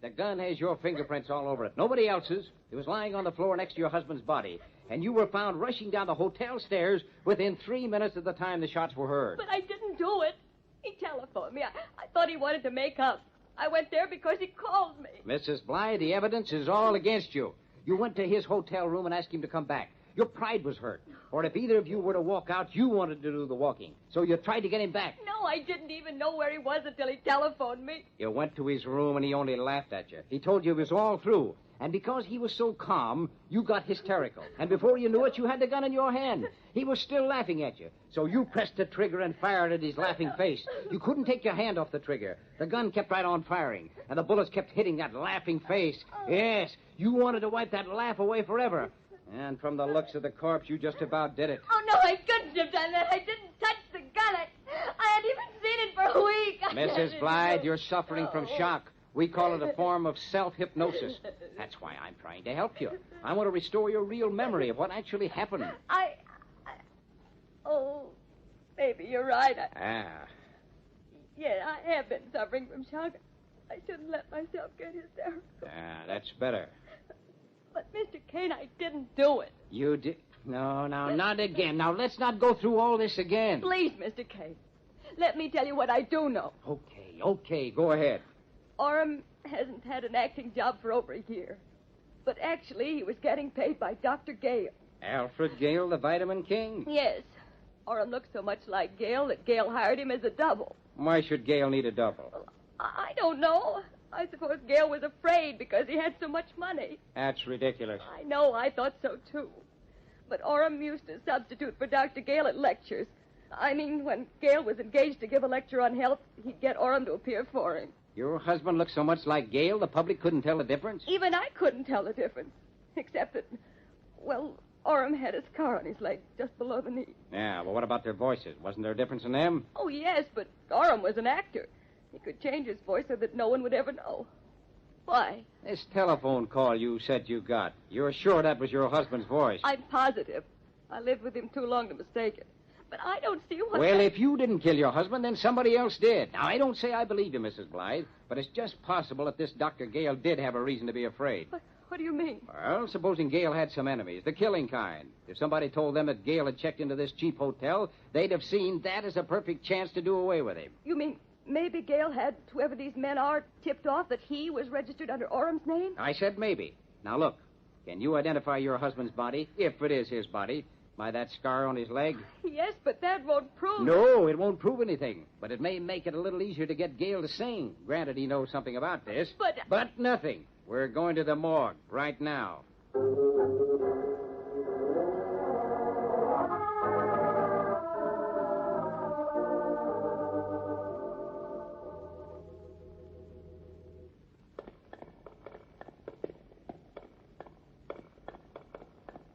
The gun has your fingerprints all over it. Nobody else's. It was lying on the floor next to your husband's body. And you were found rushing down the hotel stairs within 3 minutes of the time the shots were heard. But I didn't do it. He telephoned me. I thought he wanted to make up. I went there because he called me. Mrs. Blythe, the evidence is all against you. You went to his hotel room and asked him to come back. Your pride was hurt. Or if either of you were to walk out, you wanted to do the walking. So you tried to get him back. No, I didn't even know where he was until he telephoned me. You went to his room and he only laughed at you. He told you it was all through. And because he was so calm, you got hysterical. And before you knew it, you had the gun in your hand. He was still laughing at you. So you pressed the trigger and fired at his laughing face. You couldn't take your hand off the trigger. The gun kept right on firing. And the bullets kept hitting that laughing face. Yes, you wanted to wipe that laugh away forever. And from the looks of the corpse, you just about did it. Oh, no, I couldn't have done that. I didn't touch the gun. I hadn't even seen it for a week. Mrs. Blythe, you're suffering from shock. We call it a form of self-hypnosis. That's why I'm trying to help you. I want to restore your real memory of what actually happened. Oh, maybe you're right. Yeah, I have been suffering from shock. I shouldn't let myself get hysterical. That's better. But, Mr. Kane, I didn't do it. You did? No, not again. Now, let's not go through all this again. Please, Mr. Kane. Let me tell you what I do know. Okay, go ahead. Orem hasn't had an acting job for over a year. But actually, he was getting paid by Dr. Gale. Alfred Gale, the Vitamin King? Yes. Orem looks so much like Gale that Gale hired him as a double. Why should Gale need a double? I don't know. I suppose Gale was afraid because he had so much money. That's ridiculous. I know. I thought so, too. But Orem used to substitute for Dr. Gale at lectures. I mean, when Gale was engaged to give a lecture on health, he'd get Orem to appear for him. Your husband looks so much like Gale, the public couldn't tell the difference? Even I couldn't tell the difference. Except that, well, Orem had a scar on his leg just below the knee. Yeah, well, what about their voices? Wasn't there a difference in them? Oh, yes, but Orem was an actor. He could change his voice so that no one would ever know. Why? This telephone call you said you got. You're sure that was your husband's voice? I'm positive. I lived with him too long to mistake it. But I don't see what... Well, if you didn't kill your husband, then somebody else did. Now, I don't say I believe you, Mrs. Blythe, but it's just possible that this Dr. Gale did have a reason to be afraid. What do you mean? Well, supposing Gale had some enemies, the killing kind. If somebody told them that Gale had checked into this cheap hotel, they'd have seen that as a perfect chance to do away with him. You mean maybe Gale had whoever these men are tipped off that he was registered under Orem's name? I said maybe. Now, look, can you identify your husband's body, if it is his body, by that scar on his leg? Yes, but that won't prove... No, it won't prove anything. But it may make it a little easier to get Gale to sing. Granted, he knows something about this. But nothing. We're going to the morgue right now.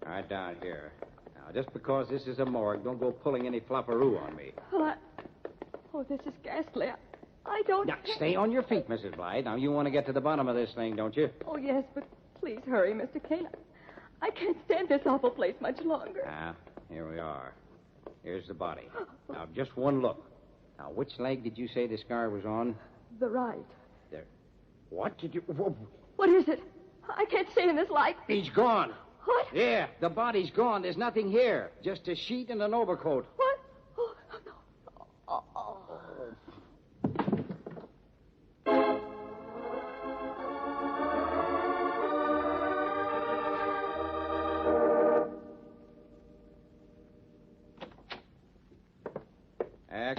Right down here. Now, Now, just because this is a morgue, don't go pulling any flopperoo on me. Well, Oh, this is ghastly. I don't... Now, stay on your feet, Mrs. Blythe. Now, you want to get to the bottom of this thing, don't you? Oh, yes, but please hurry, Mr. Kane. I can't stand this awful place much longer. Ah, here we are. Here's the body. Now, just one look. Now, which leg did you say the scar was on? The right. There. What did you... What is it? I can't stay in this light. He's gone. What? Yeah, the body's gone. There's nothing here. Just a sheet and an overcoat. What? Oh, no. Oh.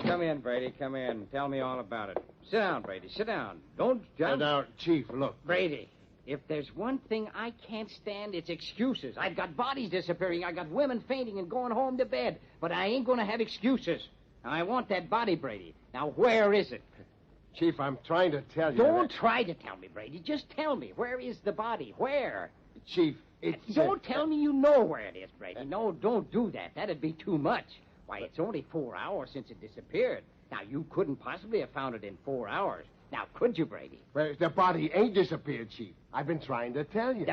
Come in, Brady. Come in. Tell me all about it. Sit down, Brady. Sit down. Don't jump. Now, Chief, look. Brady, if there's one thing I can't stand, it's excuses. I've got bodies disappearing. I got women fainting and going home to bed. But I ain't going to have excuses. Now, I want that body, Brady. Now, where is it? Chief, I'm trying to tell you. Don't try to tell me, Brady. Just tell me. Where is the body? Where? Chief, it's... Don't tell me you know where it is, Brady. No, don't do that. That'd be too much. Why, it's only 4 hours since it disappeared. Now, you couldn't possibly have found it in 4 hours. Now, could you, Brady? Well, the body ain't disappeared, Chief. I've been trying to tell you.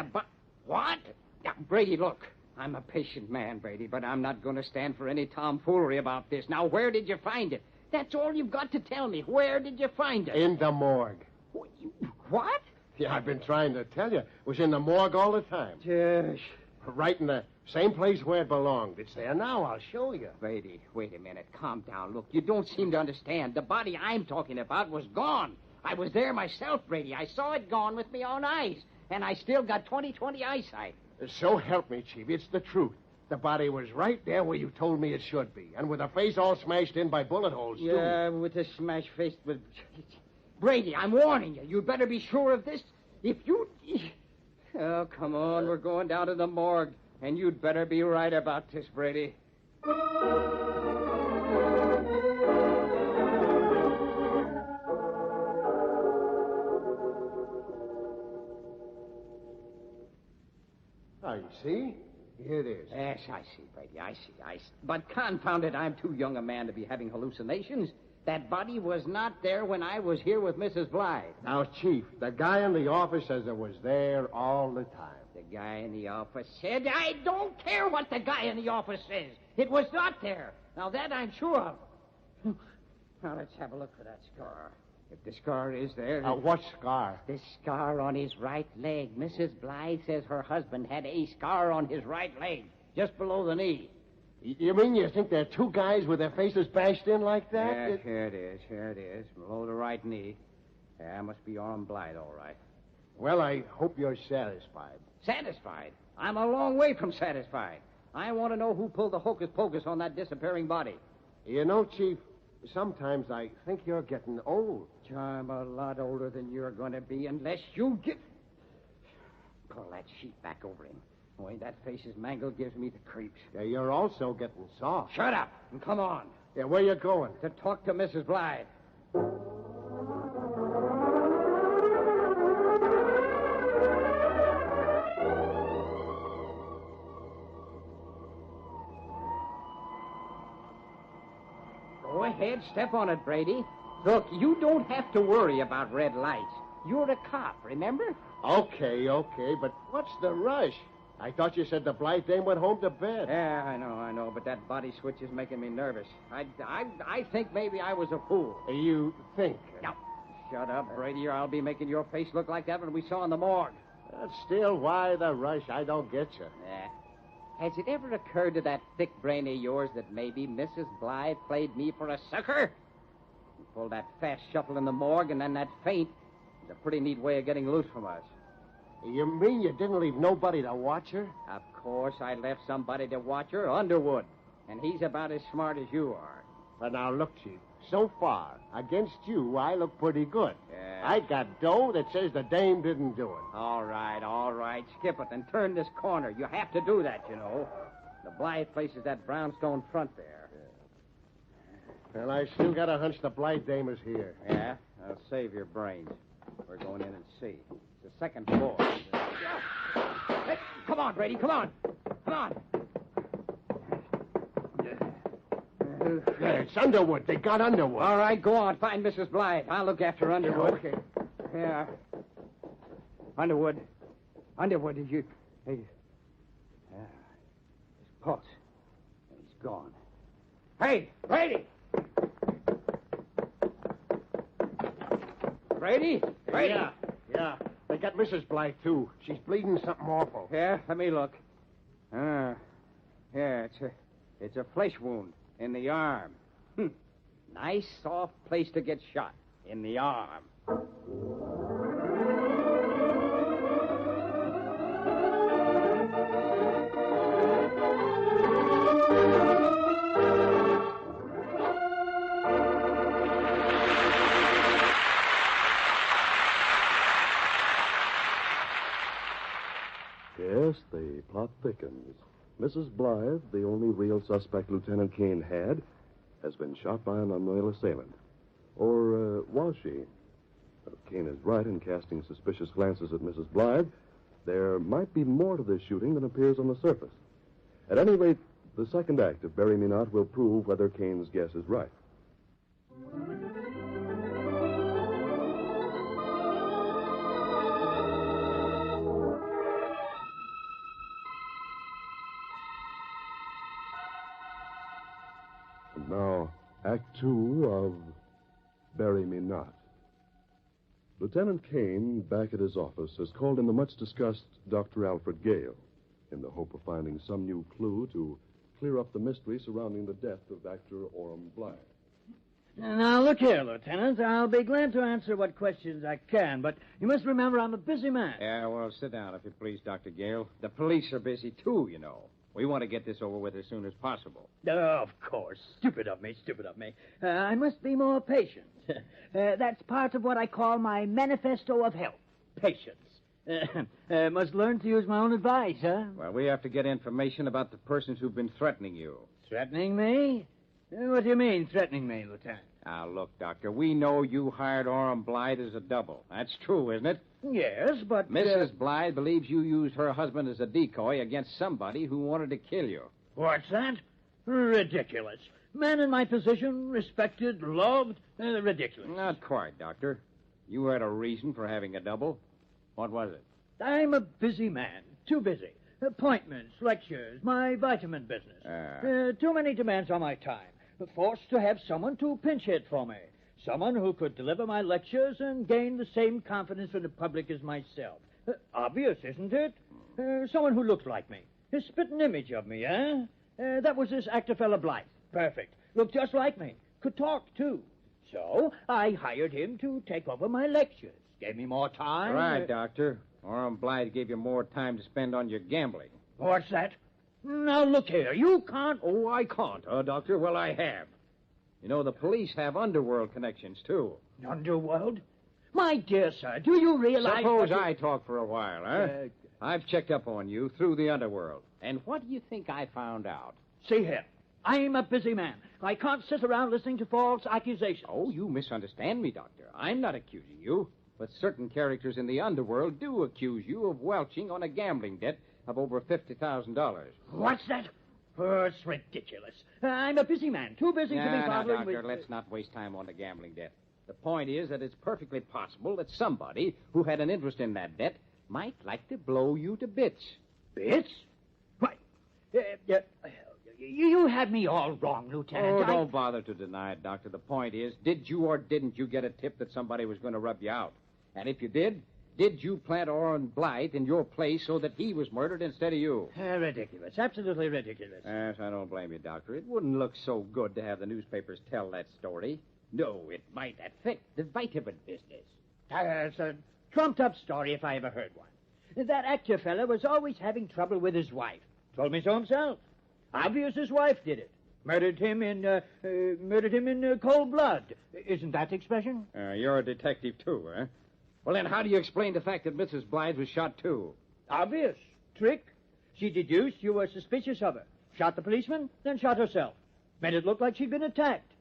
What? Now, Brady, look. I'm a patient man, Brady, but I'm not going to stand for any tomfoolery about this. Now, where did you find it? That's all you've got to tell me. Where did you find it? In the morgue. What? Yeah, I've been trying to tell you. It was in the morgue all the time. Yes. Right in the same place where it belonged. It's there now. I'll show you. Brady, wait a minute. Calm down. Look, you don't seem to understand. The body I'm talking about was gone. I was there myself, Brady. I saw it gone with my own eyes. And I still got 20/20 eyesight. So help me, Chief. It's the truth. The body was right there where you told me it should be. And with the face all smashed in by bullet holes, too. Yeah, with the smashed face. But... Brady, I'm warning you. You'd better be sure of this. If you... Oh, come on. We're going down to the morgue. And you'd better be right about this, Brady. I see. Here it is. Yes, I see, Brady. I see. But confound it, I'm too young a man to be having hallucinations. That body was not there when I was here with Mrs. Blythe. Now, Chief, the guy in the office says it was there all the time. The guy in the office said, I don't care what the guy in the office says. It was not there. Now, that I'm sure of. Now, let's have a look for that scar. If the scar is there... What scar? The scar on his right leg. Mrs. Blythe says her husband had a scar on his right leg, just below the knee. You mean you think there are two guys with their faces bashed in like that? Yeah, here it is, below the right knee. Yeah, must be Orm Blythe, all right. Well, I hope you're satisfied. Satisfied? I'm a long way from satisfied. I want to know who pulled the hocus-pocus on that disappearing body. You know, Chief, sometimes I think you're getting old. I'm a lot older than you're going to be unless you get... Pull that sheet back over him. The way that face is mangled gives me the creeps. Yeah, you're also getting soft. Shut up and come on. Yeah, where you going? To talk to Mrs. Blythe. Go ahead, step on it, Brady. Look, you don't have to worry about red lights. You're a cop, remember? Okay, but what's the rush? I thought you said the Blythe dame went home to bed. Yeah, I know, but that body switch is making me nervous. I think maybe I was a fool. You think? Now, shut up, Brady, or I'll be making your face look like that one we saw in the morgue. Still, why the rush? I don't get you. Has it ever occurred to that thick brain of yours that maybe Mrs. Blythe played me for a sucker? You pulled that fast shuffle in the morgue and then that faint. It's a pretty neat way of getting loose from us. You mean you didn't leave nobody to watch her? Of course I left somebody to watch her, Underwood. And he's about as smart as you are. But now, look, Chief. So far, against you, I look pretty good. Yeah. I got dough that says the dame didn't do it. All right. Skip it and turn this corner. You have to do that, you know. The Blythe place is that brownstone front there. Yeah. Well, I still got a hunch the Blythe dame is here. Yeah? I'll save your brains. We're going in and see. It's the second floor. Hey, come on, Brady, come on. Yeah, it's Underwood. They got Underwood. All right, go on. Find Mrs. Blythe. I'll look after Underwood. Okay. Yeah. Underwood. Underwood, did you... Hey. Yeah. His pulse. He's gone. Hey, Brady! Brady? Brady? Yeah. They got Mrs. Blythe, too. She's bleeding something awful. Yeah, let me look. Yeah, it's a flesh wound in the arm. Nice, soft place to get shot. In the arm. Yes, the plot thickens. Mrs. Blythe, the only real suspect Lieutenant Kane had, has been shot by an unreal assailant. Or was she? If Kane is right in casting suspicious glances at Mrs. Blythe, there might be more to this shooting than appears on the surface. At any rate, the second act of Bury Me Not will prove whether Kane's guess is right. And now, Act 2 of Bury Me Not. Lieutenant Kane, back at his office, has called in the much-discussed Dr. Alfred Gale in the hope of finding some new clue to clear up the mystery surrounding the death of actor Orm Blythe. Now, look here, Lieutenant. I'll be glad to answer what questions I can, but you must remember I'm a busy man. Yeah, well, sit down if you please, Dr. Gale. The police are busy, too, you know. We want to get this over with as soon as possible. Of course. Stupid of me. I must be more patient. That's part of what I call my manifesto of health. Patience. Must learn to use my own advice, huh? Well, we have to get information about the persons who've been threatening you. Threatening me? What do you mean, threatening me, Lieutenant? Now, look, Doctor, we know you hired Orm Blythe as a double. That's true, isn't it? Yes, but... Mrs. Blythe believes you used her husband as a decoy against somebody who wanted to kill you. What's that? Ridiculous. Man in my position, respected, loved, ridiculous. Not quite, Doctor. You had a reason for having a double. What was it? I'm a busy man. Too busy. Appointments, lectures, my vitamin business. Too many demands on my time. Forced to have someone to pinch hit for me. Someone who could deliver my lectures and gain the same confidence from the public as myself. Obvious, isn't it? Someone who looked like me. A spitting image of me, eh? That was this actor fella Blythe. Perfect. Looked just like me. Could talk, too. So I hired him to take over my lectures. Gave me more time. Right, Doctor. Orm Blythe gave you more time to spend on your gambling. What's that? Now, look here. You can't... Oh, I can't, Doctor? Well, I have. You know, the police have underworld connections, too. Underworld? My dear sir, do you realize... Suppose I talk for a while, huh? I've checked up on you through the underworld. And what do you think I found out? See here. I'm a busy man. I can't sit around listening to false accusations. Oh, you misunderstand me, Doctor. I'm not accusing you. But certain characters in the underworld do accuse you of welching on a gambling debt of over $50,000. What's that? Oh, it's ridiculous. I'm a busy man, too busy to be bothering Doctor, with... let's not waste time on the gambling debt. The point is that it's perfectly possible that somebody who had an interest in that debt might like to blow you to bits. Bits? Why, you had me all wrong, Lieutenant. Oh, don't bother to deny it, Doctor. The point is, did you or didn't you get a tip that somebody was going to rub you out? And if you did you plant Orm Blythe in your place so that he was murdered instead of you? Ridiculous. Absolutely ridiculous. Yes, I don't blame you, Doctor. It wouldn't look so good to have the newspapers tell that story. No, it might affect the vitamin business. It's a trumped-up story if I ever heard one. That actor fella was always having trouble with his wife. Told me so himself. Obvious his wife did it. Murdered him in cold blood. Isn't that the expression? You're a detective, too, huh? Well, then how do you explain the fact that Mrs. Blythe was shot, too? Obvious. Trick. She deduced you were suspicious of her. Shot the policeman, then shot herself. Made it look like she'd been attacked.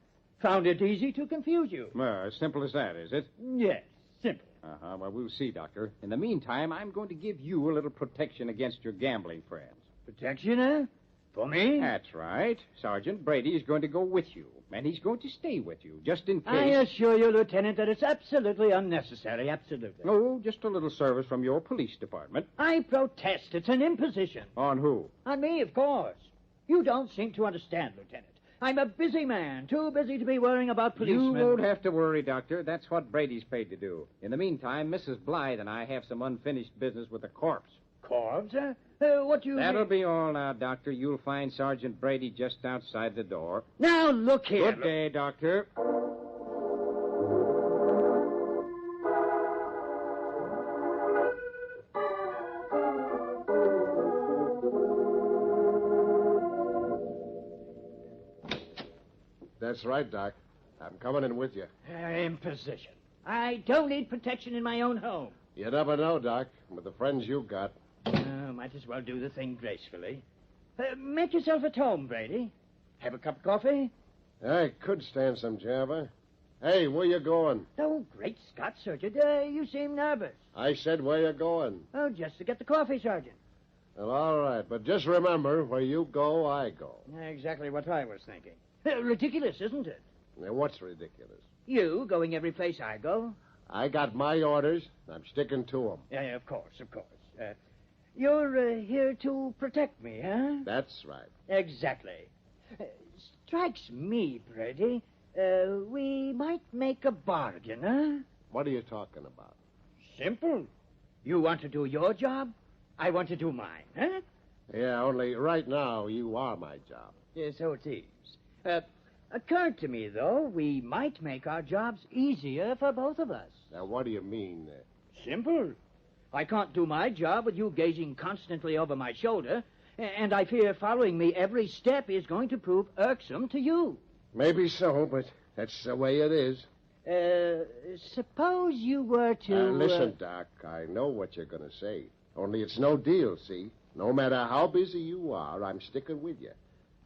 Found it easy to confuse you. Well, as simple as that, is it? Yes, simple. Well, we'll see, Doctor. In the meantime, I'm going to give you a little protection against your gambling friends. Protection, eh? For me? That's right. Sergeant Brady is going to go with you, and he's going to stay with you, just in case. I assure you, Lieutenant, that it's absolutely unnecessary, absolutely. Oh, just a little service from your police department. I protest. It's an imposition. On who? On me, of course. You don't seem to understand, Lieutenant. I'm a busy man, too busy to be worrying about policemen. You won't have to worry, Doctor. That's what Brady's paid to do. In the meantime, Mrs. Blythe and I have some unfinished business with the corpse. Corpse? What do you That'll mean? be all now, Doctor. You'll find Sergeant Brady just outside the door. Now, look here. Good day, Doctor. That's right, Doc. I'm coming in with you. Imposition. I don't need protection in my own home. You never know, Doc, with the friends you got. Might as well do the thing gracefully. Make yourself at home, Brady. Have a cup of coffee? I could stand some java. Hey, where you going? Oh, great Scott, Sergeant. You seem nervous. I said where you going. Oh, just to get the coffee, Sergeant. Well, all right, but just remember, where you go, I go. Exactly what I was thinking. Ridiculous, isn't it? Now, what's ridiculous? You going every place I go? I got my orders. I'm sticking to them. Yeah, of course, of course. You're here to protect me, huh? That's right. Exactly. Strikes me, Brady, we might make a bargain, huh? What are you talking about? Simple. You want to do your job, I want to do mine, huh? Yeah, only right now you are my job. Yeah, so it is. Occurred to me, though, we might make our jobs easier for both of us. Now, what do you mean? Simple. I can't do my job with you gazing constantly over my shoulder, and I fear following me every step is going to prove irksome to you. Maybe so, but that's the way it is. Suppose you were to... Listen, Doc, I know what you're going to say. Only it's no deal, see? No matter how busy you are, I'm sticking with you.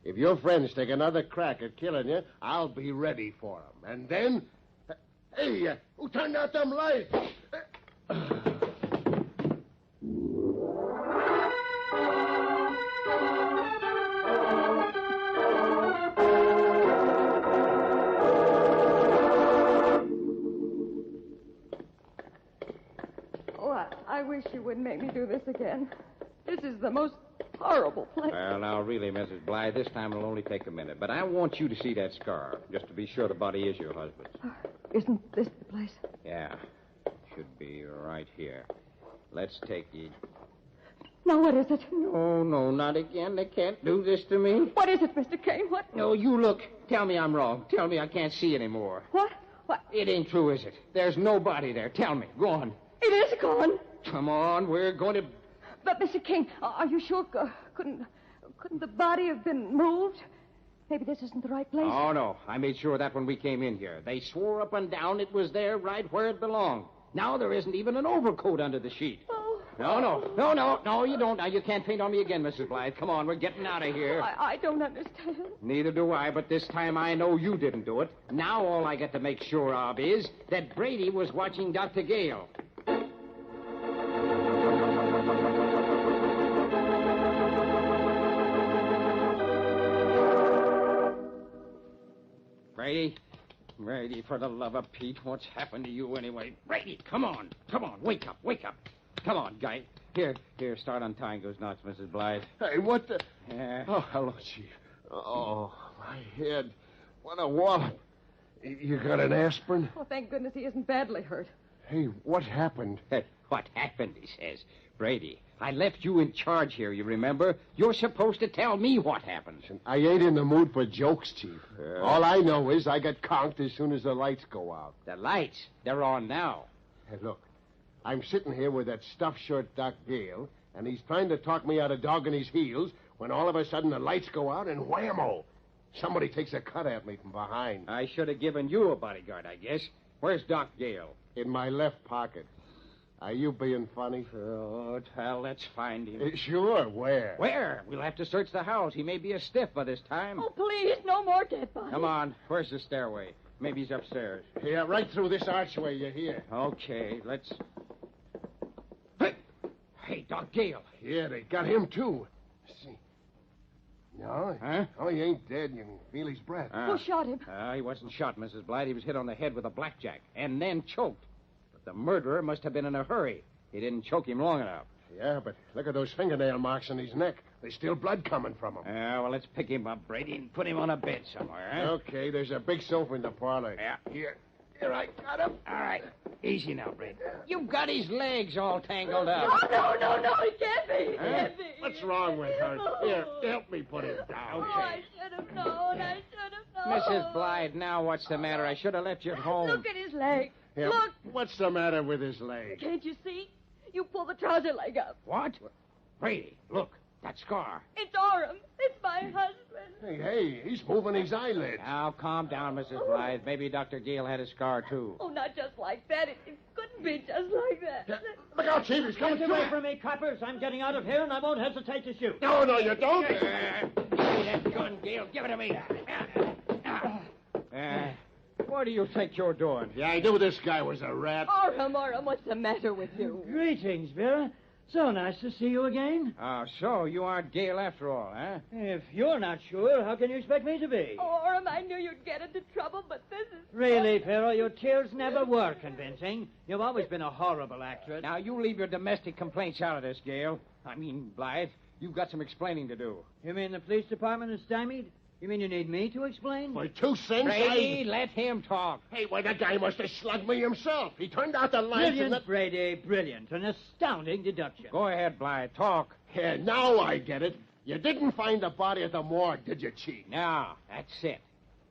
If your friends take another crack at killing you, I'll be ready for them. And then... Hey, who turned out them lights? I wish you wouldn't make me do this again. This is the most horrible place. Well, now, really, Mrs. Blythe, this time it'll only take a minute. But I want you to see that scar, just to be sure the body is your husband's. Isn't this the place? Yeah. Should be right here. Let's take you. Now, what is it? No, not again. They can't do this to me. What is it, Mr. Kane? What? No, you look. Tell me I'm wrong. Tell me I can't see anymore. What? What? It ain't true, is it? There's no body there. Tell me. Go on. It is gone. Come on, we're going to... But, Mr. King, are you sure? Couldn't the body have been moved? Maybe this isn't the right place. Oh, no. I made sure of that when we came in here. They swore up and down it was there right where it belonged. Now there isn't even an overcoat under the sheet. Oh. No, you don't. Now, you can't paint on me again, Mrs. Blythe. Come on, we're getting out of here. I don't understand. Neither do I, but this time I know you didn't do it. Now all I got to make sure of is that Brady was watching Dr. Gale. Brady, for the love of Pete, what's happened to you anyway? Brady, come on, wake up. Come on, guy. Here, start untying those knots, Mrs. Blythe. Hey, what the... Yeah. Oh, hello, Chief. Oh, my head. What a wallop. You got an aspirin? Oh, thank goodness he isn't badly hurt. Hey, what happened? What happened, he says. Brady, I left you in charge here, you remember? You're supposed to tell me what happened. I ain't in the mood for jokes, Chief. All I know is I got conked as soon as the lights go out. The lights? They're on now. Hey, look. I'm sitting here with that stuffed shirt Doc Gale, and he's trying to talk me out of dogging his heels when all of a sudden the lights go out and whammo! Somebody takes a cut at me from behind. I should have given you a bodyguard, I guess. Where's Doc Gale? In my left pocket. Are you being funny? Oh, well, let's find him. Sure, where? Where? We'll have to search the house. He may be a stiff by this time. Oh, please, no more dead bodies. Come on. Where's the stairway? Maybe he's upstairs. Yeah, right through this archway, you hear? Okay, let's... Hey, Doc Gale. Yeah, they got him, too. See. No? Huh? Oh, he ain't dead. You can feel his breath. Who shot him? He wasn't shot, Mrs. Blythe. He was hit on the head with a blackjack and then choked. But the murderer must have been in a hurry. He didn't choke him long enough. Yeah, but look at those fingernail marks on his neck. There's still blood coming from him. Well, let's pick him up, Brady, and put him on a bed somewhere, huh? Okay, there's a big sofa in the parlor. Yeah. Here, I got him. All right. Easy now, Brady. You've got his legs all tangled up. No, he can't be. He can't be. What's wrong with her? Here, help me put him down. Oh, I should have known. Mrs. Blythe, now what's the matter? I should have left you at home. Look at his leg. Here, Look. what's the matter with his leg? Can't you see? You pull the trouser leg up. What? Brady, look. That scar. It's Orem. It's my husband. Hey, he's moving his eyelids. Now, calm down, Mrs. Blythe. Maybe Dr. Gale had a scar, too. Oh, not just like that. It couldn't be just like that. Look out, Chief. He's coming Get through. away from me, coppers. I'm getting out of here, and I won't hesitate to shoot. No, you don't. Give me that gun, Gale. Give it to me. What do you think you're doing? Yeah, I knew this guy was a rat. Orem, what's the matter with you? Greetings, Vera. So nice to see you again. Oh, so you aren't Gale after all, huh? If you're not sure, how can you expect me to be? Orem, I knew you'd get into trouble, but this is... Really, Pharaoh, your tears never were convincing. You've always been a horrible actress. Now, you leave your domestic complaints out of this, Gale. I mean, Blythe, you've got some explaining to do. You mean the police department is stymied? You mean you need me to explain? For 2 cents, Brady, let him talk. Hey, why, that guy must have slugged me himself. He turned out the lights Brilliant, and... Brady, brilliant. An astounding deduction. Go ahead, Blythe. Talk. Yeah, now I get it. You didn't find the body at the morgue, did you, Chief? Now, that's it.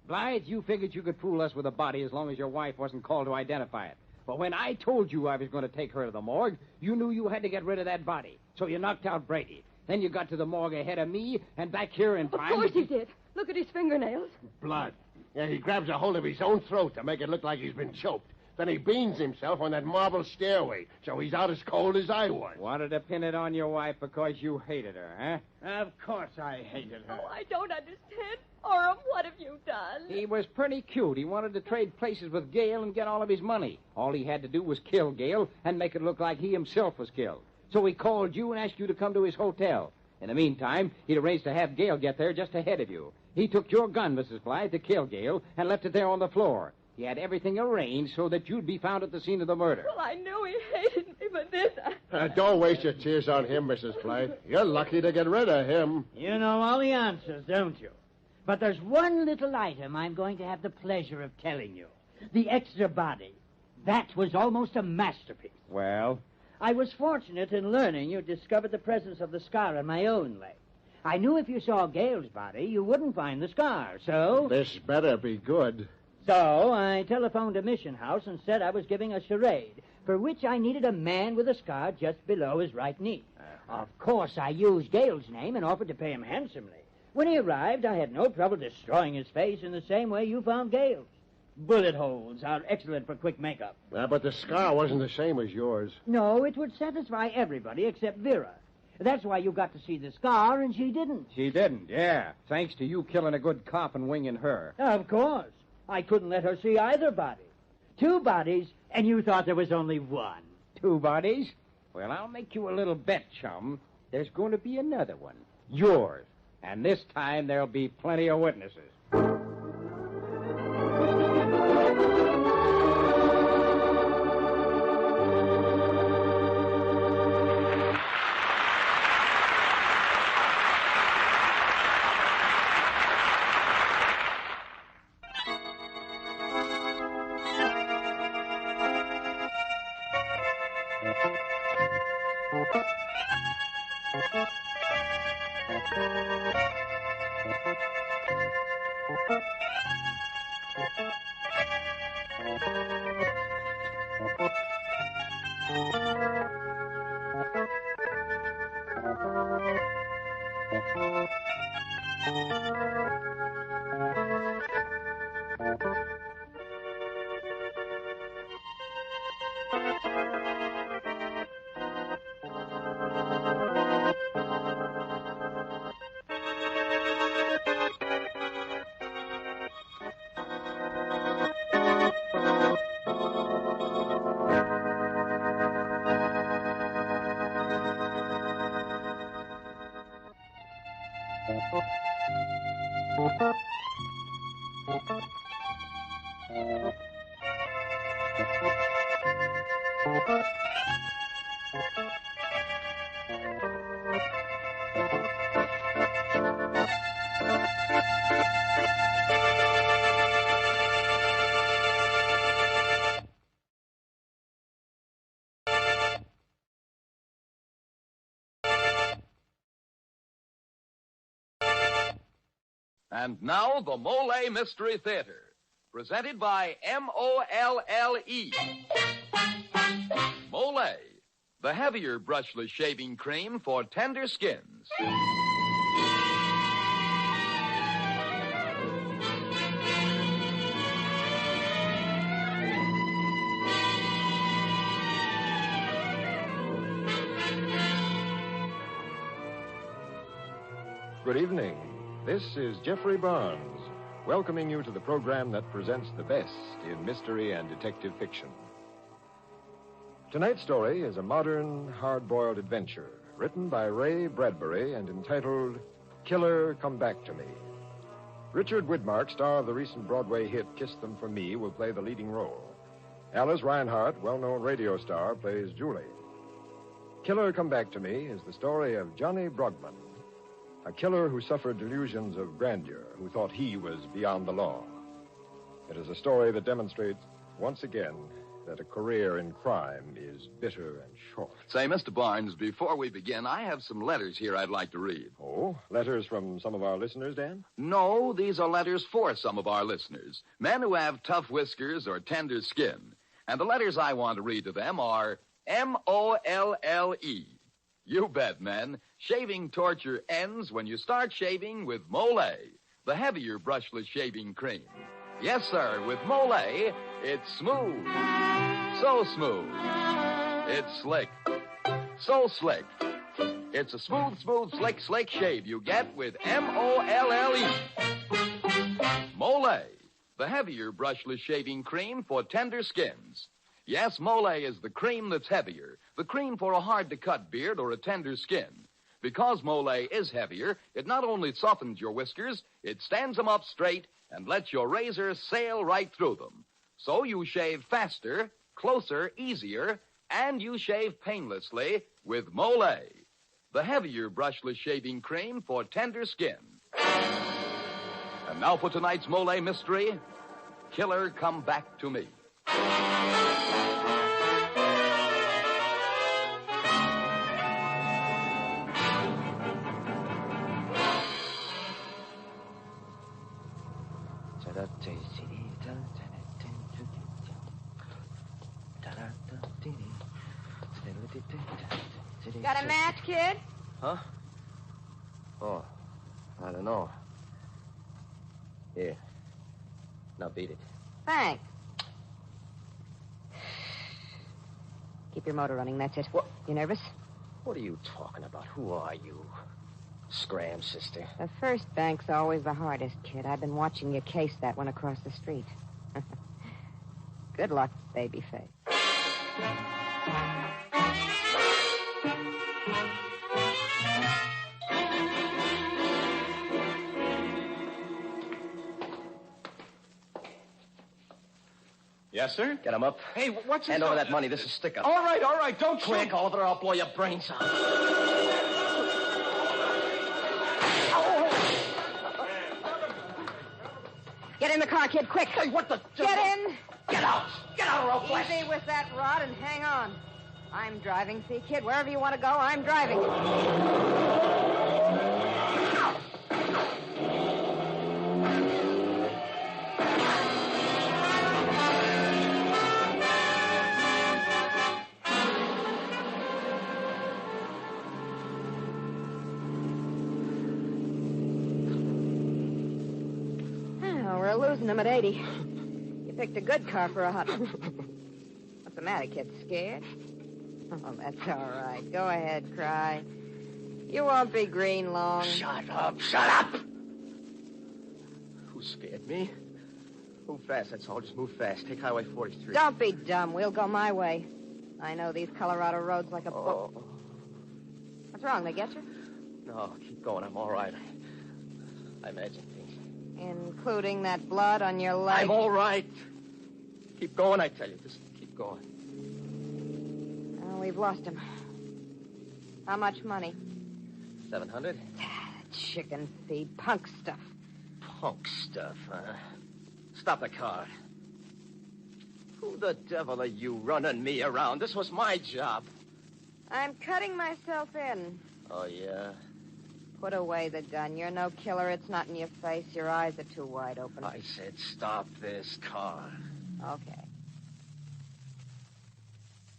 Blythe, you figured you could fool us with a body as long as your wife wasn't called to identify it. But when I told you I was going to take her to the morgue, you knew you had to get rid of that body. So you knocked out Brady. Then you got to the morgue ahead of me and back here in time. Of course he did. Look at his fingernails. Blood. Yeah, he grabs a hold of his own throat to make it look like he's been choked. Then he beans himself on that marble stairway, so he's out as cold as I was. Wanted to pin it on your wife because you hated her, huh? Of course I hated her. Oh, I don't understand. Orem, what have you done? He was pretty cute. He wanted to trade places with Gale and get all of his money. All he had to do was kill Gale and make it look like he himself was killed. So he called you and asked you to come to his hotel. In the meantime, he'd arranged to have Gale get there just ahead of you. He took your gun, Mrs. Blythe, to kill Gale and left it there on the floor. He had everything arranged so that you'd be found at the scene of the murder. Well, I knew he hated me, but this... Don't waste your tears on him, Mrs. Blythe. You're lucky to get rid of him. You know all the answers, don't you? But there's one little item I'm going to have the pleasure of telling you. The extra body. That was almost a masterpiece. Well? I was fortunate in learning you discovered the presence of the scar on my own leg. I knew if you saw Gale's body, you wouldn't find the scar, so... This better be good. So I telephoned a mission house and said I was giving a charade, for which I needed a man with a scar just below his right knee. Of course, I used Gale's name and offered to pay him handsomely. When he arrived, I had no trouble destroying his face in the same way you found Gale's. Bullet holes are excellent for quick makeup. But the scar wasn't the same as yours. No, it would satisfy everybody except Vera. That's why you got to see the scar and she didn't. She didn't, yeah. Thanks to you killing a good cop and winging her. Of course. I couldn't let her see either body. 2 bodies, and you thought there was only one. 2 bodies? Well, I'll make you a little bet, chum. There's going to be another one. Yours. And this time there'll be plenty of witnesses. And now, the MOLLE Mystery Theater, presented by MOLLE. MOLLE, the heavier brushless shaving cream for tender skins. Good evening. This is Jeffrey Barnes, welcoming you to the program that presents the best in mystery and detective fiction. Tonight's story is a modern, hard-boiled adventure written by Ray Bradbury and entitled Killer, Come Back to Me. Richard Widmark, star of the recent Broadway hit Kiss Them For Me, will play the leading role. Alice Reinhardt, well-known radio star, plays Julie. Killer, Come Back to Me is the story of Johnny Brogman, a killer who suffered delusions of grandeur, who thought he was beyond the law. It is a story that demonstrates, once again, that a career in crime is bitter and short. Say, Mr. Barnes, before we begin, I have some letters here I'd like to read. Oh, letters from some of our listeners, Dan? No, these are letters for some of our listeners, men who have tough whiskers or tender skin. And the letters I want to read to them are MOLLE. You bet, men. Shaving torture ends when you start shaving with MOLLE, the heavier brushless shaving cream. Yes, sir, with MOLLE, it's smooth. So smooth. It's slick. So slick. It's a smooth, slick shave you get with MOLLE. MOLLE, the heavier brushless shaving cream for tender skins. Yes, MOLLE is the cream that's heavier, the cream for a hard-to-cut beard or a tender skin. Because MOLLE is heavier, it not only softens your whiskers, it stands them up straight and lets your razor sail right through them. So you shave faster, closer, easier, and you shave painlessly with MOLLE, the heavier brushless shaving cream for tender skin. And now for tonight's MOLLE mystery, Killer, Come Back to Me. Got a match, kid? Huh? Oh, I don't know. Here. Now beat it. Thanks. Keep your motor running, that's it. What? You nervous? What are you talking about? Who are you? Scram, sister. The first bank's always the hardest, kid. I've been watching you case that one across the street. Good luck, babyface. Yes, sir? Get him up. Hey, what's Hand over that money. This is stick-up. All right, don't Quick, Oliver, I'll blow your brains out. Get in the car, kid, quick. Hey, what the... Get in. Get out. Get out, real fast. Easy with that rod and hang on. I'm driving, see, kid? Wherever you want to go, I'm driving. Losing them at 80. You picked a good car for a hot one. What's the matter, kid? Scared? Oh, that's all right. Go ahead, cry. You won't be green long. Shut up. Shut up! Who scared me? Move fast, that's all. Just move fast. Take Highway 43. Don't be dumb. We'll go my way. I know these Colorado roads like a book. What's wrong? They get you? No, keep going. I'm all right. I imagine things. Including that blood on your leg. I'm all right. Keep going, I tell you. Just keep going. Oh, we've lost him. How much money? 700. Chicken feed. Punk stuff. Punk stuff, huh? Stop the car. Who the devil are you running me around? This was my job. I'm cutting myself in. Oh, yeah? Put away the gun. You're no killer. It's not in your face. Your eyes are too wide open. I said stop this car. Okay.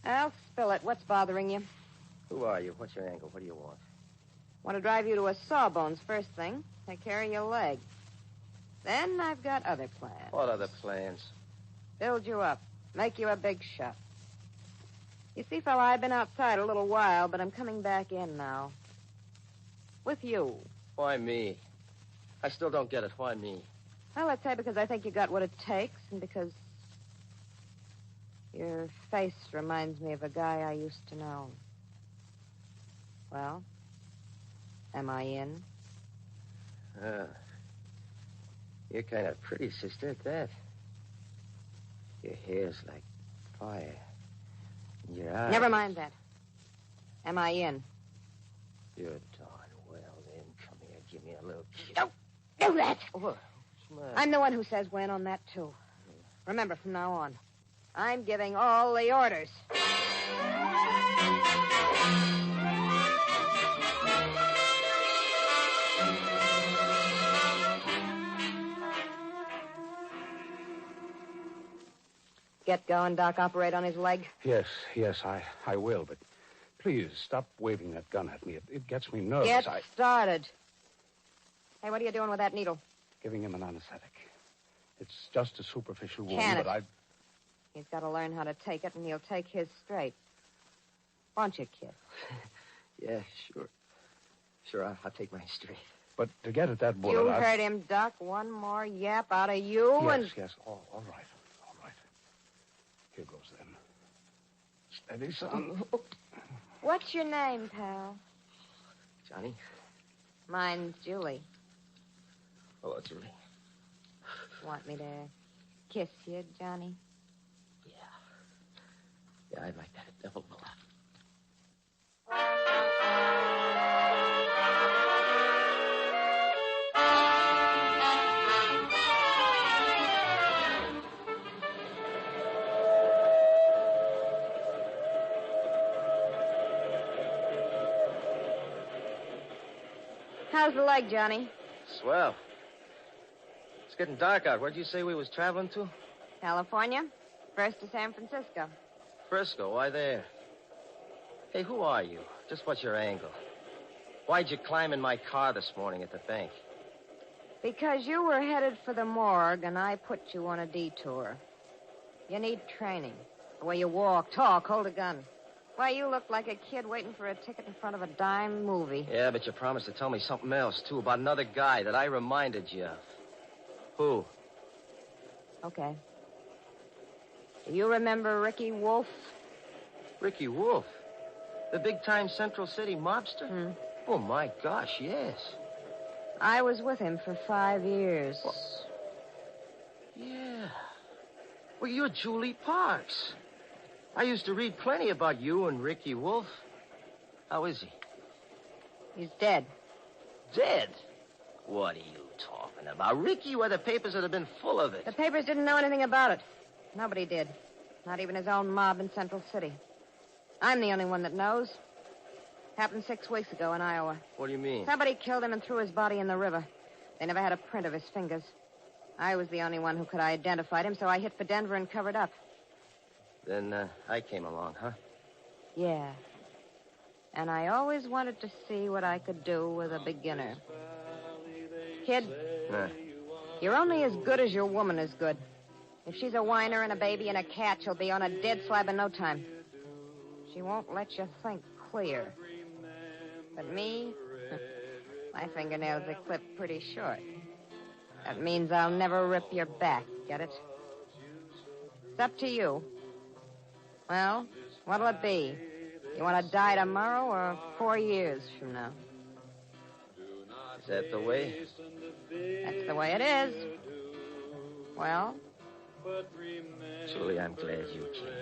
I'll spill it. What's bothering you? Who are you? What's your angle? What do you want? Want to drive you to a Sawbones first thing. Take care of your leg. Then I've got other plans. What other plans? Build you up. Make you a big shot. You see, fella, I've been outside a little while, but I'm coming back in now. With you. Why me? I still don't get it. Why me? Well, let's say because I think you got what it takes, and because your face reminds me of a guy I used to know. Well, am I in? You're kind of pretty, sister, at that. Your hair's like fire. And your eyes... Never mind that. Am I in? You're darn well, then. Come here, give me a little kiss. Don't do that! What? What's the matter? I'm the one who says when on that, too. Remember, from now on, I'm giving all the orders. Get going, Doc. Operate on his leg. Yes, I will, but please stop waving that gun at me. It gets me nervous. Get started. Hey, what are you doing with that needle? Giving him an anesthetic. It's just a superficial wound, Can it? but He's got to learn how to take it, and he'll take his straight. Won't you, kid? Yeah, sure. Sure, I'll take mine straight. But to get at that bullet, You heard him, Doc. One more yap out of you, and... Yes, all right. Here goes, then. Steady, son. What's your name, pal? Johnny? Mine's Julie. Hello, Julie. Want me to kiss you, Johnny? Yeah, I'd like that a devil of a lot. How's the leg, Johnny? Swell. It's getting dark out. Where'd you say we was traveling to? California. First to San Francisco. Frisco. Why there? Hey, who are you? Just what's your angle? Why'd you climb in my car this morning at the bank? Because you were headed for the morgue, and I put you on a detour. You need training. The way you walk, talk, hold a gun. Why, you look like a kid waiting for a ticket in front of a dime movie. Yeah, but you promised to tell me something else, too, about another guy that I reminded you of. Who? Okay. Do you remember Ricky Wolf? Ricky Wolf? The big-time Central City mobster? Oh, my gosh, yes. I was with him for 5 years. Well, yeah. Well, you're Julie Parks. I used to read plenty about you and Ricky Wolf. How is he? He's dead. Dead? What are you talking about? Ricky, why, the papers would have been full of it. The papers didn't know anything about it. Nobody did. Not even his own mob in Central City. I'm the only one that knows. Happened 6 weeks ago in Iowa. What do you mean? Somebody killed him and threw his body in the river. They never had a print of his fingers. I was the only one who could identify him, so I hit for Denver and covered up. Then I came along, huh? Yeah. And I always wanted to see what I could do with a beginner. Kid, you're only as good as your woman is good. If she's a whiner and a baby and a cat, she'll be on a dead slab in no time. She won't let you think clear. But me, my fingernails are clipped pretty short. That means I'll never rip your back, get it? It's up to you. Well, what'll it be? You want to die tomorrow or 4 years from now? Is that the way? That's the way it is. Well? Julie, I'm glad you came.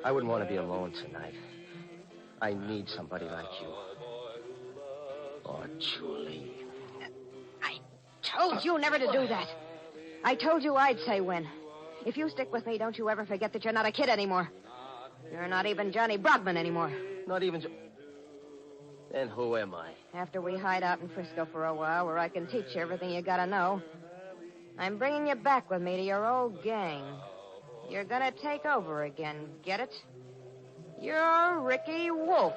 I wouldn't want to be alone tonight. I need somebody like you. Oh, Julie. Told you never to do that. I told you I'd say when. If you stick with me, don't you ever forget that you're not a kid anymore. You're not even Johnny Brogman anymore. Not even... Then who am I? After we hide out in Frisco for a while, where I can teach you everything you gotta know, I'm bringing you back with me to your old gang. You're gonna take over again, get it? You're Ricky Wolf.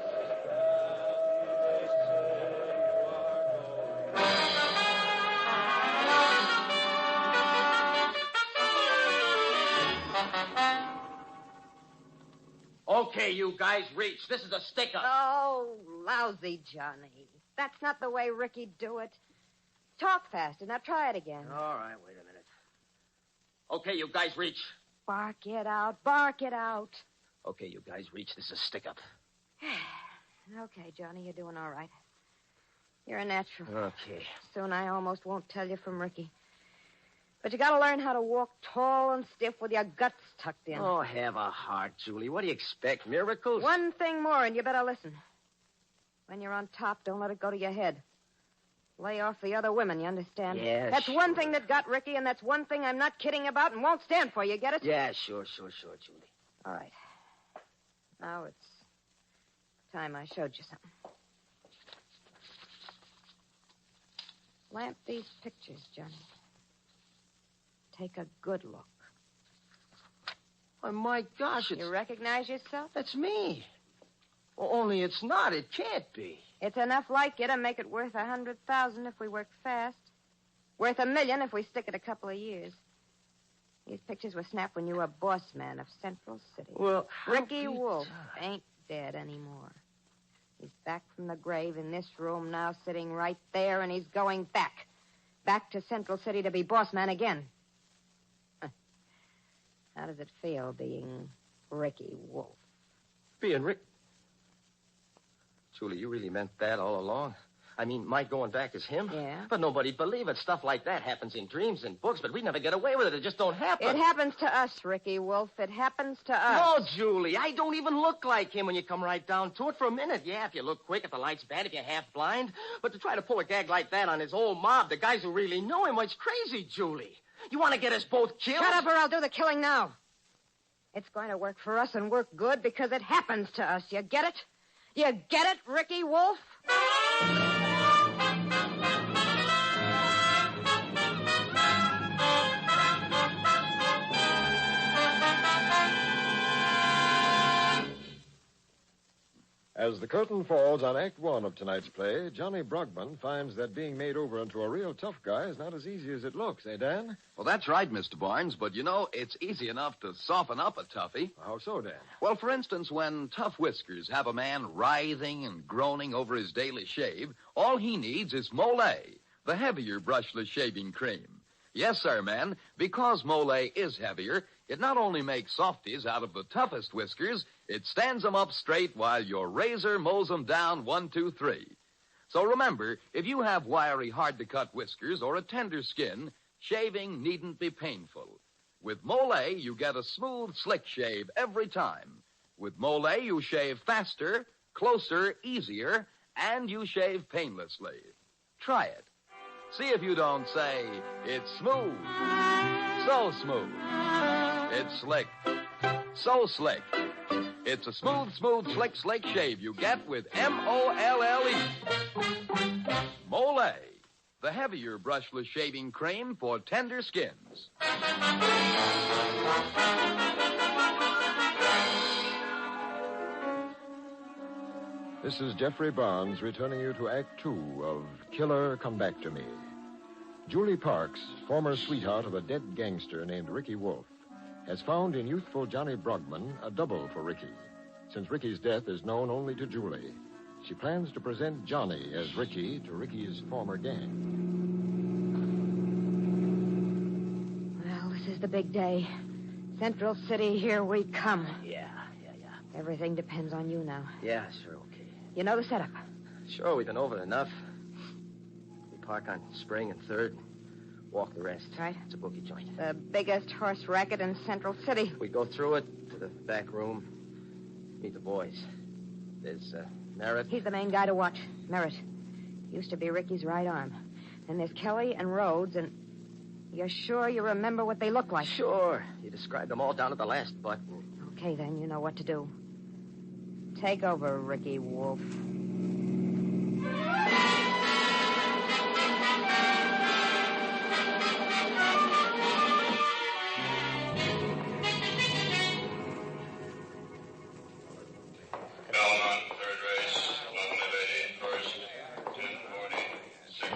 Okay, you guys, reach. This is a stick-up. Oh, lousy Johnny. That's not the way Ricky'd do it. Talk faster. Now try it again. All right, wait a minute. Okay, you guys, reach. Bark it out. Bark it out. Okay, you guys, reach. This is a stick-up. Okay, Johnny, you're doing all right. You're a natural. Okay. Soon I almost won't tell you from Ricky. But you gotta learn how to walk tall and stiff with your guts tucked in. Oh, have a heart, Julie. What do you expect, miracles? One thing more, and you better listen. When you're on top, don't let it go to your head. Lay off the other women, you understand? Yeah, That's sure. one thing that got Ricky, and that's one thing I'm not kidding about and won't stand for. You get it? Yeah, sure, Julie. All right. Now it's time I showed you something. Lamp these pictures, Johnny. Take a good look. Oh, my gosh, You recognize yourself? That's me. Only it's not. It can't be. It's enough like you to make it worth 100,000 if we work fast. Worth $1 million if we stick it a couple of years. These pictures were snapped when you were boss man of Central City. Well, Ricky Wolf ain't dead anymore. He's back from the grave in this room now, sitting right there, and he's going back. Back to Central City to be boss man again. How does it feel being Ricky Wolf? Being Rick... Julie, you really meant that all along? I mean, my going back is him? Yeah. But nobody'd believe it. Stuff like that happens in dreams and books, but we never get away with it. It just don't happen. It happens to us, Ricky Wolf. It happens to us. No, Julie, I don't even look like him when you come right down to it for a minute. Yeah, if you look quick, if the light's bad, if you're half blind. But to try to pull a gag like that on his old mob, the guys who really know him, well, it's crazy, Julie. You want to get us both killed? Shut up or I'll do the killing now. It's going to work for us and work good because it happens to us. You get it? You get it, Ricky Wolf? As the curtain falls on Act One of tonight's play, Johnny Brogman finds that being made over into a real tough guy is not as easy as it looks, eh, Dan? Well, that's right, Mr. Barnes, but you know, it's easy enough to soften up a toughie. How so, Dan? Well, for instance, when Tough Whiskers have a man writhing and groaning over his daily shave, all he needs is MOLLE, the heavier brushless shaving cream. Yes, sir, men, because MOLLE is heavier, it not only makes softies out of the toughest whiskers, it stands them up straight while your razor mows them down 1, 2, 3. So remember, if you have wiry, hard-to-cut whiskers or a tender skin, shaving needn't be painful. With MOLLE, you get a smooth, slick shave every time. With MOLLE, you shave faster, closer, easier, and you shave painlessly. Try it. See if you don't say, it's smooth, so smooth. It's slick, so slick. It's a smooth, slick shave you get with MOLLE. MOLLE, the heavier brushless shaving cream for tender skins. This is Jeffrey Barnes returning you to Act Two of Killer Come Back to Me. Julie Parks, former sweetheart of a dead gangster named Ricky Wolf, has found in youthful Johnny Brogman a double for Ricky. Since Ricky's death is known only to Julie, she plans to present Johnny as Ricky to Ricky's former gang. Well, this is the big day. Central City, here we come. Yeah. Everything depends on you now. Yeah, sure, okay. You know the setup. Sure, we've been over it enough. We park on Spring and 3rd, walk the rest. Right. It's a bookie joint. The biggest horse racket in Central City. We go through it to the back room, Meet the boys. There's, Merritt. He's the main guy to watch. Merritt. Used to be Ricky's right arm. And there's Kelly and Rhodes, and you're sure you remember what they look like? Sure. You described them all down to the last button. Okay, then, you know what to do. Take over, Ricky Wolf.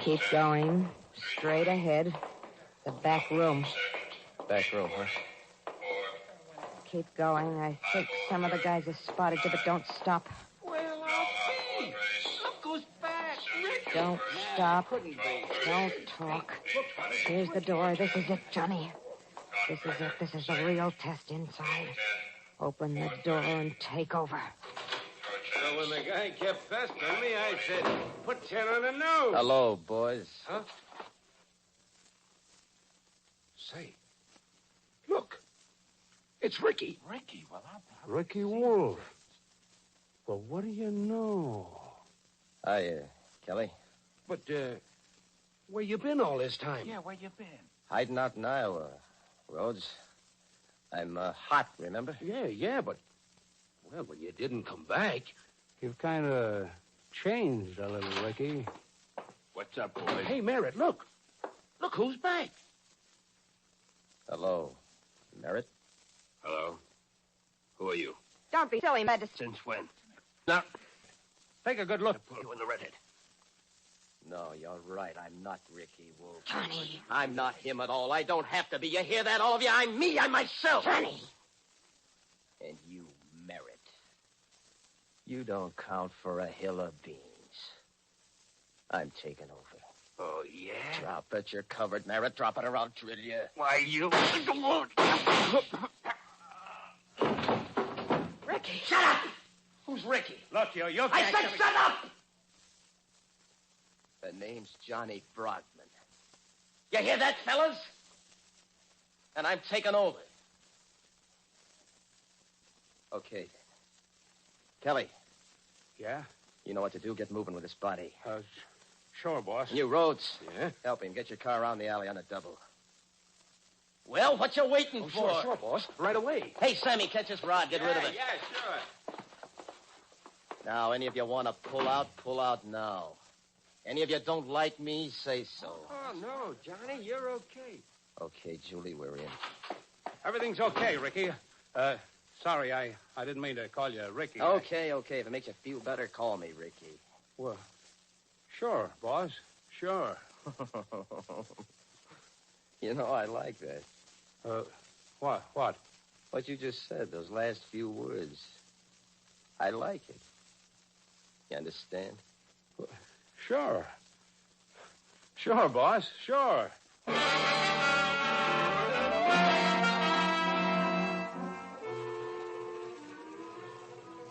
Keep going. Straight ahead. The back room. Back room, huh? Keep going. I think some of the guys have spotted you, but don't stop. Well, I'll see. Look who's back. Ricky. Don't stop. Don't talk. Here's the door. This is it, Johnny. This is it. This is the real test inside. Open the door and take over. So when the guy kept pestering me, I said, put 10 on the nose. Hello, boys. Huh? Say, look. It's Ricky. Ricky? Well, Ricky Wolf. Well, what do you know? Hi, Kelly. But, where you been all this time? Yeah, where you been? Hiding out in Iowa, Rhodes. I'm hot, remember? Yeah, but... Well, when you didn't come back, you've kind of changed a little, Ricky. What's up, boys? Hey, Merritt, look. Look who's back. Hello, Merritt. Hello. Who are you? Don't be silly, Madison. Since when? Now, take a good look. You in the redhead. No, you're right. I'm not Ricky Wolf. Johnny. I'm not him at all. I don't have to be. You hear that, all of you? I'm me. I'm myself. Johnny. And you, Merritt. You don't count for a hill of beans. I'm taking over. Oh, yeah? Drop it. You're covered, Merritt. Drop it or I'll drill you. Why, you... Ricky. Shut up! Who's Ricky? Look, you I said shut up! The name's Johnny Brockman. You hear that, fellas? And I'm taking over. Okay. Kelly. Yeah? You know what to do. Get moving with this body. Sure, boss. You, Rhodes. Yeah? Help him. Get your car around the alley on a double. Well, what you waiting for? Sure, boss. Right away. Hey, Sammy, catch this rod. Get rid of it. Yeah, sure. Now, any of you want to pull out now. Any of you don't like me, say so. Oh, no, Johnny, you're okay. Okay, Julie, we're in. Everything's okay, Ricky. Sorry, I didn't mean to call you Ricky. Okay. If it makes you feel better, call me Ricky. Well, sure, boss. Sure. You know, I like that. What? What you just said, those last few words. I like it. You understand? Sure. Sure, boss. Sure.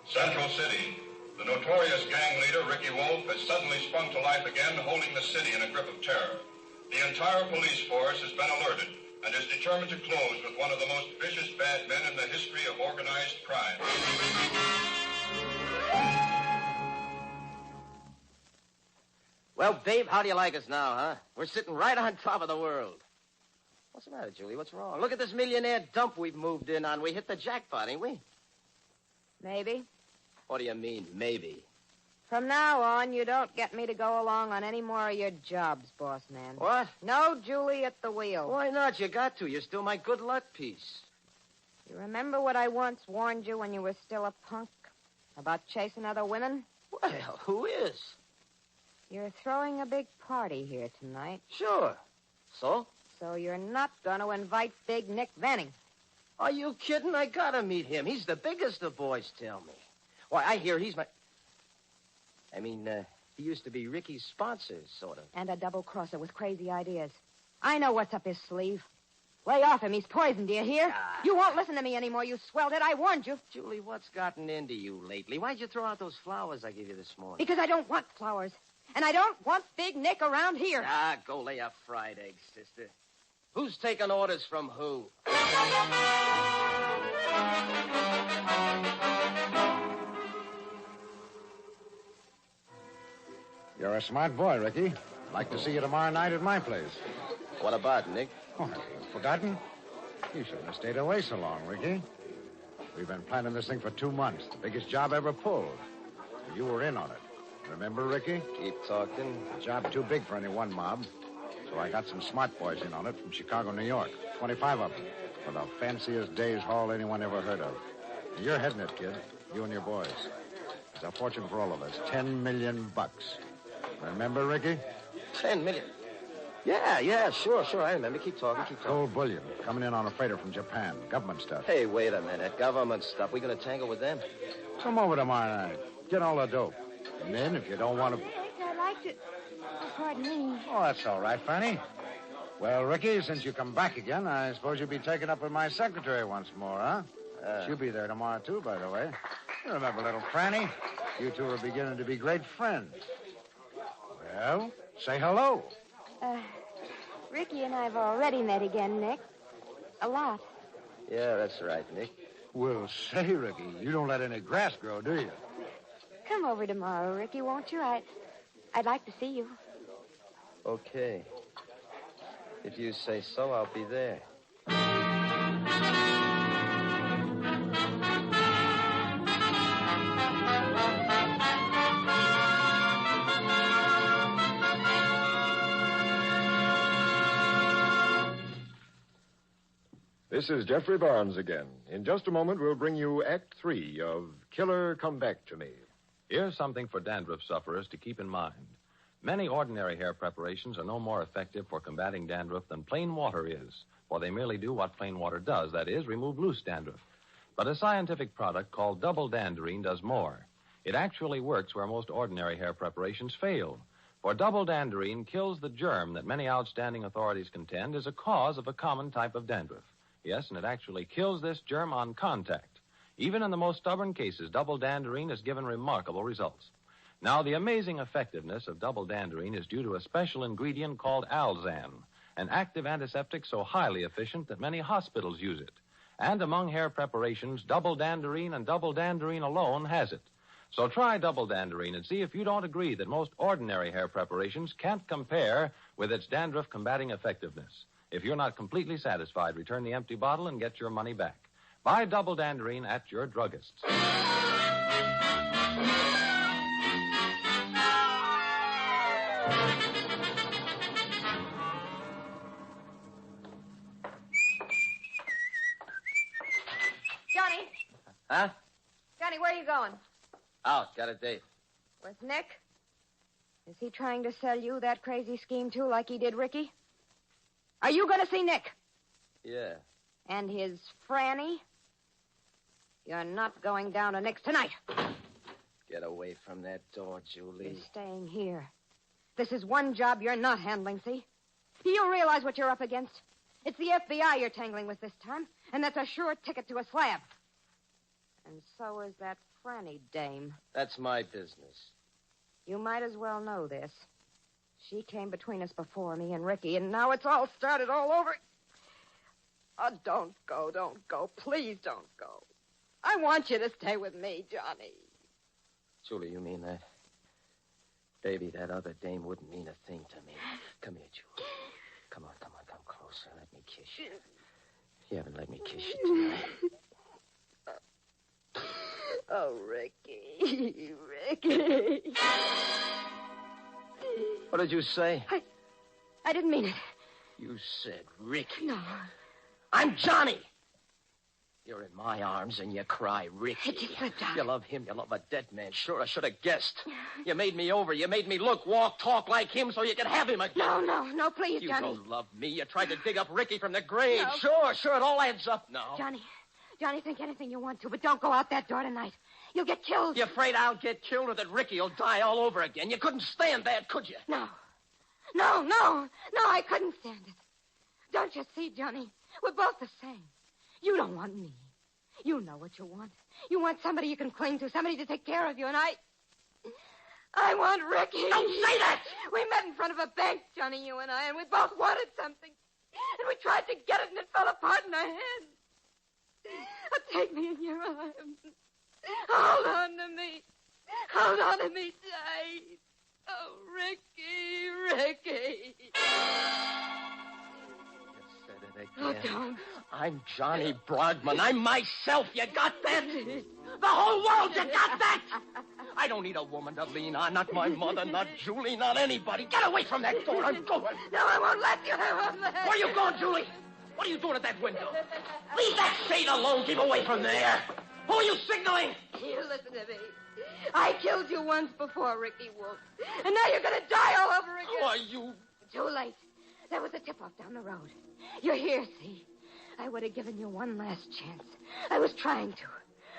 Central City. The notorious gang leader, Ricky Wolf, has suddenly sprung to life again, holding the city in a grip of terror. The entire police force has been alerted and is determined to close with one of the most vicious bad men in the history of organized crime. Well, Dave, how do you like us now, huh? We're sitting right on top of the world. What's the matter, Julie? What's wrong? Look at this millionaire dump we've moved in on. We hit the jackpot, ain't we? Maybe. What do you mean, maybe? From now on, you don't get me to go along on any more of your jobs, boss man. What? No Julie at the wheel. Why not? You got to. You're still my good luck piece. You remember what I once warned you when you were still a punk? About chasing other women? Well, who is? You're throwing a big party here tonight. Sure. So? So you're not going to invite Big Nick Vanning. Are you kidding? I gotta meet him. He's the biggest of boys, tell me. Why, I hear he's my... he used to be Ricky's sponsor, sort of. And a double-crosser with crazy ideas. I know what's up his sleeve. Lay off him. He's poisoned, do you hear? You won't listen to me anymore, you swelled it. I warned you. Julie, what's gotten into you lately? Why'd you throw out those flowers I gave you this morning? Because I don't want flowers. And I don't want Big Nick around here. Go lay a fried egg, sister. Who's taking orders from who? You're a smart boy, Ricky. I'd like to see you tomorrow night at my place. What about, Nick? Oh, have you forgotten? You shouldn't have stayed away so long, Ricky. We've been planning this thing for 2 months. The biggest job ever pulled. You were in on it. Remember, Ricky? Keep talking. A job too big for any one mob. So I got some smart boys in on it from Chicago, New York. 25 of them. For the fanciest day's haul anyone ever heard of. You're heading it, kid. You and your boys. There's a fortune for all of us. $10 million. Remember, Ricky? 10 million. Yeah, sure. I remember. Keep talking. Gold bullion coming in on a freighter from Japan. Government stuff. Hey, wait a minute. Government stuff. We gonna tangle with them? Come over tomorrow night. Get all the dope. And then, if you don't want to... I'd like to... Oh, pardon me. Oh, that's all right, Fanny. Well, Ricky, since you come back again, I suppose you'll be taken up with my secretary once more, huh? She'll be there tomorrow, too, by the way. You remember little Franny? You two are beginning to be great friends. Well, say hello. Ricky and I have already met again, Nick. A lot. Yeah, that's right, Nick. Well, say, Ricky, you don't let any grass grow, do you? Come over tomorrow, Ricky, won't you? I'd like to see you. Okay. If you say so, I'll be there. This is Jeffrey Barnes again. In just a moment, we'll bring you Act 3 of Killer Come Back to Me. Here's something for dandruff sufferers to keep in mind. Many ordinary hair preparations are no more effective for combating dandruff than plain water is, for they merely do what plain water does, that is, remove loose dandruff. But a scientific product called double danderine does more. It actually works where most ordinary hair preparations fail. For double danderine kills the germ that many outstanding authorities contend is a cause of a common type of dandruff. Yes, and it actually kills this germ on contact. Even in the most stubborn cases, double danderine has given remarkable results. Now, the amazing effectiveness of double danderine is due to a special ingredient called Alzan, an active antiseptic so highly efficient that many hospitals use it. And among hair preparations, double danderine and double danderine alone has it. So try double danderine and see if you don't agree that most ordinary hair preparations can't compare with its dandruff-combating effectiveness. If you're not completely satisfied, return the empty bottle and get your money back. Buy double danderine at your druggist's. Johnny. Huh? Johnny, where are you going? Out. Got a date. With Nick? Is he trying to sell you that crazy scheme, too, like he did Ricky? Are you going to see Nick? Yeah. And his Franny? You're not going down to Nick's tonight. Get away from that door, Julie. You're staying here. This is one job you're not handling, see? Do you realize what you're up against? It's the FBI you're tangling with this time, and that's a sure ticket to a slab. And so is that Franny dame. That's my business. You might as well know this. She came between us before me and Ricky, and now it's all started all over. Oh, don't go. Please don't go. I want you to stay with me, Johnny. Julie, you mean that? Baby, that other dame wouldn't mean a thing to me. Come here, Julie. Come on, come closer. Let me kiss you. You haven't let me kiss you tonight. Oh, Ricky. Ricky. What did you say? I didn't mean it. You said Ricky. No. I'm Johnny. You're in my arms and you cry, Ricky. It just slipped out. You love him. You love a dead man. Sure, I should have guessed. You made me over. You made me look, walk, talk like him so you could have him again. No, please, you Johnny. You don't love me. You tried to dig up Ricky from the grave. No. Sure, it all adds up now. Johnny, think anything you want to, but don't go out that door tonight. You'll get killed. You afraid I'll get killed or that Ricky will die all over again? You couldn't stand that, could you? No, I couldn't stand it. Don't you see, Johnny? We're both the same. You don't want me. You know what you want. You want somebody you can cling to, somebody to take care of you, and I want Ricky. Don't say that! We met in front of a bank, Johnny, you and I, and we both wanted something. And we tried to get it, and it fell apart in our hands. Oh, take me in your arms. Hold on to me. Hold on to me tight. Oh, Ricky. Oh, don't. I'm Johnny Broadman. I'm myself. You got that? The whole world, you got that? I don't need a woman to lean on. Not my mother, not Julie, not anybody. Get away from that door. I'm going. No, I won't let you. Where are you going, Julie? What are you doing at that window? Leave that shade alone. Keep away from there. Who are you signaling? You listen to me. I killed you once before, Ricky Wolf. And now you're going to die all over again. Who are you? Too late. There was a tip-off down the road. You're here, see? I would have given you one last chance. I was trying to.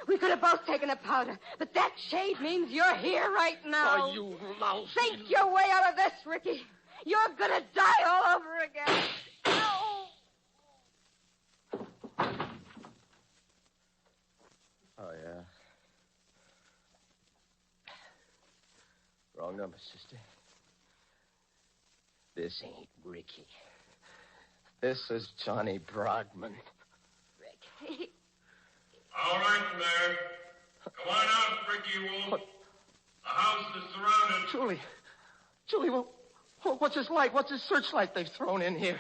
We could have both taken a powder, but that shade means you're here right now. Oh, you lousy... Think your way out of this, Ricky. You're going to die all over again. Oh, yeah. Wrong number, sister. This ain't Ricky. This is Johnny Broadman. Ricky. All right, there. Come on out, Ricky Wolf. The house is surrounded. Julie, what's this light? What's this searchlight they've thrown in here?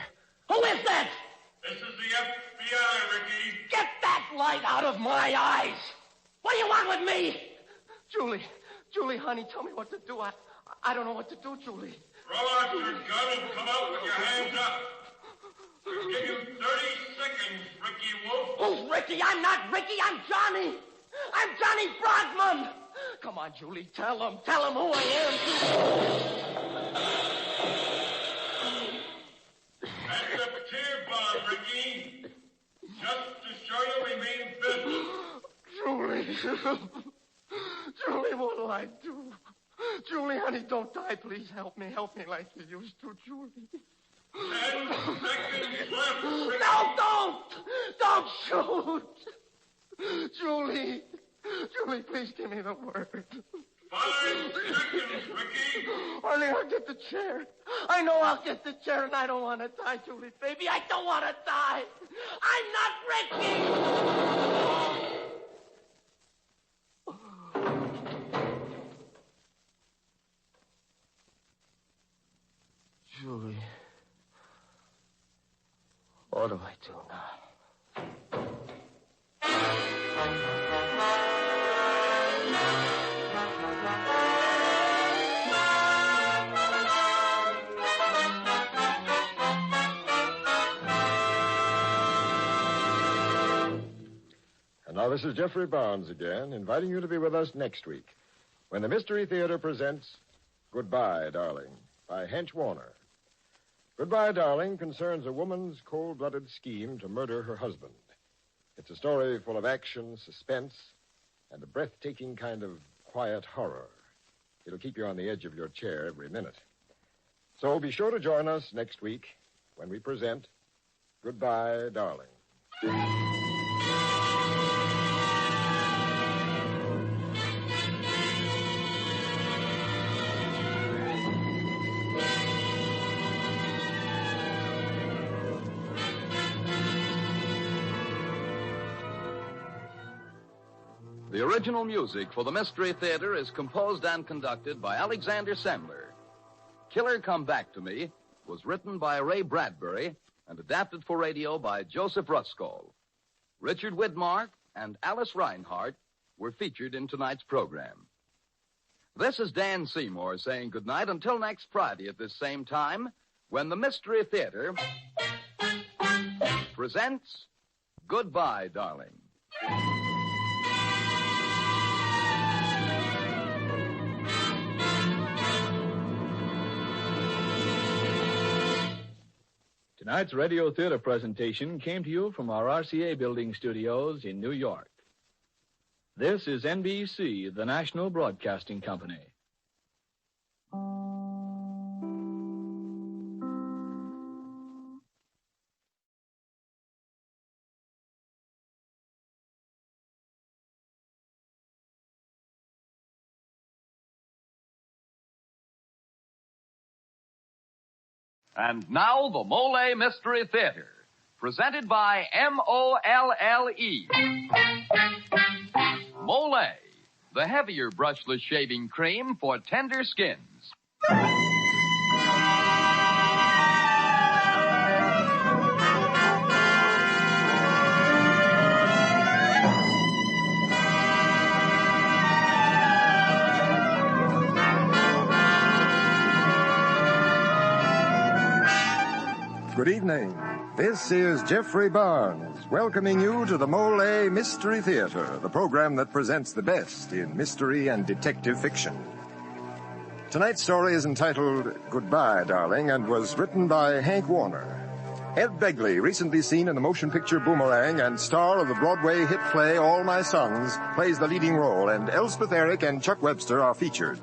Who is that? This is the FBI, Ricky. Get that light out of my eyes! What do you want with me? Julie, honey, tell me what to do. I don't know what to do, Julie. Throw out your gun and come out with your hands up. We'll give you 30 seconds, Ricky Wolf. Who's Ricky? I'm not Ricky. I'm Johnny. I'm Johnny Broadman. Come on, Julie. Tell him who I am. That's a tear bomb, Ricky. Just to show you we mean business. Julie, what'll I do? Julie, honey, don't die. Please help me. Help me like you used to, Julie. 10 seconds left, Ricky. No, don't shoot. Julie, please give me the word. 5 seconds, Ricky. Honey, I'll get the chair. I know I'll get the chair, and I don't want to die, Julie, baby. I don't want to die. I'm not Ricky. Julie, what do I do now? And now this is Jeffrey Barnes again, inviting you to be with us next week when the Mystery Theater presents Goodbye, Darling, by Hench Warner. Goodbye, Darling concerns a woman's cold-blooded scheme to murder her husband. It's a story full of action, suspense, and a breathtaking kind of quiet horror. It'll keep you on the edge of your chair every minute. So be sure to join us next week when we present Goodbye, Darling. The original music for the Mystery Theater is composed and conducted by Alexander Sandler. Killer Come Back to Me was written by Ray Bradbury and adapted for radio by Joseph Ruskall. Richard Widmark and Alice Reinhardt were featured in tonight's program. This is Dan Seymour saying goodnight until next Friday at this same time when the Mystery Theater presents Goodbye, Darling. Tonight's radio theater presentation came to you from our RCA building studios in New York. This is NBC, the National Broadcasting Company. And now, the MOLLE Mystery Theater, presented by MOLLE. MOLLE, the heavier brushless shaving cream for tender skins. Good evening. This is Jeffrey Barnes welcoming you to the MOLLE Mystery Theater, the program that presents the best in mystery and detective fiction. Tonight's story is entitled Goodbye, Darling, and was written by Hank Warner. Ed Begley, recently seen in the motion picture Boomerang and star of the Broadway hit play All My Sons, plays the leading role, and Elspeth Eric and Chuck Webster are featured.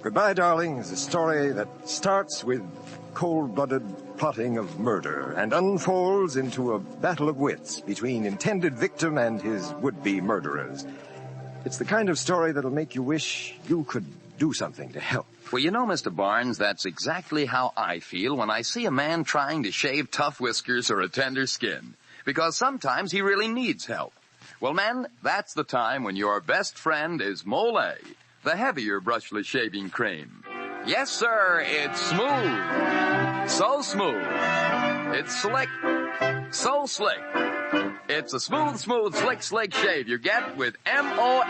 Goodbye, Darling is a story that starts with cold-blooded plotting of murder and unfolds into a battle of wits between intended victim and his would-be murderers. It's the kind of story that'll make you wish you could do something to help. Well, you know, Mr. Barnes, that's exactly how I feel when I see a man trying to shave tough whiskers or a tender skin. Because sometimes he really needs help. Well, men, that's the time when your best friend is MOLLE, the heavier brushless shaving cream. Yes, sir, it's smooth. So smooth. It's slick. So slick. It's a smooth, slick shave you get with MOLLE.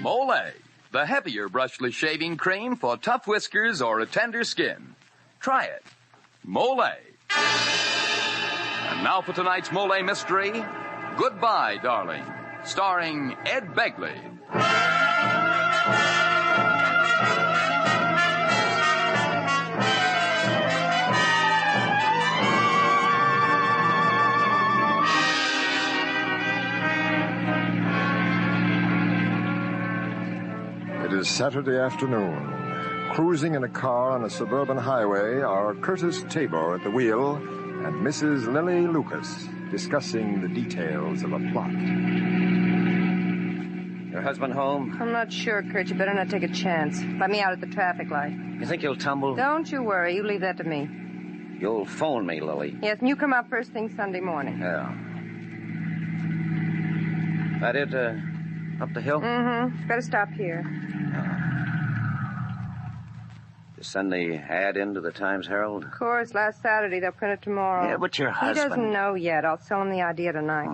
MOLLE, the heavier brushless shaving cream for tough whiskers or a tender skin. Try it. MOLLE. And now for tonight's MOLLE mystery, Goodbye, Darling, starring Ed Begley. It is Saturday afternoon. Cruising in a car on a suburban highway are Curtis Tabor at the wheel and Mrs. Lily Lucas discussing the details of a plot. Your husband home? I'm not sure, Kurt. You better not take a chance. Let me out at the traffic light. You think he'll tumble? Don't you worry. You leave that to me. You'll phone me, Lily. Yes, and you come out first thing Sunday morning. Yeah. That it, up the hill? Mm-hmm. Got to stop here. You send the ad into the Times-Herald? Of course, last Saturday. They'll print it tomorrow. Yeah, but your husband... He doesn't know yet. I'll sell him the idea tonight.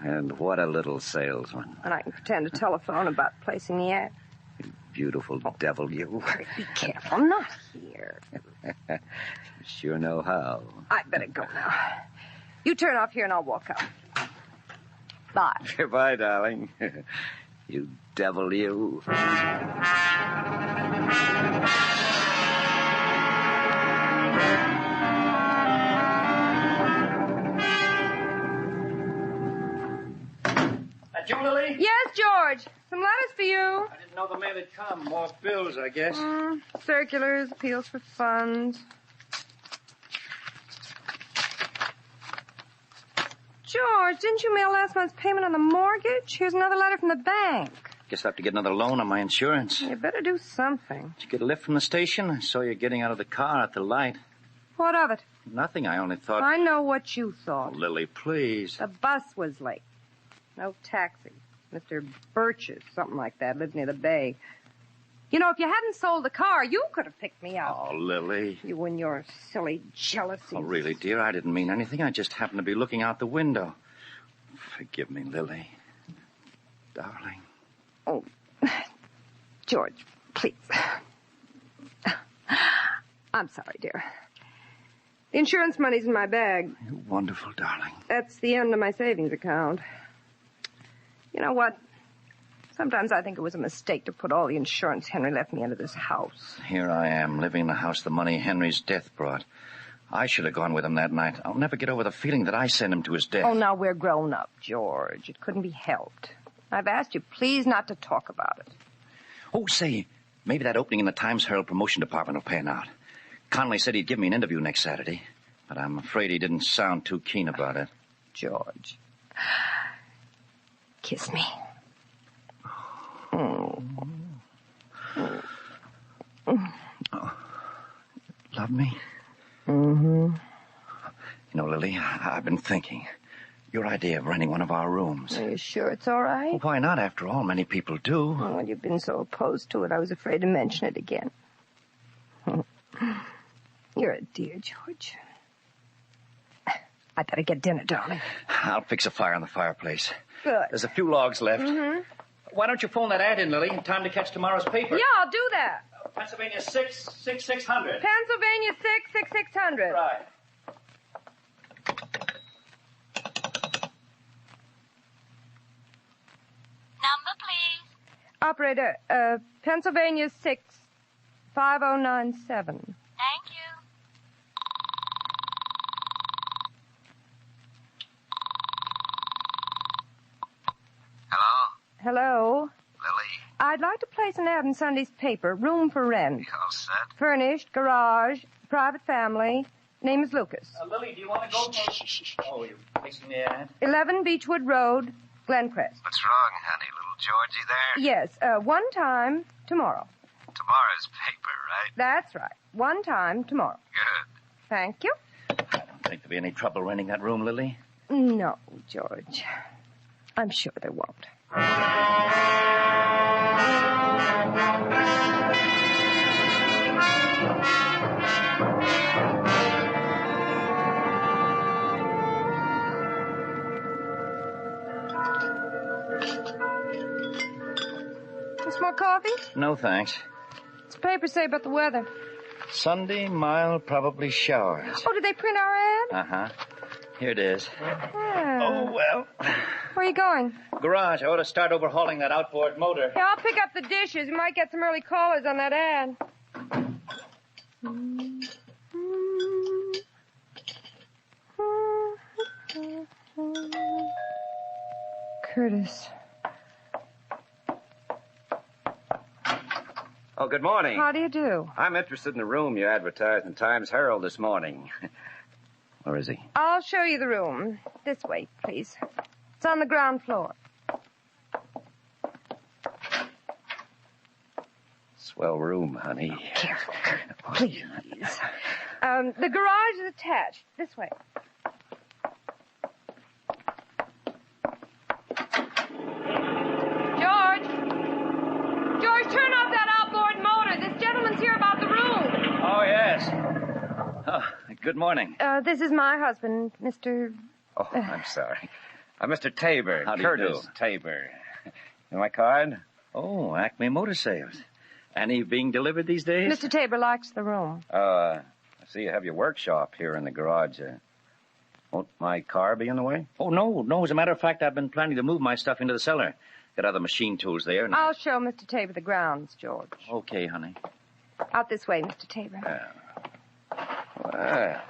And what a little salesman. And I can pretend to telephone about placing the ad. Beautiful devil, you. Be careful. I'm not here. Sure know how. I better go now. You turn off here and I'll walk out. Bye. Goodbye, darling. You devil, you. That you, Lily? Yes, George. Some letters for you. I didn't know the mail had come. More bills, I guess. Circulars, appeals for funds. George, didn't you mail last month's payment on the mortgage? Here's another letter from the bank. Guess I'll have to get another loan on my insurance. You better do something. Did you get a lift from the station? I saw you getting out of the car at the light. What of it? Nothing. I only thought... I know what you thought. Oh, Lily, please. The bus was late. No taxi. Mr. Birch's, something like that, lives near the bay. You know, if you hadn't sold the car, you could have picked me up. Oh, Lily. You and your silly jealousy. Oh, really, dear, I didn't mean anything. I just happened to be looking out the window. Forgive me, Lily. Darling. Oh, George, please. I'm sorry, dear. The insurance money's in my bag. You're wonderful, darling. That's the end of my savings account. You know what? Sometimes I think it was a mistake to put all the insurance Henry left me into this house. Here I am, living in the house the money Henry's death brought. I should have gone with him that night. I'll never get over the feeling that I sent him to his death. Oh, now we're grown up, George. It couldn't be helped. I've asked you please not to talk about it. Oh, say, maybe that opening in the Times-Herald promotion department will pan out. Conley said he'd give me an interview next Saturday, but I'm afraid he didn't sound too keen about it. George, kiss me. Oh. Love me? Mm-hmm. You know, Lily, I've been thinking. Your idea of renting one of our rooms. Are you sure it's all right? Well, why not? After all, many people do. Oh, well, you've been so opposed to it, I was afraid to mention it again. You're a dear, George. I better get dinner, darling. I'll fix a fire in the fireplace. Good. There's a few logs left. Mm-hmm. Why don't you phone that ad in, Lily, in time to catch tomorrow's paper? Yeah, I'll do that. Pennsylvania 66600. Pennsylvania 66600. Right. Number, please. Operator, Pennsylvania 65097. Thank you. Hello? Lily. I'd like to place an ad in Sunday's paper. Room for rent. All set? Furnished, garage, private family. Name is Lucas. Lily, do you want to go for... Oh, you're fixing the ad? 11 Beechwood Road, Glencrest. What's wrong, honey? Little Georgie there? Yes, one time tomorrow. Tomorrow's paper, right? That's right. One time tomorrow. Good. Thank you. I don't think there'll be any trouble renting that room, Lily. No, George. I'm sure there won't. Just more coffee? No, thanks. What's the paper say about the weather? Sunday, mild, probably showers. Oh, did they print our ad? Uh-huh. Here it is. Oh, well. Where are you going? Garage. I ought to start overhauling that outboard motor. Yeah, I'll pick up the dishes. We might get some early callers on that ad. Curtis. Oh, good morning. How do you do? I'm interested in the room you advertised in Times Herald this morning. Where is he? I'll show you the room. This way, please. It's on the ground floor. Swell room, honey. Careful, please. The garage is attached. This way. George! George, turn off that outboard motor. This gentleman's here about the room. Oh, yes. Oh, good morning. This is my husband, Mr. Oh, I'm sorry. Mr. Tabor. How do you Curtis do? Tabor. My card? Oh, Acme Motor Sales. Any being delivered these days? Mr. Tabor likes the room. I see you have your workshop here in the garage. Won't my car be in the way? Oh, no. As a matter of fact, I've been planning to move my stuff into the cellar. Got other machine tools there. And I'll show Mr. Tabor the grounds, George. Okay, honey. Out this way, Mr. Tabor. Well,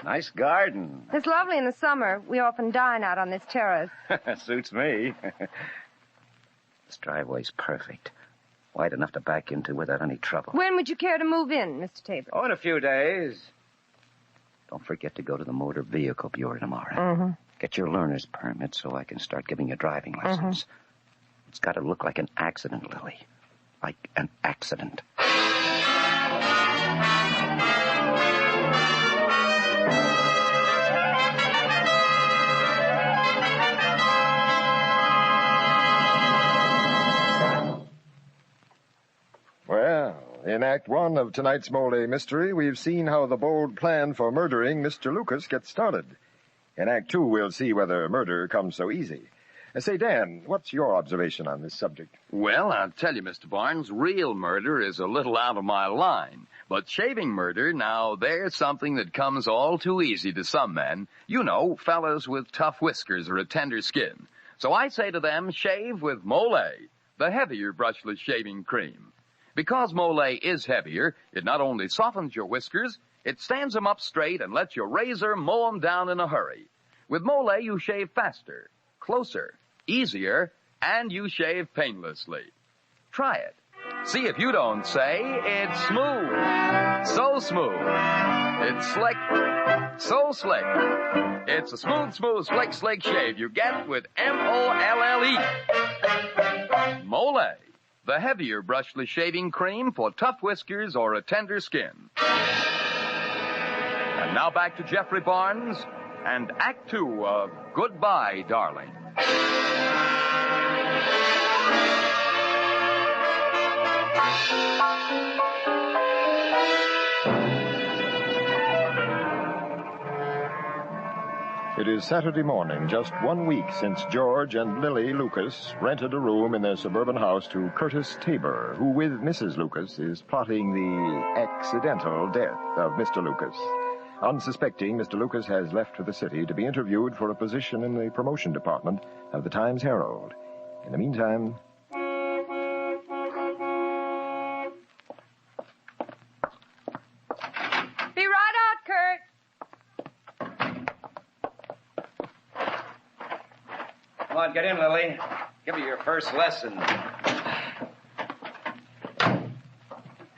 nice garden. It's lovely in the summer. We often dine out on this terrace. Suits me. This driveway's perfect. Wide enough to back into without any trouble. When would you care to move in, Mr. Tabor? Oh, in a few days. Don't forget to go to the Motor Vehicle Bureau tomorrow. Mm-hmm. Get your learner's permit so I can start giving you driving lessons. It's got to look like an accident, Lily. Like an accident. Well, in Act 1 of tonight's MOLLE mystery, we've seen how the bold plan for murdering Mr. Lucas gets started. In Act 2, we'll see whether murder comes so easy. Say, Dan, what's your observation on this subject? Well, I'll tell you, Mr. Barnes, real murder is a little out of my line. But shaving murder, now, there's something that comes all too easy to some men. You know, fellas with tough whiskers or a tender skin. So I say to them, shave with MOLLE, the heavier brushless shaving cream. Because MOLLE is heavier, it not only softens your whiskers, it stands them up straight and lets your razor mow them down in a hurry. With MOLLE, you shave faster, closer, easier, and you shave painlessly. Try it. See if you don't say it's smooth. So smooth. It's slick. So slick. It's a smooth, slick shave you get with MOLLE. MOLLE, the heavier brushless shaving cream for tough whiskers or a tender skin. And now back to Jeffrey Barnes and Act Two of Goodbye, Darling. It is Saturday morning, just 1 week since George and Lily Lucas rented a room in their suburban house to Curtis Tabor, who, with Mrs. Lucas, is plotting the accidental death of Mr. Lucas. Unsuspecting, Mr. Lucas has left for the city to be interviewed for a position in the promotion department of the Times-Herald. In the meantime... Be right out, Kurt. Come on, get in, Lily. Give me your first lesson.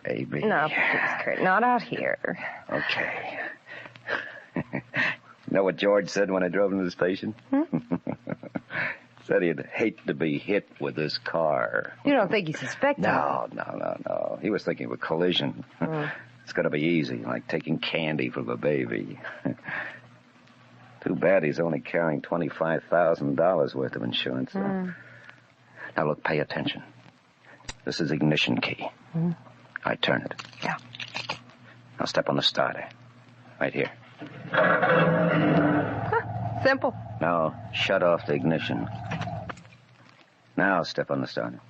Baby. No, please, Kurt, not out here. Okay. Know what George said when I drove him to the station? Said he'd hate to be hit with this car. You don't think he suspected? No. He was thinking of a collision. It's going to be easy, like taking candy from a baby. Too bad he's only carrying $25,000 worth of insurance. Now, look, pay attention. This is ignition key. I turn it. Yeah. Now step on the starter. Right here. Simple. Now, shut off the ignition. Now step on the starter.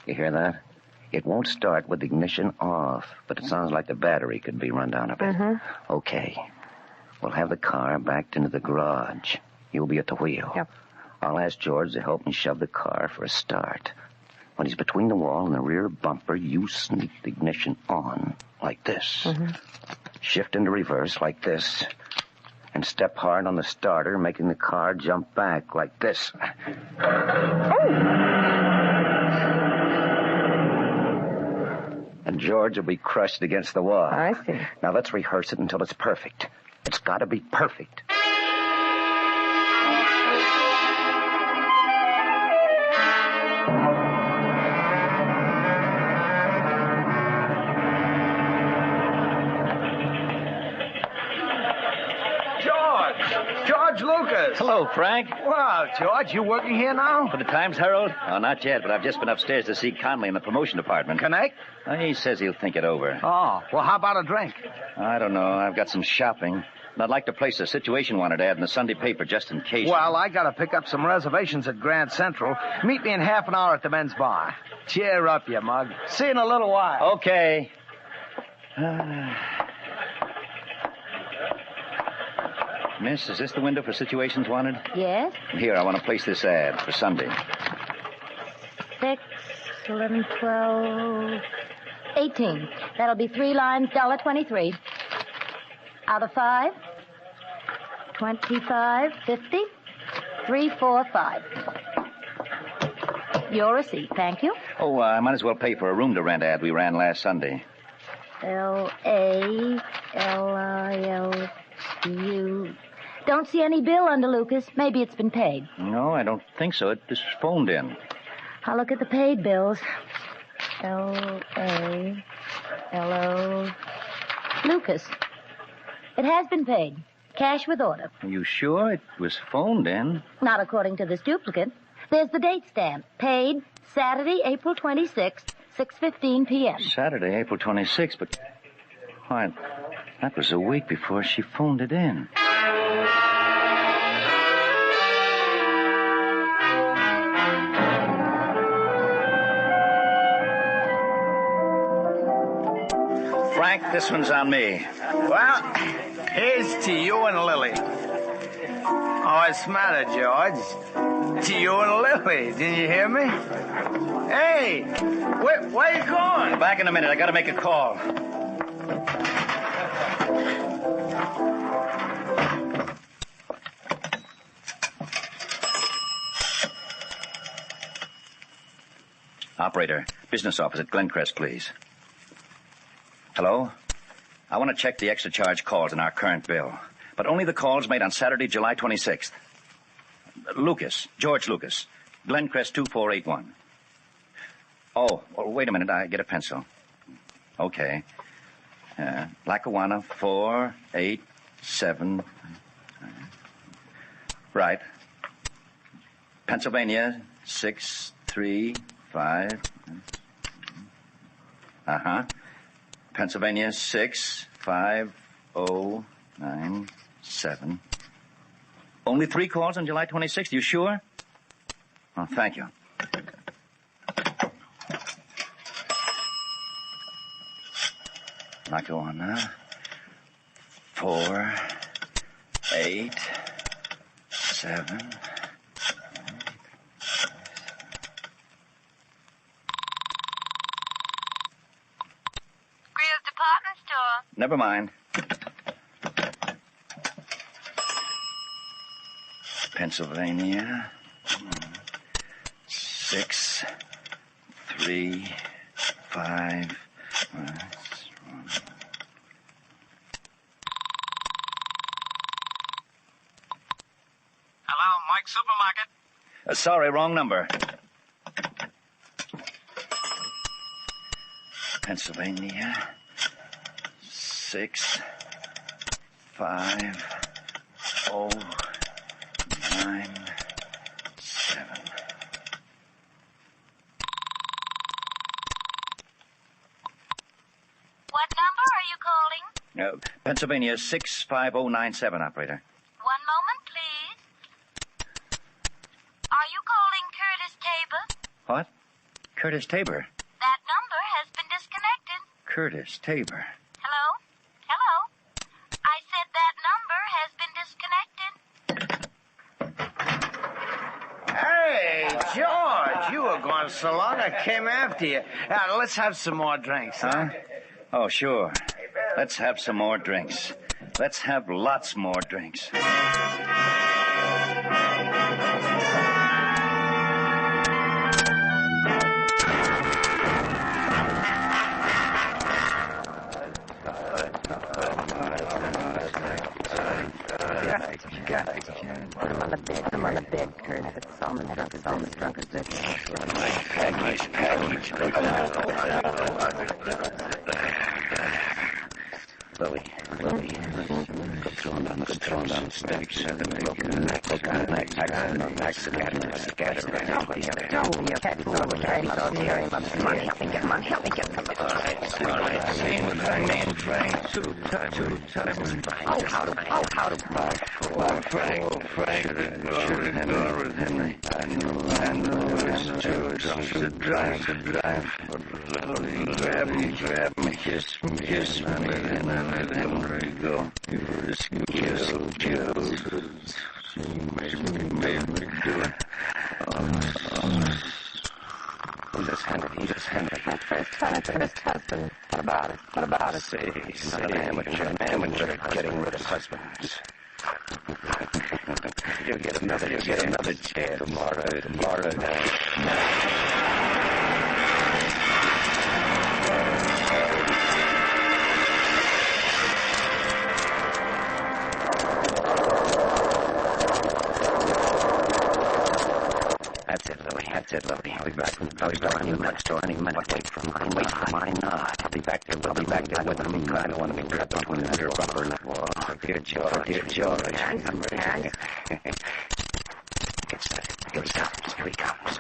You hear that? It won't start with the ignition off, but it sounds like the battery could be run down a bit. Okay. We'll have the car backed into the garage. You'll be at the wheel. Yep. I'll ask George to help me shove the car for a start. When he's between the wall and the rear bumper, you sneak the ignition on like this. Shift into reverse like this. And step hard on the starter, making the car jump back like this. And George will be crushed against the wall. I see. Now let's rehearse it until it's perfect. It's got to be perfect. George Lucas. Hello, Frank. Well, George, you working here now? For the Times-Herald? Oh, not yet, but I've just been upstairs to see Conley in the promotion department. Connect? He says he'll think it over. Oh, well, how about a drink? I don't know. I've got some shopping. And I'd like to place a situation wanted ad in the Sunday paper just in case. Well, I got to pick up some reservations at Grand Central. Meet me in half an hour at the men's bar. Cheer up, you mug. See you in a little while. Okay. Miss, is this the window for situations wanted? Yes. Here, I want to place this ad for Sunday. 6, 11, 12, 18. That'll be 3 lines, $1.23. Out of 5, 25, 50, 3, 4, 5. Your receipt, thank you. Oh, I might as well pay for a room to rent ad we ran last Sunday. L-A-L-I-L-U. Don't see any bill under Lucas. Maybe it's been paid. No, I don't think so. It just phoned in. I'll look at the paid bills. L-A-L-O. Lucas. It has been paid. Cash with order. Are you sure it was phoned in? Not according to this duplicate. There's the date stamp. Paid Saturday, April 26th, 6:15 p.m. Saturday, April 26th, but... Why, that was a week before she phoned it in. Frank, this one's on me. Well, here's to you and Lily. Oh, what's the matter, George? To you and Lily. Didn't you hear me? Hey, where you going? Back in a minute. I got to make a call. Operator, business office at Glencrest, please. Hello? I want to check the extra charge calls in our current bill, but only the calls made on Saturday, July 26th. Lucas, George Lucas, Glencrest 2481. Oh, well, wait a minute. I get a pencil. Okay. Lackawanna, 487. Right. Pennsylvania, 635. Pennsylvania, 65097. Only 3 calls on July 26th. You sure? Oh, thank you. Lackawanna, 487. Greer's department store. Never mind. Pennsylvania, 635. Hello, Mike Supermarket. Sorry, wrong number. Pennsylvania, 65097. What number are you calling? Pennsylvania, 65097, operator. One moment, please. Are you calling Curtis Tabor? What? Curtis Tabor. That number has been disconnected. Curtis Tabor. Hello? Hello? I said that number has been disconnected. Hey, George, you were gone so long I came after you. Now, let's have some more drinks, huh? Oh, sure. Let's have some more drinks. Let's have lots more drinks. Put him on the bed, Curtis. It's almost drunk as this. Package. Lily. Go throw him down the steps. Scatter. Money. Help me get them. All right. Name Frank. Two times. How to Frank. Should have gone with Henry. I know it's too drunk to drive. Grab me, kiss me, and let Henry go. You risky kill. You made me do it. This Henry. My first husband. What about it? Say, amateur getting rid of husbands. You'll get another chance tomorrow night. That's it, Lily. I'll be back from the next door any minute. Wait for mine. I'll be back there with him. I don't want to be trapped between the rubber and that wall. Dear George. It's here he comes.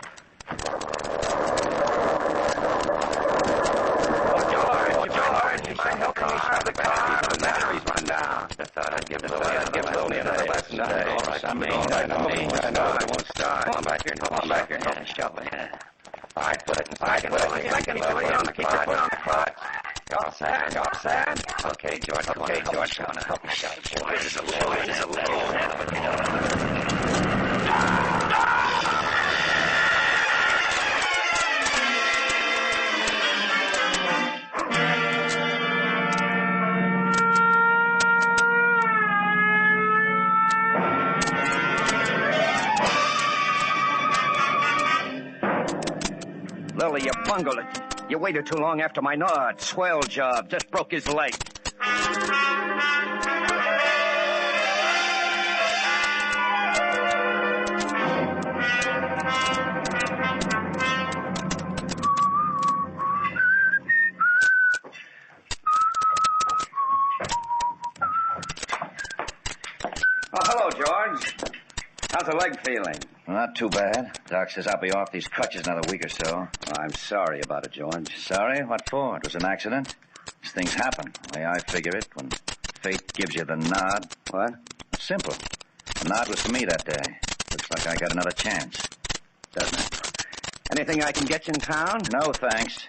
Oh, George, you might help me start the car. The battery's run down. I thought I'd give Lily another lesson. All right, I know. I won't start. Come on back here. Help me shove it. All right, put it inside. Put it Lily on the clock. Y'all sad. Okay, George, come on. Help me shove it. George is alone. Lily, you bungled it. You waited too long after my nod. Swell job. Just broke his leg. Oh, hello, George. How's the leg feeling? Not too bad. Doc says I'll be off these crutches another week or so. I'm sorry about it, George. Sorry? What for? It was an accident. These things happen. The way I figure it, when fate gives you the nod. What? Simple. The nod was for me that day. Looks like I got another chance. Doesn't it? Anything I can get you in town? No, thanks.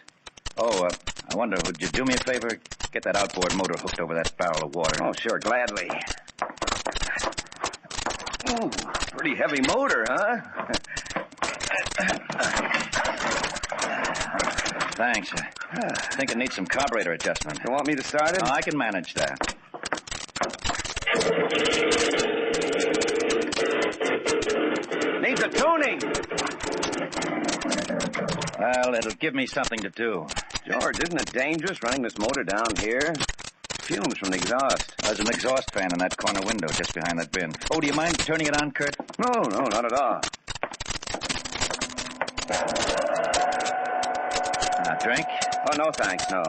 Oh, I wonder, would you do me a favor? Get that outboard motor hooked over that barrel of water. Oh, sure, gladly. Ooh, pretty heavy motor, huh? Thanks. I think it needs some carburetor adjustment. You want me to start it? Oh, I can manage that. Needs a tuning. Well, it'll give me something to do. George, isn't it dangerous running this motor down here? Fumes from the exhaust. There's an exhaust fan in that corner window just behind that bin. Oh, do you mind turning it on, Kurt? No, not at all. Drink? Oh, no, thanks. No.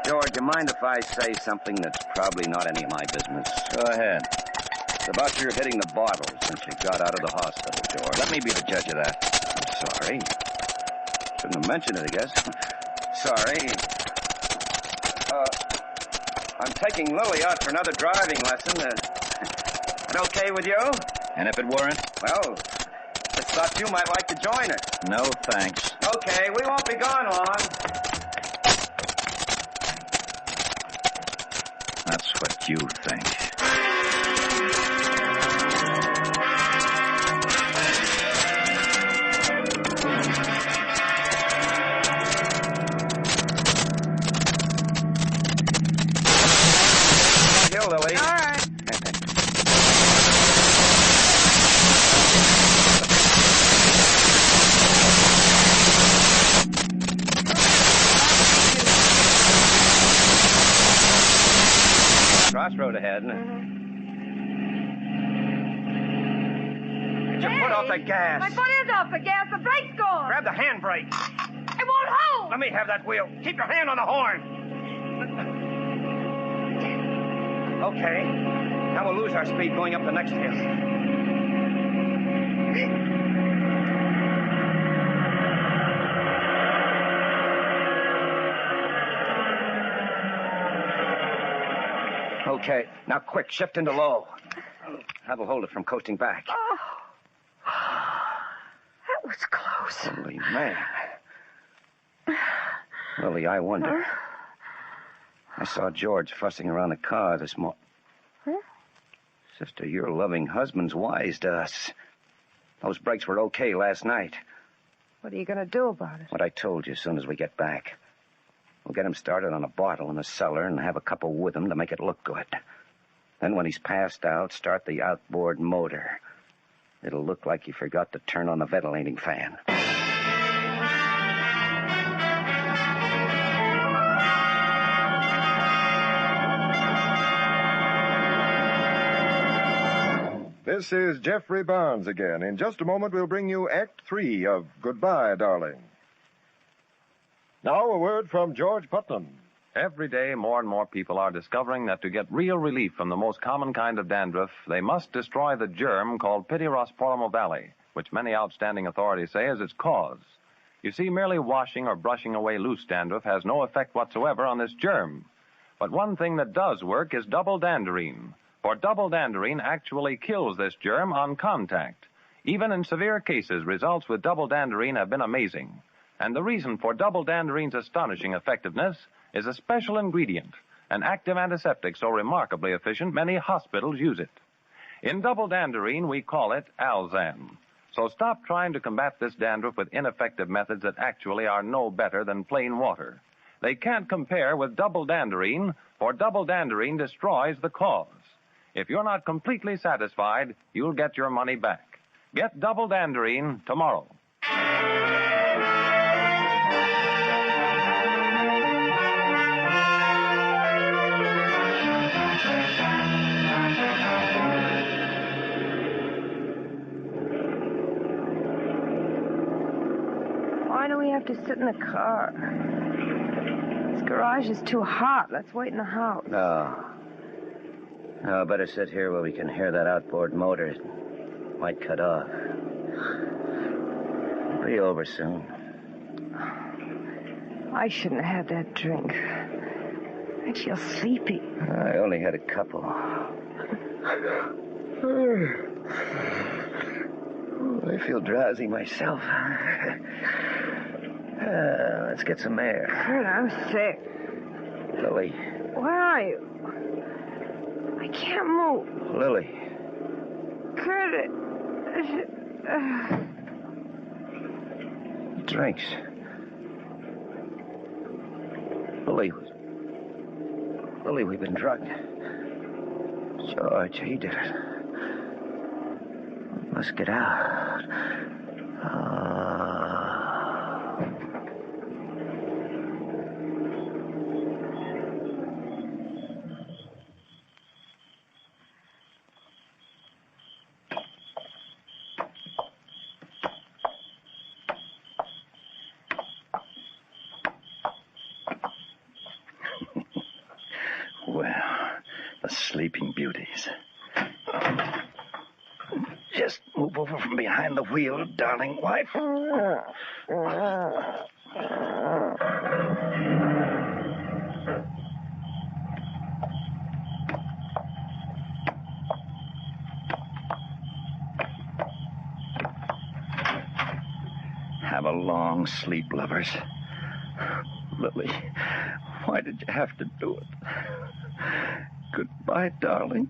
George, you mind if I say something that's probably not any of my business? Go ahead. It's about your hitting the bottle since you got out of the hospital, George. Let me be the judge of that. I'm sorry. Shouldn't have mentioned it, I guess. Sorry. I'm taking Lily out for another driving lesson. That okay with you? And if it weren't? Well, just thought you might like to join her. No, thanks. Okay, we won't be gone long. That's what you think. Lily. All right. Crossroad ahead. Get your foot off the gas. My foot is off the gas. The brake's gone. Grab the handbrake. It won't hold. Let me have that wheel. Keep your hand on the horn. Okay. Now we'll lose our speed going up the next hill. Okay. Now quick, shift into low. That'll hold it from coasting back. Oh. That was close. Holy man. Lily, I wonder. Huh? I saw George fussing around the car this morning. Huh? Sister, your loving husband's wise to us. Those brakes were okay last night. What are you going to do about it? What I told you as soon as we get back. We'll get him started on a bottle in the cellar and have a couple with him to make it look good. Then when he's passed out, start the outboard motor. It'll look like he forgot to turn on the ventilating fan. This is Jeffrey Barnes again. In just a moment, we'll bring you Act 3 of Goodbye, Darling. Now, a word from George Putnam. Every day, more and more people are discovering that to get real relief from the most common kind of dandruff, they must destroy the germ called Pityrosporium ovale, which many outstanding authorities say is its cause. You see, merely washing or brushing away loose dandruff has no effect whatsoever on this germ. But one thing that does work is double danderine. For double danderine actually kills this germ on contact. Even in severe cases, results with double danderine have been amazing. And the reason for double danderine's astonishing effectiveness is a special ingredient, an active antiseptic so remarkably efficient many hospitals use it. In double danderine, we call it Alzan. So stop trying to combat this dandruff with ineffective methods that actually are no better than plain water. They can't compare with double danderine, for double danderine destroys the cause. If you're not completely satisfied, you'll get your money back. Get double danderine tomorrow. Why do we have to sit in the car? This garage is too hot. Let's wait in the house. No. No, better sit here where we can hear that outboard motor. It might cut off. It'll be over soon. I shouldn't have had that drink. I feel sleepy. I only had a couple. I feel drowsy myself. Let's get some air. Kurt, I'm sick. Lily. Where are you? I can't move. Lily. Kurt, Drinks. Lily, we've been drugged. George, he did it. We must get out. Sleeping beauties. Just move over from behind the wheel, darling wife. Have a long sleep, lovers. Lily, why did you have to do it? Goodbye, darling.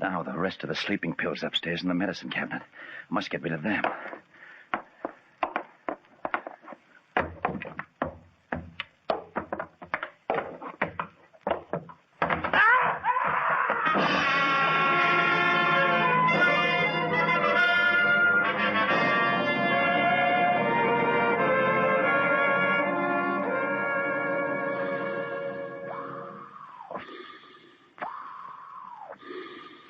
Now, the rest of the sleeping pills upstairs in the medicine cabinet. Must get rid of them.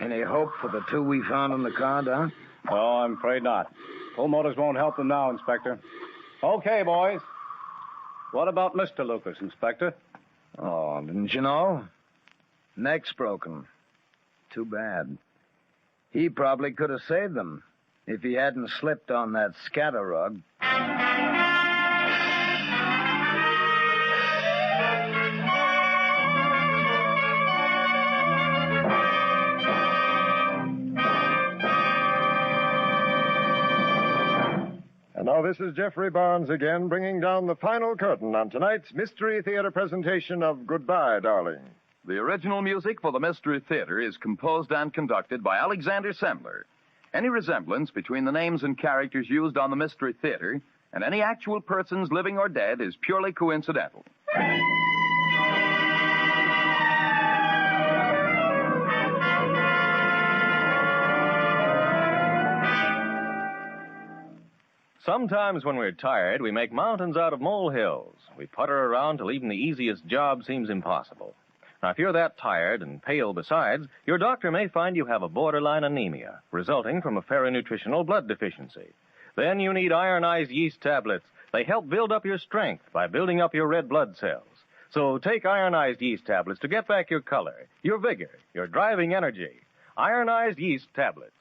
Any hope for the two we found in the car, Don? Oh, I'm afraid not. Pull motors won't help them now, Inspector. Okay, boys. What about Mr. Lucas, Inspector? Oh, didn't you know? Neck's broken. Too bad. He probably could have saved them if he hadn't slipped on that scatter rug. And now this is Jeffrey Barnes again, bringing down the final curtain on tonight's Mystery Theater presentation of Goodbye, Darling. The original music for the Mystery Theater is composed and conducted by Alexander Sembler. Any resemblance between the names and characters used on the Mystery Theater and any actual persons living or dead is purely coincidental. Sometimes when we're tired, we make mountains out of molehills. We putter around till even the easiest job seems impossible. Now, if you're that tired and pale besides, your doctor may find you have a borderline anemia, resulting from a ferronutritional blood deficiency. Then you need ironized yeast tablets. They help build up your strength by building up your red blood cells. So take ironized yeast tablets to get back your color, your vigor, your driving energy. Ironized yeast tablets.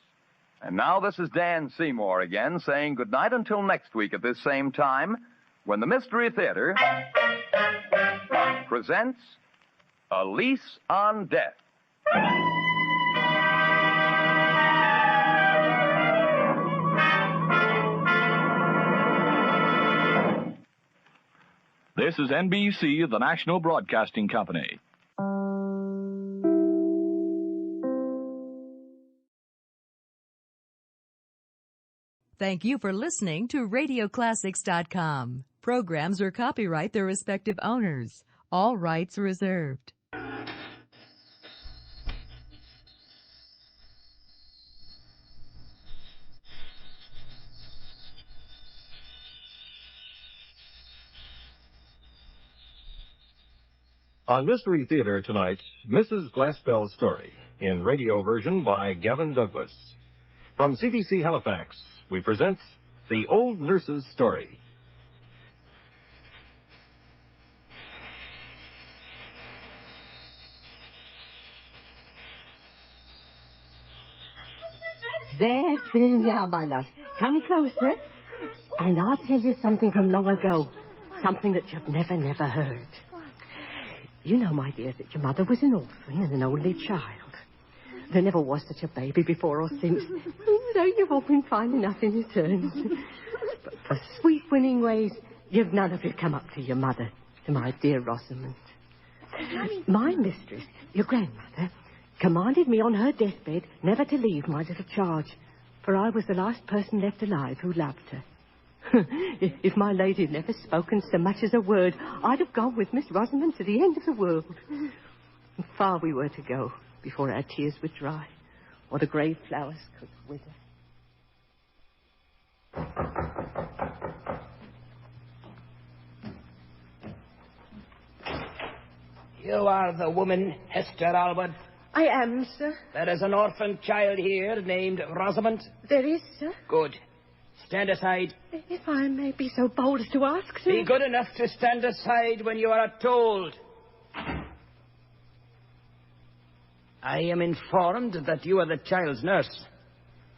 And now this is Dan Seymour again saying goodnight until next week at this same time when the Mystery Theater presents A Lease on Death. This is NBC, the National Broadcasting Company. Thank you for listening to RadioClassics.com. Programs are copyright their respective owners. All rights reserved. On Mystery Theater tonight, Mrs. Glaspell's Story, in radio version by Gavin Douglas. From CBC Halifax, we present The Old Nurse's Story. There, now, my love. Come closer. And I'll tell you something from long ago. Something that you've never heard. You know, my dear, that your mother was an orphan and an only child. There never was such a baby before or since. So you've all been fine enough in return. But for sweet winning ways, you've none of you come up to your mother, to my dear Rosamond. My mistress, your grandmother, commanded me on her deathbed never to leave my little charge, for I was the last person left alive who loved her. If my lady had never spoken so much as a word, I'd have gone with Miss Rosamond to the end of the world. And far we were to go before our tears would dry, or the grave flowers could wither. You are the woman, Hester Albert. I am, sir. There is an orphan child here named Rosamond. There is, sir. Good. Stand aside. If I may be so bold as to ask, sir. Be good enough to stand aside when you are told. I am informed that you are the child's nurse.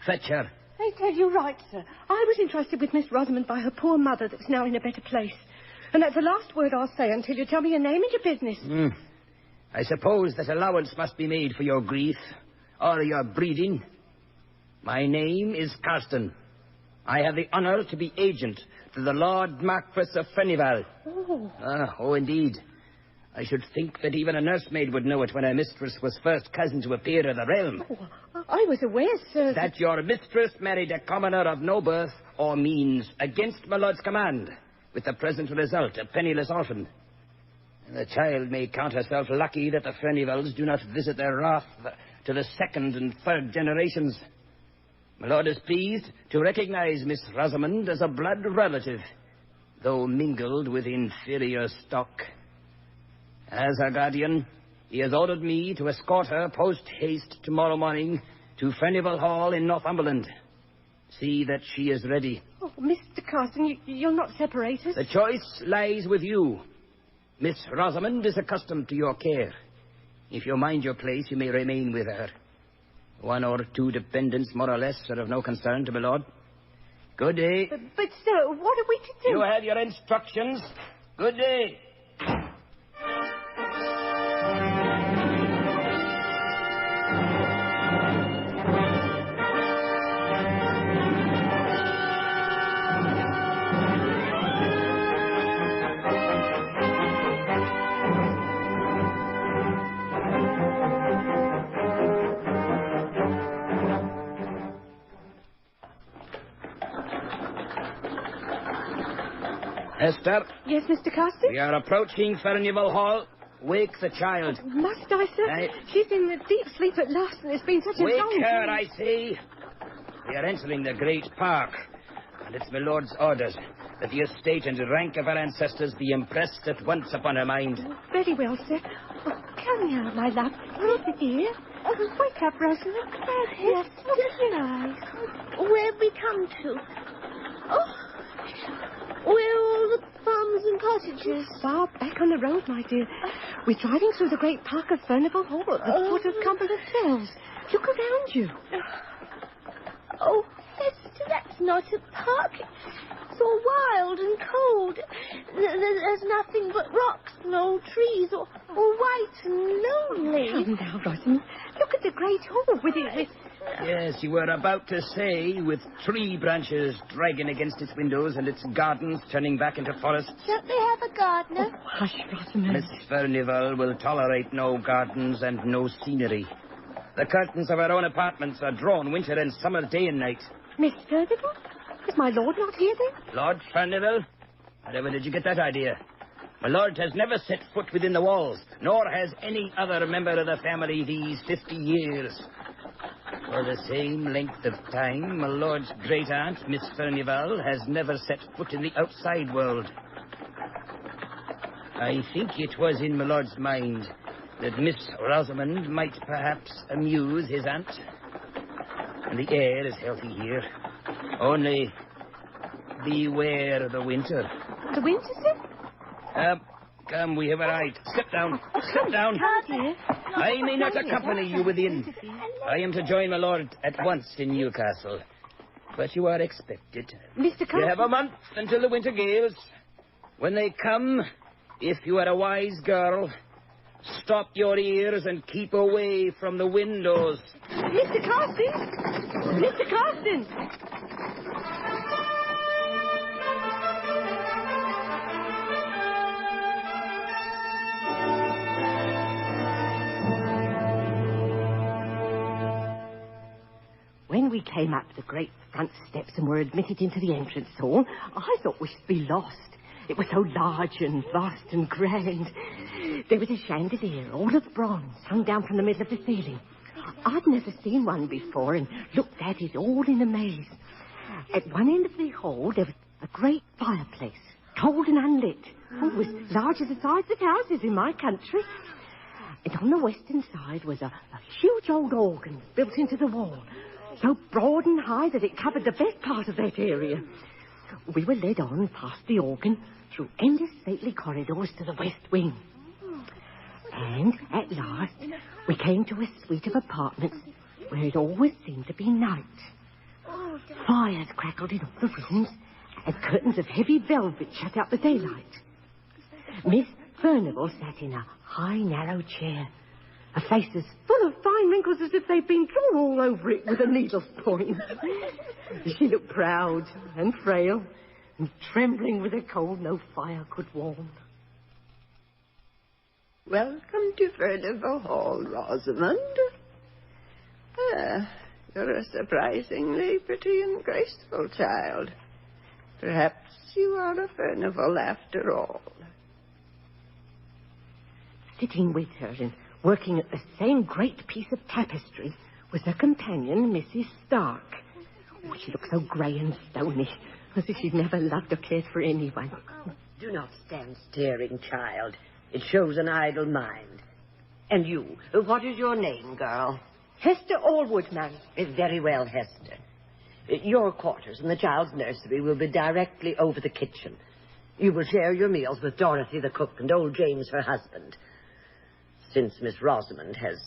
Fetch her. I tell you right, sir. I was entrusted with Miss Rosamond by her poor mother that's now in a better place. And that's the last word I'll say until you tell me your name and your business. I suppose that allowance must be made for your grief, or your breeding. My name is Carston. I have the honour to be agent to the Lord Marquess of Furnival. Oh, indeed. I should think that even a nursemaid would know it when her mistress was first cousin to a peer of the realm. I was aware, sir, that your mistress married a commoner of no birth or means against my lord's command, with the present result, a penniless orphan. The child may count herself lucky that the Furnivals do not visit their wrath to the second and third generations. My lord is pleased to recognize Miss Rosamond as a blood relative, though mingled with inferior stock. As her guardian, he has ordered me to escort her post-haste tomorrow morning to Furnival Hall in Northumberland. See that she is ready. Oh, Mr. Carson, you'll not separate us? The choice lies with you. Miss Rosamond is accustomed to your care. If you mind your place, you may remain with her. 1 or 2 dependents, more or less, are of no concern to my lord. Good day. But sir, what are we to do? You have your instructions. Good day. Esther? Yes, Mr. Carson? We are approaching Furnival Hall. Wake the child. Must I, sir? She's in a deep sleep at last, and it's been such a long Wake her, time. I say. We are entering the great park, and it's my lord's orders that the estate and rank of our ancestors be impressed at once upon her mind. Very well, sir. Oh, come here, my love. Over here. Wake up, Rosamond. Yes, open your eyes. Where have we come to? Oh, where are all the farms and cottages? Far back on the road, my dear. We're driving through the great park of Furnival Hall at the foot of Cumberland Fells. Look around you. Oh, that's not a park. It's all wild and cold. There's nothing but rocks and old trees, all white and lonely. Come now, Rosamond. Look at the great hall with it. Yes, you were about to say, with tree branches dragging against its windows and its gardens turning back into forests. Don't they have a gardener? Oh, hush, Rosamond. Miss Furnival will tolerate no gardens and no scenery. The curtains of our own apartments are drawn winter and summer, day and night. Miss Furnival? Is my lord not here, then? Lord Furnival? Wherever did you get that idea? My lord has never set foot within the walls, nor has any other member of the family these 50 years. For the same length of time, my lord's great-aunt, Miss Furnival, has never set foot in the outside world. I think it was in my lord's mind that Miss Rosamond might perhaps amuse his aunt. And the air is healthy here. Only beware the winter. The winter, sir? Come, we have arrived. Sit down. Sit down. I may not accompany you within. I am to join my lord at once in Newcastle. But you are expected. Mr. Carson. You have a month until the winter gales. When they come, if you are a wise girl, stop your ears and keep away from the windows. Mr. Carson! Mr. Carson! When we came up the great front steps and were admitted into the entrance hall, I thought we should be lost. It was so large and vast and grand. There was a chandelier, all of bronze, hung down from the middle of the ceiling. I'd never seen one before and looked at it all in amaze. At one end of the hall, there was a great fireplace, cold and unlit. Oh, it was large as the sides of houses in my country. And on the western side was a huge old organ built into the wall, so broad and high that it covered the best part of that area. We were led on past the organ through endless stately corridors to the west wing. And at last, we came to a suite of apartments where it always seemed to be night. Fires crackled in all the rooms, and curtains of heavy velvet shut out the daylight. Miss Furnival sat in a high, narrow chair, her face as full of fine wrinkles as if they'd been drawn all over it with a needle's point. She looked proud and frail and trembling with a cold no fire could warm. Welcome to Furnival Hall, Rosamond. You're a surprisingly pretty and graceful child. Perhaps you are a Furnival after all. Sitting with her and working at the same great piece of tapestry was her companion, Mrs. Stark. Oh, she looked so grey and stony, as if she'd never loved or cared for anyone. Do not stand staring, child. It shows an idle mind. And you, what is your name, girl? Hester Allwood, ma'am. Very well, Hester. Your quarters and the child's nursery will be directly over the kitchen. You will share your meals with Dorothy, the cook, and old James, her husband. Since Miss Rosamond has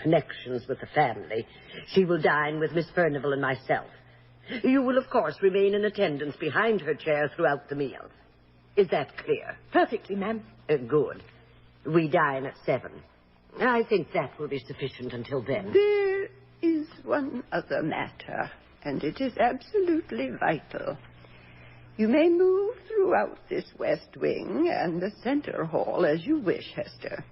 connections with the family, she will dine with Miss Furnival and myself. You will, of course, remain in attendance behind her chair throughout the meal. Is that clear? Perfectly, ma'am. Good. We dine at 7. I think that will be sufficient until then. There is one other matter, and it is absolutely vital. You may move throughout this west wing and the center hall as you wish, Hester.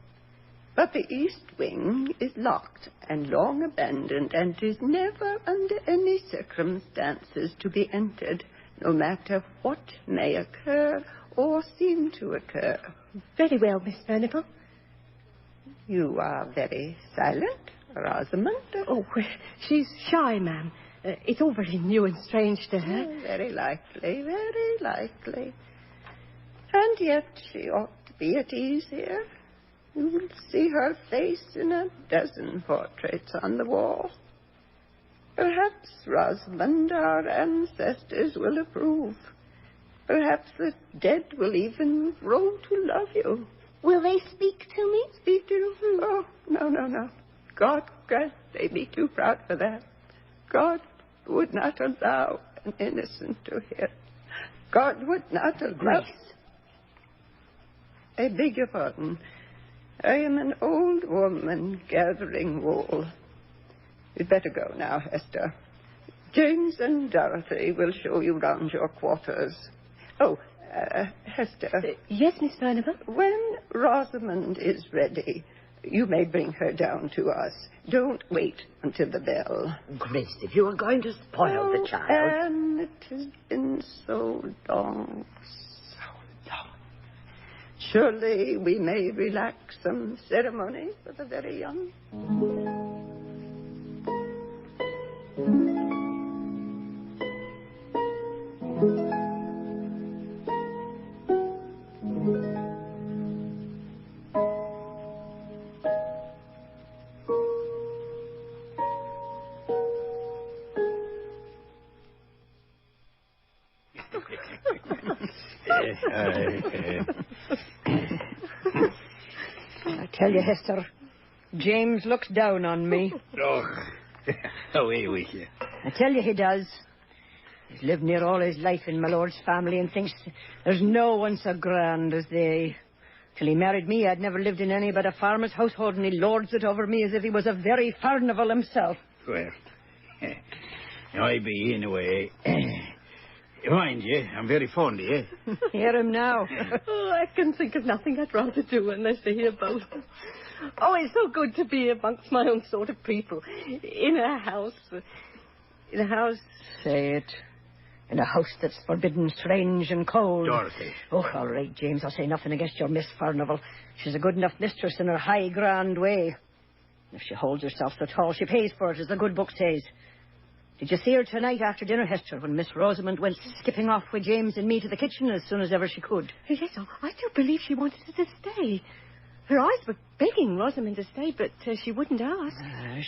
But the east wing is locked and long abandoned and is never under any circumstances to be entered, no matter what may occur or seem to occur. Very well, Miss Furnival. You are very silent, Rosamond. Oh, she's shy, ma'am. It's all very new and strange to her. Very likely, very likely. And yet she ought to be at ease here. You will see her face in a dozen portraits on the wall. Perhaps, Rosamond, our ancestors will approve. Perhaps the dead will even grow to love you. Will they speak to me? Speak to you? Oh, no. God grant they be too proud for that. God would not allow an innocent to hear. God would not allow... Grace. I beg your pardon. I am an old woman gathering wool. You'd better go now, Hester. James and Dorothy will show you round your quarters. Oh, Hester. Yes, Miss Furnival? When Rosamond is ready, you may bring her down to us. Don't wait until the bell. Grace, if you are going to spoil the child... And it has been so long, so long. Surely we may relax some ceremony for the very young. I tell you, Hester, James looks down on me. Oh, away with you. I tell you he does. He's lived near all his life in my lord's family and thinks there's no one so grand as they. Till he married me, I'd never lived in any but a farmer's household, and he lords it over me as if he was a very Furnival himself. Well, I be in a way. Mind you, I'm very fond of you. Hear him now. Oh, I can think of nothing I'd rather do unless to hear both. Oh, it's so good to be amongst my own sort of people. In a house. Say it. In a house that's forbidden, strange and cold. Dorothy. Oh, all right, James. I'll say nothing against your Miss Furnival. She's a good enough mistress in her high, grand way. If she holds herself so tall, she pays for it, as the good book says. Did you see her tonight after dinner, Hester, when Miss Rosamond went skipping off with James and me to the kitchen as soon as ever she could? Yes, I do believe she wanted us to stay. Her eyes were begging Rosamond to stay, but she wouldn't ask.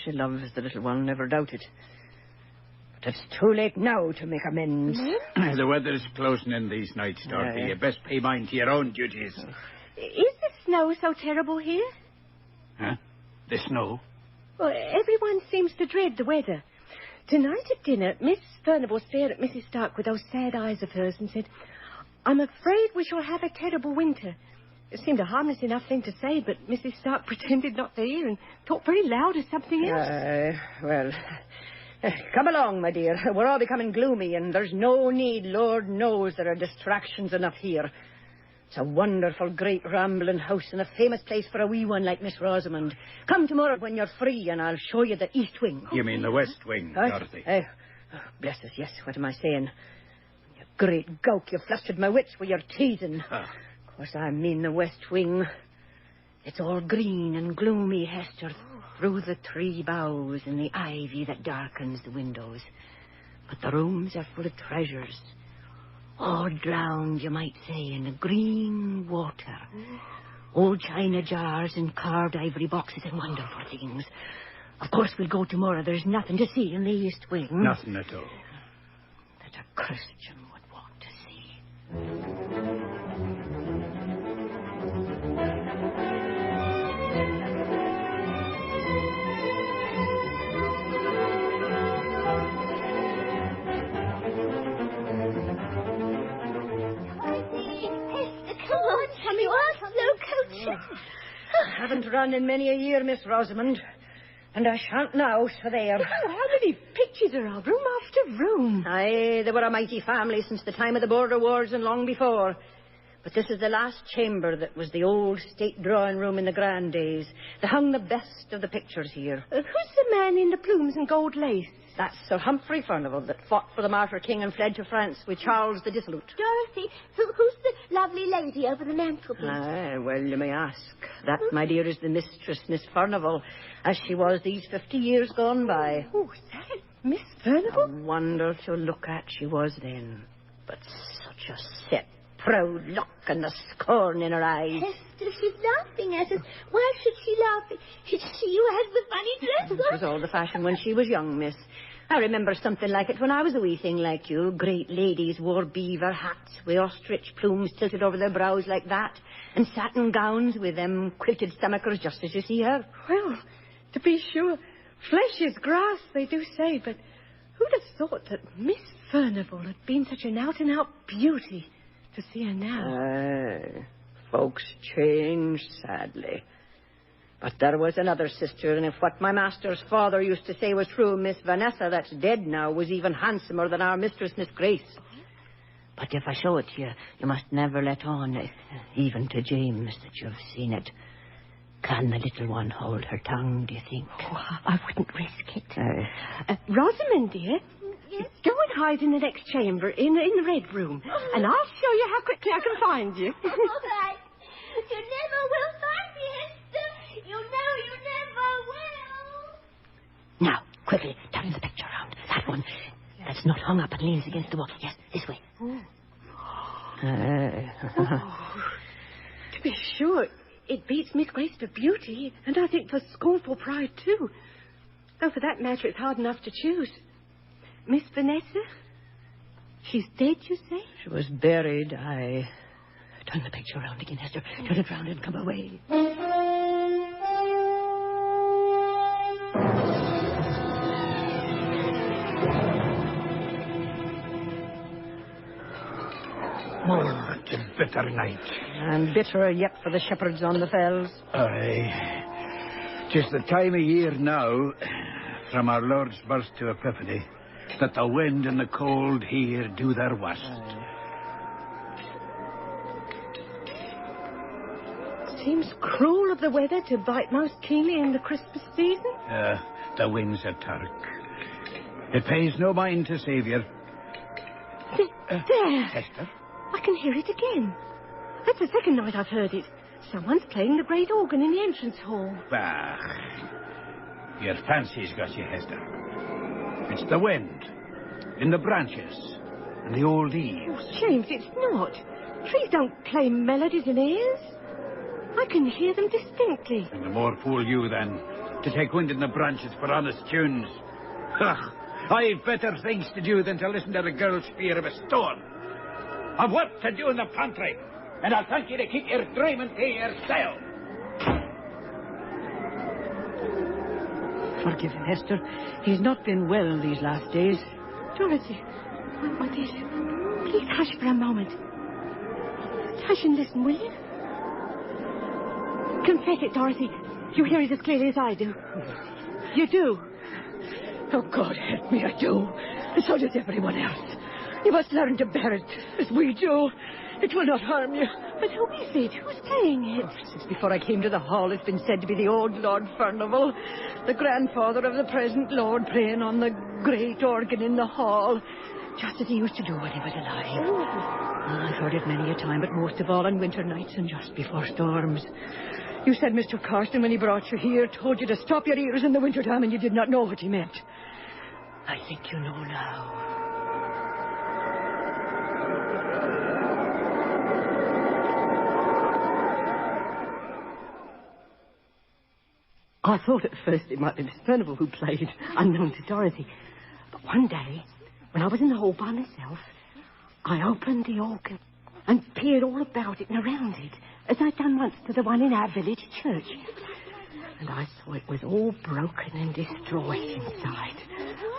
She loves the little one, never doubt it. But it's too late now to make amends. The weather's closing in these nights, Dorothy. You best pay mind to your own duties. Is the snow so terrible here? Huh? The snow? Well, everyone seems to dread the weather. Tonight at dinner, Miss Furnival stared at Mrs. Stark with those sad eyes of hers and said, "I'm afraid we shall have a terrible winter." It seemed a harmless enough thing to say, but Mrs. Stark pretended not to hear and talked very loud as something else. Come along, my dear. We're all becoming gloomy, and there's no need. Lord knows there are distractions enough here. It's a wonderful, great, rambling house and a famous place for a wee one like Miss Rosamond. Come tomorrow when you're free, and I'll show you the east wing. You mean the west wing, Dorothy? Bless us, yes. What am I saying? You great gowk, you flustered my wits with your teasing. Of course, I mean the west wing. It's all green and gloomy, Hester, through the tree boughs and the ivy that darkens the windows. But the rooms are full of treasures. All drowned, you might say, in the green water. Old china jars and carved ivory boxes and wonderful things. Of course, we'll go tomorrow. There's nothing to see in the east wing. Nothing at all. That a Christian would want to see. I haven't run in many a year, Miss Rosamond. And I shan't now, so there. Oh, how many pictures there are, room after room. Aye, they were a mighty family since the time of the border wars and long before. But this is the last chamber that was the old state drawing room in the grand days. They hung the best of the pictures here. Who's the man in the plumes and gold lace? That's Sir Humphrey Furnival that fought for the Martyr King and fled to France with Charles the Dissolute. Dorothy, who's the lovely lady over the mantelpiece? Well, you may ask. That, my dear, is the mistress, Miss Furnival, as she was these 50 years gone by. Oh, is that Miss Furnival? A wonder to look at she was then. But such a set, proud look and the scorn in her eyes. Hester, she's laughing at us. Why should she laugh? She who has the funny dress. It was all the fashion when she was young, miss. I remember something like it when I was a wee thing like you. Great ladies wore beaver hats with ostrich plumes tilted over their brows like that, and satin gowns with them quilted stomachers just as you see her. Well, to be sure, flesh is grass, they do say, but who'd have thought that Miss Furnival had been such an out-and-out beauty to see her now? Folks change, sadly. But there was another sister, and if what my master's father used to say was true, Miss Vanessa, that's dead now, was even handsomer than our mistress, Miss Grace. But if I show it to you, you must never let on, even to James, that you've seen it. Can the little one hold her tongue, do you think? Oh, I wouldn't risk it. Rosamond, dear, yes? Go and hide in the next chamber, in the red room, and I'll show you how quickly I can find you. All right. You never will find me, Hester. You know you never will. Now, quickly, turn the picture around. That one. That's not hung up and leans against the wall. Yes, this way. To be sure, it beats Miss Grace for beauty, and I think for scornful pride, too. Though for that matter, it's hard enough to choose. Miss Vanessa? She's dead, you say? She was buried, Turn the picture around again, Hester. Turn it round and come away. Oh, it's a bitter night. And bitterer yet for the shepherds on the fells. Aye. 'Tis the time of year now, from our Lord's birth to Epiphany, that the wind and the cold here do their worst. Seems cruel of the weather to bite most keenly in the Christmas season. The wind's a Turk. It pays no mind to Saviour. There. Hester? I can hear it again. That's the second night I've heard it. Someone's playing the great organ in the entrance hall. Bah. Your fancy's got you, Hester. It's the wind, in the branches, and the old eaves. Oh, James, it's not. Trees don't play melodies in ears. I can hear them distinctly. And the more fool you, then, to take wind in the branches for honest tunes. Ugh, I've better things to do than to listen to the girl's fear of a storm. I've work to do in the pantry, and I'll thank you to keep your dreaming to yourself. Forgive him, Hester. He's not been well these last days. Dorothy, what is it? Please hush for a moment. Hush and listen, will you? Confess it, Dorothy. You hear it as clearly as I do. You do. Oh, God help me, I do. And so does everyone else. You must learn to bear it as we do. It will not harm you. But who is it? Who's playing it? Since before I came to the hall, it's been said to be the old Lord Furnival, the grandfather of the present Lord, playing on the great organ in the hall, just as he used to do when he was alive. I've heard it many a time, but most of all on winter nights and just before storms. You said Mr. Carson, when he brought you here, told you to stop your ears in the winter time, and you did not know what he meant. I think you know now. I thought at first it might be Miss Furnival who played, unknown to Dorothy. But one day, when I was in the hall by myself, I opened the organ and peered all about it and around it, as I'd done once to the one in our village church. And I saw it was all broken and destroyed inside,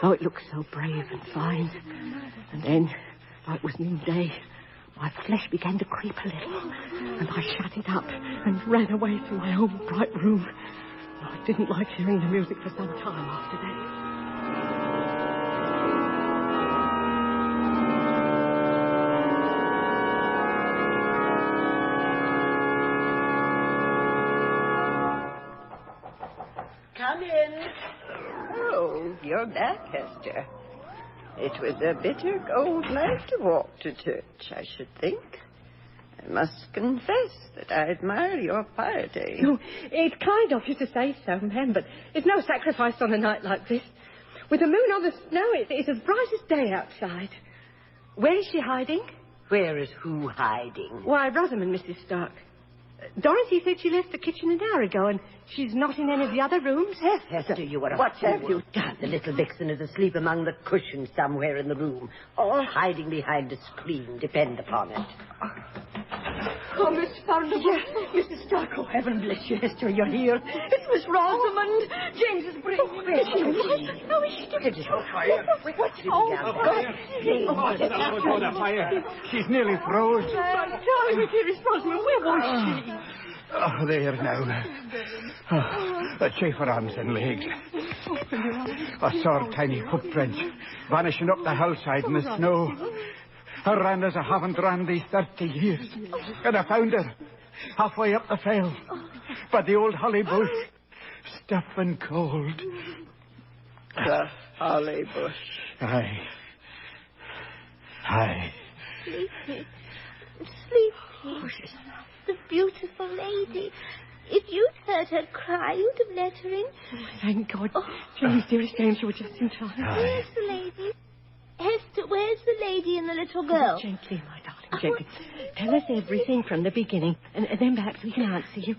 though it looked so brave and fine. And then, though it was noonday, my flesh began to creep a little, and I shut it up and ran away to my own bright room. I didn't like hearing the music for some time after that. Come in. Oh, you're back, Hester. It was a bitter cold night to walk to church, I should think. I must confess that I admire your piety. Oh, it's kind of you to say so, ma'am, but it's no sacrifice on a night like this. With the moon on the snow, it's as bright as day outside. Where is she hiding? Where is who hiding? Why, Rosamond, Mrs. Stark. Dorothy said she left the kitchen an hour ago, and she's not in any of the other rooms. Hester, you are a What fool. have you done? The little vixen is asleep among the cushions somewhere in the room, or hiding behind a screen, depend upon it. Oh, Miss Furnival. Mrs. Stark, oh, heaven bless you, Hester, you're here. It's Miss Rosamond. James is bringing you. Where's she? How is she doing? What's Oh, the fire. She's nearly froze. Darling, dearest Rosamond, where was she? Oh, there now. Oh, chafer arms and legs. I saw her tiny footprints vanishing up the hillside in the snow. I ran as I haven't ran these 30 years. And I found her halfway up the fell by the old holly bush, stiff and cold. The holly bush. Aye. Aye. Sleepy. Sleepy. The beautiful lady. If you'd heard her cry, you'd have let her in. Oh, thank God. James, dearest James, you were just in time. Where's the lady? Hester, where's the lady and the little girl? Oh, gently, my darling, gently. Tell us everything from the beginning, and then perhaps we can answer you.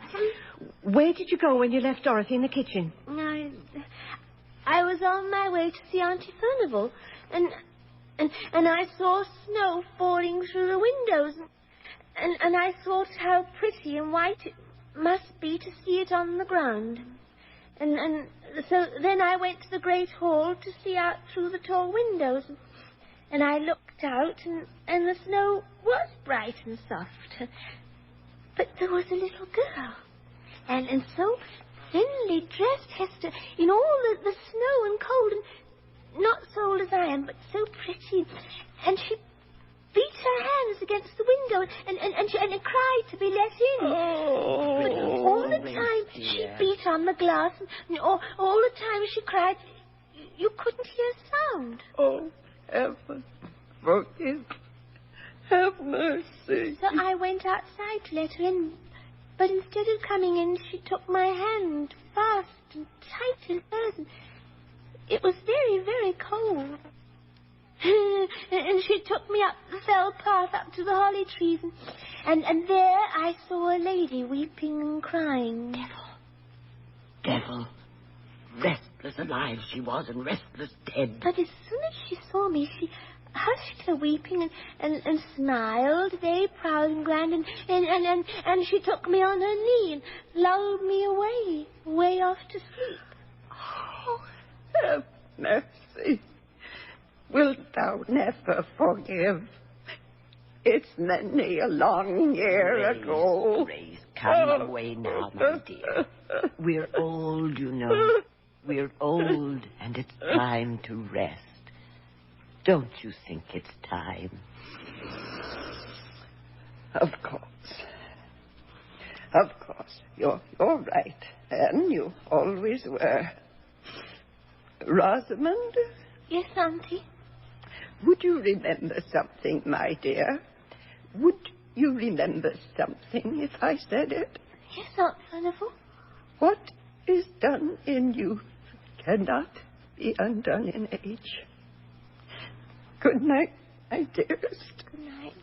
Where did you go when you left Dorothy in the kitchen? I was on my way to see Auntie Furnival, and I saw snow falling through the windows, And I thought how pretty and white it must be to see it on the ground. And so then I went to the great hall to see out through the tall windows. And I looked out, and the snow was bright and soft. But there was a little girl, and so thinly dressed, Hester, in all the snow and cold, and not so old as I am, but so pretty. And she beat her hands against the window and cried to be let in. Oh, but all the time she beat on the glass, and all the time she cried, you couldn't hear sound. Oh, heaven, forgive. Have mercy. So I went outside to let her in, but instead of coming in, she took my hand fast and tight in hers, and it was very, very cold. And she took me up the fell path up to the holly trees, and there I saw a lady weeping and crying. Devil. Restless alive she was, and restless dead. But as soon as she saw me, she hushed her weeping and smiled, very proud and grand, and she took me on her knee and lulled me away off to sleep. Oh, have mercy. Wilt thou never forgive? It's many a long year ago. Grace, come away now, my dear. We're old, you know. We're old, and it's time to rest. Don't you think it's time? Of course. Of course. You're right, Anne. You always were. Rosamond? Yes, Auntie? Would you remember something, my dear? Would you remember something if I said it? Yes, Aunt Furnival. What is done in youth cannot be undone in age. Good night, my dearest. Good night.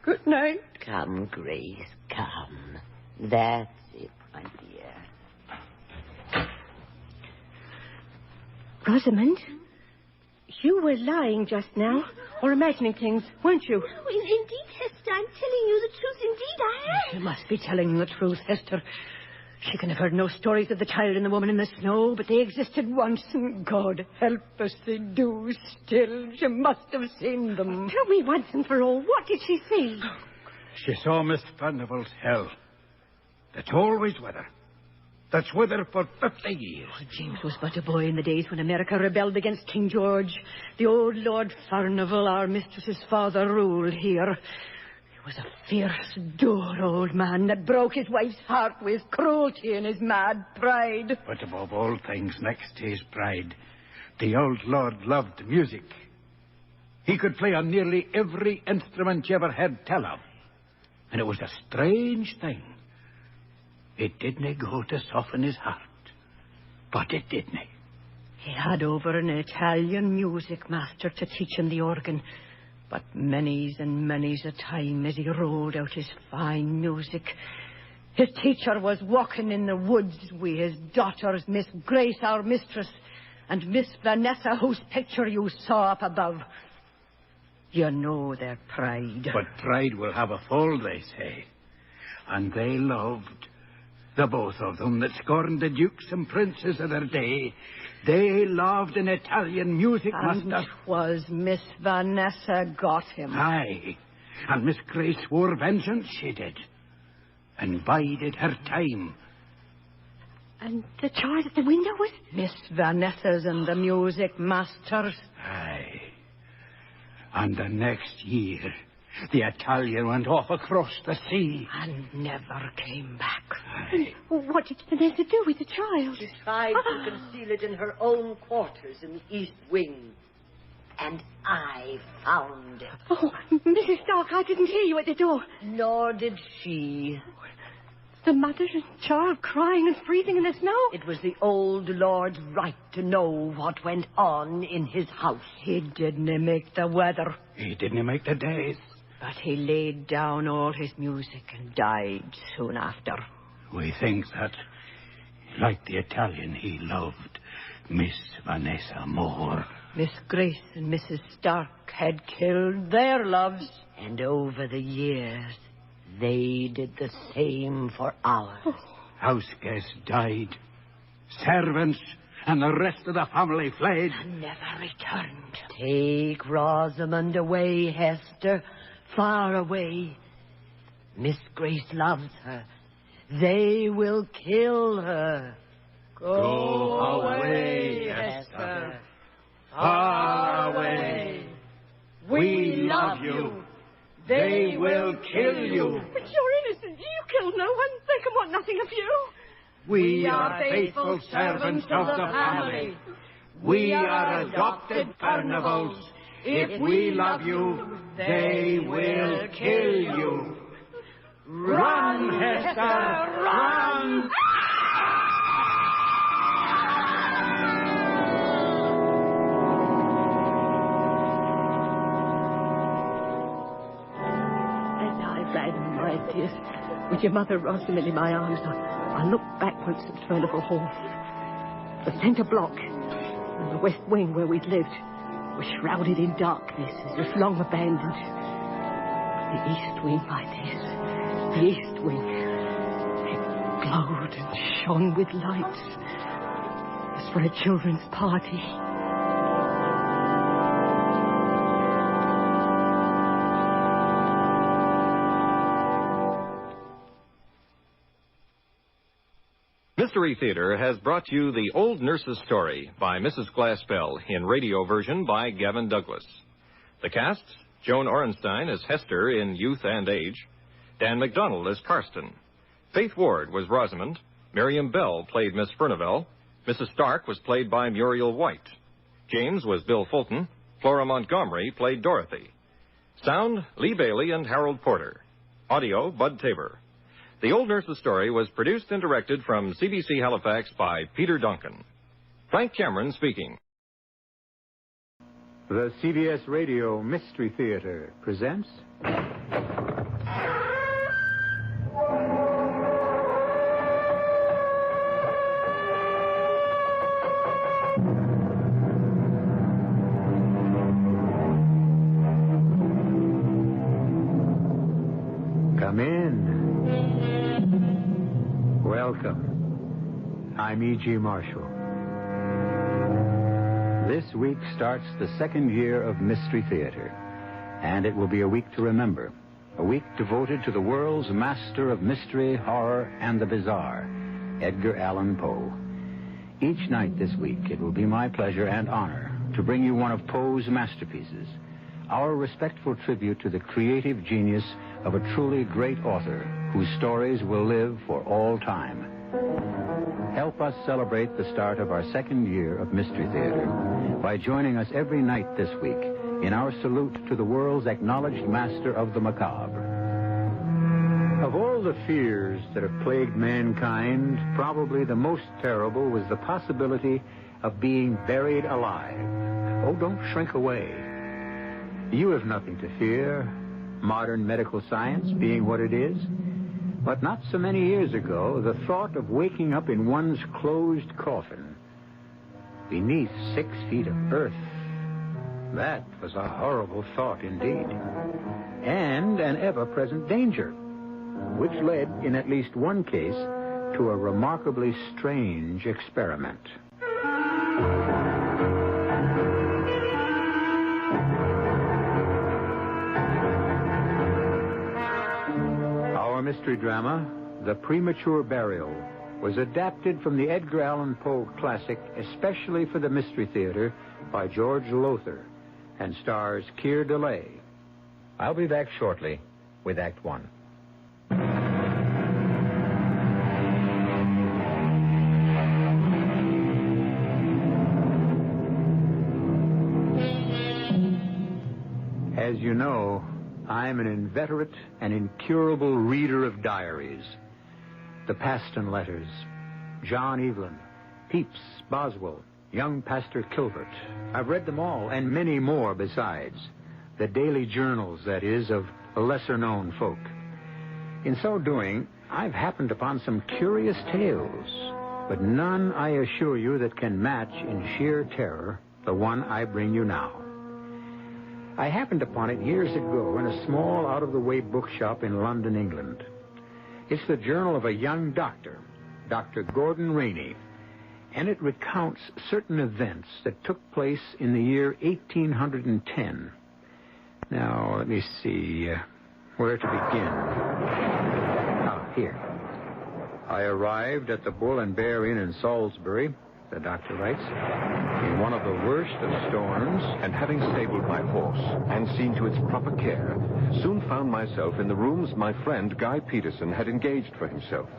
Good night. Come, Grace, come. That's it, my dear. Rosamond, you were lying just now, or imagining things, weren't you? Oh, indeed, Hester, I'm telling you the truth. Indeed, I am. You must be telling you the truth, Hester. She can have heard no stories of the child and the woman in the snow, but they existed once, and God help us, they do still. She must have seen them. Tell me once and for all, what did she see? She saw Miss Furnival's hell. That's always with her. That's with her for 50 years. Oh, James was but a boy in the days when America rebelled against King George. The old Lord Furnival, our mistress's father, ruled here. He was a fierce, dour old man that broke his wife's heart with his cruelty and his mad pride. But above all things, next to his pride, the old lord loved music. He could play on nearly every instrument you ever heard tell of. And it was a strange thing. It didn't go to soften his heart, but it didn't. He had over an Italian music master to teach him the organ, but many's and many's a time as he rolled out his fine music, his teacher was walking in the woods with his daughters, Miss Grace, our mistress, and Miss Vanessa, whose picture you saw up above. You know their pride. But pride will have a fall, they say. And they loved, the both of them, that scorned the dukes and princes of their day. They loved an Italian music and master. It was Miss Vanessa got him. Aye, and Miss Grace swore vengeance, she did, and bided her time. And the child at the window was Miss Vanessa's and the music master's. Aye. And the next year, the Italian went off across the sea. And never came back. Aye. What did Vanessa do with the child? She tried to conceal it in her own quarters in the east wing. And I found it. Oh, Mrs. Stark, I didn't hear you at the door. Nor did she. The mother and child crying and freezing in the snow. It was the old lord's right to know what went on in his house. He didn't make the weather. He didn't make the days. But he laid down all his music and died soon after. We think that, like the Italian, he loved Miss Vanessa more. Miss Grace and Mrs. Stark had killed their loves. And over the years, They did the same for ours. House guests died. Servants and the rest of the family fled. And never returned. Take Rosamond away, Hester. Far away. Miss Grace loves her. They will kill her. Go away, Hester. Far away. We love you. They will kill you. But you're innocent. You killed no one. They can want nothing of you. We are faithful servants of the family. We are adopted carnivals. If we love you, they will kill you. Run, Hester, run! With your mother, Rosamond, in my arms, I looked backwards at the little hall. The centre block and the west wing where we'd lived were shrouded in darkness as if long abandoned. The east wing, my dears, the east wing, it glowed and shone with lights as for a children's party. Mystery Theater has brought you The Old Nurse's Story by Mrs. Glaspell in radio version by Gavin Douglas. The cast, Joan Orenstein as Hester in Youth and Age, Dan McDonald as Karsten, Faith Ward was Rosamond, Miriam Bell played Miss Furnivall, Mrs. Stark was played by Muriel White, James was Bill Fulton, Flora Montgomery played Dorothy. Sound, Lee Bailey and Harold Porter. Audio, Bud Tabor. The Old Nurse's Story was produced and directed from CBC Halifax by Peter Duncan. Frank Cameron speaking. The CBS Radio Mystery Theater presents... Come in. Welcome. I'm E.G. Marshall. This week starts the second year of Mystery Theater, and it will be a week to remember. A week devoted to the world's master of mystery, horror, and the bizarre, Edgar Allan Poe. Each night this week, it will be my pleasure and honor to bring you one of Poe's masterpieces, our respectful tribute to the creative genius of a truly great author whose stories will live for all time. Help us celebrate the start of our second year of Mystery Theater by joining us every night this week in our salute to the world's acknowledged master of the macabre. Of all the fears that have plagued mankind, probably the most terrible was the possibility of being buried alive. Oh, don't shrink away. You have nothing to fear, modern medical science being what it is. But not so many years ago, the thought of waking up in one's closed coffin beneath 6 feet of earth, that was a horrible thought indeed. And an ever-present danger, which led, in at least one case, to a remarkably strange experiment. Mystery drama, The Premature Burial, was adapted from the Edgar Allan Poe classic especially for the Mystery Theater by George Lothar and stars Keir DeLay. I'll be back shortly with Act One. As you know, I'm an inveterate and incurable reader of diaries. The Paston letters, John Evelyn, Pepys, Boswell, young Pastor Kilbert. I've read them all, and many more besides. The daily journals, that is, of lesser-known folk. In so doing, I've happened upon some curious tales, but none, I assure you, that can match in sheer terror the one I bring you now. I happened upon it years ago in a small, out-of-the-way bookshop in London, England. It's the journal of a young doctor, Dr. Gordon Rainey, and it recounts certain events that took place in the year 1810. Now, let me see where to begin. Here. I arrived at the Bull and Bear Inn in Salisbury, the doctor writes, in one of the worst of storms. And having stabled my horse and seen to its proper care, soon found myself in the rooms my friend Guy Peterson had engaged for himself.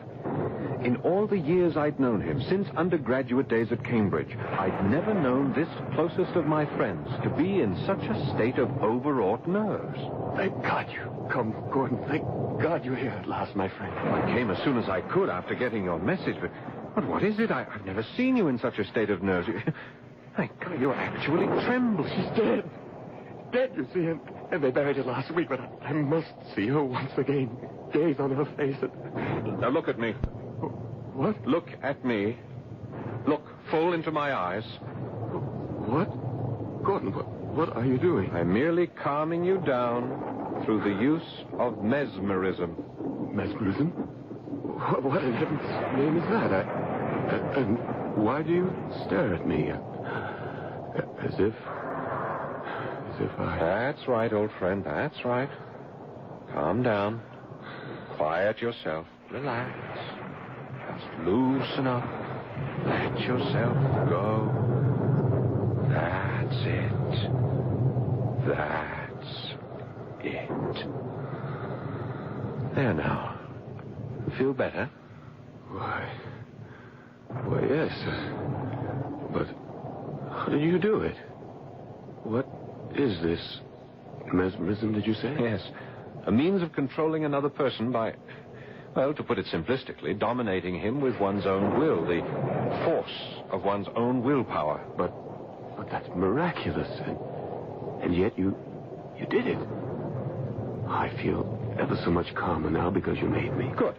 In all the years I'd known him, since undergraduate days at Cambridge, I'd never known this closest of my friends to be in such a state of overwrought nerves. Thank God you come, Gordon. Thank God you're here at last, my friend. I came as soon as I could after getting your message, but what is it? I've never seen you in such a state of nerves. Thank God, you're actually trembling. She's dead. Dead, you see, and they buried her last week, but I must see her once again. Gaze on her face and... Now look at me. What? Look at me. Look full into my eyes. What? Gordon, what are you doing? I'm merely calming you down through the use of mesmerism. Mesmerism? What in heaven's name is that? And why do you stare at me? As if I... That's right, old friend, that's right. Calm down. Quiet yourself. Relax. Just loosen up. Let yourself go. That's it. That's it. There now. Feel better? Why, yes. But how did you do it? What is this mesmerism, did you say? Yes. A means of controlling another person by, well, to put it simplistically, dominating him with one's own will, the force of one's own willpower. But that's miraculous. And yet you did it. I feel ever so much calmer now because you made me. Good.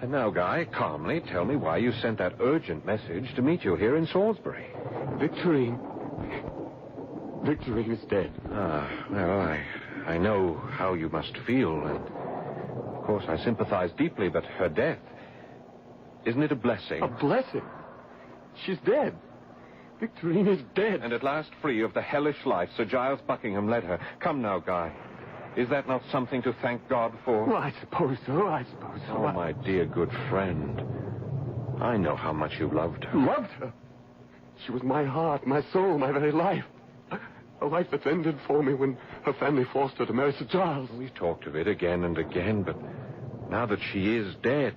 And now, Guy, calmly tell me why you sent that urgent message to meet you here in Salisbury. Victorine is dead. Well, I know how you must feel, and of course I sympathize deeply, but her death, isn't it a blessing? A blessing? She's dead. Victorine is dead. And at last free of the hellish life Sir Giles Buckingham led her. Come now, Guy. Is that not something to thank God for? Well, I suppose so. Oh, my dear good friend. I know how much you loved her. Loved her? She was my heart, my soul, my very life. A life that's ended for me when her family forced her to marry Sir Giles. We've talked of it again and again, but now that she is dead,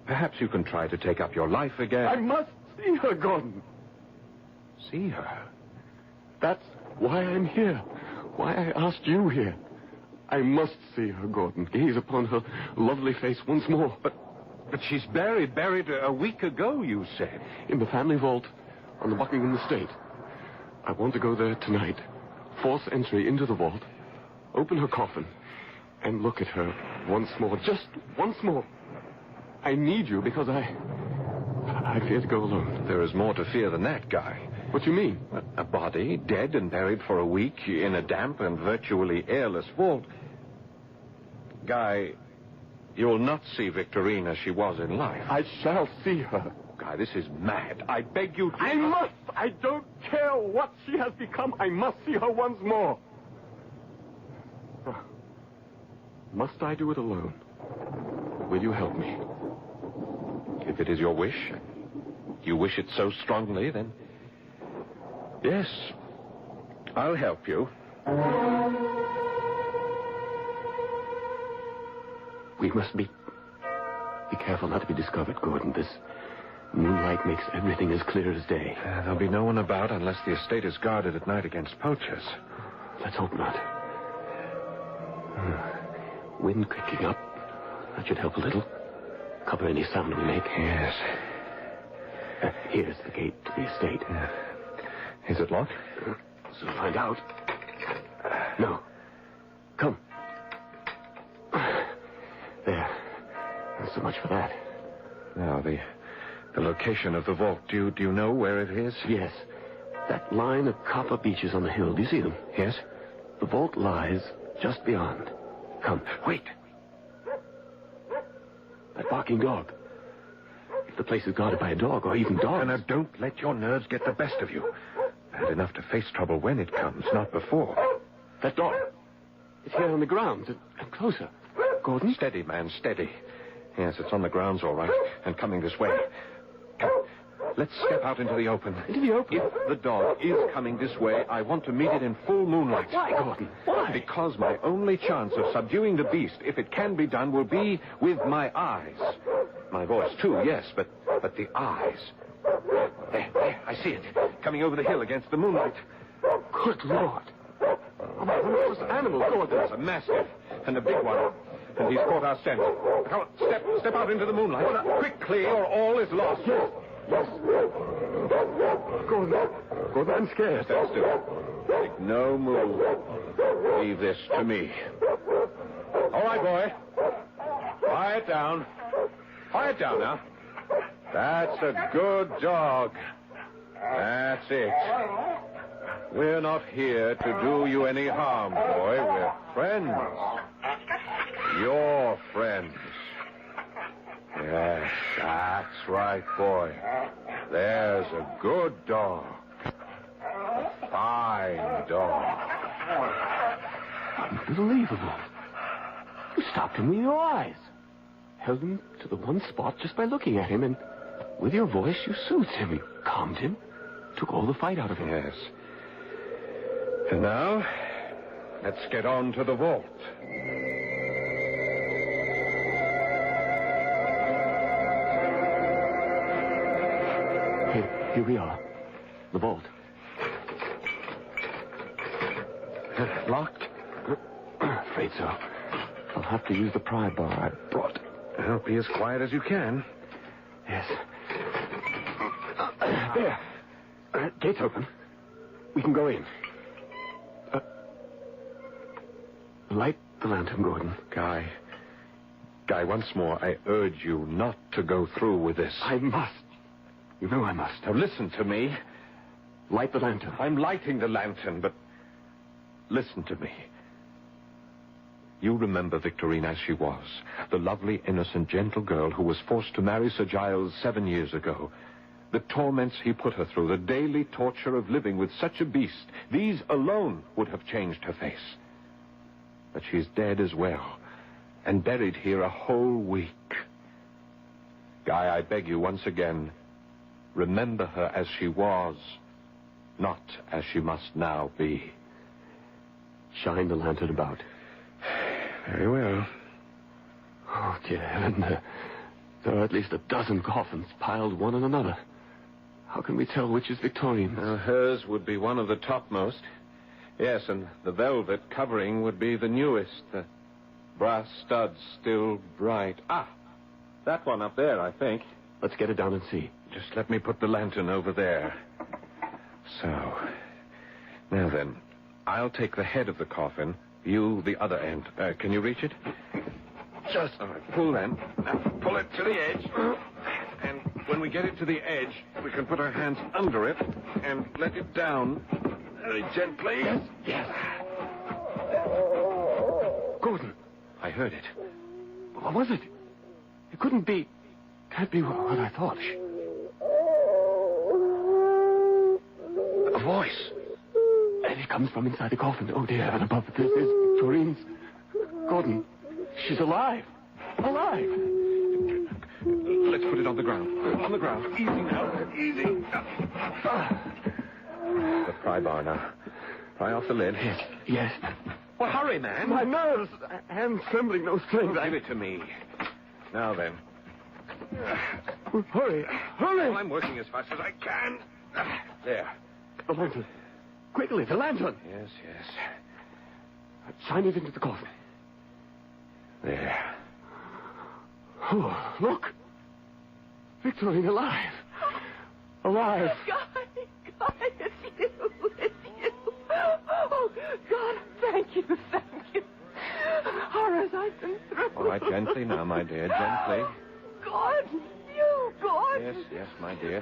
perhaps you can try to take up your life again. I must see her, Gordon. See her? That's why I'm here. Why I asked you here. I must see her, Gordon. Gaze upon her lovely face once more. But she's buried a week ago, you said. In the family vault on the Buckingham estate. I want to go there tonight. Force entry into the vault. Open her coffin. And look at her once more. Just once more. I need you because I fear to go alone. There is more to fear than that, Guy. What do you mean? A body dead and buried for a week in a damp and virtually airless vault. Guy, you'll not see Victorine as she was in life. I shall see her. Guy, this is mad. I beg you to... I must! I don't care what she has become. I must see her once more. Must I do it alone? Will you help me? If it is your wish, you wish it so strongly, then... Yes, I'll help you. We must be careful not to be discovered, Gordon. This moonlight makes everything as clear as day. There'll be no one about unless the estate is guarded at night against poachers. Let's hope not. Wind kicking up. That should help a little. Cover any sound we make. Yes. Here's the gate to the estate. Is it locked? Soon find out. No. Come. There. So much for that. Now, the location of the vault. Do you know where it is? Yes. That line of copper beeches on the hill. Do you see them? Yes. The vault lies just beyond. Come, wait. That barking dog. If the place is guarded by a dog or even dogs... And now don't let your nerves get the best of you. Bad enough to face trouble when it comes, not before. That dog. It's here on the grounds and closer. Gordon? Steady, man, steady. Yes, it's on the grounds, all right, and coming this way. Come, let's step out into the open. Into the open? If the dog is coming this way, I want to meet it in full moonlight. Why, Gordon? Why? Because my only chance of subduing the beast, if it can be done, will be with my eyes. My voice, too, yes, but the eyes. There, I see it. Coming over the hill against the moonlight. Good Lord. What was the animal, Gordon? It's a mastiff, and a big one. And he's caught our scent. Come on, step out into the moonlight. Quickly, or all is lost. Yes. Gordon, I'm scared. Stand still. Make no move. Leave this to me. All right, boy. Quiet down. Quiet down now. That's a good dog. That's it. We're not here to do you any harm, boy. We're friends. Your friends. Yes, that's right, boy. There's a good dog. A fine dog. Unbelievable. You stopped him with your eyes. Held him to the one spot just by looking at him, and with your voice you soothed him. You calmed him. Took all the fight out of him. Yes. And now, let's get on to the vault. Here we are. The vault. Locked? Afraid so. I'll have to use the pry bar I brought. Well, be as quiet as you can. Yes. There. Gate's open. We can go in. Light the lantern, Gordon. Guy, once more, I urge you not to go through with this. I must. You know I must. Now, listen to me. Light the lantern. I'm lighting the lantern, but listen to me. You remember Victorine as she was, the lovely, innocent, gentle girl who was forced to marry Sir Giles 7 years ago. The torments he put her through, the daily torture of living with such a beast, these alone would have changed her face. But she's dead as well, and buried here a whole week. Guy, I beg you once again, remember her as she was, not as she must now be. Shine the lantern about. Very well. Oh, dear heaven. There are at least a dozen coffins piled one on another. How can we tell which is Victorine's? Now, hers would be one of the topmost. Yes, and the velvet covering would be the newest. The brass studs still bright. Ah, that one up there, I think. Let's get it down and see. Just let me put the lantern over there. So. Now then, I'll take the head of the coffin, you the other end. Can you reach it? Just pull then. Now pull it to the edge. And when we get it to the edge, we can put our hands under it and let it down very gently. Yes. Gordon. I heard it. What was it? It couldn't be... Can't be what I thought. A voice. And it comes from inside the coffin. Oh, dear. And above this is Victorine's. Gordon, she's alive. Alive. Let's put it on the ground. On the ground. Easy now. Easy. The pry bar now. Pry off the lid. Yes. Well, hurry, man. My nerves. Hands trembling, no strength. Give it to me. Now then. Hurry. Hurry. Well, I'm working as fast as I can. There. The lantern. Quickly, the lantern. Yes, yes. Shine it into the coffin. There. Oh, look. Victorine alive. Alive. Guy, it's you. It's you. Oh, God, thank you. Horrors I've been through. All right, gently now, my dear, gently. Gordon, you, Gordon. Yes, my dear.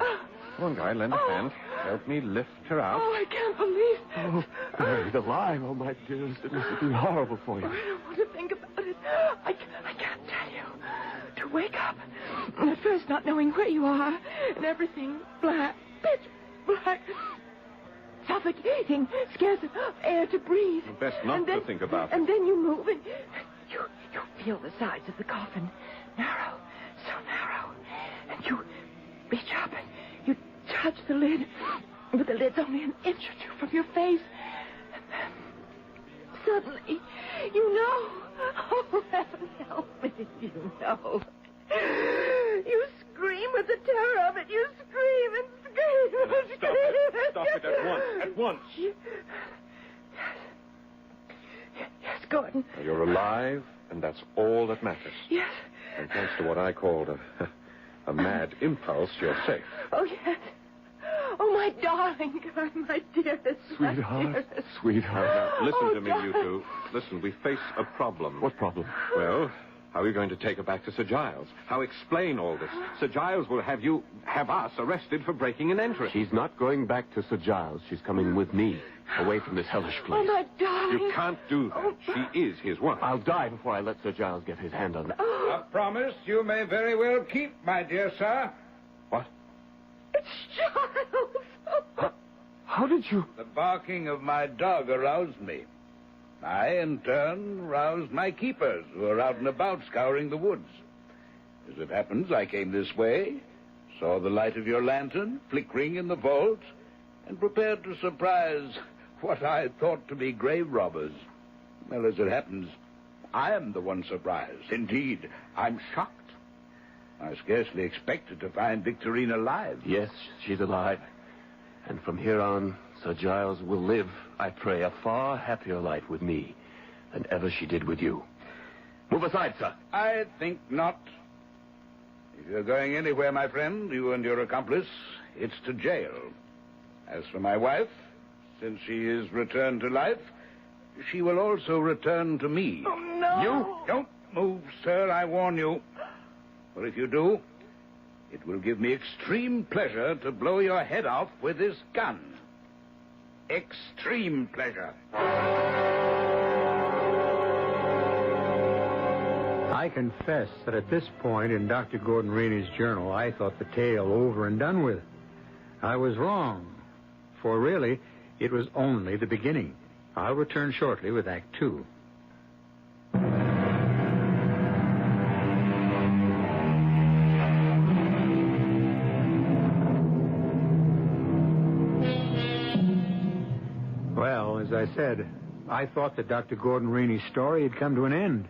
Come on, Guy, lend a hand. Help me lift her out. Oh, I can't believe Oh, buried alive. Oh, my dearest, it must have been horrible for you. I don't want to think about it. I can't tell you. To wake up, and at first not knowing where you are, and everything black, pitch black, suffocating, scarce air to breathe. Best not to think about it. And then you move, and you feel the sides of the coffin narrow, so narrow, and you reach up and you touch the lid, but the lid's only an inch or two from your face. And then suddenly, you know. Oh, heaven help me, you know. You scream with the terror of it. You scream and scream and Stop scream. it. Stop it at once. At once. Yes, Gordon. You're alive, and that's all that matters. Yes. And thanks to what I called a mad impulse, you're safe. Oh, yes. Oh, my darling, my dearest. Sweetheart. Sweetheart. Now, listen to me, you two. Listen, we face a problem. What problem? Well, how are you going to take her back to Sir Giles? How explain all this? Sir Giles will have us arrested for breaking and entering. She's not going back to Sir Giles. She's coming with me, away from this hellish place. Oh, my darling. You can't do that. She is his wife. I'll die before I let Sir Giles get his hand on her. A promise you may very well keep, my dear sir. What? It's Giles. How did you... The barking of my dog aroused me. I, in turn, roused my keepers, who are out and about scouring the woods. As it happens, I came this way, saw the light of your lantern flickering in the vault, and prepared to surprise what I thought to be grave robbers. Well, as it happens, I am the one surprised. Indeed, I'm shocked. I scarcely expected to find Victorine alive. Yes, she's alive. And from here on, Sir Giles will live, I pray, a far happier life with me than ever she did with you. Move aside, sir. I think not. If you're going anywhere, my friend, you and your accomplice, it's to jail. As for my wife, since she is returned to life, she will also return to me. Oh, no. You don't move, sir, I warn you. For if you do, it will give me extreme pleasure to blow your head off with this gun. Extreme pleasure. I confess that at this point in Dr. Gordon Rainey's journal, I thought the tale over and done with. I was wrong, for really, it was only the beginning. I'll return shortly with Act 2. Well, as I said, I thought that Dr. Gordon Rainey's story had come to an end.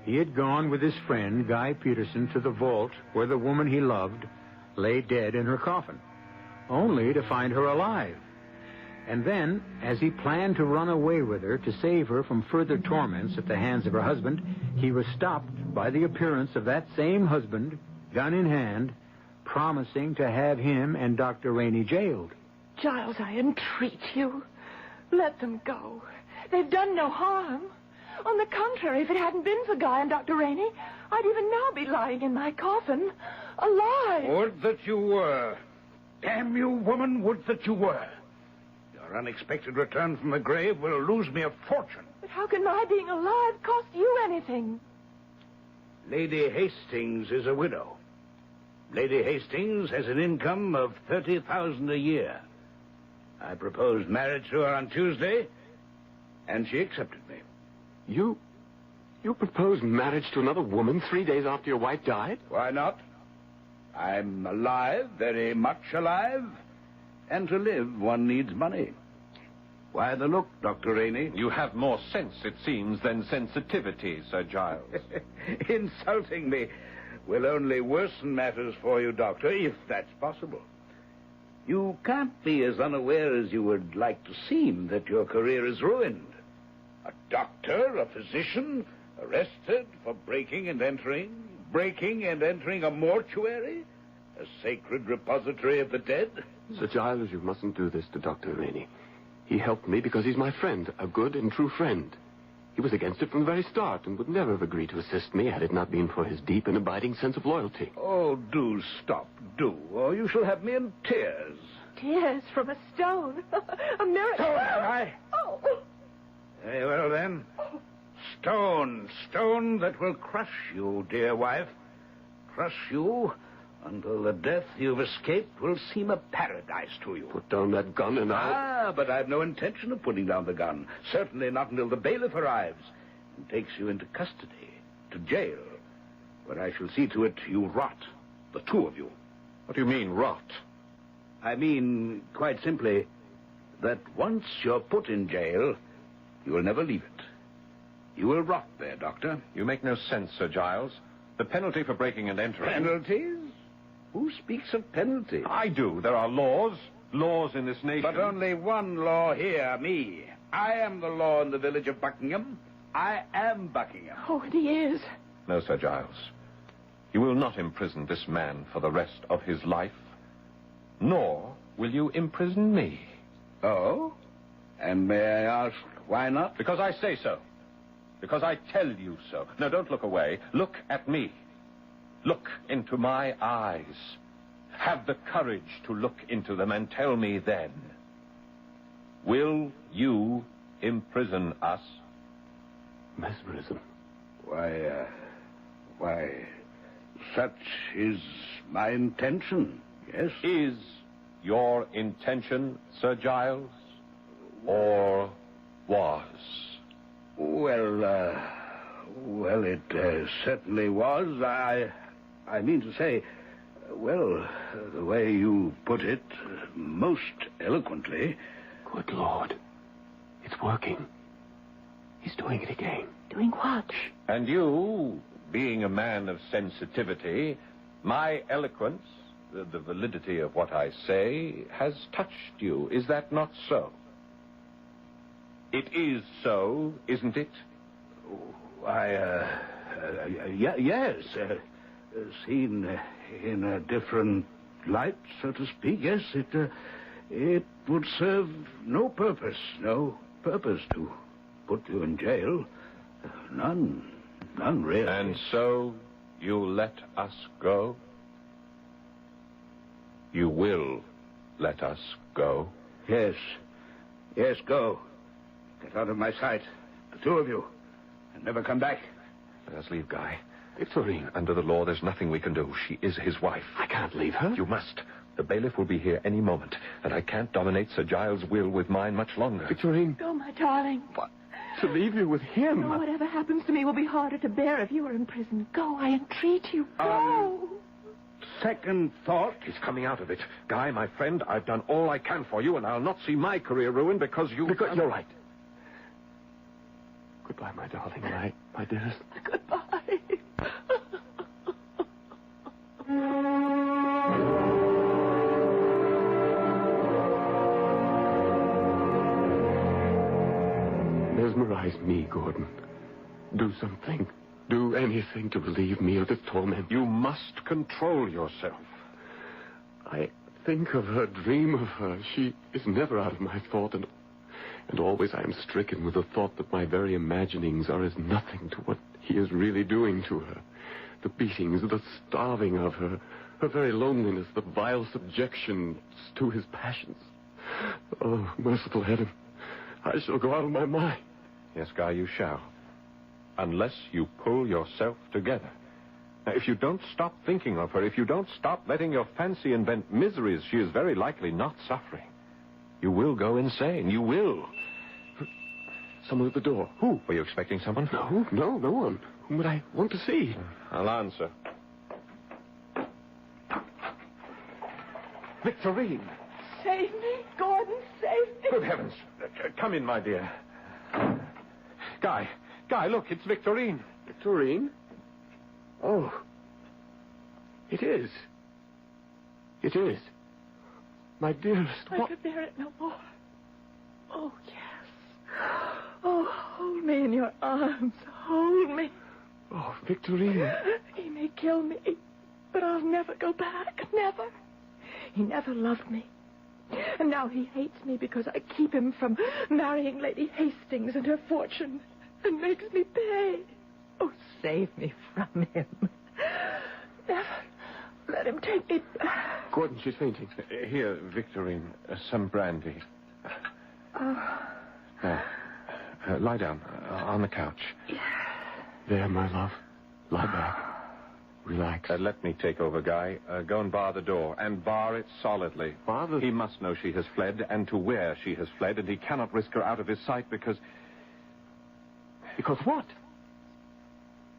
He had gone with his friend, Guy Peterson, to the vault where the woman he loved lay dead in her coffin, only to find her alive. And then, as he planned to run away with her to save her from further torments at the hands of her husband, he was stopped by the appearance of that same husband, gun in hand, promising to have him and Dr. Rainey jailed. Giles, I entreat you. Let them go. They've done no harm. On the contrary, if it hadn't been for Guy and Dr. Rainey, I'd even now be lying in my coffin, alive. Would that you were. Damn you, woman, would that you were. Your unexpected return from the grave will lose me a fortune. But how can my being alive cost you anything? Lady Hastings is a widow. Lady Hastings has an income of $30,000 a year. I proposed marriage to her on Tuesday, and she accepted me. You proposed marriage to another woman 3 days after your wife died? Why not? I'm alive, very much alive, and to live one needs money. Why the look, Dr. Rainey? You have more sense, it seems, than sensitivity, Sir Giles. Insulting me will only worsen matters for you, Doctor, if that's possible. You can't be as unaware as you would like to seem that your career is ruined. A doctor, a physician, arrested for breaking and entering a mortuary, a sacred repository of the dead. Sir Giles, you mustn't do this to Dr. Rainey. He helped me because he's my friend, a good and true friend. He was against it from the very start and would never have agreed to assist me had it not been for his deep and abiding sense of loyalty. Oh, do stop, do, or you shall have me in tears. Tears from a stone. A miracle. Stone, am I? Oh. Very well, then. Stone that will crush you, dear wife. Crush you until the death you've escaped will seem a paradise to you. Put down that gun and I'll... But I've no intention of putting down the gun. Certainly not until the bailiff arrives and takes you into custody, to jail, where I shall see to it you rot, the two of you. What do you mean, rot? I mean, quite simply, that once you're put in jail, you will never leave it. You will rot there, Doctor. You make no sense, Sir Giles. The penalty for breaking and entering... Penalties? Who speaks of penalties? I do. There are laws. Laws in this nation. But only one law here, me. I am the law in the village of Buckingham. I am Buckingham. Oh, and he is. No, Sir Giles. You will not imprison this man for the rest of his life. Nor will you imprison me. Oh? And may I ask why not? Because I say so. Because I tell you so. Now, don't look away. Look at me. Look into my eyes. Have the courage to look into them and tell me then. Will you imprison us? Mesmerism. Why, such is my intention, yes? Is your intention, Sir Giles, or was? Well, it certainly was. I mean to say, well, the way you put it, most eloquently. Good Lord. It's working. He's doing it again. Doing what? And you, being a man of sensitivity, my eloquence, the validity of what I say, has touched you. Is that not so? It is so, isn't it? Yes. Seen in a different light, so to speak, yes, it would serve no purpose to put you in jail. None really. And so you let us go? You will let us go? Yes, go. Get out of my sight, the two of you, and never come back. Let us leave, Guy. Victorine, under the law, there's nothing we can do. She is his wife. I can't leave her. You must. The bailiff will be here any moment, and I can't dominate Sir Giles' will with mine much longer. Victorine. Go, my darling. What? To leave you with him? No, whatever happens to me will be harder to bear if you are in prison. Go, I entreat you. Go. Second thought. He's coming out of it. Guy, my friend, I've done all I can for you, and I'll not see my career ruined because you... You're right. Goodbye, my darling, my dearest. Goodbye. Mesmerize me, Gordon. Do something. Do anything to relieve me of this torment. You must control yourself. I think of her, dream of her. She is never out of my thought, and always I am stricken with the thought that my very imaginings are as nothing to what he is really doing to her. The beatings, the starving of her, her very loneliness, the vile subjection to his passions. Oh, merciful heaven, I shall go out of my mind. Yes, Guy, you shall. Unless you pull yourself together. Now, if you don't stop thinking of her, if you don't stop letting your fancy invent miseries she is very likely not suffering, you will go insane. You will. Someone at the door. Who? Were you expecting someone? No one. Whom would I want to see? I'll answer. Victorine! Save me, Gordon, save me. Good heavens. Come in, my dear. Guy, look, it's Victorine. Victorine? Oh. It is. My dearest, I could bear it no more. Oh, yes. Oh, hold me in your arms. Hold me. Oh, Victorine. He may kill me, but I'll never go back. Never. He never loved me. And now he hates me because I keep him from marrying Lady Hastings and her fortune. and makes me pay. Oh, save me from him. Never let him take me back. Gordon, she's fainting. Here, Victorine, some brandy. Lie down on the couch. There, my love. Lie back. Relax. Let me take over, Guy. Go and bar the door, and bar it solidly. Bar the... He must know she has fled, and to where she has fled, and he cannot risk her out of his sight because... Because what?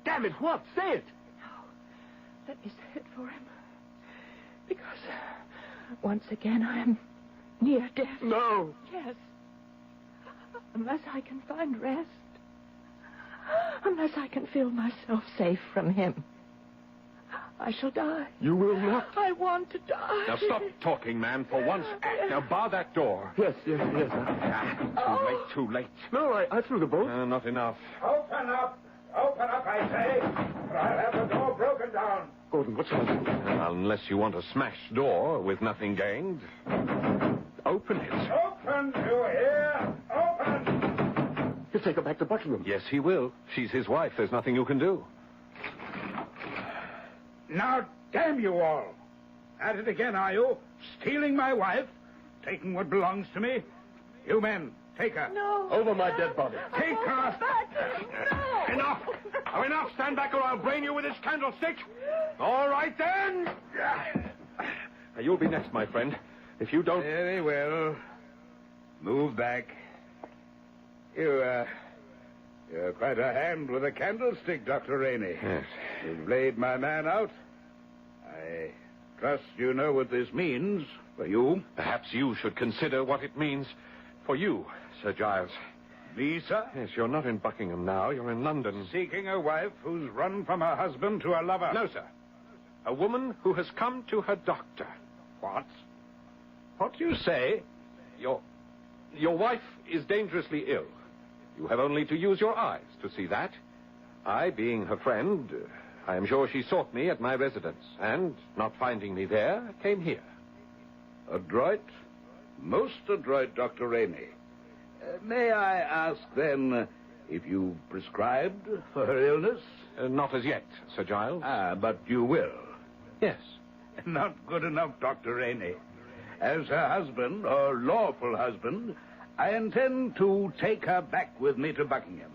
Damn it, what? Say it! No. Let me say it for him. Because once again I am near death. No. Yes. Unless I can find rest. Unless I can feel myself safe from him. I shall die. You will not. I want to die. Now stop talking, man, for once. Now bar that door. Yes. Too late. No, I threw the bolt. Not enough. Open up, I say, or I'll have the door broken down. Gordon, what shall I do? Unless you want a smashed door with nothing gained. Open it. Open, you hear? Open! He'll take her back to Buckingham. Yes, he will. She's his wife. There's nothing you can do. Now, damn you all. At it again, are you? Stealing my wife? Taking what belongs to me? You men, take her. No. Over my dead body. Take her. No. Enough. Enough. Stand back or I'll brain you with this candlestick. All right, then. Now, you'll be next, my friend. If you don't... Very well. Move back. You're quite a hand with a candlestick, Dr. Rainey. Yes. You've laid my man out. I trust you know what this means for you. Perhaps you should consider what it means for you, Sir Giles. Me, sir? Yes, you're not in Buckingham now. You're in London. Seeking a wife who's run from her husband to a lover. No, sir. A woman who has come to her doctor. What? What do you say? Your wife is dangerously ill. You have only to use your eyes to see that. I, being her friend, I am sure she sought me at my residence, and, not finding me there, came here. Adroit? Most adroit, Dr. Rainey. May I ask, then, if you prescribed for her illness? Not as yet, Sir Giles. But you will? Yes. Not good enough, Dr. Rainey. As her husband, or lawful husband, I intend to take her back with me to Buckingham.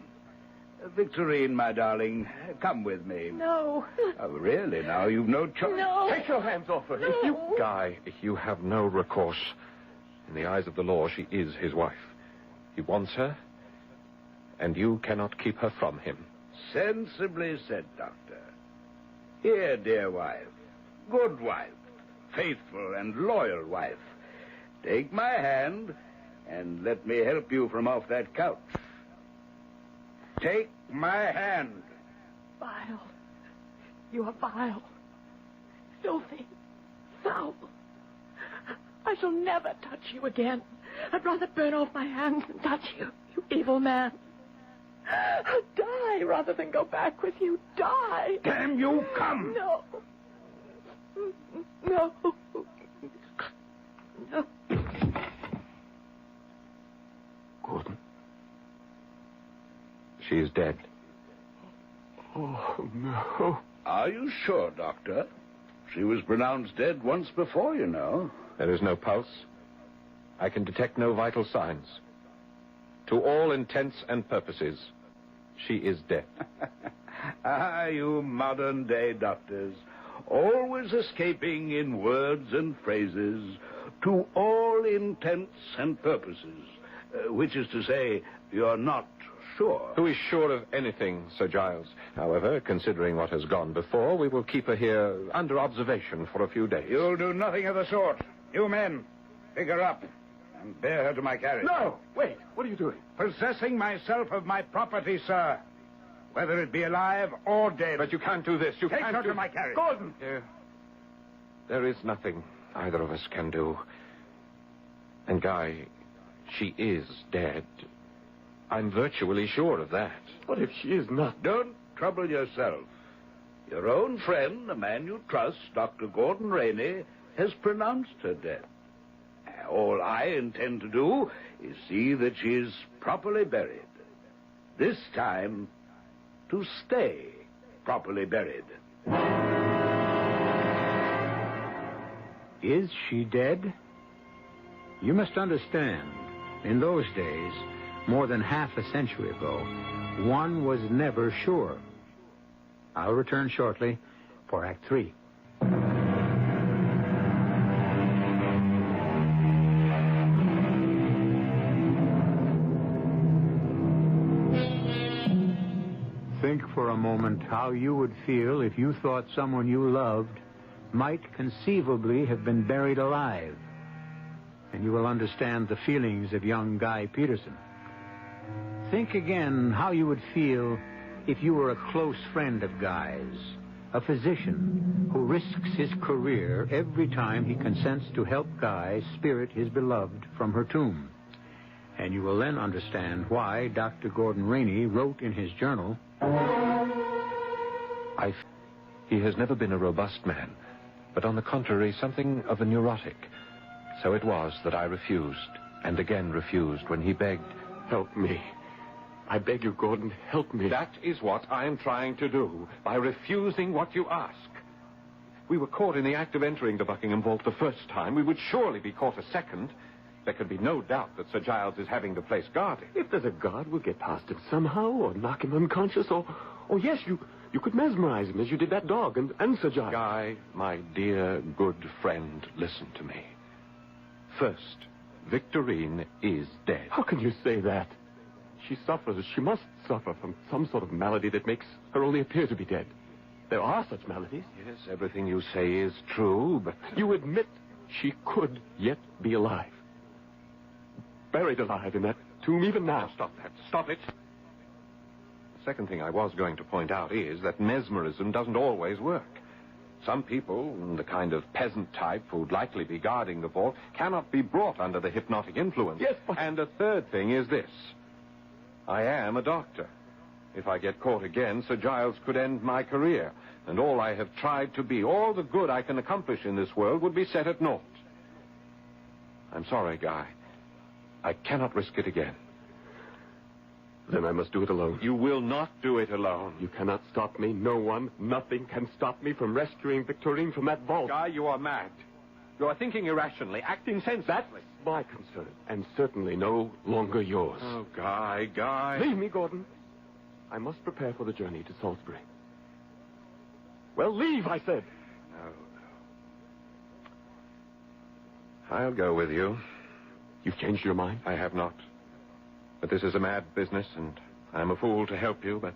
Victorine, my darling, come with me. No. Oh, really, now? You've no choice. No. Take your hands off her. No. Guy, you have no recourse. In the eyes of the law, she is his wife. He wants her, and you cannot keep her from him. Sensibly said, Doctor. Here, dear wife, good wife, faithful and loyal wife, take my hand and let me help you from off that couch. Take my hand. Vile. You are vile. Filthy. Foul. I shall never touch you again. I'd rather burn off my hands than touch you, you evil man. I'll die rather than go back with you. Die. Damn you, come. No. No. No. Gordon. She is dead. Oh, no. Are you sure, Doctor? She was pronounced dead once before, you know. There is no pulse. I can detect no vital signs. To all intents and purposes, she is dead. You modern-day doctors, always escaping in words and phrases, to all intents and purposes, which is to say, you're not sure. Who is sure of anything, Sir Giles? However, considering what has gone before, we will keep her here under observation for a few days. You'll do nothing of the sort. You men, pick her up and bear her to my carriage. No! Wait, what are you doing? Possessing myself of my property, sir. Whether it be alive or dead. But you can't do this. You Take can't her do... to my carriage. Gordon! There is nothing either of us can do. And, Guy, she is dead. I'm virtually sure of that. What if she is not? Don't trouble yourself. Your own friend, a man you trust, Dr. Gordon Rainey, has pronounced her dead. All I intend to do is see that she is properly buried. This time, to stay properly buried. Is she dead? You must understand, in those days, more than half a century ago, one was never sure. I'll return shortly for Act 3. Think for a moment how you would feel if you thought someone you loved might conceivably have been buried alive. And you will understand the feelings of young Guy Peterson. Think again how you would feel if you were a close friend of Guy's, a physician who risks his career every time he consents to help Guy spirit his beloved from her tomb. And you will then understand why Dr. Gordon Rainey wrote in his journal, He has never been a robust man, but on the contrary, something of a neurotic. So it was that I refused, and again refused when he begged. Help me. I beg you, Gordon, help me. That is what I am trying to do, by refusing what you ask. We were caught in the act of entering the Buckingham Vault the first time. We would surely be caught a second. There can be no doubt that Sir Giles is having the place guarded. If there's a guard, we'll get past him somehow, or knock him unconscious, or yes, you could mesmerize him as you did that dog and Sir Giles. Guy, my dear, good friend, listen to me. First, Victorine is dead. How can you say that? She suffers. She must suffer from some sort of malady that makes her only appear to be dead. There are such maladies. Yes, everything you say is true, but... You admit she could yet be alive. Buried alive in that tomb even now. Now, stop that. Stop it. The second thing I was going to point out is that mesmerism doesn't always work. Some people, the kind of peasant type who'd likely be guarding the vault, cannot be brought under the hypnotic influence. Yes, but... And a third thing is this. I am a doctor. If I get caught again, Sir Giles could end my career, and all I have tried to be, all the good I can accomplish in this world, would be set at naught. I'm sorry, Guy. I cannot risk it again. Then I must do it alone. You will not do it alone. You cannot stop me. No one, nothing can stop me from rescuing Victorine from that vault. Guy, you are mad. You are thinking irrationally, acting senselessly. That's my concern, and certainly no longer yours. Oh, Guy. Leave me, Gordon. I must prepare for the journey to Salisbury. Well, leave, I said. No. I'll go with you. You've changed your mind? I have not. But this is a mad business, and I'm a fool to help you, but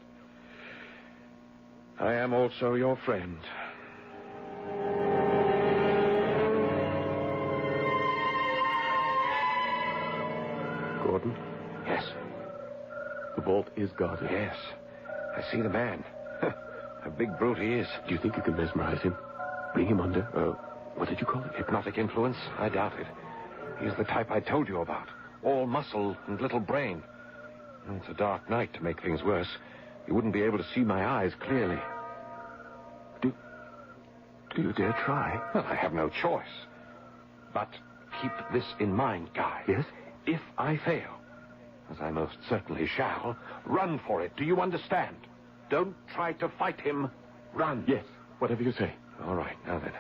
I am also your friend. Gordon? Yes. The vault is guarded. Yes. I see the man. A big brute he is. Do you think you can mesmerize him? Bring him under, what did you call it? Hypnotic influence? I doubt it. He's the type I told you about. All muscle and little brain. It's a dark night to make things worse. You wouldn't be able to see my eyes clearly. Do you dare try? Well, I have no choice. But keep this in mind, Guy. Yes? If I fail, as I most certainly shall, run for it. Do you understand? Don't try to fight him. Run. Yes, whatever you say. All right, now then.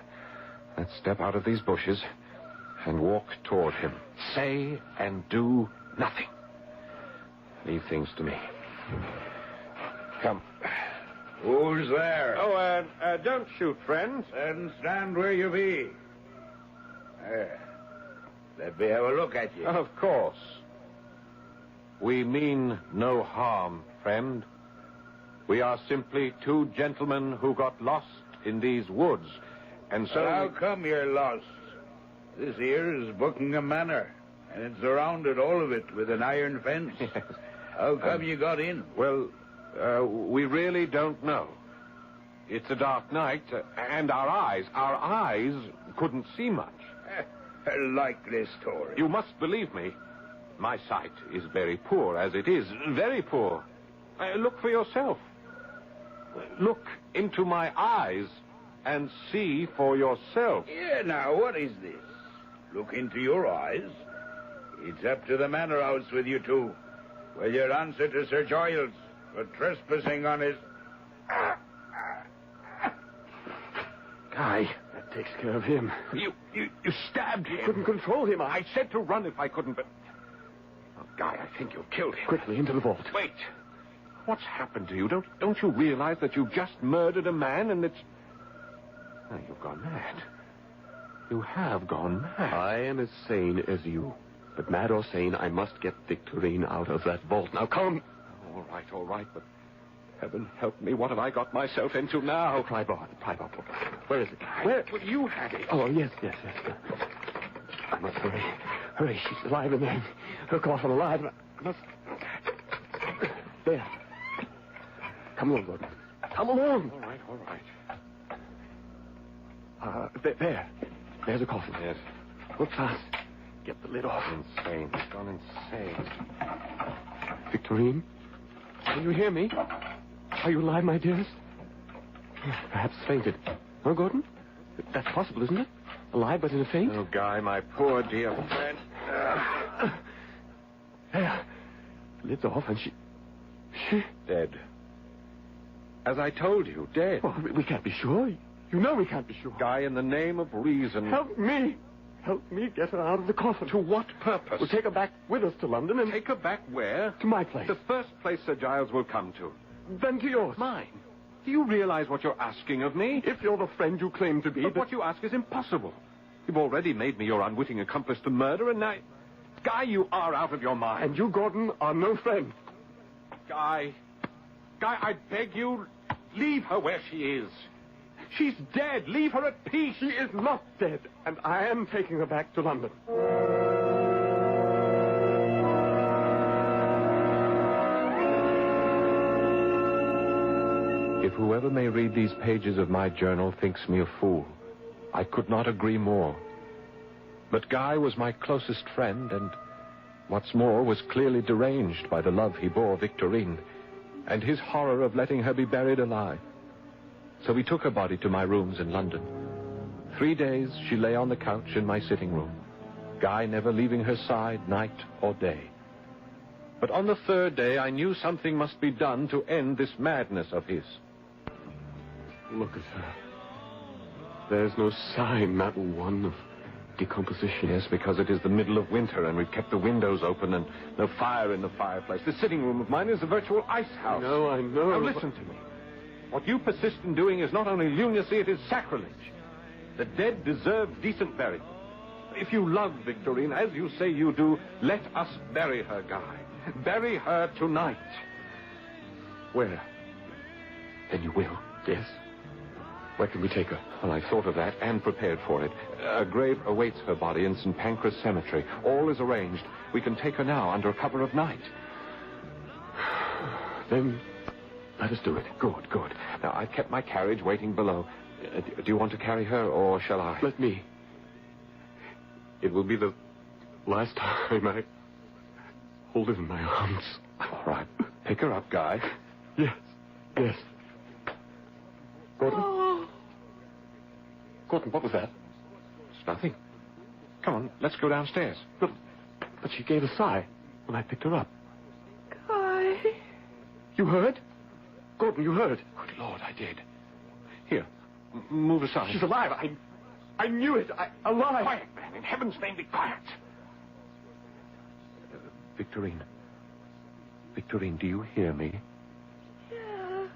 Let's step out of these bushes and walk toward him. Say and do nothing. Leave things to me. Come. Who's there? Oh, don't shoot, friend. Then stand where you be. There. Let me have a look at you. Of course. We mean no harm, friend. We are simply two gentlemen who got lost in these woods, and so... How come you're lost? This here is Buckingham Manor, and it's surrounded, all of it, with an iron fence. Yes. How come you got in? Well, we really don't know. It's a dark night, and our eyes couldn't see much. A likely story. You must believe me. My sight is very poor, as it is. Very poor. Look for yourself. Look into my eyes and see for yourself. Yeah, now, what is this? Look into your eyes. It's up to the manor house with you two. with your answer to Sir Giles for trespassing on his... Guy, that takes care of him. You stabbed him. Couldn't control him. I said to run if I couldn't, but... Oh, Guy, I think you've killed him. Quickly, into the vault. Wait. What's happened to you? Don't you realize that you've just murdered a man and it's... Oh, you've gone mad. You have gone mad. I am as sane as you. But mad or sane, I must get Victorine out of that vault. Now, come. All right, but... Heaven help me, what have I got myself into now? Tripod. Where is it? Where? Well, you had it. Oh, yes. I must hurry. She's alive in there. Her coffin alive. I must... There. Come along, Gordon. Come along. All right. There. There's a coffin. Yes. Look fast. Get the lid off. Insane. He's gone insane. Victorine? Can you hear me? Are you alive, my dearest? Perhaps fainted. Oh, Gordon? That's possible, isn't it? Alive, but in a faint? Oh, Guy, my poor dear friend. There. Lid's off, and she... Dead. As I told you, dead. Well, we can't be sure. You know we can't be sure. Guy, in the name of reason... Help me get her out of the coffin. To what purpose? We'll take her back with us to London and... Take her back where? To my place. The first place Sir Giles will come to. Then to yours. Mine. Do you realize what you're asking of me? If you're the friend you claim to be... But what you ask is impossible. You've already made me your unwitting accomplice to murder, and now... Guy, you are out of your mind. And you, Gordon, are no friend. Guy, I beg you, leave her where she is. She's dead. Leave her at peace. She is not dead, and I am taking her back to London. If whoever may read these pages of my journal thinks me a fool, I could not agree more. But Guy was my closest friend, and what's more, was clearly deranged by the love he bore Victorine, and his horror of letting her be buried alive. So we took her body to my rooms in London. 3 days she lay on the couch in my sitting room, Guy never leaving her side night or day. But on the 3rd day I knew something must be done to end this madness of his. Look at her. There's no sign, not one, of decomposition. Yes, because it is the middle of winter and we've kept the windows open and no fire in the fireplace. The sitting room of mine is a virtual ice house. I know. Now listen to me. What you persist in doing is not only lunacy, it is sacrilege. The dead deserve decent burial. If you love Victorine, as you say you do, let us bury her, Guy. Bury her tonight. Where? Then you will? Yes. Where can we take her? Well, I thought of that and prepared for it. A grave awaits her body in St. Pancras Cemetery. All is arranged. We can take her now under cover of night. Then let us do it. Good. Now, I've kept my carriage waiting below. Do you want to carry her, or shall I? Let me. It will be the last time I hold her in my arms. All right. Pick her up, Guy. Yes. Gordon? Oh. Gordon, what was that? It's nothing. Come on, let's go downstairs. But she gave a sigh when I picked her up. Guy. You heard? Gordon, you heard? Good Lord, I did. Here, move aside. She's alive. I knew it. Alive. Quiet, man. In heaven's name, be quiet. Victorine, do you hear me? Yeah.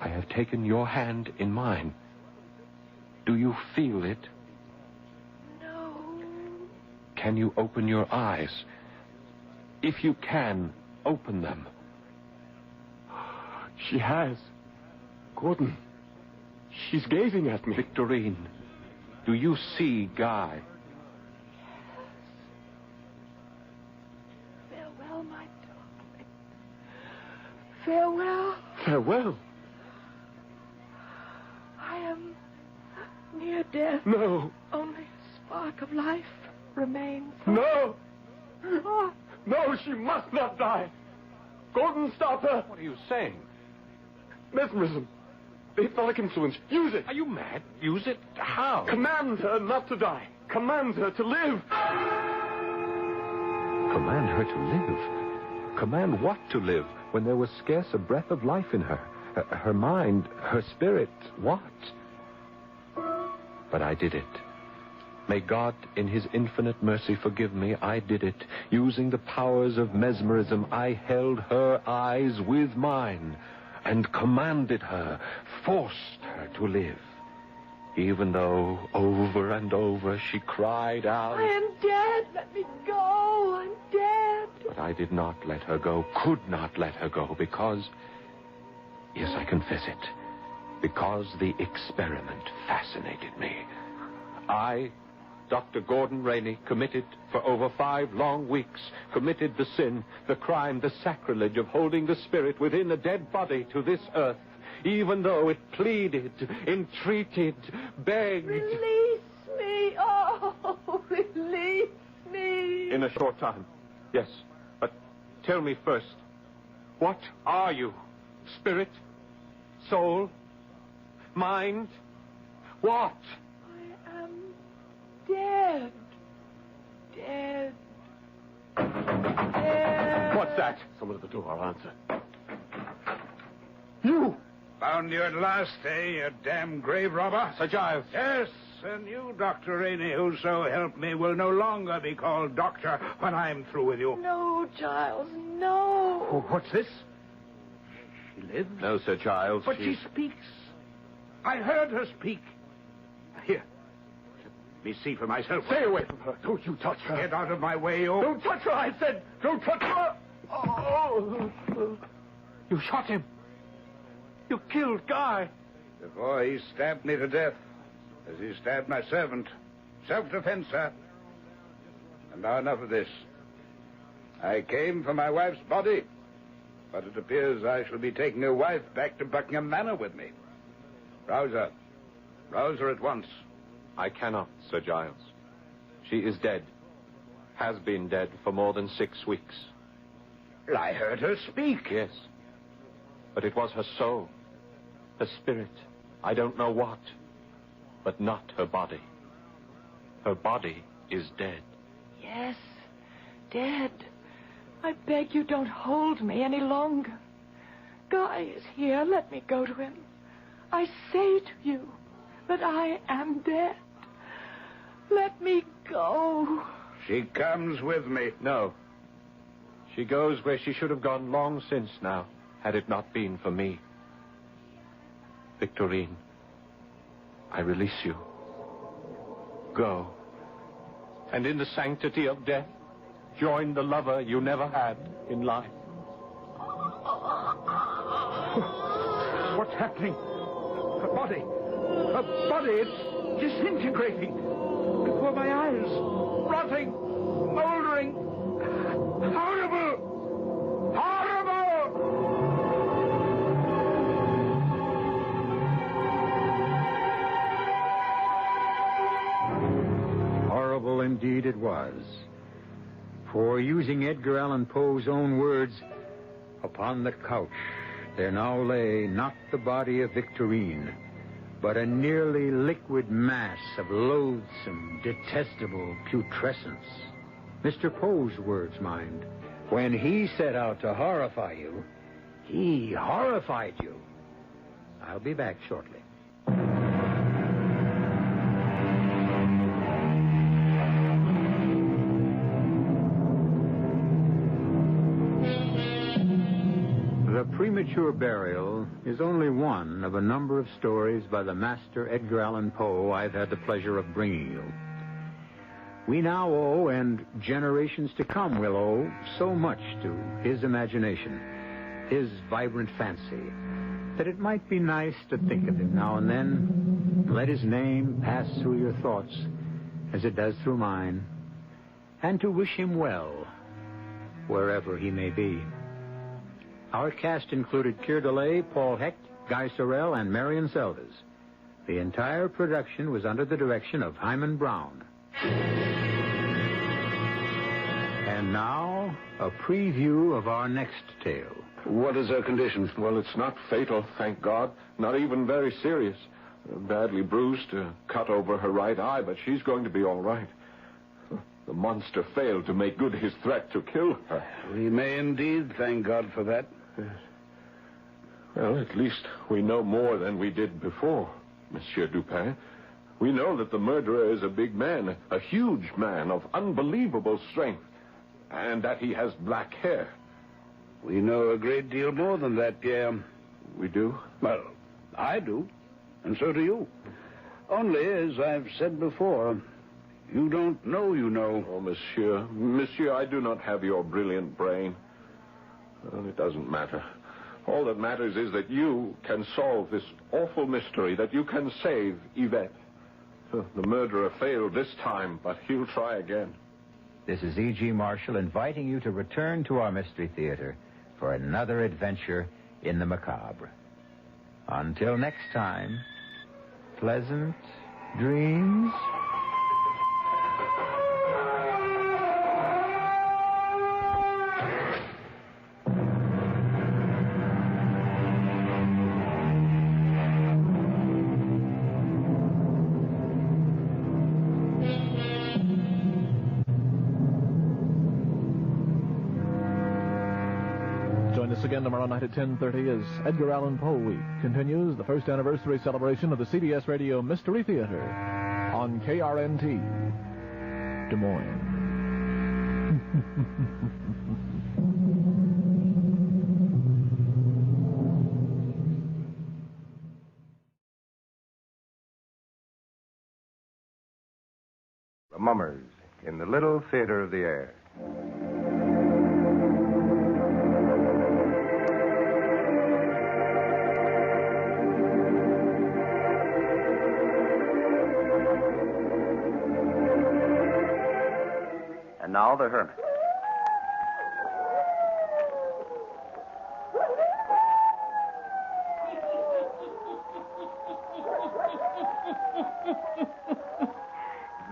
I have taken your hand in mine. Do you feel it? No. Can you open your eyes? If you can, open them. She has. Gordon, she's gazing at me. Victorine, do you see Guy? Farewell, my darling. Farewell. Farewell? I am near death. No. Only a spark of life remains. No! No, she must not die. Gordon, stop her. What are you saying? Mesmerism. The hypnotic influence. Use it. Are you mad? Use it? How? Command her not to die. Command her to live. Command her to live? Command what to live when there was scarce a breath of life in her? Her mind, her spirit, what? But I did it. May God, in his infinite mercy, forgive me. I did it. Using the powers of mesmerism, I held her eyes with mine and commanded her, forced her to live. Even though over and over she cried out, I am dead. Let me go. I'm dead. But I did not let her go, could not let her go, because, yes, I confess it, because the experiment fascinated me. I, Dr. Gordon Rainey, committed for over 5 long weeks, committed the sin, the crime, the sacrilege of holding the spirit within a dead body to this earth, even though it pleaded, entreated, begged. Release me. Oh, release me. In a short time, yes. But tell me first, what are you? Spirit? Soul? Mind? What? I am dead. Dead. Dead. What's that? Someone at the door. I'll answer. You! Found you at last, eh, you damn grave robber? Sir Giles. Yes, and you, Dr. Rainey, who so help me, will no longer be called doctor when I'm through with you. No, Giles, no. Oh, what's this? She lives? No, Sir Giles. But she speaks. I heard her speak. Here. Let me see for myself. Stay away from her. Don't you touch her. Get out of my way, you. Don't touch her, I said. Don't touch her. Oh. You shot him. You killed Guy. Before he stabbed me to death, as he stabbed my servant. Self-defense, sir. And now enough of this. I came for my wife's body, but it appears I shall be taking her wife back to Buckingham Manor with me. Rouse her. Rouse her at once. I cannot, Sir Giles. She is dead. Has been dead for more than 6 weeks. I heard her speak. Yes. But it was her soul. Her spirit. I don't know what. But not her body. Her body is dead. Yes, dead. I beg you, don't hold me any longer. Guy is here. Let me go to him. I say to you that I am dead. Let me go. She comes with me. No. She goes where she should have gone long since now, had it not been for me. Victorine, I release you. Go. And in the sanctity of death, join the lover you never had in life. What's happening? Her body. Her body, it's disintegrating. Before my eyes. Rotting. Moldering. Horrible! Horrible! Horrible indeed it was. For, using Edgar Allan Poe's own words, upon the couch there now lay not the body of Victorine, but a nearly liquid mass of loathsome, detestable putrescence. Mr. Poe's words, mind. When he set out to horrify you, he horrified you. I'll be back shortly. The Premature Burial is only one of a number of stories by the master Edgar Allan Poe I've had the pleasure of bringing you. We now owe, and generations to come will owe, so much to his imagination, his vibrant fancy, that it might be nice to think of him now and then, let his name pass through your thoughts as it does through mine, and to wish him well, wherever he may be. Our cast included Keir DeLay, Paul Hecht, Guy Sorrell, and Marion Seldes. The entire production was under the direction of Hyman Brown. And now, a preview of our next tale. What is her condition? Well, it's not fatal, thank God. Not even very serious. Badly bruised, cut over her right eye, but she's going to be all right. The monster failed to make good his threat to kill her. We may indeed thank God for that. Yes. Well, at least we know more than we did before, Monsieur Dupin. We know that the murderer is a big man, a huge man of unbelievable strength, and that he has black hair. We know a great deal more than that, Pierre. We do? Well, I do, and so do you. Only, as I've said before, you don't know you know. Oh, Monsieur. Monsieur, I do not have your brilliant brain. Well, it doesn't matter. All that matters is that you can solve this awful mystery, that you can save Yvette. The murderer failed this time, but he'll try again. This is E.G. Marshall inviting you to return to our Mystery Theater for another adventure in the macabre. Until next time, pleasant dreams. Again tomorrow night at 10:30 as Edgar Allan Poe Week continues the first anniversary celebration of the CBS Radio Mystery Theater on KRNT, Des Moines. The Mummers in the Little Theater of the Air. And now the Hermit.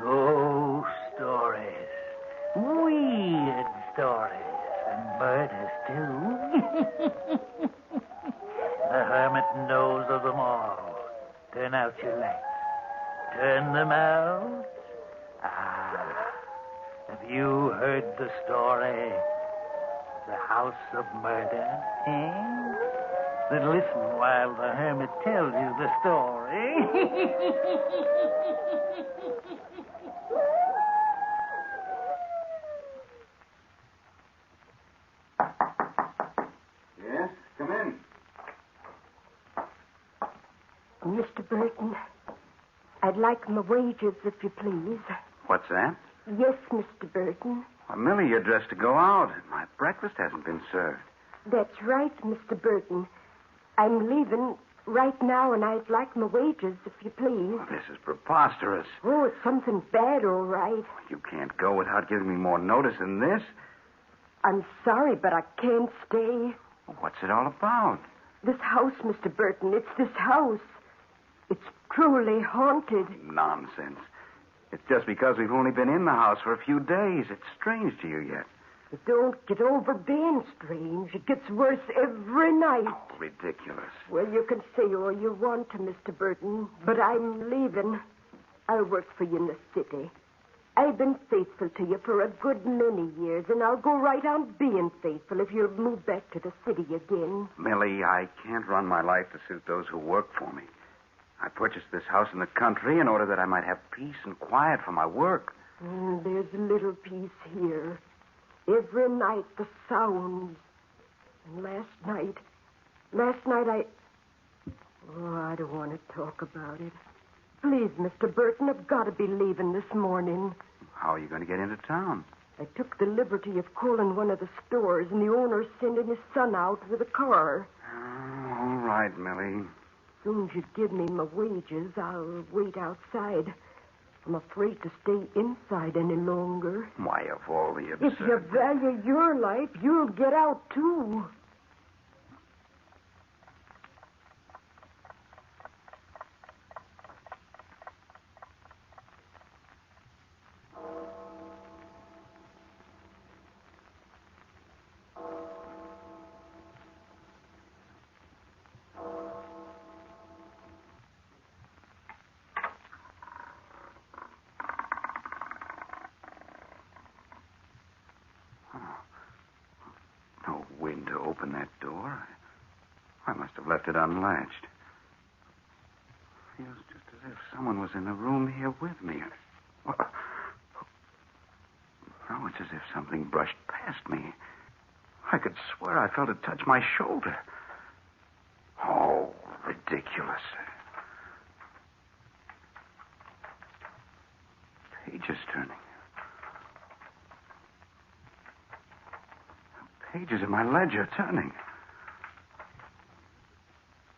Ghost stories. Weird stories. And murders, too. The Hermit knows of them all. Turn out your lights. Turn them out. Have you heard the story? The House of Murder, eh? Then listen while the Hermit tells you the story. Yes, come in. Mr. Burton, I'd like my wages, if you please. What's that? Yes, Mr. Burton. Well, Millie, you're dressed to go out. My breakfast hasn't been served. That's right, Mr. Burton. I'm leaving right now, and I'd like my wages, if you please. Well, this is preposterous. Oh, it's something bad, all right. You can't go without giving me more notice than this. I'm sorry, but I can't stay. What's it all about? This house, Mr. Burton, it's this house. It's truly haunted. Nonsense. It's just because we've only been in the house for a few days. It's strange to you yet. But don't get over being strange. It gets worse every night. Oh, ridiculous. Well, you can say all you want to Mr. Burton, but I'm leaving. I'll work for you in the city. I've been faithful to you for a good many years, and I'll go right on being faithful if you'll move back to the city again. Millie, I can't run my life to suit those who work for me. I purchased this house in the country in order that I might have peace and quiet for my work. There's little peace here. Every night the sounds. And last night I... Oh, I don't want to talk about it. Please, Mr. Burton, I've got to be leaving this morning. How are you going to get into town? I took the liberty of calling one of the stores, and the owner's sending his son out with a car. Oh, all right, Millie. As soon as you give me my wages, I'll wait outside. I'm afraid to stay inside any longer. Why, of all the absurd... If you value your life, you'll get out, too. open that door. I must have left it unlatched. Feels just as if someone was in the room here with me. No, it's as if something brushed past me. I could swear I felt it touch my shoulder. Oh, ridiculous. Pages turning. Pages in my ledger turning.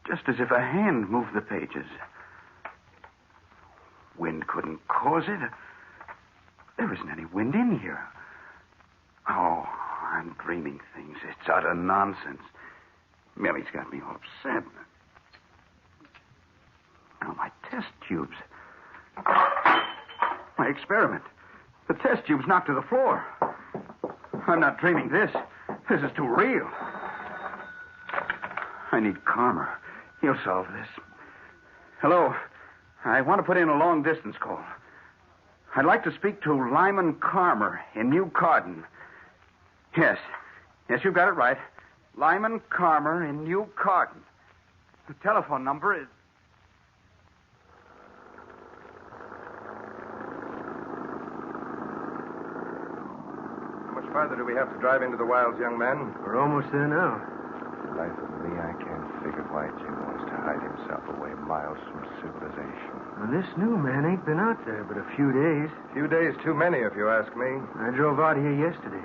Just as if a hand moved the pages. Wind couldn't cause it. There isn't any wind in here. Oh, I'm dreaming things. It's utter nonsense. Millie's got me all upset. Now, my test tubes. My experiment. The test tubes knocked to the floor. I'm not dreaming this. This is too real. I need Carmer. He'll solve this. Hello. I want to put in a long-distance call. I'd like to speak to Lyman Carmer in New Carden. Yes. Yes, you've got it right. Lyman Carmer in New Carden. The telephone number is... How much farther do we have to drive into the wilds, young man? We're almost there now. For the life of me, I can't figure why Jim wants to hide himself away miles from civilization. Well, this new man ain't been out there but a few days. Few days too many, if you ask me. I drove out here yesterday.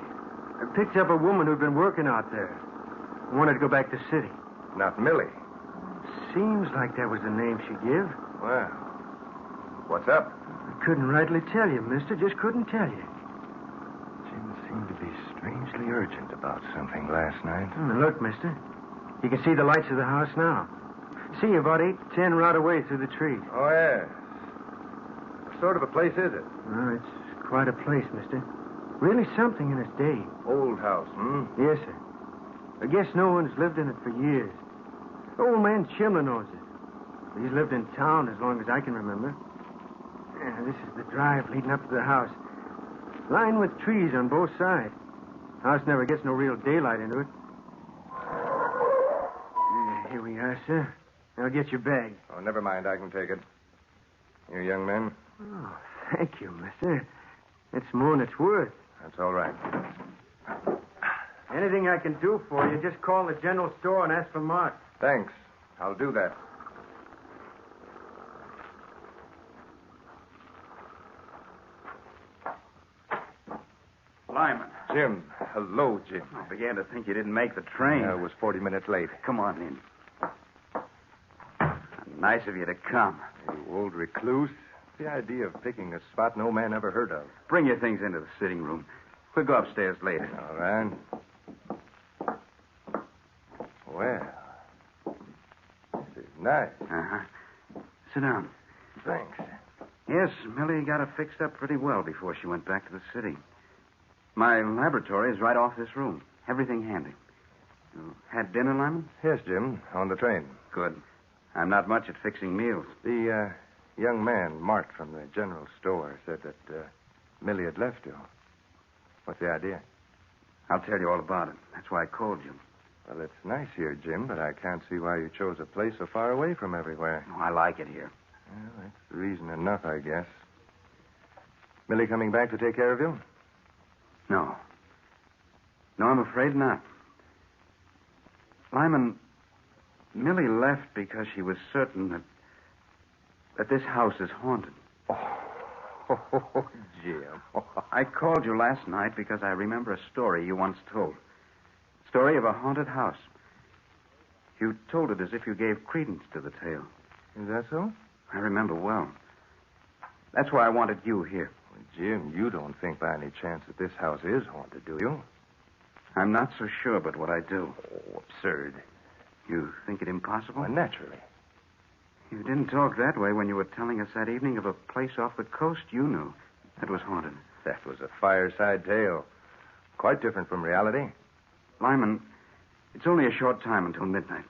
I picked up a woman who'd been working out there. I wanted to go back to the city. Not Millie. Seems like that was the name she gave. Well, what's up? I couldn't rightly tell you, mister. Just couldn't tell you. Jim seemed to be strangely urgent about something last night. Look, mister. You can see the lights of the house now. See, about 8 to 10 right away through the trees. Oh, yes. What sort of a place is it? Oh, it's quite a place, mister. Really something in its day. Old house, Yes, sir. I guess no one's lived in it for years. Old man Chimler knows it. He's lived in town as long as I can remember. Yeah, this is the drive leading up to the house. Lined with trees on both sides. House never gets no real daylight into it. Here we are, sir. Now get your bag. Oh, never mind. I can take it. Here, young man. Oh, thank you, mister. It's more than it's worth. That's all right. Anything I can do for you, just call the general store and ask for Mark. Thanks. I'll do that. Lyman. Jim. Hello, Jim. I began to think you didn't make the train. I was 40 minutes late. Come on in. Nice of you to come. You old recluse. The idea of picking a spot no man ever heard of. Bring your things into the sitting room. We'll go upstairs later. All right. Well, this is nice. Uh-huh. Sit down. Thanks. Yes, Millie got it fixed up pretty well before she went back to the city. My laboratory is right off this room. Everything handy. You had dinner, Lyman? Yes, Jim. On the train. Good. I'm not much at fixing meals. The young man, Mart, from the general store, said that Millie had left you. What's the idea? I'll tell you all about it. That's why I called you. Well, it's nice here, Jim, but I can't see why you chose a place so far away from everywhere. Oh, I like it here. Well, that's reason enough, I guess. Millie coming back to take care of you? No. No, I'm afraid not. Lyman, Millie left because she was certain that this house is haunted. Oh, Jim. I called you last night because I remember a story you once told. A story of a haunted house. You told it as if you gave credence to the tale. Is that so? I remember well. That's why I wanted you here. Well, Jim, you don't think by any chance that this house is haunted, do you? I'm not so sure but what I do. Oh, absurd. You think it impossible? Well, naturally. You didn't talk that way when you were telling us that evening of a place off the coast you knew that was haunted. That was a fireside tale. Quite different from reality. Lyman, it's only a short time until midnight.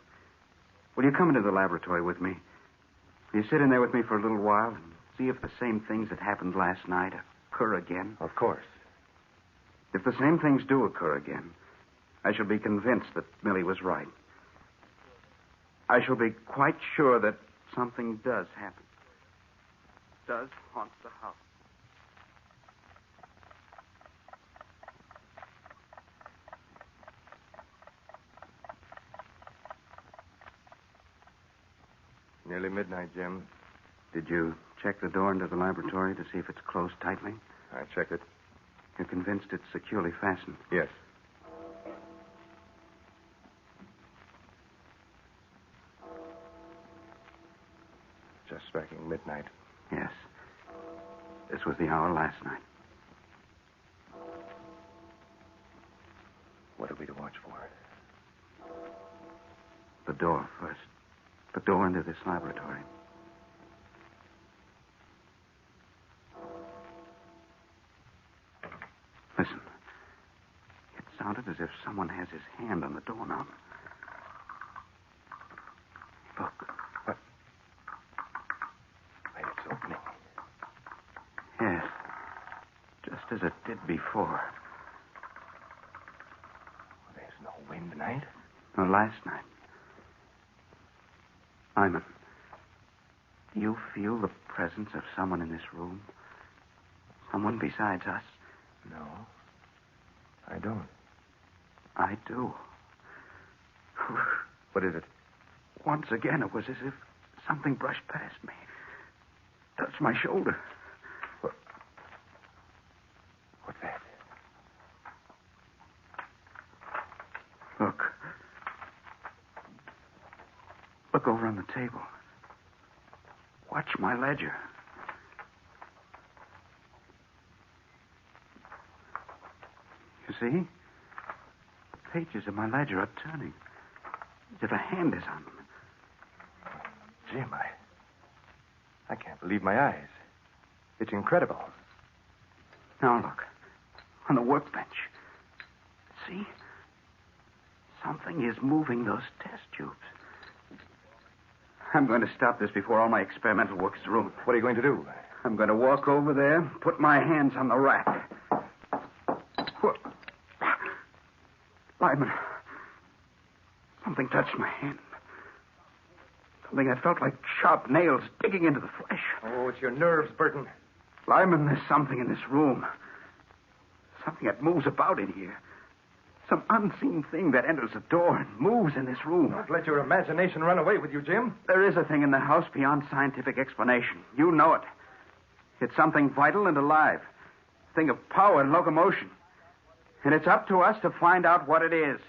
Will you come into the laboratory with me? Will you sit in there with me for a little while and see if the same things that happened last night occur again? Of course. If the same things do occur again, I shall be convinced that Millie was right. I shall be quite sure that something does happen. Does haunt the house. Nearly midnight, Jim. Did you check the door into the laboratory to see if it's closed tightly? I checked it. You're convinced it's securely fastened? Yes. Just striking midnight. Yes. This was the hour last night. What are we to watch for? The door first. The door into this laboratory. Listen. It sounded as if someone has his hand on the doorknob. Look. What? Wait, it's opening. Yes. Just as it did before. There's no wind tonight. No, last night. Lyman, do you feel the presence of someone in this room? Someone besides us? No. I don't. I do. What is it? Once again, it was as if something brushed past me. Touched my shoulder. What's that? Look. Look over on the table. Watch my ledger. You see? The pages of my ledger are turning. As if a hand is on them. Jim, I can't believe my eyes. It's incredible. Now look. On the workbench. See? Something is moving those test tubes. I'm going to stop this before all my experimental work is ruined. What are you going to do? I'm going to walk over there, put my hands on the rack. Lyman, something touched my hand. Something that felt like sharp nails digging into the flesh. Oh, it's your nerves, Burton. Lyman, there's something in this room. Something that moves about in here. Some unseen thing that enters the door and moves in this room. Don't let your imagination run away with you, Jim. There is a thing in the house beyond scientific explanation. You know it. It's something vital and alive. A thing of power and locomotion. And it's up to us to find out what it is.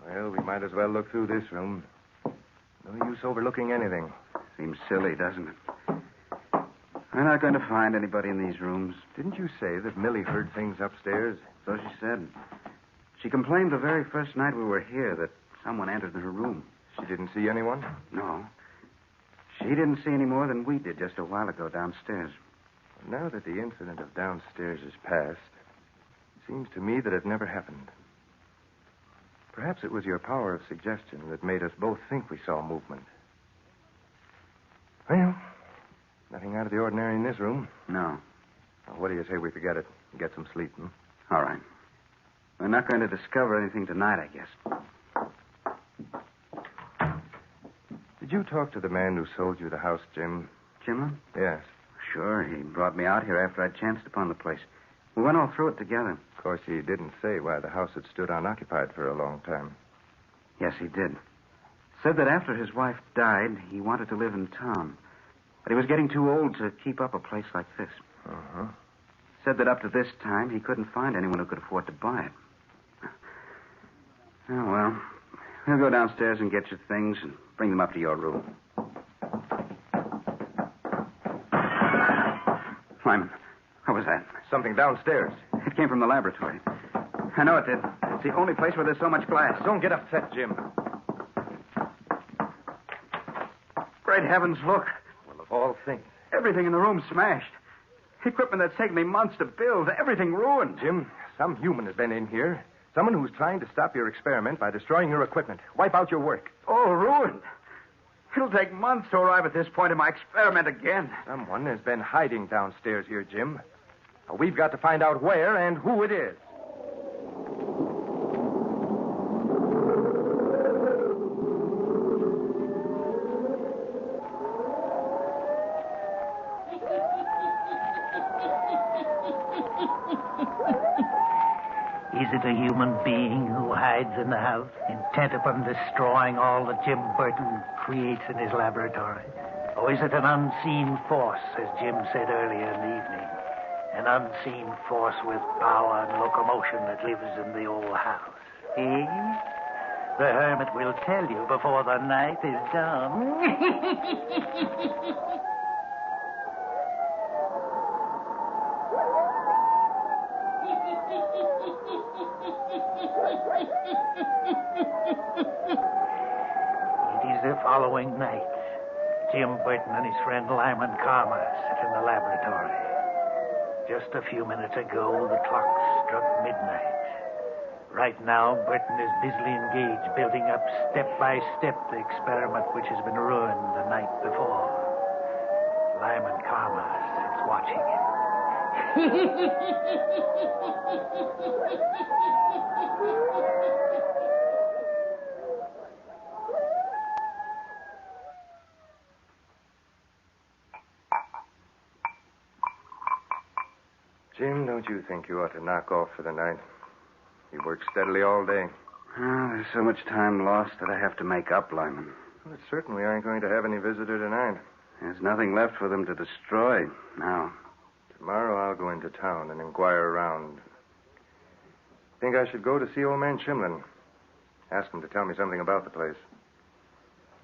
Well, we might as well look through this room. No use overlooking anything. Seems silly, doesn't it? We're not going to find anybody in these rooms. Didn't you say that Millie heard things upstairs? So she said. She complained the very first night we were here that someone entered her room. She didn't see anyone? No. She didn't see any more than we did just a while ago downstairs. Now that the incident of downstairs is past, it seems to me that it never happened. Perhaps it was your power of suggestion that made us both think we saw movement. Well, nothing out of the ordinary in this room. No. Well, what do you say we forget it and get some sleep, hmm? All right. We're not going to discover anything tonight, I guess. Did you talk to the man who sold you the house, Jim? Jimlin? Yes. Sure. He brought me out here after I'd chanced upon the place. We went all through it together. Of course, he didn't say why the house had stood unoccupied for a long time. Yes, he did. Said that after his wife died, he wanted to live in town. But he was getting too old to keep up a place like this. Uh-huh. Said that up to this time, he couldn't find anyone who could afford to buy it. Oh, well, we'll go downstairs and get your things and bring them up to your room. Lyman, what was that? Something downstairs. It came from the laboratory. I know it did. It's the only place where there's so much glass. Don't get upset, Jim. Great heavens, look. Well, of all things. Everything in the room's smashed. Equipment that's taken me months to build. Everything ruined. Jim, some human has been in here. Someone who's trying to stop your experiment by destroying your equipment. Wipe out your work. All ruined. It'll take months to arrive at this point in my experiment again. Someone has been hiding downstairs here, Jim. Now, we've got to find out where and who it is. Is it a human being who hides in the house, intent upon destroying all that Jim Burton creates in his laboratory? Or is it an unseen force, as Jim said earlier in the evening? An unseen force with power and locomotion that lives in the old house? Eh? The hermit will tell you before the night is done. It is the following night. Jim Burton and his friend Lyman Carmer sit in the laboratory. Just a few minutes ago, the clock struck midnight. Right now, Burton is busily engaged building up step by step the experiment which has been ruined the night before. Lyman Carmer sits watching him. Jim, don't you think you ought to knock off for the night? You work steadily all day. Oh, there's so much time lost that I have to make up, Lyman. Well, certainly aren't going to have any visitor tonight. There's nothing left for them to destroy now. Tomorrow I'll go into town and inquire around. Think I should go to see old man Chimlin. Ask him to tell me something about the place.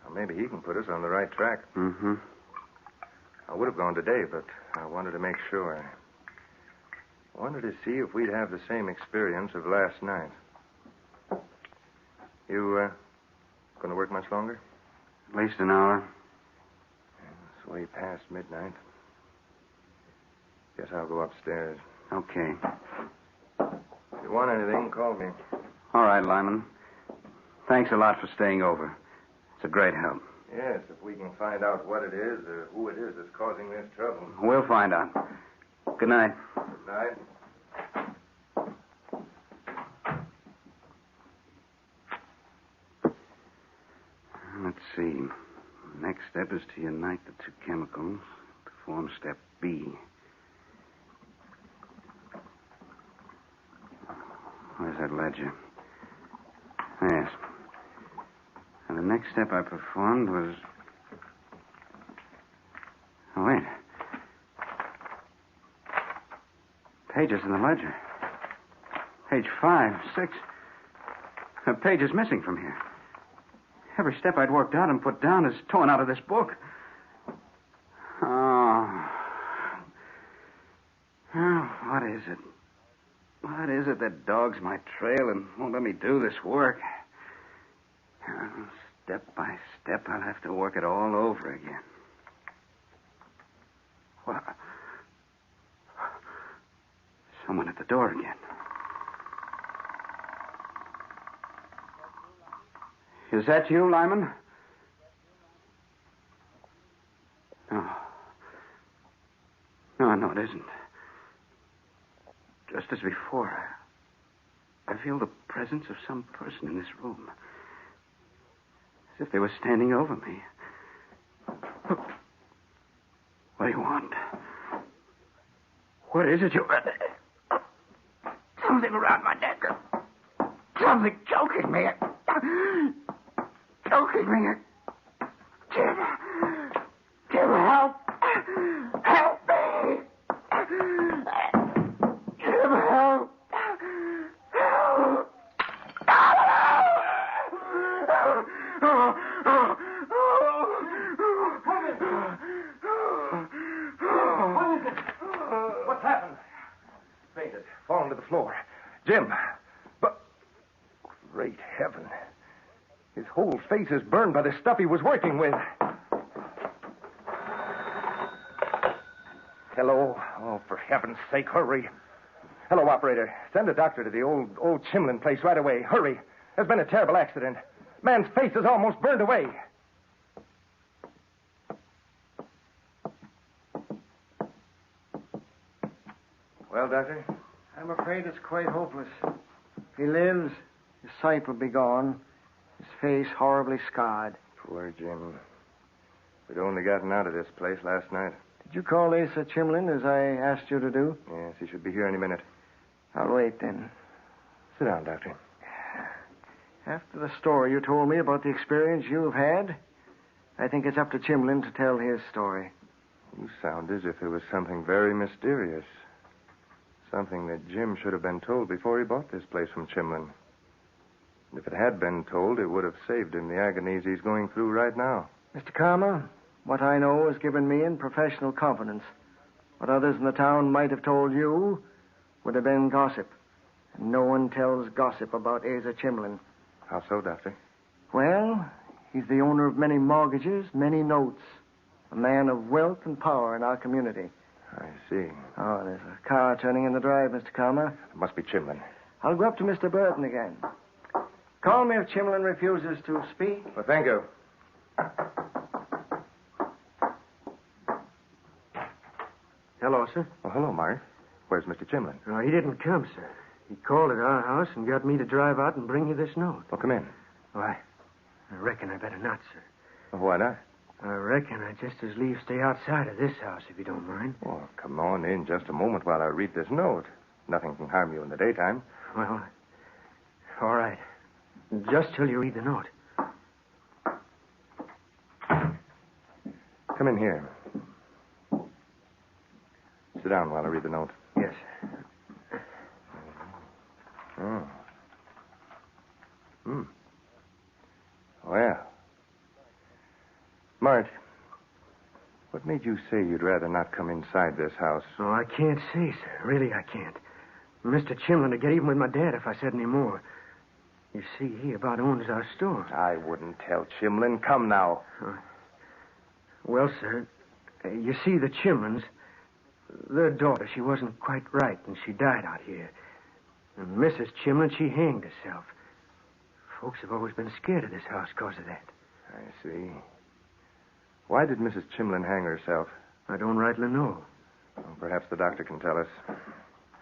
Well, maybe he can put us on the right track. Mm-hmm. I would have gone today, but I wanted to make sure. I wanted to see if we'd have the same experience of last night. You, going to work much longer? At least an hour. It's way past midnight. Guess I'll go upstairs. Okay. If you want anything, call me. All right, Lyman. Thanks a lot for staying over. It's a great help. Yes, if we can find out what it is or who it is that's causing this trouble. We'll find out. Good night. Good night. Let's see. Next step is to unite the two chemicals to form step B. Where's that ledger? Yes. And the next step I performed was... Oh, wait. Pages in the ledger. Page 5, 6. A page is missing from here. Every step I'd worked out and put down is torn out of this book. Oh, what is it? What is it that dogs my trail and won't let me do this work? Step by step, I'll have to work it all over again. What? Someone at the door again. Is that you, Lyman? No, it isn't. Just as before, I feel the presence of some person in this room. As if they were standing over me. What do you want? What is it you... Something around my neck. Something choking me. Choking me. Jim, help. Help me. Jim, help. What's happened? Fainted. Fallen to the floor. Jim. But... Great heaven. His whole face is burned by the stuff he was working with. Hello? Oh, for heaven's sake, hurry. Hello, operator. Send a doctor to the old Chimlin place right away. Hurry. There's been a terrible accident. Man's face is almost burned away. Well, Doctor? I'm afraid it's quite hopeless. If he lives, his sight will be gone, his face horribly scarred. Poor Jim. We'd only gotten out of this place last night. Did you call Asa Chimlin as I asked you to do? Yes, he should be here any minute. I'll wait then. Sit down, Doctor. After the story you told me about the experience you've had, I think it's up to Chimlin to tell his story. You sound as if it was something very mysterious. Something that Jim should have been told before he bought this place from Chimlin. And if it had been told, it would have saved him the agonies he's going through right now. Mr. Karma, what I know has given me in professional confidence. What others in the town might have told you would have been gossip. And no one tells gossip about Asa Chimlin. How so, Doctor? Well, he's the owner of many mortgages, many notes. A man of wealth and power in our community. I see. Oh, there's a car turning in the drive, Mr. Karma. It must be Chimlin. I'll go up to Mr. Burton again. Call me if Chimlin refuses to speak. Well, thank you. Hello, sir. Oh, hello, Mark. Where's Mr. Chimlin? No, he didn't come, sir. He called at our house and got me to drive out and bring you this note. Well, come in. Why, I reckon I better not, sir. Well, why not? I reckon I'd just as lief stay outside of this house, if you don't mind. Oh, come on in just a moment while I read this note. Nothing can harm you in the daytime. Well, all right. Just till you read the note. Come in here. Sit down while I read the note. Yes. Oh. Well. Mart, what made you say you'd rather not come inside this house? Oh, I can't say, sir. Really, I can't. Mr. Chimlin would get even with my dad if I said any more. You see, he about owns our store. I wouldn't tell Chimlin. Come now. Well, sir, you see, the Chimlins, their daughter, she wasn't quite right, and she died out here. And Mrs. Chimlin, she hanged herself. Folks have always been scared of this house because of that. I see. Why did Mrs. Chimlin hang herself? I don't rightly know. Well, perhaps the doctor can tell us.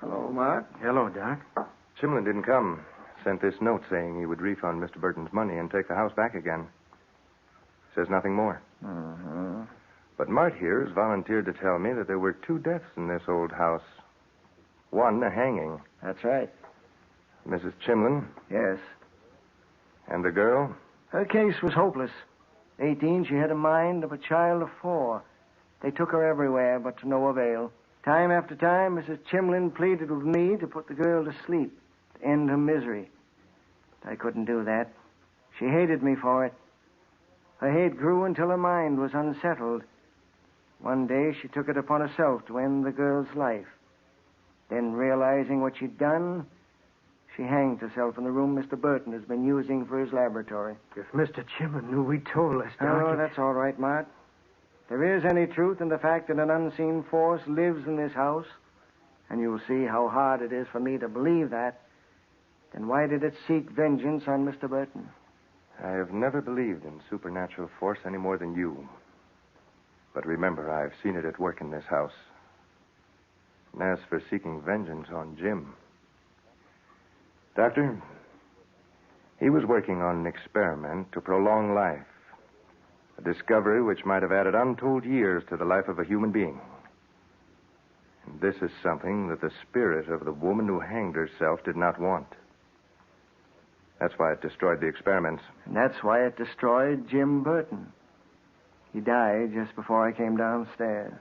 Hello, Mark. Hello, Doc. Chimlin didn't come. Sent this note saying he would refund Mr. Burton's money and take the house back again. Says nothing more. Mm-hmm. But Mart here has volunteered to tell me that there were 2 deaths in this old house. One, a hanging. That's right. Mrs. Chimlin? Yes. And the girl? Her case was hopeless. 18, she had a mind of a child of 4. They took her everywhere, but to no avail. Time after time, Mrs. Chimlin pleaded with me to put the girl to sleep, to end her misery. But I couldn't do that. She hated me for it. Her hate grew until her mind was unsettled. One day, she took it upon herself to end the girl's life. Then, realizing what she'd done, she hanged herself in the room Mr. Burton has been using for his laboratory. If Mr. Chimlin knew we told us, Doc... Oh, that's all right, Mart. If there is any truth in the fact that an unseen force lives in this house, and you'll see how hard it is for me to believe that, then why did it seek vengeance on Mr. Burton? I have never believed in supernatural force any more than you. But remember, I've seen it at work in this house. And as for seeking vengeance on Jim... Doctor, he was working on an experiment to prolong life. A discovery which might have added untold years to the life of a human being. And this is something that the spirit of the woman who hanged herself did not want. That's why it destroyed the experiments. And that's why it destroyed Jim Burton. He died just before I came downstairs.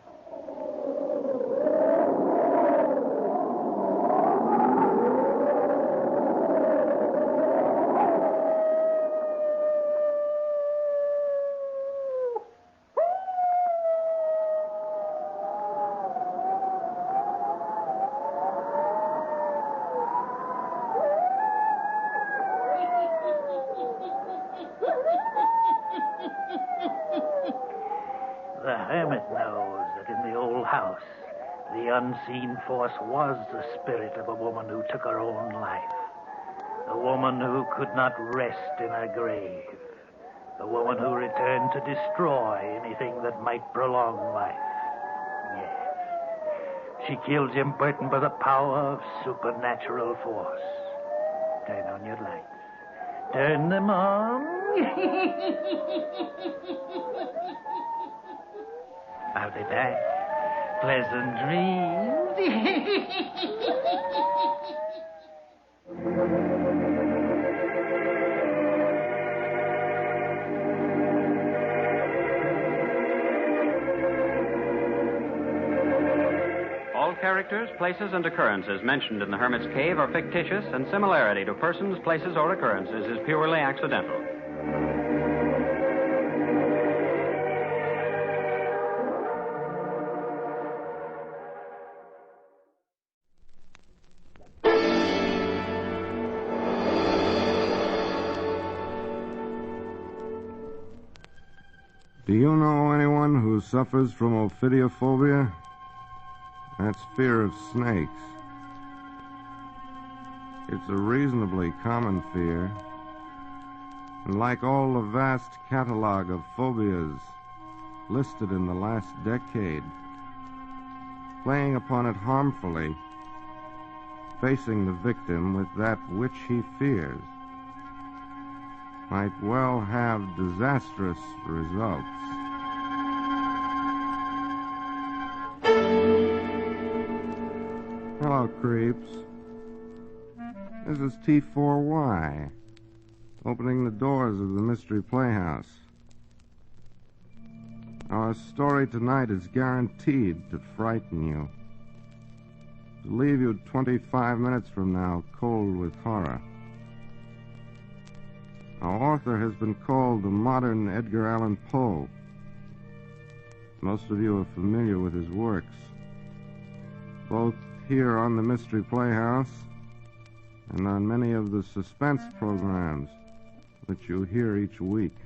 The hermit knows that in the old house, the unseen force was the spirit of a woman who took her own life. A woman who could not rest in her grave. A woman who returned to destroy anything that might prolong life. Yes. She killed Jim Burton by the power of supernatural force. Turn on your lights. Turn them on. I'll be back. Pleasant dreams. All characters, places, and occurrences mentioned in the Hermit's Cave are fictitious, and similarity to persons, places, or occurrences is purely accidental. Do you know anyone who suffers from ophidiophobia? That's fear of snakes. It's a reasonably common fear. And like all the vast catalog of phobias listed in the last decade, playing upon it harmfully, facing the victim with that which he fears, might well have disastrous results. Hello, creeps. This is T4Y, opening the doors of the Mystery Playhouse. Our story tonight is guaranteed to frighten you, to leave you 25 minutes from now cold with horror. Our author has been called the modern Edgar Allan Poe. Most of you are familiar with his works, both here on the Mystery Playhouse and on many of the suspense programs that you hear each week.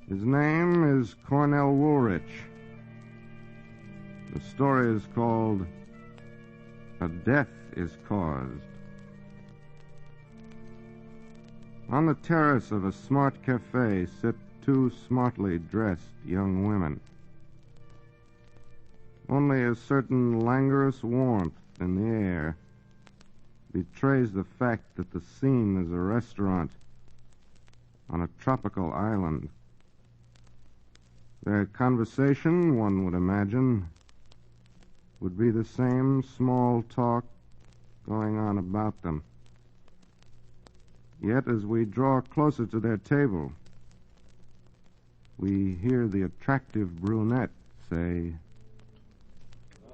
His name is Cornell Woolrich. The story is called A Death is Caused. On the terrace of a smart cafe sit two smartly dressed young women. Only a certain languorous warmth in the air betrays the fact that the scene is a restaurant on a tropical island. Their conversation, one would imagine, would be the same small talk going on about them. Yet as we draw closer to their table, we hear the attractive brunette say,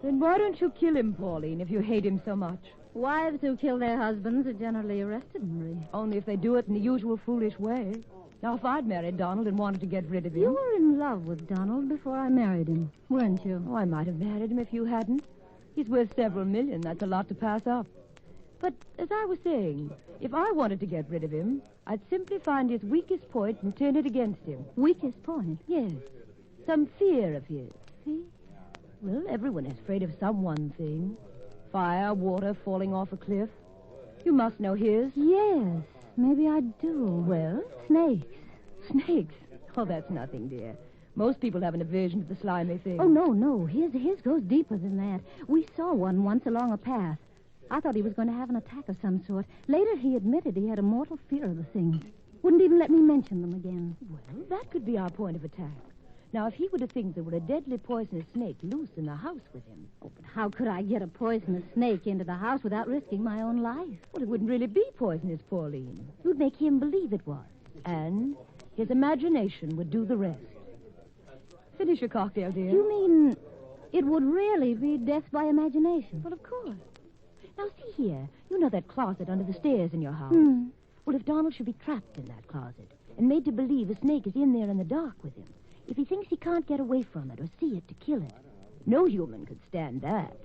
"Then why don't you kill him, Pauline, if you hate him so much?" Wives who kill their husbands are generally arrested, Marie. Only if they do it in the usual foolish way. Now, if I'd married Donald and wanted to get rid of him... You were in love with Donald before I married him, weren't you? Oh, I might have married him if you hadn't. He's worth several million. That's a lot to pass up. But, as I was saying, if I wanted to get rid of him, I'd simply find his weakest point and turn it against him. Weakest point? Yes. Some fear of his. See? Well, everyone is afraid of some one thing. Fire, water, falling off a cliff. You must know his. Yes, maybe I do. Well? Snakes. Snakes? Oh, that's nothing, dear. Most people have an aversion to the slimy things. Oh, no. His goes deeper than that. We saw one once along a path. I thought he was going to have an attack of some sort. Later, he admitted he had a mortal fear of the things. Wouldn't even let me mention them again. Well, that could be our point of attack. Now, if he were to think there were a deadly poisonous snake loose in the house with him... Oh, but how could I get a poisonous snake into the house without risking my own life? Well, it wouldn't really be poisonous, Pauline. You'd make him believe it was. And his imagination would do the rest. Finish your cocktail, dear. You mean it would really be death by imagination? Well, of course. Now, see here. You know that closet under the stairs in your house? Well, if Donald should be trapped in that closet and made to believe a snake is in there in the dark with him, if he thinks he can't get away from it or see it to kill it, no human could stand that,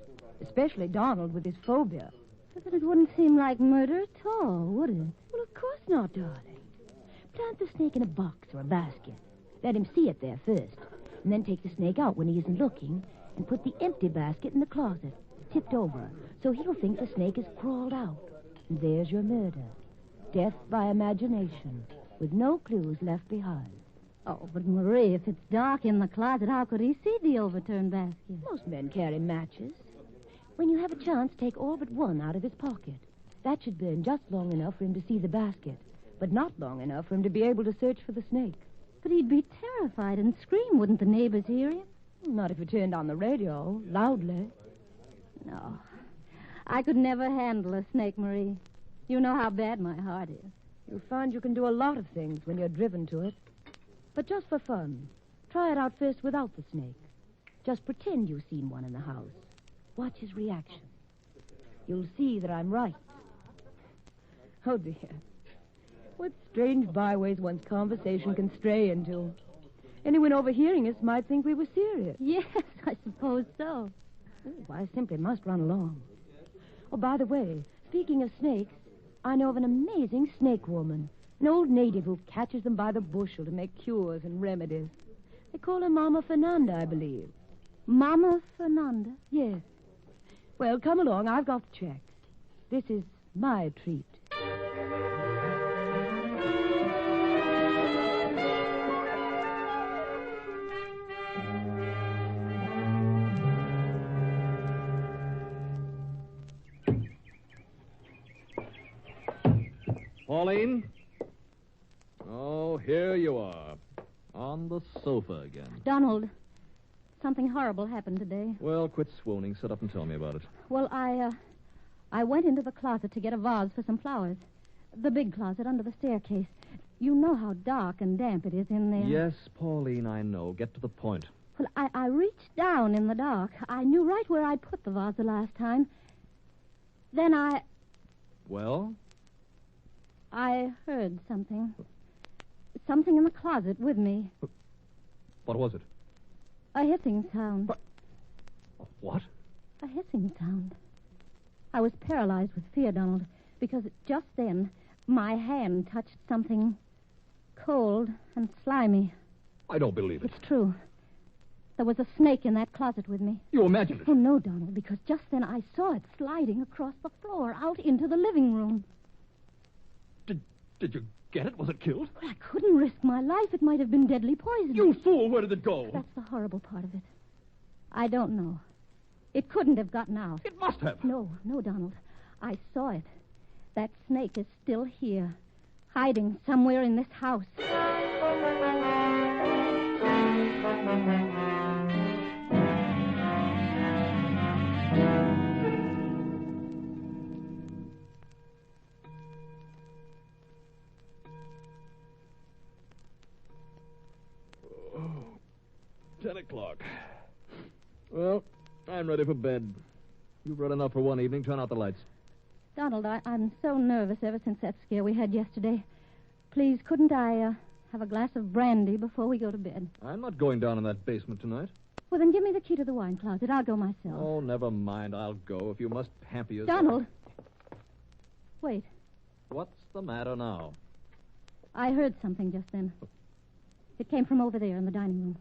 especially Donald with his phobia. But then it wouldn't seem like murder at all, would it? Well, of course not, darling. Plant the snake in a box or a basket. Let him see it there first, and then take the snake out when he isn't looking and put the empty basket in the closet, tipped over, so he'll think the snake has crawled out. And there's your murder. Death by imagination, with no clues left behind. Oh, but Marie, if it's dark in the closet, how could he see the overturned basket? Most men carry matches. When you have a chance, take all but one out of his pocket. That should burn just long enough for him to see the basket, but not long enough for him to be able to search for the snake. But he'd be terrified and scream. Wouldn't the neighbors hear him? Not if he turned on the radio, loudly. No. I could never handle a snake, Marie. You know how bad my heart is. You'll find you can do a lot of things when you're driven to it. But just for fun, try it out first without the snake. Just pretend you've seen one in the house. Watch his reaction. You'll see that I'm right. Oh, dear. What strange byways one's conversation can stray into. Anyone overhearing us might think we were serious. Yes, I suppose so. Oh, I simply must run along. Oh, by the way, speaking of snakes, I know of an amazing snake woman. An old native who catches them by the bushel to make cures and remedies. They call her Mama Fernanda, I believe. Mama Fernanda? Yes. Well, come along. I've got the checks. This is my treat. Pauline? Oh, here you are. On the sofa again. Donald, something horrible happened today. Well, quit swooning. Sit up and tell me about it. Well, I went into the closet to get a vase for some flowers. The big closet under the staircase. You know how dark and damp it is in there. Yes, Pauline, I know. Get to the point. Well, I reached down in the dark. I knew right where I'd put the vase the last time. Then Well? I heard something. Something in the closet with me. What was it? A hissing sound. What? A hissing sound. I was paralyzed with fear, Donald, because just then my hand touched something cold and slimy. I don't believe it. It's true. There was a snake in that closet with me. You imagined it? Oh, no, Donald, because just then I saw it sliding across the floor out into the living room. Did you get it? Was it killed? Well, I couldn't risk my life. It might have been deadly poison. You fool! Where did it go? That's the horrible part of it. I don't know. It couldn't have gotten out. It must have. No, Donald. I saw it. That snake is still here, hiding somewhere in this house. Oh, 10 o'clock. Well, I'm ready for bed. You've read enough for one evening. Turn out the lights. Donald, I'm so nervous ever since that scare we had yesterday. Please, couldn't I have a glass of brandy before we go to bed? I'm not going down in that basement tonight. Well, then give me the key to the wine closet. I'll go myself. Oh, never mind. I'll go if you must pamper yourself. Donald! Wait. What's the matter now? I heard something just then. It came from over there in the dining room.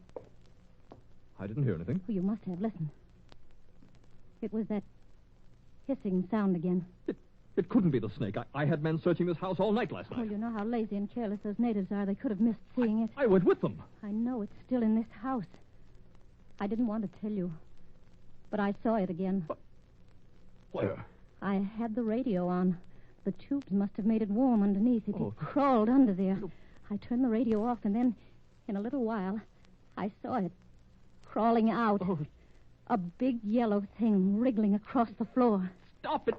I didn't hear anything. Oh, you must have. Listen. It was that hissing sound again. It couldn't be the snake. I had men searching this house all night last night. Well, you know how lazy and careless those natives are. They could have missed seeing it. I went with them. I know it's still in this house. I didn't want to tell you, but I saw it again. Where? I had the radio on. The tubes must have made it warm underneath. It crawled under there. I turned the radio off, and then, in a little while, I saw it crawling out. A big yellow thing wriggling across the floor. Stop it,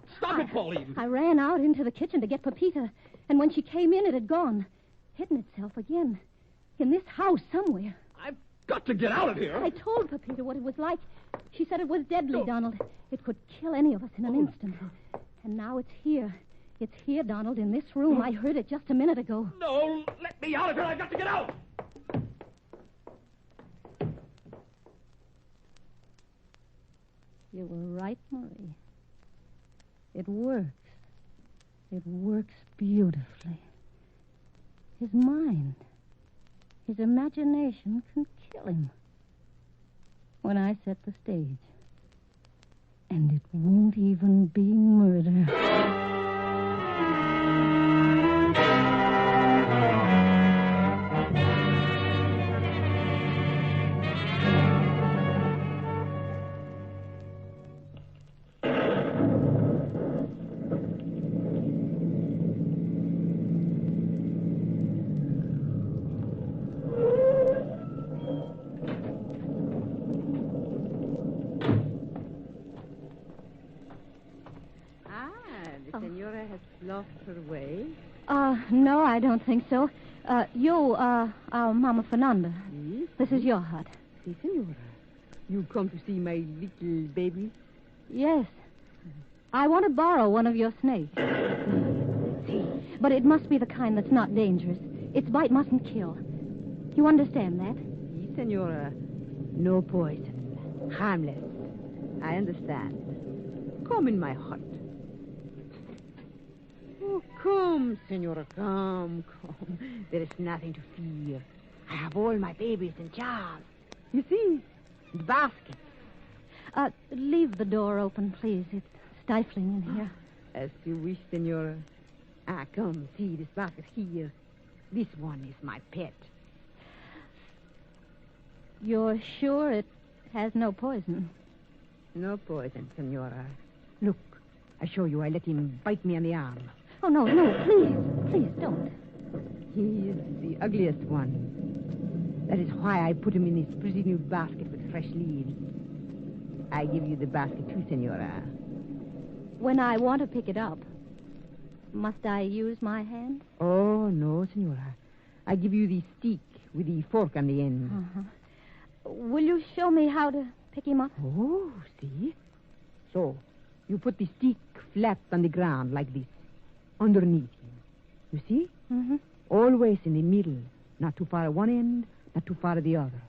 Pauline. I ran out into the kitchen to get Pepita, and when she came in, it had gone. Hidden itself again. In this house somewhere. I've got to get out of here. I told Pepita what it was like. She said it was deadly, Donald. It could kill any of us in an instant. And now it's here. It's here, Donald, in this room. I heard it just a minute ago. No, let me out of here. I've got to get out. You were right, Marie. It works. It works beautifully. His mind, his imagination can kill him when I set the stage. And it won't even be murder. lost her way? No, I don't think so. You, our Mama Fernanda. Yes? This is your hut. Si, senora. You come to see my little baby? Yes. I want to borrow one of your snakes. But it must be the kind that's not dangerous. Its bite mustn't kill. You understand that? Si, senora. No poison. Harmless. I understand. Come in my hut. Oh, come, senora, come. There is nothing to fear. I have all my babies in jars. You see, the basket. Leave the door open, please. It's stifling in here. As you wish, senora. Come, see this basket here. This one is my pet. You're sure it has no poison? No poison, senora. Look, I show you. I let him bite me on the arm. Oh, no, please. Please, don't. He is the ugliest one. That is why I put him in this pretty new basket with fresh leaves. I give you the basket too, senora. When I want to pick it up, must I use my hand? Oh, no, senora. I give you the stick with the fork on the end. Uh-huh. Will you show me how to pick him up? Oh, see? So, you put the stick flat on the ground like this, underneath him. You see? Mm-hmm. Always in the middle. Not too far at one end, not too far at the other.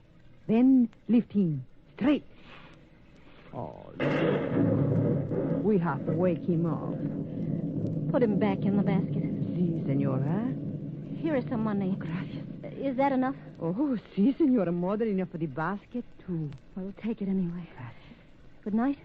Then lift him straight. Oh, look. We have to wake him up. Put him back in the basket. Si, senora. Here is some money. Gracias. Is that enough? Oh, si, senora. More than enough for the basket, too. Well, take it anyway. Gracias. Good night.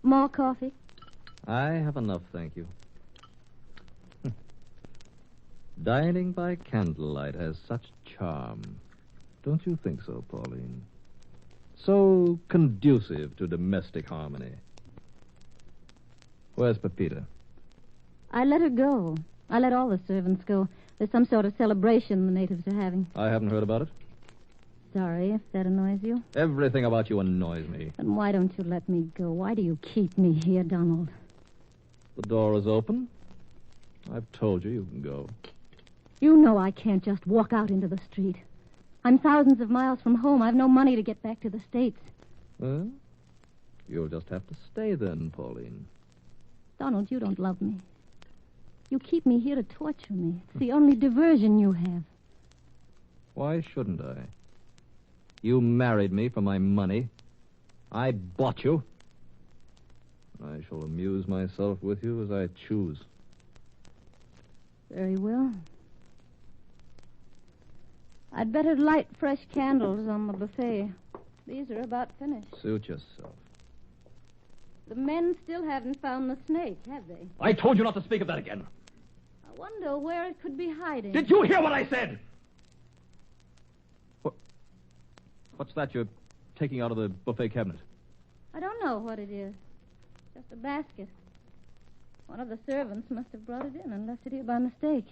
More coffee? I have enough, thank you. Dining by candlelight has such charm. Don't you think so, Pauline? So conducive to domestic harmony. Where's Pepita? I let her go. I let all the servants go. There's some sort of celebration the natives are having. I haven't heard about it. Sorry if that annoys you. Everything about you annoys me. Then why don't you let me go? Why do you keep me here, Donald? The door is open. I've told you you can go. You know I can't just walk out into the street. I'm thousands of miles from home. I've no money to get back to the States. Well, you'll just have to stay then, Pauline. Donald, you don't love me. You keep me here to torture me. It's the only diversion you have. Why shouldn't I? You married me for my money. I bought you. I shall amuse myself with you as I choose. Very well. I'd better light fresh candles on the buffet. These are about finished. Suit yourself. The men still haven't found the snake, have they? I told you not to speak of that again. I wonder where it could be hiding. Did you hear what I said? What's that you're taking out of the buffet cabinet? I don't know what it is. Just a basket. One of the servants must have brought it in and left it here by mistake.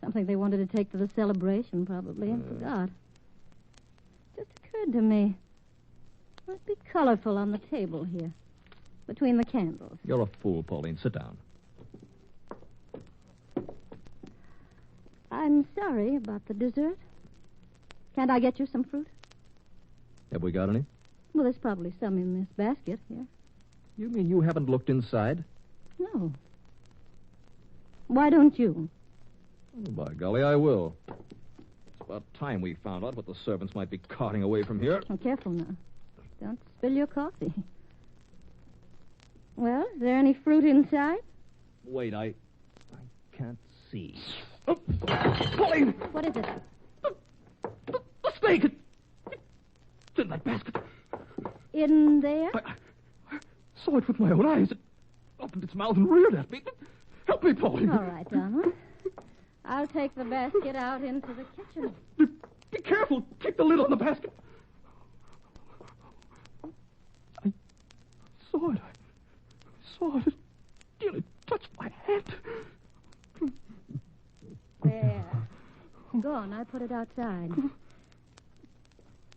Something they wanted to take to the celebration, probably, and forgot. Just occurred to me. It must be colorful on the table here, between the candles. You're a fool, Pauline. Sit down. I'm sorry about the dessert. Can't I get you some fruit? Have we got any? Well, there's probably some in this basket here. You mean you haven't looked inside? No. Why don't you? Oh, by golly, I will. It's about time we found out what the servants might be carting away from here. Oh, careful now. Don't spill your coffee. Well, is there any fruit inside? Wait, I can't see. Oh, Pauline! What is it? The snake! It's in that basket. In there? I saw it with my own eyes. It opened its mouth and reared at me. Help me, Pauline. All right, Donald. I'll take the basket out into the kitchen. Be careful. Keep the lid on the basket. I saw it. I saw it. touched my hand. There. Go on, I put it outside.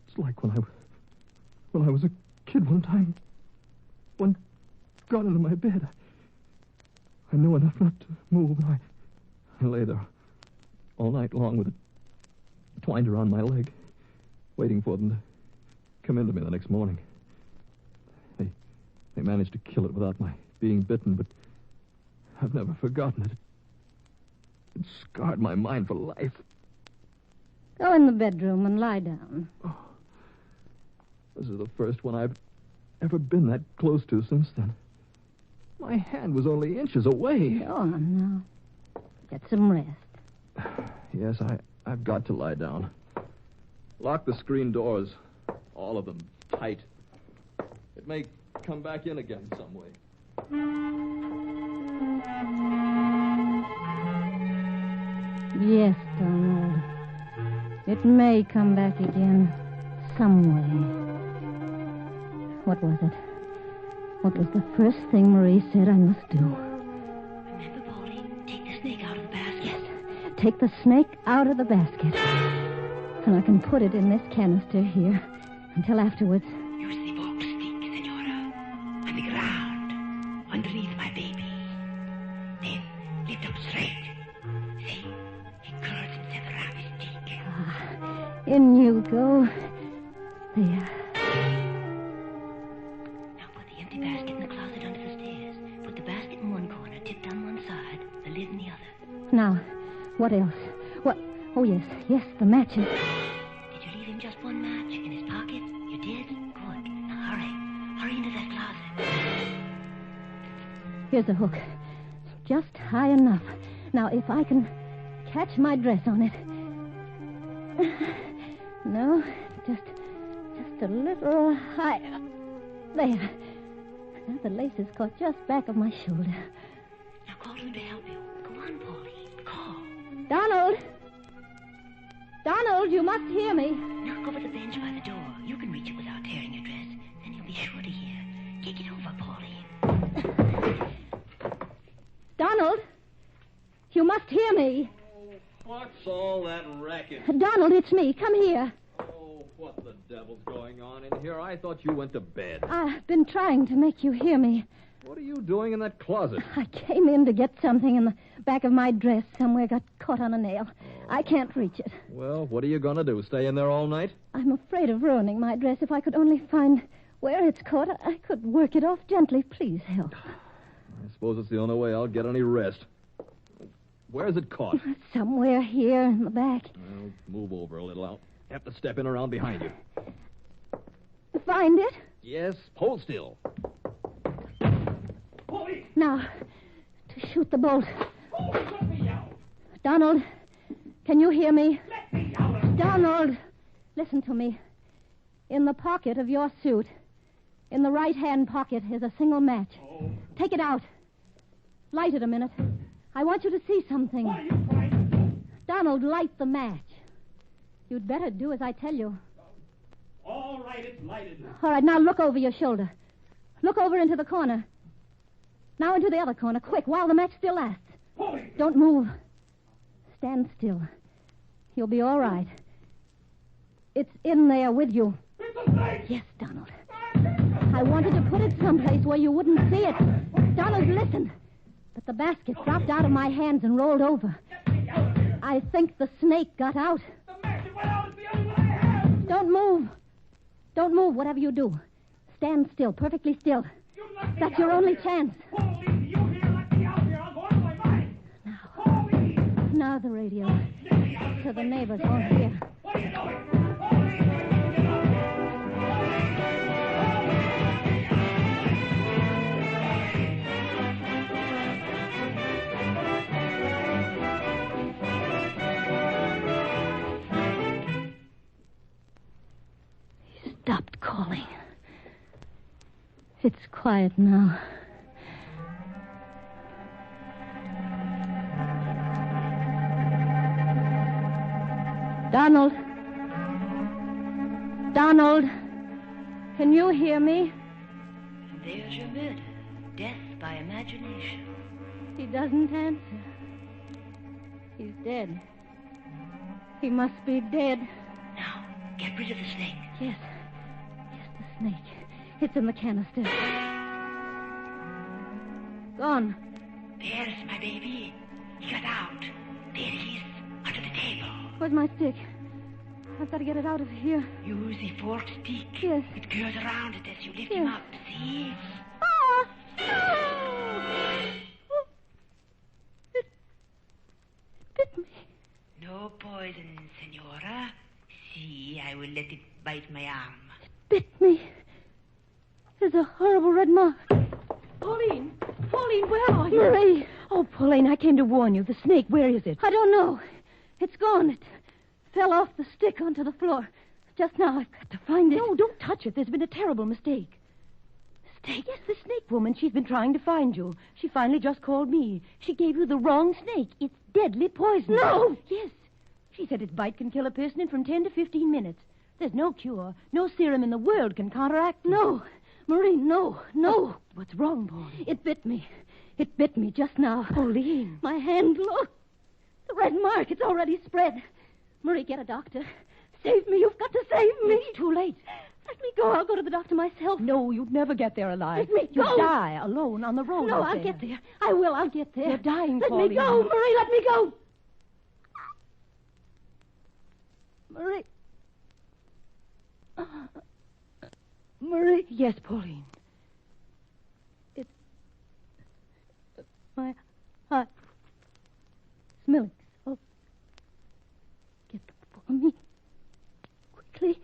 It's like when I was a kid one time. One got into my bed. I knew enough not to move, and I lay there all night long with it twined around my leg, waiting for them to come into me the next morning. They managed to kill it without my being bitten, but I've never forgotten it. It scarred my mind for life. Go in the bedroom and lie down. Oh, this is the first one I've ever been that close to since then. My hand was only inches away. Go on now. Get some rest. Yes, I've got to lie down. Lock the screen doors. All of them tight. It may come back in again some way. Yes, Donald. It may come back again some way. What was it? What was the first thing Marie said I must do? Remember, Polly, take the snake out of the basket. Yes, take the snake out of the basket. And I can put it in this canister here until afterwards. Use the fork stick, Senora, on the ground, underneath my baby. Then lift up straight. See, he curls himself around his cheek. In you go. There. Now put the empty basket in the closet under the stairs. Put the basket in one corner, tipped on one side, the lid in the other. Now, what else? What? Oh, yes, the matches. Did you leave him just one match in his pocket? You did? Good. Now hurry. Hurry into that closet. Here's a hook. Just high enough. Now, if I can catch my dress on it. No, just a little higher. There. Now the lace is caught just back of my shoulder. Now call to him to help you. Go on, Paulie. Call. Donald! Donald, you must hear me. Knock over the bench by the door. You can reach it without tearing your dress. Then you'll be sure to hear. Kick it over, Paulie. Donald! You must hear me. What's all that racket? Donald, it's me. Come here. Oh, what the devil's going on in here? I thought you went to bed. I've been trying to make you hear me. What are you doing in that closet? I came in to get something in the back of my dress. Somewhere got caught on a nail. I can't reach it. Well, what are you going to do? Stay in there all night? I'm afraid of ruining my dress. If I could only find where it's caught, I could work it off gently. Please help. I suppose it's the only way I'll get any rest. Where's it caught? Somewhere here in the back. Well, move over a little. I'll have to step in around behind you. Find it? Yes, hold still. Now, to shoot the bolt. Let me out. Donald, can you hear me? Let me out. Donald, listen to me. In the pocket of your suit, in the right-hand pocket, is a single match. Oh. Take it out. Light it a minute. I want you to see something. What are you trying to do? Donald, light the match. You'd better do as I tell you. All right, it's lighted. All right, now look over your shoulder. Look over into the corner. Now into the other corner, quick, while the match still lasts. Polly! Don't move. Stand still. You'll be all right. It's in there with you. It's a snake! Yes, Donald. I wanted to put it someplace where you wouldn't see it. Donald, listen. But the basket dropped out of my hands and rolled over. I think the snake got out. The match went out. It's the only one I have. Don't move. Don't move, whatever you do. Stand still, perfectly still. That's your only chance. Polly, you here, let me out here. I'll go out of my mind. Polly! Now the radio. So the neighbors won't hear. What are you doing? Polly! Get up! He stopped calling. It's quiet now. Donald. Donald. Can you hear me? And there's your murder. Death by imagination. He doesn't answer. He's dead. He must be dead. Now, get rid of the snake. Yes. Yes, the snake. It's in the canister. Gone. There's my baby. He got out. There he is, under the table. Where's my stick? I've got to get it out of here. Use the forked stick. Yes. It curls around it as you lift him up. See? Ah! It bit me. No poison, Senora. See, I will let it bite my arm. Bit me. There's a horrible red mark. Pauline! Pauline, where are you? Marie! Oh, Pauline, I came to warn you. The snake, where is it? I don't know. It's gone. It fell off the stick onto the floor. Just now, I've got to find it. No, don't touch it. There's been a terrible mistake. Mistake? Yes, the snake woman. She's been trying to find you. She finally just called me. She gave you the wrong snake. It's deadly poison. No! Yes. She said its bite can kill a person in from 10 to 15 minutes. There's no cure. No serum in the world can counteract it. No. Marie, no. No. What's wrong, Pauline? It bit me. It bit me just now. Pauline. My hand, look. The red mark, it's already spread. Marie, get a doctor. Save me. You've got to save me. It's too late. Let me go. I'll go to the doctor myself. No, you'd never get there alive. Let me go. You'll die alone on the road. No, I'll get there. I will. I'll get there. You're dying, Pauline. Let me go, Marie. Let me go. Marie. Marie. Yes, Pauline. It's my heart. Smelling salt. Get them for me. Quickly.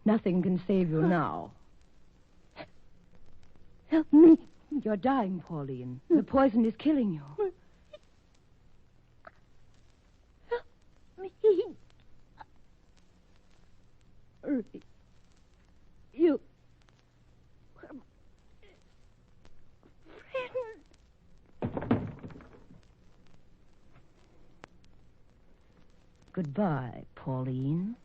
Nothing can save you now. Help me. You're dying, Pauline. The poison is killing you. Help me. You were my friend. Goodbye, Pauline.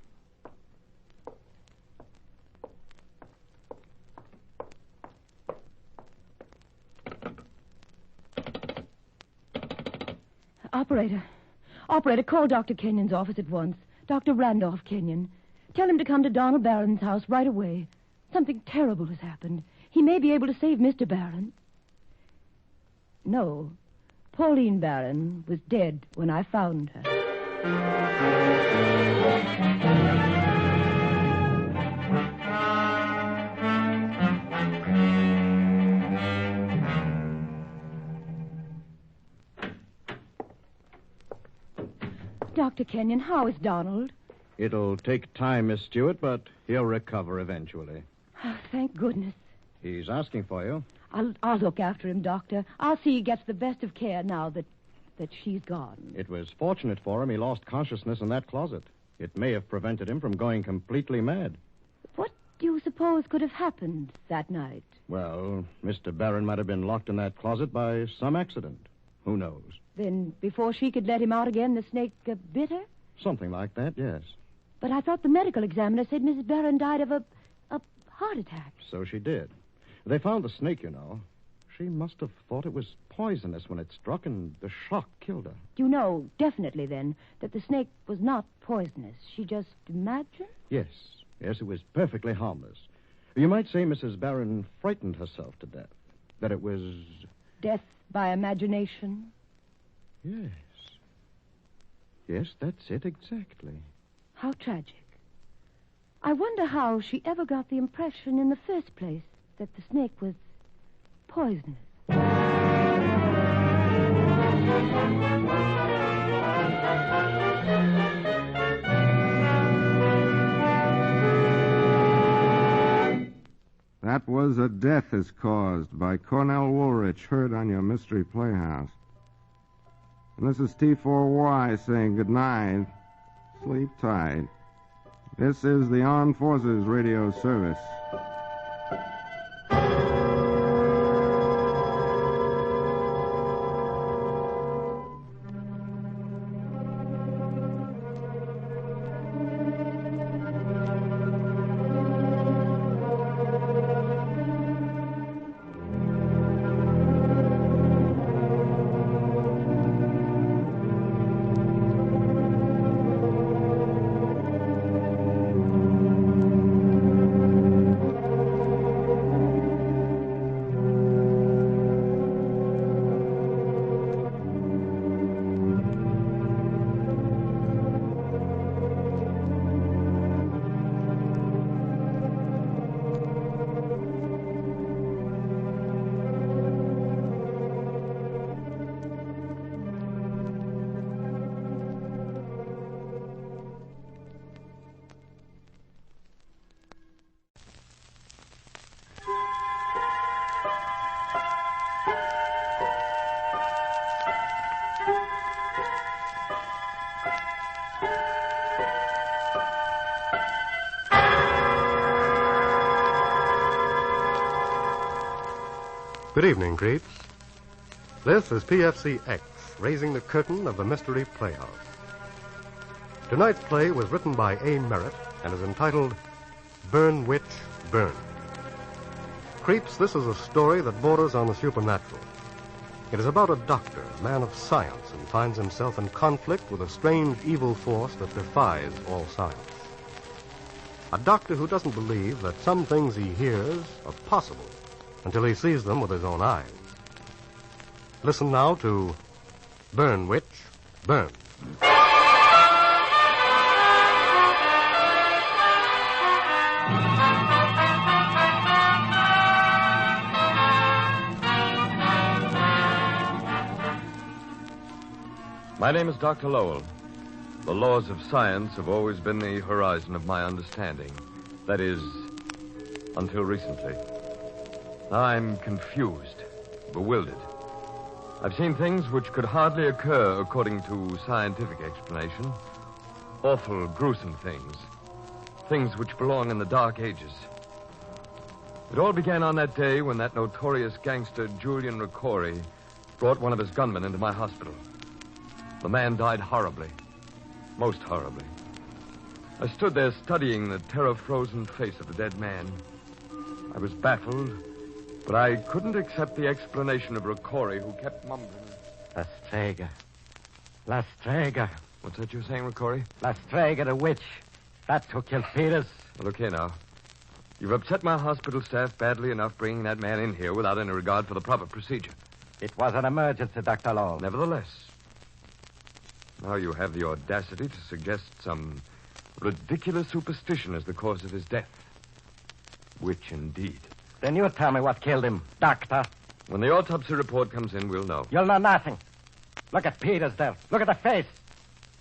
Operator, call Dr. Kenyon's office at once. Dr. Randolph Kenyon. Tell him to come to Donald Barron's house right away. Something terrible has happened. He may be able to save Mr. Barron. No, Pauline Barron was dead when I found her. Dr. Kenyon, how is Donald? It'll take time, Miss Stewart, but he'll recover eventually. Oh, thank goodness. He's asking for you. I'll look after him, Doctor. I'll see he gets the best of care now that she's gone. It was fortunate for him he lost consciousness in that closet. It may have prevented him from going completely mad. What do you suppose could have happened that night? Well, Mr. Barron might have been locked in that closet by some accident. Who knows? Then, before she could let him out again, the snake bit her? Something like that, yes. But I thought the medical examiner said Mrs. Barron died of a heart attack. So she did. They found the snake, you know. She must have thought it was poisonous when it struck, and the shock killed her. You know, definitely, then, that the snake was not poisonous. She just imagined? Yes, it was perfectly harmless. You might say Mrs. Barron frightened herself to death. That it was... Death by imagination? Yes. Yes, that's it exactly. How tragic. I wonder how she ever got the impression in the first place that the snake was poisonous. That was A Death is Caused by Cornell Woolrich, heard on your Mystery Playhouse. And this is T4Y saying good night. Sleep tight. This is the Armed Forces Radio Service. Good evening, creeps. This is PFC-X, raising the curtain of the Mystery Playhouse. Tonight's play was written by A. Merritt and is entitled Burn Witch, Burn. Creeps, this is a story that borders on the supernatural. It is about a doctor, a man of science, who finds himself in conflict with a strange evil force that defies all science. A doctor who doesn't believe that some things he hears are possible until he sees them with his own eyes. Listen now to Burn Witch, Burn. My name is Dr. Lowell. The laws of science have always been the horizon of my understanding. That is, until recently. Now I'm confused, bewildered. I've seen things which could hardly occur according to scientific explanation. Awful, gruesome things. Things which belong in the Dark Ages. It all began on that day when that notorious gangster, Julian Ricori, brought one of his gunmen into my hospital. The man died horribly. Most horribly. I stood there studying the terror-frozen face of the dead man. I was baffled, but I couldn't accept the explanation of Ricori, who kept mumbling. La Strega. What's that you're saying, Ricori? La Strega, the witch. That's who killed Peters. Well, okay now. You've upset my hospital staff badly enough bringing that man in here without any regard for the proper procedure. It was an emergency, Dr. Lowell. Nevertheless. Now you have the audacity to suggest some ridiculous superstition as the cause of his death. Which, indeed. Then you tell me what killed him, Doctor. When the autopsy report comes in, we'll know. You'll know nothing. Look at Peters there. Look at the face.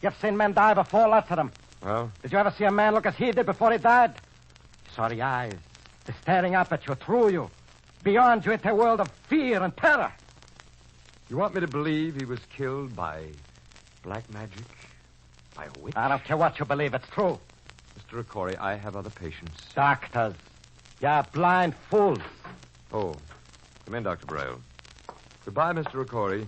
You've seen men die before, lots of them. Well? Did you ever see a man look as he did before he died? You saw the eyes, the staring up at you, through you, beyond you into a world of fear and terror. You want me to believe he was killed by black magic? By a witch? I don't care what you believe, it's true. Mr. Ricori, I have other patients. Doctors, you're blind fools. Oh, come in, Dr. Braille. Goodbye, Mr. Ricori.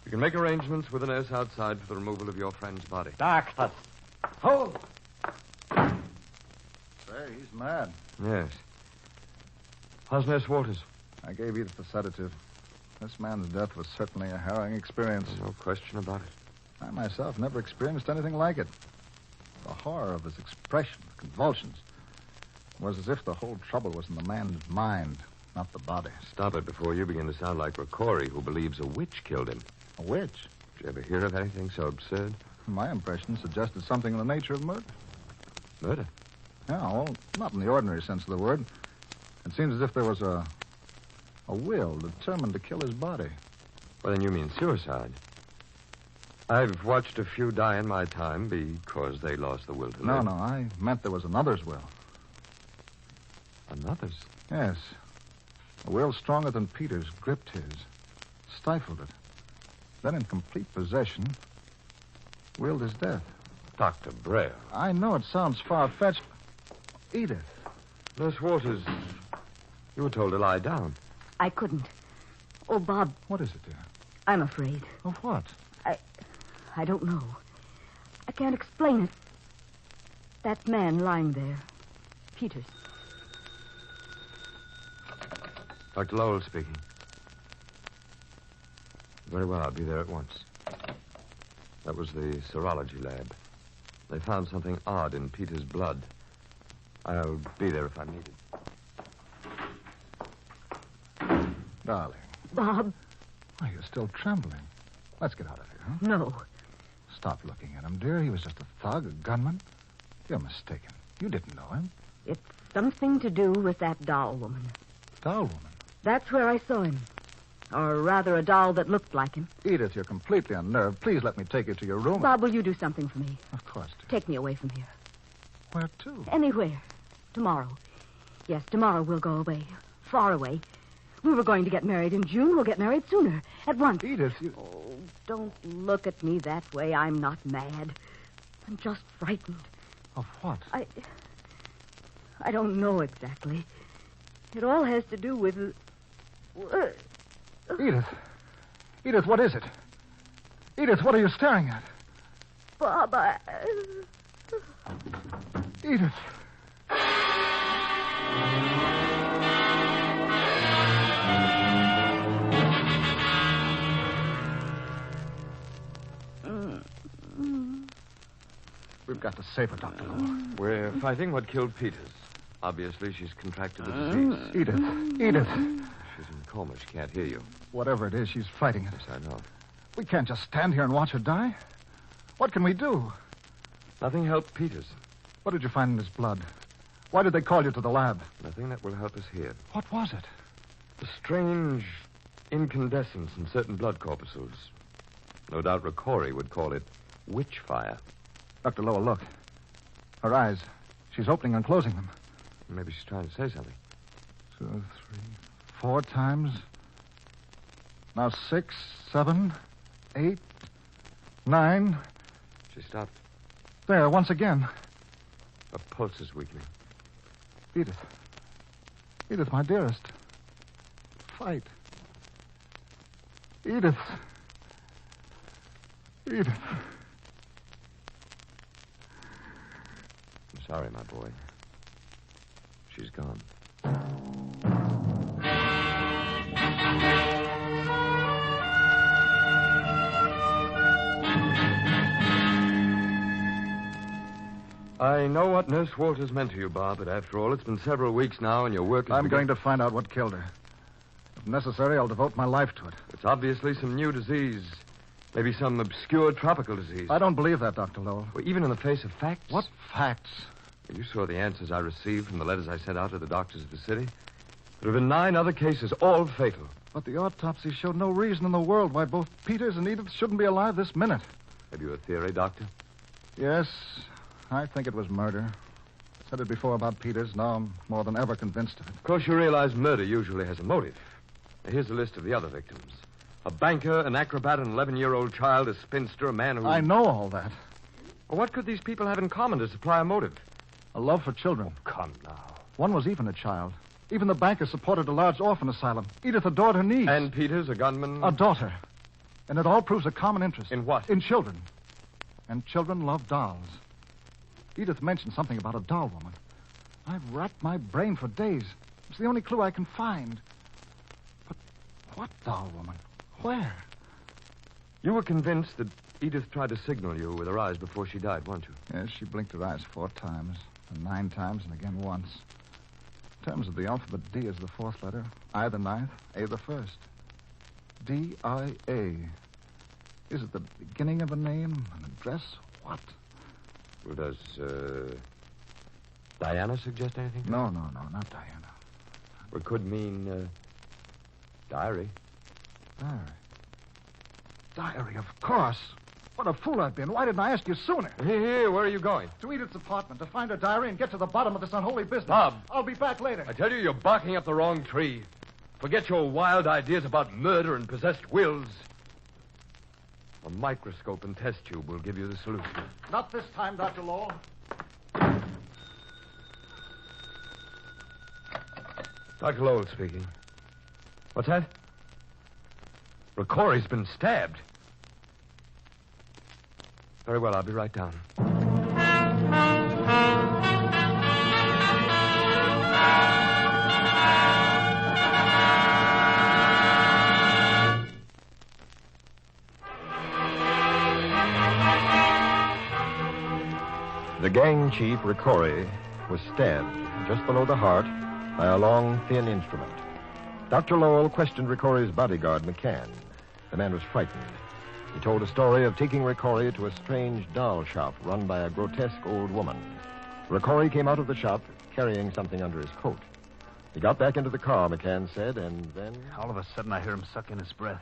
You can make arrangements with the nurse outside for the removal of your friend's body. Doctors, fools. Say, he's mad. Yes. How's Nurse Walters? I gave Edith a sedative. This man's death was certainly a harrowing experience. No question about it. I myself never experienced anything like it. The horror of his expression, convulsions, was as if the whole trouble was in the man's mind, not the body. Stop it before you begin to sound like Ricori, who believes a witch killed him. A witch? Did you ever hear of anything so absurd? My impression suggested something in the nature of murder. Murder? Yeah, well, not in the ordinary sense of the word. It seems as if there was a will determined to kill his body. Well, then you mean suicide. I've watched a few die in my time because they lost the will to live. No, I meant there was another's will. Another's? Yes. A will stronger than Peter's gripped his, stifled it. Then, in complete possession, willed his death. Dr. Braille. I know it sounds far-fetched. Edith. Nurse Walters, you were told to lie down. I couldn't. Oh, Bob. What is it, dear? I'm afraid. Of what? I don't know. I can't explain it. That man lying there. Peters. Dr. Lowell speaking. Very well, I'll be there at once. That was the serology lab. They found something odd in Peter's blood. I'll be there if I'm needed. Darling. Bob. Why, you're still trembling. Let's get out of here, huh? No. Stop looking at him, dear. He was just a thug, a gunman. You're mistaken. You didn't know him. It's something to do with that doll woman. Doll woman? That's where I saw him. Or rather, a doll that looked like him. Edith, you're completely unnerved. Please let me take you to your room. Bob, will you do something for me? Of course, dear. Take me away from here. Where to? Anywhere. Tomorrow. Yes, tomorrow we'll go away. Far away. We were going to get married in June. We'll get married sooner. At once. Edith, you... Oh, don't look at me that way. I'm not mad. I'm just frightened. Of what? I don't know exactly. It all has to do with... Edith. Edith, what is it? Edith, what are you staring at? Bob, Edith. We've got to save her, Dr. Lowell. We're fighting what killed Peters. Obviously, she's contracted the disease. Edith. Edith. She's in coma. She can't hear you. Whatever it is, she's fighting it. Yes, I know. We can't just stand here and watch her die. What can we do? Nothing helped Peters. What did you find in his blood? Why did they call you to the lab? Nothing that will help us here. What was it? A strange incandescence in certain blood corpuscles. No doubt Ricori would call it witch fire. Dr. Lowell, look. Her eyes. She's opening and closing them. Maybe she's trying to say something. 2, 3, 4 times. Now 6, 7, 8, 9. She stopped. There, once again. Her pulse is weakening. Edith. Edith, my dearest. Fight. Edith. Edith. I'm sorry, my boy. She's gone. I know what Nurse Walters meant to you, Bob, but after all, it's been several weeks now, and your work is... I'm going to find out what killed her. If necessary, I'll devote my life to it. It's obviously some new disease. Maybe some obscure tropical disease. I don't believe that, Dr. Lowell. Well, even in the face of facts? What facts? Well, you saw the answers I received from the letters I sent out to the doctors of the city. There have been 9 other cases, all fatal. But the autopsy showed no reason in the world why both Peters and Edith shouldn't be alive this minute. Have you a theory, Doctor? Yes, I think it was murder. I said it before about Peters. Now I'm more than ever convinced of it. Of course, you realize murder usually has a motive. Now, here's a list of the other victims. A banker, an acrobat, an 11-year-old child, a spinster, a man who... I know all that. Well, what could these people have in common to supply a motive? A love for children. Oh, come now. One was even a child. Even the banker supported a large orphan asylum. Edith adored her niece. And Peters, a gunman? A daughter. And it all proves a common interest. In what? In children. And children love dolls. Edith mentioned something about a doll woman. I've racked my brain for days. It's the only clue I can find. But what doll woman? Where? You were convinced that Edith tried to signal you with her eyes before she died, weren't you? Yes, she blinked her eyes 4 times, and 9 times, and again once. In terms of the alphabet, D is the 4th letter, I the 9th, A the 1st. D-I-A. Is it the beginning of a name, an address? What? Well, does, Diana suggest anything? No, not Diana. Well, it could mean, diary. Diary, of course. What a fool I've been. Why didn't I ask you sooner? Here, where are you going? To Edith's apartment, to find her diary and get to the bottom of this unholy business. Bob. I'll be back later. I tell you, you're barking up the wrong tree. Forget your wild ideas about murder and possessed wills. A microscope and test tube will give you the solution. Not this time, Dr. Lowell. Dr. Lowell speaking. What's that? Ricori's been stabbed. Very well, I'll be right down. The gang chief, Ricori, was stabbed just below the heart by a long, thin instrument. Dr. Lowell questioned Ricori's bodyguard, McCann. The man was frightened. He told a story of taking Ricori to a strange doll shop run by a grotesque old woman. Ricori came out of the shop carrying something under his coat. He got back into the car, McCann said, and then... All of a sudden, I hear him suck in his breath.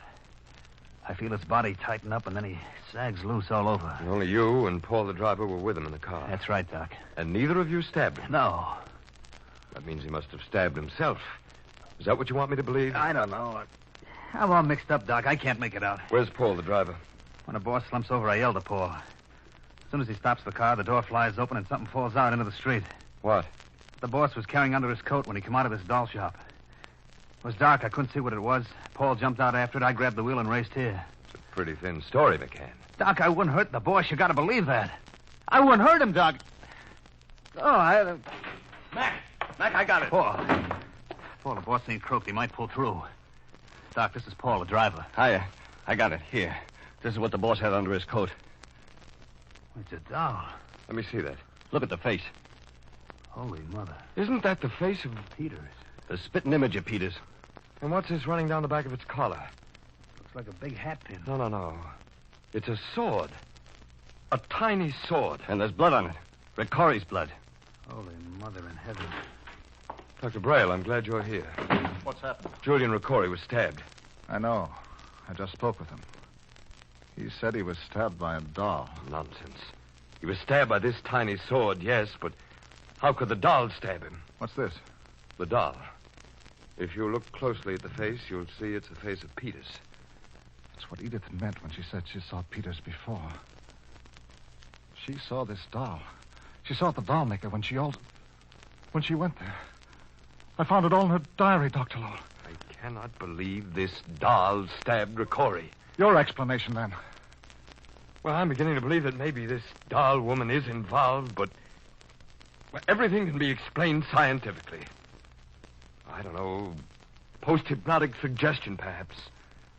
I feel his body tighten up, and then he sags loose all over. And only you and Paul, the driver, were with him in the car. That's right, Doc. And neither of you stabbed him? No. That means he must have stabbed himself. Is that what you want me to believe? I don't know. I'm all mixed up, Doc. I can't make it out. Where's Paul, the driver? When the boss slumps over, I yell to Paul. As soon as he stops the car, the door flies open and something falls out into the street. What? The boss was carrying under his coat when he came out of this doll shop. It was dark. I couldn't see what it was. Paul jumped out after it. I grabbed the wheel and raced here. It's a pretty thin story, McCann. Doc, I wouldn't hurt the boss. You gotta believe that. I wouldn't hurt him, Doc. Oh, Mac, I got it. Paul, the boss ain't croaked. He might pull through. Doc, this is Paul, the driver. Hiya. I got it. Here. This is what the boss had under his coat. It's a doll. Let me see that. Look at the face. Holy mother. Isn't that the face of Peters? The spitting image of Peters. And what's this running down the back of its collar? Looks like a big hat pin. No. It's a sword. A tiny sword. And there's blood on it. Rick Corey's blood. Holy mother in heaven. Dr. Braille, I'm glad you're here. What's happened? Julian Riccori was stabbed. I know. I just spoke with him. He said he was stabbed by a doll. Nonsense. He was stabbed by this tiny sword, yes, but how could the doll stab him? What's this? The doll. If you look closely at the face, you'll see it's the face of Peters. That's what Edith meant when she said she saw Peters before. She saw this doll. She saw it at the doll maker when she went there. I found it all in her diary, Dr. Lowell. I cannot believe this doll stabbed Riccori. Your explanation, then. Well, I'm beginning to believe that maybe this doll woman is involved, but everything can be explained scientifically. I don't know, post-hypnotic suggestion, perhaps.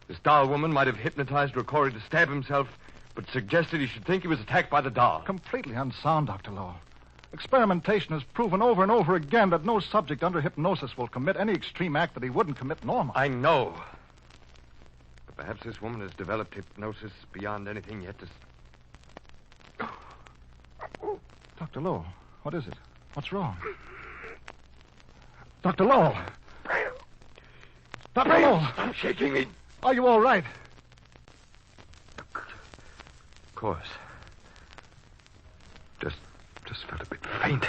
This doll woman might have hypnotized Riccori to stab himself, but suggested he should think he was attacked by the doll. Completely unsound, Dr. Lowell. Experimentation has proven over and over again that no subject under hypnosis will commit any extreme act that he wouldn't commit normally. I know. But perhaps this woman has developed hypnosis beyond anything yet to... Dr. Lowell, what is it? What's wrong? Dr. Lowell! Dr. Lowell! Stop shaking me. Are you all right? Of course. Just felt a bit faint.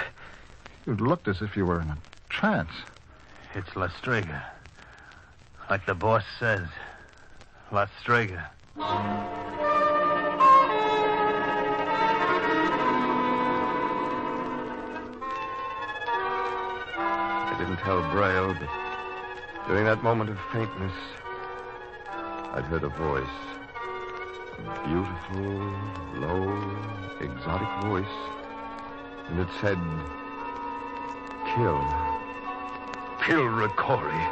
You looked as if you were in a trance. It's La Strega. Like the boss says. La Strega. I didn't tell Braille, but during that moment of faintness, I'd heard a voice. A beautiful, low, exotic voice. And it said, kill Riccori.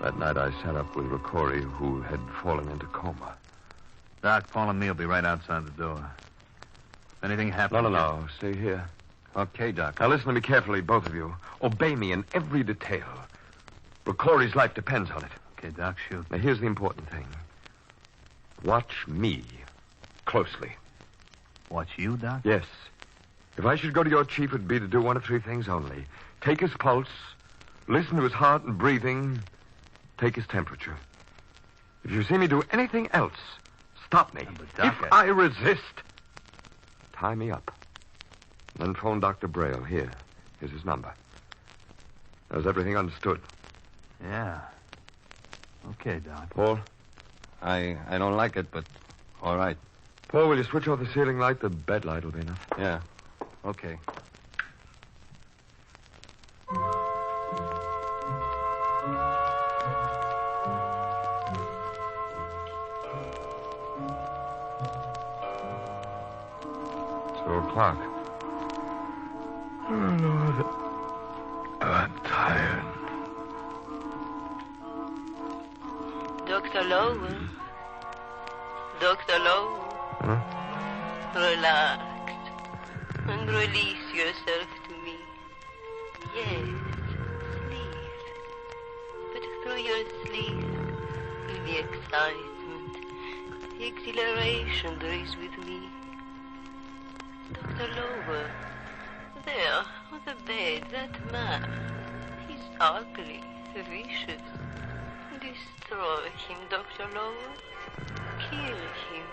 That night I sat up with Riccori, who had fallen into coma. Doc, Paul and me will be right outside the door. If anything happens... No. Stay here. Okay, Doc. Now listen to me carefully, both of you. Obey me in every detail. Riccori's life depends on it. Okay, Doc, shoot. Now here's the important thing. Watch me closely. Watch you, Doc? Yes. If I should go to your chief, it'd be to do one of three things only. Take his pulse, listen to his heart and breathing, take his temperature. If you see me do anything else, stop me. Doc, if I resist, tie me up. Then phone Dr. Braille. Here's his number. Now, is everything understood? Yeah. Okay, Doc. Paul? I don't like it, but all right. Paul, will you switch off the ceiling light? The bed light will be enough. Yeah. Okay. O'clock. Oh, Lord. I'm tired. Dr. Lowell. Dr. Lowell. Huh? Relax and release yourself to me. Yes, sleep. But through your sleep, in the excitement, the exhilaration there is with me. Dr. Lowell, there, on the bed, that man. He's ugly, vicious. Destroy him, Dr. Lowell. Kill him.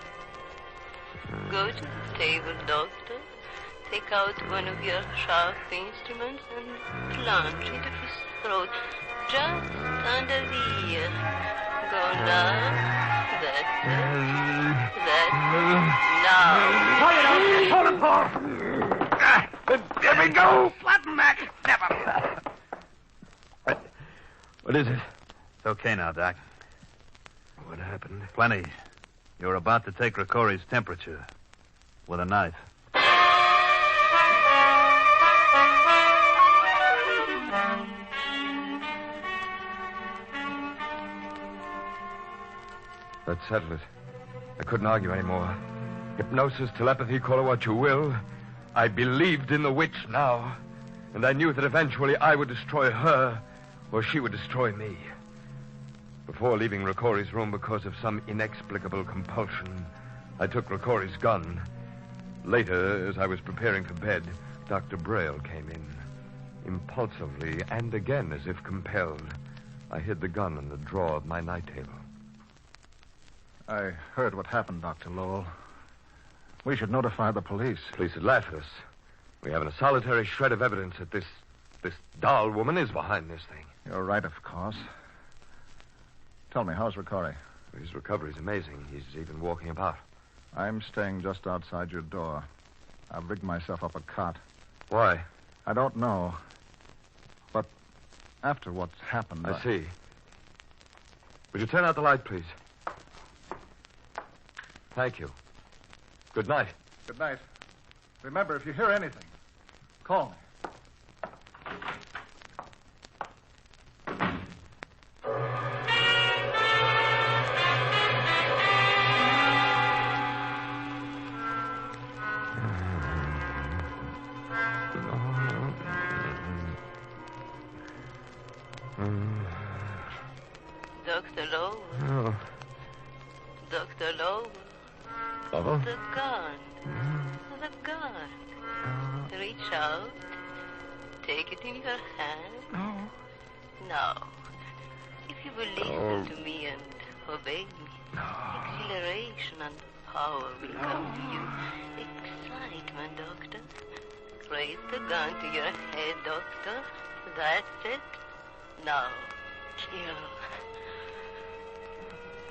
Go to the table, Doctor. Take out one of your sharp instruments and plunge into his throat, just under the ear. Go now. That's it. Now. Hold it, Paul! Let me go! Flatten that! Never! What is it? It's okay now, Doc. What happened? Plenty. You're about to take Ricori's temperature with a knife. That settled it. I couldn't argue anymore. Hypnosis, telepathy, call it what you will. I believed in the witch now. And I knew that eventually I would destroy her, or she would destroy me. Before leaving Ricori's room because of some inexplicable compulsion, I took Ricori's gun. Later, as I was preparing for bed, Dr. BURIEL came in. Impulsively, and again as if compelled, I hid the gun in the drawer of my night table. I heard what happened, Dr. Lowell. We should notify the police. Police would laugh at us. We haven't a solitary shred of evidence that this doll woman is behind this thing. You're right, of course. Tell me, how's Ricori? His recovery's amazing. He's even walking about. I'm staying just outside your door. I've rigged myself up a cot. Why? I don't know. But after what's happened... I see. Would you turn out the light, please? Thank you. Good night. Good night. Remember, if you hear anything, call me. Dr. Lowell. Oh. Dr. Lowell. Oh. The gun. The gun. Reach out. Take it in your hand. No. No. If you will listen to me and obey me, exhilaration and power will come to you. Excitement, Doctor. Raise the gun to your head, Doctor. That's it. Now, kill.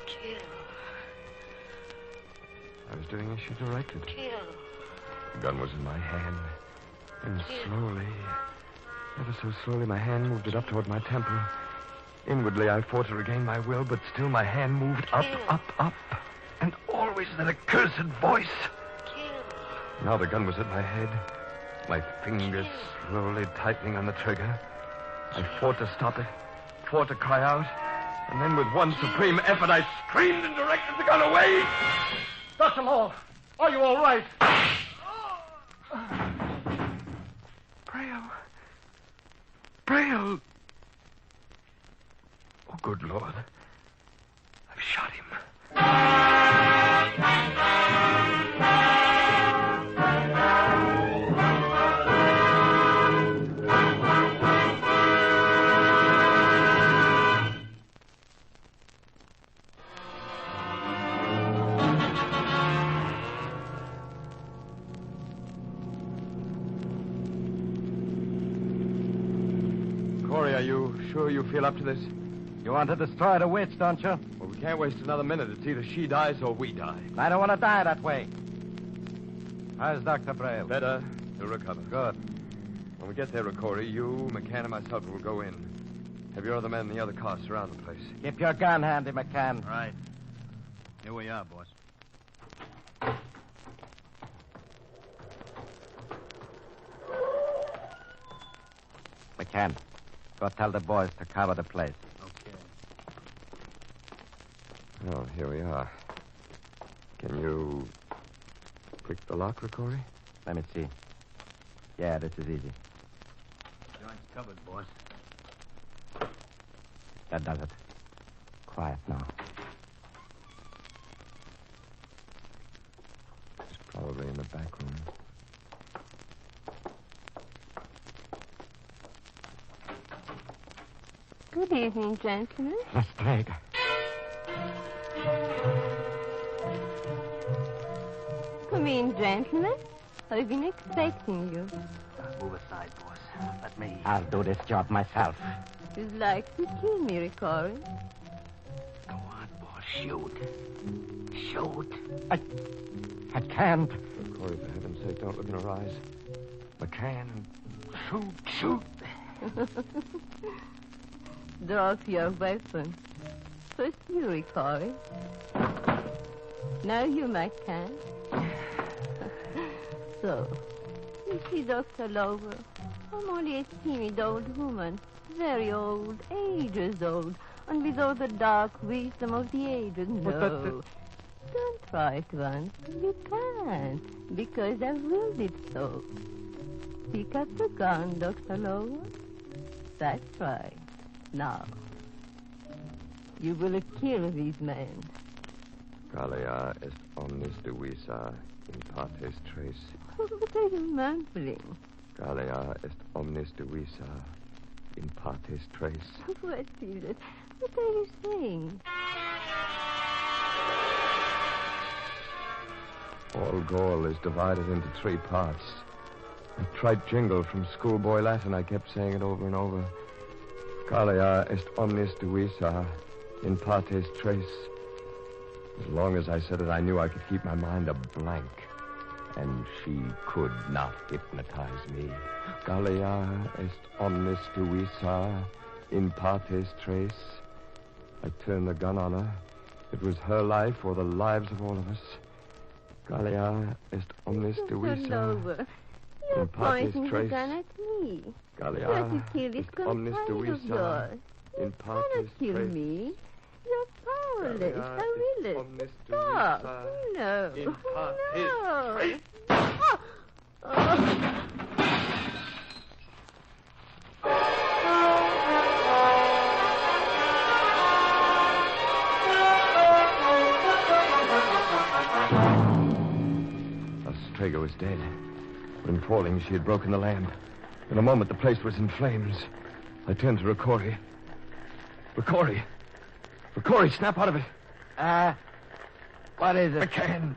Kill. I was doing as she directed. Kill. The gun was in my hand. And slowly, ever so slowly, my hand moved it up toward my temple. Inwardly, I fought to regain my will, but still my hand moved up, up. And always that accursed voice. Kill. Now the gun was at my head. My fingers slowly tightening on the trigger. I fought to stop it, fought to cry out. And then with one supreme effort, I screamed and directed the gun away. Dr. Lowell, are you all right? BURIEL. Oh, good Lord. I've shot him. Corey, are you sure you feel up to this? You want to destroy the witch, don't you? Well, we can't waste another minute. It's either she dies or we die. I don't want to die that way. How's Dr. BURIEL? Better. He'll recover. Good. When we get there, Corey, you, McCann, and myself will go in. Have your other men in the other cars surround the place. Keep your gun handy, McCann. Right. Here we are, boss. McCann, go tell the boys to cover the place. Okay. Oh, here we are. Can you pick the lock, Corey? Let me see. Yeah, this is easy. Joint's covered, boss. That does it. Quiet now. He's probably in the back room. Good evening, gentlemen. Lestrade. Come in, gentlemen. I've been expecting you. Move aside, boss. Let me... I'll do this job myself. You'd like to kill me, Ricori? Go on, boss. Shoot. Shoot. I can't. Corey, for heaven's sake, don't look in her eyes. McCann. Shoot. Drop your weapon. First you, Ricory. Now you, McCann. So, you see, Dr. Lover, I'm only a timid old woman. Very old, ages old, and with all the dark wisdom of the ages. No. Don't try it once. You can't, because I've willed it so. Pick up the gun, Dr. Lower. That's right. Now, you will kill these men. Galea est omnis divisa in partes tres. What are you mumbling? Galea est omnis divisa in partes tres. What is it? What are you saying? All Gaul is divided into 3 parts. A trite jingle from schoolboy Latin. I kept saying it over and over. Galea est omnis divisa in partes tres. As long as I said it, I knew I could keep my mind a blank. And she could not hypnotize me. Galea est omnis divisa in partes tres. I turned the gun on her. It was her life or the lives of all of us. Galea est omnis divisa You're in partes pointing the tres. gun at me. Galea Try to kill this est omnis companion of divisa yours. in partes Cannot kill tres. me. You're powerless. Galea I will omnis Stop. divisa No. in partes No. tres. Oh. Traeger was dead. But in falling, she had broken the lamp. In a moment, the place was in flames. I turned to Ricory. Ricory! Ricory, snap out of it. What is it? McCann!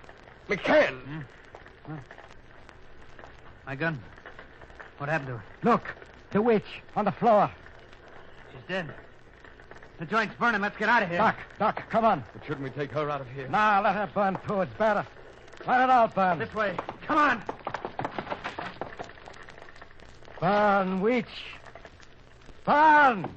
McCann! My gun. What happened to her? Look, the witch on the floor. She's dead. The joint's burning. Let's get out of here. Doc, come on. But shouldn't we take her out of here? Nah, let her burn too. It's better. Let it all burn. This way. Come on. Burn, witch. Burn!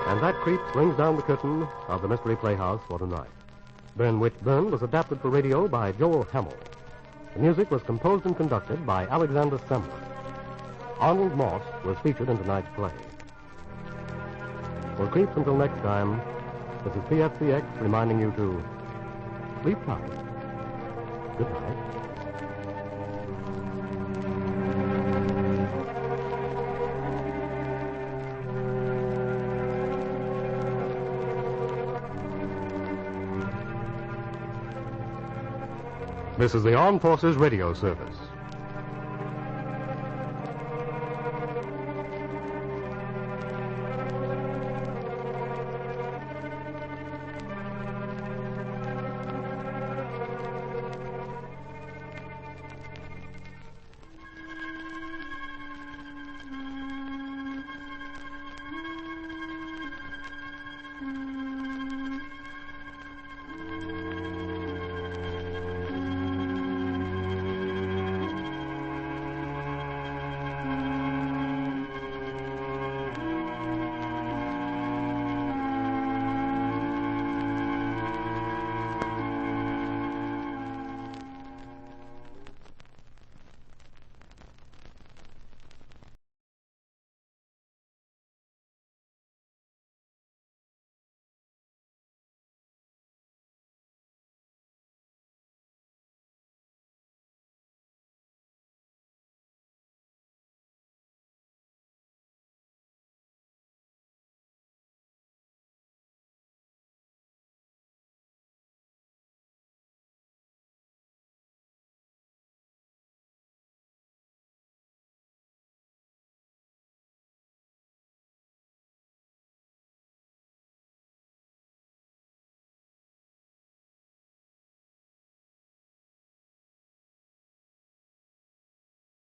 And that creep swings down the curtain of the Mystery Playhouse for tonight. Burn, Witch, Burn was adapted for radio by Joel Hamill. The music was composed and conducted by Alexander Semler. Arnold Moss was featured in tonight's play. For Creeps until next time, this is PFCX reminding you to sleep tight. Good night. This is the Armed Forces Radio Service.